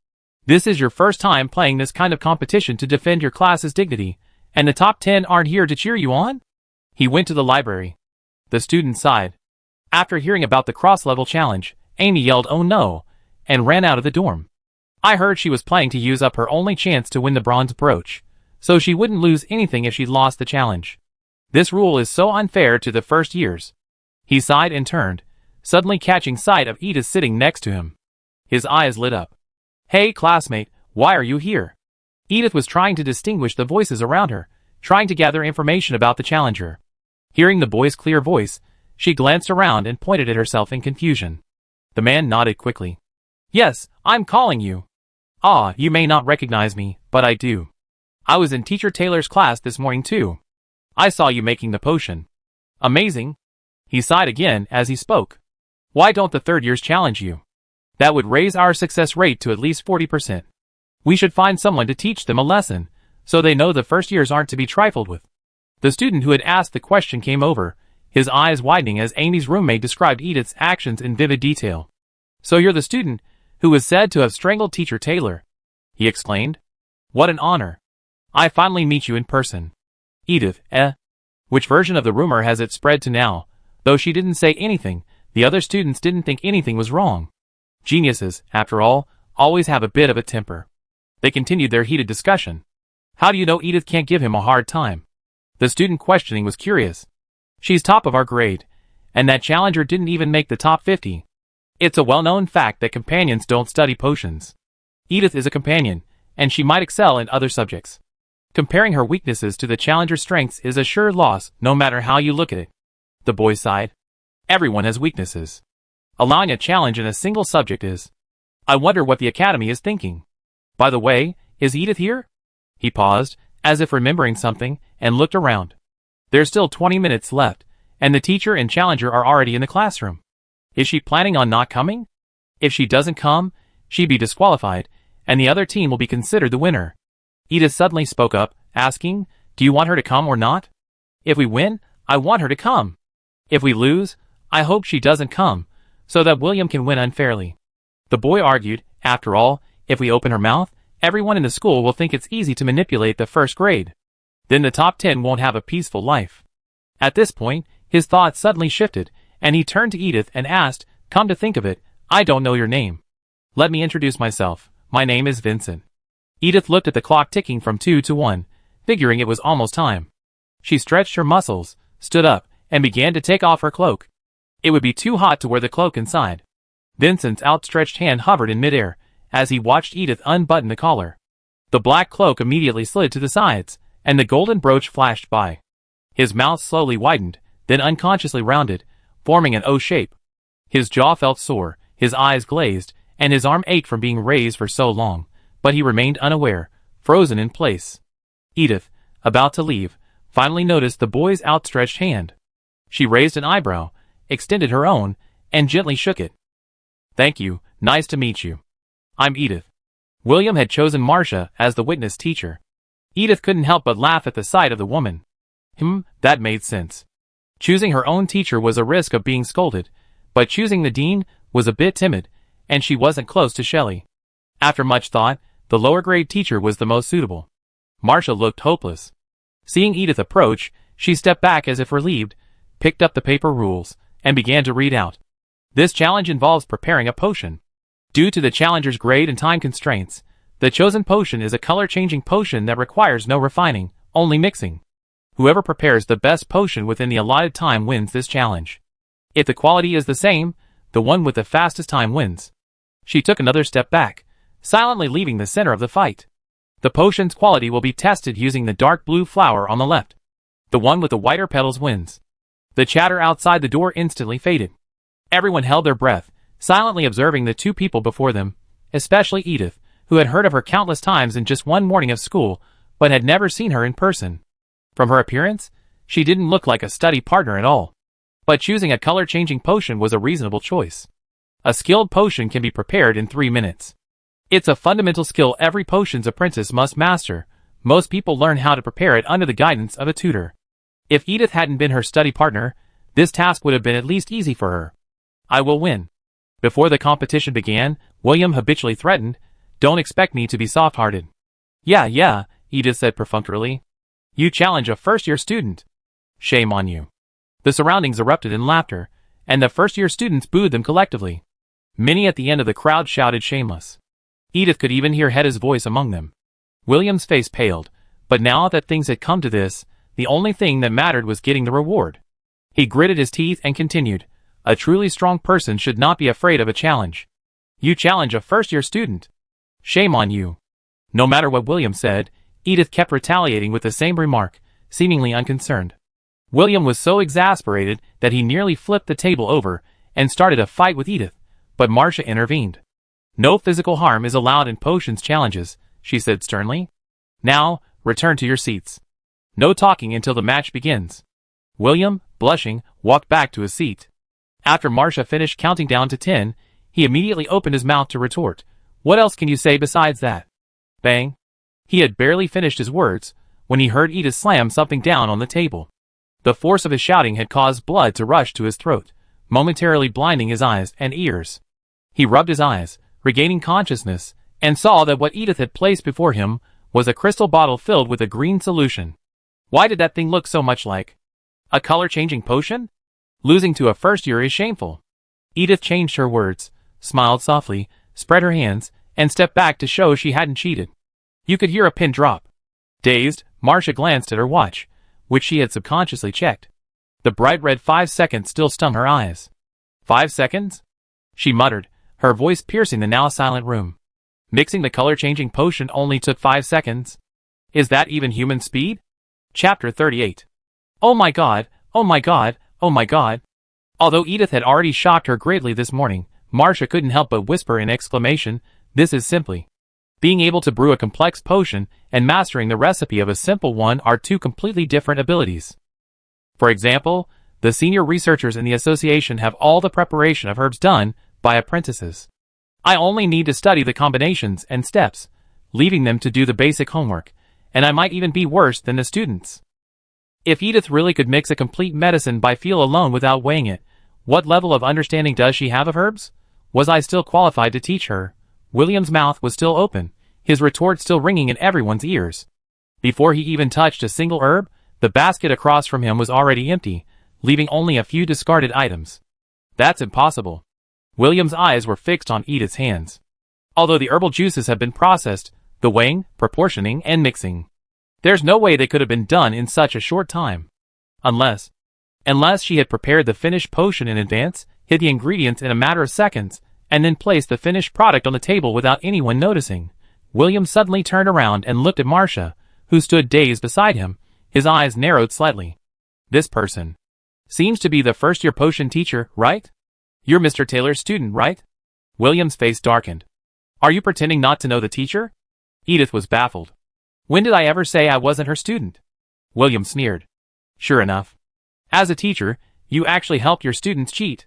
This is your first time playing this kind of competition to defend your class's dignity, and the top 10 aren't here to cheer you on? He went to the library. The student sighed. After hearing about the cross-level challenge, Amy yelled "Oh no!" and ran out of the dorm. I heard she was planning to use up her only chance to win the bronze brooch, so she wouldn't lose anything if she lost the challenge. This rule is so unfair to the first years. He sighed and turned, suddenly catching sight of Edith sitting next to him. His eyes lit up. Hey classmate, why are you here? Edith was trying to distinguish the voices around her, trying to gather information about the challenger. Hearing the boy's clear voice, she glanced around and pointed at herself in confusion. The man nodded quickly. Yes, I'm calling you. Ah, you may not recognize me, but I do. I was in Teacher Taylor's class this morning too. I saw you making the potion. Amazing. He sighed again as he spoke. Why don't the third years challenge you? That would raise our success rate to at least 40%. We should find someone to teach them a lesson, so they know the first years aren't to be trifled with. The student who had asked the question came over, his eyes widening as Amy's roommate described Edith's actions in vivid detail. So you're the student who was said to have strangled Teacher Taylor, he exclaimed. What an honor. I finally meet you in person. Edith, Which version of the rumor has it spread to now? Though she didn't say anything, the other students didn't think anything was wrong. Geniuses, after all, always have a bit of a temper. They continued their heated discussion. How do you know Edith can't give him a hard time? The student questioning was curious. She's top of our grade, and that challenger didn't even make the top 50. It's a well-known fact that companions don't study potions. Edith is a companion, and she might excel in other subjects. Comparing her weaknesses to the challenger's strengths is a sure loss, no matter how you look at it. The boy sighed. Everyone has weaknesses. Allowing a challenge in a single subject is. I wonder what the academy is thinking. By the way, is Edith here? He paused, as if remembering something, and looked around. There's still 20 minutes left, and the teacher and challenger are already in the classroom. Is she planning on not coming? If she doesn't come, she'd be disqualified, and the other team will be considered the winner. Edith suddenly spoke up, asking, do you want her to come or not? If we win, I want her to come. If we lose, I hope she doesn't come, so that William can win unfairly. The boy argued, after all, if we open her mouth, everyone in the school will think it's easy to manipulate the first grade. Then the top 10 won't have a peaceful life. At this point, his thoughts suddenly shifted, and he turned to Edith and asked, come to think of it, I don't know your name. Let me introduce myself. My name is Vincent. Edith looked at the clock ticking from 2 to 1, figuring it was almost time. She stretched her muscles, stood up, and began to take off her cloak. It would be too hot to wear the cloak inside. Vincent's outstretched hand hovered in midair, as he watched Edith unbutton the collar. The black cloak immediately slid to the sides, and the golden brooch flashed by. His mouth slowly widened, then unconsciously rounded, forming an O shape. His jaw felt sore, his eyes glazed, and his arm ached from being raised for so long, but he remained unaware, frozen in place. Edith, about to leave, finally noticed the boy's outstretched hand. She raised an eyebrow, extended her own, and gently shook it. Thank you, nice to meet you. I'm Edith. William had chosen Marcia as the witness teacher. Edith couldn't help but laugh at the sight of the woman. That made sense. Choosing her own teacher was a risk of being scolded, but choosing the dean was a bit timid, and she wasn't close to Shelley. After much thought, the lower grade teacher was the most suitable. Marcia looked hopeless. Seeing Edith approach, she stepped back as if relieved, picked up the paper rules, and began to read out. This challenge involves preparing a potion. Due to the challenger's grade and time constraints, the chosen potion is a color-changing potion that requires no refining, only mixing. Whoever prepares the best potion within the allotted time wins this challenge. If the quality is the same, the one with the fastest time wins. She took another step back, silently leaving the center of the fight. The potion's quality will be tested using the dark blue flower on the left. The one with the whiter petals wins. The chatter outside the door instantly faded. Everyone held their breath, silently observing the two people before them, especially Edith, who had heard of her countless times in just one morning of school, but had never seen her in person. From her appearance, she didn't look like a study partner at all. But choosing a color-changing potion was a reasonable choice. A skilled potion can be prepared in 3 minutes. It's a fundamental skill every potions apprentice must master. Most people learn how to prepare it under the guidance of a tutor. If Edith hadn't been her study partner, this task would have been at least easy for her. I will win. Before the competition began, William habitually threatened, don't expect me to be soft-hearted. Yeah, Edith said perfunctorily. You challenge a first-year student. Shame on you. The surroundings erupted in laughter, and the first-year students booed them collectively. Many at the end of the crowd shouted shameless. Edith could even hear Hedda's voice among them. William's face paled, but now that things had come to this, the only thing that mattered was getting the reward. He gritted his teeth and continued, a truly strong person should not be afraid of a challenge. You challenge a first-year student. Shame on you. No matter what William said, Edith kept retaliating with the same remark, seemingly unconcerned. William was so exasperated that he nearly flipped the table over and started a fight with Edith, but Marcia intervened. No physical harm is allowed in potions challenges, she said sternly. Now, return to your seats. No talking until the match begins. William, blushing, walked back to his seat. After Marcia finished counting down to 10, he immediately opened his mouth to retort. What else can you say besides that? Bang. He had barely finished his words when he heard Edith slam something down on the table. The force of his shouting had caused blood to rush to his throat, momentarily blinding his eyes and ears. He rubbed his eyes, regaining consciousness, and saw that what Edith had placed before him was a crystal bottle filled with a green solution. Why did that thing look so much like a color-changing potion? Losing to a first year is shameful. Edith changed her words, smiled softly, spread her hands, and stepped back to show she hadn't cheated. You could hear a pin drop. Dazed, Marcia glanced at her watch, which she had subconsciously checked. The bright red 5 seconds still stung her eyes. 5 seconds? She muttered, her voice piercing the now silent room. Mixing the color-changing potion only took 5 seconds? Is that even human speed? Chapter 38. Oh my god, oh my god, oh my god. Although Edith had already shocked her greatly this morning, Marcia couldn't help but whisper in exclamation, this is simply. Being able to brew a complex potion and mastering the recipe of a simple one are two completely different abilities. For example, the senior researchers in the association have all the preparation of herbs done by apprentices. I only need to study the combinations and steps, leaving them to do the basic homework, and I might even be worse than the students. If Edith really could mix a complete medicine by feel alone without weighing it, what level of understanding does she have of herbs? Was I still qualified to teach her? William's mouth was still open, his retort still ringing in everyone's ears. Before he even touched a single herb, the basket across from him was already empty, leaving only a few discarded items. That's impossible. William's eyes were fixed on Edith's hands. Although the herbal juices have been processed, the weighing, proportioning, and mixing. There's no way they could have been done in such a short time. Unless she had prepared the finished potion in advance, hid the ingredients in a matter of seconds, and then placed the finished product on the table without anyone noticing. William suddenly turned around and looked at Marcia, who stood dazed beside him, his eyes narrowed slightly. This person seems to be the first-year potion teacher, right? You're Mr. Taylor's student, right? William's face darkened. Are you pretending not to know the teacher? Edith was baffled. When did I ever say I wasn't her student? William sneered. Sure enough. As a teacher, you actually helped your students cheat.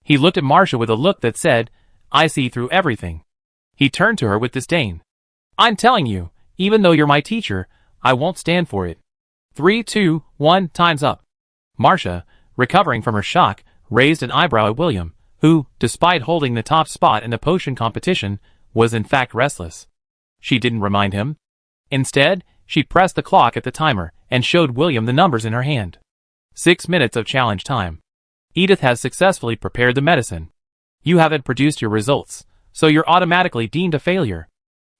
He looked at Marcia with a look that said, I see through everything. He turned to her with disdain. I'm telling you, even though you're my teacher, I won't stand for it. 3, 2, 1, time's up. Marcia, recovering from her shock, raised an eyebrow at William, who, despite holding the top spot in the potion competition, was in fact restless. She didn't remind him. Instead, she pressed the clock at the timer and showed William the numbers in her hand. 6 minutes of challenge time. Edith has successfully prepared the medicine. You haven't produced your results, so you're automatically deemed a failure.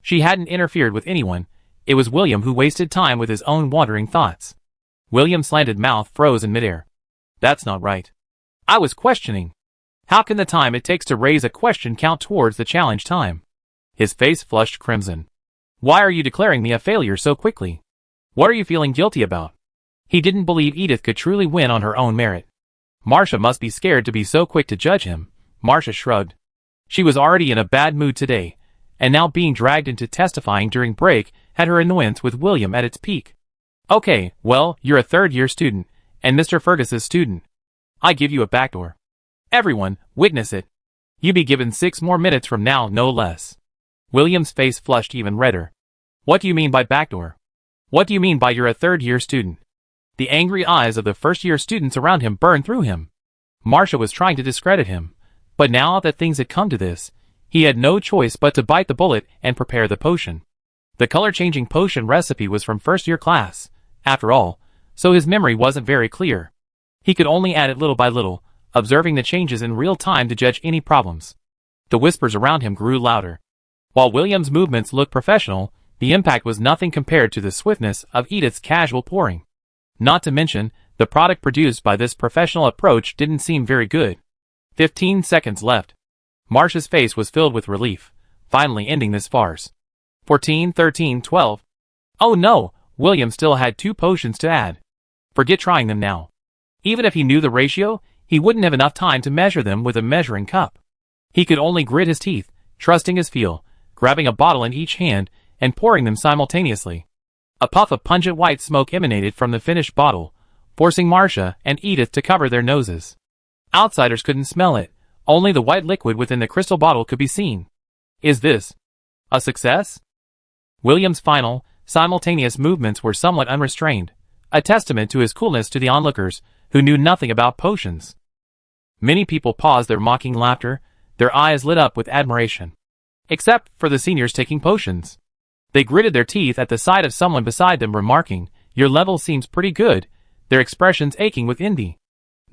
She hadn't interfered with anyone. It was William who wasted time with his own wandering thoughts. William's slanted mouth froze in midair. That's not right. I was questioning. How can the time it takes to raise a question count towards the challenge time? His face flushed crimson. Why are you declaring me a failure so quickly? What are you feeling guilty about? He didn't believe Edith could truly win on her own merit. Marcia must be scared to be so quick to judge him. Marcia shrugged. She was already in a bad mood today, and now being dragged into testifying during break had her annoyance with William at its peak. Okay, well, you're a third-year student, and Mr. Fergus's student. I give you a backdoor. Everyone, witness it. You be given 6 more minutes from now, no less. William's face flushed even redder. What do you mean by backdoor? What do you mean by you're a third-year student? The angry eyes of the first-year students around him burned through him. Marcia was trying to discredit him, but now that things had come to this, he had no choice but to bite the bullet and prepare the potion. The color-changing potion recipe was from first-year class, after all, so his memory wasn't very clear. He could only add it little by little, observing the changes in real time to judge any problems. The whispers around him grew louder. While William's movements looked professional, the impact was nothing compared to the swiftness of Edith's casual pouring. Not to mention, the product produced by this professional approach didn't seem very good. 15 seconds left. Marcia's face was filled with relief, finally ending this farce. 14, 13, 12. Oh no, William still had 2 potions to add. Forget trying them now. Even if he knew the ratio, he wouldn't have enough time to measure them with a measuring cup. He could only grit his teeth, trusting his feel, grabbing a bottle in each hand, and pouring them simultaneously. A puff of pungent white smoke emanated from the finished bottle, forcing Marcia and Edith to cover their noses. Outsiders couldn't smell it, only the white liquid within the crystal bottle could be seen. Is this a success? William's final, simultaneous movements were somewhat unrestrained, a testament to his coolness to the onlookers, who knew nothing about potions. Many people paused their mocking laughter, their eyes lit up with admiration. Except for the seniors taking potions. They gritted their teeth at the sight of someone beside them remarking, "Your level seems pretty good," their expressions aching with envy.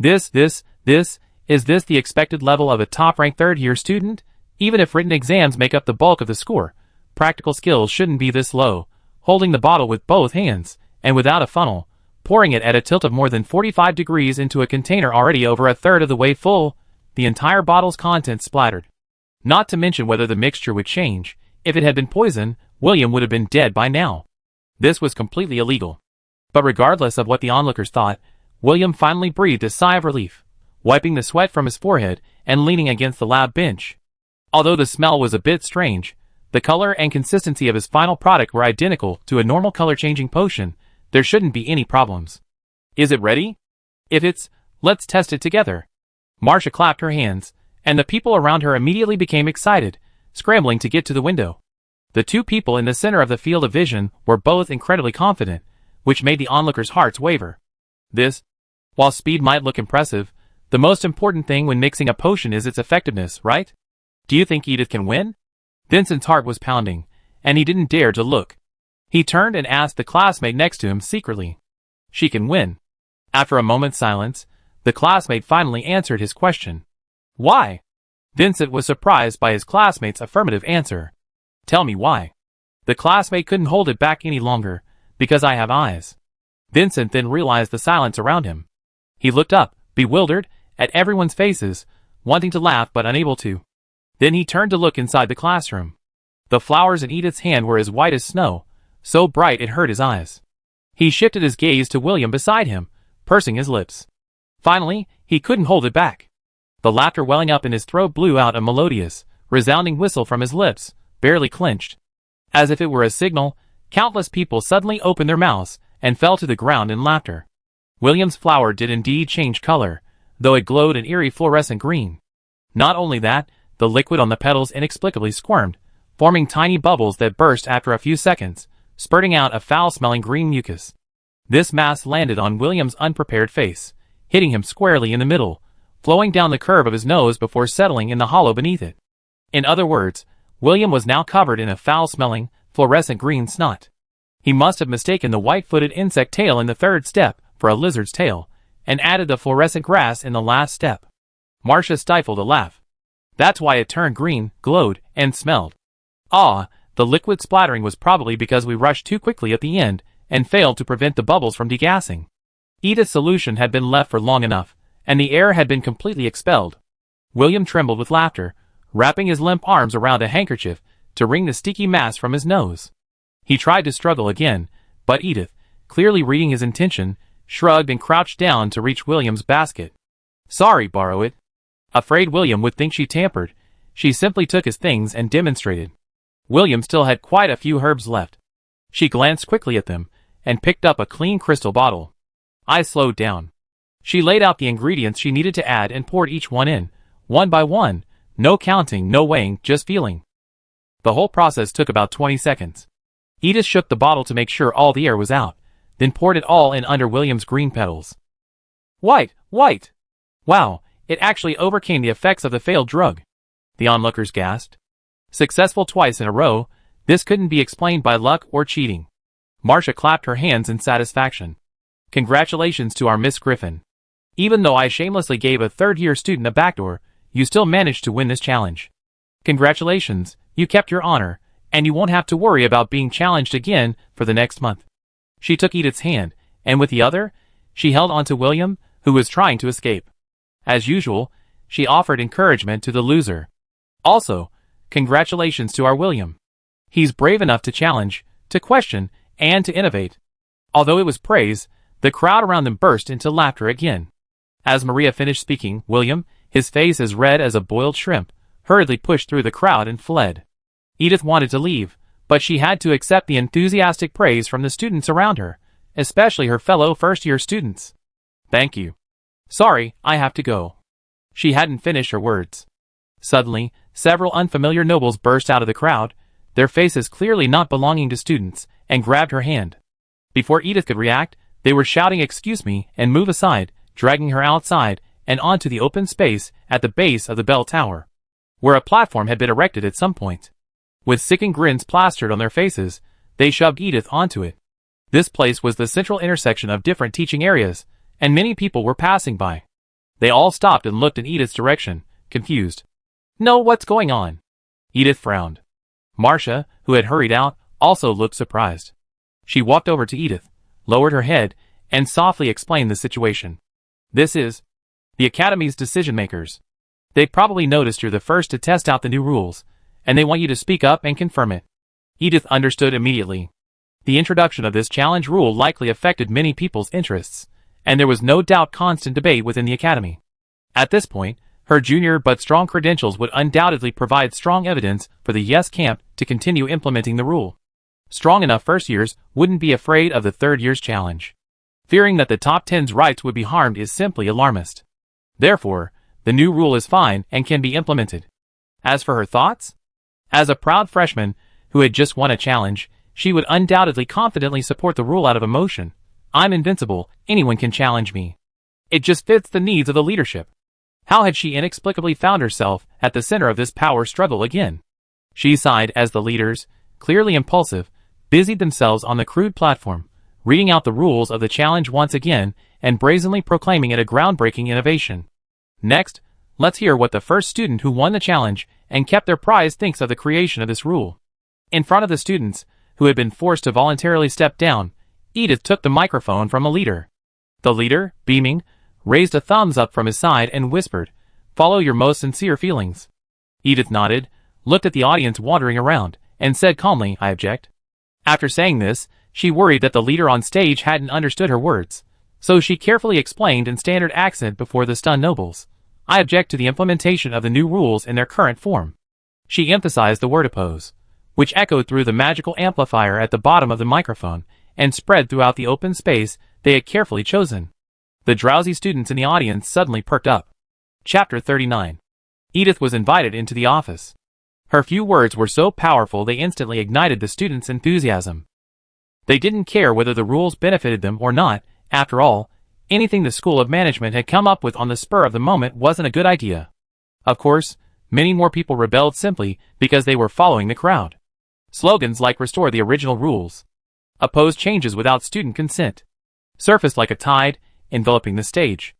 Is this the expected level of a top-ranked third-year student? Even if written exams make up the bulk of the score, practical skills shouldn't be this low. Holding the bottle with both hands, and without a funnel, pouring it at a tilt of more than 45 degrees into a container already over a third of the way full, the entire bottle's contents splattered. Not to mention whether the mixture would change. If it had been poison, William would have been dead by now. This was completely illegal. But regardless of what the onlookers thought, William finally breathed a sigh of relief, wiping the sweat from his forehead and leaning against the lab bench. Although the smell was a bit strange, the color and consistency of his final product were identical to a normal color-changing potion. There shouldn't be any problems. Is it ready? If it's, let's test it together. Marcia clapped her hands, and the people around her immediately became excited, scrambling to get to the window. The two people in the center of the field of vision were both incredibly confident, which made the onlookers' hearts waver. While speed might look impressive, the most important thing when mixing a potion is its effectiveness, right? Do you think Edith can win? Vincent's heart was pounding, and he didn't dare to look. He turned and asked the classmate next to him secretly. She can win. After a moment's silence, the classmate finally answered his question. Why? Vincent was surprised by his classmate's affirmative answer. Tell me why. The classmate couldn't hold it back any longer. Because I have eyes. Vincent then realized the silence around him. He looked up, bewildered, at everyone's faces, wanting to laugh but unable to. Then he turned to look inside the classroom. The flowers in Edith's hand were as white as snow, so bright it hurt his eyes. He shifted his gaze to William beside him, pursing his lips. Finally, he couldn't hold it back. The laughter welling up in his throat blew out a melodious, resounding whistle from his lips, barely clenched. As if it were a signal, countless people suddenly opened their mouths and fell to the ground in laughter. William's flower did indeed change color, though it glowed an eerie fluorescent green. Not only that, the liquid on the petals inexplicably squirmed, forming tiny bubbles that burst after a few seconds, spurting out a foul-smelling green mucus. This mass landed on William's unprepared face, hitting him squarely in the middle, flowing down the curve of his nose before settling in the hollow beneath it. In other words, William was now covered in a foul-smelling, fluorescent green snot. He must have mistaken the white-footed insect tail in the third step for a lizard's tail, and added the fluorescent grass in the last step. Marcia stifled a laugh. That's why it turned green, glowed, and smelled. Ah, the liquid splattering was probably because we rushed too quickly at the end and failed to prevent the bubbles from degassing. Edith's solution had been left for long enough, and the air had been completely expelled. William trembled with laughter, wrapping his limp arms around a handkerchief to wring the sticky mass from his nose. He tried to struggle again, but Edith, clearly reading his intention, shrugged and crouched down to reach William's basket. Sorry, borrow it. Afraid William would think she tampered, she simply took his things and demonstrated. William still had quite a few herbs left. She glanced quickly at them, and picked up a clean crystal bottle. I slowed down. She laid out the ingredients she needed to add and poured each one in, one by one, no counting, no weighing, just feeling. The whole process took about 20 seconds. Edith shook the bottle to make sure all the air was out, then poured it all in under William's green petals. White! Wow, it actually overcame the effects of the failed drug. The onlookers gasped. Successful twice in a row, this couldn't be explained by luck or cheating. Marcia clapped her hands in satisfaction. Congratulations to our Miss Griffin. Even though I shamelessly gave a third-year student a backdoor, you still managed to win this challenge. Congratulations, you kept your honor, and you won't have to worry about being challenged again for the next month. She took Edith's hand, and with the other, she held onto William, who was trying to escape. As usual, she offered encouragement to the loser. Also, congratulations to our William. He's brave enough to challenge, to question, and to innovate. Although it was praise, the crowd around them burst into laughter again. As Maria finished speaking, William, his face as red as a boiled shrimp, hurriedly pushed through the crowd and fled. Edith wanted to leave, but she had to accept the enthusiastic praise from the students around her, especially her fellow first-year students. Thank you. Sorry, I have to go. She hadn't finished her words. Suddenly, several unfamiliar nobles burst out of the crowd, their faces clearly not belonging to students, and grabbed her hand. Before Edith could react, they were shouting "Excuse me" and "Move aside," dragging her outside and onto the open space at the base of the bell tower, where a platform had been erected at some point. With sickened grins plastered on their faces, they shoved Edith onto it. This place was the central intersection of different teaching areas, and many people were passing by. They all stopped and looked in Edith's direction, confused. "No, what's going on?" Edith frowned. Marcia, who had hurried out, also looked surprised. She walked over to Edith, lowered her head, and softly explained the situation. "This is the Academy's decision makers. They've probably noticed you're the first to test out the new rules, and they want you to speak up and confirm it." Edith understood immediately. The introduction of this challenge rule likely affected many people's interests, and there was no doubt constant debate within the Academy. At this point, her junior but strong credentials would undoubtedly provide strong evidence for the Yes camp to continue implementing the rule. Strong enough first years wouldn't be afraid of the third year's challenge. Fearing that the top 10's rights would be harmed is simply alarmist. Therefore, the new rule is fine and can be implemented. As for her thoughts? As a proud freshman who had just won a challenge, she would undoubtedly confidently support the rule out of emotion. "I'm invincible, anyone can challenge me." It just fits the needs of the leadership. How had she inexplicably found herself at the center of this power struggle again? She sighed as the leaders, clearly impulsive, busied themselves on the crude platform, reading out the rules of the challenge once again and brazenly proclaiming it a groundbreaking innovation. Next, let's hear what the first student who won the challenge and kept their prize thinks of the creation of this rule. In front of the students, who had been forced to voluntarily step down, Edith took the microphone from a leader. The leader, beaming, raised a thumbs up from his side and whispered, "Follow your most sincere feelings." Edith nodded, looked at the audience wandering around, and said calmly, "I object." After saying this, she worried that the leader on stage hadn't understood her words, so she carefully explained in standard accent before the stunned nobles, "I object to the implementation of the new rules in their current form." She emphasized the word oppose, which echoed through the magical amplifier at the bottom of the microphone and spread throughout the open space they had carefully chosen. The drowsy students in the audience suddenly perked up. Chapter 39. Edith was invited into the office. Her few words were so powerful they instantly ignited the students' enthusiasm. They didn't care whether the rules benefited them or not. After all, anything the School of Management had come up with on the spur of the moment wasn't a good idea. Of course, many more people rebelled simply because they were following the crowd. Slogans like "Restore the original rules," "Oppose changes without student consent," surfaced like a tide, enveloping the stage.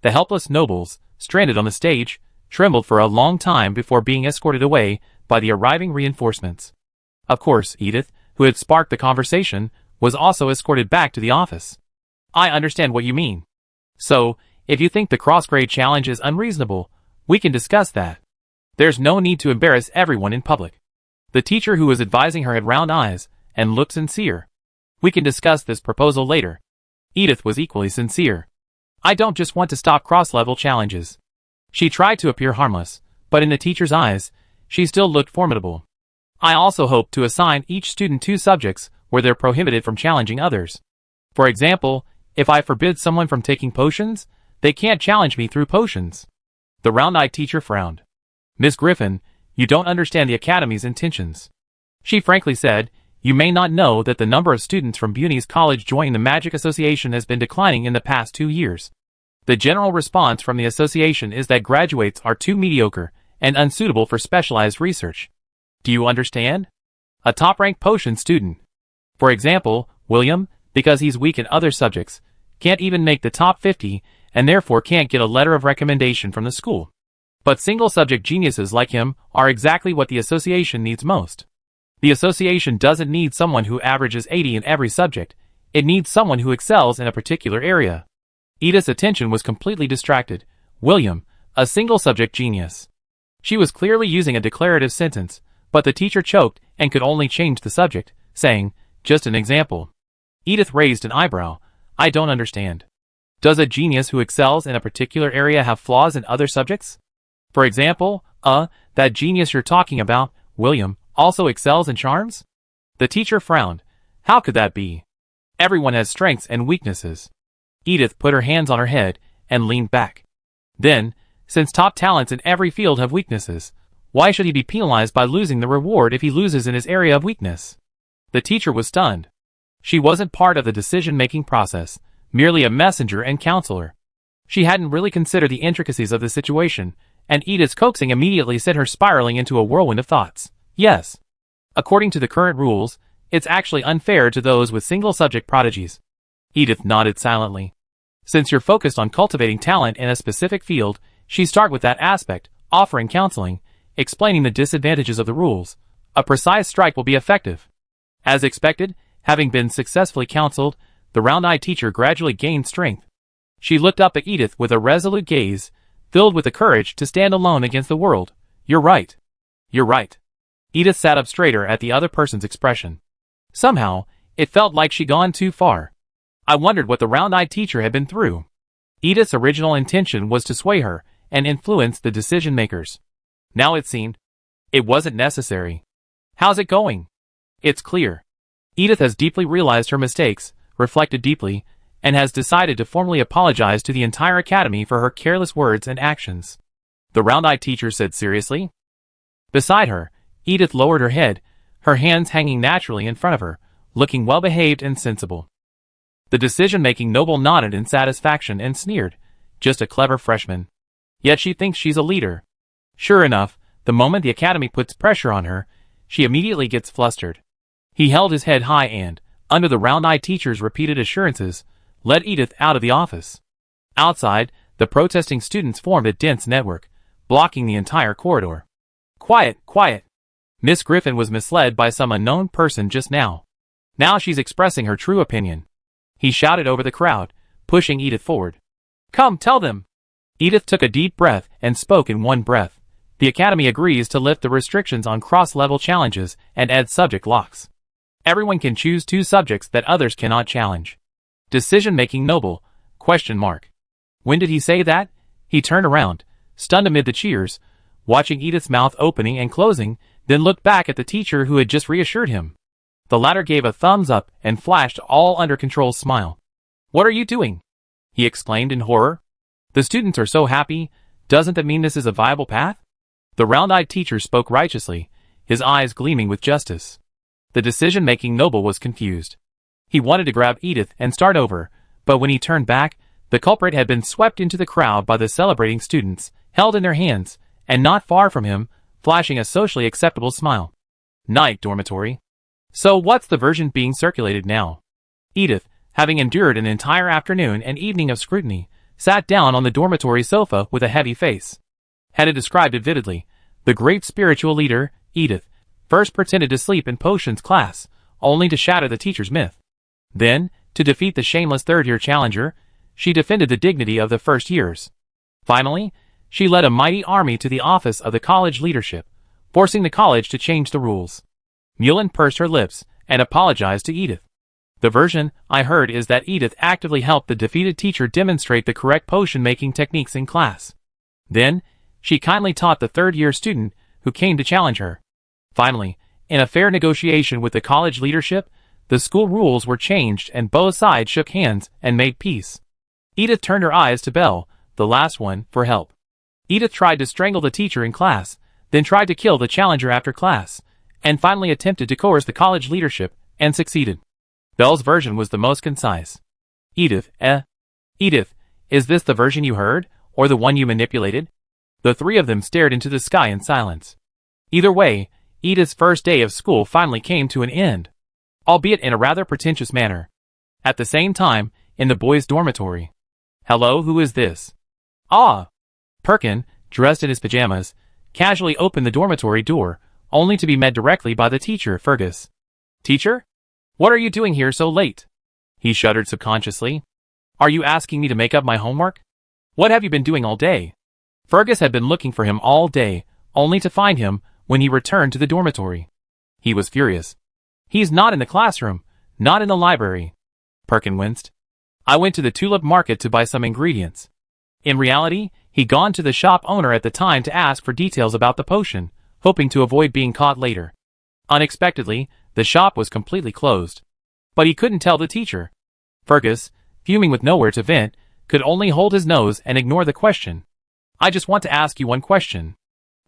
The helpless nobles, stranded on the stage, trembled for a long time before being escorted away by the arriving reinforcements. Of course, Edith, who had sparked the conversation, was also escorted back to the office. "I understand what you mean. So, if you think the cross-grade challenge is unreasonable, we can discuss that. There's no need to embarrass everyone in public." The teacher who was advising her had round eyes and looked sincere. "We can discuss this proposal later." Edith was equally sincere. "I don't just want to stop cross-level challenges." She tried to appear harmless, but in the teacher's eyes, she still looked formidable. "I also hope to assign each student 2 subjects where they're prohibited from challenging others. For example, if I forbid someone from taking potions, they can't challenge me through potions." The round-eyed teacher frowned. "Miss Griffin, you don't understand the Academy's intentions," she frankly said. "You may not know that the number of students from Buny's College joining the Magic Association has been declining in the past 2 years. The general response from the association is that graduates are too mediocre and unsuitable for specialized research. Do you understand? A top-ranked potion student, for example, William, because he's weak in other subjects, can't even make the top 50 and therefore can't get a letter of recommendation from the school. But single-subject geniuses like him are exactly what the association needs most. The association doesn't need someone who averages 80 in every subject. It needs someone who excels in a particular area." Edith's attention was completely distracted. William, a single-subject genius. She was clearly using a declarative sentence, but the teacher choked and could only change the subject, saying, "Just an example." Edith raised an eyebrow. "I don't understand. Does a genius who excels in a particular area have flaws in other subjects? For example, that genius you're talking about, William, also excels in charms?" The teacher frowned. "How could that be? Everyone has strengths and weaknesses." Edith put her hands on her head and leaned back. "Then, since top talents in every field have weaknesses, why should he be penalized by losing the reward if he loses in his area of weakness?" The teacher was stunned. She wasn't part of the decision-making process, merely a messenger and counselor. She hadn't really considered the intricacies of the situation, and Edith's coaxing immediately sent her spiraling into a whirlwind of thoughts. Yes. According to the current rules, it's actually unfair to those with single-subject prodigies. Edith nodded silently. Since you're focused on cultivating talent in a specific field, she start with that aspect, offering counseling, explaining the disadvantages of the rules. A precise strike will be effective. As expected, having been successfully counseled, the round-eyed teacher gradually gained strength. She looked up at Edith with a resolute gaze, filled with the courage to stand alone against the world. You're right. You're right. Edith sat up straighter at the other person's expression. Somehow, it felt like she'd gone too far. I wondered what the round-eyed teacher had been through. Edith's original intention was to sway her and influence the decision-makers. Now it seemed it wasn't necessary. How's it going? It's clear. Edith has deeply realized her mistakes, reflected deeply, and has decided to formally apologize to the entire academy for her careless words and actions. The round-eyed teacher said seriously. Beside her, Edith lowered her head, her hands hanging naturally in front of her, looking well-behaved and sensible. The decision-making noble nodded in satisfaction and sneered. Just a clever freshman. Yet she thinks she's a leader. Sure enough, the moment the academy puts pressure on her, she immediately gets flustered. He held his head high and, under the round-eyed teacher's repeated assurances, led Edith out of the office. Outside, the protesting students formed a dense network, blocking the entire corridor. Quiet, quiet. Miss Griffin was misled by some unknown person just now. Now she's expressing her true opinion. He shouted over the crowd, pushing Edith forward. Come, tell them. Edith took a deep breath and spoke in one breath. The academy agrees to lift the restrictions on cross-level challenges and add subject locks. Everyone can choose 2 subjects that others cannot challenge. Decision-making noble, ? When did he say that? He turned around, stunned amid the cheers, watching Edith's mouth opening and closing, then looked back at the teacher who had just reassured him. The latter gave a thumbs up and flashed all under control smile. What are you doing? He exclaimed in horror. The students are so happy, doesn't that mean this is a viable path? The round-eyed teacher spoke righteously, his eyes gleaming with justice. The decision-making noble was confused. He wanted to grab Edith and start over, but when he turned back, the culprit had been swept into the crowd by the celebrating students, held in their hands, and not far from him, flashing a socially acceptable smile. Night dormitory. So what's the version being circulated now? Edith, having endured an entire afternoon and evening of scrutiny, sat down on the dormitory sofa with a heavy face. Had described it vividly. The great spiritual leader, Edith, first pretended to sleep in potions class, only to shatter the teacher's myth. Then, to defeat the shameless third-year challenger, she defended the dignity of the first years. Finally, she led a mighty army to the office of the college leadership, forcing the college to change the rules. Mullen pursed her lips and apologized to Edith. The version I heard is that Edith actively helped the defeated teacher demonstrate the correct potion-making techniques in class. Then, she kindly taught the third-year student who came to challenge her. Finally, in a fair negotiation with the college leadership, the school rules were changed and both sides shook hands and made peace. Edith turned her eyes to Belle, the last one, for help. Edith tried to strangle the teacher in class, then tried to kill the challenger after class, and finally attempted to coerce the college leadership, and succeeded. Belle's version was the most concise. Edith, is this the version you heard, or the one you manipulated? The 3 of them stared into the sky in silence. Either way, Edith's first day of school finally came to an end, albeit in a rather pretentious manner. At the same time, in the boys' dormitory. Hello, who is this? Ah! Perkin, dressed in his pajamas, casually opened the dormitory door, only to be met directly by the teacher, Fergus. Teacher? What are you doing here so late? He shuddered subconsciously. Are you asking me to make up my homework? What have you been doing all day? Fergus had been looking for him all day, only to find him when he returned to the dormitory. He was furious. He's not in the classroom, not in the library. Perkin winced. I went to the tulip market to buy some ingredients. In reality, he'd gone to the shop owner at the time to ask for details about the potion, hoping to avoid being caught later. Unexpectedly, the shop was completely closed. But he couldn't tell the teacher. Fergus, fuming with nowhere to vent, could only hold his nose and ignore the question. I just want to ask you one question.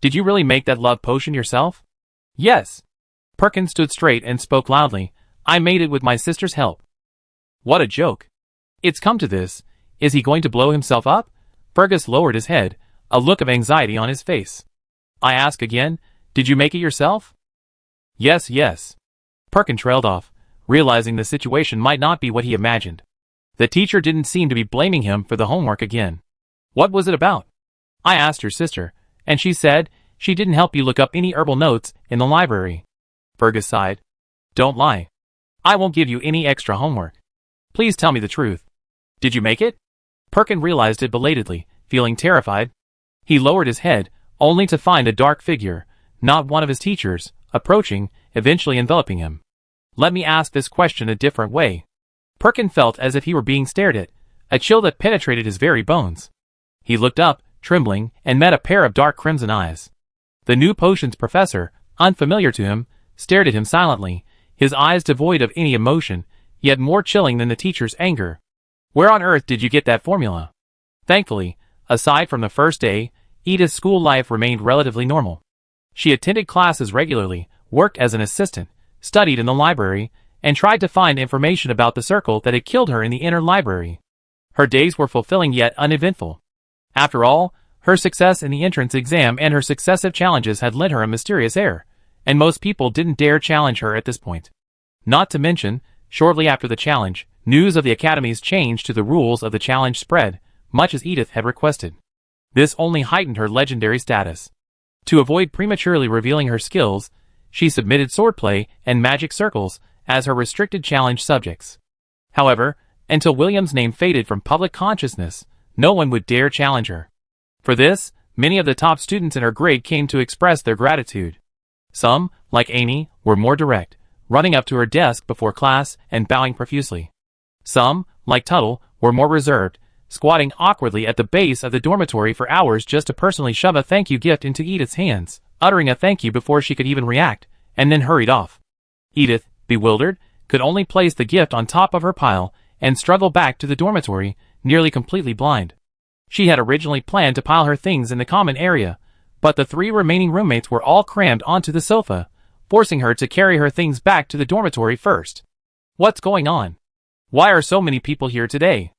Did you really make that love potion yourself? Yes. Perkin stood straight and spoke loudly. I made it with my sister's help. What a joke. It's come to this. Is he going to blow himself up? Fergus lowered his head, a look of anxiety on his face. I ask again, did you make it yourself? Yes. Perkin trailed off, realizing the situation might not be what he imagined. The teacher didn't seem to be blaming him for the homework again. What was it about? I asked her sister, and she said she didn't help you look up any herbal notes in the library. Fergus sighed. Don't lie. I won't give you any extra homework. Please tell me the truth. Did you make it? Perkin realized it belatedly, feeling terrified. He lowered his head, only to find a dark figure, not one of his teachers, approaching, eventually enveloping him. Let me ask this question a different way. Perkin felt as if he were being stared at, a chill that penetrated his very bones. He looked up, trembling, and met a pair of dark crimson eyes. The new potions professor, unfamiliar to him, stared at him silently, his eyes devoid of any emotion, yet more chilling than the teacher's anger. Where on earth did you get that formula? Thankfully, aside from the first day, Edith's school life remained relatively normal. She attended classes regularly, worked as an assistant, studied in the library, and tried to find information about the circle that had killed her in the inner library. Her days were fulfilling yet uneventful. After all, her success in the entrance exam and her successive challenges had lent her a mysterious air, and most people didn't dare challenge her at this point. Not to mention, shortly after the challenge, news of the Academy's change to the rules of the challenge spread, much as Edith had requested. This only heightened her legendary status. To avoid prematurely revealing her skills, she submitted swordplay and magic circles as her restricted challenge subjects. However, until William's name faded from public consciousness, no one would dare challenge her. For this, many of the top students in her grade came to express their gratitude. Some, like Amy, were more direct, running up to her desk before class and bowing profusely. Some, like Tuttle, were more reserved, squatting awkwardly at the base of the dormitory for hours just to personally shove a thank you gift into Edith's hands, uttering a thank you before she could even react, and then hurried off. Edith, bewildered, could only place the gift on top of her pile and struggle back to the dormitory, nearly completely blind. She had originally planned to pile her things in the common area, but the 3 remaining roommates were all crammed onto the sofa, forcing her to carry her things back to the dormitory first. What's going on? Why are so many people here today?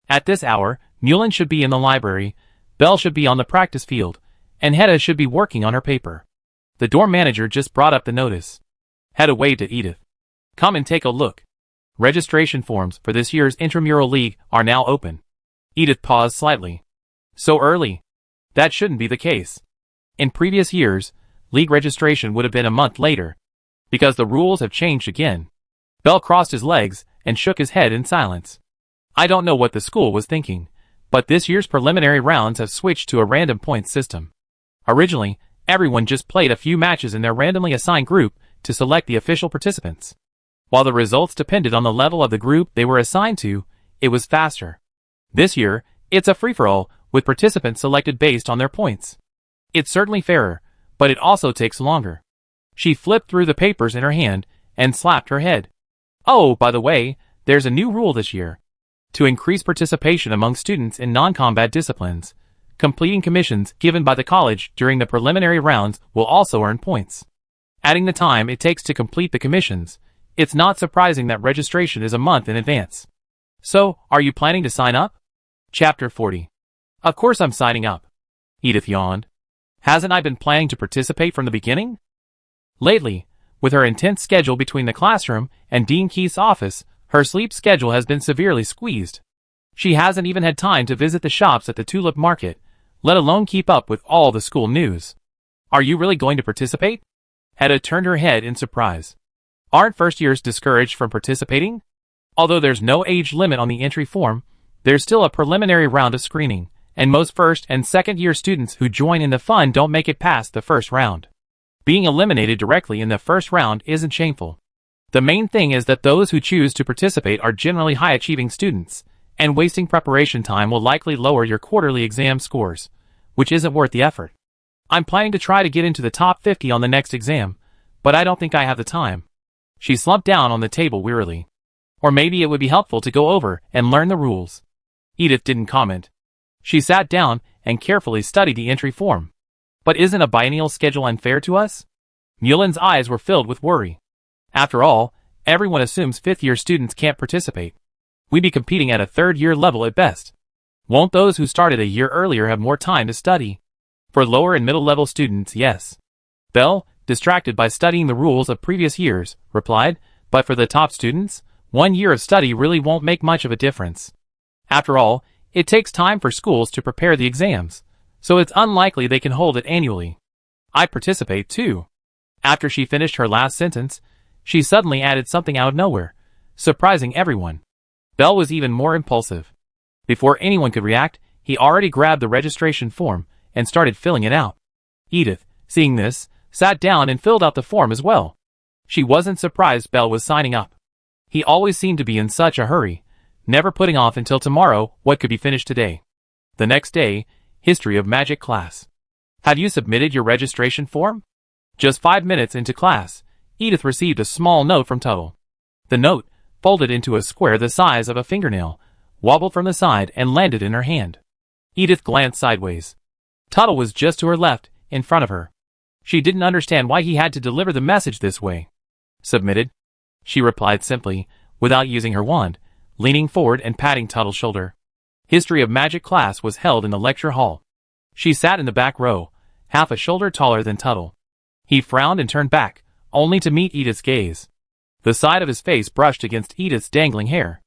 At this hour, Mullen should be in the library, Belle should be on the practice field, and Hedda should be working on her paper. The dorm manager just brought up the notice. Hedda waved at Edith. Come and take a look. Registration forms for this year's intramural league are now open. Edith paused slightly. So early? That shouldn't be the case. In previous years, league registration would have been a month later, because the rules have changed again. Belle crossed his legs and shook his head in silence. I don't know what the school was thinking, but this year's preliminary rounds have switched to a random points system. Originally, everyone just played a few matches in their randomly assigned group to select the official participants. While the results depended on the level of the group they were assigned to, it was faster. This year, it's a free-for-all, with participants selected based on their points. It's certainly fairer, but it also takes longer. She flipped through the papers in her hand and slapped her head. Oh, by the way, there's a new rule this year. To increase participation among students in non-combat disciplines, completing commissions given by the college during the preliminary rounds will also earn points. Adding the time it takes to complete the commissions, it's not surprising that registration is a month in advance. So, are you planning to sign up? Chapter 40. Of course I'm signing up. Edith yawned. Hasn't I been planning to participate from the beginning? Lately, with her intense schedule between the classroom and Dean Keith's office, her sleep schedule has been severely squeezed. She hasn't even had time to visit the shops at the Tulip Market, let alone keep up with all the school news. Are you really going to participate? Hedda turned her head in surprise. Aren't first years discouraged from participating? Although there's no age limit on the entry form, there's still a preliminary round of screening, and most first and second year students who join in the fun don't make it past the first round. Being eliminated directly in the first round isn't shameful. The main thing is that those who choose to participate are generally high-achieving students, and wasting preparation time will likely lower your quarterly exam scores, which isn't worth the effort. I'm planning to try to get into the top 50 on the next exam, but I don't think I have the time. She slumped down on the table wearily. Or maybe it would be helpful to go over and learn the rules. Edith didn't comment. She sat down and carefully studied the entry form. But isn't a biennial schedule unfair to us? Mullen's eyes were filled with worry. After all, everyone assumes fifth-year students can't participate. We'd be competing at a third-year level at best. Won't those who started a year earlier have more time to study? For lower and middle-level students, yes. Belle, distracted by studying the rules of previous years, replied, but for the top students, 1 year of study really won't make much of a difference. After all, it takes time for schools to prepare the exams, so it's unlikely they can hold it annually. I participate too. After she finished her last sentence, she suddenly added something out of nowhere, surprising everyone. Bell was even more impulsive. Before anyone could react, he already grabbed the registration form and started filling it out. Edith, seeing this, sat down and filled out the form as well. She wasn't surprised Bell was signing up. He always seemed to be in such a hurry, never putting off until tomorrow what could be finished today. The next day, History of Magic class. Have you submitted your registration form? Just 5 minutes into class, Edith received a small note from Tuttle. The note, folded into a square the size of a fingernail, wobbled from the side and landed in her hand. Edith glanced sideways. Tuttle was just to her left, in front of her. She didn't understand why he had to deliver the message this way. Submitted, she replied simply, without using her wand, leaning forward and patting Tuttle's shoulder. History of Magic class was held in the lecture hall. She sat in the back row, half a shoulder taller than Tuttle. He frowned and turned back, only to meet Edith's gaze. The side of his face brushed against Edith's dangling hair.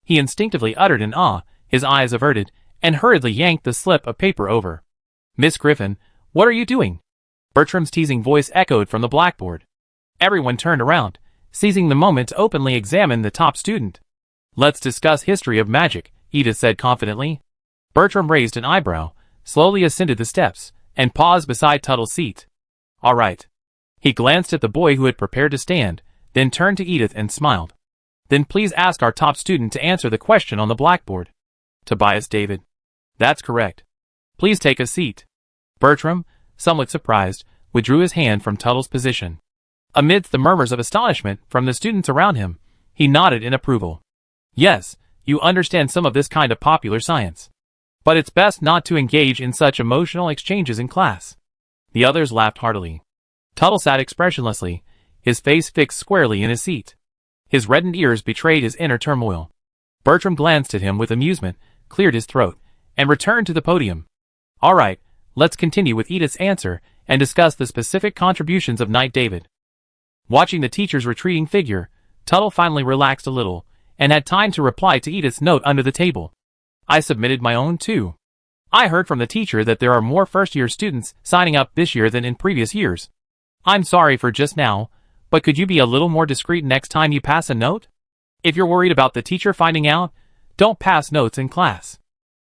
He instinctively uttered an ah, his eyes averted, and hurriedly yanked the slip of paper over. Miss Griffin, what are you doing? Bertram's teasing voice echoed from the blackboard. Everyone turned around, seizing the moment to openly examine the top student. Let's discuss history of magic, Edith said confidently. Bertram raised an eyebrow, slowly ascended the steps, and paused beside Tuttle's seat. All right. He glanced at the boy who had prepared to stand, then turned to Edith and smiled. Then please ask our top student to answer the question on the blackboard. Tobias David. That's correct. Please take a seat. Bertram, somewhat surprised, withdrew his hand from Tuttle's position. Amidst the murmurs of astonishment from the students around him, he nodded in approval. Yes, you understand some of this kind of popular science. But it's best not to engage in such emotional exchanges in class. The others laughed heartily. Tuttle sat expressionlessly, his face fixed squarely in his seat. His reddened ears betrayed his inner turmoil. Bertram glanced at him with amusement, cleared his throat, and returned to the podium. All right, let's continue with Edith's answer and discuss the specific contributions of Knight David. Watching the teacher's retreating figure, Tuttle finally relaxed a little, and had time to reply to Edith's note under the table. I submitted my own too. I heard from the teacher that there are more first-year students signing up this year than in previous years. I'm sorry for just now, but could you be a little more discreet next time you pass a note? If you're worried about the teacher finding out, don't pass notes in class.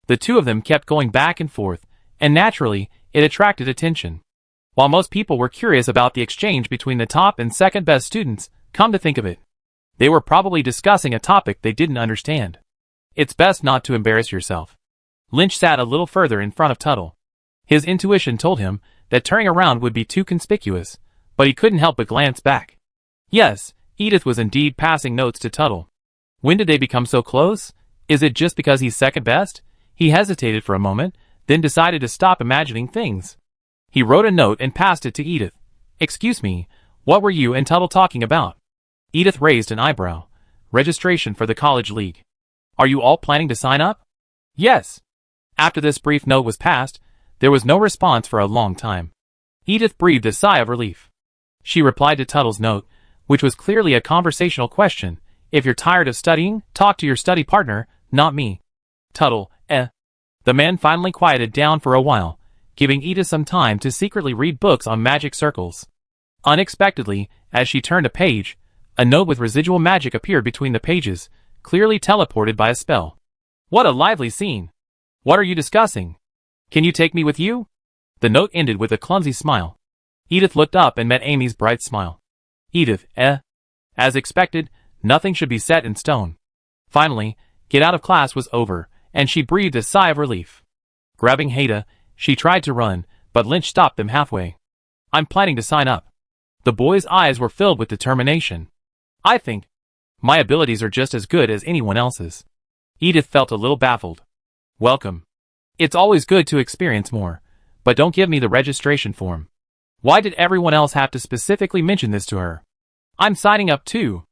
The two of them kept going back and forth, and naturally, it attracted attention. While most people were curious about the exchange between the top and second best students, come to think of it, they were probably discussing a topic they didn't understand. It's best not to embarrass yourself. Lynch sat a little further in front of Tuttle. His intuition told him that turning around would be too conspicuous, but he couldn't help but glance back. Yes, Edith was indeed passing notes to Tuttle. When did they become so close? Is it just because he's second best? He hesitated for a moment, then decided to stop imagining things. He wrote a note and passed it to Edith. Excuse me, what were you and Tuttle talking about? Edith raised an eyebrow. Registration for the college league. Are you all planning to sign up? Yes. After this brief note was passed, there was no response for a long time. Edith breathed a sigh of relief. She replied to Tuttle's note, which was clearly a conversational question. If you're tired of studying, talk to your study partner, not me. Tuttle, The man finally quieted down for a while, giving Edith some time to secretly read books on magic circles. Unexpectedly, as she turned a page, a note with residual magic appeared between the pages, clearly teleported by a spell. What a lively scene! What are you discussing? Can you take me with you? The note ended with a clumsy smile. Edith looked up and met Amy's bright smile. Edith, As expected, nothing should be set in stone. Finally, get out of class was over, and she breathed a sigh of relief. Grabbing Haida, she tried to run, but Lynch stopped them halfway. I'm planning to sign up. The boy's eyes were filled with determination. I think my abilities are just as good as anyone else's. Edith felt a little baffled. Welcome. It's always good to experience more, but don't give me the registration form. Why did everyone else have to specifically mention this to her? I'm signing up too.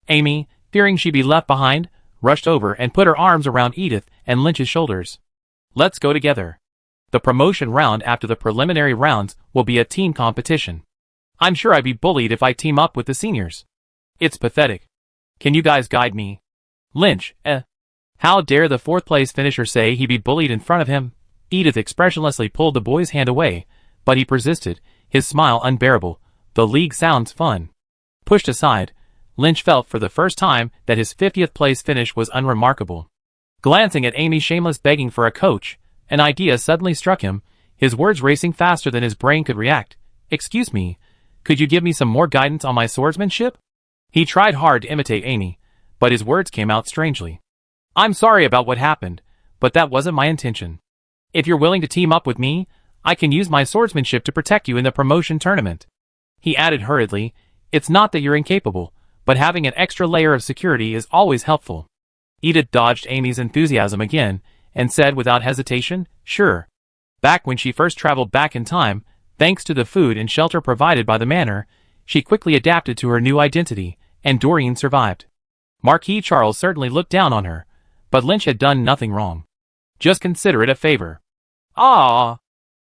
Amy, fearing she'd be left behind, rushed over and put her arms around Edith and Lynch's shoulders. Let's go together. The promotion round after the preliminary rounds will be a team competition. I'm sure I'd be bullied if I team up with the seniors. It's pathetic. Can you guys guide me? Lynch, How dare the fourth-place finisher say he'd be bullied in front of him? Edith expressionlessly pulled the boy's hand away, but he persisted, his smile unbearable. The league sounds fun. Pushed aside, Lynch felt for the first time that his 50th place finish was unremarkable. Glancing at Amy shameless begging for a coach, an idea suddenly struck him, his words racing faster than his brain could react. Excuse me, could you give me some more guidance on my swordsmanship? He tried hard to imitate Amy, but his words came out strangely. I'm sorry about what happened, but that wasn't my intention. If you're willing to team up with me, I can use my swordsmanship to protect you in the promotion tournament. He added hurriedly, it's not that you're incapable, but having an extra layer of security is always helpful. Edith dodged Amy's enthusiasm again, and said without hesitation, sure. Back when she first traveled back in time, thanks to the food and shelter provided by the manor, she quickly adapted to her new identity, and Doreen survived. Marquis Charles certainly looked down on her, but Lynch had done nothing wrong. Just consider it a favor. Ah!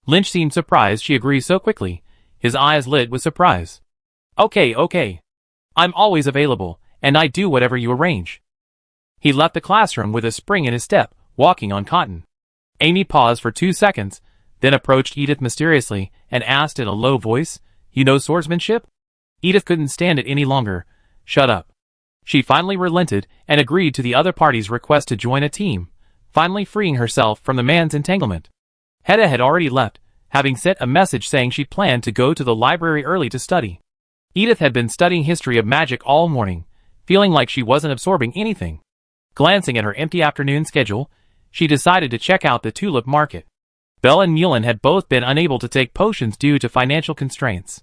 Lynch seemed surprised she agreed so quickly, his eyes lit with surprise. Okay. I'm always available, and I do whatever you arrange. He left the classroom with a spring in his step, walking on cotton. Amy paused for 2 seconds, then approached Edith mysteriously and asked in a low voice, You know swordsmanship? Edith couldn't stand it any longer. Shut up. She finally relented and agreed to the other party's request to join a team, finally freeing herself from the man's entanglement. Hedda had already left, having sent a message saying she planned to go to the library early to study. Edith had been studying history of magic all morning, feeling like she wasn't absorbing anything. Glancing at her empty afternoon schedule, she decided to check out the tulip market. Belle and Mullen had both been unable to take potions due to financial constraints.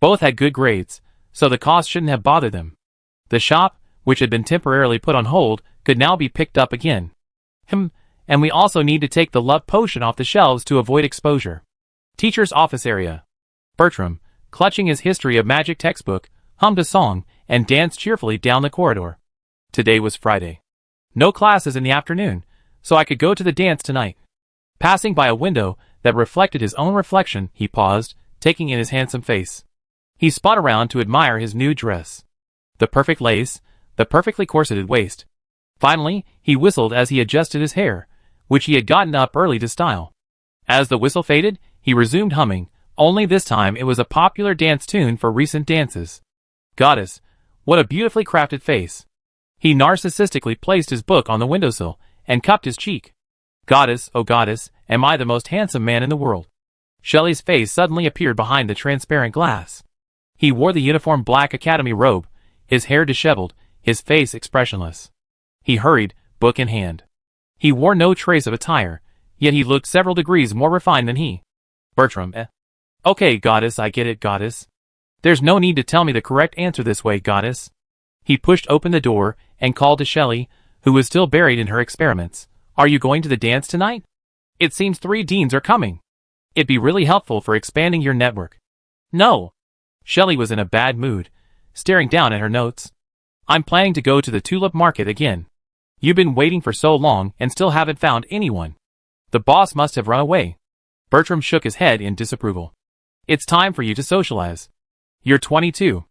Both had good grades, so the cost shouldn't have bothered them. The shop, which had been temporarily put on hold, could now be picked up again. And we also need to take the love potion off the shelves to avoid exposure. Teacher's office area. Bertram, clutching his history of magic textbook, hummed a song and danced cheerfully down the corridor. Today was Friday. No classes in the afternoon, so I could go to the dance tonight. Passing by a window that reflected his own reflection, he paused, taking in his handsome face. He spun around to admire his new dress. The perfect lace, the perfectly corseted waist. Finally, he whistled as he adjusted his hair, which he had gotten up early to style. As the whistle faded, he resumed humming, only this time it was a popular dance tune for recent dances. Goddess, what a beautifully crafted face. He narcissistically placed his book on the windowsill and cupped his cheek. Goddess, oh goddess, am I the most handsome man in the world? Shelley's face suddenly appeared behind the transparent glass. He wore the uniform black academy robe, his hair disheveled, his face expressionless. He hurried, book in hand. He wore no trace of attire, yet he looked several degrees more refined than he. Bertram, Okay, goddess, I get it, goddess. There's no need to tell me the correct answer this way, goddess. He pushed open the door and called to Shelley, who was still buried in her experiments. Are you going to the dance tonight? It seems 3 deans are coming. It'd be really helpful for expanding your network. No. Shelley was in a bad mood, staring down at her notes. I'm planning to go to the tulip market again. You've been waiting for so long and still haven't found anyone. The boss must have run away. Bertram shook his head in disapproval. It's time for you to socialize. You're 22.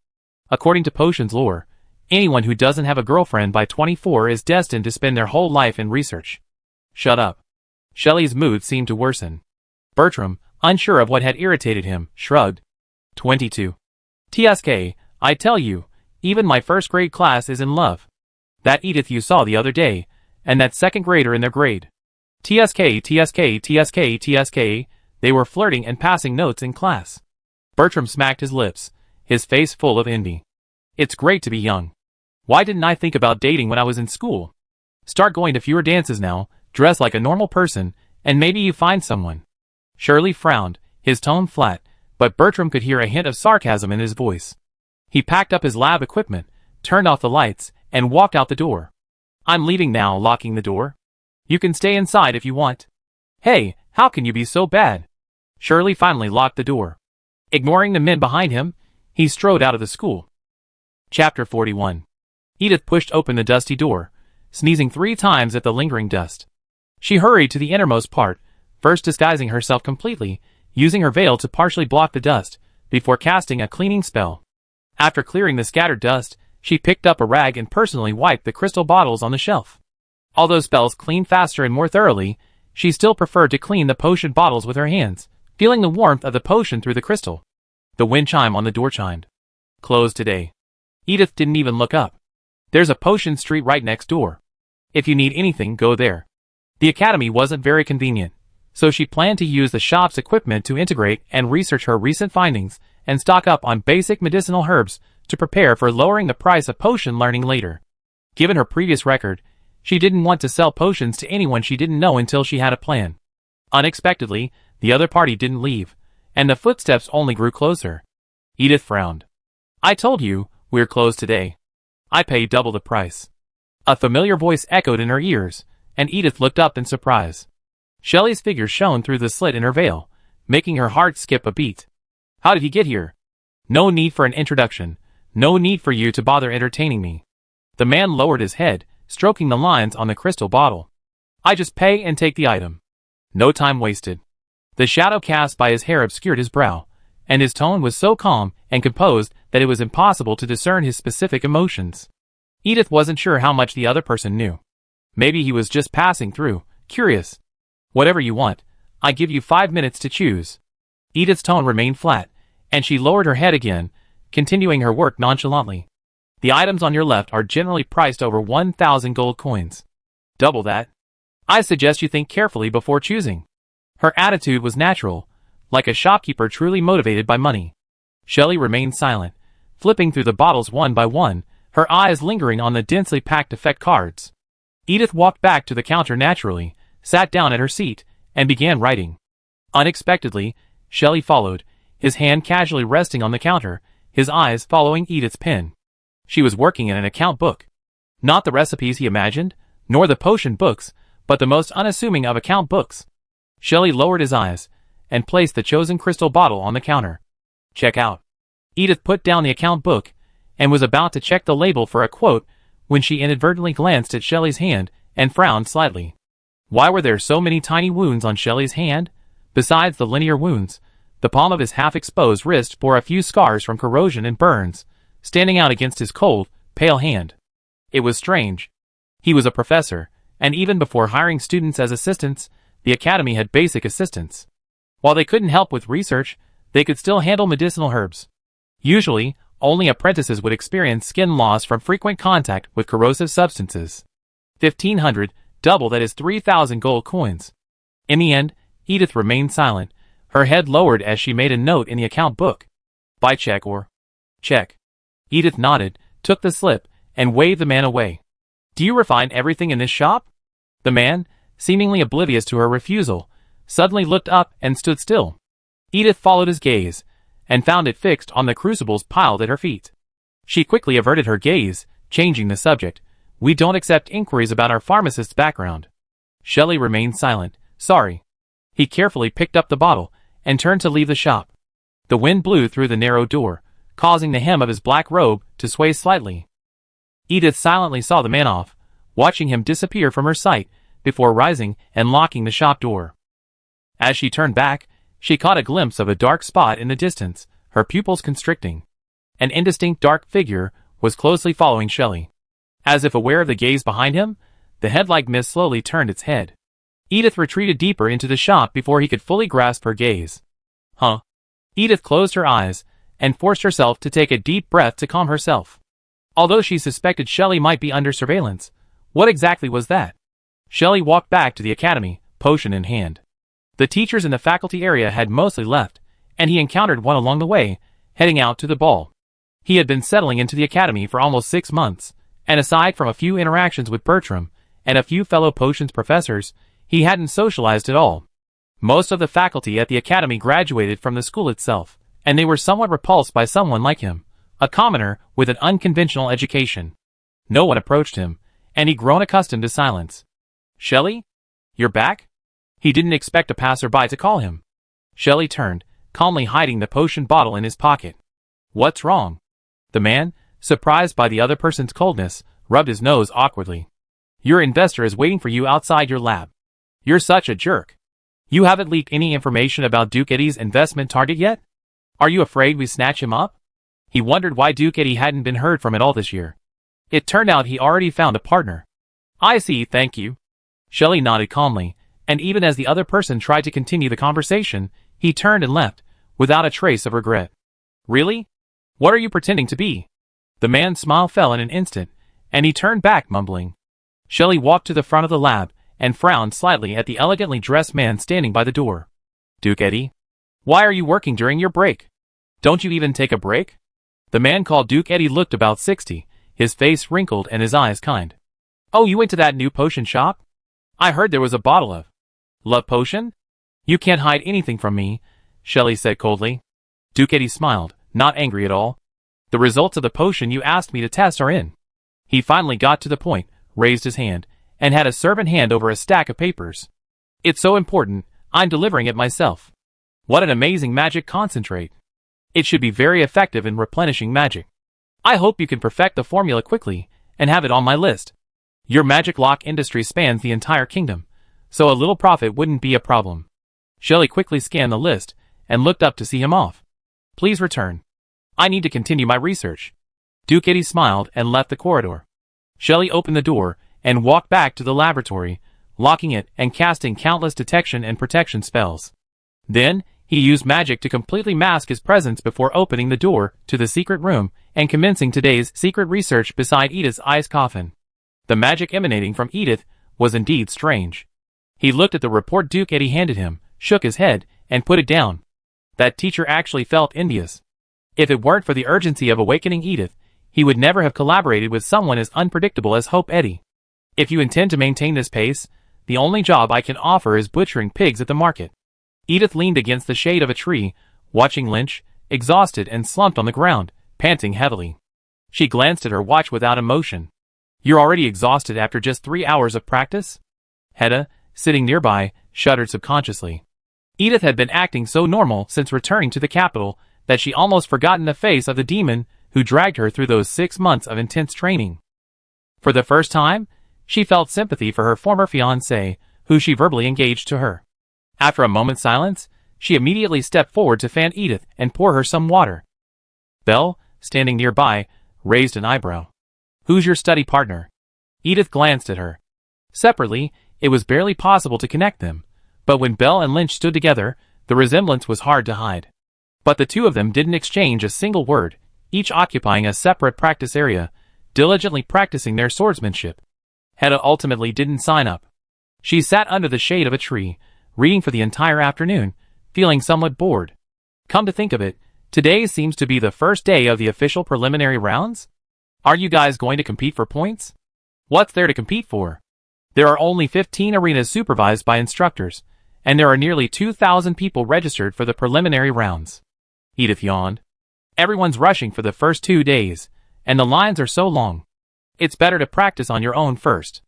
According to potions lore, anyone who doesn't have a girlfriend by 24 is destined to spend their whole life in research. Shut up. Shelley's mood seemed to worsen. Bertram, unsure of what had irritated him, shrugged. 22. TSK, I tell you, even my first grade class is in love. That Edith you saw the other day, and that second grader in their grade. TSK, they were flirting and passing notes in class. Bertram smacked his lips, his face full of envy. It's great to be young. Why didn't I think about dating when I was in school? Start going to fewer dances now, dress like a normal person, and maybe you find someone. Shirley frowned, his tone flat, but Bertram could hear a hint of sarcasm in his voice. He packed up his lab equipment, turned off the lights, and walked out the door. I'm leaving now, locking the door. You can stay inside if you want. Hey, how can you be so bad? Shirley finally locked the door. Ignoring the men behind him, he strode out of the school. Chapter 41. Edith pushed open the dusty door, sneezing 3 times at the lingering dust. She hurried to the innermost part, first disguising herself completely, using her veil to partially block the dust, before casting a cleaning spell. After clearing the scattered dust, she picked up a rag and personally wiped the crystal bottles on the shelf. Although spells clean faster and more thoroughly, she still preferred to clean the potion bottles with her hands, feeling the warmth of the potion through the crystal. The wind chime on the door chimed. Closed today. Edith didn't even look up. There's a potion street right next door. If you need anything, go there. The academy wasn't very convenient, so she planned to use the shop's equipment to integrate and research her recent findings and stock up on basic medicinal herbs to prepare for lowering the price of potion learning later. Given her previous record, she didn't want to sell potions to anyone she didn't know until she had a plan. Unexpectedly, the other party didn't leave, and the footsteps only grew closer. Edith frowned. I told you, we're closed today. I pay double the price. A familiar voice echoed in her ears, and Edith looked up in surprise. Shelley's figure shone through the slit in her veil, making her heart skip a beat. How did he get here? No need for an introduction. No need for you to bother entertaining me. The man lowered his head, stroking the lines on the crystal bottle. I just pay and take the item. No time wasted. The shadow cast by his hair obscured his brow, and his tone was so calm and composed that it was impossible to discern his specific emotions. Edith wasn't sure how much the other person knew. Maybe he was just passing through, curious. Whatever you want, I give you 5 minutes to choose. Edith's tone remained flat, and she lowered her head again, continuing her work nonchalantly. The items on your left are generally priced over 1,000 gold coins. Double that. I suggest you think carefully before choosing. Her attitude was natural, like a shopkeeper truly motivated by money. Shelley remained silent, flipping through the bottles one by one, her eyes lingering on the densely packed effect cards. Edith walked back to the counter naturally, sat down at her seat, and began writing. Unexpectedly, Shelley followed, his hand casually resting on the counter, his eyes following Edith's pen. She was working in an account book. Not the recipes he imagined, nor the potion books, but the most unassuming of account books. Shelley lowered his eyes, and placed the chosen crystal bottle on the counter. Check out. Edith put down the account book, and was about to check the label for a quote, when she inadvertently glanced at Shelley's hand, and frowned slightly. Why were there so many tiny wounds on Shelley's hand? Besides the linear wounds, the palm of his half-exposed wrist bore a few scars from corrosion and burns, standing out against his cold, pale hand. It was strange. He was a professor, and even before hiring students as assistants, the academy had basic assistants. While they couldn't help with research, they could still handle medicinal herbs. Usually, only apprentices would experience skin loss from frequent contact with corrosive substances. 1,500, double that is 3,000 gold coins. In the end, Edith remained silent, her head lowered as she made a note in the account book. Buy check or check. Edith nodded, took the slip, and waved the man away. Do you refine everything in this shop? The man, seemingly oblivious to her refusal, suddenly looked up and stood still. Edith followed his gaze, and found it fixed on the crucibles piled at her feet. She quickly averted her gaze, changing the subject. We don't accept inquiries about our pharmacist's background. Shelley remained silent. Sorry. He carefully picked up the bottle, and turned to leave the shop. The wind blew through the narrow door, causing the hem of his black robe to sway slightly. Edith silently saw the man off, watching him disappear from her sight, before rising and locking the shop door. As she turned back, she caught a glimpse of a dark spot in the distance, her pupils constricting. An indistinct dark figure was closely following Shelley. As if aware of the gaze behind him, the head-like mist slowly turned its head. Edith retreated deeper into the shop before he could fully grasp her gaze. Huh? Edith closed her eyes, and forced herself to take a deep breath to calm herself. Although she suspected Shelley might be under surveillance, what exactly was that? Shelley walked back to the academy, potion in hand. The teachers in the faculty area had mostly left, and he encountered one along the way, heading out to the ball. He had been settling into the academy for almost 6 months, and aside from a few interactions with Bertram, and a few fellow potions professors, he hadn't socialized at all. Most of the faculty at the academy graduated from the school itself, and they were somewhat repulsed by someone like him, a commoner with an unconventional education. No one approached him, and he'd grown accustomed to silence. Shelley? You're back? He didn't expect a passerby to call him. Shelley turned, calmly hiding the potion bottle in his pocket. What's wrong? The man, surprised by the other person's coldness, rubbed his nose awkwardly. Your investor is waiting for you outside your lab. You're such a jerk. You haven't leaked any information about Duke Eddie's investment target yet? Are you afraid we snatch him up? He wondered why Duke Eddie hadn't been heard from at all this year. It turned out he already found a partner. I see, thank you. Shelley nodded calmly, and even as the other person tried to continue the conversation, he turned and left, without a trace of regret. Really? What are you pretending to be? The man's smile fell in an instant, and he turned back mumbling. Shelley walked to the front of the lab, and frowned slightly at the elegantly dressed man standing by the door. Duke Eddie? Why are you working during your break? Don't you even take a break? The man called Duke Eddie looked about 60, his face wrinkled and his eyes kind. Oh, you went to that new potion shop? I heard there was a bottle of love potion? You can't hide anything from me, Shelley said coldly. Duke Eddie smiled, not angry at all. The results of the potion you asked me to test are in. He finally got to the point, raised his hand, and had a servant hand over a stack of papers. It's so important, I'm delivering it myself. What an amazing magic concentrate. It should be very effective in replenishing magic. I hope you can perfect the formula quickly, and have it on my list. Your magic lock industry spans the entire kingdom, so a little profit wouldn't be a problem. Shelley quickly scanned the list, and looked up to see him off. Please return. I need to continue my research. Duke Eddie smiled and left the corridor. Shelley opened the door, and walked back to the laboratory, locking it and casting countless detection and protection spells. Then, he used magic to completely mask his presence before opening the door to the secret room and commencing today's secret research beside Edith's ice coffin. The magic emanating from Edith was indeed strange. He looked at the report Duke Eddie handed him, shook his head, and put it down. That teacher actually felt envious. If it weren't for the urgency of awakening Edith, he would never have collaborated with someone as unpredictable as Hope Eddie. If you intend to maintain this pace, the only job I can offer is butchering pigs at the market. Edith leaned against the shade of a tree, watching Lynch, exhausted and slumped on the ground, panting heavily. She glanced at her watch without emotion. You're already exhausted after just 3 hours of practice? Hedda, sitting nearby, shuddered subconsciously. Edith had been acting so normal since returning to the capital that she almost forgotten the face of the demon who dragged her through those 6 months of intense training. For the first time, she felt sympathy for her former fiancé, who she verbally engaged to her. After a moment's silence, she immediately stepped forward to fan Edith and pour her some water. Belle, standing nearby, raised an eyebrow. Who's your study partner? Edith glanced at her. Separately, it was barely possible to connect them, but when Belle and Lynch stood together, the resemblance was hard to hide. But the two of them didn't exchange a single word, each occupying a separate practice area, diligently practicing their swordsmanship. Hedda ultimately didn't sign up. She sat under the shade of a tree, reading for the entire afternoon, feeling somewhat bored. Come to think of it, today seems to be the first day of the official preliminary rounds? Are you guys going to compete for points? What's there to compete for? There are only 15 arenas supervised by instructors, and there are nearly 2,000 people registered for the preliminary rounds. Edith yawned. Everyone's rushing for the first 2 days, and the lines are so long. It's better to practice on your own first.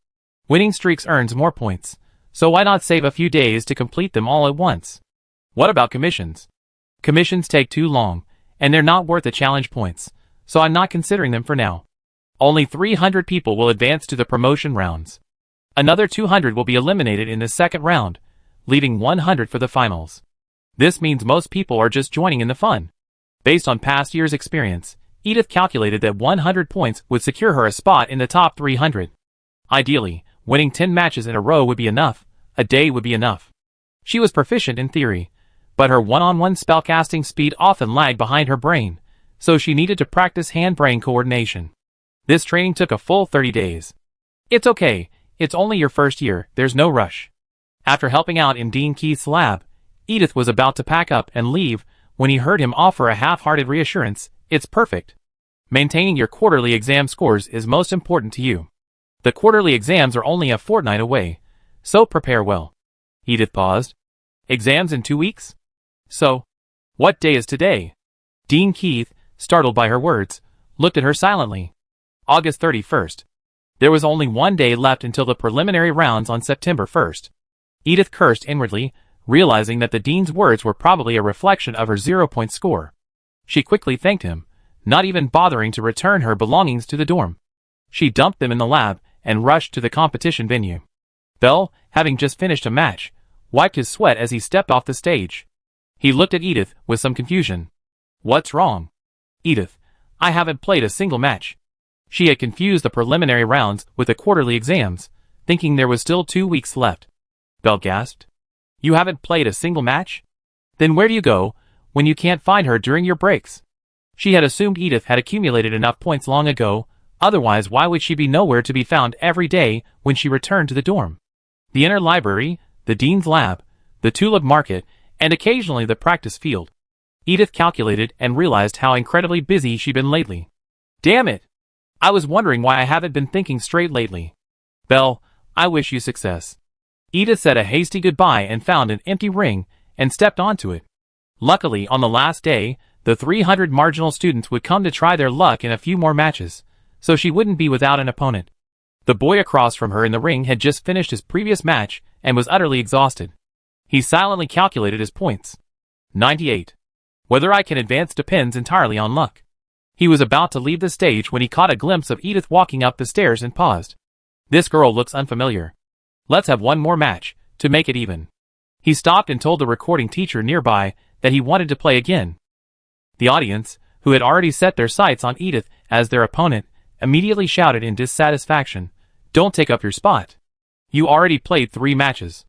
Winning streaks earns more points, so why not save a few days to complete them all at once? What about commissions? Commissions take too long, and they're not worth the challenge points, so I'm not considering them for now. Only 300 people will advance to the promotion rounds. Another 200 will be eliminated in the second round, leaving 100 for the finals. This means most people are just joining in the fun. Based on past years' experience, Edith calculated that 100 points would secure her a spot in the top 300. Ideally, winning 10 matches in a row would be enough, a day would be enough. She was proficient in theory, but her one-on-one spellcasting speed often lagged behind her brain, so she needed to practice hand-brain coordination. This training took a full 30 days. It's okay, it's only your first year, there's no rush. After helping out in Dean Keith's lab, Edith was about to pack up and leave when he heard him offer a half-hearted reassurance. It's perfect. Maintaining your quarterly exam scores is most important to you. The quarterly exams are only a fortnight away, so prepare well. Edith paused. Exams in 2 weeks? So, what day is today? Dean Keith, startled by her words, looked at her silently. August 31st. There was only 1 day left until the preliminary rounds on September 1st. Edith cursed inwardly, realizing that the dean's words were probably a reflection of her 0-point score. She quickly thanked him, not even bothering to return her belongings to the dorm. She dumped them in the lab and rushed to the competition venue. Bell, having just finished a match, wiped his sweat as he stepped off the stage. He looked at Edith with some confusion. What's wrong? Edith, I haven't played a single match. She had confused the preliminary rounds with the quarterly exams, thinking there was still 2 weeks left. Belle gasped. You haven't played a single match? Then where do you go when you can't find her during your breaks? She had assumed Edith had accumulated enough points long ago, otherwise why would she be nowhere to be found every day when she returned to the dorm? The inner library, the dean's lab, the tulip market, and occasionally the practice field. Edith calculated and realized how incredibly busy she'd been lately. Damn it! I was wondering why I haven't been thinking straight lately. Belle, I wish you success. Edith said a hasty goodbye and found an empty ring and stepped onto it. Luckily, on the last day, the 300 marginal students would come to try their luck in a few more matches, so she wouldn't be without an opponent. The boy across from her in the ring had just finished his previous match and was utterly exhausted. He silently calculated his points. 98. Whether I can advance depends entirely on luck. He was about to leave the stage when he caught a glimpse of Edith walking up the stairs and paused. This girl looks unfamiliar. Let's have one more match, to make it even. He stopped and told the recording teacher nearby that he wanted to play again. The audience, who had already set their sights on Edith as their opponent, immediately shouted in dissatisfaction, Don't take up your spot. You already played 3 matches.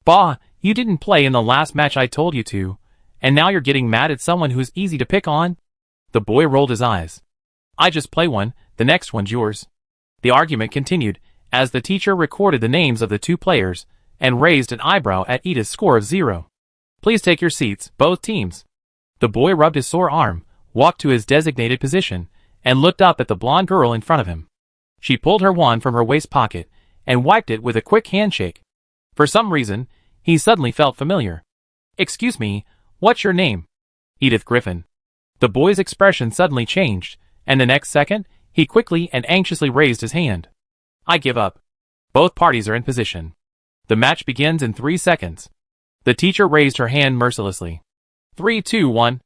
Bah, you didn't play in the last match I told you to, and now you're getting mad at someone who's easy to pick on? The boy rolled his eyes. I just play one, the next one's yours. The argument continued, as the teacher recorded the names of the 2 players, and raised an eyebrow at Edith's score of 0. Please take your seats, both teams. The boy rubbed his sore arm, walked to his designated position, and looked up at the blonde girl in front of him. She pulled her wand from her waist pocket, and wiped it with a quick handshake. For some reason, he suddenly felt familiar. Excuse me, what's your name? Edith Griffin. The boy's expression suddenly changed, and the next second, he quickly and anxiously raised his hand. I give up. Both parties are in position. The match begins in 3 seconds. The teacher raised her hand mercilessly. 3, 2, 1.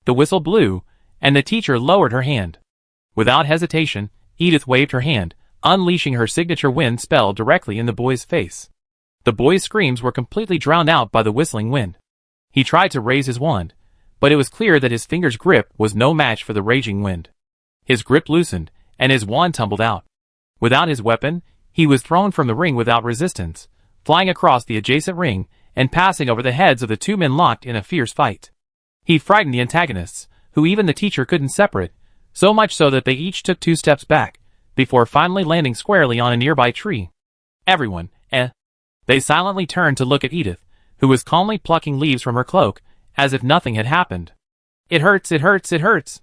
The whistle blew, and the teacher lowered her hand. Without hesitation, Edith waved her hand, unleashing her signature wind spell directly in the boy's face. The boy's screams were completely drowned out by the whistling wind. He tried to raise his wand, but it was clear that his finger's grip was no match for the raging wind. His grip loosened, and his wand tumbled out. Without his weapon, he was thrown from the ring without resistance, flying across the adjacent ring and passing over the heads of the 2 men locked in a fierce fight. He frightened the antagonists, who even the teacher couldn't separate, so much so that they each took 2 steps back, before finally landing squarely on a nearby tree. Everyone, They silently turned to look at Edith, who was calmly plucking leaves from her cloak, as if nothing had happened. It hurts, it hurts, it hurts.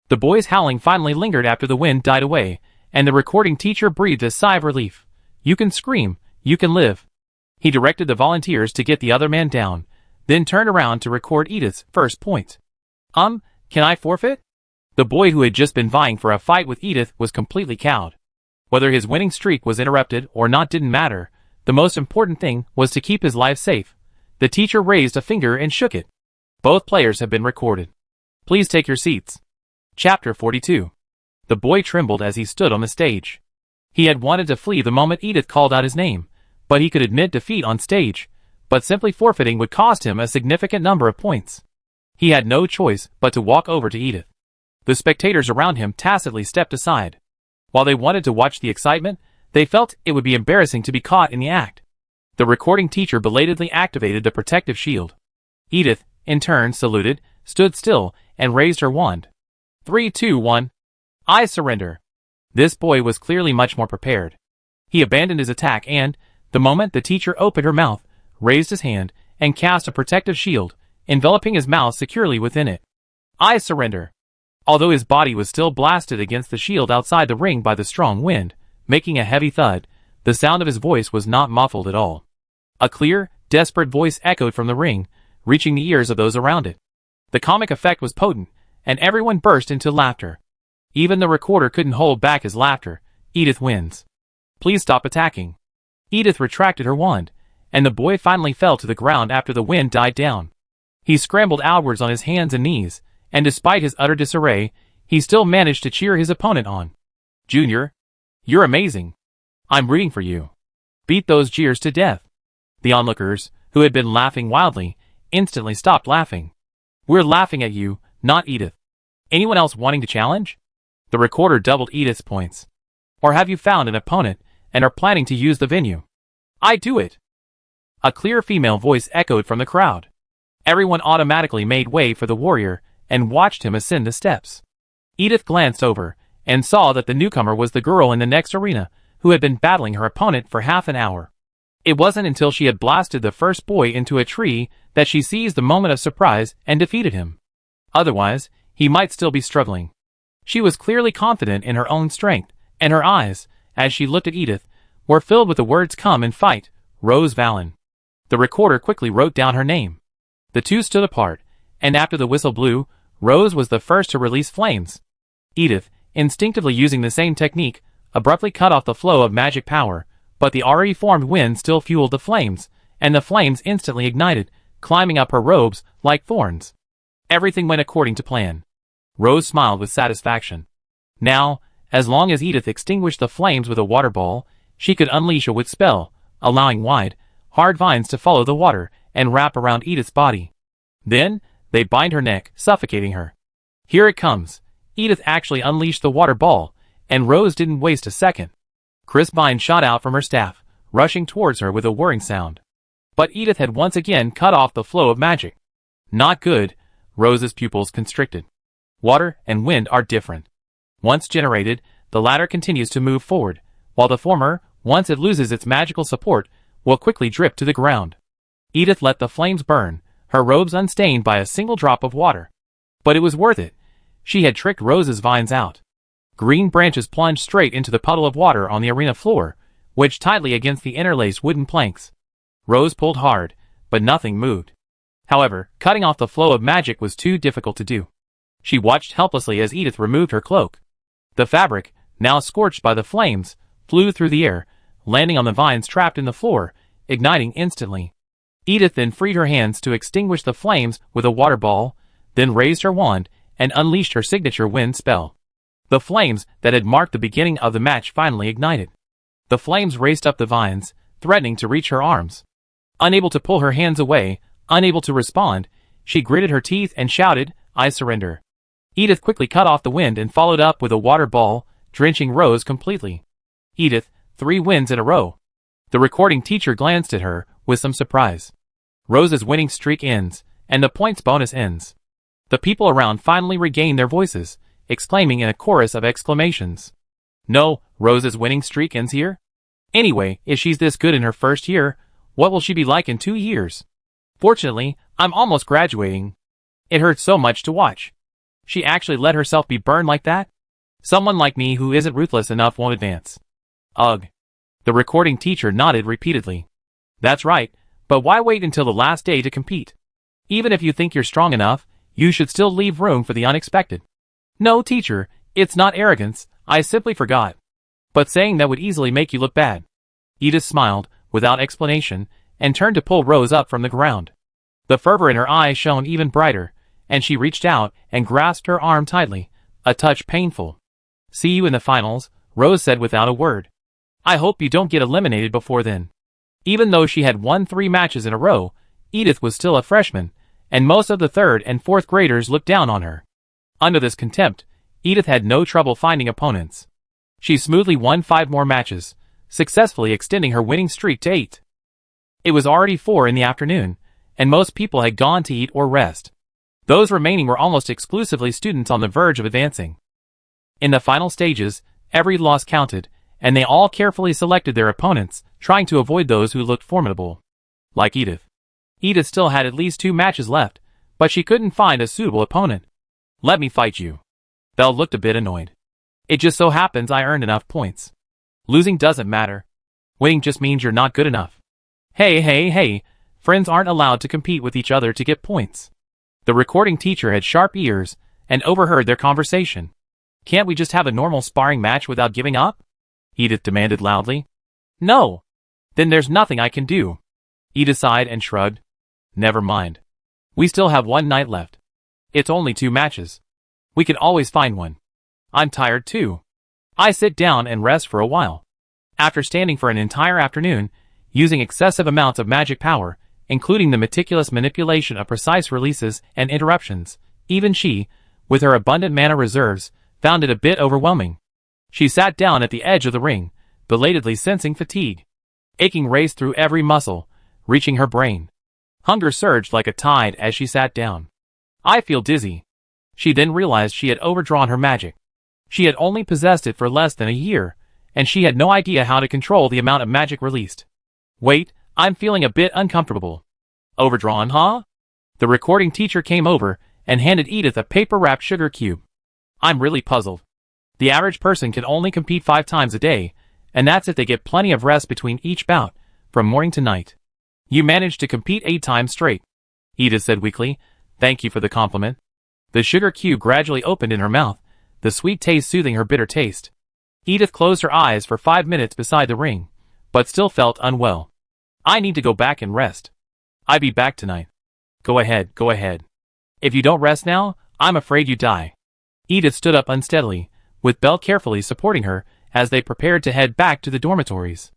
The boy's howling finally lingered after the wind died away, and the recording teacher breathed a sigh of relief. You can scream, you can live. He directed the volunteers to get the other man down, then turned around to record Edith's first point. Can I forfeit? The boy who had just been vying for a fight with Edith was completely cowed. Whether his winning streak was interrupted or not didn't matter. The most important thing was to keep his life safe. The teacher raised a finger and shook it. Both players have been recorded. Please take your seats. Chapter 42. The boy trembled as he stood on the stage. He had wanted to flee the moment Edith called out his name, but he could admit defeat on stage, but simply forfeiting would cost him a significant number of points. He had no choice but to walk over to Edith. The spectators around him tacitly stepped aside. While they wanted to watch the excitement, they felt it would be embarrassing to be caught in the act. The recording teacher belatedly activated the protective shield. Edith, in turn, saluted, stood still, and raised her wand. 3, 2, 1. I surrender. This boy was clearly much more prepared. He abandoned his attack and, the moment the teacher opened her mouth, raised his hand, and cast a protective shield, enveloping his mouth securely within it. I surrender. Although his body was still blasted against the shield outside the ring by the strong wind, making a heavy thud, the sound of his voice was not muffled at all. A clear, desperate voice echoed from the ring, reaching the ears of those around it. The comic effect was potent, and everyone burst into laughter. Even the recorder couldn't hold back his laughter. Edith wins. Please stop attacking. Edith retracted her wand, and the boy finally fell to the ground after the wind died down. He scrambled outwards on his hands and knees, and despite his utter disarray, he still managed to cheer his opponent on. Junior, you're amazing. I'm rooting for you. Beat those jeers to death. The onlookers, who had been laughing wildly, instantly stopped laughing. We're laughing at you, not Edith. Anyone else wanting to challenge? The recorder doubled Edith's points. Or have you found an opponent and are planning to use the venue? I do it. A clear female voice echoed from the crowd. Everyone automatically made way for the warrior and watched him ascend the steps. Edith glanced over and saw that the newcomer was the girl in the next arena who had been battling her opponent for half an hour. It wasn't until she had blasted the first boy into a tree that she seized the moment of surprise and defeated him. Otherwise, he might still be struggling. She was clearly confident in her own strength, and her eyes, as she looked at Edith, were filled with the words "Come and fight, Rose Vallon." The recorder quickly wrote down her name. The two stood apart, and after the whistle blew, Rose was the first to release flames. Edith, instinctively using the same technique, abruptly cut off the flow of magic power, but the already formed wind still fueled the flames, and the flames instantly ignited, climbing up her robes like thorns. Everything went according to plan. Rose smiled with satisfaction. Now, as long as Edith extinguished the flames with a water ball, she could unleash a wind spell, allowing wide, hard vines to follow the water and wrap around Edith's body. Then, they bind her neck, suffocating her. Here it comes. Edith actually unleashed the water ball, and Rose didn't waste a second. Crisp vines shot out from her staff, rushing towards her with a whirring sound. But Edith had once again cut off the flow of magic. Not good. Rose's pupils constricted. Water and wind are different. Once generated, the latter continues to move forward, while the former, once it loses its magical support, will quickly drip to the ground. Edith let the flames burn, her robes unstained by a single drop of water. But it was worth it. She had tricked Rose's vines out. Green branches plunged straight into the puddle of water on the arena floor, wedged tightly against the interlaced wooden planks. Rose pulled hard, but nothing moved. However, cutting off the flow of magic was too difficult to do. She watched helplessly as Edith removed her cloak. The fabric, now scorched by the flames, flew through the air, landing on the vines trapped in the floor, igniting instantly. Edith then freed her hands to extinguish the flames with a water ball, then raised her wand and unleashed her signature wind spell. The flames that had marked the beginning of the match finally ignited. The flames raced up the vines, threatening to reach her arms. Unable to pull her hands away, unable to respond, she gritted her teeth and shouted, "I surrender." Edith quickly cut off the wind and followed up with a water ball, drenching Rose completely. Edith, 3 wins in a row. The recording teacher glanced at her with some surprise. Rose's winning streak ends, and the points bonus ends. The people around finally regained their voices, exclaiming in a chorus of exclamations. No, Rose's winning streak ends here? Anyway, if she's this good in her first year, what will she be like in 2 years? Fortunately, I'm almost graduating. It hurts so much to watch. She actually let herself be burned like that? Someone like me who isn't ruthless enough won't advance. Ugh. The recording teacher nodded repeatedly. That's right, but why wait until the last day to compete? Even if you think you're strong enough, you should still leave room for the unexpected. No, teacher, it's not arrogance, I simply forgot. But saying that would easily make you look bad. Edith smiled, without explanation, and turned to pull Rose up from the ground. The fervor in her eyes shone even brighter, and she reached out and grasped her arm tightly, a touch painful. See you in the finals, Rose said without a word. I hope you don't get eliminated before then. Even though she had won 3 matches in a row, Edith was still a freshman, and most of the 3rd and 4th graders looked down on her. Under this contempt, Edith had no trouble finding opponents. She smoothly won 5 more matches, successfully extending her winning streak to 8. It was already 4 in the afternoon, and most people had gone to eat or rest. Those remaining were almost exclusively students on the verge of advancing. In the final stages, every loss counted, and they all carefully selected their opponents, trying to avoid those who looked formidable. Like Edith. Edith still had at least 2 matches left, but she couldn't find a suitable opponent. Let me fight you. Belle looked a bit annoyed. It just so happens I earned enough points. Losing doesn't matter. Winning just means you're not good enough. Hey, friends aren't allowed to compete with each other to get points. The recording teacher had sharp ears and overheard their conversation. Can't we just have a normal sparring match without giving up? Edith demanded loudly. No. Then there's nothing I can do. Edith sighed and shrugged. Never mind. We still have 1 night left. It's only 2 matches. We can always find one. I'm tired too. I sit down and rest for a while. After standing for an entire afternoon, using excessive amounts of magic power, including the meticulous manipulation of precise releases and interruptions, even she, with her abundant mana reserves, found it a bit overwhelming. She sat down at the edge of the ring, belatedly sensing fatigue. Aching raced through every muscle, reaching her brain. Hunger surged like a tide as she sat down. I feel dizzy. She then realized she had overdrawn her magic. She had only possessed it for less than a year, and she had no idea how to control the amount of magic released. Wait, I'm feeling a bit uncomfortable. Overdrawn, huh? The recording teacher came over and handed Edith a paper-wrapped sugar cube. I'm really puzzled. The average person can only compete 5 times a day, and that's if they get plenty of rest between each bout, from morning to night. You managed to compete 8 times straight, Edith said weakly. Thank you for the compliment. The sugar cube gradually opened in her mouth, the sweet taste soothing her bitter taste. Edith closed her eyes for 5 minutes beside the ring, but still felt unwell. I need to go back and rest. I'll be back tonight. Go ahead, go ahead. If you don't rest now, I'm afraid you die. Edith stood up unsteadily, with Belle carefully supporting her as they prepared to head back to the dormitories.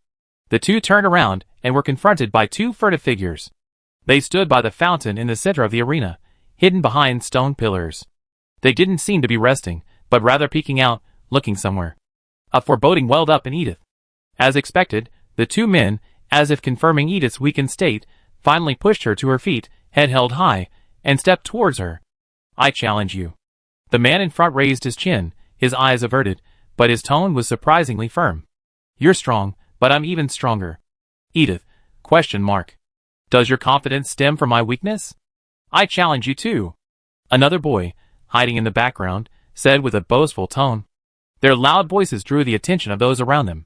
The two turned around and were confronted by 2 furtive figures. They stood by the fountain in the center of the arena, hidden behind stone pillars. They didn't seem to be resting, but rather peeking out, looking somewhere. A foreboding welled up in Edith. As expected, the 2 men, as if confirming Edith's weakened state, finally pushed her to her feet, head held high, and stepped towards her. I challenge you. The man in front raised his chin, his eyes averted, but his tone was surprisingly firm. You're strong, but I'm even stronger. Edith, ? Does your confidence stem from my weakness? I challenge you too. Another boy, hiding in the background, said with a boastful tone. Their loud voices drew the attention of those around them.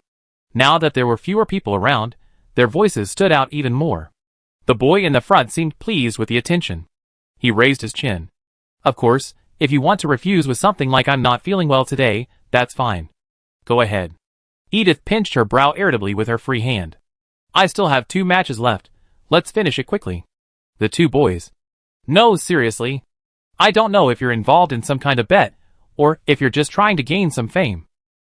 Now that there were fewer people around, their voices stood out even more. The boy in the front seemed pleased with the attention. He raised his chin. Of course, if you want to refuse with something like I'm not feeling well today, that's fine. Go ahead. Edith pinched her brow irritably with her free hand. I still have 2 matches left. Let's finish it quickly. The 2 boys. No, seriously. I don't know if you're involved in some kind of bet, or if you're just trying to gain some fame.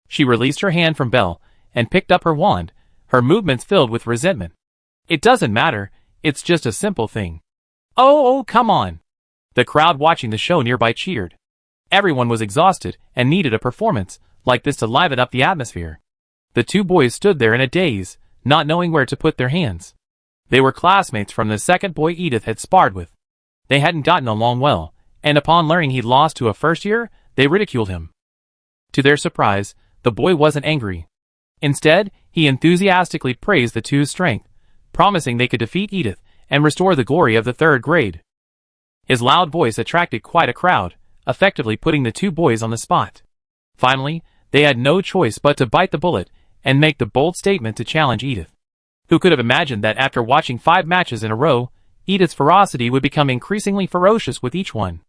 She released her hand from Belle and picked up her wand, her movements filled with resentment. It doesn't matter, it's just a simple thing. Oh, come on. The crowd watching the show nearby cheered. Everyone was exhausted and needed a performance like this to liven up the atmosphere. The 2 boys stood there in a daze, not knowing where to put their hands. They were classmates from the second boy Edith had sparred with. They hadn't gotten along well, and upon learning he'd lost to a first year, they ridiculed him. To their surprise, the boy wasn't angry. Instead, he enthusiastically praised the 2's strength, promising they could defeat Edith and restore the glory of the 3rd grade. His loud voice attracted quite a crowd, effectively putting the 2 boys on the spot. Finally, they had no choice but to bite the bullet and make the bold statement to challenge Edith. Who could have imagined that after watching 5 matches in a row, Edith's ferocity would become increasingly ferocious with each one?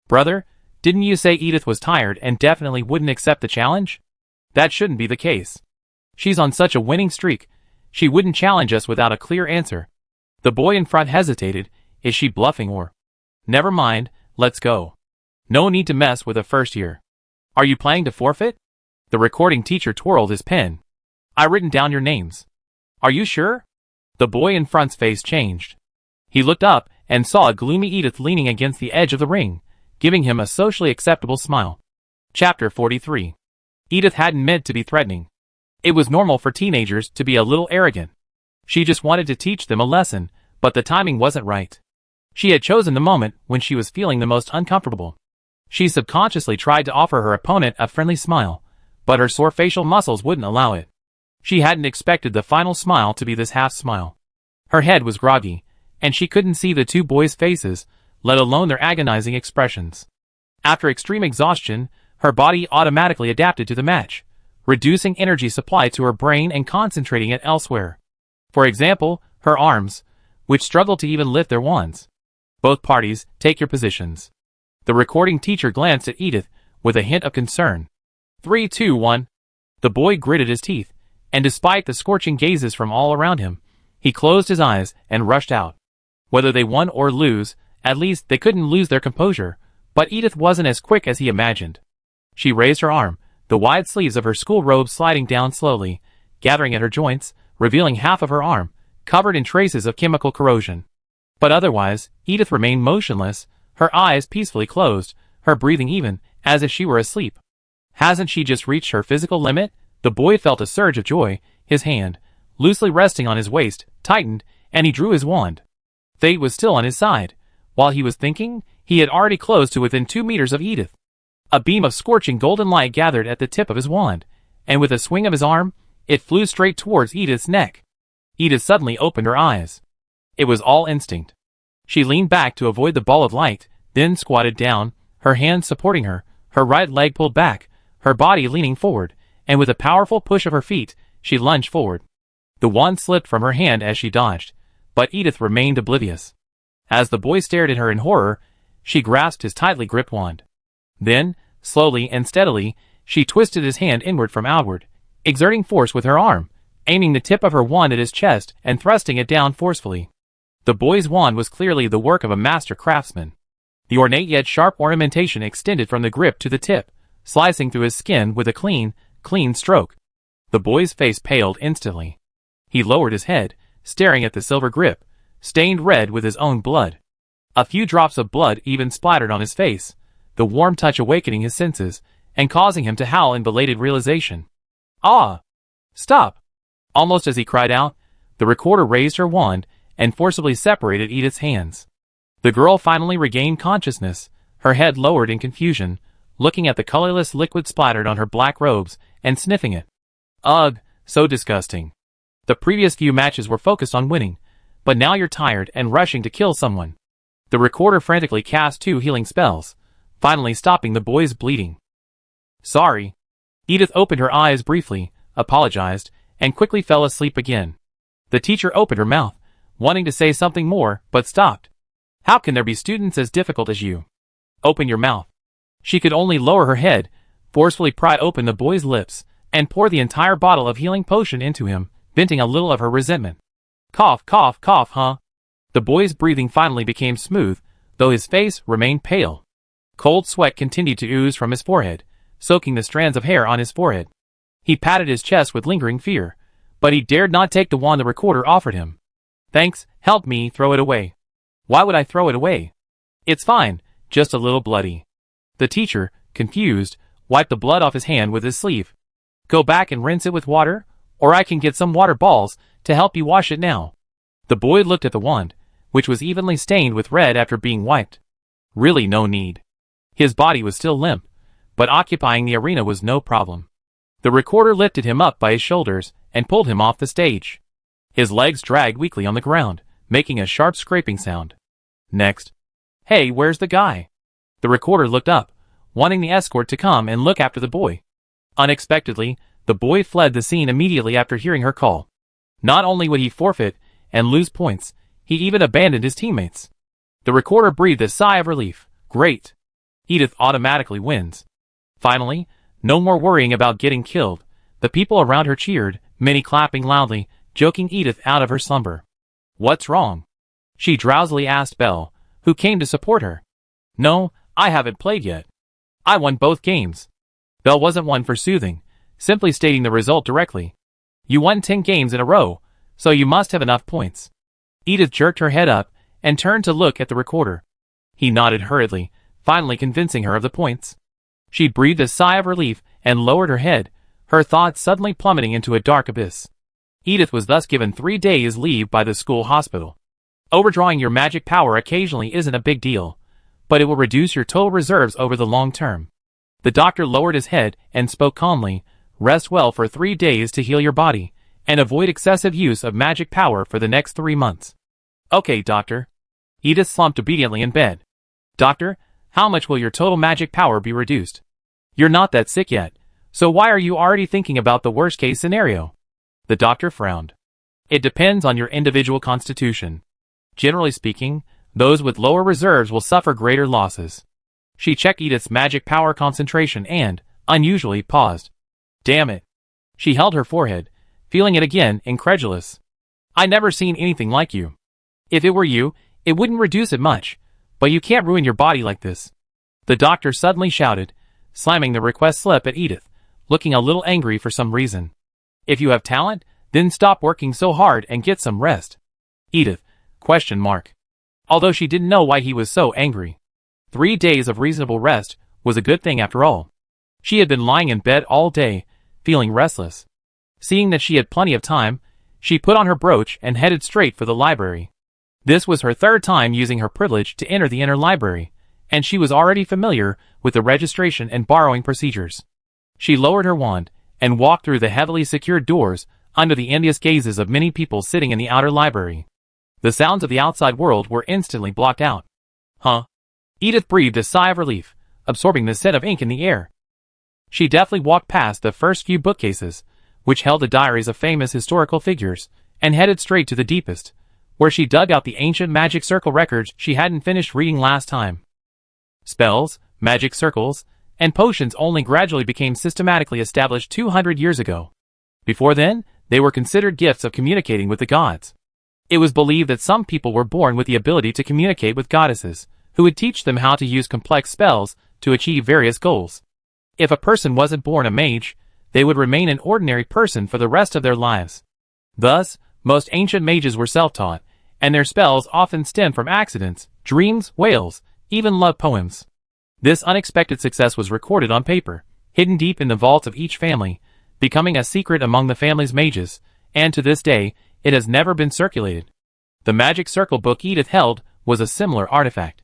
Brother, didn't you say Edith was tired and definitely wouldn't accept the challenge? That shouldn't be the case. She's on such a winning streak, she wouldn't challenge us without a clear answer. The boy in front hesitated. Is she bluffing or? Never mind, let's go. No need to mess with a first year. Are you planning to forfeit? The recording teacher twirled his pen. I've written down your names. Are you sure? The boy in front's face changed. He looked up and saw a gloomy Edith leaning against the edge of the ring, giving him a socially acceptable smile. Chapter 43. Edith hadn't meant to be threatening. It was normal for teenagers to be a little arrogant. She just wanted to teach them a lesson, but the timing wasn't right. She had chosen the moment when she was feeling the most uncomfortable. She subconsciously tried to offer her opponent a friendly smile, but her sore facial muscles wouldn't allow it. She hadn't expected the final smile to be this half smile. Her head was groggy, and she couldn't see the 2 boys' faces, let alone their agonizing expressions. After extreme exhaustion, her body automatically adapted to the match, reducing energy supply to her brain and concentrating it elsewhere. For example, her arms, which struggled to even lift their wands. Both parties, take your positions. The recording teacher glanced at Edith with a hint of concern. 3, 2, 1. The boy gritted his teeth, and despite the scorching gazes from all around him, he closed his eyes and rushed out. Whether they won or lose, at least they couldn't lose their composure, but Edith wasn't as quick as he imagined. She raised her arm, the wide sleeves of her school robe sliding down slowly, gathering at her joints, revealing half of her arm, covered in traces of chemical corrosion. But otherwise, Edith remained motionless, her eyes peacefully closed, her breathing even, as if she were asleep. Hasn't she just reached her physical limit? The boy felt a surge of joy. His hand, loosely resting on his waist, tightened, and he drew his wand. Fate was still on his side. While he was thinking, he had already closed to within 2 meters of Edith. A beam of scorching golden light gathered at the tip of his wand, and with a swing of his arm, it flew straight towards Edith's neck. Edith suddenly opened her eyes. It was all instinct. She leaned back to avoid the ball of light, then squatted down, her hands supporting her right leg pulled back, her body leaning forward, and with a powerful push of her feet, she lunged forward. The wand slipped from her hand as she dodged, but Edith remained oblivious. As the boy stared at her in horror, she grasped his tightly gripped wand. Then, slowly and steadily, she twisted his hand inward from outward, exerting force with her arm, aiming the tip of her wand at his chest and thrusting it down forcefully. The boy's wand was clearly the work of a master craftsman. The ornate yet sharp ornamentation extended from the grip to the tip, slicing through his skin with a clean stroke. The boy's face paled instantly. He lowered his head, staring at the silver grip, stained red with his own blood. A few drops of blood even splattered on his face, the warm touch awakening his senses, and causing him to howl in belated realization. "Ah! Stop!" Almost as he cried out, the recorder raised her wand and forcibly separated Edith's hands. The girl finally regained consciousness, her head lowered in confusion, looking at the colorless liquid splattered on her black robes and sniffing it. Ugh, so disgusting. The previous few matches were focused on winning, but now you're tired and rushing to kill someone. The recorder frantically cast 2 healing spells, finally stopping the boy's bleeding. Sorry. Edith opened her eyes briefly, apologized, and quickly fell asleep again. The teacher opened her mouth, wanting to say something more, but stopped. How can there be students as difficult as you? Open your mouth. She could only lower her head, forcefully pry open the boy's lips, and pour the entire bottle of healing potion into him, venting a little of her resentment. Cough, cough, cough, huh? The boy's breathing finally became smooth, though his face remained pale. Cold sweat continued to ooze from his forehead, soaking the strands of hair on his forehead. He patted his chest with lingering fear, but he dared not take the wand the recorder offered him. Thanks, help me throw it away. Why would I throw it away? It's fine, just a little bloody. The teacher, confused, wiped the blood off his hand with his sleeve. Go back and rinse it with water, or I can get some water balls to help you wash it now. The boy looked at the wand, which was evenly stained with red after being wiped. Really no need. His body was still limp, but occupying the arena was no problem. The recorder lifted him up by his shoulders and pulled him off the stage. His legs dragged weakly on the ground, making a sharp scraping sound. Next. Hey, where's the guy? The recorder looked up, wanting the escort to come and look after the boy. Unexpectedly, the boy fled the scene immediately after hearing her call. Not only would he forfeit and lose points, he even abandoned his teammates. The recorder breathed a sigh of relief. Great. Edith automatically wins. Finally, no more worrying about getting killed. The people around her cheered, many clapping loudly, joking Edith out of her slumber. What's wrong? She drowsily asked Belle, who came to support her. No, I haven't played yet. I won both games. Belle wasn't one for soothing, simply stating the result directly. You won 10 games in a row, so you must have enough points. Edith jerked her head up and turned to look at the recorder. He nodded hurriedly, finally convincing her of the points. She breathed a sigh of relief and lowered her head, her thoughts suddenly plummeting into a dark abyss. Edith was thus given 3 days leave by the school hospital. Overdrawing your magic power occasionally isn't a big deal, but it will reduce your total reserves over the long term. The doctor lowered his head and spoke calmly. Rest well for 3 days to heal your body, and avoid excessive use of magic power for the next 3 months. Okay, doctor. Edith slumped obediently in bed. Doctor, how much will your total magic power be reduced? You're not that sick yet, so why are you already thinking about the worst case scenario? The doctor frowned. It depends on your individual constitution. Generally speaking, those with lower reserves will suffer greater losses. She checked Edith's magic power concentration and, unusually, paused. Damn it. She held her forehead, feeling it again, incredulous. I never seen anything like you. If it were you, it wouldn't reduce it much, but you can't ruin your body like this. The doctor suddenly shouted, slamming the request slip at Edith, looking a little angry for some reason. If you have talent, then stop working so hard and get some rest. Edith, ? Although she didn't know why he was so angry. 3 days of reasonable rest was a good thing after all. She had been lying in bed all day, feeling restless. Seeing that she had plenty of time, she put on her brooch and headed straight for the library. This was her third time using her privilege to enter the inner library, and she was already familiar with the registration and borrowing procedures. She lowered her wand and walked through the heavily secured doors under the envious gazes of many people sitting in the outer library. The sounds of the outside world were instantly blocked out. Huh? Edith breathed a sigh of relief, absorbing the scent of ink in the air. She deftly walked past the first few bookcases, which held the diaries of famous historical figures, and headed straight to the deepest, where she dug out the ancient magic circle records she hadn't finished reading last time. Spells, magic circles, and potions only gradually became systematically established 200 years ago. Before then, they were considered gifts of communicating with the gods. It was believed that some people were born with the ability to communicate with goddesses, who would teach them how to use complex spells to achieve various goals. If a person wasn't born a mage, they would remain an ordinary person for the rest of their lives. Thus, most ancient mages were self-taught, and their spells often stemmed from accidents, dreams, wails, even love poems. This unexpected success was recorded on paper, hidden deep in the vaults of each family, becoming a secret among the family's mages, and to this day, it has never been circulated. The magic circle book Edith held was a similar artifact.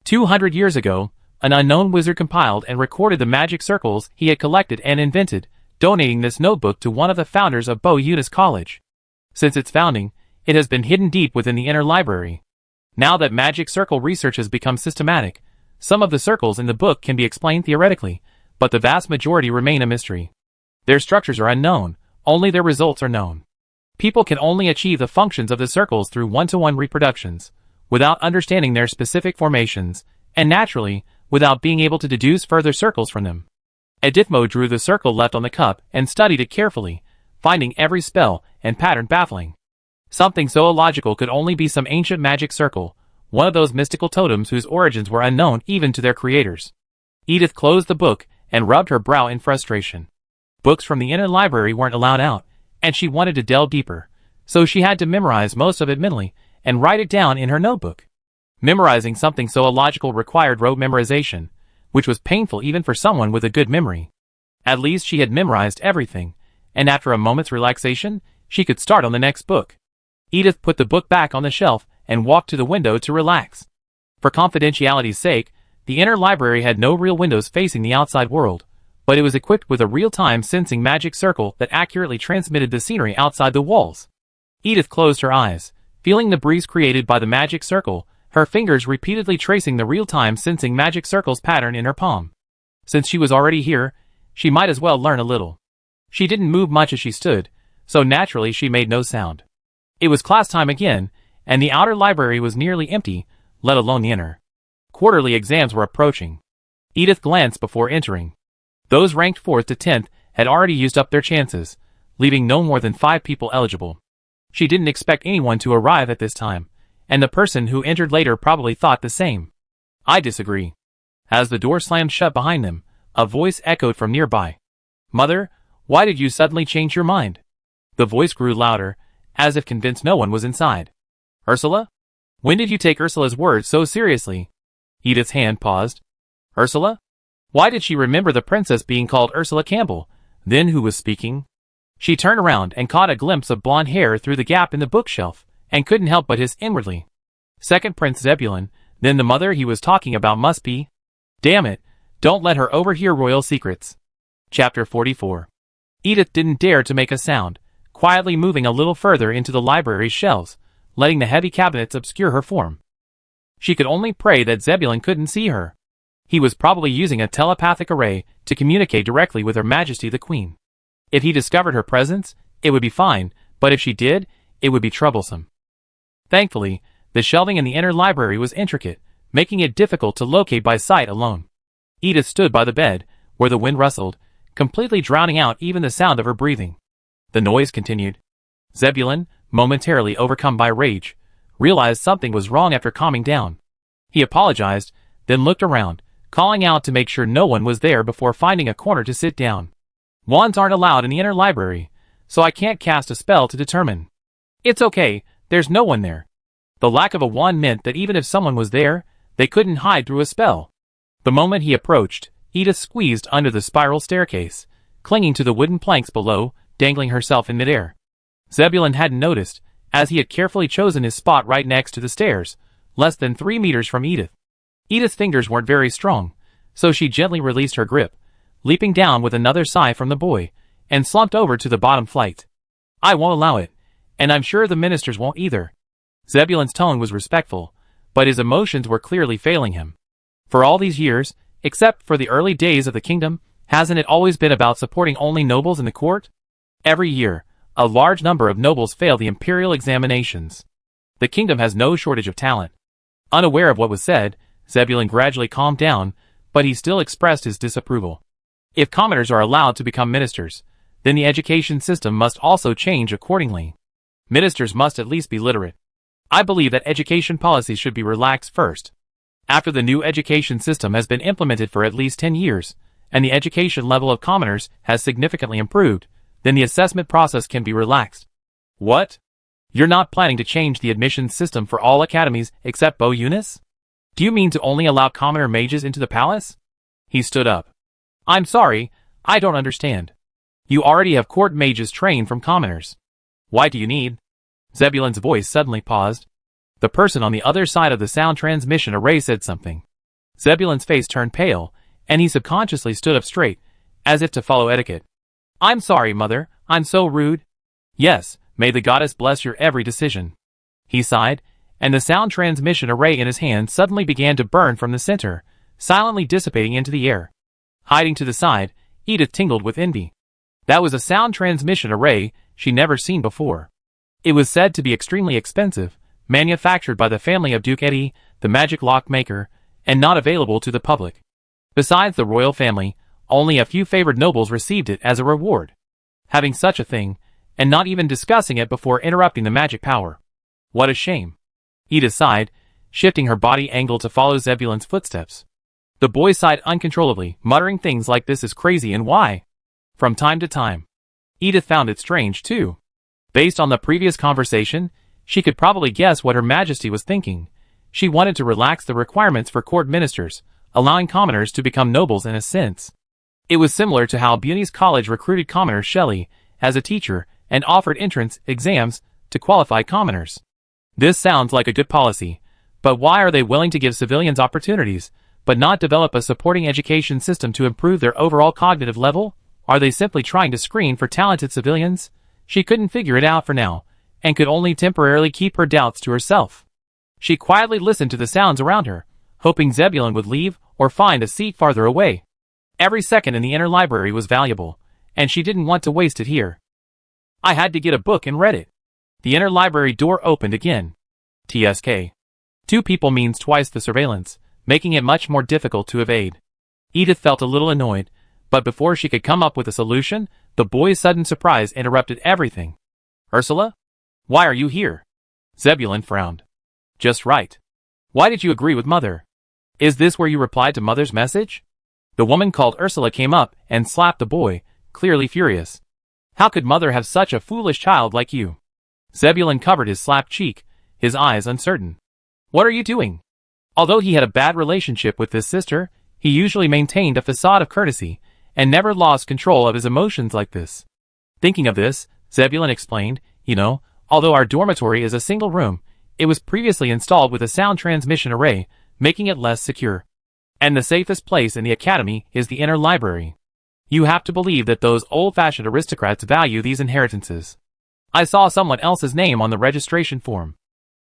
200 years ago, an unknown wizard compiled and recorded the magic circles he had collected and invented, donating this notebook to one of the founders of Bo Eunice College. Since its founding, it has been hidden deep within the inner library. Now that magic circle research has become systematic, some of the circles in the book can be explained theoretically, but the vast majority remain a mystery. Their structures are unknown, only their results are known. People can only achieve the functions of the circles through one-to-one reproductions, without understanding their specific formations, and naturally, without being able to deduce further circles from them. Edithmo drew the circle left on the cup and studied it carefully, finding every spell and pattern baffling. Something so illogical could only be some ancient magic circle, one of those mystical totems whose origins were unknown even to their creators. Edith closed the book and rubbed her brow in frustration. Books from the inner library weren't allowed out, and she wanted to delve deeper, so she had to memorize most of it mentally and write it down in her notebook. Memorizing something so illogical required rote memorization, which was painful even for someone with a good memory. At least she had memorized everything, and after a moment's relaxation, she could start on the next book. Edith put the book back on the shelf and walked to the window to relax. For confidentiality's sake, the inner library had no real windows facing the outside world, but it was equipped with a real-time sensing magic circle that accurately transmitted the scenery outside the walls. Edith closed her eyes, feeling the breeze created by the magic circle, her fingers repeatedly tracing the real-time sensing magic circle's pattern in her palm. Since she was already here, she might as well learn a little. She didn't move much as she stood, so naturally she made no sound. It was class time again, and the outer library was nearly empty, let alone the inner. Quarterly exams were approaching. Edith glanced before entering. Those ranked 4th to 10th had already used up their chances, leaving no more than 5 people eligible. She didn't expect anyone to arrive at this time, and the person who entered later probably thought the same. I disagree. As the door slammed shut behind them, a voice echoed from nearby. Mother, why did you suddenly change your mind? The voice grew louder, as if convinced no one was inside. Ursula? When did you take Ursula's words so seriously? Edith's hand paused. Ursula? Why did she remember the princess being called Ursula Campbell, then who was speaking? She turned around and caught a glimpse of blonde hair through the gap in the bookshelf, and couldn't help but hiss inwardly. Second Prince Zebulon, then the mother he was talking about must be. Damn it, don't let her overhear royal secrets. Chapter 44. Edith didn't dare to make a sound, quietly moving a little further into the library's shelves, letting the heavy cabinets obscure her form. She could only pray that Zebulon couldn't see her. He was probably using a telepathic array to communicate directly with Her Majesty the Queen. If he discovered her presence, it would be fine, but if she did, it would be troublesome. Thankfully, the shelving in the inner library was intricate, making it difficult to locate by sight alone. Edith stood by the bed, where the wind rustled, completely drowning out even the sound of her breathing. The noise continued. Zebulon, momentarily overcome by rage, realized something was wrong after calming down. He apologized, then looked around, calling out to make sure no one was there before finding a corner to sit down. Wands aren't allowed in the inner library, so I can't cast a spell to determine. It's okay, there's no one there. The lack of a wand meant that even if someone was there, They couldn't hide through a spell. The moment he approached, Edith squeezed under the spiral staircase, clinging to the wooden planks below, dangling herself in midair. Zebulon hadn't noticed, as he had carefully chosen his spot right next to the stairs, less than 3 meters from Edith. Edith's fingers weren't very strong, so she gently released her grip, leaping down with another sigh from the boy, and slumped over to the bottom flight. I won't allow it, and I'm sure the ministers won't either. Zebulon's tone was respectful, but his emotions were clearly failing him. For all these years, except for the early days of the kingdom, hasn't it always been about supporting only nobles in the court? Every year, a large number of nobles fail the imperial examinations. The kingdom has no shortage of talent. Unaware of what was said, Zebulon gradually calmed down, but he still expressed his disapproval. If commoners are allowed to become ministers, then the education system must also change accordingly. Ministers must at least be literate. I believe that education policies should be relaxed first. After the new education system has been implemented for at least 10 years, and the education level of commoners has significantly improved, then the assessment process can be relaxed. What? You're not planning to change the admissions system for all academies except Bo Eunice? Do you mean to only allow commoner mages into the palace? He stood up. I'm sorry, I don't understand. You already have court mages trained from commoners. Why do you need? Zebulon's voice suddenly paused. The person on the other side of the sound transmission array said something. Zebulon's face turned pale, and he subconsciously stood up straight, as if to follow etiquette. I'm sorry, Mother, I'm so rude. Yes, may the goddess bless your every decision. He sighed, and the sound transmission array in his hand suddenly began to burn from the center, silently dissipating into the air. Hiding to the side, Edith tingled with envy. That was a sound transmission array she'd never seen before. It was said to be extremely expensive, manufactured by the family of Duke Eddie, the magic lock maker, and not available to the public. Besides the royal family, only a few favored nobles received it as a reward. Having such a thing, and not even discussing it before interrupting the magic power. What a shame. Edith sighed, shifting her body angle to follow Zebulon's footsteps. The boy sighed uncontrollably, muttering things like this is crazy and why. From time to time, Edith found it strange too. Based on the previous conversation, she could probably guess what Her Majesty was thinking. She wanted to relax the requirements for court ministers, allowing commoners to become nobles in a sense. It was similar to how Beauty's College recruited commoner Shelley as a teacher and offered entrance exams to qualify commoners. This sounds like a good policy, but why are they willing to give civilians opportunities, but not develop a supporting education system to improve their overall cognitive level? Are they simply trying to screen for talented civilians? She couldn't figure it out for now, and could only temporarily keep her doubts to herself. She quietly listened to the sounds around her, hoping Zebulon would leave or find a seat farther away. Every second in the inner library was valuable, and she didn't want to waste it here. I had to get a book and read it. The inner library door opened again. TSK. 2 people means twice the surveillance, making it much more difficult to evade. Edith felt a little annoyed, but before she could come up with a solution, the boy's sudden surprise interrupted everything. Ursula? Why are you here? Zebulon frowned. Just right. Why did you agree with Mother? Is this where you replied to Mother's message? The woman called Ursula came up and slapped the boy, clearly furious. How could Mother have such a foolish child like you? Zebulon covered his slapped cheek, his eyes uncertain. What are you doing? Although he had a bad relationship with his sister, he usually maintained a facade of courtesy, and never lost control of his emotions like this. Thinking of this, Zebulon explained, although our dormitory is a single room, it was previously installed with a sound transmission array, making it less secure. And the safest place in the academy is the inner library. You have to believe that those old-fashioned aristocrats value these inheritances. I saw someone else's name on the registration form.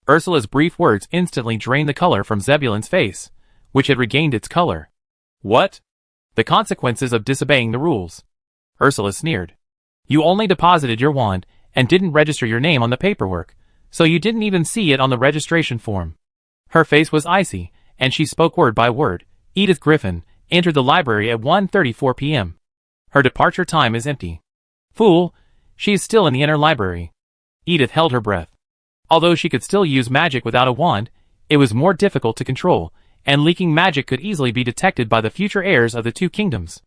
Ursula's brief words instantly drained the color from Zebulon's face, which had regained its color. What? The consequences of disobeying the rules. Ursula sneered. You only deposited your wand and didn't register your name on the paperwork, so you didn't even see it on the registration form. Her face was icy, and she spoke word by word. Edith Griffin entered the library at 1:34 p.m. Her departure time is empty. Fool, she's still in the inner library. Edith held her breath. Although she could still use magic without a wand, it was more difficult to control, and leaking magic could easily be detected by the future heirs of the 2 kingdoms.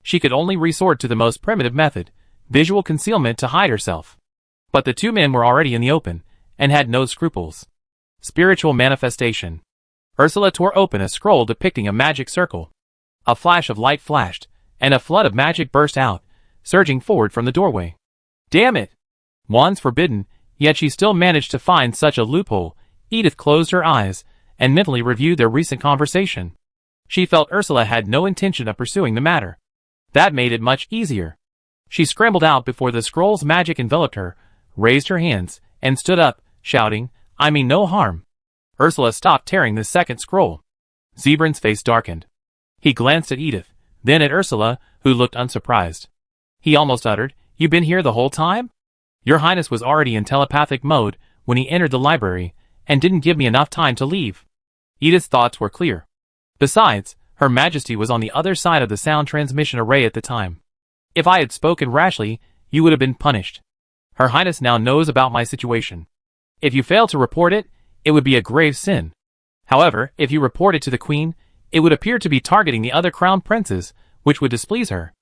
She could only resort to the most primitive method, visual concealment, to hide herself. But the 2 men were already in the open, and had no scruples. Spiritual manifestation. Ursula tore open a scroll depicting a magic circle. A flash of light flashed, and a flood of magic burst out, surging forward from the doorway. Damn it! Wands forbidden, yet she still managed to find such a loophole. Edith closed her eyes, and mentally reviewed their recent conversation. She felt Ursula had no intention of pursuing the matter. That made it much easier. She scrambled out before the scroll's magic enveloped her, raised her hands, and stood up, shouting, "I mean no harm." Ursula stopped tearing the second scroll. Zebran's face darkened. He glanced at Edith, then at Ursula, who looked unsurprised. He almost uttered, "You been here the whole time?" Your Highness was already in telepathic mode when he entered the library, and didn't give me enough time to leave. Edith's thoughts were clear. Besides, Her Majesty was on the other side of the sound transmission array at the time. If I had spoken rashly, you would have been punished. Her Highness now knows about my situation. If you fail to report it, it would be a grave sin. However, if you report it to the Queen, it would appear to be targeting the other crown princes, which would displease her.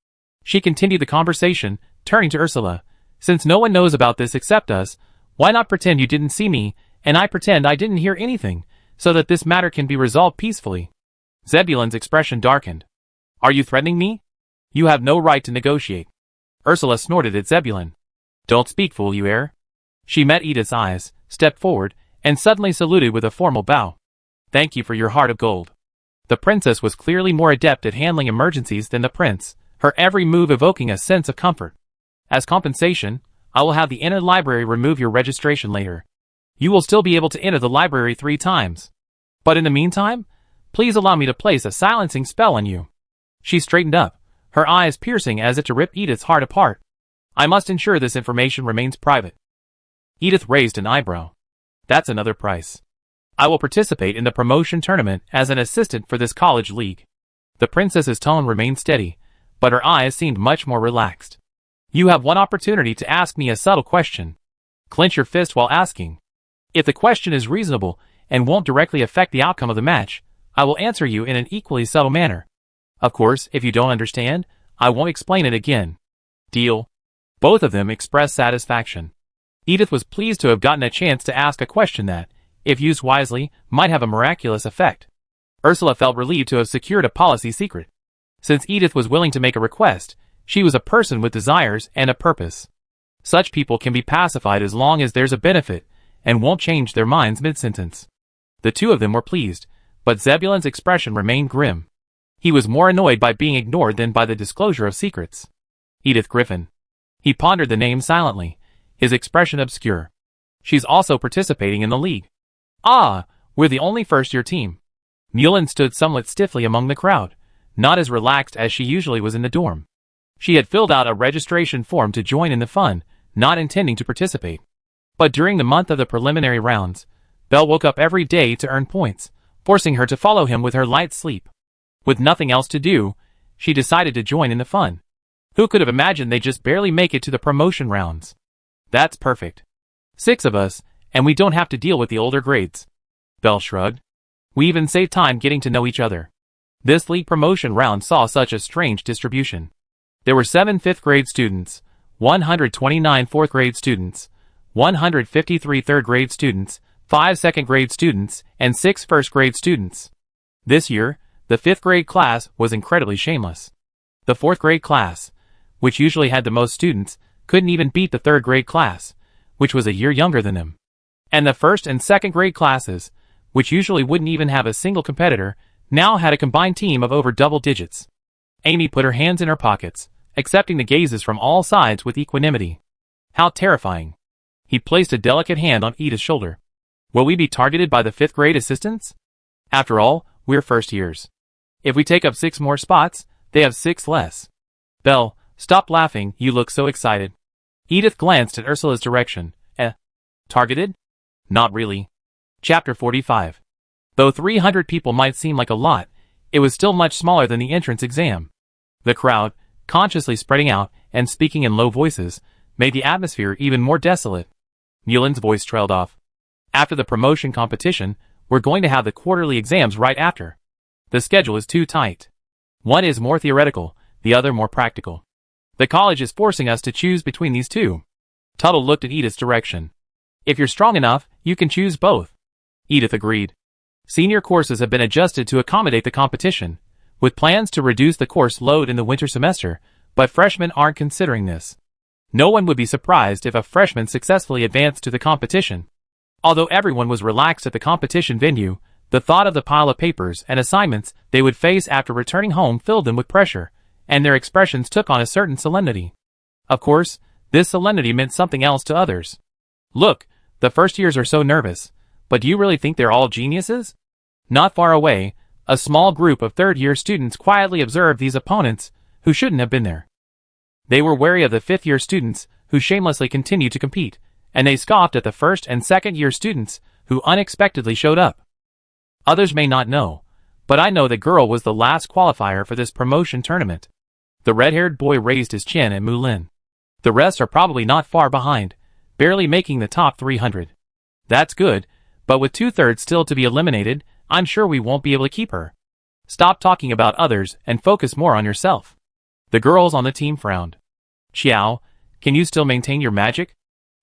She continued the conversation, turning to Ursula. Since no one knows about this except us, why not pretend you didn't see me, and I pretend I didn't hear anything, so that this matter can be resolved peacefully? Zebulon's expression darkened. Are you threatening me? You have no right to negotiate. Ursula snorted at Zebulon. Don't speak, fool, you heir. She met Edith's eyes, stepped forward, and suddenly saluted with a formal bow. Thank you for your heart of gold. The princess was clearly more adept at handling emergencies than the prince, her every move evoking a sense of comfort. As compensation, I will have the inner library remove your registration later. You will still be able to enter the library 3 times. But in the meantime, please allow me to place a silencing spell on you. She straightened up, her eyes piercing as if to rip Edith's heart apart. I must ensure this information remains private. Edith raised an eyebrow. That's another price. I will participate in the promotion tournament as an assistant for this college league. The princess's tone remained steady, but her eyes seemed much more relaxed. You have one opportunity to ask me a subtle question. Clench your fist while asking. If the question is reasonable and won't directly affect the outcome of the match, I will answer you in an equally subtle manner. Of course, if you don't understand, I won't explain it again. Deal? Both of them expressed satisfaction. Edith was pleased to have gotten a chance to ask a question that, if used wisely, might have a miraculous effect. Ursula felt relieved to have secured a policy secret. Since Edith was willing to make a request, she was a person with desires and a purpose. Such people can be pacified as long as there's a benefit, and won't change their minds mid-sentence. The two of them were pleased, but Zebulon's expression remained grim. He was more annoyed by being ignored than by the disclosure of secrets. Edith Griffin. He pondered the name silently, his expression obscure. She's also participating in the league. Ah, we're the only first-year team. Mullen stood somewhat stiffly among the crowd, not as relaxed as she usually was in the dorm. She had filled out a registration form to join in the fun, not intending to participate. But during the month of the preliminary rounds, Belle woke up every day to earn points, forcing her to follow him with her light sleep. With nothing else to do, she decided to join in the fun. Who could have imagined they'd just barely make it to the promotion rounds? That's perfect. 6 of us, and we don't have to deal with the older grades. Belle shrugged. We even saved time getting to know each other. This league promotion round saw such a strange distribution. There were 7 5th-grade students, 129 4th-grade students, 153 3rd-grade students, 5 2nd-grade students, and 6 1st-grade students. This year, the 5th-grade class was incredibly shameless. The 4th-grade class, which usually had the most students, couldn't even beat the 3rd-grade class, which was a year younger than them. And the 1st and 2nd-grade classes, which usually wouldn't even have a single competitor, now had a combined team of over double digits. Amy put her hands in her pockets, accepting the gazes from all sides with equanimity. How terrifying. He placed a delicate hand on Edith's shoulder. Will we be targeted by the 5th-grade assistants? After all, we're first years. If we take up 6 more spots, they have 6 less. Belle, stop laughing, you look so excited. Edith glanced in Ursula's direction. Targeted? Not really. Chapter 45. Though 300 people might seem like a lot, it was still much smaller than the entrance exam. The crowd, consciously spreading out and speaking in low voices, made the atmosphere even more desolate. Mullen's voice trailed off. After the promotion competition, we're going to have the quarterly exams right after. The schedule is too tight. One is more theoretical, the other more practical. The college is forcing us to choose between these two. Tuttle looked in Edith's direction. If you're strong enough, you can choose both. Edith agreed. Senior courses have been adjusted to accommodate the competition, with plans to reduce the course load in the winter semester, but freshmen aren't considering this. No one would be surprised if a freshman successfully advanced to the competition. Although everyone was relaxed at the competition venue, the thought of the pile of papers and assignments they would face after returning home filled them with pressure, and their expressions took on a certain solemnity. Of course, this solemnity meant something else to others. Look, the first years are so nervous, but do you really think they're all geniuses? Not far away, a small group of third-year students quietly observed these opponents who shouldn't have been there. They were wary of the fifth-year students who shamelessly continued to compete, and they scoffed at the first and second-year students who unexpectedly showed up. Others may not know, but I know the girl was the last qualifier for this promotion tournament. The red-haired boy raised his chin at Moulin. The rest are probably not far behind, barely making the top 300. That's good, but with 2/3 still to be eliminated, I'm sure we won't be able to keep her. Stop talking about others and focus more on yourself. The girls on the team frowned. Xiao, can you still maintain your magic?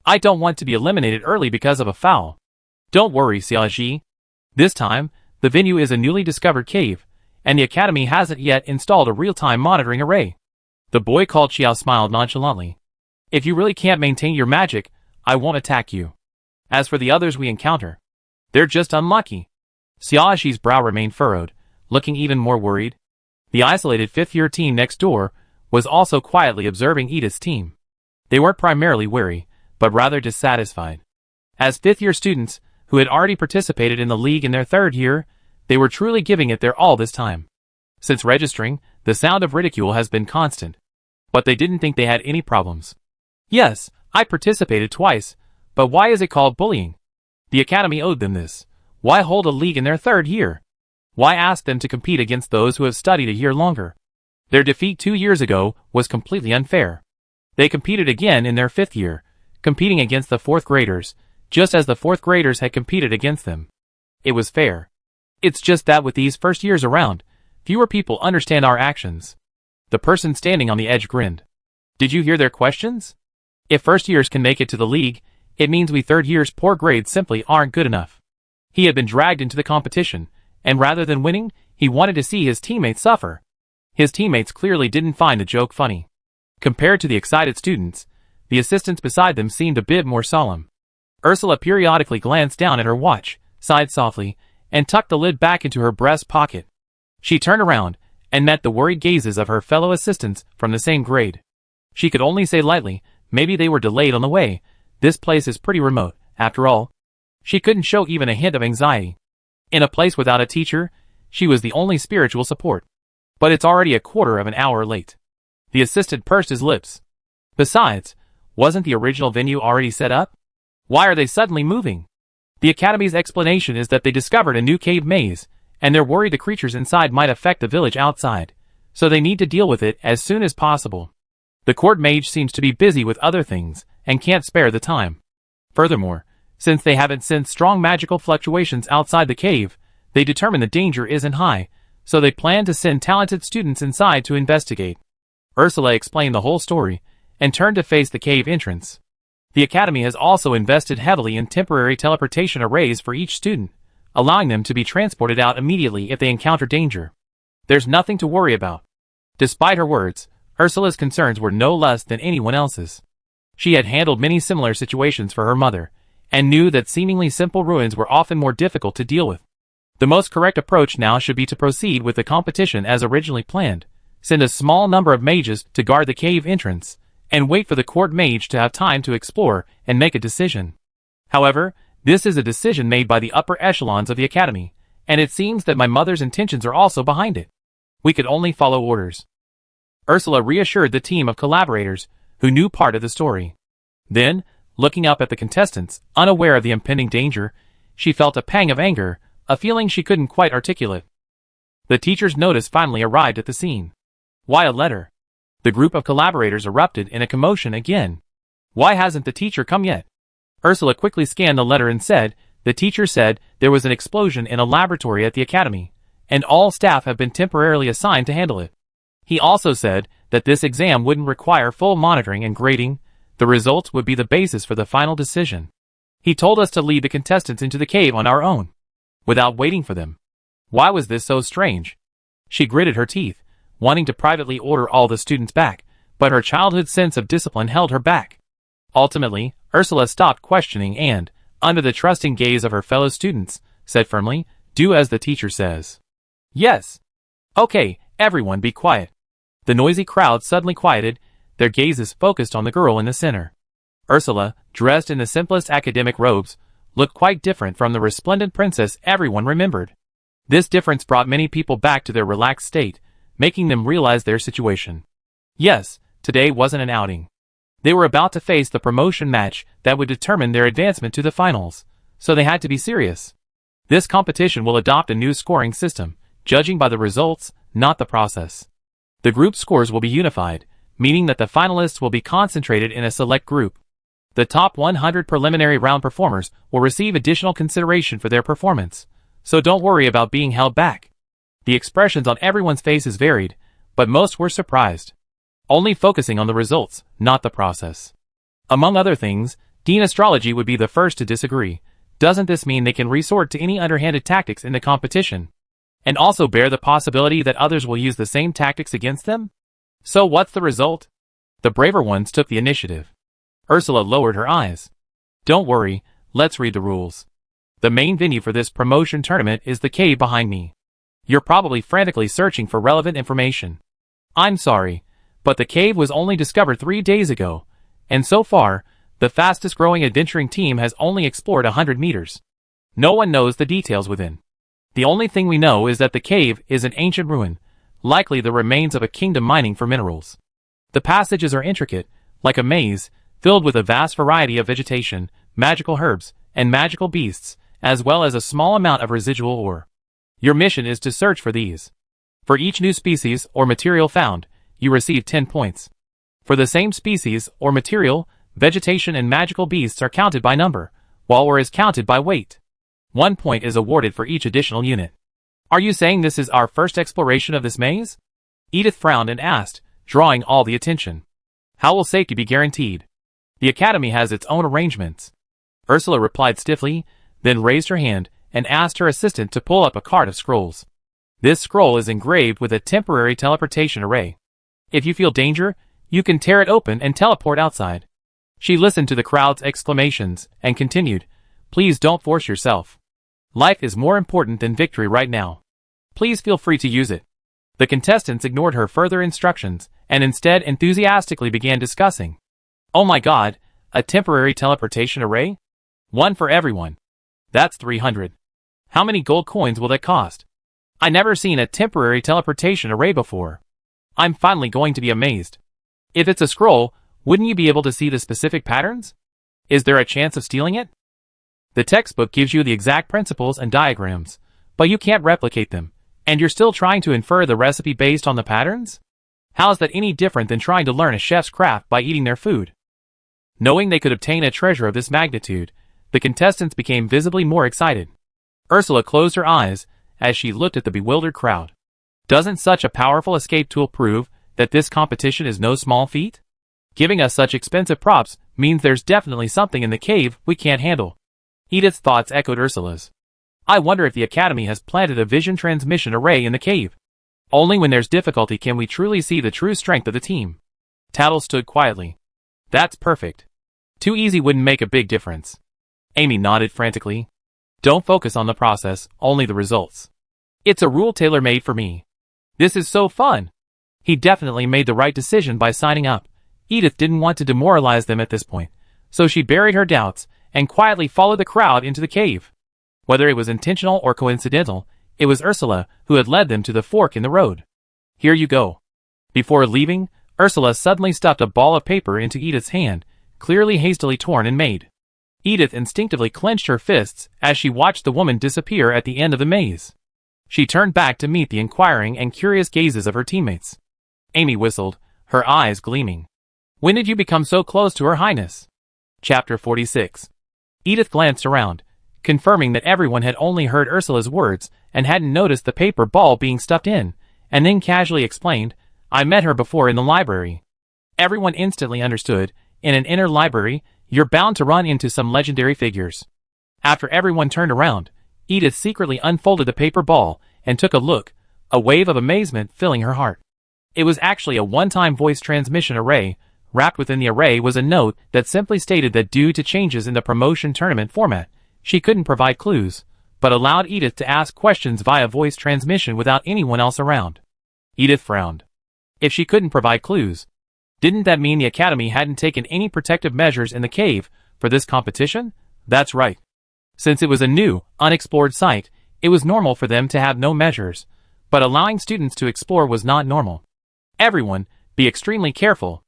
I don't want to be eliminated early because of a foul. Don't worry, Xiaoji. This time, the venue is a newly discovered cave, and the academy hasn't yet installed a real-time monitoring array. The boy called Xiao smiled nonchalantly. If you really can't maintain your magic, I won't attack you. As for the others we encounter, they're just unlucky. Xiaoxi's brow remained furrowed, looking even more worried. The isolated fifth-year team next door was also quietly observing Edith's team. They weren't primarily wary, but rather dissatisfied. As fifth-year students, who had already participated in the league in their third year, they were truly giving it their all this time. Since registering, the sound of ridicule has been constant. But they didn't think they had any problems. Yes, I participated twice, but why is it called bullying? The academy owed them this. Why hold a league in their third year? Why ask them to compete against those who have studied a year longer? Their defeat 2 years ago was completely unfair. They competed again in their fifth year, competing against the fourth graders, just as the fourth graders had competed against them. It was fair. It's just that with these first years around, fewer people understand our actions. The person standing on the edge grinned. Did you hear their questions? If first years can make it to the league, it means we third years' poor grades simply aren't good enough. He had been dragged into the competition, and rather than winning, he wanted to see his teammates suffer. His teammates clearly didn't find the joke funny. Compared to the excited students, the assistants beside them seemed a bit more solemn. Ursula periodically glanced down at her watch, sighed softly, and tucked the lid back into her breast pocket. She turned around and met the worried gazes of her fellow assistants from the same grade. She could only say lightly, maybe they were delayed on the way. This place is pretty remote, after all. She couldn't show even a hint of anxiety. In a place without a teacher, she was the only spiritual support. But it's already a quarter of an hour late. The assistant pursed his lips. Besides, wasn't the original venue already set up? Why are they suddenly moving? The academy's explanation is that they discovered a new cave maze, and they're worried the creatures inside might affect the village outside, so they need to deal with it as soon as possible. The court mage seems to be busy with other things, and can't spare the time. Furthermore, since they haven't sensed strong magical fluctuations outside the cave, they determine the danger isn't high, so they plan to send talented students inside to investigate. Ursula explained the whole story, and turned to face the cave entrance. The academy has also invested heavily in temporary teleportation arrays for each student, allowing them to be transported out immediately if they encounter danger. There's nothing to worry about. Despite her words, Ursula's concerns were no less than anyone else's. She had handled many similar situations for her mother, and knew that seemingly simple ruins were often more difficult to deal with. The most correct approach now should be to proceed with the competition as originally planned, send a small number of mages to guard the cave entrance, and wait for the court mage to have time to explore and make a decision. However, this is a decision made by the upper echelons of the academy, and it seems that my mother's intentions are also behind it. We could only follow orders. Ursula reassured the team of collaborators who knew part of the story. Then, looking up at the contestants, unaware of the impending danger, she felt a pang of anger, a feeling she couldn't quite articulate. The teacher's notice finally arrived at the scene. Why a letter? The group of collaborators erupted in a commotion again. Why hasn't the teacher come yet? Ursula quickly scanned the letter and said, the teacher said there was an explosion in a laboratory at the academy, and all staff have been temporarily assigned to handle it. He also said that this exam wouldn't require full monitoring and grading, the results would be the basis for the final decision. He told us to lead the contestants into the cave on our own. without waiting for them. Why was this so strange? She gritted her teeth, wanting to privately order all the students back, but her childhood sense of discipline held her back. Ultimately, Ursula stopped questioning and, under the trusting gaze of her fellow students, said firmly, "Do as the teacher says." "Yes." "Okay, everyone be quiet." The noisy crowd suddenly quieted, their gazes focused on the girl in the center. Ursula, dressed in the simplest academic robes, looked quite different from the resplendent princess everyone remembered. This difference brought many people back to their relaxed state, making them realize their situation. Yes, today wasn't an outing. They were about to face the promotion match that would determine their advancement to the finals, so they had to be serious. This competition will adopt a new scoring system, judging by the results, not the process. The group scores will be unified, meaning that the finalists will be concentrated in a select group. The top 100 preliminary round performers will receive additional consideration for their performance, so don't worry about being held back. The expressions on everyone's faces varied, but most were surprised. Only focusing on the results, not the process. Among other things, Dean Astrology would be the first to disagree. Doesn't this mean they can resort to any underhanded tactics in the competition? And also bear the possibility that others will use the same tactics against them? So what's the result? The braver ones took the initiative. Ursula lowered her eyes. "Don't worry, let's read the rules. The main venue for this promotion tournament is the cave behind me. You're probably frantically searching for relevant information. I'm sorry, but the cave was only discovered 3 days ago, and so far, the fastest growing adventuring team has only explored 100 meters. No one knows the details within. The only thing we know is that the cave is an ancient ruin, likely the remains of a kingdom mining for minerals. The passages are intricate, like a maze, filled with a vast variety of vegetation, magical herbs, and magical beasts, as well as a small amount of residual ore. Your mission is to search for these. For each new species or material found, you receive 10 points. For the same species or material, vegetation and magical beasts are counted by number, while ore is counted by weight. 1 point is awarded for each additional unit. Are you saying this is our first exploration of this maze? Edith frowned and asked, drawing all the attention. How will safety be guaranteed? The academy has its own arrangements. Ursula replied stiffly, then raised her hand and asked her assistant to pull up a card of scrolls. This scroll is engraved with a temporary teleportation array. If you feel danger, you can tear it open and teleport outside. She listened to the crowd's exclamations and continued, "Please don't force yourself. Life is more important than victory right now. Please feel free to use it." The contestants ignored her further instructions and instead enthusiastically began discussing. "Oh my god, a temporary teleportation array? One for everyone. That's 300. How many gold coins will that cost? I never seen a temporary teleportation array before. I'm finally going to be amazed. If it's a scroll, wouldn't you be able to see the specific patterns? Is there a chance of stealing it? The textbook gives you the exact principles and diagrams, but you can't replicate them, and you're still trying to infer the recipe based on the patterns? How is that any different than trying to learn a chef's craft by eating their food?" Knowing they could obtain a treasure of this magnitude, the contestants became visibly more excited. Ursula closed her eyes as she looked at the bewildered crowd. Doesn't such a powerful escape tool prove that this competition is no small feat? Giving us such expensive props means there's definitely something in the cave we can't handle. Edith's thoughts echoed Ursula's. I wonder if the Academy has planted a vision transmission array in the cave. Only when there's difficulty can we truly see the true strength of the team. Tattle stood quietly. That's perfect. Too easy wouldn't make a big difference. Amy nodded frantically. Don't focus on the process, only the results. It's a rule tailor-made for me. This is so fun. He definitely made the right decision by signing up. Edith didn't want to demoralize them at this point, so she buried her doubts and quietly followed the crowd into the cave. Whether it was intentional or coincidental, it was Ursula who had led them to the fork in the road. Here you go. Before leaving, Ursula suddenly stuffed a ball of paper into Edith's hand, clearly hastily torn and made. Edith instinctively clenched her fists as she watched the woman disappear at the end of the maze. She turned back to meet the inquiring and curious gazes of her teammates. Amy whistled, her eyes gleaming. When did you become so close to Her Highness? Chapter 46. Edith glanced around, confirming that everyone had only heard Ursula's words and hadn't noticed the paper ball being stuffed in, and then casually explained, I met her before in the library. Everyone instantly understood, in an inner library, you're bound to run into some legendary figures. After everyone turned around, Edith secretly unfolded the paper ball and took a look, a wave of amazement filling her heart. It was actually a one-time voice transmission array. Wrapped within the array was a note that simply stated that due to changes in the promotion tournament format, she couldn't provide clues, but allowed Edith to ask questions via voice transmission without anyone else around. Edith frowned. If she couldn't provide clues, didn't that mean the Academy hadn't taken any protective measures in the cave for this competition? That's right. Since it was a new, unexplored site, it was normal for them to have no measures, but allowing students to explore was not normal. Everyone, be extremely careful.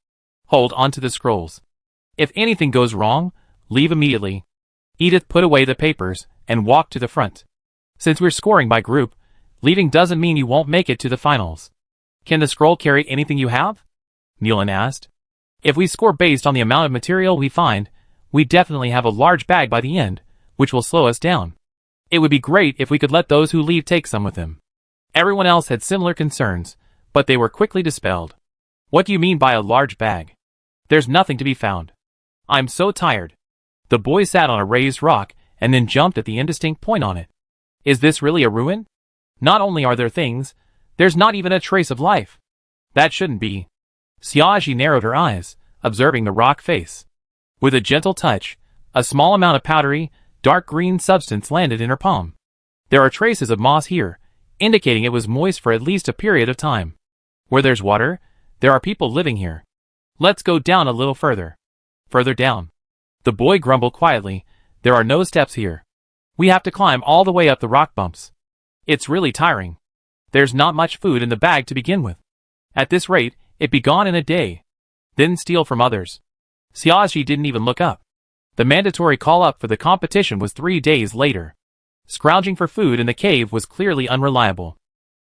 Hold on to the scrolls. If anything goes wrong, leave immediately. Edith put away the papers and walked to the front. Since we're scoring by group, leaving doesn't mean you won't make it to the finals. Can the scroll carry anything you have? Nealon asked. If we score based on the amount of material we find, we definitely have a large bag by the end, which will slow us down. It would be great if we could let those who leave take some with them. Everyone else had similar concerns, but they were quickly dispelled. What do you mean by a large bag? There's nothing to be found. I'm so tired. The boy sat on a raised rock and then jumped at the indistinct point on it. Is this really a ruin? Not only are there things, there's not even a trace of life. That shouldn't be. Xiaoji narrowed her eyes, observing the rock face. With a gentle touch, a small amount of powdery, dark green substance landed in her palm. There are traces of moss here, indicating it was moist for at least a period of time. Where there's water, there are people living here. Let's go down a little further. Further down. The boy grumbled quietly. There are no steps here. We have to climb all the way up the rock bumps. It's really tiring. There's not much food in the bag to begin with. At this rate, it'd be gone in a day. Then steal from others. Xiaoji didn't even look up. The mandatory call-up for the competition was 3 days later. Scrounging for food in the cave was clearly unreliable.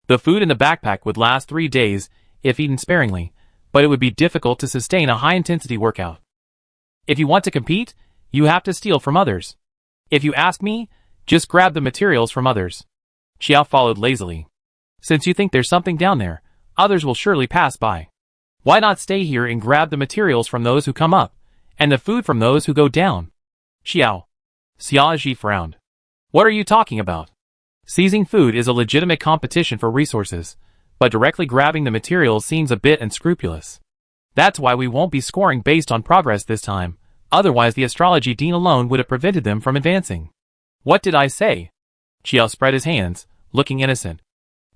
The food in the backpack would last 3 days, if eaten sparingly, but it would be difficult to sustain a high-intensity workout. If you want to compete, you have to steal from others. If you ask me, just grab the materials from others. Xiao followed lazily. Since you think there's something down there, others will surely pass by. Why not stay here and grab the materials from those who come up, and the food from those who go down? Xiao. Xiaoji frowned. What are you talking about? Seizing food is a legitimate competition for resources, but directly grabbing the materials seems a bit unscrupulous. That's why we won't be scoring based on progress this time, otherwise the astrology dean alone would have prevented them from advancing. What did I say? Xiao spread his hands, looking innocent.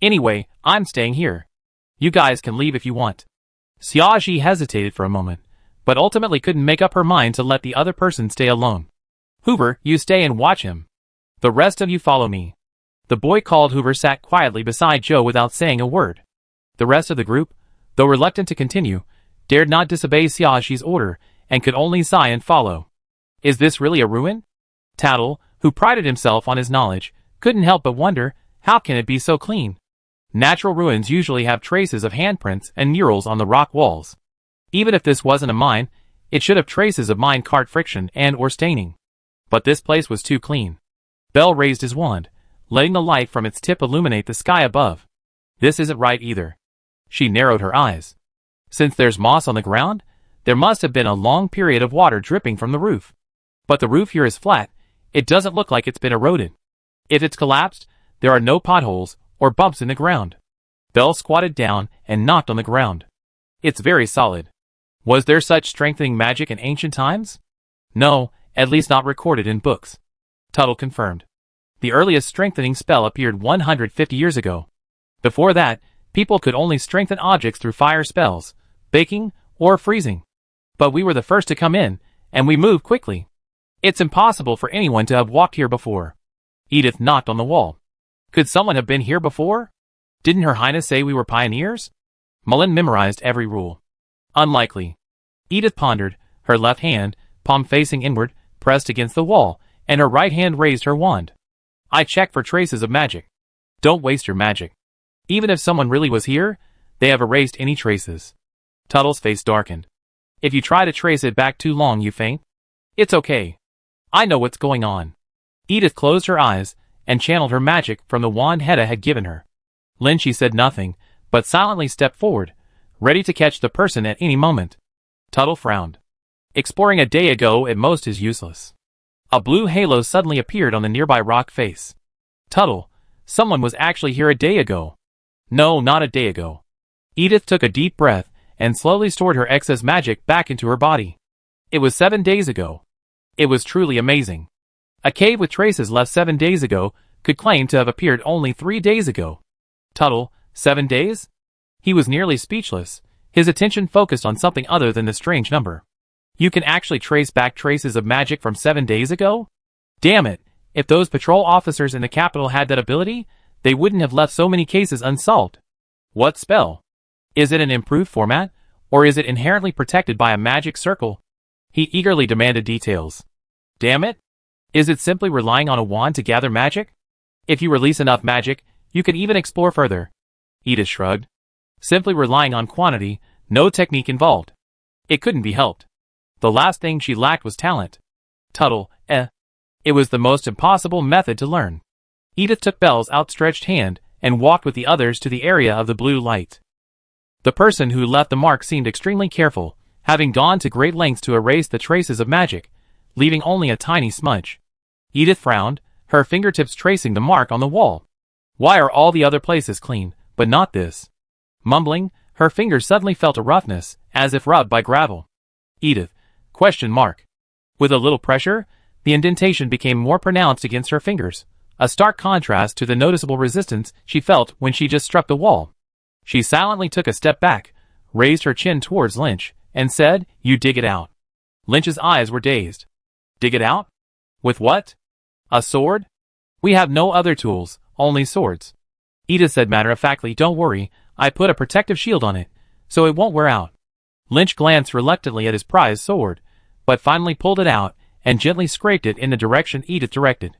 Anyway, I'm staying here. You guys can leave if you want. Xiaoji hesitated for a moment, but ultimately couldn't make up her mind to let the other person stay alone. Hoover, you stay and watch him. The rest of you follow me. The boy called Hoover sat quietly beside Joe without saying a word. The rest of the group, though reluctant to continue, dared not disobey Xiaoji's order and could only sigh and follow. Is this really a ruin? Tattle, who prided himself on his knowledge, couldn't help but wonder, how can it be so clean? Natural ruins usually have traces of handprints and murals on the rock walls. Even if this wasn't a mine, it should have traces of mine cart friction and/or staining. But this place was too clean. Bell raised his wand, letting the light from its tip illuminate the sky above. This isn't right either. She narrowed her eyes. Since there's moss on the ground, there must have been a long period of water dripping from the roof. But the roof here is flat. It doesn't look like it's been eroded. If it's collapsed, there are no potholes or bumps in the ground. Bell squatted down and knocked on the ground. It's very solid. Was there such strengthening magic in ancient times? No, at least not recorded in books. Tuttle confirmed. The earliest strengthening spell appeared 150 years ago. Before that, people could only strengthen objects through fire spells, baking, or freezing. But we were the first to come in, and we moved quickly. It's impossible for anyone to have walked here before. Edith knocked on the wall. Could someone have been here before? Didn't Her Highness say we were pioneers? Mullen memorized every rule. Unlikely. Edith pondered, her left hand, palm facing inward, pressed against the wall, and her right hand raised her wand. I check for traces of magic. Don't waste your magic. Even if someone really was here, they have erased any traces. Tuttle's face darkened. If you try to trace it back too long, you faint. It's okay. I know what's going on. Edith closed her eyes and channeled her magic from the wand Hedda had given her. Lynchie said nothing, but silently stepped forward, ready to catch the person at any moment. Tuttle frowned. Exploring a day ago at most is useless. A blue halo suddenly appeared on the nearby rock face. Tuttle, someone was actually here a day ago. No, not a day ago. Edith took a deep breath and slowly stored her excess magic back into her body. It was 7 days ago. It was truly amazing. A cave with traces left 7 days ago could claim to have appeared only 3 days ago. Tuttle, 7 days? He was nearly speechless, his attention focused on something other than the strange number. You can actually trace back traces of magic from 7 days ago? Damn it, if those patrol officers in the capital had that ability, they wouldn't have left so many cases unsolved. What spell? Is it an improved format, or is it inherently protected by a magic circle? He eagerly demanded details. Damn it! Is it simply relying on a wand to gather magic? If you release enough magic, you can even explore further. Edith shrugged. Simply relying on quantity, no technique involved. It couldn't be helped. The last thing she lacked was talent. Tuttle, It was the most impossible method to learn. Edith took Belle's outstretched hand and walked with the others to the area of the blue light. The person who left the mark seemed extremely careful, having gone to great lengths to erase the traces of magic, leaving only a tiny smudge. Edith frowned, her fingertips tracing the mark on the wall. Why are all the other places clean, but not this? Mumbling, her fingers suddenly felt a roughness, as if rubbed by gravel. Edith, ? With a little pressure, the indentation became more pronounced against her fingers, a stark contrast to the noticeable resistance she felt when she just struck the wall. She silently took a step back, raised her chin towards Lynch, and said, You dig it out. Lynch's eyes were dazed. Dig it out? With what? A sword? We have no other tools, only swords. Edith said matter-of-factly, Don't worry, I put a protective shield on it, so it won't wear out. Lynch glanced reluctantly at his prized sword, but finally pulled it out and gently scraped it in the direction Edith directed.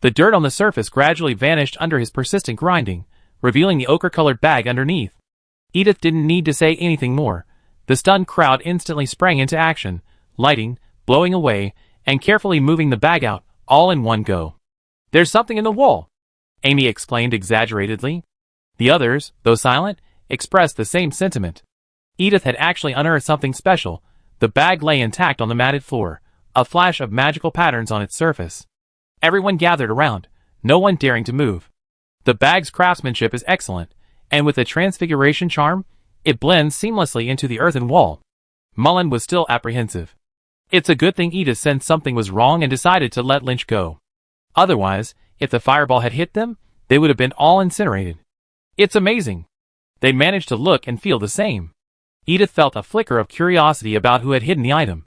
The dirt on the surface gradually vanished under his persistent grinding, revealing the ochre-colored bag underneath. Edith didn't need to say anything more. The stunned crowd instantly sprang into action, lighting, blowing away, and carefully moving the bag out, all in one go. There's something in the wall, Amy exclaimed exaggeratedly. The others, though silent, expressed the same sentiment. Edith had actually unearthed something special. The bag lay intact on the matted floor, a flash of magical patterns on its surface. Everyone gathered around, no one daring to move. The bag's craftsmanship is excellent, and with a transfiguration charm, it blends seamlessly into the earthen wall. Mullen was still apprehensive. It's a good thing Edith sensed something was wrong and decided to let Lynch go. Otherwise, if the fireball had hit them, they would have been all incinerated. It's amazing. They managed to look and feel the same. Edith felt a flicker of curiosity about who had hidden the item.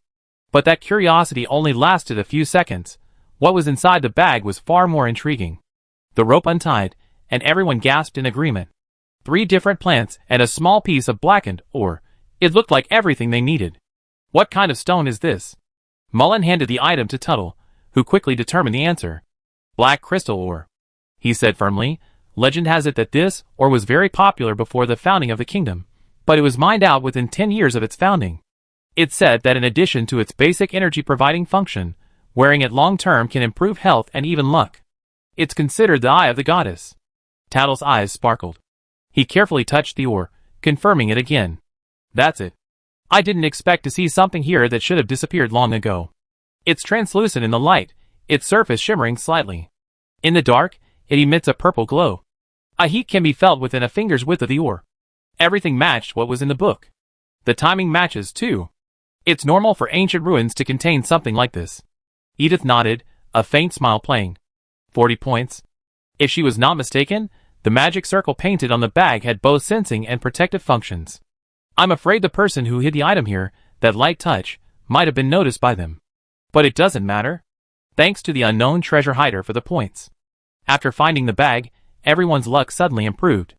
But that curiosity only lasted a few seconds. What was inside the bag was far more intriguing. The rope untied, and everyone gasped in agreement. 3 different plants and a small piece of blackened ore. It looked like everything they needed. What kind of stone is this? Mullen handed the item to Tuttle, who quickly determined the answer. Black crystal ore, he said firmly. Legend has it that this ore was very popular before the founding of the kingdom, but it was mined out within 10 years of its founding. It's said that in addition to its basic energy-providing function, wearing it long-term can improve health and even luck. It's considered the eye of the goddess. Tuttle's eyes sparkled. He carefully touched the ore, confirming it again. That's it. I didn't expect to see something here that should have disappeared long ago. It's translucent in the light, its surface shimmering slightly. In the dark, it emits a purple glow. A heat can be felt within a finger's width of the ore. Everything matched what was in the book. The timing matches, too. It's normal for ancient ruins to contain something like this. Edith nodded, a faint smile playing. 40 points. If she was not mistaken, the magic circle painted on the bag had both sensing and protective functions. I'm afraid the person who hid the item here, that light touch, might have been noticed by them. But it doesn't matter. Thanks to the unknown treasure hider for the points. After finding the bag, everyone's luck suddenly improved.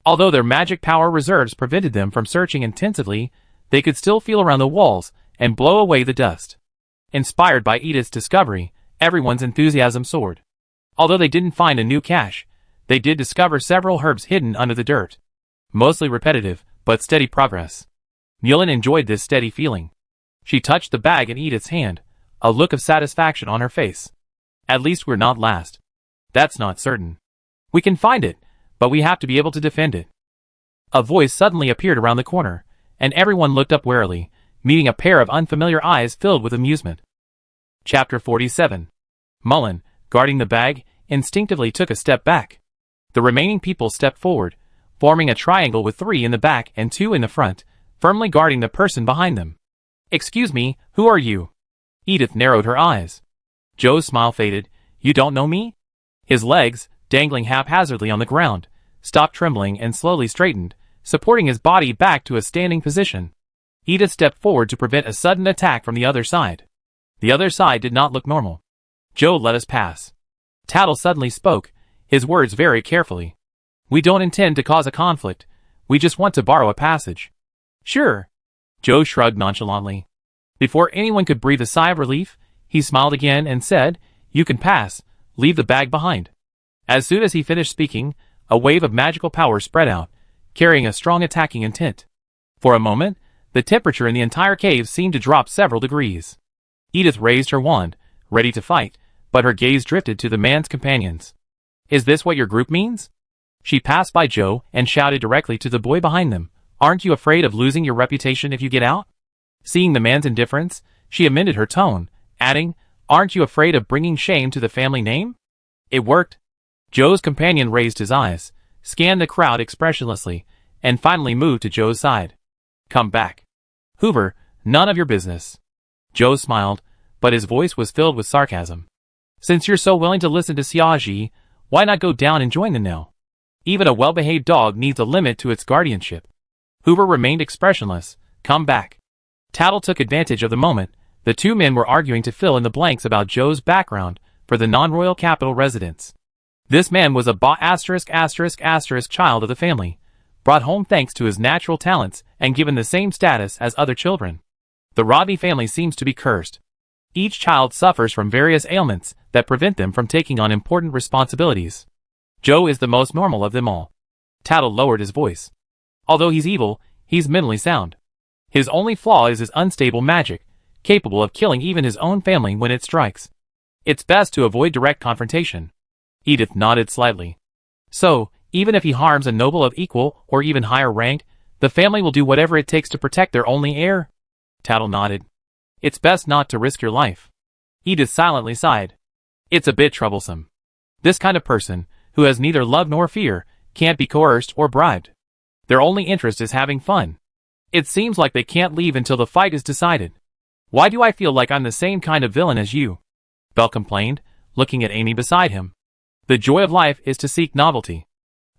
Although their magic power reserves prevented them from searching intensively, they could still feel around the walls and blow away the dust. Inspired by Edith's discovery, everyone's enthusiasm soared. Although they didn't find a new cache, they did discover several herbs hidden under the dirt. Mostly repetitive, but steady progress. Mullen enjoyed this steady feeling. She touched the bag in Edith's hand, a look of satisfaction on her face. At least we're not last. That's not certain. We can find it, but we have to be able to defend it. A voice suddenly appeared around the corner, and everyone looked up warily, meeting a pair of unfamiliar eyes filled with amusement. Chapter 47. Mullen, guarding the bag, instinctively took a step back. The remaining people stepped forward, forming a triangle with 3 in the back and 2 in the front, firmly guarding the person behind them. "Excuse me, who are you?" Edith narrowed her eyes. Joe's smile faded. "You don't know me?" His legs, dangling haphazardly on the ground, stopped trembling and slowly straightened, supporting his body back to a standing position. Edith stepped forward to prevent a sudden attack from the other side. The other side did not look normal. "Joe, let us pass." Tattle suddenly spoke, his words very carefully. "We don't intend to cause a conflict. We just want to borrow a passage." "Sure." Joe shrugged nonchalantly. Before anyone could breathe a sigh of relief, he smiled again and said, "You can pass. Leave the bag behind." As soon as he finished speaking, a wave of magical power spread out, carrying a strong attacking intent. For a moment, the temperature in the entire cave seemed to drop several degrees. Edith raised her wand, ready to fight, but her gaze drifted to the man's companions. "Is this what your group means?" She passed by Joe and shouted directly to the boy behind them, "Aren't you afraid of losing your reputation if you get out?" Seeing the man's indifference, she amended her tone, adding, "Aren't you afraid of bringing shame to the family name?" It worked. Joe's companion raised his eyes, scanned the crowd expressionlessly, and finally moved to Joe's side. "Come back. Hoover, none of your business." Joe smiled, but his voice was filled with sarcasm. "Since you're so willing to listen to Siaji, why not go down and join them now? Even a well-behaved dog needs a limit to its guardianship." Hoover remained expressionless. "Come back." Tattle took advantage of the moment. The two men were arguing to fill in the blanks about Joe's background for the non-royal capital residents. This man was a child of the family, brought home thanks to his natural talents and given the same status as other children. The Rodney family seems to be cursed. Each child suffers from various ailments that prevent them from taking on important responsibilities. Joe is the most normal of them all. Tattle lowered his voice. Although he's evil, he's mentally sound. His only flaw is his unstable magic, capable of killing even his own family when it strikes. It's best to avoid direct confrontation. Edith nodded slightly. "So, even if he harms a noble of equal or even higher rank, the family will do whatever it takes to protect their only heir?" Tattle nodded. "It's best not to risk your life." Edith silently sighed. "It's a bit troublesome. This kind of person, who has neither love nor fear, can't be coerced or bribed. Their only interest is having fun. It seems like they can't leave until the fight is decided." "Why do I feel like I'm the same kind of villain as you?" Belle complained, looking at Amy beside him. "The joy of life is to seek novelty."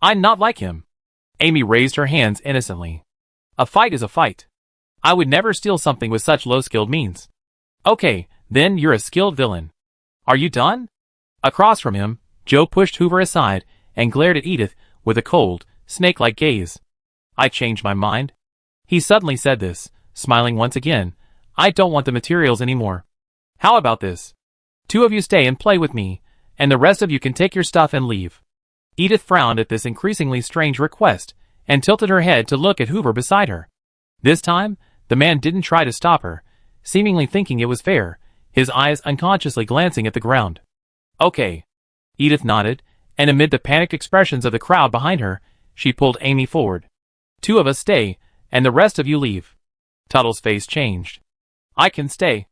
"I'm not like him." Amy raised her hands innocently. "A fight is a fight. I would never steal something with such low-skilled means." "Okay, then you're a skilled villain. Are you done?" Across from him, Joe pushed Hoover aside and glared at Edith with a cold, snake-like gaze. "I changed my mind." He suddenly said this, smiling once again. "I don't want the materials anymore. How about this? 2 of you stay and play with me, and the rest of you can take your stuff and leave." Edith frowned at this increasingly strange request, and tilted her head to look at Hoover beside her. This time, the man didn't try to stop her, seemingly thinking it was fair, his eyes unconsciously glancing at the ground. "Okay." Edith nodded, and amid the panicked expressions of the crowd behind her, she pulled Amy forward. "2 of us stay, and the rest of you leave." Tuttle's face changed. "I can stay."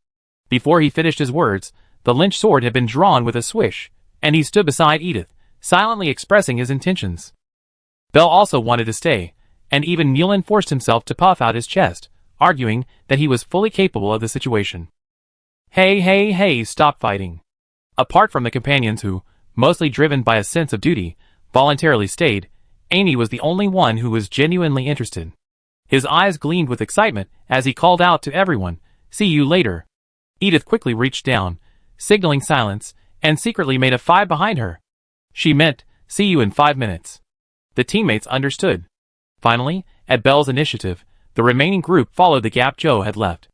Before he finished his words, the lynch sword had been drawn with a swish, and he stood beside Edith, silently expressing his intentions. Belle also wanted to stay, and even Mullen forced himself to puff out his chest, arguing that he was fully capable of the situation. Hey, stop fighting." Apart from the companions who, mostly driven by a sense of duty, voluntarily stayed, Amy was the only one who was genuinely interested. His eyes gleamed with excitement as he called out to everyone, "See you later." Edith quickly reached down, signaling silence, and secretly made a 5 behind her. She meant, "See you in 5 minutes." The teammates understood. Finally, at Belle's initiative, the remaining group followed the gap Joe had left.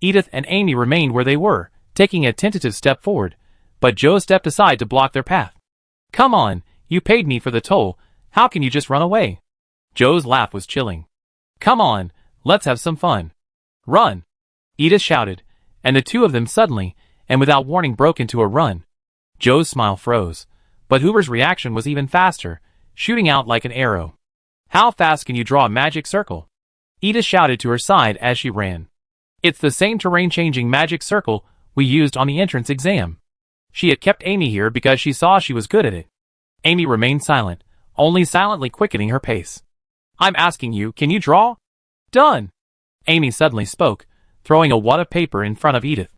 Edith and Amy remained where they were, taking a tentative step forward, but Joe stepped aside to block their path. "Come on, you paid me for the toll, how can you just run away?" Joe's laugh was chilling. "Come on, let's have some fun." "Run!" Edith shouted, and the 2 of them suddenly, and without warning, broke into a run. Joe's smile froze, but Hoover's reaction was even faster, shooting out like an arrow. "How fast can you draw a magic circle?" Edith shouted to her side as she ran. "It's the same terrain-changing magic circle we used on the entrance exam." She had kept Amy here because she saw she was good at it. Amy remained silent, only silently quickening her pace. I'm asking you, can you draw? Done! Amy suddenly spoke, throwing a wad of paper in front of Edith.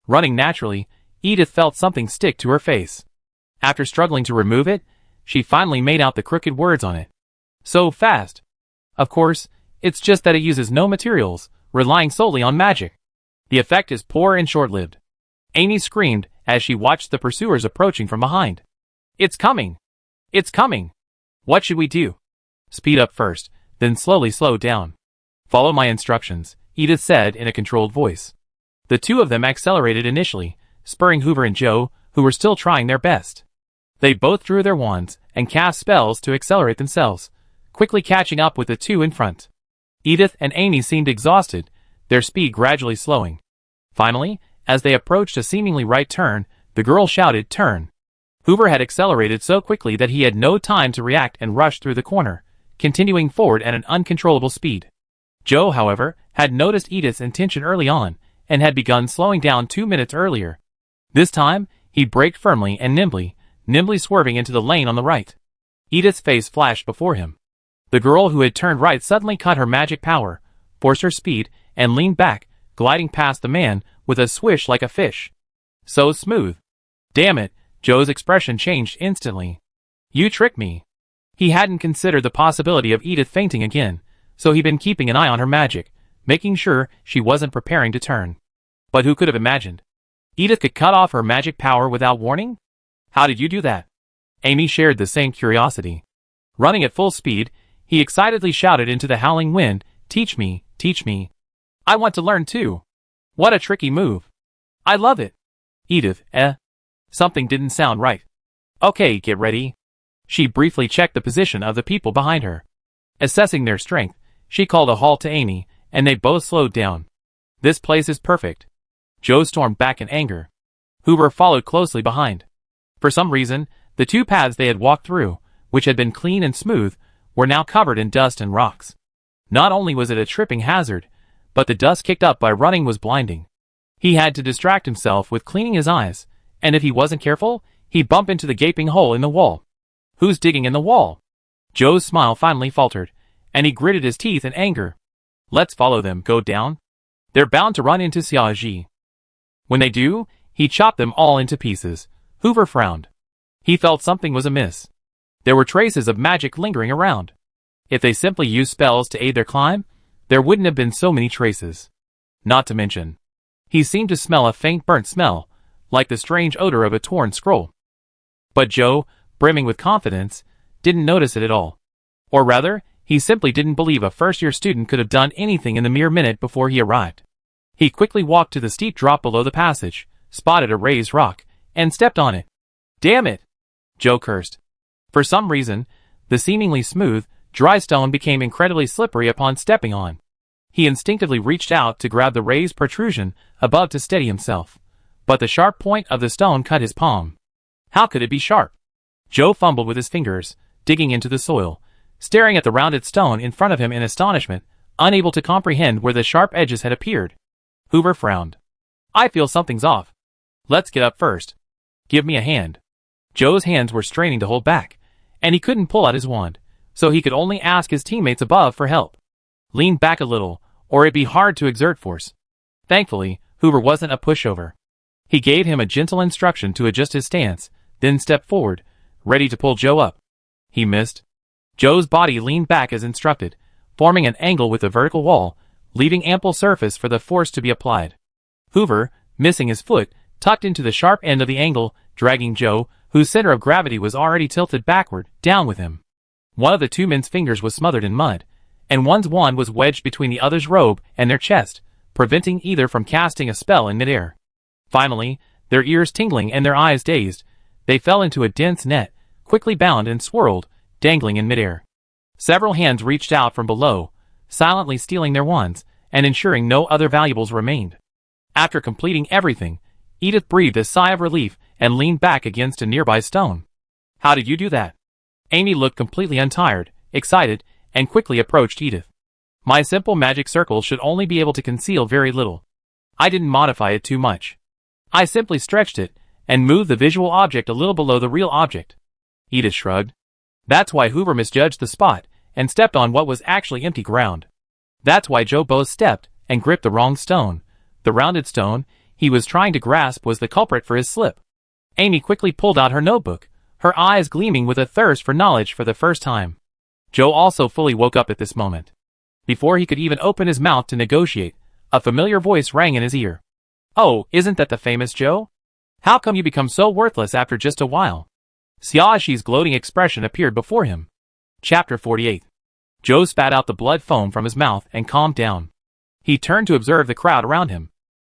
Running naturally, Edith felt something stick to her face. After struggling to remove it, she finally made out the crooked words on it. So fast. Of course, it's just that it uses no materials, relying solely on magic. The effect is poor and short-lived. Amy screamed as she watched the pursuers approaching from behind. It's coming! It's coming! What should we do? Speed up first, then slowly slow down. Follow my instructions, Edith said in a controlled voice. The two of them accelerated initially, spurring Hoover and Joe, who were still trying their best. They both drew their wands and cast spells to accelerate themselves, quickly catching up with the two in front. Edith and Amy seemed exhausted, their speed gradually slowing. Finally, as they approached a seemingly right turn, the girl shouted, "Turn!" Hoover had accelerated so quickly that he had no time to react and rushed through the corner, continuing forward at an uncontrollable speed. Joe, however, had noticed Edith's intention early on, and had begun slowing down 2 minutes earlier. This time, he braked firmly and nimbly swerving into the lane on the right. Edith's face flashed before him. The girl who had turned right suddenly cut her magic power, forced her speed, and leaned back, gliding past the man with a swish like a fish. So smooth. Damn it, Joe's expression changed instantly. You tricked me. He hadn't considered the possibility of Edith fainting again, so he'd been keeping an eye on her magic, making sure she wasn't preparing to turn. But who could have imagined? Edith could cut off her magic power without warning? How did you do that? Amy shared the same curiosity. Running at full speed, he excitedly shouted into the howling wind, Teach me, teach me. I want to learn too. What a tricky move. I love it. Edith, Something didn't sound right. Okay, get ready. She briefly checked the position of the people behind her. Assessing their strength, she called a halt to Amy, and they both slowed down. This place is perfect. Joe stormed back in anger. Hoover followed closely behind. For some reason, the two paths they had walked through, which had been clean and smooth, were now covered in dust and rocks. Not only was it a tripping hazard, but the dust kicked up by running was blinding. He had to distract himself with cleaning his eyes, and if he wasn't careful, he'd bump into the gaping hole in the wall. Who's digging in the wall? Joe's smile finally faltered, and he gritted his teeth in anger. Let's follow them, go down. They're bound to run into Xiaoji. When they do, he chopped them all into pieces. Hoover frowned. He felt something was amiss. There were traces of magic lingering around. If they simply used spells to aid their climb, there wouldn't have been so many traces. Not to mention, he seemed to smell a faint burnt smell, like the strange odor of a torn scroll. But Joe, brimming with confidence, didn't notice it at all. Or rather, he simply didn't believe a first-year student could have done anything in the mere minute before he arrived. He quickly walked to the steep drop below the passage, spotted a raised rock, and stepped on it. Damn it! Joe cursed. For some reason, the seemingly smooth, dry stone became incredibly slippery upon stepping on. He instinctively reached out to grab the raised protrusion above to steady himself, but the sharp point of the stone cut his palm. How could it be sharp? Joe fumbled with his fingers, digging into the soil, staring at the rounded stone in front of him in astonishment, unable to comprehend where the sharp edges had appeared. Hoover frowned. I feel something's off. Let's get up first. Give me a hand. Joe's hands were straining to hold back, and he couldn't pull out his wand, so he could only ask his teammates above for help. Lean back a little, or it'd be hard to exert force. Thankfully, Hoover wasn't a pushover. He gave him a gentle instruction to adjust his stance, then stepped forward, ready to pull Joe up. He missed. Joe's body leaned back as instructed, forming an angle with the vertical wall, leaving ample surface for the force to be applied. Hoover, missing his foot, tucked into the sharp end of the angle, dragging Joe, whose center of gravity was already tilted backward, down with him. One of the two men's fingers was smothered in mud, and one's wand was wedged between the other's robe and their chest, preventing either from casting a spell in midair. Finally, their ears tingling and their eyes dazed, they fell into a dense net, quickly bound and swirled, dangling in midair. Several hands reached out from below, silently stealing their wands, and ensuring no other valuables remained. After completing everything, Edith breathed a sigh of relief and leaned back against a nearby stone. How did you do that? Amy looked completely untired, excited, and quickly approached Edith. My simple magic circle should only be able to conceal very little. I didn't modify it too much. I simply stretched it, and moved the visual object a little below the real object. Edith shrugged. That's why Hoover misjudged the spot and stepped on what was actually empty ground. That's why Joe both stepped and gripped the wrong stone. The rounded stone he was trying to grasp was the culprit for his slip. Amy quickly pulled out her notebook, her eyes gleaming with a thirst for knowledge for the first time. Joe also fully woke up at this moment. Before he could even open his mouth to negotiate, a familiar voice rang in his ear. Oh, isn't that the famous Joe? How come you become so worthless after just a while? Xiaoxi's gloating expression appeared before him. Chapter 48. Joe spat out the blood foam from his mouth and calmed down. He turned to observe the crowd around him.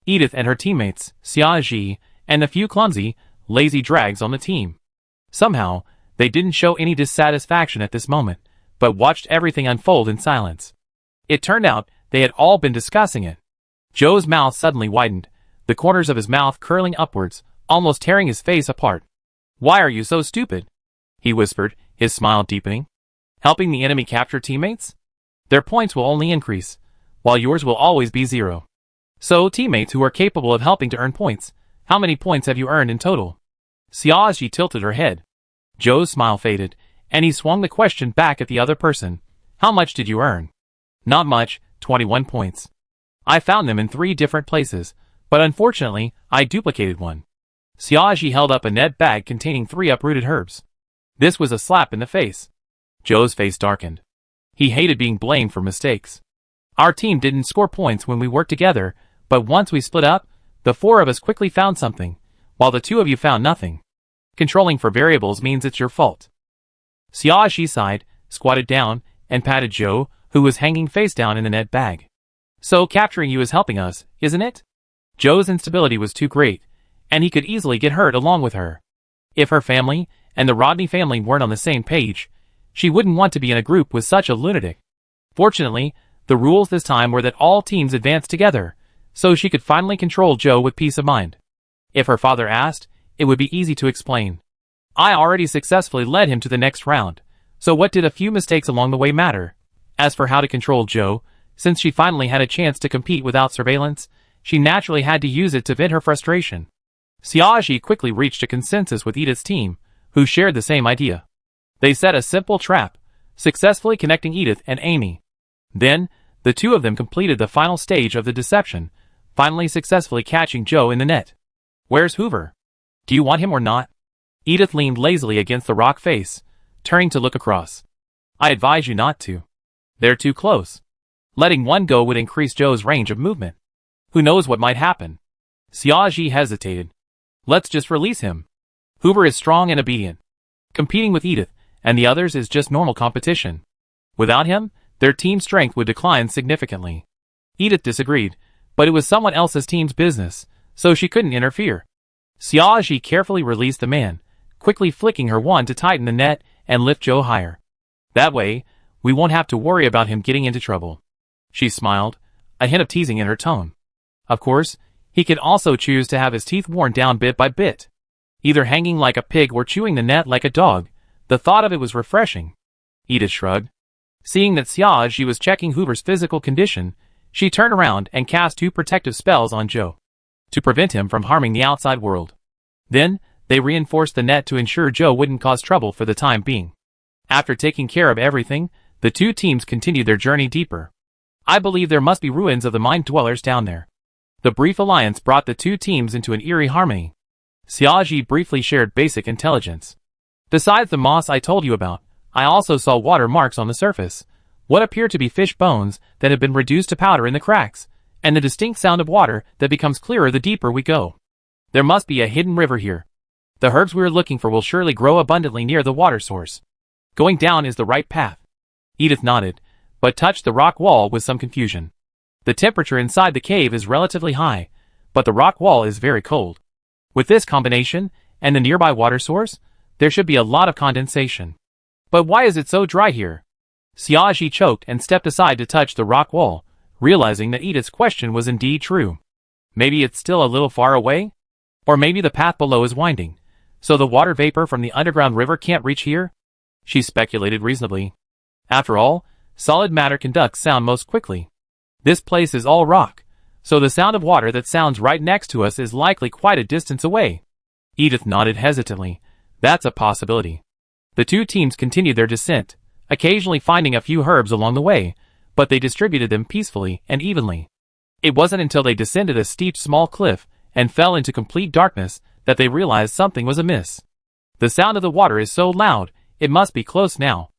Edith and her teammates, Xiaoxi, and a few clumsy, lazy drags on the team. Somehow, they didn't show any dissatisfaction at this moment, but watched everything unfold in silence. It turned out they had all been discussing it. Joe's mouth suddenly widened, the corners of his mouth curling upwards, almost tearing his face apart. Why are you so stupid? He whispered, his smile deepening. Helping the enemy capture teammates? Their points will only increase, while yours will always be 0. So, teammates who are capable of helping to earn points, how many points have you earned in total? Xiaoxi tilted her head. Joe's smile faded, and he swung the question back at the other person. How much did you earn? Not much, 21 points. I found them in 3 different places, but unfortunately, I duplicated one. Xiaoxi held up a net bag containing 3 uprooted herbs. This was a slap in the face. Joe's face darkened. He hated being blamed for mistakes. Our team didn't score points when we worked together, but once we split up, the 4 of us quickly found something, while the 2 of you found nothing. Controlling for variables means it's your fault. Xiaoxi sighed, squatted down, and patted Joe, who was hanging face down in the net bag. So capturing you is helping us, isn't it? Joe's instability was too great, and he could easily get hurt along with her. If her family and the Rodney family weren't on the same page, she wouldn't want to be in a group with such a lunatic. Fortunately, the rules this time were that all teams advanced together, so she could finally control Joe with peace of mind. If her father asked, it would be easy to explain. I already successfully led him to the next round, so what did a few mistakes along the way matter? As for how to control Joe, since she finally had a chance to compete without surveillance, she naturally had to use it to vent her frustration. Xiaoxi quickly reached a consensus with Edith's team, who shared the same idea. They set a simple trap, successfully connecting Edith and Amy. Then, the 2 of them completed the final stage of the deception, finally successfully catching Joe in the net. Where's Hoover? Do you want him or not? Edith leaned lazily against the rock face, turning to look across. I advise you not to. They're too close. Letting one go would increase Joe's range of movement. Who knows what might happen? Xiaoxi hesitated. Let's just release him. Hoover is strong and obedient. Competing with Edith and the others is just normal competition. Without him, their team strength would decline significantly. Edith disagreed, but it was someone else's team's business, so she couldn't interfere. Xiaoxi carefully released the man, quickly flicking her wand to tighten the net and lift Joe higher. That way, we won't have to worry about him getting into trouble. She smiled, a hint of teasing in her tone. Of course, he could also choose to have his teeth worn down bit by bit. Either hanging like a pig or chewing the net like a dog, the thought of it was refreshing. Edith shrugged. Seeing that Xiaoxi was checking Hoover's physical condition, she turned around and cast 2 protective spells on Joe, to prevent him from harming the outside world. Then, they reinforced the net to ensure Joe wouldn't cause trouble for the time being. After taking care of everything, the 2 teams continued their journey deeper. I believe there must be ruins of the mind dwellers down there. The brief alliance brought the 2 teams into an eerie harmony. Xiaoxi briefly shared basic intelligence. Besides the moss I told you about, I also saw water marks on the surface, what appear to be fish bones that have been reduced to powder in the cracks, and the distinct sound of water that becomes clearer the deeper we go. There must be a hidden river here. The herbs we are looking for will surely grow abundantly near the water source. Going down is the right path. Edith nodded, but touched the rock wall with some confusion. The temperature inside the cave is relatively high, but the rock wall is very cold. With this combination, and the nearby water source, there should be a lot of condensation. But why is it so dry here? Xiaoxi choked and stepped aside to touch the rock wall, realizing that Edith's question was indeed true. Maybe it's still a little far away? Or maybe the path below is winding, so the water vapor from the underground river can't reach here? She speculated reasonably. After all, solid matter conducts sound most quickly. This place is all rock, so the sound of water that sounds right next to us is likely quite a distance away. Edith nodded hesitantly. That's a possibility. The two teams continued their descent, occasionally finding a few herbs along the way, but they distributed them peacefully and evenly. It wasn't until they descended a steep small cliff and fell into complete darkness that they realized something was amiss. The sound of the water is so loud, it must be close now.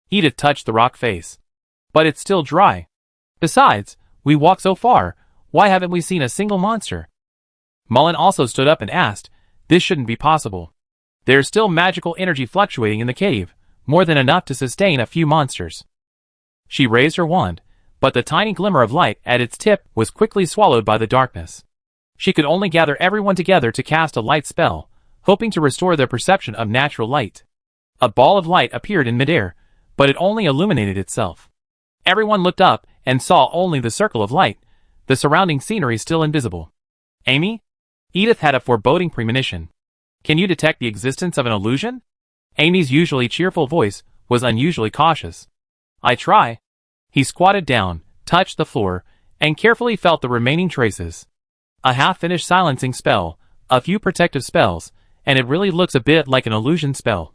Edith touched the rock face. But it's still dry. Besides, we walked so far, why haven't we seen a single monster? Mullen also stood up and asked, this shouldn't be possible. There's still magical energy fluctuating in the cave, more than enough to sustain a few monsters. She raised her wand, but the tiny glimmer of light at its tip was quickly swallowed by the darkness. She could only gather everyone together to cast a light spell, hoping to restore their perception of natural light. A ball of light appeared in midair, but it only illuminated itself. Everyone looked up and saw only the circle of light, the surrounding scenery still invisible. Amy? Edith had a foreboding premonition. Can you detect the existence of an illusion? Amy's usually cheerful voice was unusually cautious. I try. He squatted down, touched the floor, and carefully felt the remaining traces. A half-finished silencing spell, a few protective spells, and it really looks a bit like an illusion spell.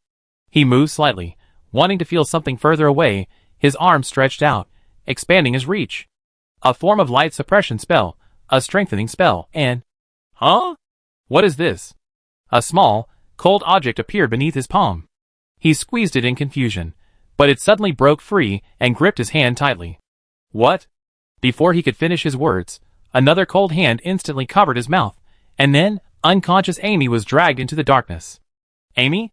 He moved slightly, wanting to feel something further away, his arm stretched out, expanding his reach. A form of light suppression spell, a strengthening spell, and... Huh? What is this? A small, cold object appeared beneath his palm. He squeezed it in confusion, but it suddenly broke free and gripped his hand tightly. What? Before he could finish his words, another cold hand instantly covered his mouth, and then, unconscious Amy was dragged into the darkness. Amy?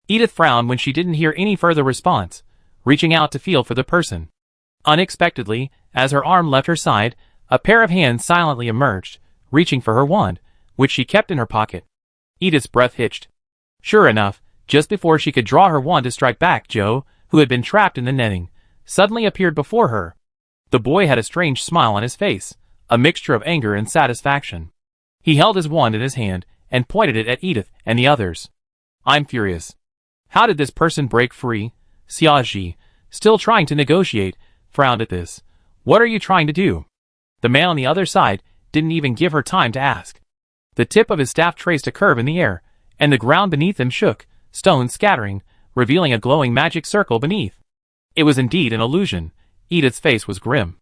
Edith frowned when she didn't hear any further response, reaching out to feel for the person. Unexpectedly, as her arm left her side, a pair of hands silently emerged, reaching for her wand, which she kept in her pocket. Edith's breath hitched. Sure enough, just before she could draw her wand to strike back, Joe, who had been trapped in the netting, suddenly appeared before her. The boy had a strange smile on his face, a mixture of anger and satisfaction. He held his wand in his hand and pointed it at Edith and the others. I'm furious. How did this person break free? Xiaoji, still trying to negotiate, frowned at this. What are you trying to do? The man on the other side didn't even give her time to ask. The tip of his staff traced a curve in the air, and the ground beneath him shook, stones scattering, revealing a glowing magic circle beneath. It was indeed an illusion. Edith's face was grim.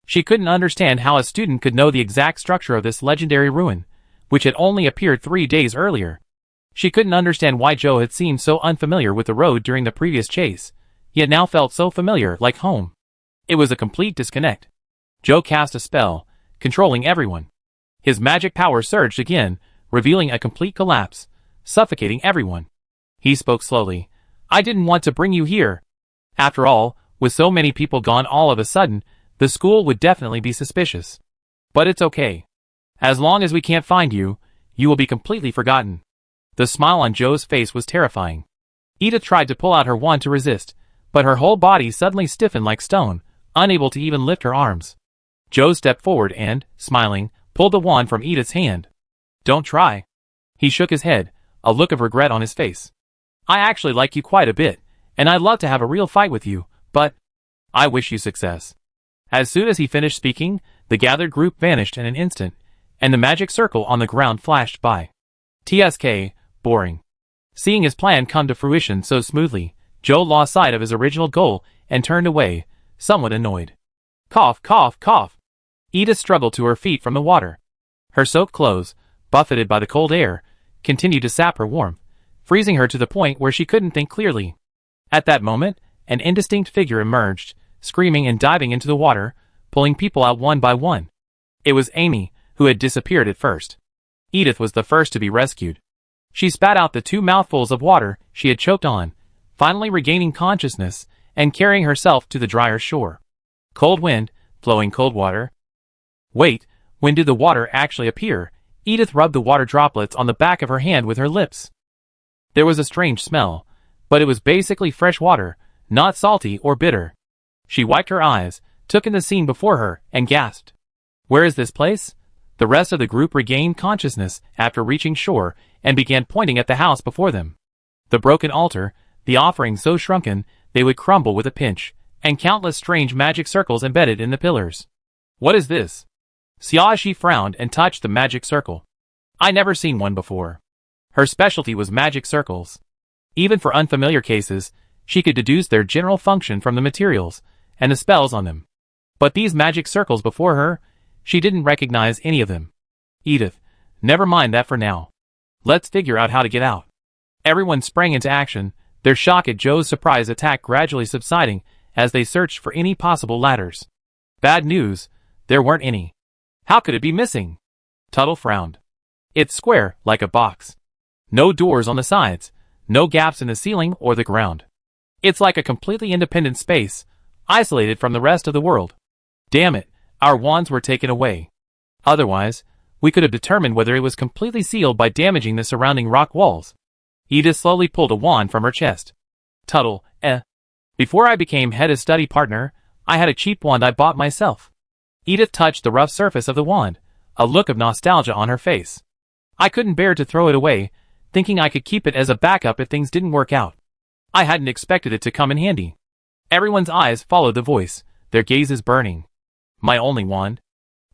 She couldn't understand how a student could know the exact structure of this legendary ruin, which had only appeared 3 days earlier. She couldn't understand why Joe had seemed so unfamiliar with the road during the previous chase, yet now felt so familiar, like home. It was a complete disconnect. Joe cast a spell, controlling everyone. His magic power surged again, revealing a complete collapse, suffocating everyone. He spoke slowly. I didn't want to bring you here. After all, with so many people gone all of a sudden, the school would definitely be suspicious. But it's okay. As long as we can't find you, you will be completely forgotten. The smile on Joe's face was terrifying. Edith tried to pull out her wand to resist, but her whole body suddenly stiffened like stone, unable to even lift her arms. Joe stepped forward and, smiling, pulled the wand from Edith's hand. Don't try. He shook his head, a look of regret on his face. I actually like you quite a bit, and I'd love to have a real fight with you, but I wish you success. As soon as he finished speaking, the gathered group vanished in an instant, and the magic circle on the ground flashed by. TSK, boring. Seeing his plan come to fruition so smoothly, Joe lost sight of his original goal and turned away, somewhat annoyed. Cough, cough, cough. Edith struggled to her feet from the water. Her soaked clothes, buffeted by the cold air, continued to sap her warmth, freezing her to the point where she couldn't think clearly. At that moment, an indistinct figure emerged, screaming and diving into the water, pulling people out one by one. It was Amy, who had disappeared at first. Edith was the first to be rescued. She spat out the 2 mouthfuls of water she had choked on, finally regaining consciousness and carrying herself to the drier shore. Cold wind, flowing cold water. Wait, when did the water actually appear? Edith rubbed the water droplets on the back of her hand with her lips. There was a strange smell, but it was basically fresh water, not salty or bitter. She wiped her eyes, took in the scene before her, and gasped. Where is this place? The rest of the group regained consciousness after reaching shore and began pointing at the house before them. The broken altar, the offering so shrunken they would crumble with a pinch, and countless strange magic circles embedded in the pillars. What is this? Xiaoxi frowned and touched the magic circle. I never seen one before. Her specialty was magic circles. Even for unfamiliar cases, she could deduce their general function from the materials and the spells on them. But these magic circles before her, she didn't recognize any of them. Edith, never mind that for now. Let's figure out how to get out. Everyone sprang into action, their shock at Joe's surprise attack gradually subsiding as they searched for any possible ladders. Bad news, there weren't any. How could it be missing? Tuttle frowned. It's square, like a box. No doors on the sides, no gaps in the ceiling or the ground. It's like a completely independent space, isolated from the rest of the world. Damn it, our wands were taken away. Otherwise, we could have determined whether it was completely sealed by damaging the surrounding rock walls. Edith slowly pulled a wand from her chest. Tuttle, Before I became head of study partner, I had a cheap wand I bought myself. Edith touched the rough surface of the wand, a look of nostalgia on her face. I couldn't bear to throw it away, thinking I could keep it as a backup if things didn't work out. I hadn't expected it to come in handy. Everyone's eyes followed the voice, their gazes burning. My only wand?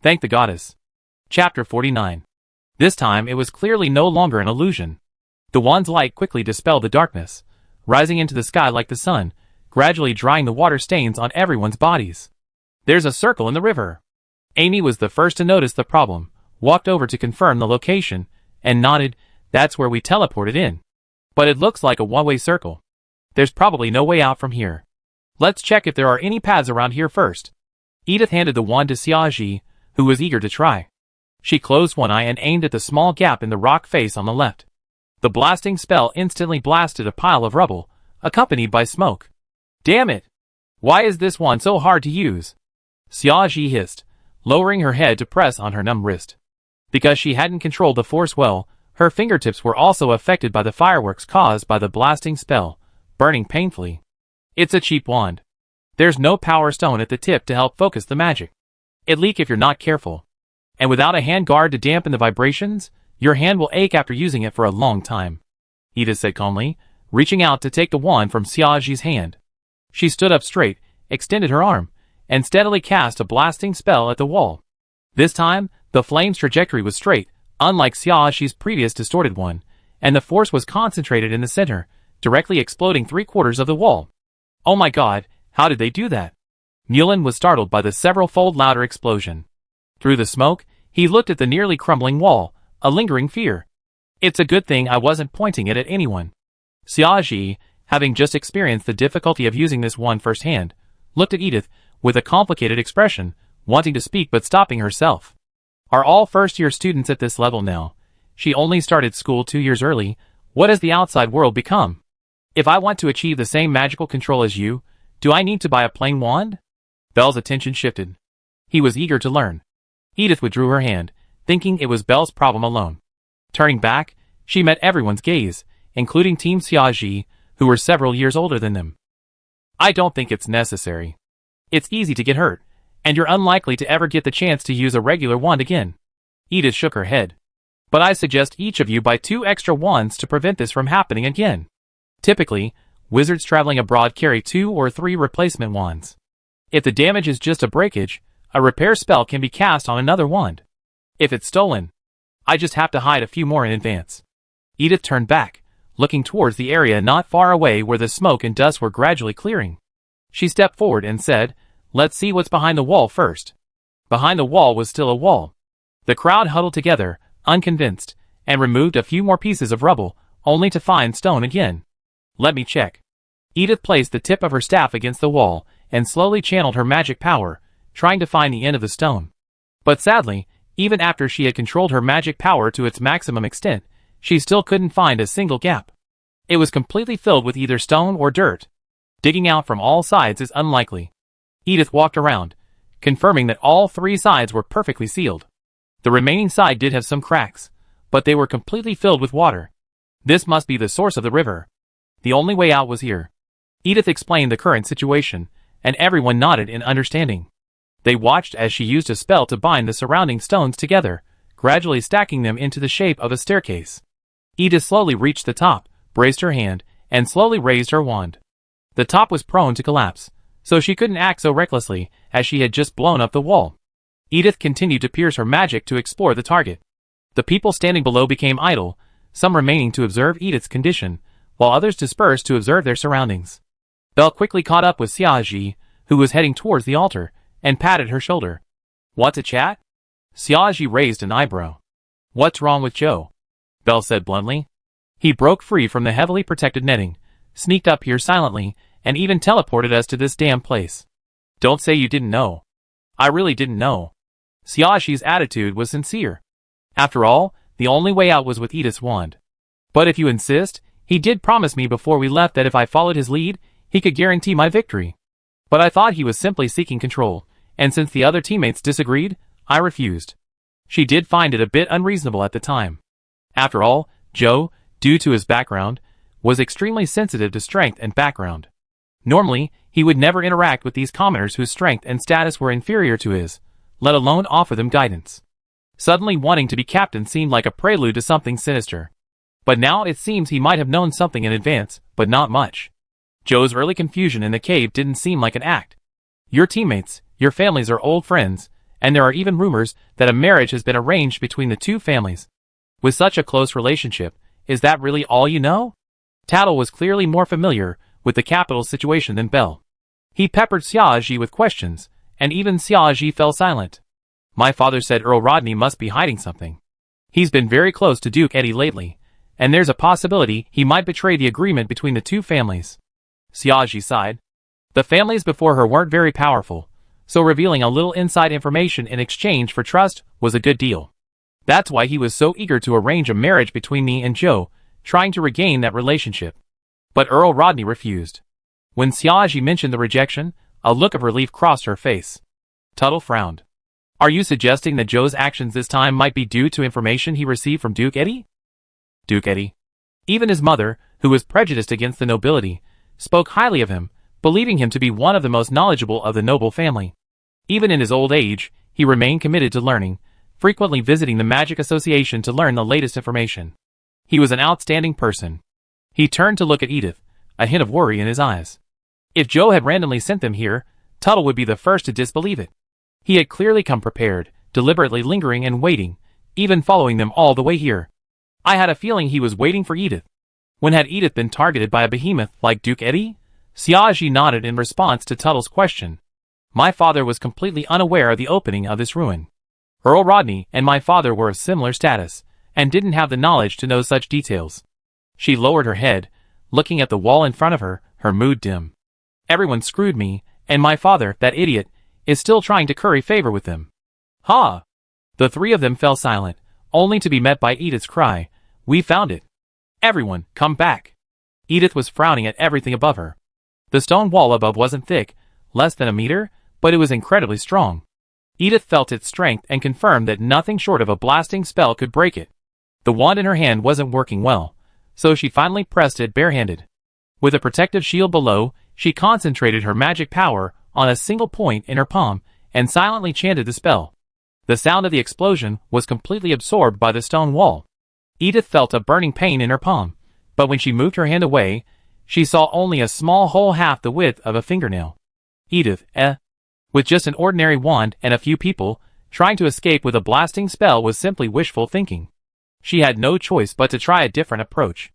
Thank the goddess. Chapter 49. This time it was clearly no longer an illusion. The wand's light quickly dispelled the darkness, rising into the sky like the sun, gradually drying the water stains on everyone's bodies. There's a circle in the river. Amy was the first to notice the problem, walked over to confirm the location, and nodded, that's where we teleported in. But it looks like a one-way circle. There's probably no way out from here. Let's check if there are any paths around here first. Edith handed the wand to Xiaoji, who was eager to try. She closed one eye and aimed at the small gap in the rock face on the left. The blasting spell instantly blasted a pile of rubble, accompanied by smoke. Damn it! Why is this wand so hard to use? Xiaoji hissed, lowering her head to press on her numb wrist. Because she hadn't controlled the force well, her fingertips were also affected by the fireworks caused by the blasting spell, burning painfully. It's a cheap wand. There's no power stone at the tip to help focus the magic. It'll leak if you're not careful. And without a hand guard to dampen the vibrations, your hand will ache after using it for a long time. Edith said calmly, reaching out to take the wand from Xiaoji's hand. She stood up straight, extended her arm, and steadily cast a blasting spell at the wall. This time, the flame's trajectory was straight, unlike Xiaoji's previous distorted one, and the force was concentrated in the center, directly exploding 3/4 of the wall. Oh my god, how did they do that? Mullen was startled by the several-fold louder explosion. Through the smoke, he looked at the nearly crumbling wall, a lingering fear. It's a good thing I wasn't pointing it at anyone. Xiaoji, having just experienced the difficulty of using this wand firsthand, looked at Edith with a complicated expression, wanting to speak but stopping herself. Are all first-year students at this level now? She only started school 2 years early. What has the outside world become? If I want to achieve the same magical control as you, do I need to buy a plain wand? Belle's attention shifted. He was eager to learn. Edith withdrew her hand, thinking it was Belle's problem alone. Turning back, she met everyone's gaze, including Team Xiaoji, who were several years older than them. I don't think it's necessary. It's easy to get hurt, and you're unlikely to ever get the chance to use a regular wand again. Edith shook her head. But I suggest each of you buy 2 extra wands to prevent this from happening again. Typically, wizards traveling abroad carry 2 or 3 replacement wands. If the damage is just a breakage, a repair spell can be cast on another wand. If it's stolen, I just have to hide a few more in advance. Edith turned back, looking towards the area not far away where the smoke and dust were gradually clearing. She stepped forward and said, let's see what's behind the wall first. Behind the wall was still a wall. The crowd huddled together, unconvinced, and removed a few more pieces of rubble, only to find stone again. Let me check. Edith placed the tip of her staff against the wall, and slowly channeled her magic power, trying to find the end of the stone. But sadly, even after she had controlled her magic power to its maximum extent, she still couldn't find a single gap. It was completely filled with either stone or dirt. Digging out from all sides is unlikely. Edith walked around, confirming that all 3 sides were perfectly sealed. The remaining side did have some cracks, but they were completely filled with water. This must be the source of the river. The only way out was here. Edith explained the current situation, and everyone nodded in understanding. They watched as she used a spell to bind the surrounding stones together, gradually stacking them into the shape of a staircase. Edith slowly reached the top, braced her hand, and slowly raised her wand. The top was prone to collapse, so she couldn't act so recklessly, as she had just blown up the wall. Edith continued to pierce her magic to explore the target. The people standing below became idle, some remaining to observe Edith's condition, while others dispersed to observe their surroundings. Belle quickly caught up with Xiaoji, who was heading towards the altar, and patted her shoulder. Want to chat? Xiaoji raised an eyebrow. What's wrong with Joe? Belle said bluntly. He broke free from the heavily protected netting, sneaked up here silently, and even teleported us to this damn place. Don't say you didn't know. I really didn't know. Xiaoji's attitude was sincere. After all, the only way out was with Edith's wand. But if you insist, he did promise me before we left that if I followed his lead, he could guarantee my victory. But I thought he was simply seeking control, and since the other teammates disagreed, I refused. She did find it a bit unreasonable at the time. After all, Joe, due to his background, was extremely sensitive to strength and background. Normally, he would never interact with these commoners whose strength and status were inferior to his, let alone offer them guidance. Suddenly wanting to be captain seemed like a prelude to something sinister. But now it seems he might have known something in advance, but not much. Joe's early confusion in the cave didn't seem like an act. Your teammates, your families are old friends, and there are even rumors that a marriage has been arranged between the two families. With such a close relationship, is that really all you know? Tattle was clearly more familiar with the capital's situation than Belle. He peppered Xiaoji with questions, and even Xiaoji fell silent. My father said Earl Rodney must be hiding something. He's been very close to Duke Eddie lately, and there's a possibility he might betray the agreement between the two families. Xiaoji sighed. The families before her weren't very powerful, so revealing a little inside information in exchange for trust was a good deal. That's why he was so eager to arrange a marriage between me and Joe, trying to regain that relationship. But Earl Rodney refused. When Xiaoji mentioned the rejection, a look of relief crossed her face. Tuttle frowned. Are you suggesting that Joe's actions this time might be due to information he received from Duke Eddie? Duke Eddie. Even his mother, who was prejudiced against the nobility, spoke highly of him, believing him to be one of the most knowledgeable of the noble family. Even in his old age, he remained committed to learning, frequently visiting the Magic Association to learn the latest information. He was an outstanding person. He turned to look at Edith, a hint of worry in his eyes. If Joe had randomly sent them here, Tuttle would be the first to disbelieve it. He had clearly come prepared, deliberately lingering and waiting, even following them all the way here. I had a feeling he was waiting for Edith. When had Edith been targeted by a behemoth like Duke Eddie? Xiaoji nodded in response to Tuttle's question. My father was completely unaware of the opening of this ruin. Earl Rodney and my father were of similar status, and didn't have the knowledge to know such details. She lowered her head, looking at the wall in front of her, her mood dim. Everyone screwed me, and my father, that idiot, is still trying to curry favor with them. Ha! The three of them fell silent, only to be met by Edith's cry, We found it! Everyone, come back! Edith was frowning at everything above her. The stone wall above wasn't thick, less than a meter, but it was incredibly strong. Edith felt its strength and confirmed that nothing short of a blasting spell could break it. The wand in her hand wasn't working well, so she finally pressed it barehanded. With a protective shield below, she concentrated her magic power on a single point in her palm and silently chanted the spell. The sound of the explosion was completely absorbed by the stone wall. Edith felt a burning pain in her palm, but when she moved her hand away, she saw only a small hole half the width of a fingernail. Edith, with just an ordinary wand and a few people, trying to escape with a blasting spell was simply wishful thinking. She had no choice but to try a different approach.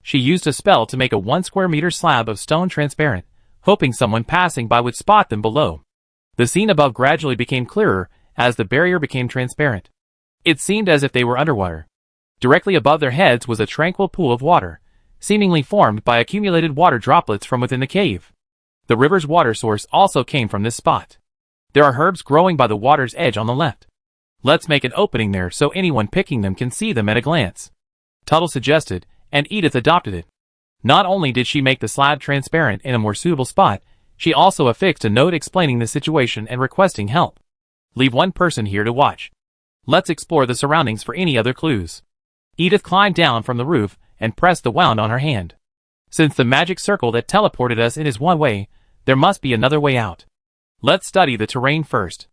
She used a spell to make a 1 square meter slab of stone transparent, hoping someone passing by would spot them below. The scene above gradually became clearer as the barrier became transparent. It seemed as if they were underwater. Directly above their heads was a tranquil pool of water, seemingly formed by accumulated water droplets from within the cave. The river's water source also came from this spot. There are herbs growing by the water's edge on the left. Let's make an opening there so anyone picking them can see them at a glance. Tuttle suggested, and Edith adopted it. Not only did she make the slab transparent in a more suitable spot, she also affixed a note explaining the situation and requesting help. Leave one person here to watch. Let's explore the surroundings for any other clues. Edith climbed down from the roof and pressed the wand on her hand. Since the magic circle that teleported us in is one way, there must be another way out. Let's study the terrain first.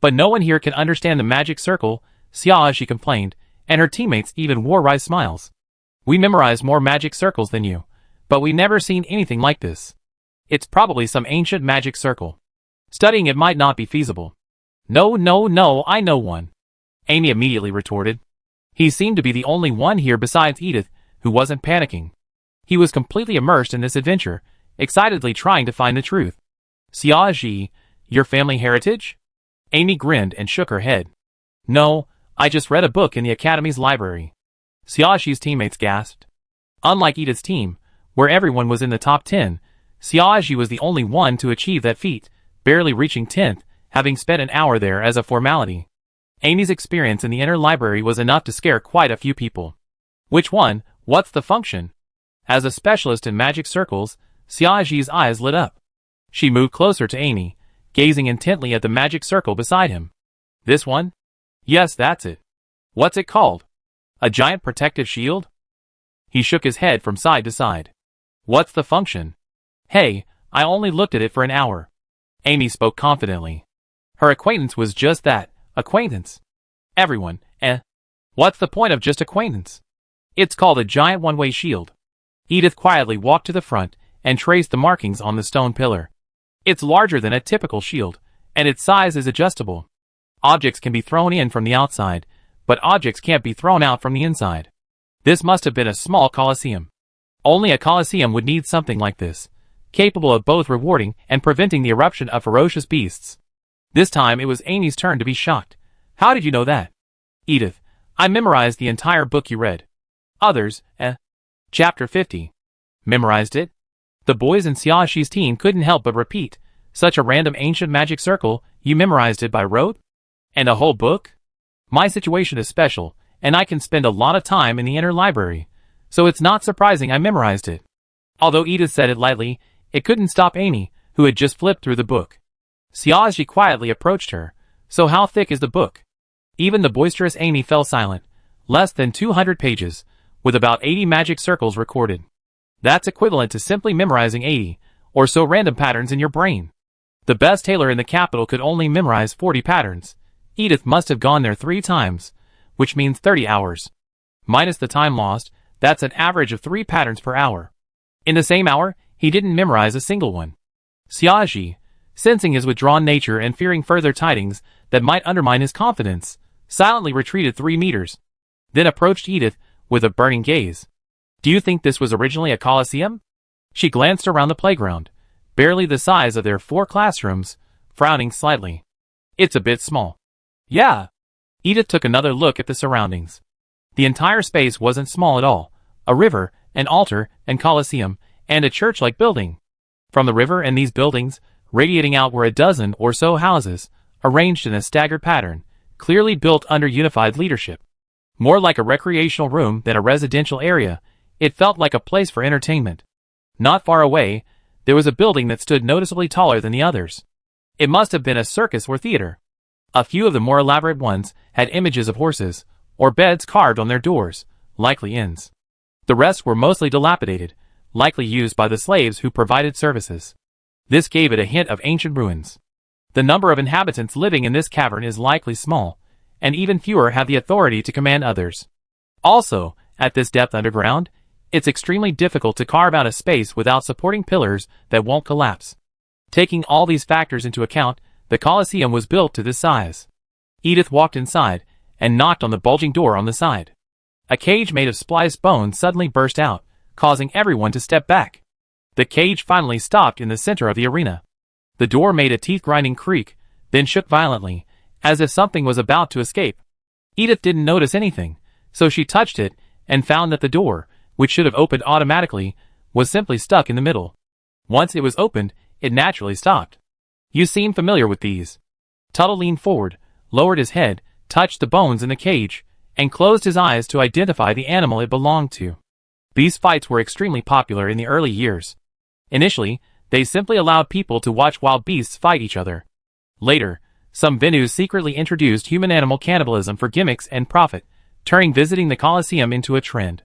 But no one here can understand the magic circle, Xiaoji complained, and her teammates even wore wry smiles. We memorized more magic circles than you, but we've never seen anything like this. It's probably some ancient magic circle. Studying it might not be feasible. No, I know one. Amy immediately retorted. He seemed to be the only one here besides Edith who wasn't panicking. He was completely immersed in this adventure, excitedly trying to find the truth. Xiaoji, your family heritage? Amy grinned and shook her head. No, I just read a book in the Academy's library. Xiaoji's teammates gasped. Unlike Edith's team, where everyone was in the top 10, Xiaoji was the only one to achieve that feat, barely reaching 10th, having spent an hour there as a formality. Amy's experience in the inner library was enough to scare quite a few people. Which one? What's the function? As a specialist in magic circles, Xiaoji's eyes lit up. She moved closer to Amy, gazing intently at the magic circle beside him. This one? Yes, that's it. What's it called? A giant protective shield? He shook his head from side to side. What's the function? Hey, I only looked at it for an hour. Amy spoke confidently. Her acquaintance was just that, acquaintance. Everyone, What's the point of just acquaintance? It's called a giant one-way shield. Edith quietly walked to the front and traced the markings on the stone pillar. It's larger than a typical shield, and its size is adjustable. Objects can be thrown in from the outside, but objects can't be thrown out from the inside. This must have been a small coliseum. Only a coliseum would need something like this, capable of both rewarding and preventing the eruption of ferocious beasts. This time it was Amy's turn to be shocked. How did you know that? Edith, I memorized the entire book you read. Others, Chapter 50. Memorized it? The boys in Xiaoxi's team couldn't help but repeat. Such a random ancient magic circle, you memorized it by rote? And a whole book? My situation is special, and I can spend a lot of time in the inner library, so it's not surprising I memorized it. Although Edith said it lightly, it couldn't stop Amy, who had just flipped through the book. Xiaoxi quietly approached her. So how thick is the book? Even the boisterous Amy fell silent. Less than 200 pages, with about 80 magic circles recorded. That's equivalent to simply memorizing 80 or so random patterns in your brain. The best tailor in the capital could only memorize 40 patterns. Edith must have gone there 3 times, which means 30 hours. Minus the time lost, that's an average of 3 patterns per hour. In the same hour, he didn't memorize a single one. Xiaoxi, sensing his withdrawn nature and fearing further tidings that might undermine his confidence, silently retreated 3 meters. Then approached Edith with a burning gaze. Do you think this was originally a coliseum? She glanced around the playground, barely the size of their 4 classrooms, frowning slightly. It's a bit small. Yeah. Edith took another look at the surroundings. The entire space wasn't small at all. A river, an altar, and coliseum, and a church-like building. From the river and these buildings, radiating out were a dozen or so houses, arranged in a staggered pattern, clearly built under unified leadership. More like a recreational room than a residential area, it felt like a place for entertainment. Not far away, there was a building that stood noticeably taller than the others. It must have been a circus or theater. A few of the more elaborate ones had images of horses, or beds carved on their doors, likely inns. The rest were mostly dilapidated, likely used by the slaves who provided services. This gave it a hint of ancient ruins. The number of inhabitants living in this cavern is likely small, and even fewer have the authority to command others. Also, at this depth underground, it's extremely difficult to carve out a space without supporting pillars that won't collapse. Taking all these factors into account, the Colosseum was built to this size. Edith walked inside and knocked on the bulging door on the side. A cage made of spliced bone suddenly burst out, causing everyone to step back. The cage finally stopped in the center of the arena. The door made a teeth-grinding creak, then shook violently, as if something was about to escape. Edith didn't notice anything, so she touched it and found that the door, which should have opened automatically, was simply stuck in the middle. Once it was opened, it naturally stopped. You seem familiar with these. Tuttle leaned forward, lowered his head, touched the bones in the cage, and closed his eyes to identify the animal it belonged to. These fights were extremely popular in the early years. Initially, they simply allowed people to watch wild beasts fight each other. Later, some venues secretly introduced human-animal cannibalism for gimmicks and profit, turning visiting the Colosseum into a trend.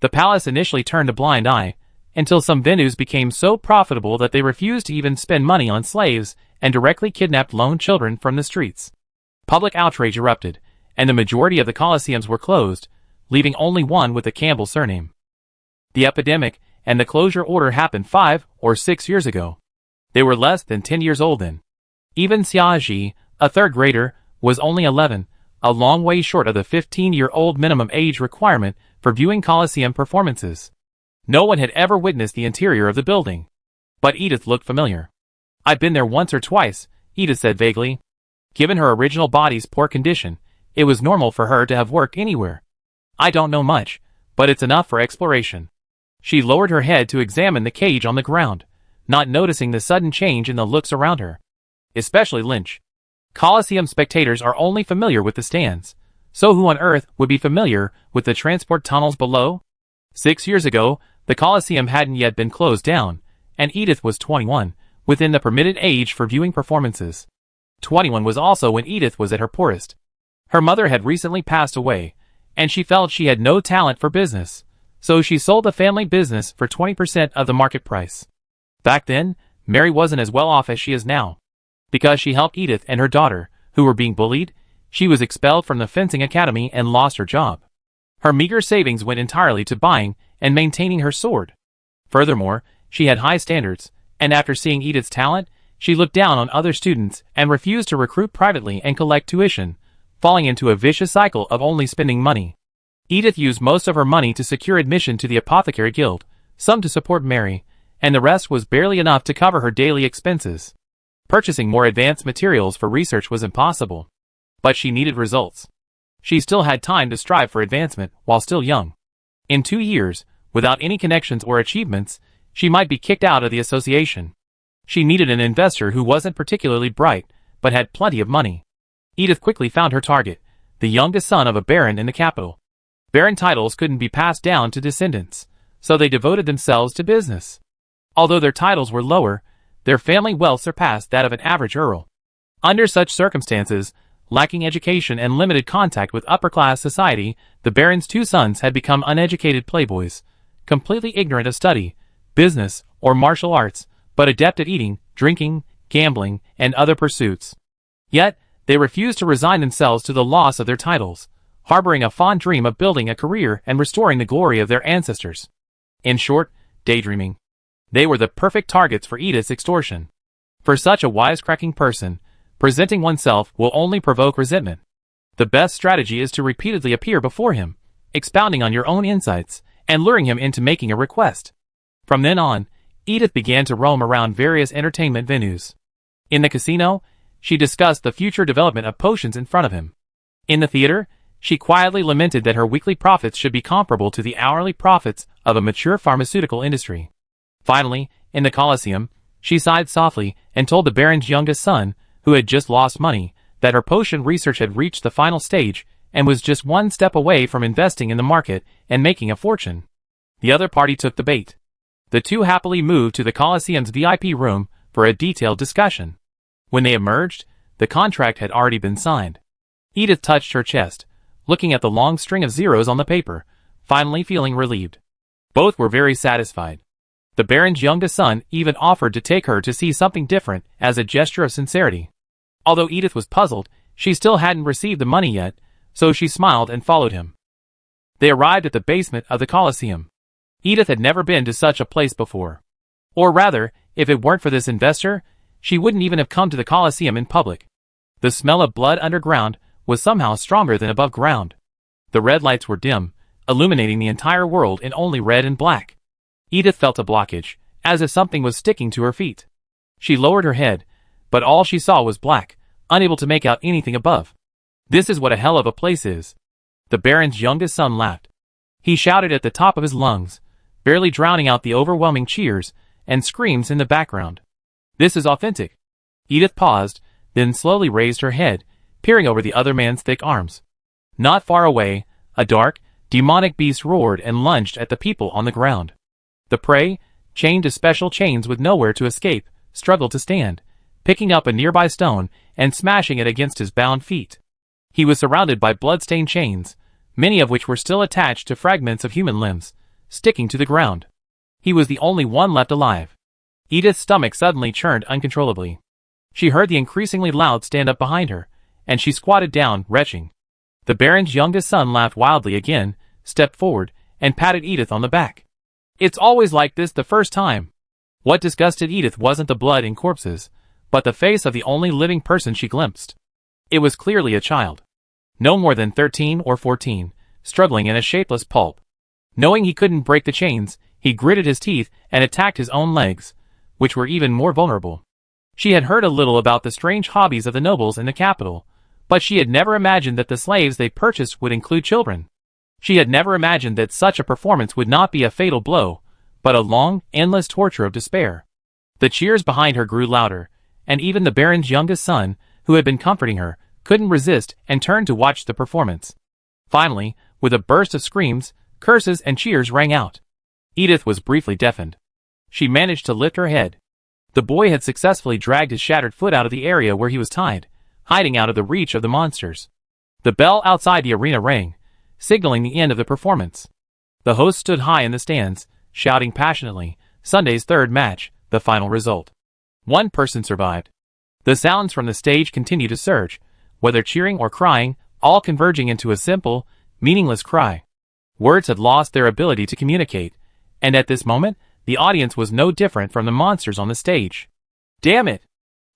The palace initially turned a blind eye, until some venues became so profitable that they refused to even spend money on slaves and directly kidnapped lone children from the streets. Public outrage erupted, and the majority of the Colosseums were closed, leaving only one with the Campbell surname. The epidemic and the closure order happened 5 or 6 years ago. They were less than 10 years old then. Even Xiaoji, a third grader, was only 11, a long way short of the 15-year-old minimum age requirement for viewing Coliseum performances. No one had ever witnessed the interior of the building. But Edith looked familiar. "I've been there once or twice," Edith said vaguely. Given her original body's poor condition, it was normal for her to have worked anywhere. "I don't know much, but it's enough for exploration." She lowered her head to examine the cage on the ground, not noticing the sudden change in the looks around her. Especially Lynch. Coliseum spectators are only familiar with the stands, so who on earth would be familiar with the transport tunnels below? 6 years ago, the Coliseum hadn't yet been closed down, and Edith was 21, within the permitted age for viewing performances. 21 was also when Edith was at her poorest. Her mother had recently passed away, and she felt she had no talent for business, so she sold the family business for 20% of the market price. Back then, Mary wasn't as well off as she is now. Because she helped Edith and her daughter, who were being bullied, she was expelled from the fencing academy and lost her job. Her meager savings went entirely to buying and maintaining her sword. Furthermore, she had high standards, and after seeing Edith's talent, she looked down on other students and refused to recruit privately and collect tuition, falling into a vicious cycle of only spending money. Edith used most of her money to secure admission to the Apothecary Guild, some to support Mary, and the rest was barely enough to cover her daily expenses. Purchasing more advanced materials for research was impossible. But she needed results. She still had time to strive for advancement while still young. In 2 years, without any connections or achievements, she might be kicked out of the association. She needed an investor who wasn't particularly bright, but had plenty of money. Edith quickly found her target, the youngest son of a baron in the capital. Baron titles couldn't be passed down to descendants, so they devoted themselves to business. Although their titles were lower, their family wealth surpassed that of an average earl. Under such circumstances, lacking education and limited contact with upper-class society, the baron's 2 sons had become uneducated playboys, completely ignorant of study, business, or martial arts, but adept at eating, drinking, gambling, and other pursuits. Yet, they refused to resign themselves to the loss of their titles, harboring a fond dream of building a career and restoring the glory of their ancestors. In short, daydreaming. They were the perfect targets for Edith's extortion. For such a wisecracking person, presenting oneself will only provoke resentment. The best strategy is to repeatedly appear before him, expounding on your own insights, and luring him into making a request. From then on, Edith began to roam around various entertainment venues. In the casino, she discussed the future development of potions in front of him. In the theater, she quietly lamented that her weekly profits should be comparable to the hourly profits of a mature pharmaceutical industry. Finally, in the Coliseum, she sighed softly and told the baron's youngest son, who had just lost money, that her potion research had reached the final stage and was just one step away from investing in the market and making a fortune. The other party took the bait. The two happily moved to the Coliseum's VIP room for a detailed discussion. When they emerged, the contract had already been signed. Edith touched her chest, looking at the long string of zeros on the paper, finally feeling relieved. Both were very satisfied. The baron's youngest son even offered to take her to see something different as a gesture of sincerity. Although Edith was puzzled, she still hadn't received the money yet, so she smiled and followed him. They arrived at the basement of the Coliseum. Edith had never been to such a place before. Or rather, if it weren't for this investor, she wouldn't even have come to the Coliseum in public. The smell of blood underground was somehow stronger than above ground. The red lights were dim, illuminating the entire world in only red and black. Edith felt a blockage, as if something was sticking to her feet. She lowered her head, but all she saw was black, unable to make out anything above. This is what a hell of a place is. The baron's youngest son laughed. He shouted at the top of his lungs, barely drowning out the overwhelming cheers and screams in the background. This is authentic. Edith paused, then slowly raised her head, peering over the other man's thick arms. Not far away, a dark, demonic beast roared and lunged at the people on the ground. The prey, chained to special chains with nowhere to escape, struggled to stand, picking up a nearby stone and smashing it against his bound feet. He was surrounded by blood-stained chains, many of which were still attached to fragments of human limbs, sticking to the ground. He was the only one left alive. Edith's stomach suddenly churned uncontrollably. She heard the increasingly loud stand-up behind her, and she squatted down, retching. The baron's youngest son laughed wildly again, stepped forward, and patted Edith on the back. It's always like this the first time. What disgusted Edith wasn't the blood and corpses, but the face of the only living person she glimpsed. It was clearly a child. No more than 13 or 14, struggling in a shapeless pulp. Knowing he couldn't break the chains, he gritted his teeth and attacked his own legs, which were even more vulnerable. She had heard a little about the strange hobbies of the nobles in the capital, but she had never imagined that the slaves they purchased would include children. She had never imagined that such a performance would not be a fatal blow, but a long, endless torture of despair. The cheers behind her grew louder, and even the Baron's youngest son, who had been comforting her, couldn't resist and turned to watch the performance. Finally, with a burst of screams, curses and cheers rang out. Edith was briefly deafened. She managed to lift her head. The boy had successfully dragged his shattered foot out of the area where he was tied, hiding out of the reach of the monsters. The bell outside the arena rang, signaling the end of the performance. The host stood high in the stands, shouting passionately, Sunday's third match, the final result. One person survived. The sounds from the stage continued to surge, whether cheering or crying, all converging into a simple, meaningless cry. Words had lost their ability to communicate, and at this moment, the audience was no different from the monsters on the stage. Damn it!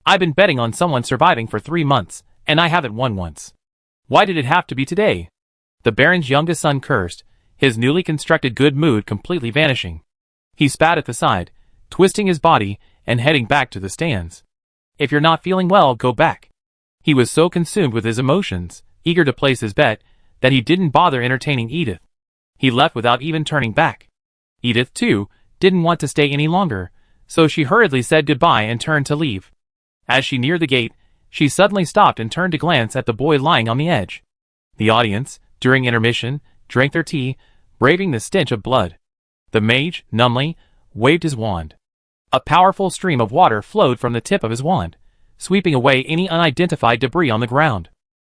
I've been betting on someone surviving for 3 months, and I haven't won once. Why did it have to be today? The Baron's youngest son cursed, his newly constructed good mood completely vanishing. He spat at the side, twisting his body and heading back to the stands. If you're not feeling well, go back. He was so consumed with his emotions, eager to place his bet, that he didn't bother entertaining Edith. He left without even turning back. Edith, too, didn't want to stay any longer, so she hurriedly said goodbye and turned to leave. As she neared the gate, she suddenly stopped and turned to glance at the boy lying on the edge. The audience, during intermission, drank their tea, braving the stench of blood. The mage, numbly, waved his wand. A powerful stream of water flowed from the tip of his wand, sweeping away any unidentified debris on the ground.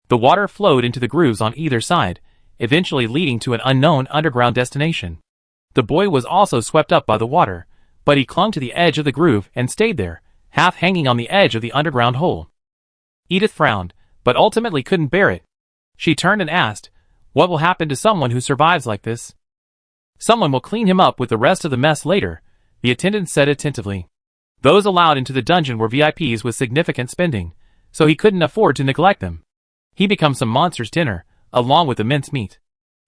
The water flowed into the grooves on either side, eventually leading to an unknown underground destination. The boy was also swept up by the water, but he clung to the edge of the groove and stayed there, half hanging on the edge of the underground hole. Edith frowned, but ultimately couldn't bear it. She turned and asked, "What will happen to someone who survives like this?" "Someone will clean him up with the rest of the mess later," the attendant said attentively. Those allowed into the dungeon were VIPs with significant spending, so he couldn't afford to neglect them. He became some monster's dinner, along with the mince meat.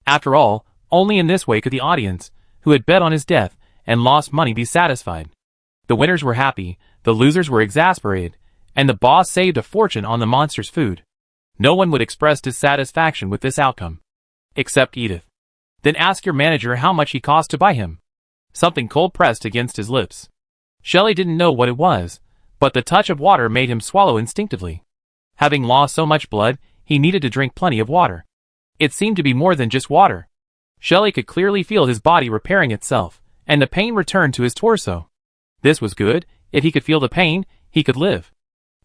After all, only in this way could the audience, who had bet on his death and lost money, be satisfied. The winners were happy, the losers were exasperated, and the boss saved a fortune on the monster's food. No one would express dissatisfaction with this outcome. Except Edith. Then ask your manager how much he cost to buy him. Something cold pressed against his lips. Shelley didn't know what it was, but the touch of water made him swallow instinctively. Having lost so much blood, he needed to drink plenty of water. It seemed to be more than just water. Shelley could clearly feel his body repairing itself, and the pain returned to his torso. This was good. If he could feel the pain, he could live.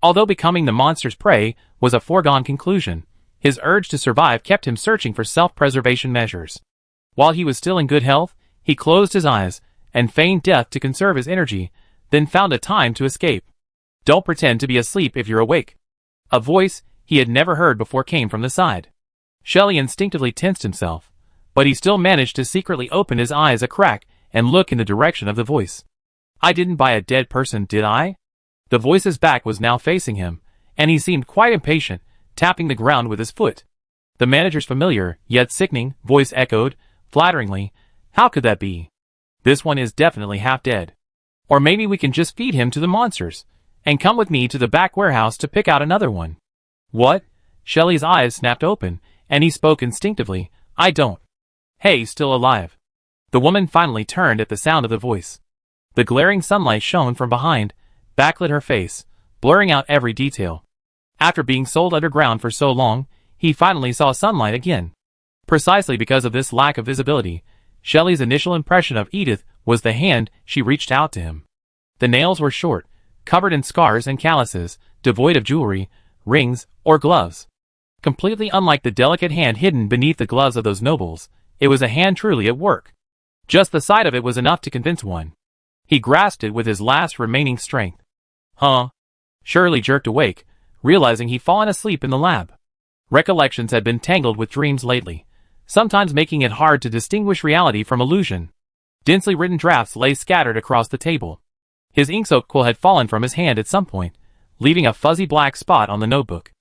Although becoming the monster's prey was a foregone conclusion, his urge to survive kept him searching for self-preservation measures. While he was still in good health, he closed his eyes and feigned death to conserve his energy, then found a time to escape. Don't pretend to be asleep if you're awake. A voice he had never heard before came from the side. Shelley instinctively tensed himself, but he still managed to secretly open his eyes a crack and look in the direction of the voice. "I didn't buy a dead person, did I?" The voice's back was now facing him, and he seemed quite impatient, tapping the ground with his foot. The manager's familiar, yet sickening, voice echoed, flatteringly, "How could that be? This one is definitely half dead. Or maybe we can just feed him to the monsters, and come with me to the back warehouse to pick out another one." "What?" Shelley's eyes snapped open, and he spoke instinctively, "I don't." "Hey, still alive." The woman finally turned at the sound of the voice. The glaring sunlight shone from behind, backlit her face, blurring out every detail. After being sold underground for so long, he finally saw sunlight again. Precisely because of this lack of visibility, Shelley's initial impression of Edith was the hand she reached out to him. The nails were short, covered in scars and calluses, devoid of jewelry, rings, or gloves. Completely unlike the delicate hand hidden beneath the gloves of those nobles, it was a hand truly at work. Just the sight of it was enough to convince one. He grasped it with his last remaining strength. "Huh?" Shirley jerked awake, realizing he'd fallen asleep in the lab. Recollections had been tangled with dreams lately, sometimes making it hard to distinguish reality from illusion. Densely written drafts lay scattered across the table. His ink-soaked quill had fallen from his hand at some point, leaving a fuzzy black spot on the notebook.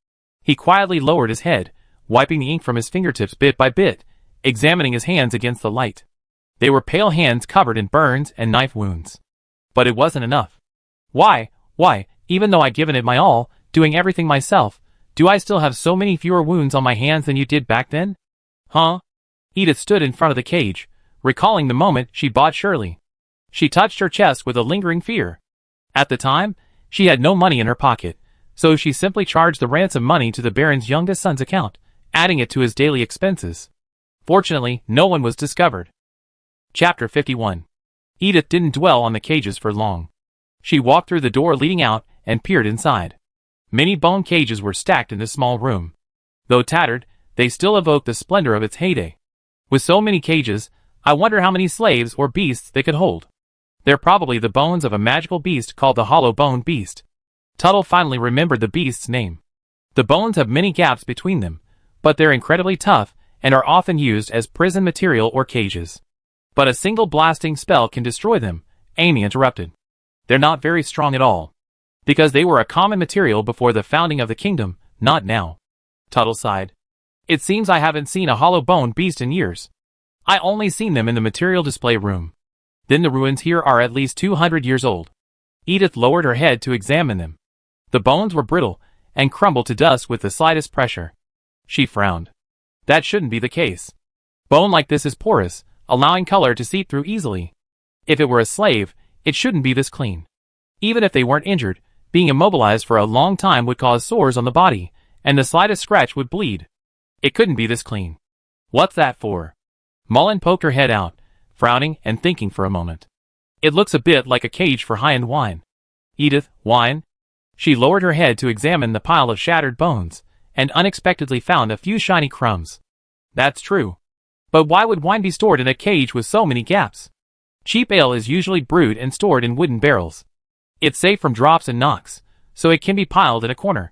He quietly lowered his head, wiping the ink from his fingertips bit by bit, examining his hands against the light. They were pale hands covered in burns and knife wounds. But it wasn't enough. Why, even though I'd given it my all, doing everything myself, do I still have so many fewer wounds on my hands than you did back then? Huh? Edith stood in front of the cage, recalling the moment she bought Shirley. She touched her chest with a lingering fear. At the time, she had no money in her pocket, so she simply charged the ransom money to the Baron's youngest son's account, adding it to his daily expenses. Fortunately, no one was discovered. Chapter 51. Edith didn't dwell on the cages for long. She walked through the door leading out and peered inside. Many bone cages were stacked in this small room. Though tattered, they still evoked the splendor of its heyday. With so many cages, I wonder how many slaves or beasts they could hold. They're probably the bones of a magical beast called the Hollow Bone Beast. Tuttle finally remembered the beast's name. The bones have many gaps between them, but they're incredibly tough and are often used as prison material or cages. But a single blasting spell can destroy them, Amy interrupted. They're not very strong at all. Because they were a common material before the founding of the kingdom, not now. Tuttle sighed. It seems I haven't seen a hollow bone beast in years. I only seen them in the material display room. Then the ruins here are at least 200 years old. Edith lowered her head to examine them. The bones were brittle and crumbled to dust with the slightest pressure. She frowned. That shouldn't be the case. Bone like this is porous, allowing color to seep through easily. If it were a slave, it shouldn't be this clean. Even if they weren't injured, being immobilized for a long time would cause sores on the body, and the slightest scratch would bleed. It couldn't be this clean. What's that for? Mullen poked her head out, frowning and thinking for a moment. It looks a bit like a cage for high-end wine. Edith, wine? She lowered her head to examine the pile of shattered bones, and unexpectedly found a few shiny crumbs. That's true. But why would wine be stored in a cage with so many gaps? Cheap ale is usually brewed and stored in wooden barrels. It's safe from drops and knocks, so it can be piled in a corner.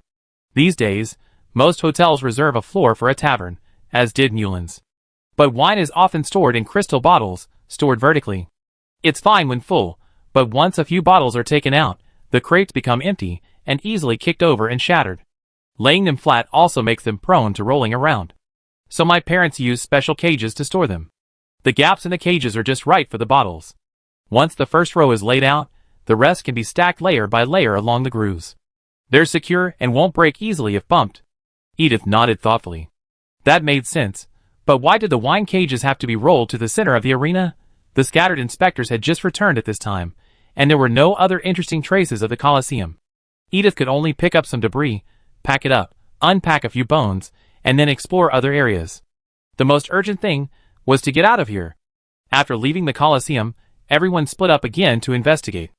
These days, most hotels reserve a floor for a tavern, as did Newlands. But wine is often stored in crystal bottles, stored vertically. It's fine when full, but once a few bottles are taken out, the crates become empty and easily kicked over and shattered. Laying them flat also makes them prone to rolling around. So my parents use special cages to store them. The gaps in the cages are just right for the bottles. Once the first row is laid out, the rest can be stacked layer by layer along the grooves. They're secure and won't break easily if bumped. Edith nodded thoughtfully. That made sense, but why did the wine cages have to be rolled to the center of the arena? The scattered inspectors had just returned at this time, and there were no other interesting traces of the Colosseum. Edith could only pick up some debris, pack it up, unpack a few bones, and then explore other areas. The most urgent thing was to get out of here. After leaving the Colosseum, everyone split up again to investigate.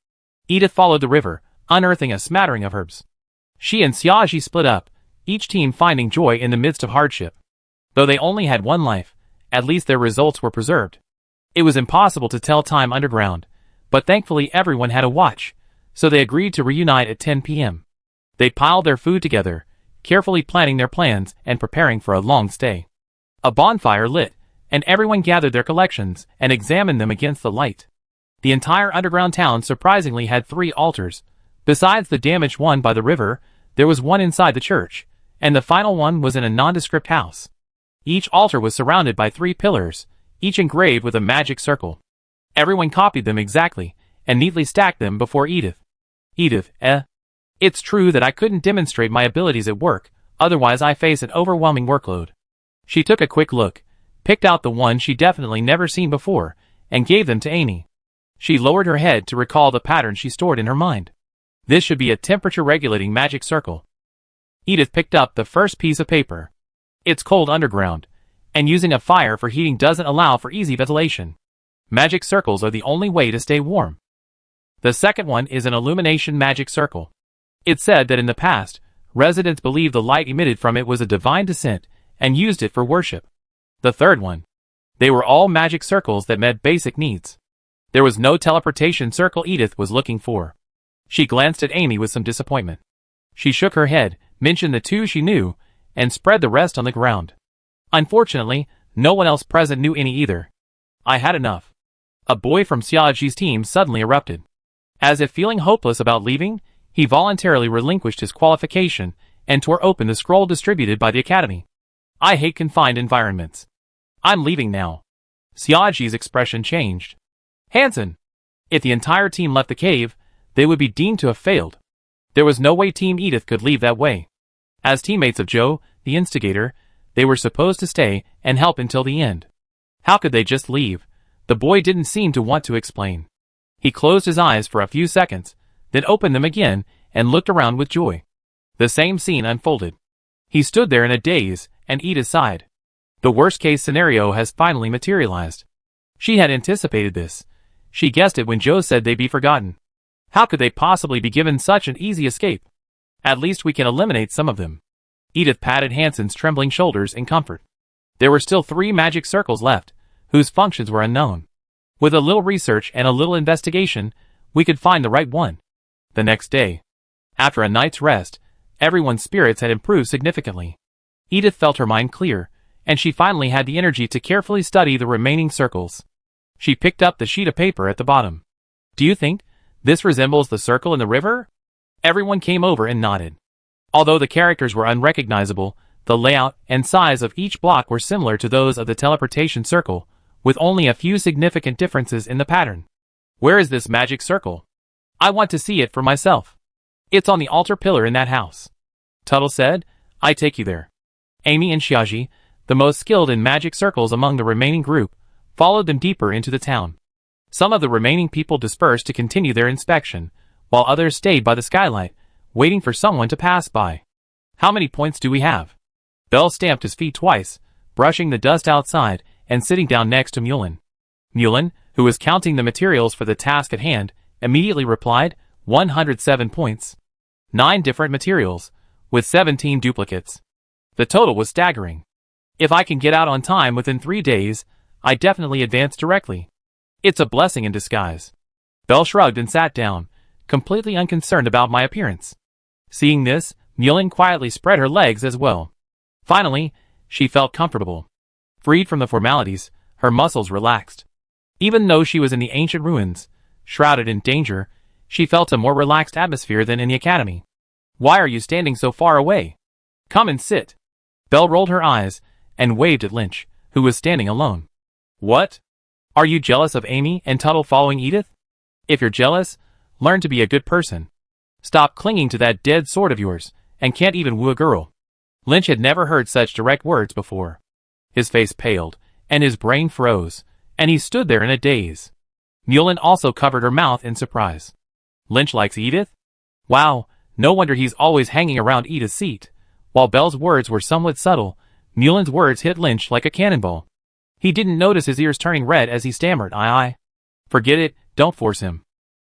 Edith followed the river, unearthing a smattering of herbs. She and Xiaoji split up, each team finding joy in the midst of hardship. Though they only had one life, at least their results were preserved. It was impossible to tell time underground, but thankfully everyone had a watch, so they agreed to reunite at 10 p.m. They piled their food together, carefully planning their plans and preparing for a long stay. A bonfire lit, and everyone gathered their collections and examined them against the light. The entire underground town surprisingly had 3 altars. Besides the damaged one by the river, there was one inside the church, and the final one was in a nondescript house. Each altar was surrounded by 3 pillars, each engraved with a magic circle. Everyone copied them exactly, and neatly stacked them before Edith. Edith, It's true that I couldn't demonstrate my abilities at work, otherwise I face an overwhelming workload. She took a quick look, picked out the one she definitely never seen before, and gave them to Amy. She lowered her head to recall the pattern she stored in her mind. This should be a temperature-regulating magic circle. Edith picked up the first piece of paper. It's cold underground, and using a fire for heating doesn't allow for easy ventilation. Magic circles are the only way to stay warm. The second one is an illumination magic circle. It's said that in the past, residents believed the light emitted from it was a divine descent, and used it for worship. The third one. They were all magic circles that met basic needs. There was no teleportation circle Edith was looking for. She glanced at Amy with some disappointment. She shook her head, mentioned the 2 she knew, and spread the rest on the ground. Unfortunately, no one else present knew any either. I had enough. A boy from Xiaoji's team suddenly erupted. As if feeling hopeless about leaving, he voluntarily relinquished his qualification and tore open the scroll distributed by the academy. I hate confined environments. I'm leaving now. Xiaoji's expression changed. Hansen! If the entire team left the cave, they would be deemed to have failed. There was no way Team Edith could leave that way. As teammates of Joe, the instigator, they were supposed to stay and help until the end. How could they just leave? The boy didn't seem to want to explain. He closed his eyes for a few seconds, then opened them again and looked around with joy. The same scene unfolded. He stood there in a daze, and Edith sighed. The worst-case scenario has finally materialized. She had anticipated this. She guessed it when Joe said they'd be forgotten. How could they possibly be given such an easy escape? At least we can eliminate some of them. Edith patted Hansen's trembling shoulders in comfort. There were still 3 magic circles left, whose functions were unknown. With a little research and a little investigation, we could find the right one. The next day, after a night's rest, everyone's spirits had improved significantly. Edith felt her mind clear, and she finally had the energy to carefully study the remaining circles. She picked up the sheet of paper at the bottom. Do you think this resembles the circle in the river? Everyone came over and nodded. Although the characters were unrecognizable, the layout and size of each block were similar to those of the teleportation circle, with only a few significant differences in the pattern. Where is this magic circle? I want to see it for myself. It's on the altar pillar in that house. Tuttle said, I take you there. Amy and Xiaoji, the most skilled in magic circles among the remaining group, followed them deeper into the town. Some of the remaining people dispersed to continue their inspection, while others stayed by the skylight, waiting for someone to pass by. How many points do we have? Bell stamped his feet twice, brushing the dust outside, and sitting down next to Mulin. Mulin, who was counting the materials for the task at hand, immediately replied, 107 points. 9 different materials, with 17 duplicates. The total was staggering. If I can get out on time within 3 days, I definitely advance directly. It's a blessing in disguise. Bell shrugged and sat down, completely unconcerned about my appearance. Seeing this, Mulin quietly spread her legs as well. Finally, she felt comfortable. Freed from the formalities, her muscles relaxed. Even though she was in the ancient ruins, shrouded in danger, she felt a more relaxed atmosphere than in the academy. Why are you standing so far away? Come and sit. Belle rolled her eyes and waved at Lynch, who was standing alone. What? Are you jealous of Amy and Tuttle following Edith? If you're jealous, learn to be a good person. Stop clinging to that dead sword of yours, and can't even woo a girl. Lynch had never heard such direct words before. His face paled, and his brain froze, and he stood there in a daze. Mulin also covered her mouth in surprise. Lynch likes Edith? Wow, no wonder he's always hanging around Edith's seat. While Belle's words were somewhat subtle, Mulin's words hit Lynch like a cannonball. He didn't notice his ears turning red as he stammered, I. Forget it, don't force him.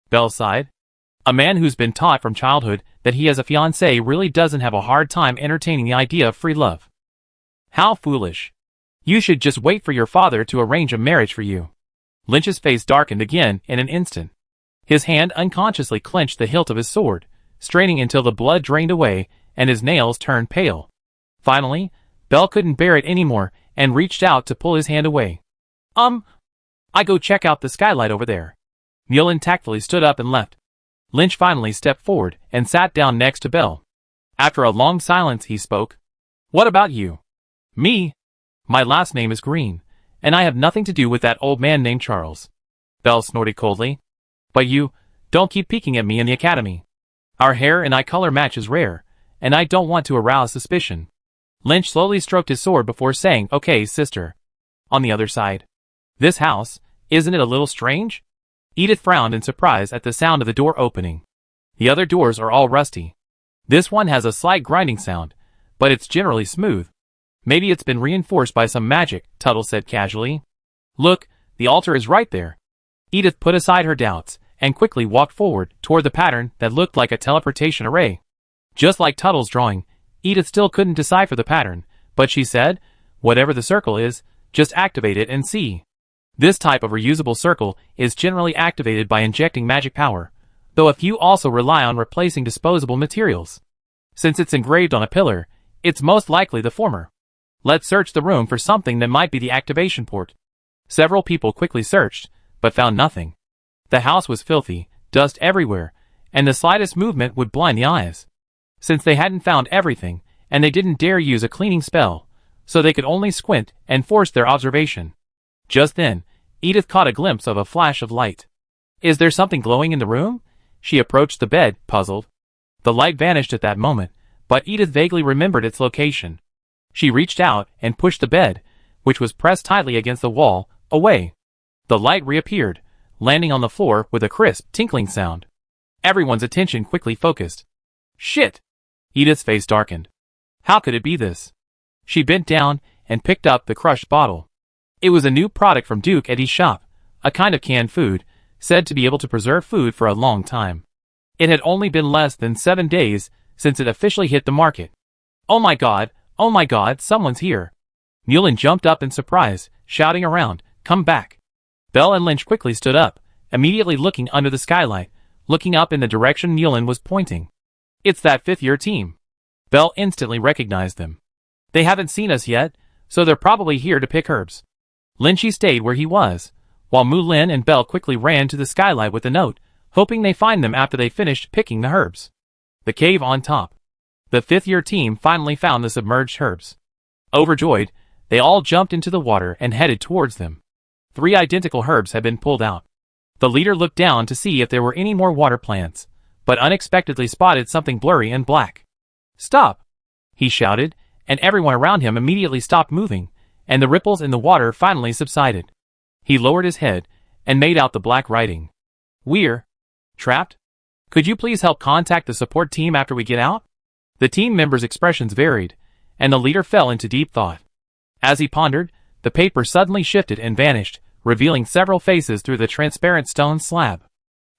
Belle sighed. A man who's been taught from childhood that he has a fiancée really doesn't have a hard time entertaining the idea of free love. How foolish. You should just wait for your father to arrange a marriage for you. Lynch's face darkened again in an instant. His hand unconsciously clenched the hilt of his sword, straining until the blood drained away and his nails turned pale. Finally, Belle couldn't bear it anymore and reached out to pull his hand away. I go check out the skylight over there. Mulin tactfully stood up and left. Lynch finally stepped forward and sat down next to Belle. After a long silence, he spoke. What about you? Me? My last name is Green, and I have nothing to do with that old man named Charles. Belle snorted coldly. But you, don't keep peeking at me in the academy. Our hair and eye color match is rare, and I don't want to arouse suspicion. Lynch slowly stroked his sword before saying, Okay, sister. On the other side. This house, isn't it a little strange? Edith frowned in surprise at the sound of the door opening. The other doors are all rusty. This one has a slight grinding sound, but it's generally smooth. Maybe it's been reinforced by some magic, Tuttle said casually. Look, the altar is right there. Edith put aside her doubts and quickly walked forward toward the pattern that looked like a teleportation array. Just like Tuttle's drawing, Edith still couldn't decipher the pattern, but she said, whatever the circle is, just activate it and see. This type of reusable circle is generally activated by injecting magic power, though a few also rely on replacing disposable materials. Since it's engraved on a pillar, it's most likely the former. Let's search the room for something that might be the activation port. Several people quickly searched, but found nothing. The house was filthy, dust everywhere, and the slightest movement would blind the eyes. Since they hadn't found everything, and they didn't dare use a cleaning spell, so they could only squint and force their observation. Just then, Edith caught a glimpse of a flash of light. Is there something glowing in the room? She approached the bed, puzzled. The light vanished at that moment, but Edith vaguely remembered its location. She reached out and pushed the bed, which was pressed tightly against the wall, away. The light reappeared, landing on the floor with a crisp, tinkling sound. Everyone's attention quickly focused. Shit! Edith's face darkened. How could it be this? She bent down and picked up the crushed bottle. It was a new product from Duke Eddie's shop, a kind of canned food, said to be able to preserve food for a long time. It had only been less than 7 days since it officially hit the market. Oh my god, someone's here. Mullen jumped up in surprise, shouting around, come back. Bell and Lynch quickly stood up, immediately looking under the skylight, looking up in the direction Mullen was pointing. It's that fifth-year team. Bell instantly recognized them. They haven't seen us yet, so they're probably here to pick herbs. Lynchy stayed where he was, while Mullen and Bell quickly ran to the skylight with a note, hoping they find them after they finished picking the herbs. The cave on top. The fifth-year team finally found the submerged herbs. Overjoyed, they all jumped into the water and headed towards them. 3 identical herbs had been pulled out. The leader looked down to see if there were any more water plants, but unexpectedly spotted something blurry and black. Stop! He shouted, and everyone around him immediately stopped moving, and the ripples in the water finally subsided. He lowered his head and made out the black writing. We're trapped? Could you please help contact the support team after we get out? The team members' expressions varied, and the leader fell into deep thought. As he pondered, the paper suddenly shifted and vanished, revealing several faces through the transparent stone slab.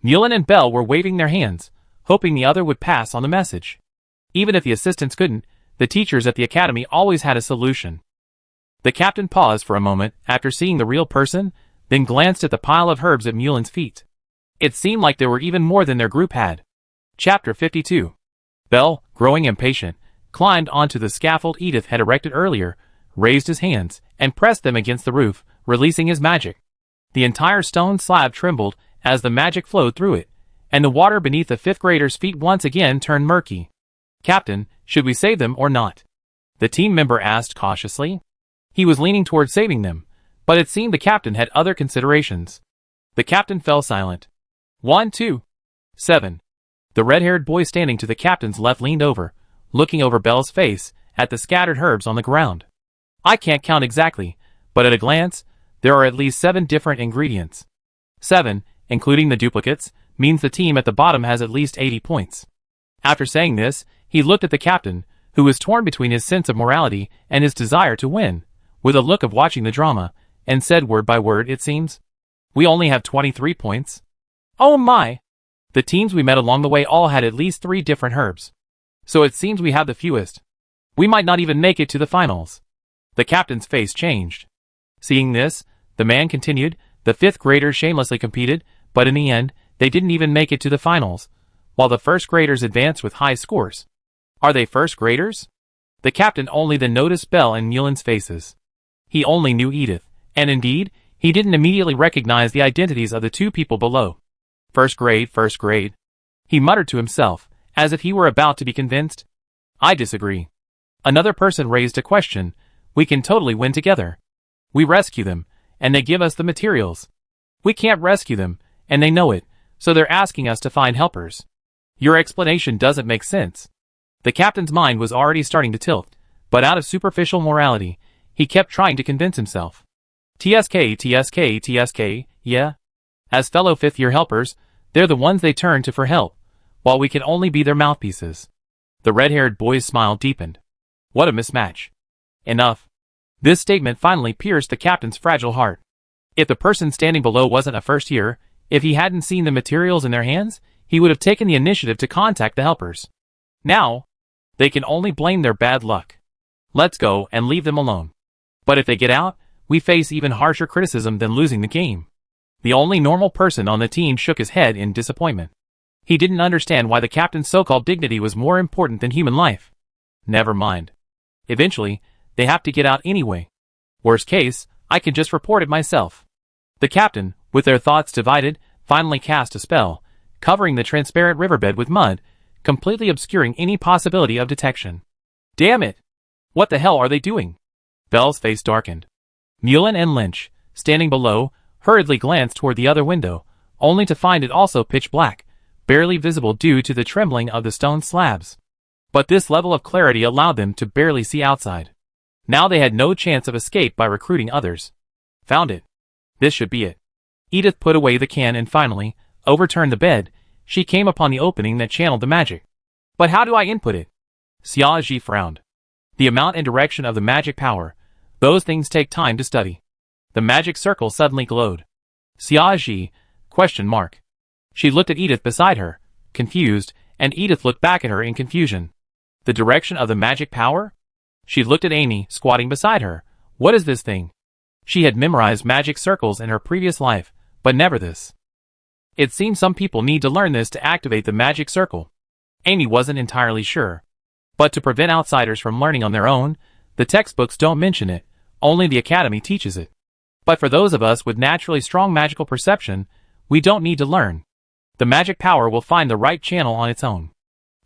Mullen and Bell were waving their hands, hoping the other would pass on the message. Even if the assistants couldn't, the teachers at the academy always had a solution. The captain paused for a moment after seeing the real person, then glanced at the pile of herbs at Mullen's feet. It seemed like there were even more than their group had. Chapter 52. Bell, growing impatient, climbed onto the scaffold Edith had erected earlier, raised his hands, and pressed them against the roof, releasing his magic. The entire stone slab trembled as the magic flowed through it, and the water beneath the 5th grader's feet once again turned murky. Captain, should we save them or not? The team member asked cautiously. He was leaning toward saving them, but it seemed the captain had other considerations. The captain fell silent. 1, 2, 7. The red-haired boy standing to the captain's left leaned over, looking over Bell's face, at the scattered herbs on the ground. I can't count exactly, but at a glance, there are at least 7 different ingredients. 7, including the duplicates, means the team at the bottom has at least 80 points. After saying this, he looked at the captain, who was torn between his sense of morality and his desire to win, with a look of watching the drama, and said word by word, it seems. We only have 23 points. Oh my! The teams we met along the way all had at least 3 different herbs. So it seems we have the fewest. We might not even make it to the finals. The captain's face changed. Seeing this, the man continued, the 5th graders shamelessly competed, but in the end, they didn't even make it to the finals, while the 1st graders advanced with high scores. Are they 1st graders? The captain only then noticed Bell and Mullen's faces. He only knew Edith, and indeed, he didn't immediately recognize the identities of the 2 people below. 1st grade. He muttered to himself, as if he were about to be convinced. I disagree. Another person raised a question. We can totally win together. We rescue them, and they give us the materials. We can't rescue them, and they know it, so they're asking us to find helpers. Your explanation doesn't make sense. The captain's mind was already starting to tilt, but out of superficial morality, he kept trying to convince himself. TSK, yeah? As fellow 5th-year helpers, they're the ones they turn to for help, while we can only be their mouthpieces. The red-haired boy's smile deepened. What a mismatch. Enough. This statement finally pierced the captain's fragile heart. If the person standing below wasn't a 1st year, if he hadn't seen the materials in their hands, he would have taken the initiative to contact the helpers. Now, they can only blame their bad luck. Let's go and leave them alone. But if they get out, we face even harsher criticism than losing the game. The only normal person on the team shook his head in disappointment. He didn't understand why the captain's so-called dignity was more important than human life. Never mind. Eventually, they have to get out anyway. Worst case, I can just report it myself. The captain, with their thoughts divided, finally cast a spell, covering the transparent riverbed with mud, completely obscuring any possibility of detection. Damn it! What the hell are they doing? Belle's face darkened. Mullen and Lynch, standing below, hurriedly glanced toward the other window, only to find it also pitch black, barely visible due to the trembling of the stone slabs. But this level of clarity allowed them to barely see outside. Now they had no chance of escape by recruiting others. Found it. This should be it. Edith put away the can and finally overturned the bed. She came upon the opening that channeled the magic. But how do I input it? Xiaoji frowned. The amount and direction of the magic power, those things take time to study. The magic circle suddenly glowed. Xiaoji? ? She looked at Edith beside her, confused, and Edith looked back at her in confusion. The direction of the magic power? She looked at Amy, squatting beside her. What is this thing? She had memorized magic circles in her previous life, but never this. It seems some people need to learn this to activate the magic circle. Amy wasn't entirely sure. But to prevent outsiders from learning on their own, the textbooks don't mention it, only the academy teaches it. But for those of us with naturally strong magical perception, we don't need to learn. The magic power will find the right channel on its own.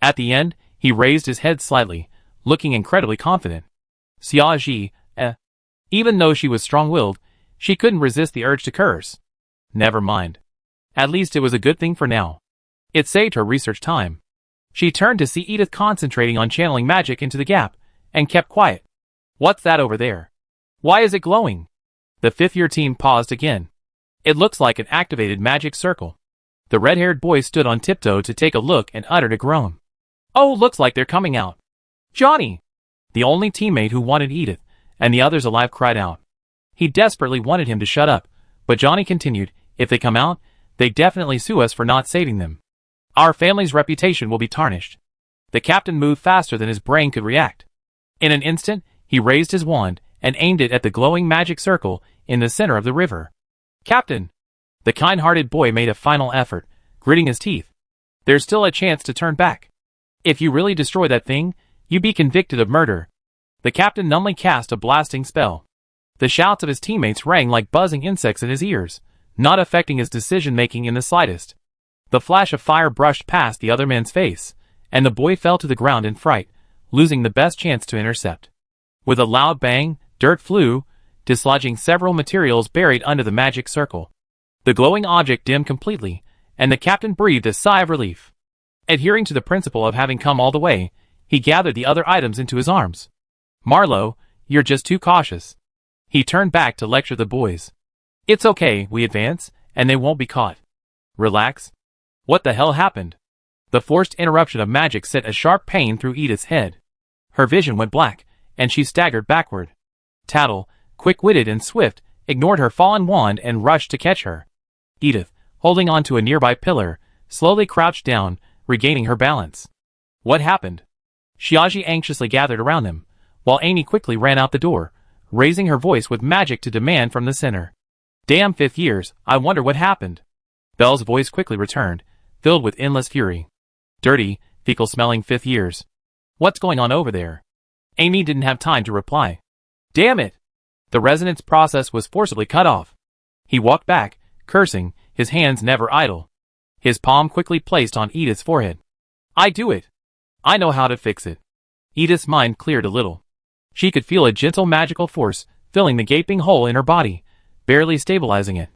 At the end, he raised his head slightly, looking incredibly confident. Xiaoji, Even though she was strong-willed, she couldn't resist the urge to curse. Never mind. At least it was a good thing for now. It saved her research time. She turned to see Edith concentrating on channeling magic into the gap, and kept quiet. What's that over there? Why is it glowing? The fifth-year team paused again. It looks like an activated magic circle. The red-haired boy stood on tiptoe to take a look and uttered a groan. Oh, looks like they're coming out. Johnny! The only teammate who wanted Edith, and the others alive cried out. He desperately wanted him to shut up, but Johnny continued, if they come out, they definitely sue us for not saving them. Our family's reputation will be tarnished. The captain moved faster than his brain could react. In an instant, he raised his wand and aimed it at the glowing magic circle in the center of the river. Captain! The kind-hearted boy made a final effort, gritting his teeth. There's still a chance to turn back. If you really destroy that thing, you'd be convicted of murder. The captain numbly cast a blasting spell. The shouts of his teammates rang like buzzing insects in his ears, not affecting his decision-making in the slightest. The flash of fire brushed past the other man's face, and the boy fell to the ground in fright, losing the best chance to intercept. With a loud bang, dirt flew, dislodging several materials buried under the magic circle. The glowing object dimmed completely, and the captain breathed a sigh of relief. Adhering to the principle of having come all the way, he gathered the other items into his arms. Marlowe, you're just too cautious. He turned back to lecture the boys. It's okay, we advance, and they won't be caught. Relax. What the hell happened? The forced interruption of magic sent a sharp pain through Edith's head. Her vision went black, and she staggered backward. Tattle, quick-witted and swift, ignored her fallen wand and rushed to catch her. Edith, holding on to a nearby pillar, slowly crouched down, regaining her balance. What happened? Xiaoji anxiously gathered around them, while Amy quickly ran out the door, raising her voice with magic to demand from the center. Damn 5th years, I wonder what happened. Belle's voice quickly returned, filled with endless fury. Dirty, fecal-smelling 5th years. What's going on over there? Amy didn't have time to reply. Damn it! The resonance process was forcibly cut off. He walked back, cursing, his hands never idle. His palm quickly placed on Edith's forehead. I do it. I know how to fix it. Edith's mind cleared a little. She could feel a gentle magical force filling the gaping hole in her body, barely stabilizing it.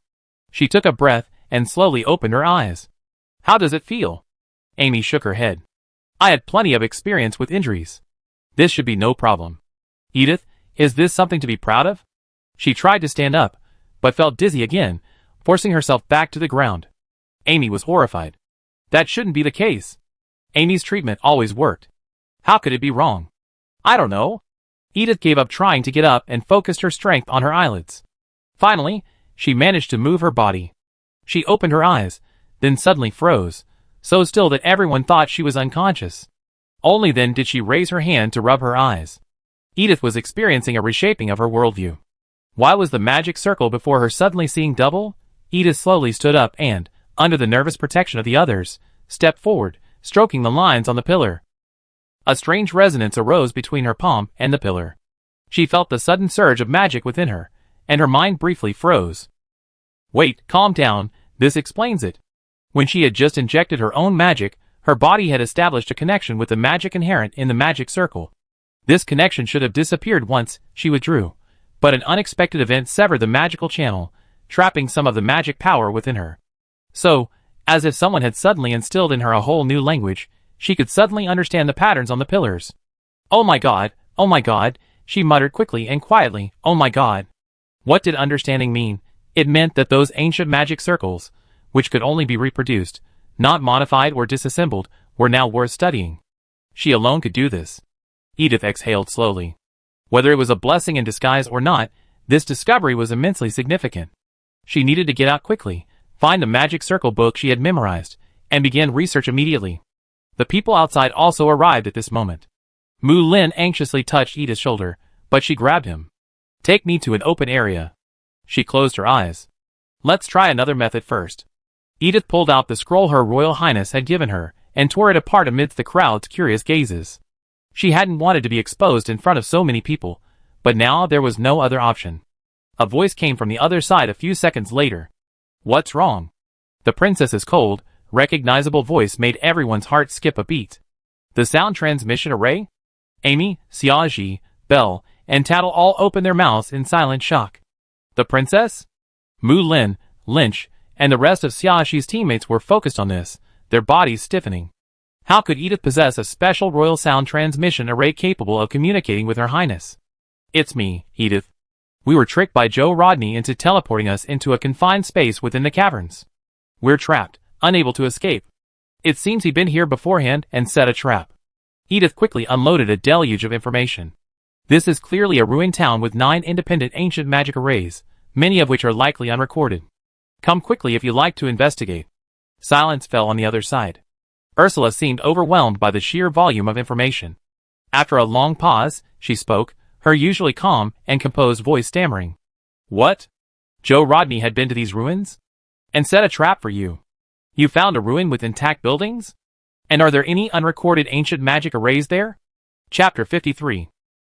She took a breath and slowly opened her eyes. How does it feel? Amy shook her head. I had plenty of experience with injuries. This should be no problem. Edith, is this something to be proud of? She tried to stand up, but felt dizzy again, forcing herself back to the ground. Amy was horrified. That shouldn't be the case. Amy's treatment always worked. How could it be wrong? I don't know. Edith gave up trying to get up and focused her strength on her eyelids. Finally, she managed to move her body. She opened her eyes, then suddenly froze, so still that everyone thought she was unconscious. Only then did she raise her hand to rub her eyes. Edith was experiencing a reshaping of her worldview. Why was the magic circle before her suddenly seeing double? Edith slowly stood up and, under the nervous protection of the others, stepped forward, stroking the lines on the pillar. A strange resonance arose between her palm and the pillar. She felt the sudden surge of magic within her, and her mind briefly froze. Wait, calm down, this explains it. When she had just injected her own magic, her body had established a connection with the magic inherent in the magic circle. This connection should have disappeared once she withdrew, but an unexpected event severed the magical channel, trapping some of the magic power within her. So, as if someone had suddenly instilled in her a whole new language, she could suddenly understand the patterns on the pillars. Oh my god, she muttered quickly and quietly, oh my god. What did understanding mean? It meant that those ancient magic circles, which could only be reproduced, not modified or disassembled, were now worth studying. She alone could do this. Edith exhaled slowly. Whether it was a blessing in disguise or not, this discovery was immensely significant. She needed to get out quickly, find the magic circle book she had memorized, and begin research immediately. The people outside also arrived at this moment. Mu Lin anxiously touched Edith's shoulder, but she grabbed him. Take me to an open area. She closed her eyes. Let's try another method first. Edith pulled out the scroll her Royal Highness had given her, and tore it apart amidst the crowd's curious gazes. She hadn't wanted to be exposed in front of so many people, but now there was no other option. A voice came from the other side a few seconds later. What's wrong? The princess's cold, recognizable voice made everyone's heart skip a beat. The sound transmission array? Amy, Xiaoji, Belle, and Tattle all opened their mouths in silent shock. The princess? Mu Lin, Lynch, and the rest of Xiaoxi's teammates were focused on this, their bodies stiffening. How could Edith possess a special royal sound transmission array capable of communicating with her highness? It's me, Edith. We were tricked by Joe Rodney into teleporting us into a confined space within the caverns. We're trapped, unable to escape. It seems he'd been here beforehand and set a trap. Edith quickly unloaded a deluge of information. This is clearly a ruined town with 9 independent ancient magic arrays, many of which are likely unrecorded. Come quickly if you like to investigate. Silence fell on the other side. Ursula seemed overwhelmed by the sheer volume of information. After a long pause, she spoke, her usually calm and composed voice stammering. What? Joe Rodney had been to these ruins? And set a trap for you. You found a ruin with intact buildings? And are there any unrecorded ancient magic arrays there? Chapter 53.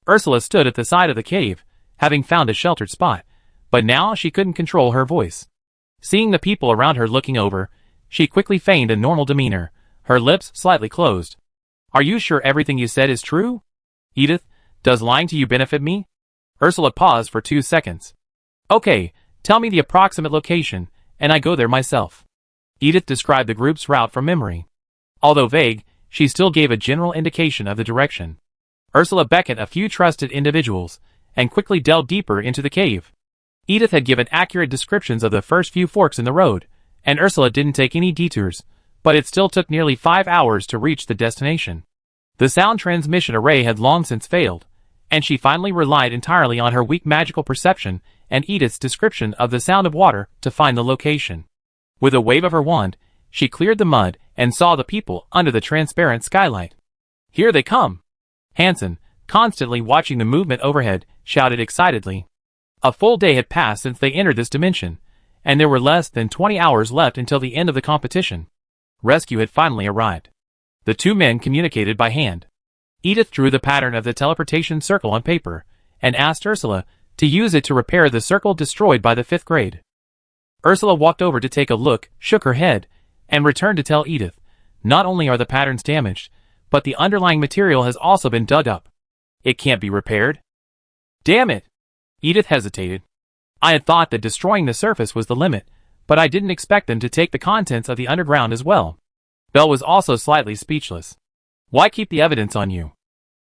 Ursula stood at the side of the cave, having found a sheltered spot, but now she couldn't control her voice. Seeing the people around her looking over, she quickly feigned a normal demeanor, her lips slightly closed. Are you sure everything you said is true? Edith, does lying to you benefit me? Ursula paused for 2 seconds. Okay, tell me the approximate location, and I go there myself. Edith described the group's route from memory. Although vague, she still gave a general indication of the direction. Ursula beckoned a few trusted individuals, and quickly delved deeper into the cave. Edith had given accurate descriptions of the first few forks in the road, and Ursula didn't take any detours, but it still took nearly 5 hours to reach the destination. The sound transmission array had long since failed, and she finally relied entirely on her weak magical perception and Edith's description of the sound of water to find the location. With a wave of her wand, she cleared the mud and saw the people under the transparent skylight. Here they come! Hansen, constantly watching the movement overhead, shouted excitedly. A full day had passed since they entered this dimension, and there were less than 20 hours left until the end of the competition. Rescue had finally arrived. The 2 men communicated by hand. Edith drew the pattern of the teleportation circle on paper, and asked Ursula to use it to repair the circle destroyed by the 5th grade. Ursula walked over to take a look, shook her head, and returned to tell Edith, not only are the patterns damaged, but the underlying material has also been dug up. It can't be repaired. Damn it! Edith hesitated. I had thought that destroying the surface was the limit, but I didn't expect them to take the contents of the underground as well. Belle was also slightly speechless. Why keep the evidence on you?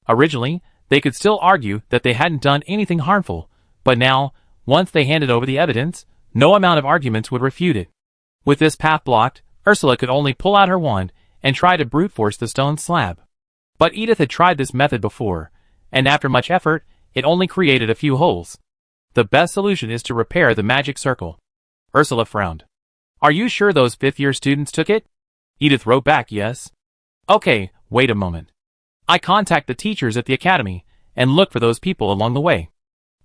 Originally, they could still argue that they hadn't done anything harmful, but now, once they handed over the evidence, no amount of arguments would refute it. With this path blocked, Ursula could only pull out her wand and try to brute force the stone slab. But Edith had tried this method before, and after much effort, it only created a few holes. The best solution is to repair the magic circle. Ursula frowned. Are you sure those 5th-year students took it? Edith wrote back yes. Okay, wait a moment. I contact the teachers at the academy, and look for those people along the way.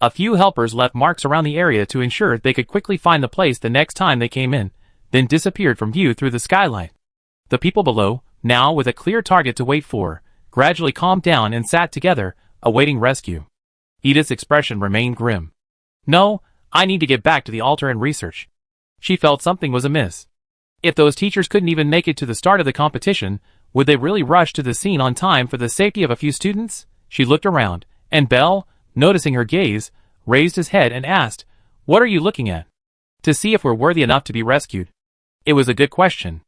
A few helpers left marks around the area to ensure they could quickly find the place the next time they came in, then disappeared from view through the skylight. The people below, now with a clear target to wait for, gradually calmed down and sat together, awaiting rescue. Edith's expression remained grim. No, I need to get back to the altar and research. She felt something was amiss. If those teachers couldn't even make it to the start of the competition, would they really rush to the scene on time for the safety of a few students? She looked around, and Bell, noticing her gaze, raised his head and asked, "What are you looking at?" "To see if we're worthy enough to be rescued." It was a good question.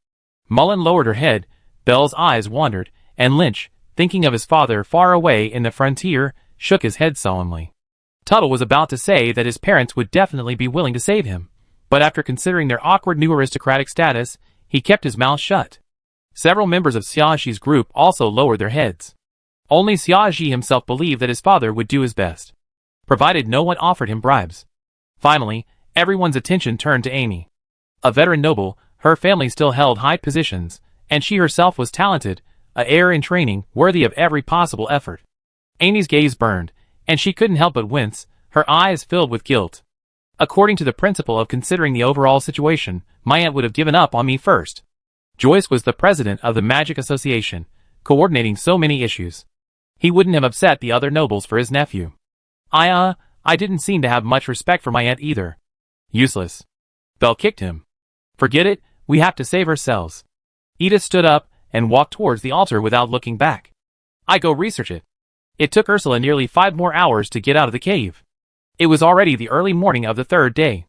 Mullen lowered her head, Bell's eyes wandered, and Lynch, thinking of his father far away in the frontier, shook his head solemnly. Tuttle was about to say that his parents would definitely be willing to save him, but after considering their awkward new aristocratic status, he kept his mouth shut. Several members of Xiaoxi's group also lowered their heads. Only Xiaoxi himself believed that his father would do his best, provided no one offered him bribes. Finally, everyone's attention turned to Amy. A veteran noble, her family still held high positions, and she herself was talented, a heir in training worthy of every possible effort. Amy's gaze burned, and she couldn't help but wince, her eyes filled with guilt. According to the principle of considering the overall situation, my aunt would have given up on me first. Joyce was the president of the Magic Association, coordinating so many issues. He wouldn't have upset the other nobles for his nephew. I didn't seem to have much respect for my aunt either. Useless. Bell kicked him. Forget it, we have to save ourselves. Edith stood up and walked towards the altar without looking back. I go research it. It took Ursula nearly 5 more hours to get out of the cave. It was already the early morning of the 3rd day.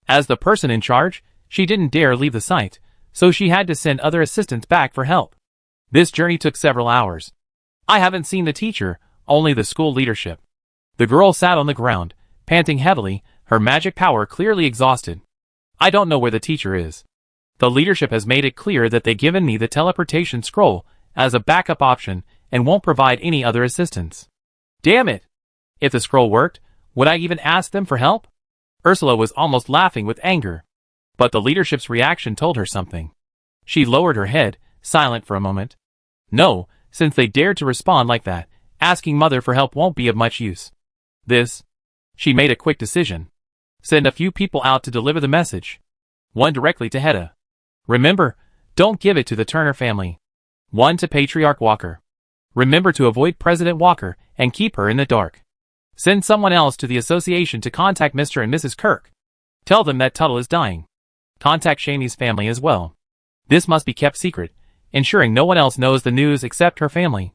As the person in charge, she didn't dare leave the site, so she had to send other assistants back for help. This journey took several hours. I haven't seen the teacher, only the school leadership. The girl sat on the ground, panting heavily, her magic power clearly exhausted. I don't know where the teacher is. The leadership has made it clear that they've given me the teleportation scroll as a backup option and won't provide any other assistance. Damn it! If the scroll worked, would I even ask them for help? Ursula was almost laughing with anger. But the leadership's reaction told her something. She lowered her head, silent for a moment. No, since they dared to respond like that, asking Mother for help won't be of much use. She made a quick decision. Send a few people out to deliver the message. One directly to Hedda. Remember, don't give it to the Turner family. One to Patriarch Walker. Remember to avoid President Walker and keep her in the dark. Send someone else to the association to contact Mr. and Mrs. Kirk. Tell them that Tuttle is dying. Contact Shamey's family as well. This must be kept secret, ensuring no one else knows the news except her family.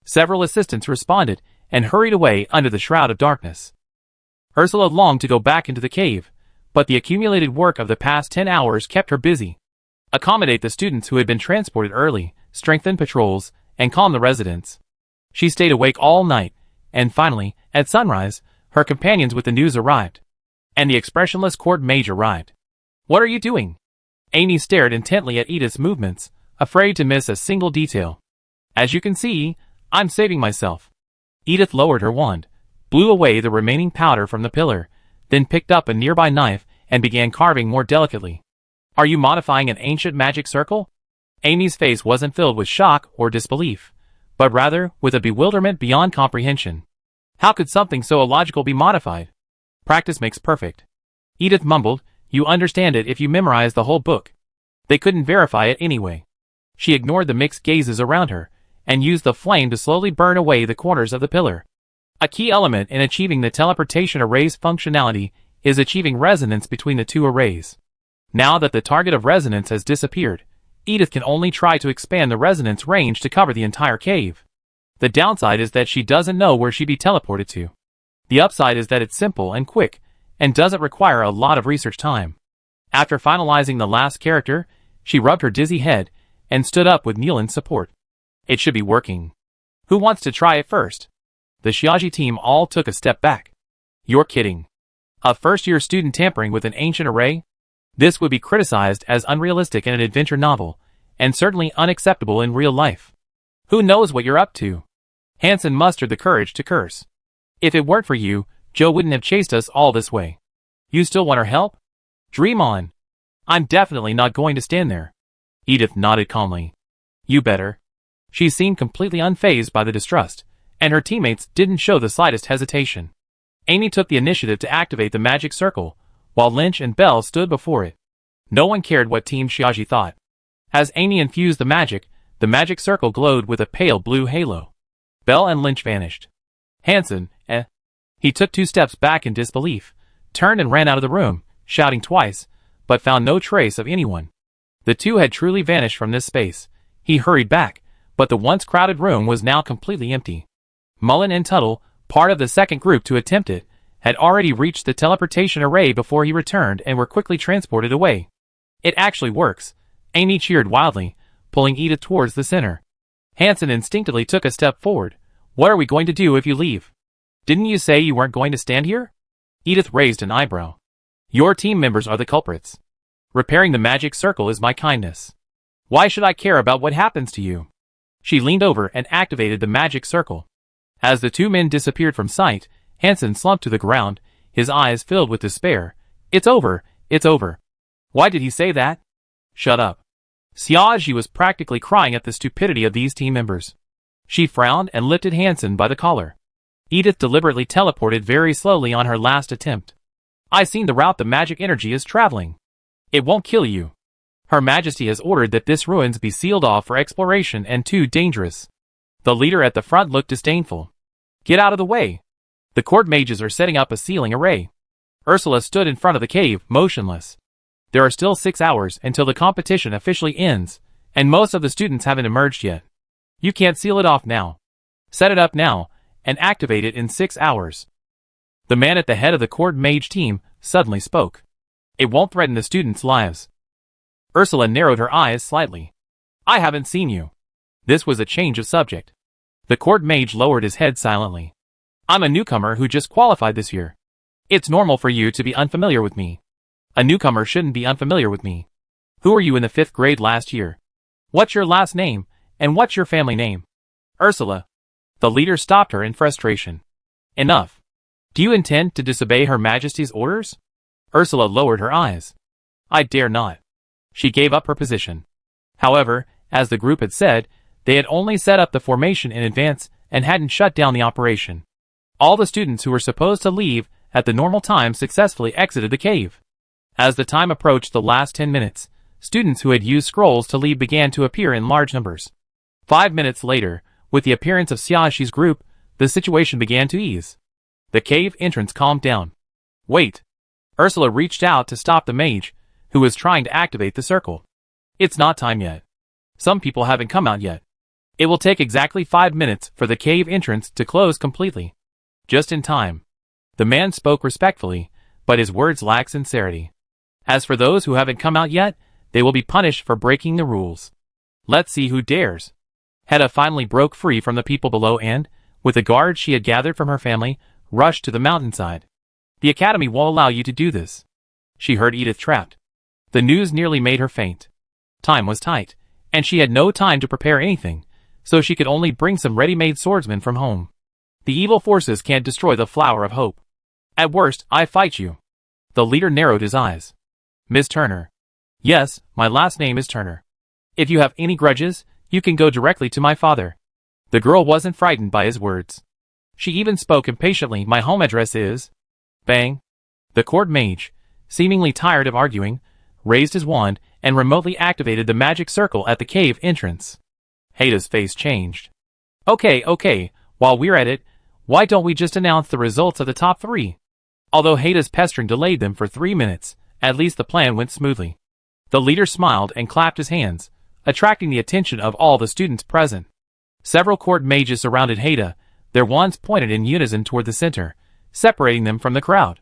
Several assistants responded and hurried away under the shroud of darkness. Ursula longed to go back into the cave, but the accumulated work of the past 10 hours kept her busy. Accommodate the students who had been transported early, strengthen patrols, and calm the residents. She stayed awake all night, and finally, at sunrise, her companions with the news arrived. And the expressionless court mage arrived. What are you doing? Amy stared intently at Edith's movements, afraid to miss a single detail. As you can see, I'm saving myself. Edith lowered her wand, blew away the remaining powder from the pillar, then picked up a nearby knife and began carving more delicately. Are you modifying an ancient magic circle? Amy's face wasn't filled with shock or disbelief, but rather with a bewilderment beyond comprehension. How could something so illogical be modified? Practice makes perfect. Edith mumbled, you understand it if you memorize the whole book. They couldn't verify it anyway. She ignored the mixed gazes around her, and used the flame to slowly burn away the corners of the pillar. A key element in achieving the teleportation array's functionality is achieving resonance between the two arrays. Now that the target of resonance has disappeared, Edith can only try to expand the resonance range to cover the entire cave. The downside is that she doesn't know where she'd be teleported to. The upside is that it's simple and quick, and doesn't require a lot of research time. After finalizing the last character, she rubbed her dizzy head, and stood up with Neelan's support. It should be working. Who wants to try it first? The Xiaoxi team all took a step back. You're kidding. A first-year student tampering with an ancient array? This would be criticized as unrealistic in an adventure novel, and certainly unacceptable in real life. Who knows what you're up to? Hansen mustered the courage to curse. If it weren't for you, Joe wouldn't have chased us all this way. You still want our help? Dream on. I'm definitely not going to stand there. Edith nodded calmly. You better. She seemed completely unfazed by the distrust, and her teammates didn't show the slightest hesitation. Amy took the initiative to activate the magic circle, while Lynch and Bell stood before it. No one cared what Team Xiaoxi thought. As Amy infused the magic circle glowed with a pale blue halo. Bell and Lynch vanished. Hansen, He took 2 steps back in disbelief, turned and ran out of the room, shouting twice, but found no trace of anyone. The two had truly vanished from this space. He hurried back, but the once crowded room was now completely empty. Mullen and Tuttle, part of the second group to attempt it, had already reached the teleportation array before he returned and were quickly transported away. It actually works. Amy cheered wildly, pulling Edith towards the center. Hanson instinctively took a step forward. What are we going to do if you leave? Didn't you say you weren't going to stand here? Edith raised an eyebrow. Your team members are the culprits. Repairing the magic circle is my kindness. Why should I care about what happens to you? She leaned over and activated the magic circle. As the two men disappeared from sight, Hanson slumped to the ground, his eyes filled with despair. It's over, it's over. Why did he say that? Shut up. Xiaoji was practically crying at the stupidity of these team members. She frowned and lifted Hanson by the collar. Edith deliberately teleported very slowly on her last attempt. I've seen the route the magic energy is traveling. It won't kill you. Her Majesty has ordered that this ruins be sealed off for exploration and too dangerous. The leader at the front looked disdainful. Get out of the way. The court mages are setting up a sealing array. Ursula stood in front of the cave, motionless. There are still 6 hours until the competition officially ends, and most of the students haven't emerged yet. You can't seal it off now. Set it up now, and activate it in 6 hours. The man at the head of the court mage team suddenly spoke. It won't threaten the students' lives. Ursula narrowed her eyes slightly. I haven't seen you. This was a change of subject. The court mage lowered his head silently. I'm a newcomer who just qualified this year. It's normal for you to be unfamiliar with me. A newcomer shouldn't be unfamiliar with me. Who were you in the 5th grade last year? What's your last name, and what's your family name? Ursula. The leader stopped her in frustration. Enough. Do you intend to disobey Her Majesty's orders? Ursula lowered her eyes. I dare not. She gave up her position. However, as the group had said, they had only set up the formation in advance and hadn't shut down the operation. All the students who were supposed to leave at the normal time successfully exited the cave. As the time approached the last 10 minutes, students who had used scrolls to leave began to appear in large numbers. 5 minutes later, with the appearance of Xiaoxi's group, the situation began to ease. The cave entrance calmed down. Wait. Ursula reached out to stop the mage, who was trying to activate the circle. It's not time yet. Some people haven't come out yet. It will take exactly 5 minutes for the cave entrance to close completely. Just in time. The man spoke respectfully, but his words lacked sincerity. As for those who haven't come out yet, they will be punished for breaking the rules. Let's see who dares. Hedda finally broke free from the people below and, with the guards she had gathered from her family, rushed to the mountainside. The academy won't allow you to do this. She heard Edith trapped. The news nearly made her faint. Time was tight, and she had no time to prepare anything, so she could only bring some ready-made swordsmen from home. The evil forces can't destroy the flower of hope. At worst, I fight you. The leader narrowed his eyes. Miss Turner. Yes, my last name is Turner. If you have any grudges, you can go directly to my father. The girl wasn't frightened by his words. She even spoke impatiently. My home address is... Bang. The court mage, seemingly tired of arguing, raised his wand and remotely activated the magic circle at the cave entrance. Hada's face changed. Okay, while we're at it, why don't we just announce the results of the top 3? Although Hada's pestering delayed them for 3 minutes, at least the plan went smoothly. The leader smiled and clapped his hands, attracting the attention of all the students present. Several court mages surrounded Hada, their wands pointed in unison toward the center, separating them from the crowd.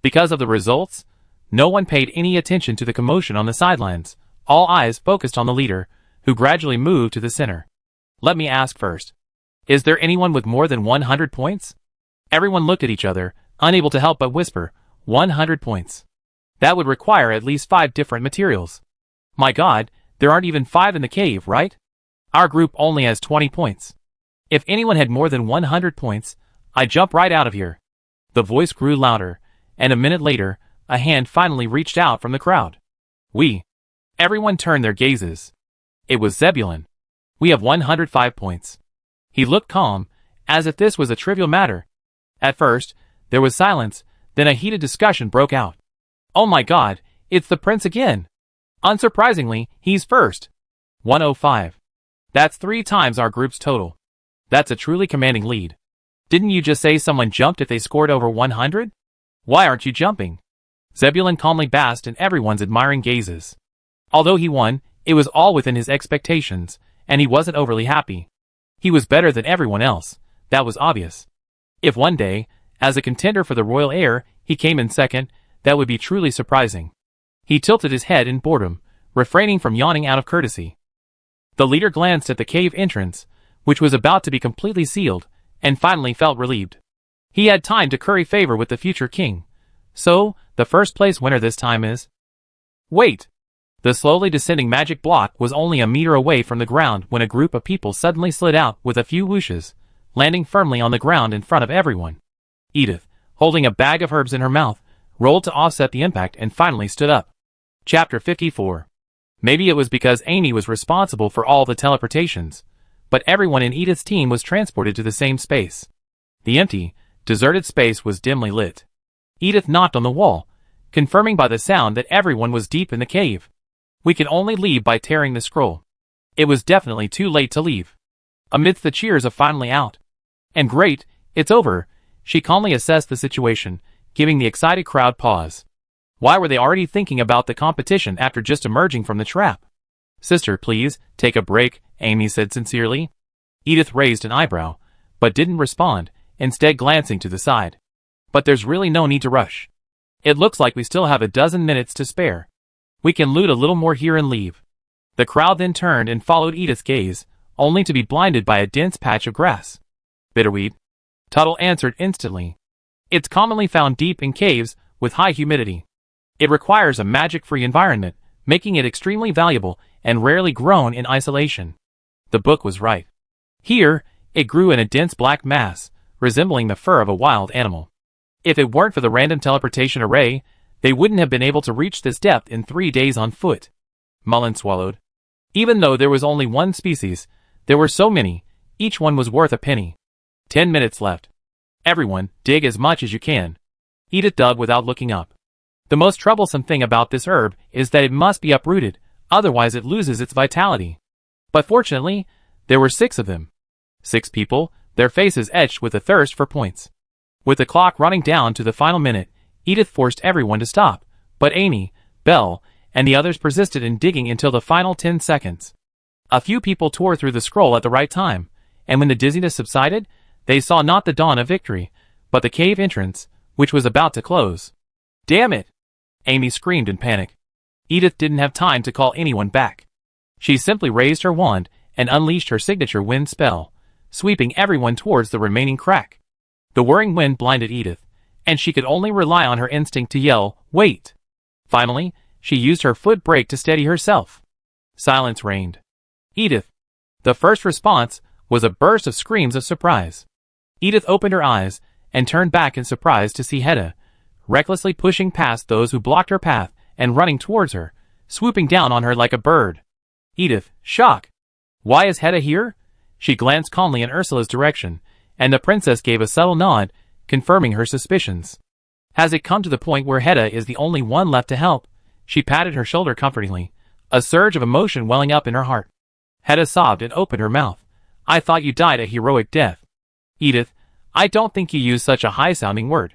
Because of the results, no one paid any attention to the commotion on the sidelines. All eyes focused on the leader, who gradually moved to the center. Let me ask first. Is there anyone with more than 100 points? Everyone looked at each other, unable to help but whisper, 100 points. That would require at least 5 different materials. My God, there aren't even 5 in the cave, right? Our group only has 20 points. If anyone had more than 100 points, I'd jump right out of here. The voice grew louder, and a minute later, a hand finally reached out from the crowd. We. Everyone turned their gazes. It was Zebulon. We have 105 points. He looked calm, as if this was a trivial matter. At first, there was silence, then a heated discussion broke out. Oh my God, it's the prince again. Unsurprisingly, he's first. 105. That's 3 times our group's total. That's a truly commanding lead. Didn't you just say someone jumped if they scored over 100? Why aren't you jumping? Zebulon calmly basked in everyone's admiring gazes. Although he won, it was all within his expectations, and he wasn't overly happy. He was better than everyone else, That was obvious. If one day, as a contender for the royal heir, he came in second, that would be truly surprising. He tilted his head in boredom, refraining from yawning out of courtesy. The leader glanced at the cave entrance, which was about to be completely sealed, and finally felt relieved. He had time to curry favor with the future king. So, the first place winner this time is... Wait! The slowly descending magic block was only a meter away from the ground when a group of people suddenly slid out with a few whooshes, landing firmly on the ground in front of everyone. Edith, holding a bag of herbs in her mouth, rolled to offset the impact and finally stood up. Chapter 54. Maybe it was because Amy was responsible for all the teleportations, but everyone in Edith's team was transported to the same space. The empty, deserted space was dimly lit. Edith knocked on the wall, confirming by the sound that everyone was deep in the cave. We can only leave by tearing the scroll. It was definitely too late to leave. Amidst the cheers of finally out. And great, it's over, she calmly assessed the situation, giving the excited crowd pause. Why were they already thinking about the competition after just emerging from the trap? Sister, please, take a break, Amy said sincerely. Edith raised an eyebrow, but didn't respond, instead glancing to the side. But there's really no need to rush. It looks like we still have a dozen minutes to spare. We can loot a little more here and leave. The crowd then turned and followed Edith's gaze, only to be blinded by a dense patch of grass. Bitterweed? Tuttle answered instantly. It's commonly found deep in caves with high humidity. It requires a magic-free environment, making it extremely valuable and rarely grown in isolation. The book was right. Here, it grew in a dense black mass, resembling the fur of a wild animal. If it weren't for the random teleportation array, they wouldn't have been able to reach this depth in 3 days on foot. Mullen swallowed. Even though there was only one species, there were so many, each one was worth a penny. 10 minutes left. Everyone, dig as much as you can. Edith dug without looking up. The most troublesome thing about this herb is that it must be uprooted, otherwise it loses its vitality. But fortunately, there were 6 of them. 6 people, their faces etched with a thirst for points. With the clock running down to the final minute, Edith forced everyone to stop, but Amy, Belle, and the others persisted in digging until the final 10 seconds. A few people tore through the scroll at the right time, and when the dizziness subsided, they saw not the dawn of victory, but the cave entrance, which was about to close. Damn it! Amy screamed in panic. Edith didn't have time to call anyone back. She simply raised her wand and unleashed her signature wind spell, sweeping everyone towards the remaining crack. The whirring wind blinded Edith, and she could only rely on her instinct to yell, "Wait!" Finally, she used her foot brake to steady herself. Silence reigned. Edith. The first response was a burst of screams of surprise. Edith opened her eyes and turned back in surprise to see Hedda, recklessly pushing past those who blocked her path and running towards her, swooping down on her like a bird. Edith, shock. Why is Hedda here? She glanced calmly in Ursula's direction, and the princess gave a subtle nod, confirming her suspicions. Has it come to the point where Hedda is the only one left to help? She patted her shoulder comfortingly, a surge of emotion welling up in her heart. Hedda sobbed and opened her mouth. I thought you died a heroic death. Edith, I don't think you used such a high-sounding word.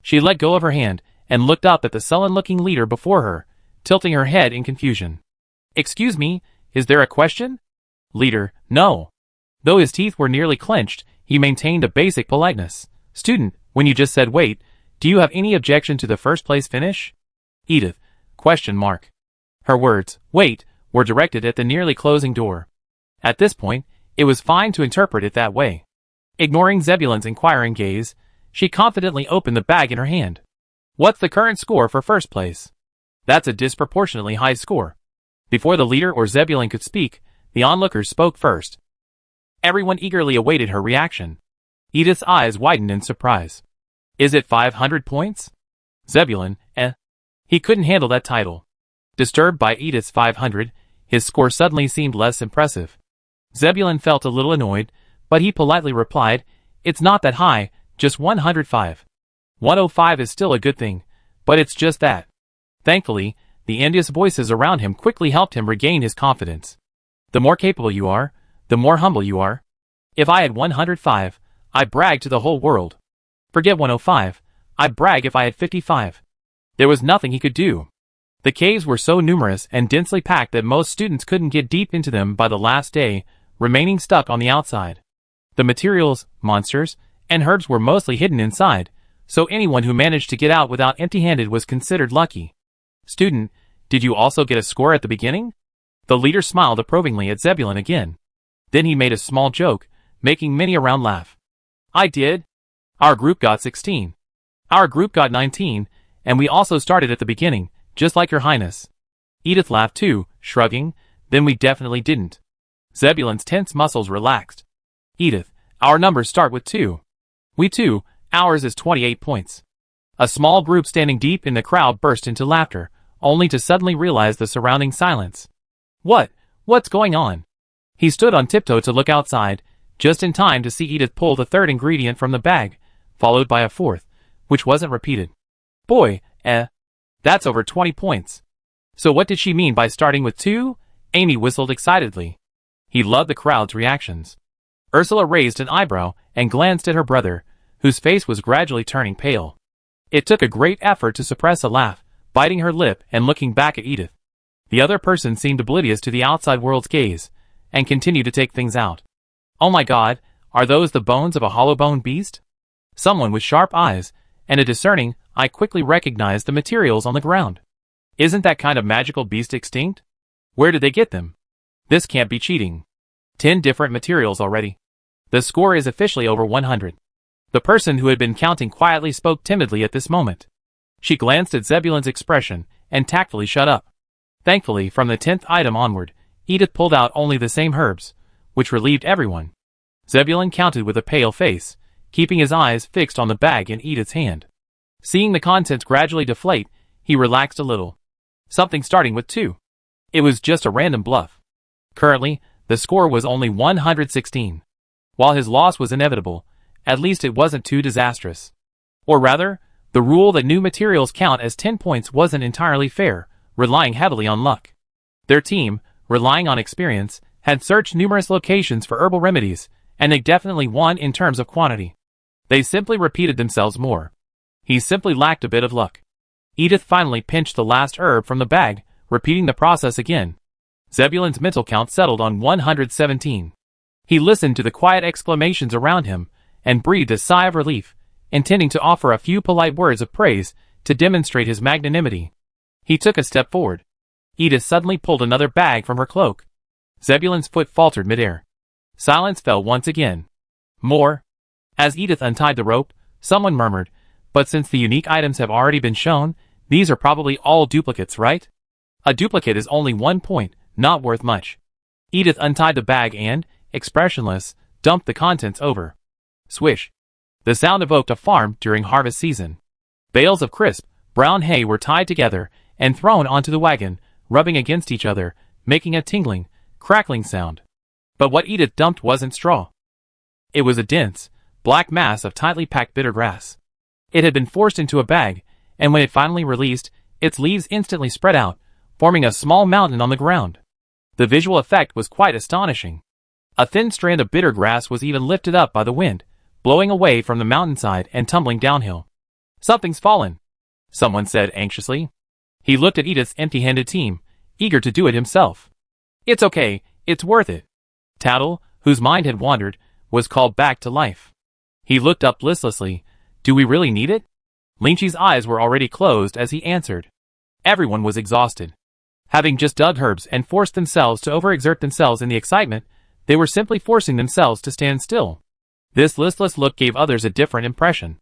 She let go of her hand and looked up at the sullen-looking leader before her, tilting her head in confusion. Excuse me, is there a question? Leader, no. Though his teeth were nearly clenched, he maintained a basic politeness. Student, when you just said wait, do you have any objection to the first place finish? Edith, question mark. Her words, wait, were directed at the nearly closing door. At this point, it was fine to interpret it that way. Ignoring Zebulon's inquiring gaze, she confidently opened the bag in her hand. What's the current score for first place? That's a disproportionately high score. Before the leader or Zebulon could speak, the onlookers spoke first. Everyone eagerly awaited her reaction. Edith's eyes widened in surprise. Is it 500 points? Zebulon, He couldn't handle that title. Disturbed by Edith's 500, his score suddenly seemed less impressive. Zebulon felt a little annoyed, but he politely replied, It's not that high, just 105. 105 is still a good thing, but it's just that. Thankfully, the envious voices around him quickly helped him regain his confidence. The more capable you are, the more humble you are. If I had 105, I'd brag to the whole world. Forget 105, I'd brag if I had 55. There was nothing he could do. The caves were so numerous and densely packed that most students couldn't get deep into them by the last day, remaining stuck on the outside. The materials, monsters, and herbs were mostly hidden inside, so anyone who managed to get out without empty-handed was considered lucky. Student, did you also get a score at the beginning? The leader smiled approvingly at Zebulon again. Then he made a small joke, making many around laugh. I did. Our group got 16. Our group got 19, and we also started at the beginning, just like your highness. Edith laughed too, shrugging, then we definitely didn't. Zebulon's tense muscles relaxed. Edith, our numbers start with 2. We too, ours is 28 points. A small group standing deep in the crowd burst into laughter, only to suddenly realize the surrounding silence. What's going on? He stood on tiptoe to look outside, just in time to see Edith pull the third ingredient from the bag, followed by a fourth, which wasn't repeated. Boy, that's over 20 points. So what did she mean by starting with 2? Amy whistled excitedly. He loved the crowd's reactions. Ursula raised an eyebrow and glanced at her brother, whose face was gradually turning pale. It took a great effort to suppress a laugh, biting her lip and looking back at Edith. The other person seemed oblivious to the outside world's gaze, and continued to take things out. Oh my god, are those the bones of a hollow-bone beast? Someone with sharp eyes, and a discerning eye quickly recognized the materials on the ground. Isn't that kind of magical beast extinct? Where did they get them? This can't be cheating. 10 different materials already. The score is officially over 100. The person who had been counting quietly spoke timidly at this moment. She glanced at Zebulon's expression and tactfully shut up. Thankfully, from the 10th item onward, Edith pulled out only the same herbs, which relieved everyone. Zebulon counted with a pale face, keeping his eyes fixed on the bag in Edith's hand. Seeing the contents gradually deflate, he relaxed a little. Something starting with 2. It was just a random bluff. Currently, the score was only 116. While his loss was inevitable, at least it wasn't too disastrous. Or rather, the rule that new materials count as 10 points wasn't entirely fair, relying heavily on luck. Their team, relying on experience, had searched numerous locations for herbal remedies, and they definitely won in terms of quantity. They simply repeated themselves more. He simply lacked a bit of luck. Edith finally pinched the last herb from the bag, repeating the process again. Zebulon's mental count settled on 117. He listened to the quiet exclamations around him, and breathed a sigh of relief, intending to offer a few polite words of praise to demonstrate his magnanimity. He took a step forward. Edith suddenly pulled another bag from her cloak. Zebulon's foot faltered midair. Silence fell once again. More. As Edith untied the rope, someone murmured, but since the unique items have already been shown, these are probably all duplicates, right? A duplicate is only 1 point, not worth much. Edith untied the bag and, expressionless, dumped the contents over. Swish. The sound evoked a farm during harvest season. Bales of crisp, brown hay were tied together and thrown onto the wagon, rubbing against each other, making a tingling, crackling sound. But what Edith dumped wasn't straw. It was a dense, black mass of tightly packed bitter grass. It had been forced into a bag, and when it finally released, its leaves instantly spread out, forming a small mountain on the ground. The visual effect was quite astonishing. A thin strand of bitter grass was even lifted up by the wind, blowing away from the mountainside and tumbling downhill. Something's fallen, someone said anxiously. He looked at Edith's empty-handed team, eager to do it himself. It's okay, it's worth it. Tattle, whose mind had wandered, was called back to life. He looked up listlessly. Do we really need it? Lynchy's eyes were already closed as he answered. Everyone was exhausted. Having just dug herbs and forced themselves to overexert themselves in the excitement, they were simply forcing themselves to stand still. This listless look gave others a different impression.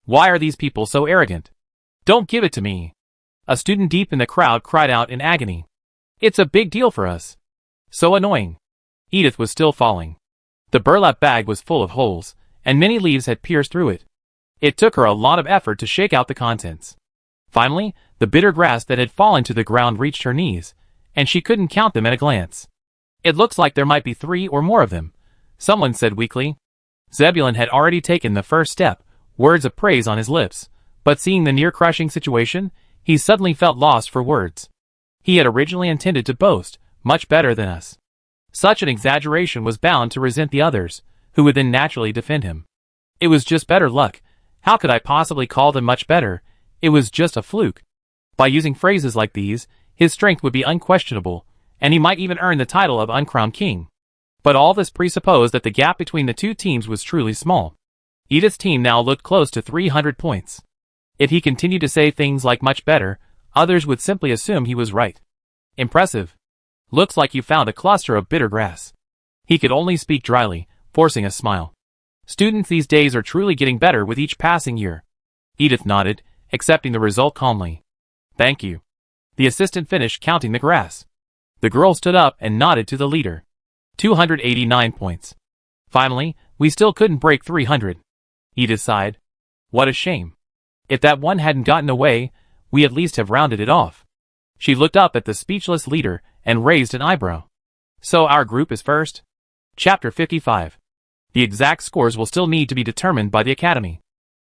Why are these people so arrogant? Don't give it to me. A student deep in the crowd cried out in agony. It's a big deal for us. So annoying. Edith was still falling. The burlap bag was full of holes, and many leaves had pierced through it. It took her a lot of effort to shake out the contents. Finally, the bitter grass that had fallen to the ground reached her knees, and she couldn't count them at a glance. It looks like there might be 3 or more of them, someone said weakly. Zebulon had already taken the first step, words of praise on his lips, but seeing the near-crushing situation, he suddenly felt lost for words. He had originally intended to boast, much better than us. Such an exaggeration was bound to resent the others, who would then naturally defend him. It was just better luck. How could I possibly call them much better? It was just a fluke. By using phrases like these, his strength would be unquestionable, and he might even earn the title of uncrowned king. But all this presupposed that the gap between the two teams was truly small. Edith's team now looked close to 300 points. If he continued to say things like much better, others would simply assume he was right. Impressive. Looks like you found a cluster of bitter grass. He could only speak dryly, forcing a smile. Students these days are truly getting better with each passing year. Edith nodded, accepting the result calmly. Thank you. The assistant finished counting the grass. The girl stood up and nodded to the leader. 289 points. Finally, we still couldn't break 300. Edith sighed. What a shame. If that one hadn't gotten away, we at least have rounded it off. She looked up at the speechless leader and raised an eyebrow. So our group is first? Chapter 55. The exact scores will still need to be determined by the Academy.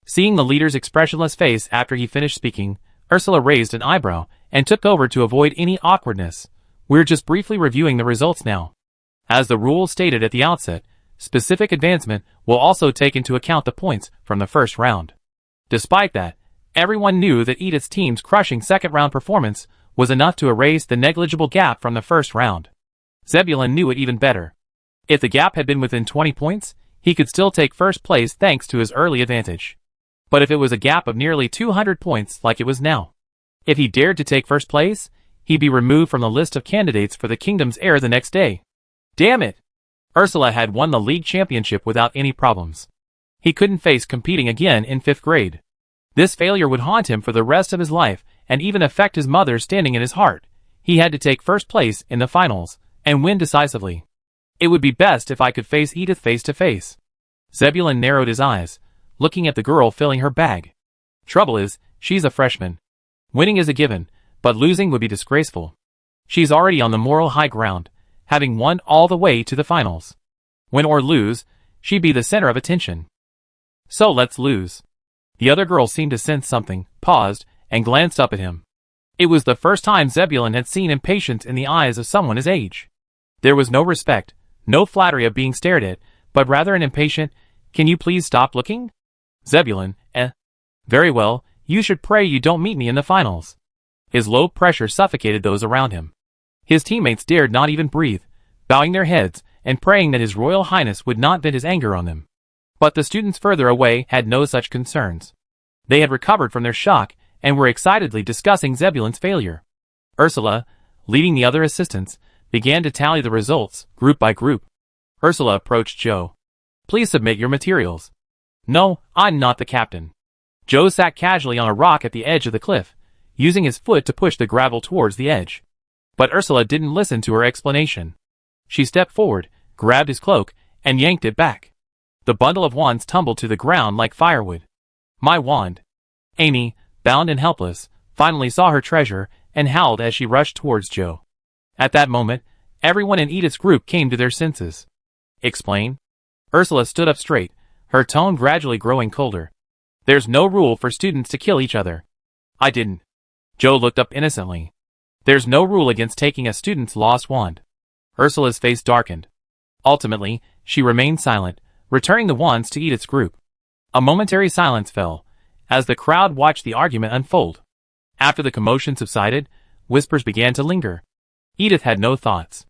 Seeing the leader's expressionless face after he finished speaking, Ursula raised an eyebrow and took over to avoid any awkwardness. We're just briefly reviewing the results now. As the rules stated at the outset, specific advancement will also take into account the points from the first round. Despite that, everyone knew that Edith's team's crushing second-round performance was enough to erase the negligible gap from the first round. Zebulon knew it even better. If the gap had been within 20 points, he could still take first place thanks to his early advantage. But if it was a gap of nearly 200 points like it was now, if he dared to take first place, he'd be removed from the list of candidates for the kingdom's heir the next day. Damn it! Ursula had won the league championship without any problems. He couldn't face competing again in 5th grade. This failure would haunt him for the rest of his life and even affect his mother standing in his heart. He had to take first place in the finals and win decisively. It would be best if I could face Edith face to face. Zebulon narrowed his eyes, looking at the girl filling her bag. Trouble is, she's a freshman. Winning is a given, but losing would be disgraceful. She's already on the moral high ground, having won all the way to the finals. Win or lose, she'd be the center of attention. So let's lose. The other girl seemed to sense something, paused, and glanced up at him. It was the first time Zebulon had seen impatience in the eyes of someone his age. There was no respect, no flattery of being stared at, but rather an impatient, "Can you please stop looking?" Zebulon, Very well, you should pray you don't meet me in the finals. His low pressure suffocated those around him. His teammates dared not even breathe, bowing their heads and praying that His Royal Highness would not vent his anger on them. But the students further away had no such concerns. They had recovered from their shock and were excitedly discussing Zebulon's failure. Ursula, leading the other assistants, began to tally the results, group by group. Ursula approached Joe. Please submit your materials. No, I'm not the captain. Joe sat casually on a rock at the edge of the cliff, using his foot to push the gravel towards the edge. But Ursula didn't listen to her explanation. She stepped forward, grabbed his cloak, and yanked it back. The bundle of wands tumbled to the ground like firewood. My wand. Amy, bound and helpless, finally saw her treasure and howled as she rushed towards Joe. At that moment, everyone in Edith's group came to their senses. Explain? Ursula stood up straight, her tone gradually growing colder. There's no rule for students to kill each other. I didn't. Joe looked up innocently. There's no rule against taking a student's lost wand. Ursula's face darkened. Ultimately, she remained silent, returning the wands to Edith's group. A momentary silence fell, as the crowd watched the argument unfold. After the commotion subsided, whispers began to linger. Edith had no thoughts.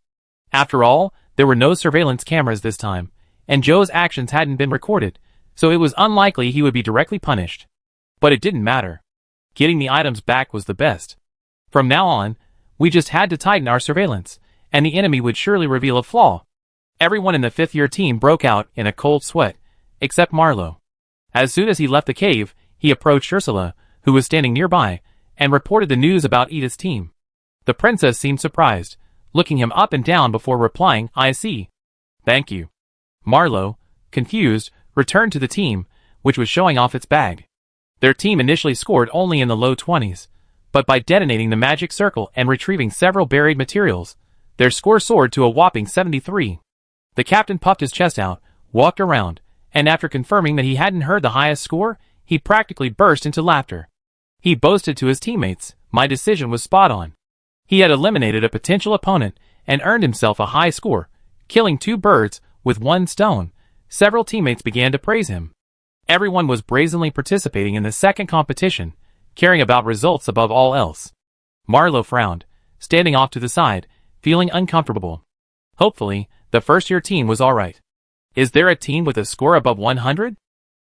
After all, there were no surveillance cameras this time, and Joe's actions hadn't been recorded, so it was unlikely he would be directly punished. But it didn't matter. Getting the items back was the best. From now on, we just had to tighten our surveillance, and the enemy would surely reveal a flaw. Everyone in the fifth-year team broke out in a cold sweat, except Marlowe. As soon as he left the cave, he approached Ursula, who was standing nearby, and reported the news about Edith's team. The princess seemed surprised, looking him up and down before replying, I see. Thank you. Marlowe, confused, returned to the team, which was showing off its bag. Their team initially scored only in the low 20s, but by detonating the magic circle and retrieving several buried materials, their score soared to a whopping 73. The captain puffed his chest out, walked around, and after confirming that he hadn't heard the highest score, he practically burst into laughter. He boasted to his teammates, my decision was spot on. He had eliminated a potential opponent and earned himself a high score, killing 2 birds with 1 stone. Several teammates began to praise him. Everyone was brazenly participating in the second competition, caring about results above all else. Marlowe frowned, standing off to the side, feeling uncomfortable. Hopefully, The first-year team was alright. Is there a team with a score above 100?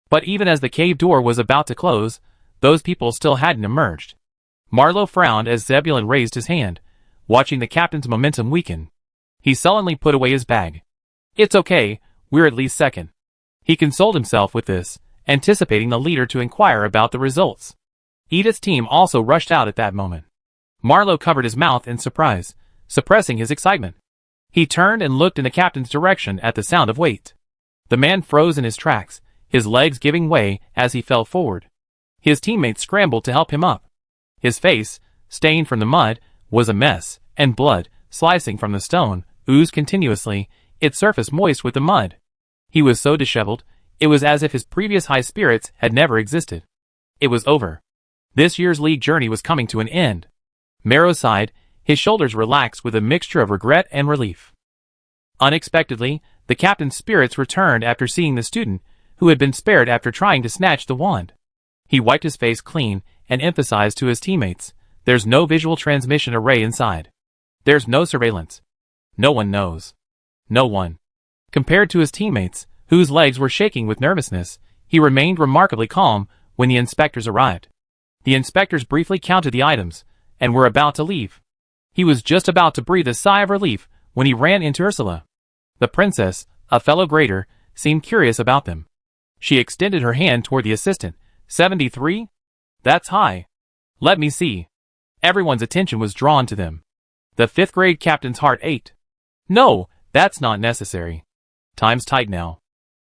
But even as the cave door was about to close, those people still hadn't emerged. Marlowe frowned as Zebulon raised his hand, watching the captain's momentum weaken. He sullenly put away his bag. It's okay, we're at least second. He consoled himself with this, anticipating the leader to inquire about the results. Edith's team also rushed out at that moment. Marlowe covered his mouth in surprise, suppressing his excitement. He turned and looked in the captain's direction at the sound of weight. The man froze in his tracks, his legs giving way as he fell forward. His teammates scrambled to help him up. His face, stained from the mud, was a mess, and blood, slicing from the stone, oozed continuously, its surface moist with the mud. He was so disheveled, it was as if his previous high spirits had never existed. It was over. This year's league journey was coming to an end. Marrow sighed, his shoulders relaxed with a mixture of regret and relief. Unexpectedly, the captain's spirits returned after seeing the student, who had been spared after trying to snatch the wand. He wiped his face clean and emphasized to his teammates, there's no visual transmission array inside. There's no surveillance. No one knows. No one. Compared to his teammates, whose legs were shaking with nervousness, he remained remarkably calm when the inspectors arrived. The inspectors briefly counted the items, and were about to leave. He was just about to breathe a sigh of relief when he ran into Ursula. The princess, a fellow grader, seemed curious about them. She extended her hand toward the assistant. 73? That's high. Let me see. Everyone's attention was drawn to them. The 5th grade captain's heart ached. No, that's not necessary. Time's tight now.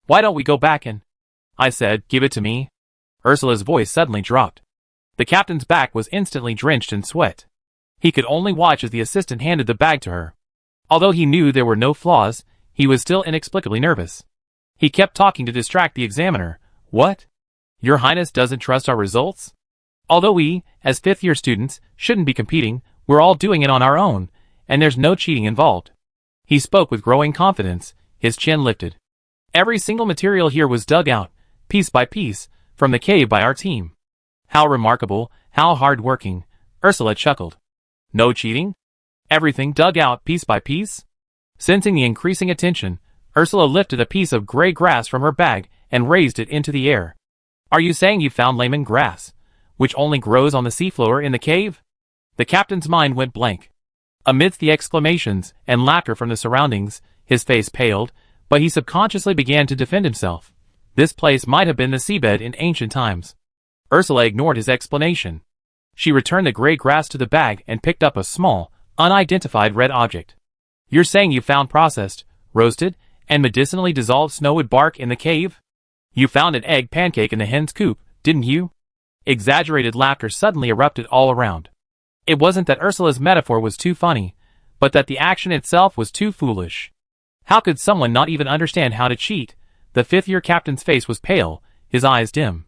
Why don't we go back and... I said, give it to me. Ursula's voice suddenly dropped. The captain's back was instantly drenched in sweat. He could only watch as the assistant handed the bag to her. Although he knew there were no flaws, he was still inexplicably nervous. He kept talking to distract the examiner. What? Your Highness doesn't trust our results? Although we, as 5th-year students, shouldn't be competing, we're all doing it on our own, and there's no cheating involved. He spoke with growing confidence, his chin lifted. Every single material here was dug out, piece by piece, from the cave by our team. How remarkable, how hard-working, Ursula chuckled. No cheating? Everything dug out piece by piece? Sensing the increasing attention, Ursula lifted a piece of gray grass from her bag and raised it into the air. Are you saying you found lemon grass, which only grows on the seafloor in the cave? The captain's mind went blank. Amidst the exclamations and laughter from the surroundings, his face paled, but he subconsciously began to defend himself. This place might have been the seabed in ancient times. Ursula ignored his explanation. She returned the gray grass to the bag and picked up a small, unidentified red object. You're saying you found processed, roasted, and medicinally dissolved snowwood bark in the cave? You found an egg pancake in the hen's coop, didn't you? Exaggerated laughter suddenly erupted all around. It wasn't that Ursula's metaphor was too funny, but that the action itself was too foolish. How could someone not even understand how to cheat? The 5th-year captain's face was pale, his eyes dim.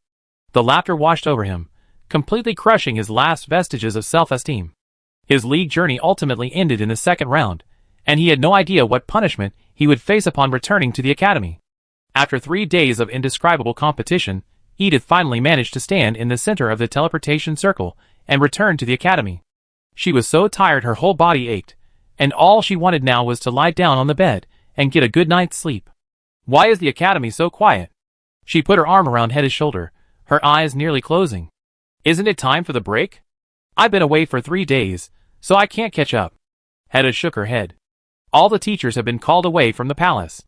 The laughter washed over him, completely crushing his last vestiges of self-esteem. His league journey ultimately ended in the second round, and he had no idea what punishment he would face upon returning to the academy. After 3 days of indescribable competition, Edith finally managed to stand in the center of the teleportation circle and return to the academy. She was so tired her whole body ached, and all she wanted now was to lie down on the bed and get a good night's sleep. Why is the academy so quiet? She put her arm around Hedda's shoulder, her eyes nearly closing. Isn't it time for the break? I've been away for 3 days, so I can't catch up. Hedda shook her head. All the teachers have been called away from the palace.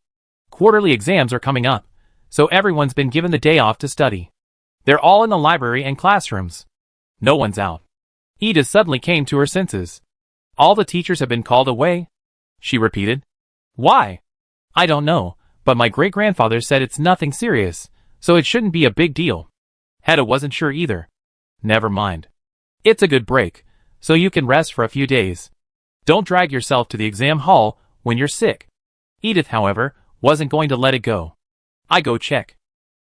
Quarterly exams are coming up, so everyone's been given the day off to study. They're all in the library and classrooms. No one's out. Edith suddenly came to her senses. All the teachers have been called away? She repeated. Why? I don't know, but my great-grandfather said it's nothing serious, so it shouldn't be a big deal. Hedda wasn't sure either. Never mind. It's a good break, so you can rest for a few days. Don't drag yourself to the exam hall when you're sick. Edith, however, wasn't going to let it go. I go check.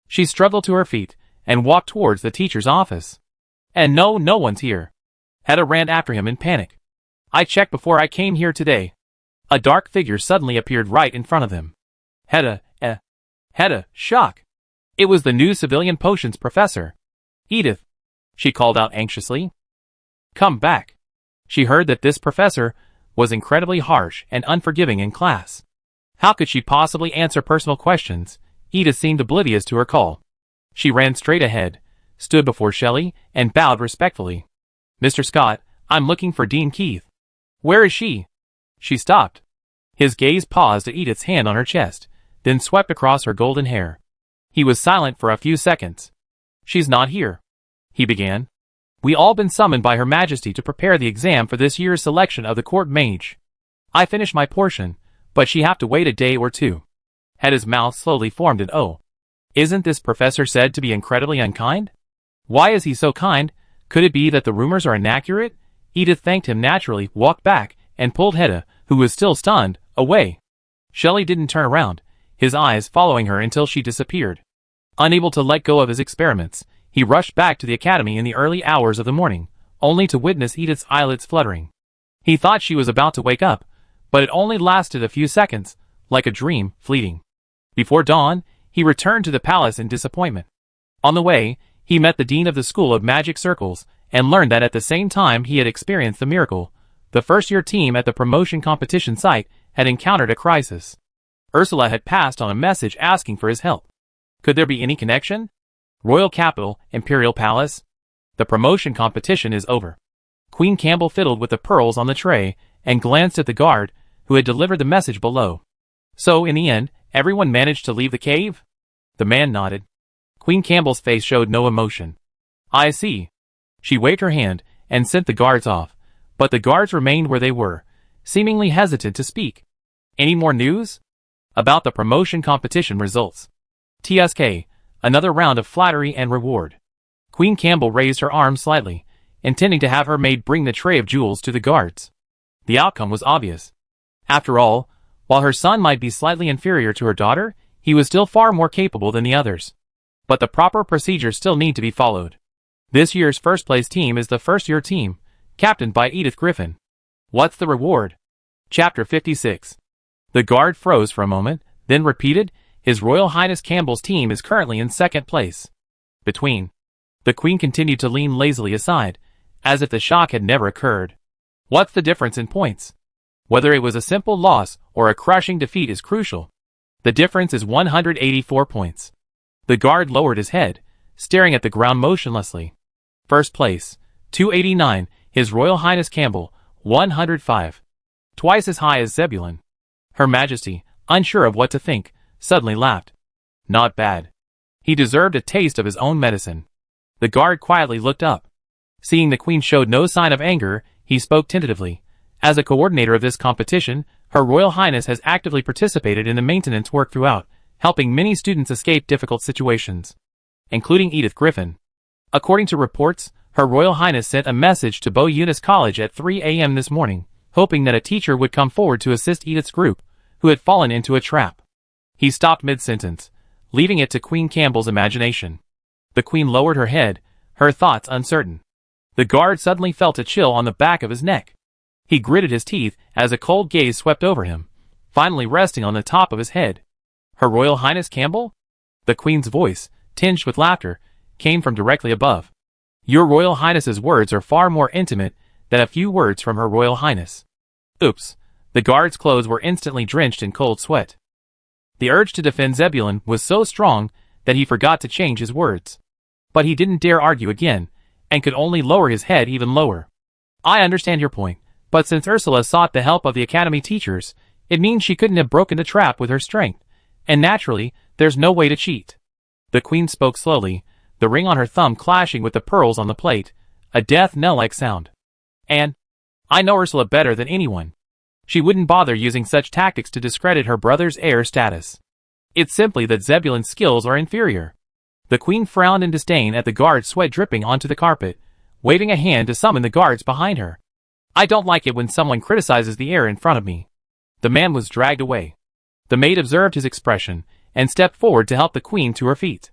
She struggled to her feet and walked towards the teacher's office. And no one's here. Hedda ran after him in panic. I checked before I came here today. A dark figure suddenly appeared right in front of them. Hedda, shock. It was the new civilian potions professor. Edith, she called out anxiously. Come back. She heard that this professor was incredibly harsh and unforgiving in class. How could she possibly answer personal questions? Edith seemed oblivious to her call. She ran straight ahead, stood before Shelley, and bowed respectfully. "Mr. Scott, I'm looking for Dean Keith." "Where is she?" She stopped. His gaze paused at Edith's hand on her chest, then swept across her golden hair. He was silent for a few seconds. "She's not here," he began. "We all been summoned by Her Majesty to prepare the exam for this year's selection of the court mage. I finished my portion, but she have to wait a day or two." Had his mouth slowly formed an O. Isn't this professor said to be incredibly unkind? Why is he so kind? Could it be that the rumors are inaccurate? Edith thanked him naturally, walked back, and pulled Hedda, who was still stunned, away. Shelley didn't turn around, his eyes following her until she disappeared. Unable to let go of his experiments, he rushed back to the academy in the early hours of the morning, only to witness Edith's eyelids fluttering. He thought she was about to wake up, but it only lasted a few seconds, like a dream, fleeting. Before dawn, he returned to the palace in disappointment. On the way, he met the dean of the School of Magic Circles, and learned that at the same time he had experienced the miracle, the first-year team at the promotion competition site had encountered a crisis. Ursula had passed on a message asking for his help. Could there be any connection? Royal Capital, Imperial Palace? The promotion competition is over. Queen Campbell fiddled with the pearls on the tray, and glanced at the guard, who had delivered the message below. So, in the end, everyone managed to leave the cave? The man nodded. Queen Campbell's face showed no emotion. "I see." She waved her hand, and sent the guards off, but the guards remained where they were, seemingly hesitant to speak. "Any more news?" "About the promotion competition results. TSK, another round of flattery and reward." Queen Campbell raised her arm slightly, intending to have her maid bring the tray of jewels to the guards. The outcome was obvious. After all, while her son might be slightly inferior to her daughter, he was still far more capable than the others. But the proper procedures still need to be followed. This year's first-place team is the first-year team, captained by Edith Griffin. What's the reward? Chapter 56. The guard froze for a moment, then repeated, "His Royal Highness Campbell's team is currently in second place." Between. The Queen continued to lean lazily aside, as if the shock had never occurred. What's the difference in points? Whether it was a simple loss or a crushing defeat is crucial. The difference is 184 points. The guard lowered his head, staring at the ground motionlessly. First place, 289, His Royal Highness Campbell, 105. Twice as high as Zebulon. Her Majesty, unsure of what to think, suddenly laughed. Not bad. He deserved a taste of his own medicine. The guard quietly looked up. Seeing the Queen showed no sign of anger, he spoke tentatively. As a coordinator of this competition, Her Royal Highness has actively participated in the maintenance work throughout, helping many students escape difficult situations, including Edith Griffin. According to reports, Her Royal Highness sent a message to Bo Eunice College at 3 a.m. this morning, hoping that a teacher would come forward to assist Edith's group, who had fallen into a trap. He stopped mid-sentence, leaving it to Queen Campbell's imagination. The Queen lowered her head, her thoughts uncertain. The guard suddenly felt a chill on the back of his neck. He gritted his teeth as a cold gaze swept over him, finally resting on the top of his head. Her Royal Highness Campbell? The Queen's voice, tinged with laughter, came from directly above. Your Royal Highness's words are far more intimate than a few words from Her Royal Highness. Oops. The guard's clothes were instantly drenched in cold sweat. The urge to defend Zebulon was so strong that he forgot to change his words. But he didn't dare argue again, and could only lower his head even lower. I understand your point, but since Ursula sought the help of the academy teachers, it means she couldn't have broken the trap with her strength, and naturally, there's no way to cheat. The Queen spoke slowly, the ring on her thumb clashing with the pearls on the plate, a death knell-like sound. And I know Ursula better than anyone. She wouldn't bother using such tactics to discredit her brother's heir status. It's simply that Zebulon's skills are inferior. The Queen frowned in disdain at the guard's sweat dripping onto the carpet, waving a hand to summon the guards behind her. I don't like it when someone criticizes the heir in front of me. The man was dragged away. The maid observed his expression, and stepped forward to help the Queen to her feet.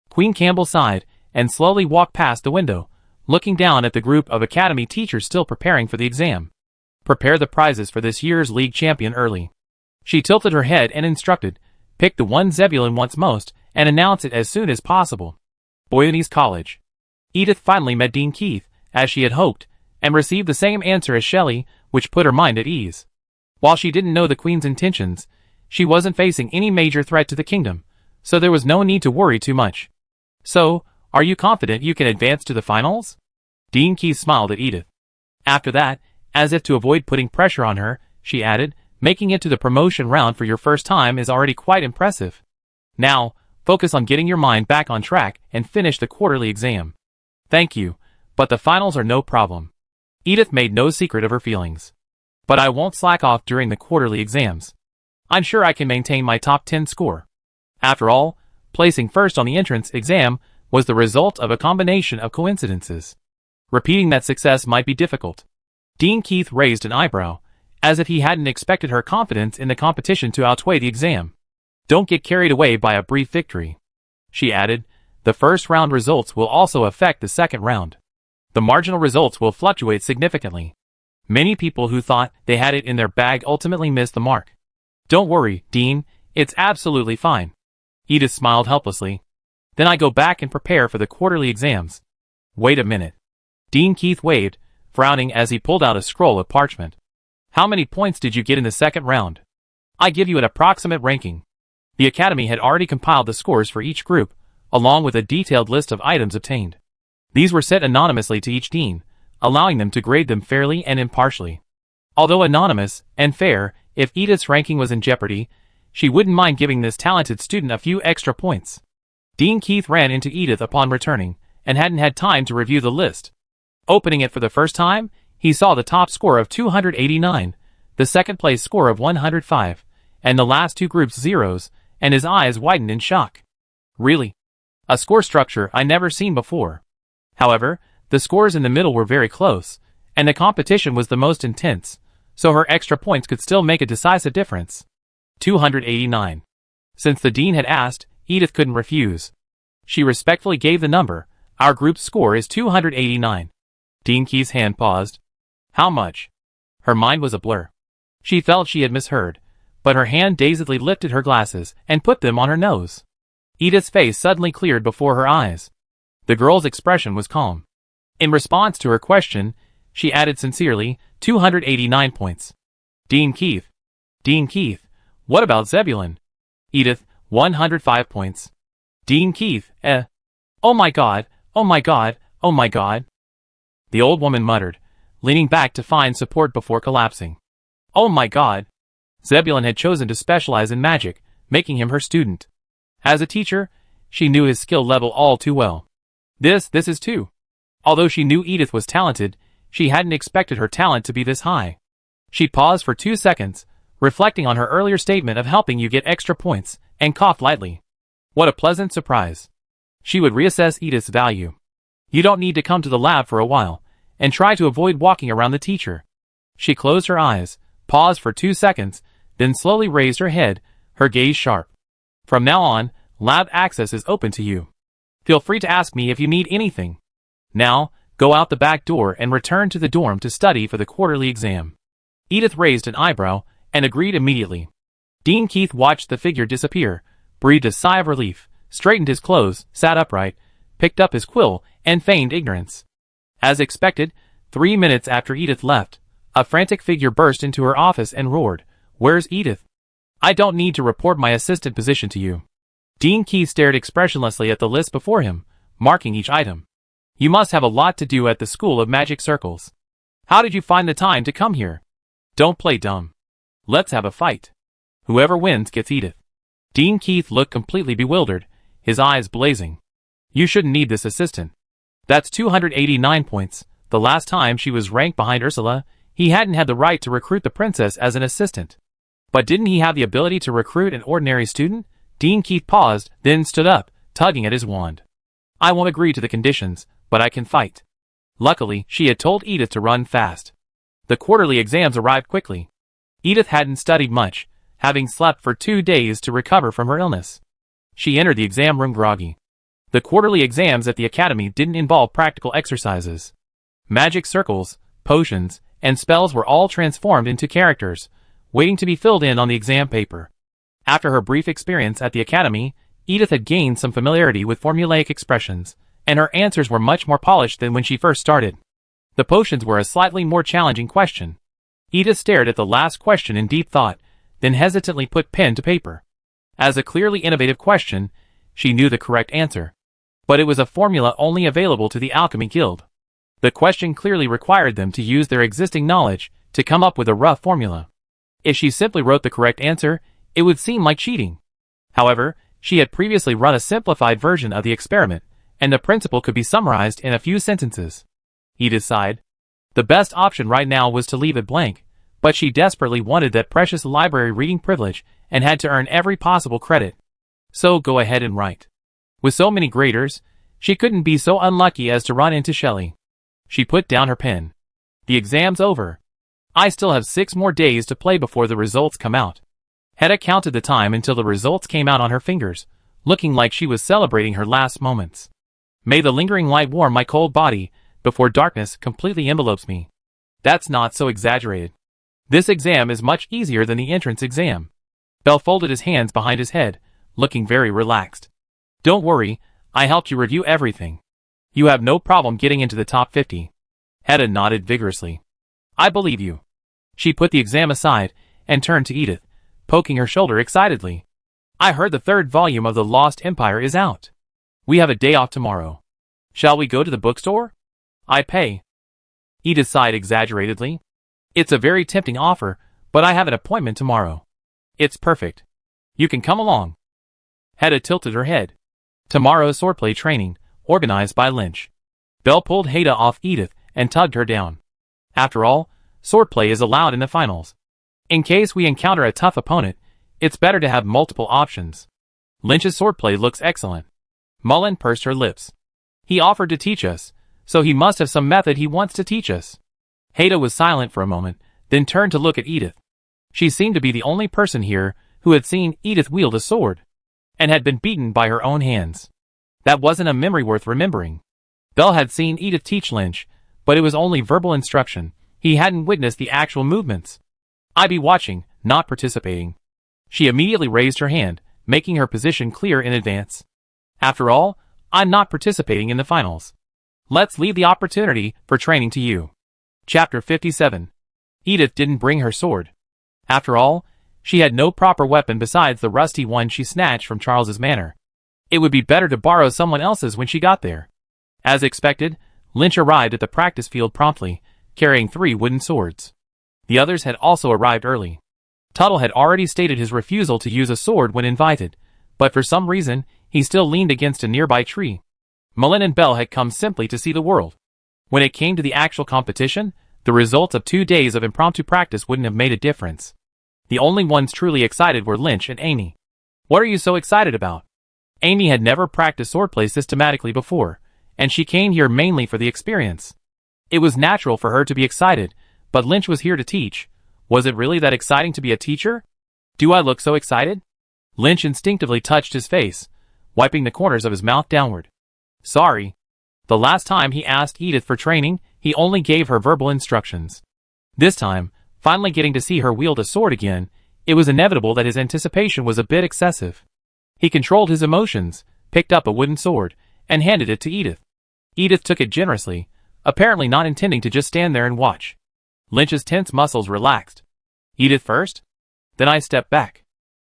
Queen Campbell sighed, and slowly walked past the window, looking down at the group of academy teachers still preparing for the exam. Prepare the prizes for this year's league champion early. She tilted her head and instructed, pick the one Zebulon wants most, and announce it as soon as possible. Boyuni's College. Edith finally met Dean Keith, as she had hoped, and received the same answer as Shelley, which put her mind at ease. While she didn't know the Queen's intentions, She wasn't facing any major threat to the kingdom, so there was no need to worry too much. So, are you confident you can advance to the finals? Dean Keith smiled at Edith. After that, as if to avoid putting pressure on her, she added, making it to the promotion round for your first time is already quite impressive. Now, focus on getting your mind back on track and finish the quarterly exam. Thank you, but the finals are no problem. Edith made no secret of her feelings. But I won't slack off during the quarterly exams. I'm sure I can maintain my top 10 score. After all, placing first on the entrance exam was the result of a combination of coincidences. Repeating that success might be difficult. Dean Keith raised an eyebrow, as if he hadn't expected her confidence in the competition to outweigh the exam. Don't get carried away by a brief victory. She added, the first round results will also affect the second round. The marginal results will fluctuate significantly. Many people who thought they had it in their bag ultimately missed the mark. Don't worry, Dean, it's absolutely fine. Edith smiled helplessly. Then I go back and prepare for the quarterly exams. Wait a minute. Dean Keith waved, frowning as he pulled out a scroll of parchment. How many points did you get in the second round? I give you an approximate ranking. The Academy had already compiled the scores for each group, along with a detailed list of items obtained. These were set anonymously to each dean, allowing them to grade them fairly and impartially. Although anonymous and fair, if Edith's ranking was in jeopardy, she wouldn't mind giving this talented student a few extra points. Dean Keith ran into Edith upon returning, and hadn't had time to review the list. Opening it for the first time, he saw the top score of 289, the second place score of 105, and the last two groups zeros, and his eyes widened in shock. Really? A score structure I never seen before. However, the scores in the middle were very close, and the competition was the most intense, so her extra points could still make a decisive difference. 289. Since the dean had asked, Edith couldn't refuse. She respectfully gave the number. Our group's score is 289. Dean Keith's hand paused. How much? Her mind was a blur. She felt she had misheard, but her hand dazedly lifted her glasses and put them on her nose. Edith's face suddenly cleared before her eyes. The girl's expression was calm. In response to her question, she added sincerely, 289 points. Dean Keith. Dean Keith, what about Zebulon? Edith, 105 points. Dean Keith, Oh my god, oh my god, oh my god. The old woman muttered, leaning back to find support before collapsing. Oh my god. Zebulon had chosen to specialize in magic, making him her student. As a teacher, she knew his skill level all too well. This is too. Although she knew Edith was talented, she hadn't expected her talent to be this high. She paused for 2 seconds, reflecting on her earlier statement of helping you get extra points, and coughed lightly. What a pleasant surprise. She would reassess Edith's value. You don't need to come to the lab for a while, and try to avoid walking around the teacher. She closed her eyes, paused for 2 seconds, then slowly raised her head, her gaze sharp. From now on, lab access is open to you. Feel free to ask me if you need anything. Now, go out the back door and return to the dorm to study for the quarterly exam. Edith raised an eyebrow and agreed immediately. Dean Keith watched the figure disappear, breathed a sigh of relief, straightened his clothes, sat upright, picked up his quill, and feigned ignorance. As expected, 3 minutes after Edith left, a frantic figure burst into her office and roared, "Where's Edith? I don't need to report my assistant position to you." Dean Keith stared expressionlessly at the list before him, marking each item. You must have a lot to do at the School of Magic Circles. How did you find the time to come here? Don't play dumb. Let's have a fight. Whoever wins gets Edith. Dean Keith looked completely bewildered, his eyes blazing. You shouldn't need this assistant. That's 289 points. The last time she was ranked behind Ursula, he hadn't had the right to recruit the princess as an assistant. But didn't he have the ability to recruit an ordinary student? Dean Keith paused, then stood up, tugging at his wand. I won't agree to the conditions, but I can fight. Luckily, she had told Edith to run fast. The quarterly exams arrived quickly. Edith hadn't studied much, having slept for 2 days to recover from her illness. She entered the exam room groggy. The quarterly exams at the academy didn't involve practical exercises. Magic circles, potions, and spells were all transformed into characters, waiting to be filled in on the exam paper. After her brief experience at the academy, Edith had gained some familiarity with formulaic expressions, and her answers were much more polished than when she first started. The potions were a slightly more challenging question. Edith stared at the last question in deep thought, then hesitantly put pen to paper. As a clearly innovative question, she knew the correct answer. But it was a formula only available to the Alchemy Guild. The question clearly required them to use their existing knowledge to come up with a rough formula. If she simply wrote the correct answer, it would seem like cheating. However, she had previously run a simplified version of the experiment, and the principle could be summarized in a few sentences. Edith sighed. The best option right now was to leave it blank, but she desperately wanted that precious library reading privilege and had to earn every possible credit. So go ahead and write. With so many graders, she couldn't be so unlucky as to run into Shelley. She put down her pen. The exam's over. I still have 6 more days to play before the results come out. Hedda counted the time until the results came out on her fingers, looking like she was celebrating her last moments. May the lingering light warm my cold body before darkness completely envelopes me. That's not so exaggerated. This exam is much easier than the entrance exam. Bell folded his hands behind his head, looking very relaxed. Don't worry, I helped you review everything. You have no problem getting into the top 50. Hedda nodded vigorously. I believe you. She put the exam aside and turned to Edith, poking her shoulder excitedly. I heard the 3rd volume of The Lost Empire is out. We have a day off tomorrow. Shall we go to the bookstore? I pay. Edith sighed exaggeratedly. It's a very tempting offer, but I have an appointment tomorrow. It's perfect. You can come along. Hedda tilted her head. Tomorrow's swordplay training, organized by Lynch. Bell pulled Hedda off Edith and tugged her down. After all, swordplay is allowed in the finals. In case we encounter a tough opponent, it's better to have multiple options. Lynch's swordplay looks excellent. Mullen pursed her lips. He offered to teach us, so he must have some method he wants to teach us. Hedda was silent for a moment, then turned to look at Edith. She seemed to be the only person here who had seen Edith wield a sword, and had been beaten by her own hands. That wasn't a memory worth remembering. Bell had seen Edith teach Lynch, but it was only verbal instruction. He hadn't witnessed the actual movements. I'd be watching, not participating. She immediately raised her hand, making her position clear in advance. After all, I'm not participating in the finals. Let's leave the opportunity for training to you. Chapter 57. Edith didn't bring her sword. After all, she had no proper weapon besides the rusty one she snatched from Charles's manor. It would be better to borrow someone else's when she got there. As expected, Lynch arrived at the practice field promptly, carrying 3 wooden swords. The others had also arrived early. Tuttle had already stated his refusal to use a sword when invited, but for some reason, he still leaned against a nearby tree. Mullen and Bell had come simply to see the world. When it came to the actual competition, the results of 2 days of impromptu practice wouldn't have made a difference. The only ones truly excited were Lynch and Amy. What are you so excited about? Amy had never practiced swordplay systematically before, and she came here mainly for the experience. It was natural for her to be excited, but Lynch was here to teach. Was it really that exciting to be a teacher? Do I look so excited? Lynch instinctively touched his face, wiping the corners of his mouth downward. Sorry. The last time he asked Edith for training, he only gave her verbal instructions. This time, finally getting to see her wield a sword again, it was inevitable that his anticipation was a bit excessive. He controlled his emotions, picked up a wooden sword, and handed it to Edith. Edith took it generously, apparently not intending to just stand there and watch. Lynch's tense muscles relaxed. Edith first? Then I stepped back.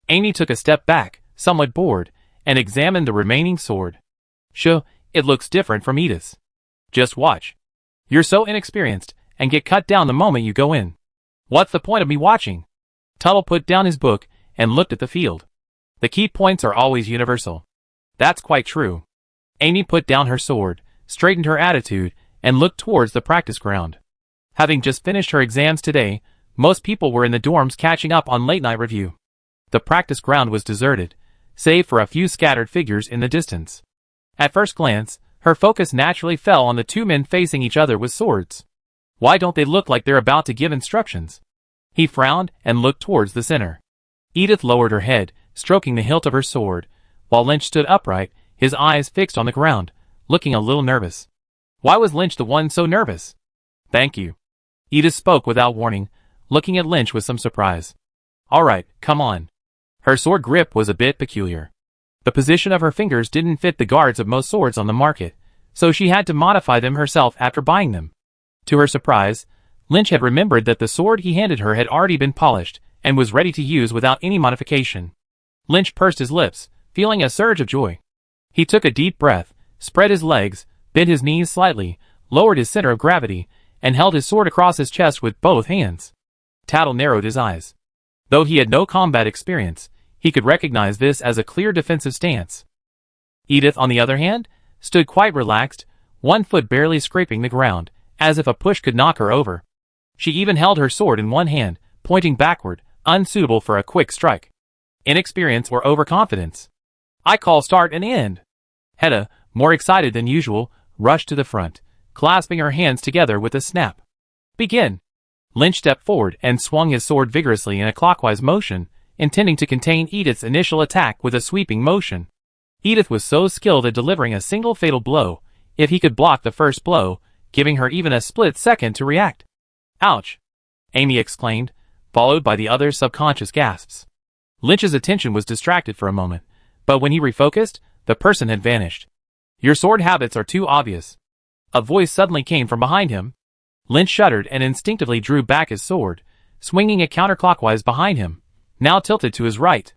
Amy took a step back, somewhat bored, and examined the remaining sword. Sure, it looks different from Edith's. Just watch. You're so inexperienced, and get cut down the moment you go in. What's the point of me watching? Tuttle put down his book and looked at the field. The key points are always universal. That's quite true. Amy put down her sword, straightened her attitude, and looked towards the practice ground. Having just finished her exams today, most people were in the dorms catching up on late-night review. The practice ground was deserted, save for a few scattered figures in the distance. At first glance, her focus naturally fell on the 2 men facing each other with swords. Why don't they look like they're about to give instructions? He frowned and looked towards the center. Edith lowered her head, stroking the hilt of her sword, while Lynch stood upright, his eyes fixed on the ground, looking a little nervous. Why was Lynch the one so nervous? Thank you. Edith spoke without warning, looking at Lynch with some surprise. All right, come on. Her sword grip was a bit peculiar. The position of her fingers didn't fit the guards of most swords on the market, so she had to modify them herself after buying them. To her surprise, Lynch had remembered that the sword he handed her had already been polished, and was ready to use without any modification. Lynch pursed his lips, feeling a surge of joy. He took a deep breath, spread his legs, bent his knees slightly, lowered his center of gravity, and held his sword across his chest with both hands. Tattle narrowed his eyes. Though he had no combat experience, he could recognize this as a clear defensive stance. Edith, on the other hand, stood quite relaxed, one foot barely scraping the ground, as if a push could knock her over. She even held her sword in one hand, pointing backward, unsuitable for a quick strike. Inexperience or overconfidence? I call start and end. Hedda, more excited than usual, rushed to the front, clasping her hands together with a snap. Begin. Lynch stepped forward and swung his sword vigorously in a clockwise motion, intending to contain Edith's initial attack with a sweeping motion. Edith was so skilled at delivering a single fatal blow, if he could block the first blow, giving her even a split second to react. Ouch! Amy exclaimed, followed by the other's subconscious gasps. Lynch's attention was distracted for a moment, but when he refocused, the person had vanished. Your sword habits are too obvious. A voice suddenly came from behind him. Lynch shuddered and instinctively drew back his sword, swinging it counterclockwise behind him, now tilted to his right.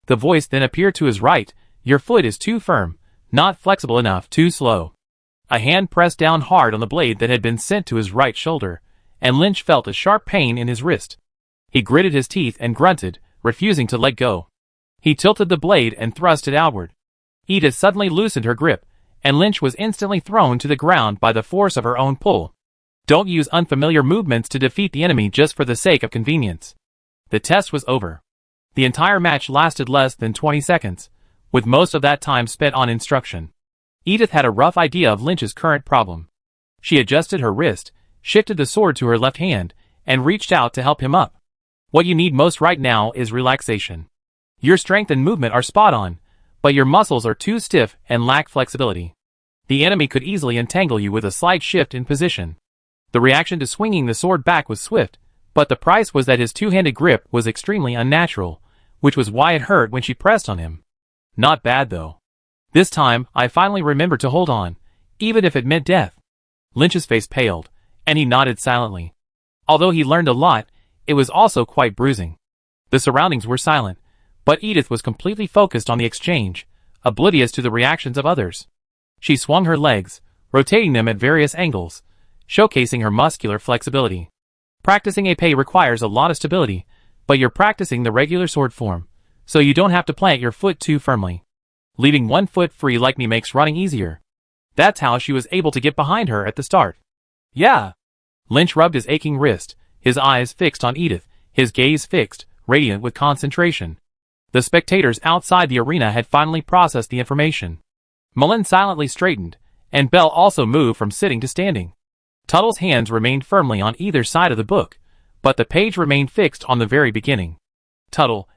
The voice then appeared to his right. Your foot is too firm, not flexible enough, too slow. A hand pressed down hard on the blade that had been sent to his right shoulder, and Lynch felt a sharp pain in his wrist. He gritted his teeth and grunted, refusing to let go. He tilted the blade and thrust it outward. Edith suddenly loosened her grip, and Lynch was instantly thrown to the ground by the force of her own pull. Don't use unfamiliar movements to defeat the enemy just for the sake of convenience. The test was over. The entire match lasted less than 20 seconds, with most of that time spent on instruction. Edith had a rough idea of Lynch's current problem. She adjusted her wrist, shifted the sword to her left hand, and reached out to help him up. What you need most right now is relaxation. Your strength and movement are spot on, but your muscles are too stiff and lack flexibility. The enemy could easily entangle you with a slight shift in position. The reaction to swinging the sword back was swift, but the price was that his two-handed grip was extremely unnatural, which was why it hurt when she pressed on him. Not bad though. This time, I finally remembered to hold on, even if it meant death. Lynch's face paled, and he nodded silently. Although he learned a lot, it was also quite bruising. The surroundings were silent, but Edith was completely focused on the exchange, oblivious to the reactions of others. She swung her legs, rotating them at various angles, showcasing her muscular flexibility. Practicing épée requires a lot of stability, but you're practicing the regular sword form, so you don't have to plant your foot too firmly. Leaving one foot free like me makes running easier. That's how she was able to get behind her at the start. Yeah. Lynch rubbed his aching wrist, his eyes fixed on Edith, his gaze fixed, radiant with concentration. The spectators outside the arena had finally processed the information. Mullen silently straightened, and Bell also moved from sitting to standing. Tuttle's hands remained firmly on either side of the book, but the page remained fixed on the very beginning. Tuttle,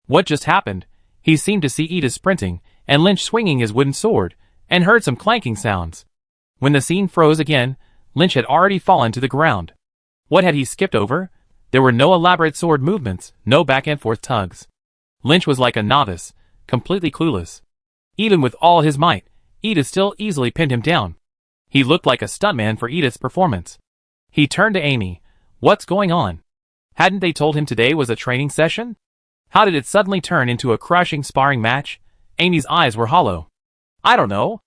what just happened? He seemed to see Edith sprinting, and Lynch swinging his wooden sword, and heard some clanking sounds. When the scene froze again, Lynch had already fallen to the ground. What had he skipped over? There were no elaborate sword movements, no back and forth tugs. Lynch was like a novice, completely clueless. Even with all his might, Edith still easily pinned him down. He looked like a stuntman for Edith's performance. He turned to Amy. What's going on? Hadn't they told him today was a training session? How did it suddenly turn into a crushing sparring match? Amy's eyes were hollow. I don't know.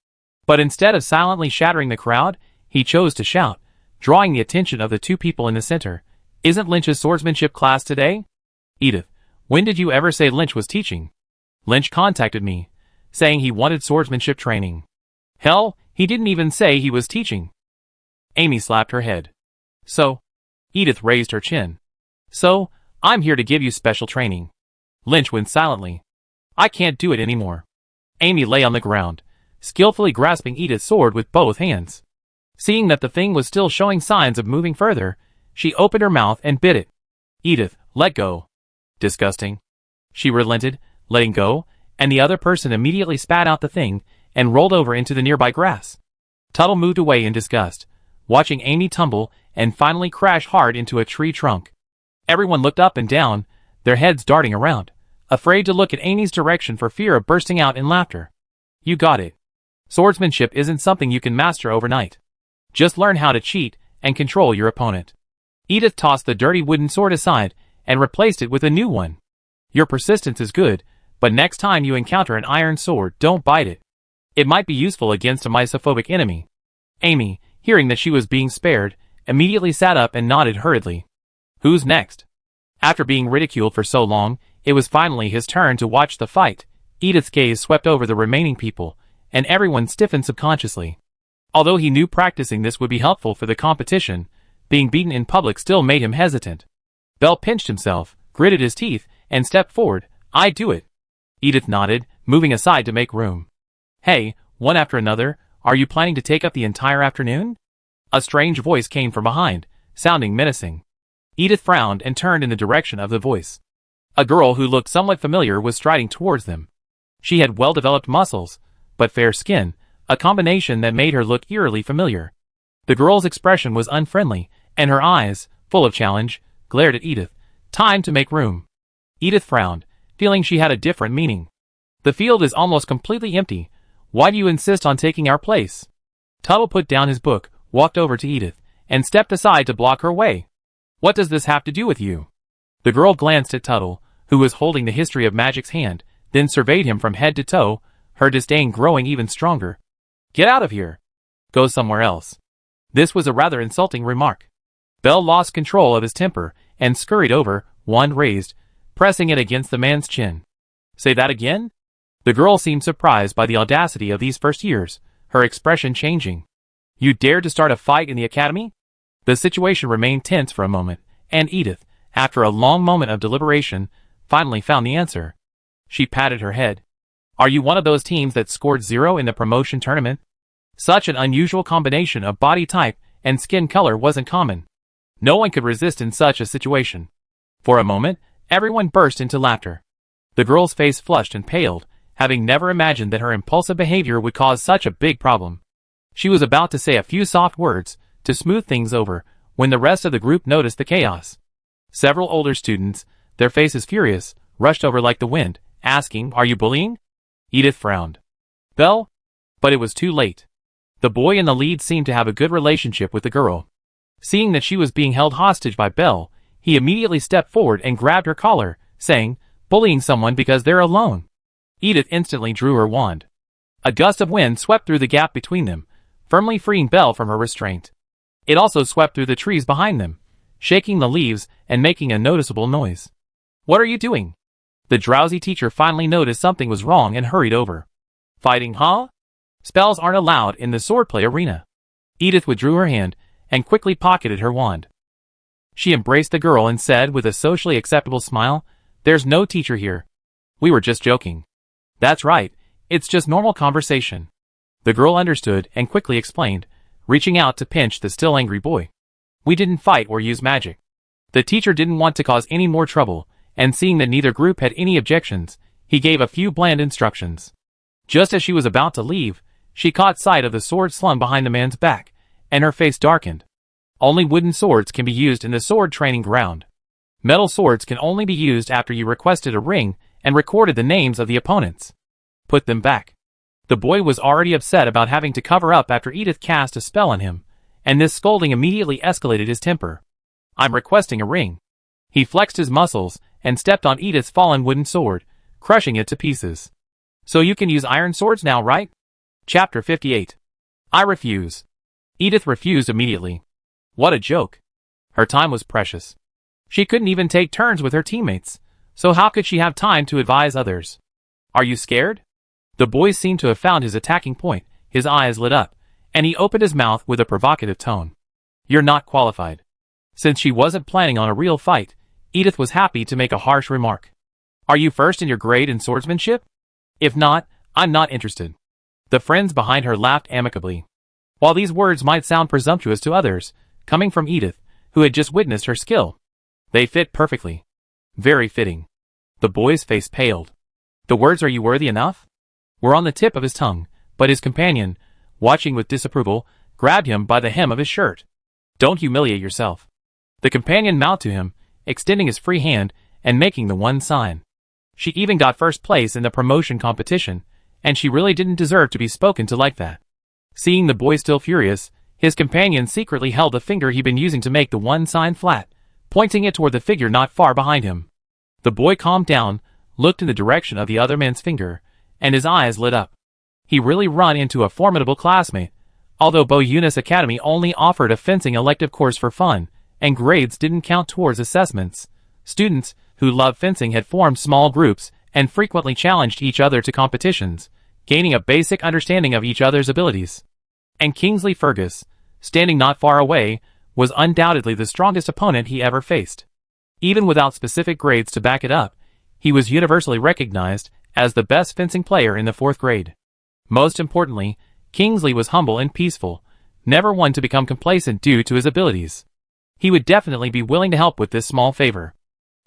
But instead of silently shattering the crowd, he chose to shout, drawing the attention of the two people in the center. Isn't Lynch's swordsmanship class today? Edith, when did you ever say Lynch was teaching? Lynch contacted me, saying he wanted swordsmanship training. Hell, he didn't even say he was teaching. Amy slapped her head. So? Edith raised her chin. So, I'm here to give you special training. Lynch went silently. I can't do it anymore. Amy lay on the ground, skillfully grasping Edith's sword with both hands. Seeing that the thing was still showing signs of moving further, she opened her mouth and bit it. Edith, let go. Disgusting. She relented, letting go, and the other person immediately spat out the thing and rolled over into the nearby grass. Tuttle moved away in disgust, watching Amy tumble and finally crash hard into a tree trunk. Everyone looked up and down, their heads darting around, afraid to look at Amy's direction for fear of bursting out in laughter. You got it. Swordsmanship isn't something you can master overnight. Just learn how to cheat and control your opponent. Edith tossed the dirty wooden sword aside and replaced it with a new one. Your persistence is good, but next time you encounter an iron sword, don't bite it. It might be useful against a misophobic enemy. Amy, hearing that she was being spared, immediately sat up and nodded hurriedly. Who's next? After being ridiculed for so long, it was finally his turn to watch the fight. Edith's gaze swept over the remaining people, and everyone stiffened subconsciously. Although he knew practicing this would be helpful for the competition, being beaten in public still made him hesitant. Bell pinched himself, gritted his teeth, and stepped forward. "I do it." Edith nodded, moving aside to make room. "Hey, one after another, are you planning to take up the entire afternoon?" A strange voice came from behind, sounding menacing. Edith frowned and turned in the direction of the voice. A girl who looked somewhat familiar was striding towards them. She had well-developed muscles, but fair skin, a combination that made her look eerily familiar. The girl's expression was unfriendly, and her eyes, full of challenge, glared at Edith. "Time to make room." Edith frowned, feeling she had a different meaning. "The field is almost completely empty. Why do you insist on taking our place?" Tuttle put down his book, walked over to Edith, and stepped aside to block her way. "What does this have to do with you?" The girl glanced at Tuttle, who was holding the history of magic's hand, then surveyed him from head to toe, her disdain growing even stronger. "Get out of here. Go somewhere else." This was a rather insulting remark. Bell lost control of his temper, and scurried over, wand raised, pressing it against the man's chin. "Say that again?" The girl seemed surprised by the audacity of these first years, her expression changing. "You dared to start a fight in the academy?" The situation remained tense for a moment, and Edith, after a long moment of deliberation, finally found the answer. She patted her head. "Are you one of those teams that scored 0 in the promotion tournament?" Such an unusual combination of body type and skin color wasn't common. No one could resist in such a situation. For a moment, everyone burst into laughter. The girl's face flushed and paled, having never imagined that her impulsive behavior would cause such a big problem. She was about to say a few soft words to smooth things over, when the rest of the group noticed the chaos. Several older students, their faces furious, rushed over like the wind, asking, "Are you bullying?" Edith frowned. "Bell?" But it was too late. The boy in the lead seemed to have a good relationship with the girl. Seeing that she was being held hostage by Bell, he immediately stepped forward and grabbed her collar, saying, "Bullying someone because they're alone." Edith instantly drew her wand. A gust of wind swept through the gap between them, firmly freeing Bell from her restraint. It also swept through the trees behind them, shaking the leaves and making a noticeable noise. "What are you doing?" The drowsy teacher finally noticed something was wrong and hurried over. "Fighting, huh? Spells aren't allowed in the swordplay arena." Edith withdrew her hand and quickly pocketed her wand. She embraced the girl and said with a socially acceptable smile, "There's no teacher here. We were just joking." "That's right, it's just normal conversation." The girl understood and quickly explained, reaching out to pinch the still angry boy. "We didn't fight or use magic." The teacher didn't want to cause any more trouble, and seeing that neither group had any objections, he gave a few bland instructions. Just as she was about to leave, she caught sight of the sword slung behind the man's back, and her face darkened. Only wooden swords can be used in the sword training ground. Metal swords can only be used after you requested a ring and recorded the names of the opponents. Put them back. The boy was already upset about having to cover up after Edith cast a spell on him, and this scolding immediately escalated his temper. "I'm requesting a ring." He flexed his muscles and stepped on Edith's fallen wooden sword, crushing it to pieces. "So you can use iron swords now, right?" Chapter 58. "I refuse." Edith refused immediately. What a joke. Her time was precious. She couldn't even take turns with her teammates, so how could she have time to advise others? "Are you scared?" The boy seemed to have found his attacking point, his eyes lit up, and he opened his mouth with a provocative tone. "You're not qualified." Since she wasn't planning on a real fight, Edith was happy to make a harsh remark. "Are you first in your grade in swordsmanship? If not, I'm not interested." The friends behind her laughed amicably. While these words might sound presumptuous to others, coming from Edith, who had just witnessed her skill, they fit perfectly. Very fitting. The boy's face paled. The words "are you worthy enough?" were on the tip of his tongue, but his companion, watching with disapproval, grabbed him by the hem of his shirt. "Don't humiliate yourself." The companion mouthed to him, extending his free hand and making the one sign. She even got first place in the promotion competition, and she really didn't deserve to be spoken to like that. Seeing the boy still furious, his companion secretly held the finger he'd been using to make the one sign flat, pointing it toward the figure not far behind him. The boy calmed down, looked in the direction of the other man's finger, and his eyes lit up. He really run into a formidable classmate. Although Bo Eunice Academy only offered a fencing elective course for fun, and grades didn't count towards assessments, students who loved fencing had formed small groups and frequently challenged each other to competitions, gaining a basic understanding of each other's abilities. And Kingsley Fergus, standing not far away, was undoubtedly the strongest opponent he ever faced. Even without specific grades to back it up, he was universally recognized as the best fencing player in the 4th grade. Most importantly, Kingsley was humble and peaceful, never one to become complacent due to his abilities. He would definitely be willing to help with this small favor.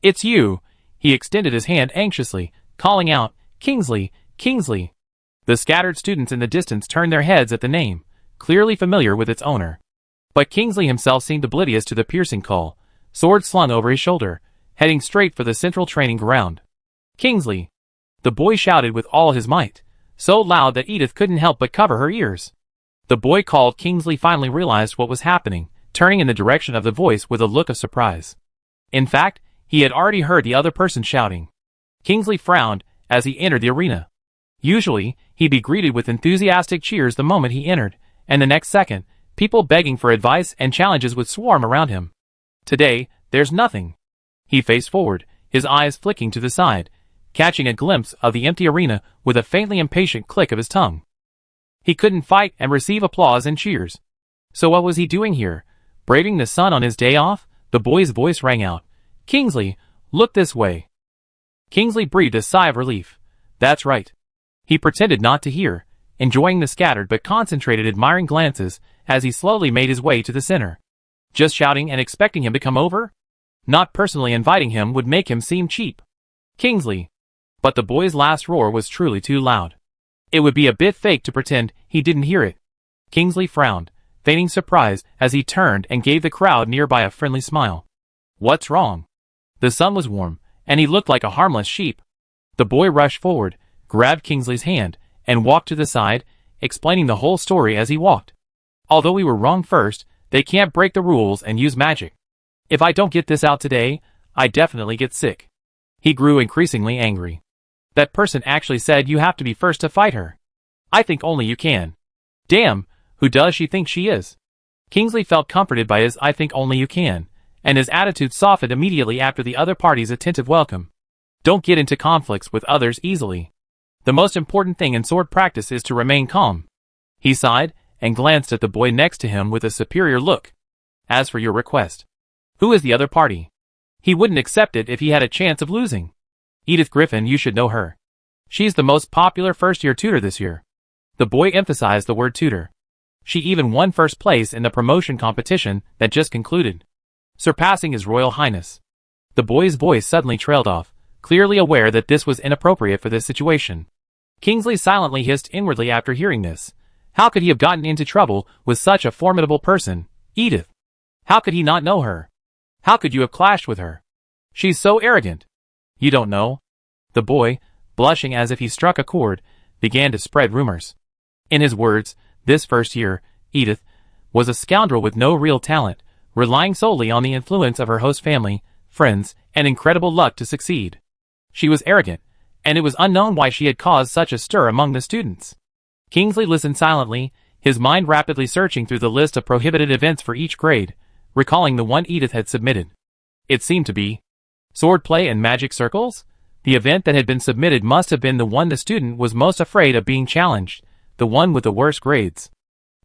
"It's you!" He extended his hand anxiously, calling out, "Kingsley, Kingsley!" The scattered students in the distance turned their heads at the name, clearly familiar with its owner. But Kingsley himself seemed oblivious to the piercing call, sword slung over his shoulder, heading straight for the central training ground. "Kingsley!" The boy shouted with all his might, so loud that Edith couldn't help but cover her ears. The boy called Kingsley finally realized what was happening, turning in the direction of the voice with a look of surprise. In fact, he had already heard the other person shouting. Kingsley frowned as he entered the arena. Usually, he'd be greeted with enthusiastic cheers the moment he entered, and the next second, people begging for advice and challenges would swarm around him. Today, there's nothing. He faced forward, his eyes flicking to the side, catching a glimpse of the empty arena with a faintly impatient click of his tongue. He couldn't fight and receive applause and cheers. So what was he doing here? Braving the sun on his day off? The boy's voice rang out. "Kingsley, look this way." Kingsley breathed a sigh of relief. That's right. He pretended not to hear, enjoying the scattered but concentrated admiring glances as he slowly made his way to the center. Just shouting and expecting him to come over? Not personally inviting him would make him seem cheap. Kingsley. But the boy's last roar was truly too loud. It would be a bit fake to pretend he didn't hear it. Kingsley frowned, feigning surprise as he turned and gave the crowd nearby a friendly smile. "What's wrong?" The sun was warm, and he looked like a harmless sheep. The boy rushed forward, grabbed Kingsley's hand, and walked to the side, explaining the whole story as he walked. "Although we were wrong first, they can't break the rules and use magic. If I don't get this out today, I definitely get sick." He grew increasingly angry. "That person actually said you have to be first to fight her. I think only you can." "Damn, who does she think she is?" Kingsley felt comforted by his "I think only you can," and his attitude softened immediately after the other party's attentive welcome. Don't get into conflicts with others easily. The most important thing in sword practice is to remain calm. He sighed and glanced at the boy next to him with a superior look. "As for your request, who is the other party?" He wouldn't accept it if he had a chance of losing. "Edith Griffin, you should know her. She's the most popular first-year tutor this year." The boy emphasized the word tutor. "She even won first place in the promotion competition that just concluded, surpassing His Royal Highness." The boy's voice suddenly trailed off, clearly aware that this was inappropriate for this situation. Kingsley silently hissed inwardly after hearing this. How could he have gotten into trouble with such a formidable person, Edith? How could he not know her? How could you have clashed with her? She's so arrogant. You don't know? The boy, blushing as if he struck a chord, began to spread rumors. In his words, this first year, Edith was a scoundrel with no real talent, relying solely on the influence of her host family, friends, and incredible luck to succeed. She was arrogant, and it was unknown why she had caused such a stir among the students. Kingsley listened silently, his mind rapidly searching through the list of prohibited events for each grade, recalling the one Edith had submitted. It seemed to be swordplay and magic circles? The event that had been submitted must have been the one the student was most afraid of being challenged, the one with the worst grades.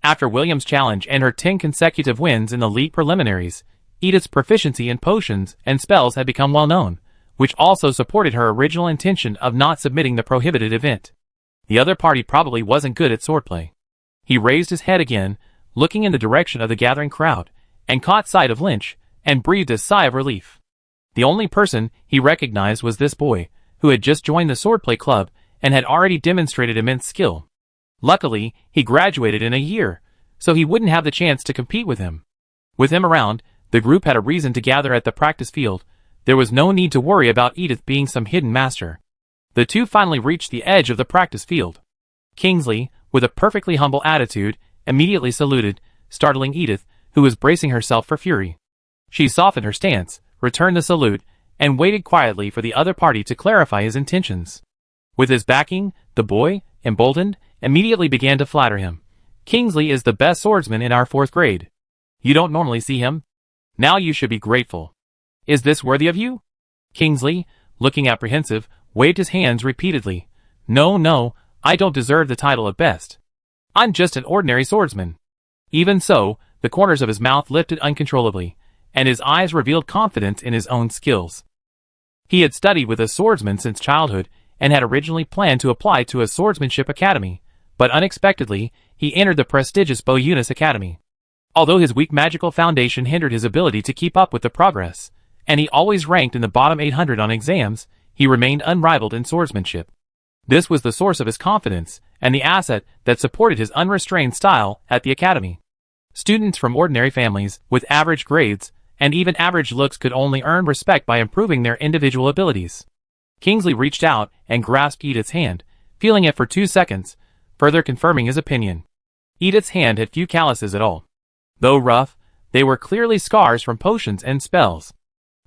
After William's challenge and her 10 consecutive wins in the league preliminaries, Edith's proficiency in potions and spells had become well known, which also supported her original intention of not submitting the prohibited event. The other party probably wasn't good at swordplay. He raised his head again, looking in the direction of the gathering crowd, and caught sight of Lynch, and breathed a sigh of relief. The only person he recognized was this boy, who had just joined the swordplay club and had already demonstrated immense skill. Luckily, he graduated in a year, so he wouldn't have the chance to compete with him. With him around, the group had a reason to gather at the practice field. There was no need to worry about Edith being some hidden master. The two finally reached the edge of the practice field. Kingsley, with a perfectly humble attitude, immediately saluted, startling Edith, who was bracing herself for fury. She softened her stance, returned the salute, and waited quietly for the other party to clarify his intentions. With his backing, the boy, emboldened, immediately began to flatter him. Kingsley is the best swordsman in our 4th grade. You don't normally see him. Now you should be grateful. Is this worthy of you? Kingsley, looking apprehensive, waved his hands repeatedly. No, I don't deserve the title of best. I'm just an ordinary swordsman. Even so, the corners of his mouth lifted uncontrollably, and his eyes revealed confidence in his own skills. He had studied with a swordsman since childhood, and had originally planned to apply to a swordsmanship academy, but unexpectedly, he entered the prestigious Bo Eunice Academy. Although his weak magical foundation hindered his ability to keep up with the progress, and he always ranked in the bottom 800 on exams, he remained unrivaled in swordsmanship. This was the source of his confidence, and the asset that supported his unrestrained style at the academy. Students from ordinary families, with average grades, and even average looks could only earn respect by improving their individual abilities. Kingsley reached out and grasped Edith's hand, feeling it for 2 seconds, further confirming his opinion. Edith's hand had few calluses at all. Though rough, they were clearly scars from potions and spells.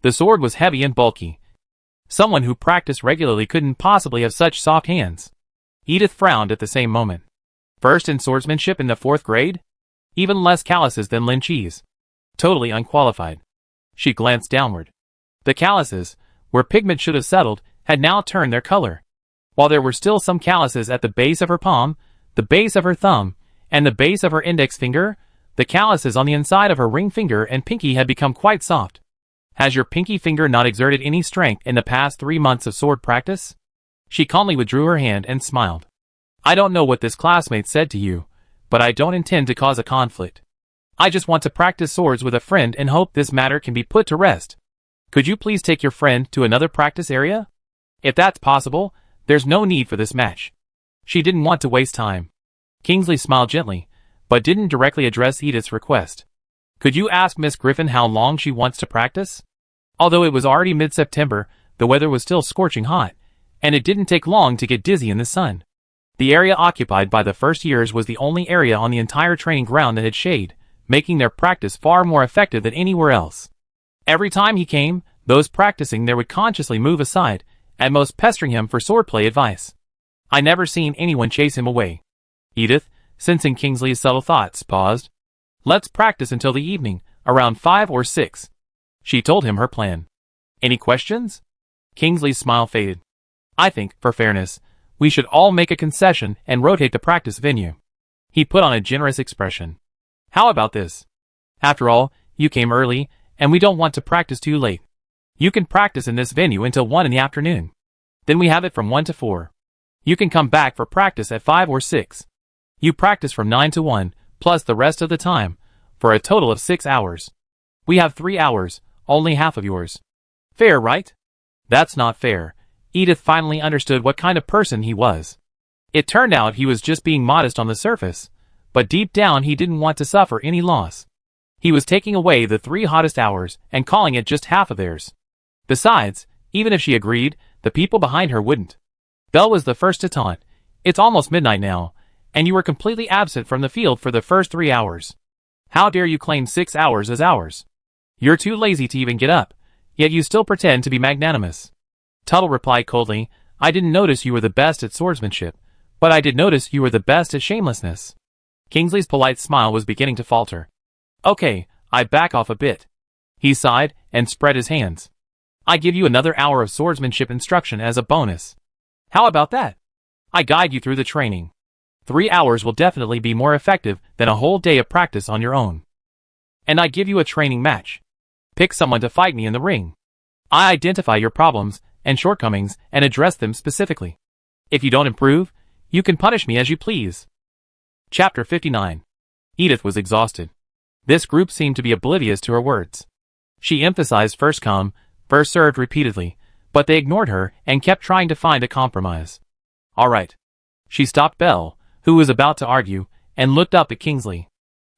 The sword was heavy and bulky. Someone who practiced regularly couldn't possibly have such soft hands. Edith frowned at the same moment. First in swordsmanship in the 4th grade? Even less calluses than Lin Chi's. Totally unqualified. She glanced downward. The calluses, where pigment should have settled, had now turned their color. While there were still some calluses at the base of her palm, the base of her thumb, and the base of her index finger, the calluses on the inside of her ring finger and pinky had become quite soft. Has your pinky finger not exerted any strength in the past 3 months of sword practice? She calmly withdrew her hand and smiled. I don't know what this classmate said to you, but I don't intend to cause a conflict. I just want to practice swords with a friend and hope this matter can be put to rest. Could you please take your friend to another practice area? If that's possible, there's no need for this match. She didn't want to waste time. Kingsley smiled gently, but didn't directly address Edith's request. Could you ask Miss Griffin how long she wants to practice? Although it was already mid-September, the weather was still scorching hot, and it didn't take long to get dizzy in the sun. The area occupied by the first years was the only area on the entire training ground that had shade, making their practice far more effective than anywhere else. Every time he came, those practicing there would consciously move aside, at most pestering him for swordplay advice. I never seen anyone chase him away. Edith, sensing Kingsley's subtle thoughts, paused. Let's practice until the evening, around 5 or 6. She told him her plan. Any questions? Kingsley's smile faded. I think, for fairness, we should all make a concession and rotate the practice venue. He put on a generous expression. How about this? After all, you came early, and we don't want to practice too late. You can practice in this venue until 1 in the afternoon. Then we have it from 1 to 4. You can come back for practice at 5 or 6. You practice from 9 to 1, plus the rest of the time, for a total of 6 hours. We have 3 hours, only half of yours. Fair, right? That's not fair. Edith finally understood what kind of person he was. It turned out he was just being modest on the surface, but deep down he didn't want to suffer any loss. He was taking away the 3 hottest hours and calling it just half of theirs. Besides, even if she agreed, the people behind her wouldn't. Belle was the first to taunt. It's almost midnight now, and you were completely absent from the field for the first 3 hours. How dare you claim 6 hours as ours? You're too lazy to even get up, yet you still pretend to be magnanimous. Tuttle replied coldly, I didn't notice you were the best at swordsmanship, but I did notice you were the best at shamelessness. Kingsley's polite smile was beginning to falter. Okay, I back off a bit. He sighed and spread his hands. I give you another hour of swordsmanship instruction as a bonus. How about that? I guide you through the training. 3 hours will definitely be more effective than a whole day of practice on your own. And I give you a training match. Pick someone to fight me in the ring. I identify your problems and shortcomings and address them specifically. If you don't improve, you can punish me as you please. Chapter 59. Edith was exhausted. This group seemed to be oblivious to her words. She emphasized first come, first served repeatedly, but they ignored her and kept trying to find a compromise. All right. She stopped Belle, who was about to argue, and looked up at Kingsley.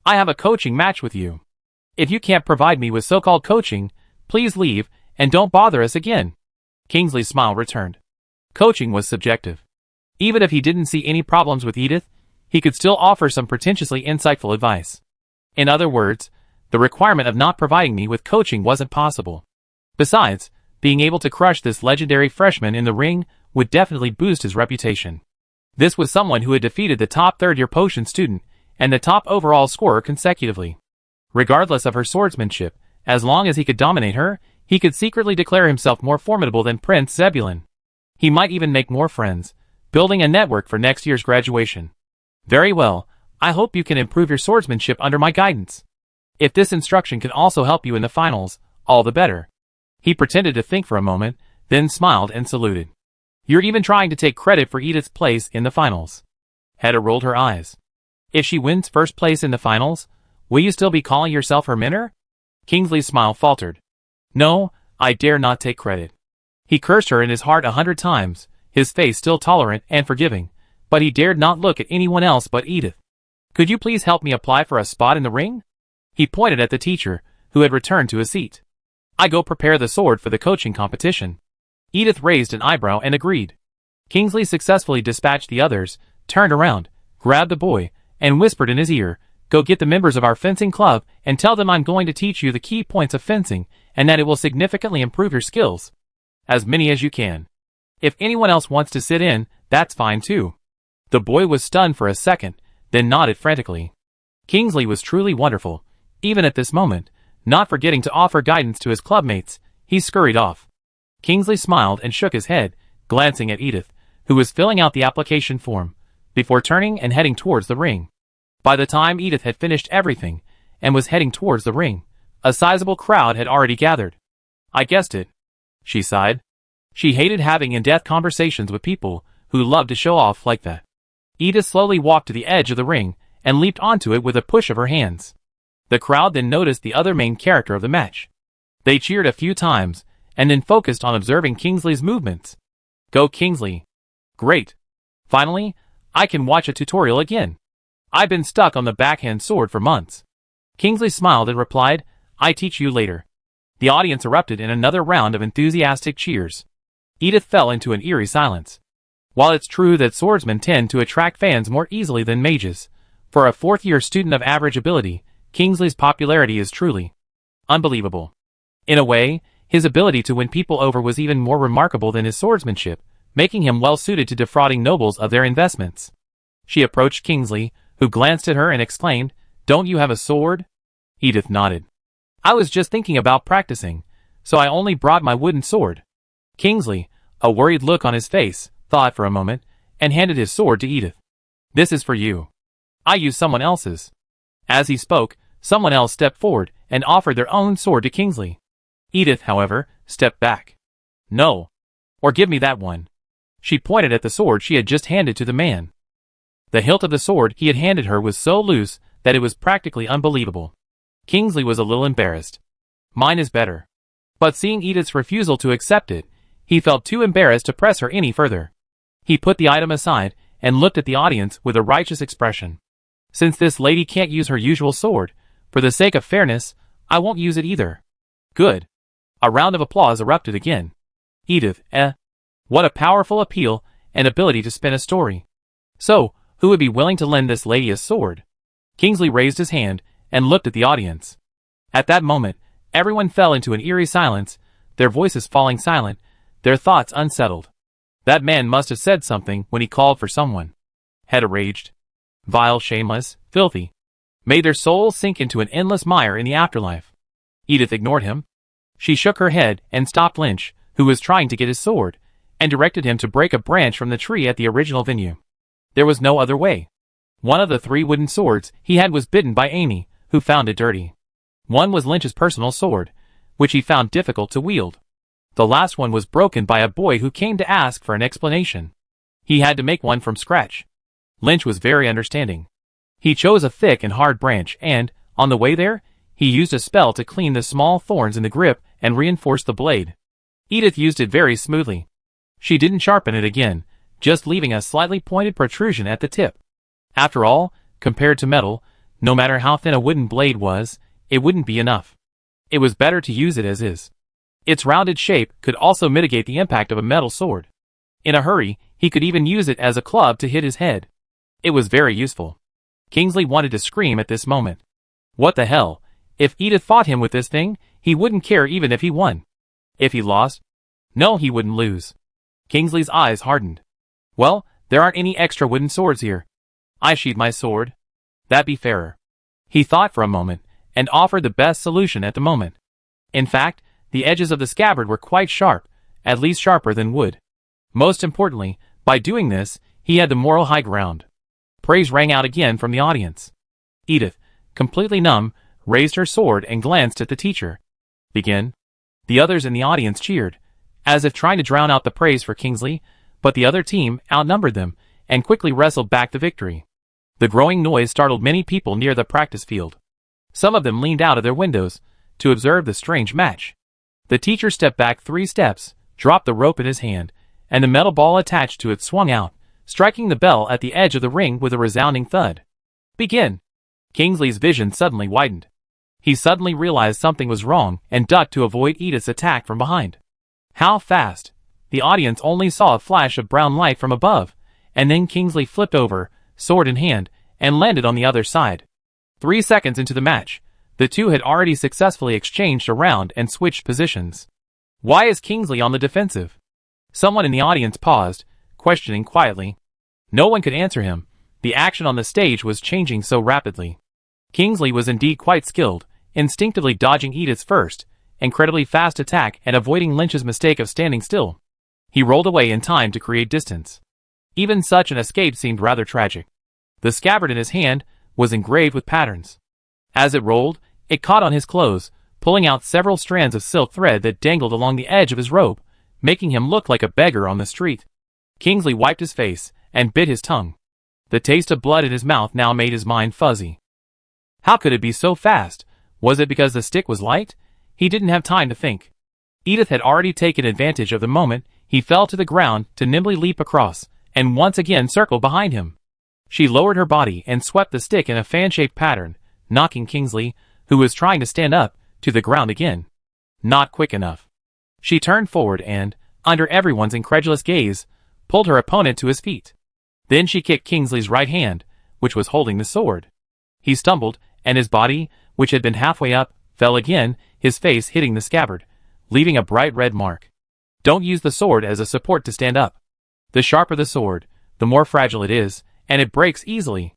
I have a coaching match with you. If you can't provide me with so-called coaching, please leave and don't bother us again. Kingsley's smile returned. Coaching was subjective. Even if he didn't see any problems with Edith, he could still offer some pretentiously insightful advice. In other words, the requirement of not providing me with coaching wasn't possible. Besides, being able to crush this legendary freshman in the ring would definitely boost his reputation. This was someone who had defeated the top third-year potion student and the top overall scorer consecutively. Regardless of her swordsmanship, as long as he could dominate her, he could secretly declare himself more formidable than Prince Zebulon. He might even make more friends, building a network for next year's graduation. Very well, I hope you can improve your swordsmanship under my guidance. If this instruction can also help you in the finals, all the better. He pretended to think for a moment, then smiled and saluted. You're even trying to take credit for Edith's place in the finals. Hedda rolled her eyes. If she wins first place in the finals, will you still be calling yourself her mentor? Kingsley's smile faltered. No, I dare not take credit. He cursed her in his heart 100 times, his face still tolerant and forgiving, but he dared not look at anyone else but Edith. Could you please help me apply for a spot in the ring? He pointed at the teacher, who had returned to his seat. I go prepare the sword for the coaching competition. Edith raised an eyebrow and agreed. Kingsley successfully dispatched the others, turned around, grabbed the boy, and whispered in his ear, Go get the members of our fencing club and tell them I'm going to teach you the key points of fencing and that it will significantly improve your skills. As many as you can. If anyone else wants to sit in, that's fine too. The boy was stunned for a second, then nodded frantically. Kingsley was truly wonderful. Even at this moment, not forgetting to offer guidance to his clubmates, he scurried off. Kingsley smiled and shook his head, glancing at Edith, who was filling out the application form, before turning and heading towards the ring. By the time Edith had finished everything, and was heading towards the ring, a sizable crowd had already gathered. I guessed it. She sighed. She hated having in-depth conversations with people who loved to show off like that. Edith slowly walked to the edge of the ring and leaped onto it with a push of her hands. The crowd then noticed the other main character of the match. They cheered a few times, and then focused on observing Kingsley's movements. Go Kingsley. Great. Finally, I can watch a tutorial again. I've been stuck on the backhand sword for months. Kingsley smiled and replied, I teach you later. The audience erupted in another round of enthusiastic cheers. Edith fell into an eerie silence. While it's true that swordsmen tend to attract fans more easily than mages, for a fourth-year student of average ability, Kingsley's popularity is truly unbelievable. In a way, his ability to win people over was even more remarkable than his swordsmanship, making him well-suited to defrauding nobles of their investments. She approached Kingsley, who glanced at her and exclaimed, Don't you have a sword? Edith nodded. I was just thinking about practicing, so I only brought my wooden sword. Kingsley, a worried look on his face, thought for a moment, and handed his sword to Edith. This is for you. I use someone else's. As he spoke, someone else stepped forward and offered their own sword to Kingsley. Edith, however, stepped back. No. Or give me that one. She pointed at the sword she had just handed to the man. The hilt of the sword he had handed her was so loose that it was practically unbelievable. Kingsley was a little embarrassed. Mine is better. But seeing Edith's refusal to accept it, he felt too embarrassed to press her any further. He put the item aside and looked at the audience with a righteous expression. Since this lady can't use her usual sword, for the sake of fairness, I won't use it either. Good. A round of applause erupted again. Edith, what a powerful appeal and ability to spin a story. So, who would be willing to lend this lady a sword? Kingsley raised his hand and looked at the audience. At that moment, everyone fell into an eerie silence, their voices falling silent, their thoughts unsettled. That man must have said something when he called for someone. Hedda raged. Vile, shameless, filthy. May their souls sink into an endless mire in the afterlife. Edith ignored him. She shook her head and stopped Lynch, who was trying to get his sword, and directed him to break a branch from the tree at the original venue. There was no other way. One of the 3 wooden swords he had was bitten by Amy, who found it dirty. One was Lynch's personal sword, which he found difficult to wield. The last one was broken by a boy who came to ask for an explanation. He had to make one from scratch. Lynch was very understanding. He chose a thick and hard branch and, on the way there, he used a spell to clean the small thorns in the grip and reinforce the blade. Edith used it very smoothly. She didn't sharpen it again, just leaving a slightly pointed protrusion at the tip. After all, compared to metal, no matter how thin a wooden blade was, it wouldn't be enough. It was better to use it as is. Its rounded shape could also mitigate the impact of a metal sword. In a hurry, he could even use it as a club to hit his head. It was very useful. Kingsley wanted to scream at this moment. What the hell? If Edith fought him with this thing, he wouldn't care even if he won. If he lost? No, he wouldn't lose. Kingsley's eyes hardened. Well, there aren't any extra wooden swords here. I sheathed my sword. That'd be fairer. He thought for a moment, and offered the best solution at the moment. In fact, the edges of the scabbard were quite sharp, at least sharper than wood. Most importantly, by doing this, he had the moral high ground. Praise rang out again from the audience. Edith, completely numb, raised her sword and glanced at the teacher. Begin. The others in the audience cheered, as if trying to drown out the praise for Kingsley, but the other team outnumbered them, and quickly wrestled back the victory. The growing noise startled many people near the practice field. Some of them leaned out of their windows to observe the strange match. The teacher stepped back 3 steps, dropped the rope in his hand, and the metal ball attached to it swung out, striking the bell at the edge of the ring with a resounding thud. Begin! Kingsley's vision suddenly widened. He suddenly realized something was wrong and ducked to avoid Edith's attack from behind. How fast! The audience only saw a flash of brown light from above, and then Kingsley flipped over, sword in hand, and landed on the other side. 3 seconds into the match, the two had already successfully exchanged a round and switched positions. Why is Kingsley on the defensive? Someone in the audience paused, questioning quietly. No one could answer him. The action on the stage was changing so rapidly. Kingsley was indeed quite skilled, instinctively dodging Edith's first, incredibly fast attack and avoiding Lynch's mistake of standing still. He rolled away in time to create distance. Even such an escape seemed rather tragic. The scabbard in his hand was engraved with patterns. As it rolled, it caught on his clothes, pulling out several strands of silk thread that dangled along the edge of his robe, making him look like a beggar on the street. Kingsley wiped his face and bit his tongue. The taste of blood in his mouth now made his mind fuzzy. How could it be so fast? Was it because the stick was light? He didn't have time to think. Edith had already taken advantage of the moment he fell to the ground to nimbly leap across, and once again circle behind him. She lowered her body and swept the stick in a fan-shaped pattern, knocking Kingsley, who was trying to stand up, to the ground again. Not quick enough. She turned forward and, under everyone's incredulous gaze, pulled her opponent to his feet. Then she kicked Kingsley's right hand, which was holding the sword. He stumbled, and his body, which had been halfway up, fell again, his face hitting the scabbard, leaving a bright red mark. Don't use the sword as a support to stand up. The sharper the sword, the more fragile it is, and it breaks easily.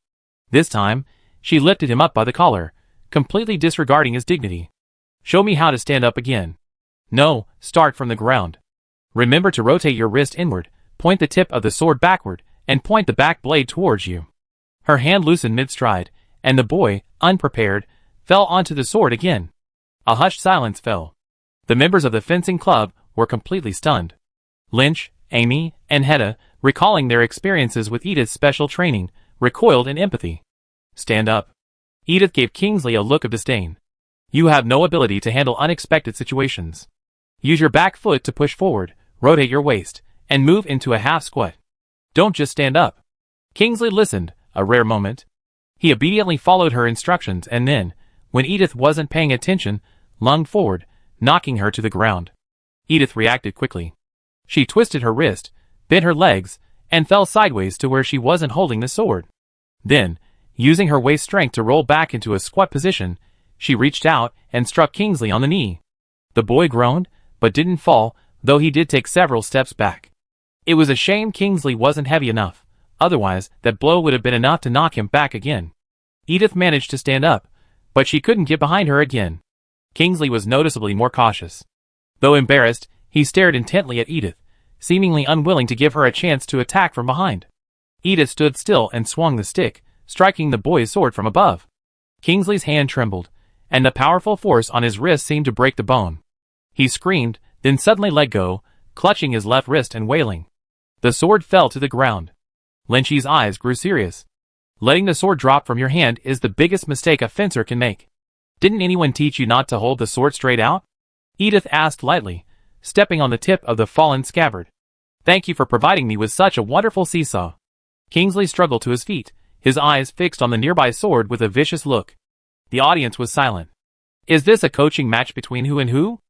This time, she lifted him up by the collar, completely disregarding his dignity. Show me how to stand up again. No, start from the ground. Remember to rotate your wrist inward, point the tip of the sword backward, and point the back blade towards you. Her hand loosened mid-stride, and the boy, unprepared, fell onto the sword again. A hushed silence fell. The members of the fencing club were completely stunned. Lynch, Amy, and Hedda, recalling their experiences with Edith's special training, recoiled in empathy. Stand up. Edith gave Kingsley a look of disdain. You have no ability to handle unexpected situations. Use your back foot to push forward, rotate your waist, and move into a half squat. Don't just stand up. Kingsley listened, a rare moment. He obediently followed her instructions and then, when Edith wasn't paying attention, lunged forward, knocking her to the ground. Edith reacted quickly. She twisted her wrist, bent her legs, and fell sideways to where she wasn't holding the sword. Then, using her waist strength to roll back into a squat position, she reached out and struck Kingsley on the knee. The boy groaned, but didn't fall, though he did take several steps back. It was a shame Kingsley wasn't heavy enough, otherwise that blow would have been enough to knock him back again. Edith managed to stand up, but she couldn't get behind her again. Kingsley was noticeably more cautious. Though embarrassed, he stared intently at Edith, seemingly unwilling to give her a chance to attack from behind. Edith stood still and swung the stick, striking the boy's sword from above. Kingsley's hand trembled, and the powerful force on his wrist seemed to break the bone. He screamed, then suddenly let go, clutching his left wrist and wailing. The sword fell to the ground. Lynchy's eyes grew serious. Letting the sword drop from your hand is the biggest mistake a fencer can make. Didn't anyone teach you not to hold the sword straight out? Edith asked lightly, stepping on the tip of the fallen scabbard. Thank you for providing me with such a wonderful seesaw. Kingsley struggled to his feet, his eyes fixed on the nearby sword with a vicious look. The audience was silent. Is this a coaching match between who and who?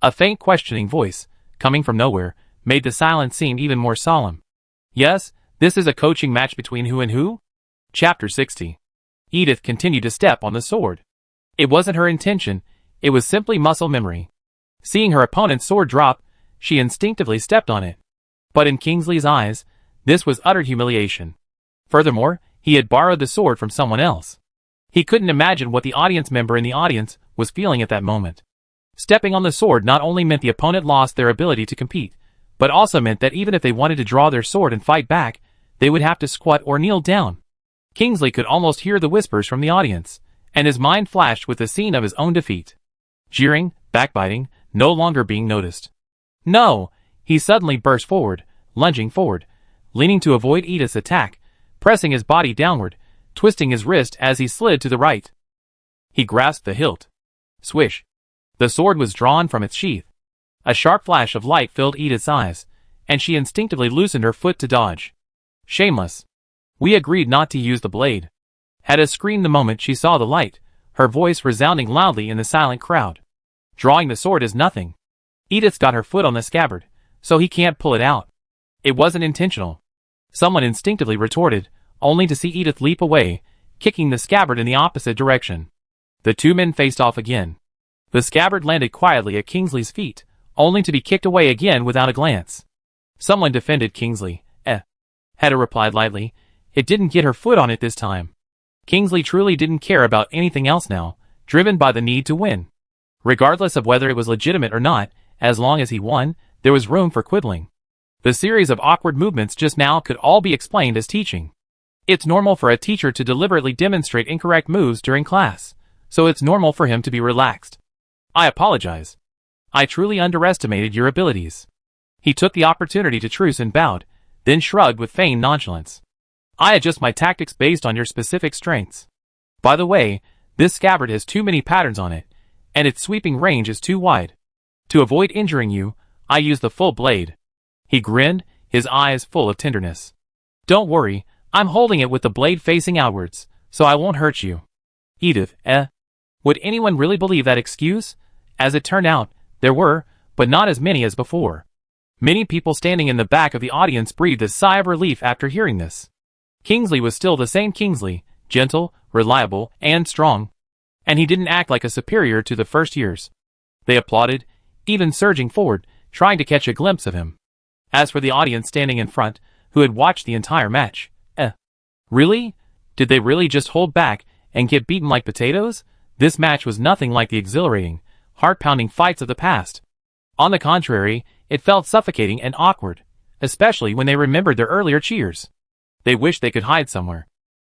A faint questioning voice, coming from nowhere, made the silence seem even more solemn. Yes, this is a coaching match between who and who? Chapter 60. Edith continued to step on the sword. It wasn't her intention, it was simply muscle memory. Seeing her opponent's sword drop, she instinctively stepped on it. But in Kingsley's eyes, this was utter humiliation. Furthermore, he had borrowed the sword from someone else. He couldn't imagine what the audience member in the audience was feeling at that moment. Stepping on the sword not only meant the opponent lost their ability to compete, but also meant that even if they wanted to draw their sword and fight back, they would have to squat or kneel down. Kingsley could almost hear the whispers from the audience, and his mind flashed with the scene of his own defeat. Jeering, backbiting, no longer being noticed. No! He suddenly burst forward, lunging forward, leaning to avoid Edith's attack, pressing his body downward, twisting his wrist as he slid to the right. He grasped the hilt. Swish. The sword was drawn from its sheath. A sharp flash of light filled Edith's eyes, and she instinctively loosened her foot to dodge. Shameless. We agreed not to use the blade. Hedda screamed the moment she saw the light, her voice resounding loudly in the silent crowd. Drawing the sword is nothing. Edith's got her foot on the scabbard, so he can't pull it out. It wasn't intentional. Someone instinctively retorted, only to see Edith leap away, kicking the scabbard in the opposite direction. The two men faced off again. The scabbard landed quietly at Kingsley's feet, only to be kicked away again without a glance. Someone defended Kingsley. Hedda replied lightly. It didn't get her foot on it this time. Kingsley truly didn't care about anything else now, driven by the need to win. Regardless of whether it was legitimate or not, as long as he won, there was room for quibbling. The series of awkward movements just now could all be explained as teaching. It's normal for a teacher to deliberately demonstrate incorrect moves during class, so it's normal for him to be relaxed. I apologize. I truly underestimated your abilities. He took the opportunity to truce and bowed, then shrugged with feigned nonchalance. I adjust my tactics based on your specific strengths. By the way, this scabbard has too many patterns on it, and its sweeping range is too wide. To avoid injuring you, I use the full blade. He grinned, his eyes full of tenderness. Don't worry, I'm holding it with the blade facing outwards, so I won't hurt you. Edith, Would anyone really believe that excuse? As it turned out, there were, but not as many as before. Many people standing in the back of the audience breathed a sigh of relief after hearing this. Kingsley was still the same Kingsley, gentle, reliable, and strong. And he didn't act like a superior to the first years. They applauded, even surging forward, trying to catch a glimpse of him. As for the audience standing in front, who had watched the entire match, really? Did they really just hold back and get beaten like potatoes? This match was nothing like the exhilarating, heart-pounding fights of the past. On the contrary, it felt suffocating and awkward, especially when they remembered their earlier cheers. They wished they could hide somewhere.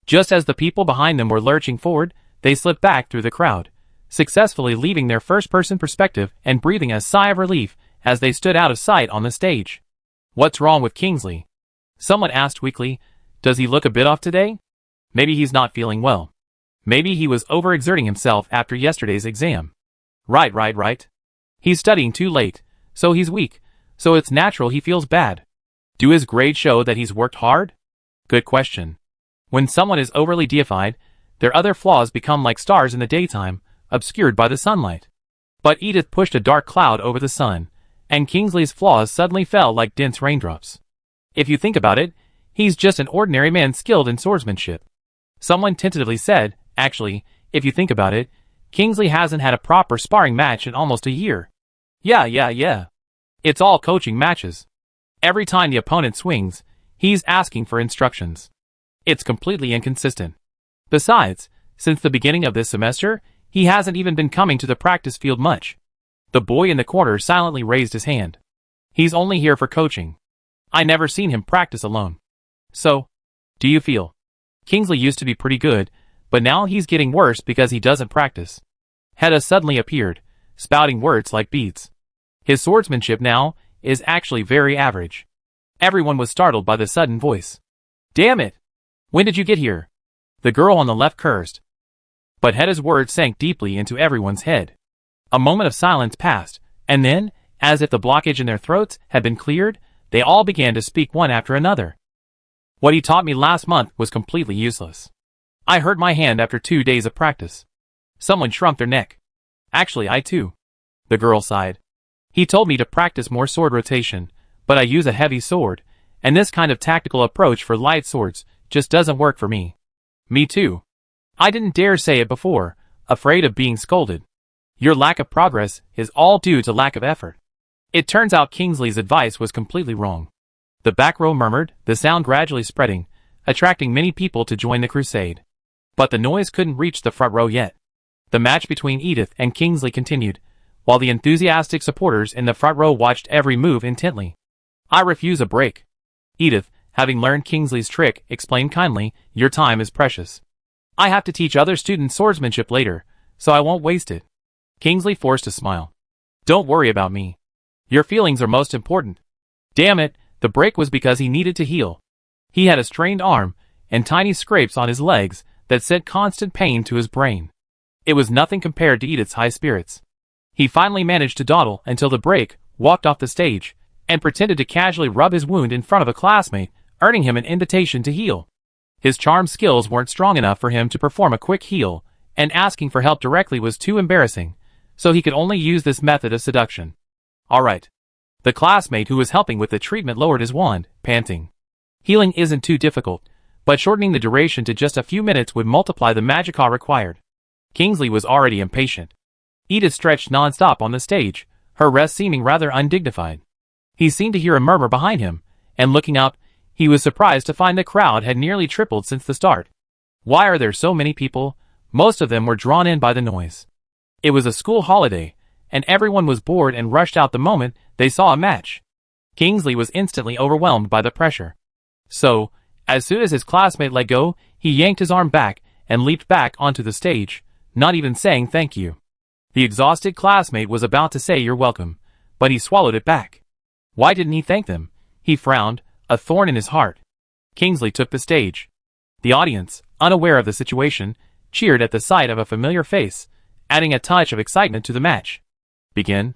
Just as the people behind them were lurching forward, they slipped back through the crowd, successfully leaving their first-person perspective and breathing a sigh of relief as they stood out of sight on the stage. What's wrong with Kingsley? Someone asked weakly. Does he look a bit off today? Maybe he's not feeling well. Maybe he was overexerting himself after yesterday's exam. Right. He's studying too late, so he's weak, so it's natural he feels bad. Do his grades show that he's worked hard? Good question. When someone is overly deified, their other flaws become like stars in the daytime, obscured by the sunlight. But Edith pushed a dark cloud over the sun, and Kingsley's flaws suddenly fell like dense raindrops. If you think about it, he's just an ordinary man skilled in swordsmanship. Someone tentatively said, actually, if you think about it, Kingsley hasn't had a proper sparring match in almost a year. Yeah. It's all coaching matches. Every time the opponent swings, he's asking for instructions. It's completely inconsistent. Besides, since the beginning of this semester, he hasn't even been coming to the practice field much. The boy in the corner silently raised his hand. He's only here for coaching. I never seen him practice alone. So, do you feel? Kingsley used to be pretty good, but now he's getting worse because he doesn't practice. Hedda suddenly appeared, spouting words like beads. His swordsmanship now is actually very average. Everyone was startled by the sudden voice. Damn it! When did you get here? The girl on the left cursed. But Hedda's words sank deeply into everyone's head. A moment of silence passed, and then, as if the blockage in their throats had been cleared, they all began to speak one after another. What he taught me last month was completely useless. I hurt my hand after 2 days of practice. Someone shrunk their neck. Actually, I too. The girl sighed. He told me to practice more sword rotation, but I use a heavy sword, and this kind of tactical approach for light swords just doesn't work for me. Me too. I didn't dare say it before, afraid of being scolded. Your lack of progress is all due to lack of effort. It turns out Kingsley's advice was completely wrong. The back row murmured, the sound gradually spreading, attracting many people to join the crusade. But the noise couldn't reach the front row yet. The match between Edith and Kingsley continued, while the enthusiastic supporters in the front row watched every move intently. I refuse a break. Edith, having learned Kingsley's trick, explained kindly, your time is precious. I have to teach other students swordsmanship later, so I won't waste it. Kingsley forced a smile. Don't worry about me. Your feelings are most important. Damn it, the break was because he needed to heal. He had a strained arm, and tiny scrapes on his legs that sent constant pain to his brain. It was nothing compared to Edith's high spirits. He finally managed to dawdle until the break, walked off the stage, and pretended to casually rub his wound in front of a classmate, earning him an invitation to heal. His charm skills weren't strong enough for him to perform a quick heal, and asking for help directly was too embarrassing, so he could only use this method of seduction. Alright. The classmate who was helping with the treatment lowered his wand, panting. Healing isn't too difficult, but shortening the duration to just a few minutes would multiply the magicka required. Kingsley was already impatient. Edith stretched non-stop on the stage, her rest seeming rather undignified. He seemed to hear a murmur behind him, and looking up, he was surprised to find the crowd had nearly tripled since the start. Why are there so many people? Most of them were drawn in by the noise. It was a school holiday, and everyone was bored and rushed out the moment they saw a match. Kingsley was instantly overwhelmed by the pressure. So, as soon as his classmate let go, he yanked his arm back and leaped back onto the stage, not even saying thank you. The exhausted classmate was about to say you're welcome, but he swallowed it back. Why didn't he thank them? He frowned, a thorn in his heart. Kingsley took the stage. The audience, unaware of the situation, cheered at the sight of a familiar face, adding a touch of excitement to the match. Begin.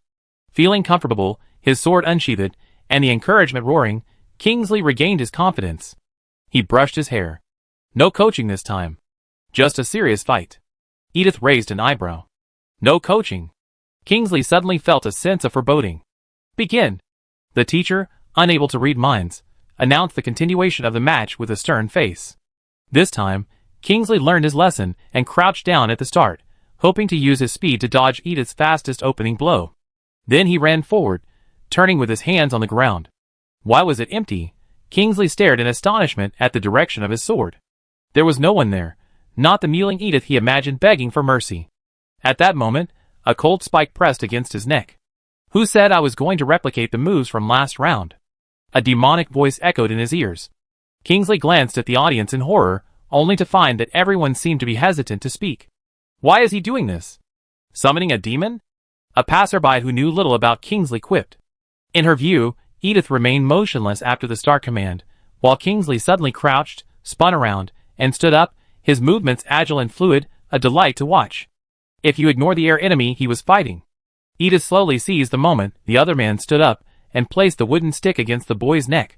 Feeling comfortable, his sword unsheathed, and the encouragement roaring, Kingsley regained his confidence. He brushed his hair. No coaching this time. Just a serious fight. Edith raised an eyebrow. No coaching. Kingsley suddenly felt a sense of foreboding. Begin. The teacher, unable to read minds, announced the continuation of the match with a stern face. This time, Kingsley learned his lesson and crouched down at the start, hoping to use his speed to dodge Edith's fastest opening blow. Then he ran forward, turning with his hands on the ground. Why was it empty? Kingsley stared in astonishment at the direction of his sword. There was no one there, not the mewling Edith he imagined begging for mercy. At that moment, a cold spike pressed against his neck. Who said I was going to replicate the moves from last round? A demonic voice echoed in his ears. Kingsley glanced at the audience in horror, only to find that everyone seemed to be hesitant to speak. Why is he doing this? Summoning a demon? A passerby who knew little about Kingsley quipped. In her view, Edith remained motionless after the start command, while Kingsley suddenly crouched, spun around, and stood up, his movements agile and fluid, a delight to watch. If you ignore the air enemy he was fighting. Edith slowly seized the moment the other man stood up and placed the wooden stick against the boy's neck.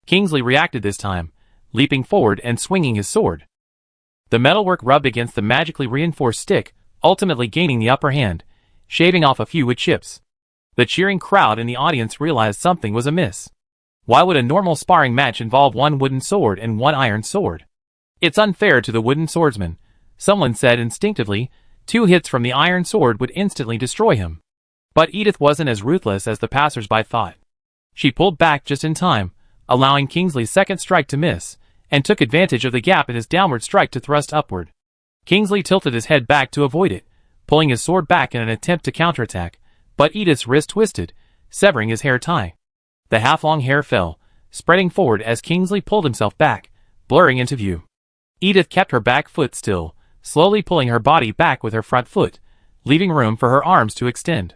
Kingsley reacted this time, leaping forward and swinging his sword. The metalwork rubbed against the magically reinforced stick, ultimately gaining the upper hand, shaving off a few wood chips. The cheering crowd in the audience realized something was amiss. Why would a normal sparring match involve one wooden sword and one iron sword? It's unfair to the wooden swordsman, someone said instinctively. 2 hits from the iron sword would instantly destroy him. But Edith wasn't as ruthless as the passers-by thought. She pulled back just in time, allowing Kingsley's second strike to miss, and took advantage of the gap in his downward strike to thrust upward. Kingsley tilted his head back to avoid it, pulling his sword back in an attempt to counterattack, but Edith's wrist twisted, severing his hair tie. The half-long hair fell, spreading forward as Kingsley pulled himself back, blurring into view. Edith kept her back foot still, slowly pulling her body back with her front foot, leaving room for her arms to extend.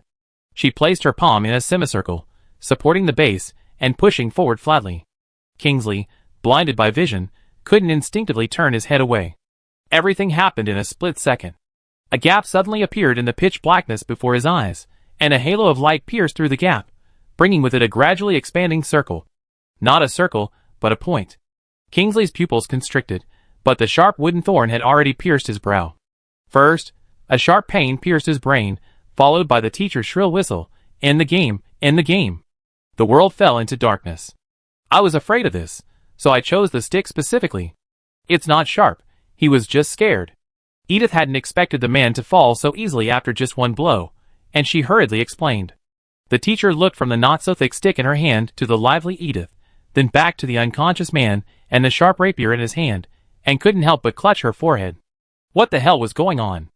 She placed her palm in a semicircle, supporting the base, and pushing forward flatly. Kingsley, blinded by vision, couldn't instinctively turn his head away. Everything happened in a split second. A gap suddenly appeared in the pitch blackness before his eyes, and a halo of light pierced through the gap, bringing with it a gradually expanding circle. Not a circle, but a point. Kingsley's pupils constricted, but the sharp wooden thorn had already pierced his brow. First, a sharp pain pierced his brain, followed by the teacher's shrill whistle, "End the game, end the game." The world fell into darkness. I was afraid of this, so I chose the stick specifically. It's not sharp, he was just scared. Edith hadn't expected the man to fall so easily after just one blow, and she hurriedly explained. The teacher looked from the not-so-thick stick in her hand to the lively Edith, then back to the unconscious man and the sharp rapier in his hand, and couldn't help but clutch her forehead. What the hell was going on?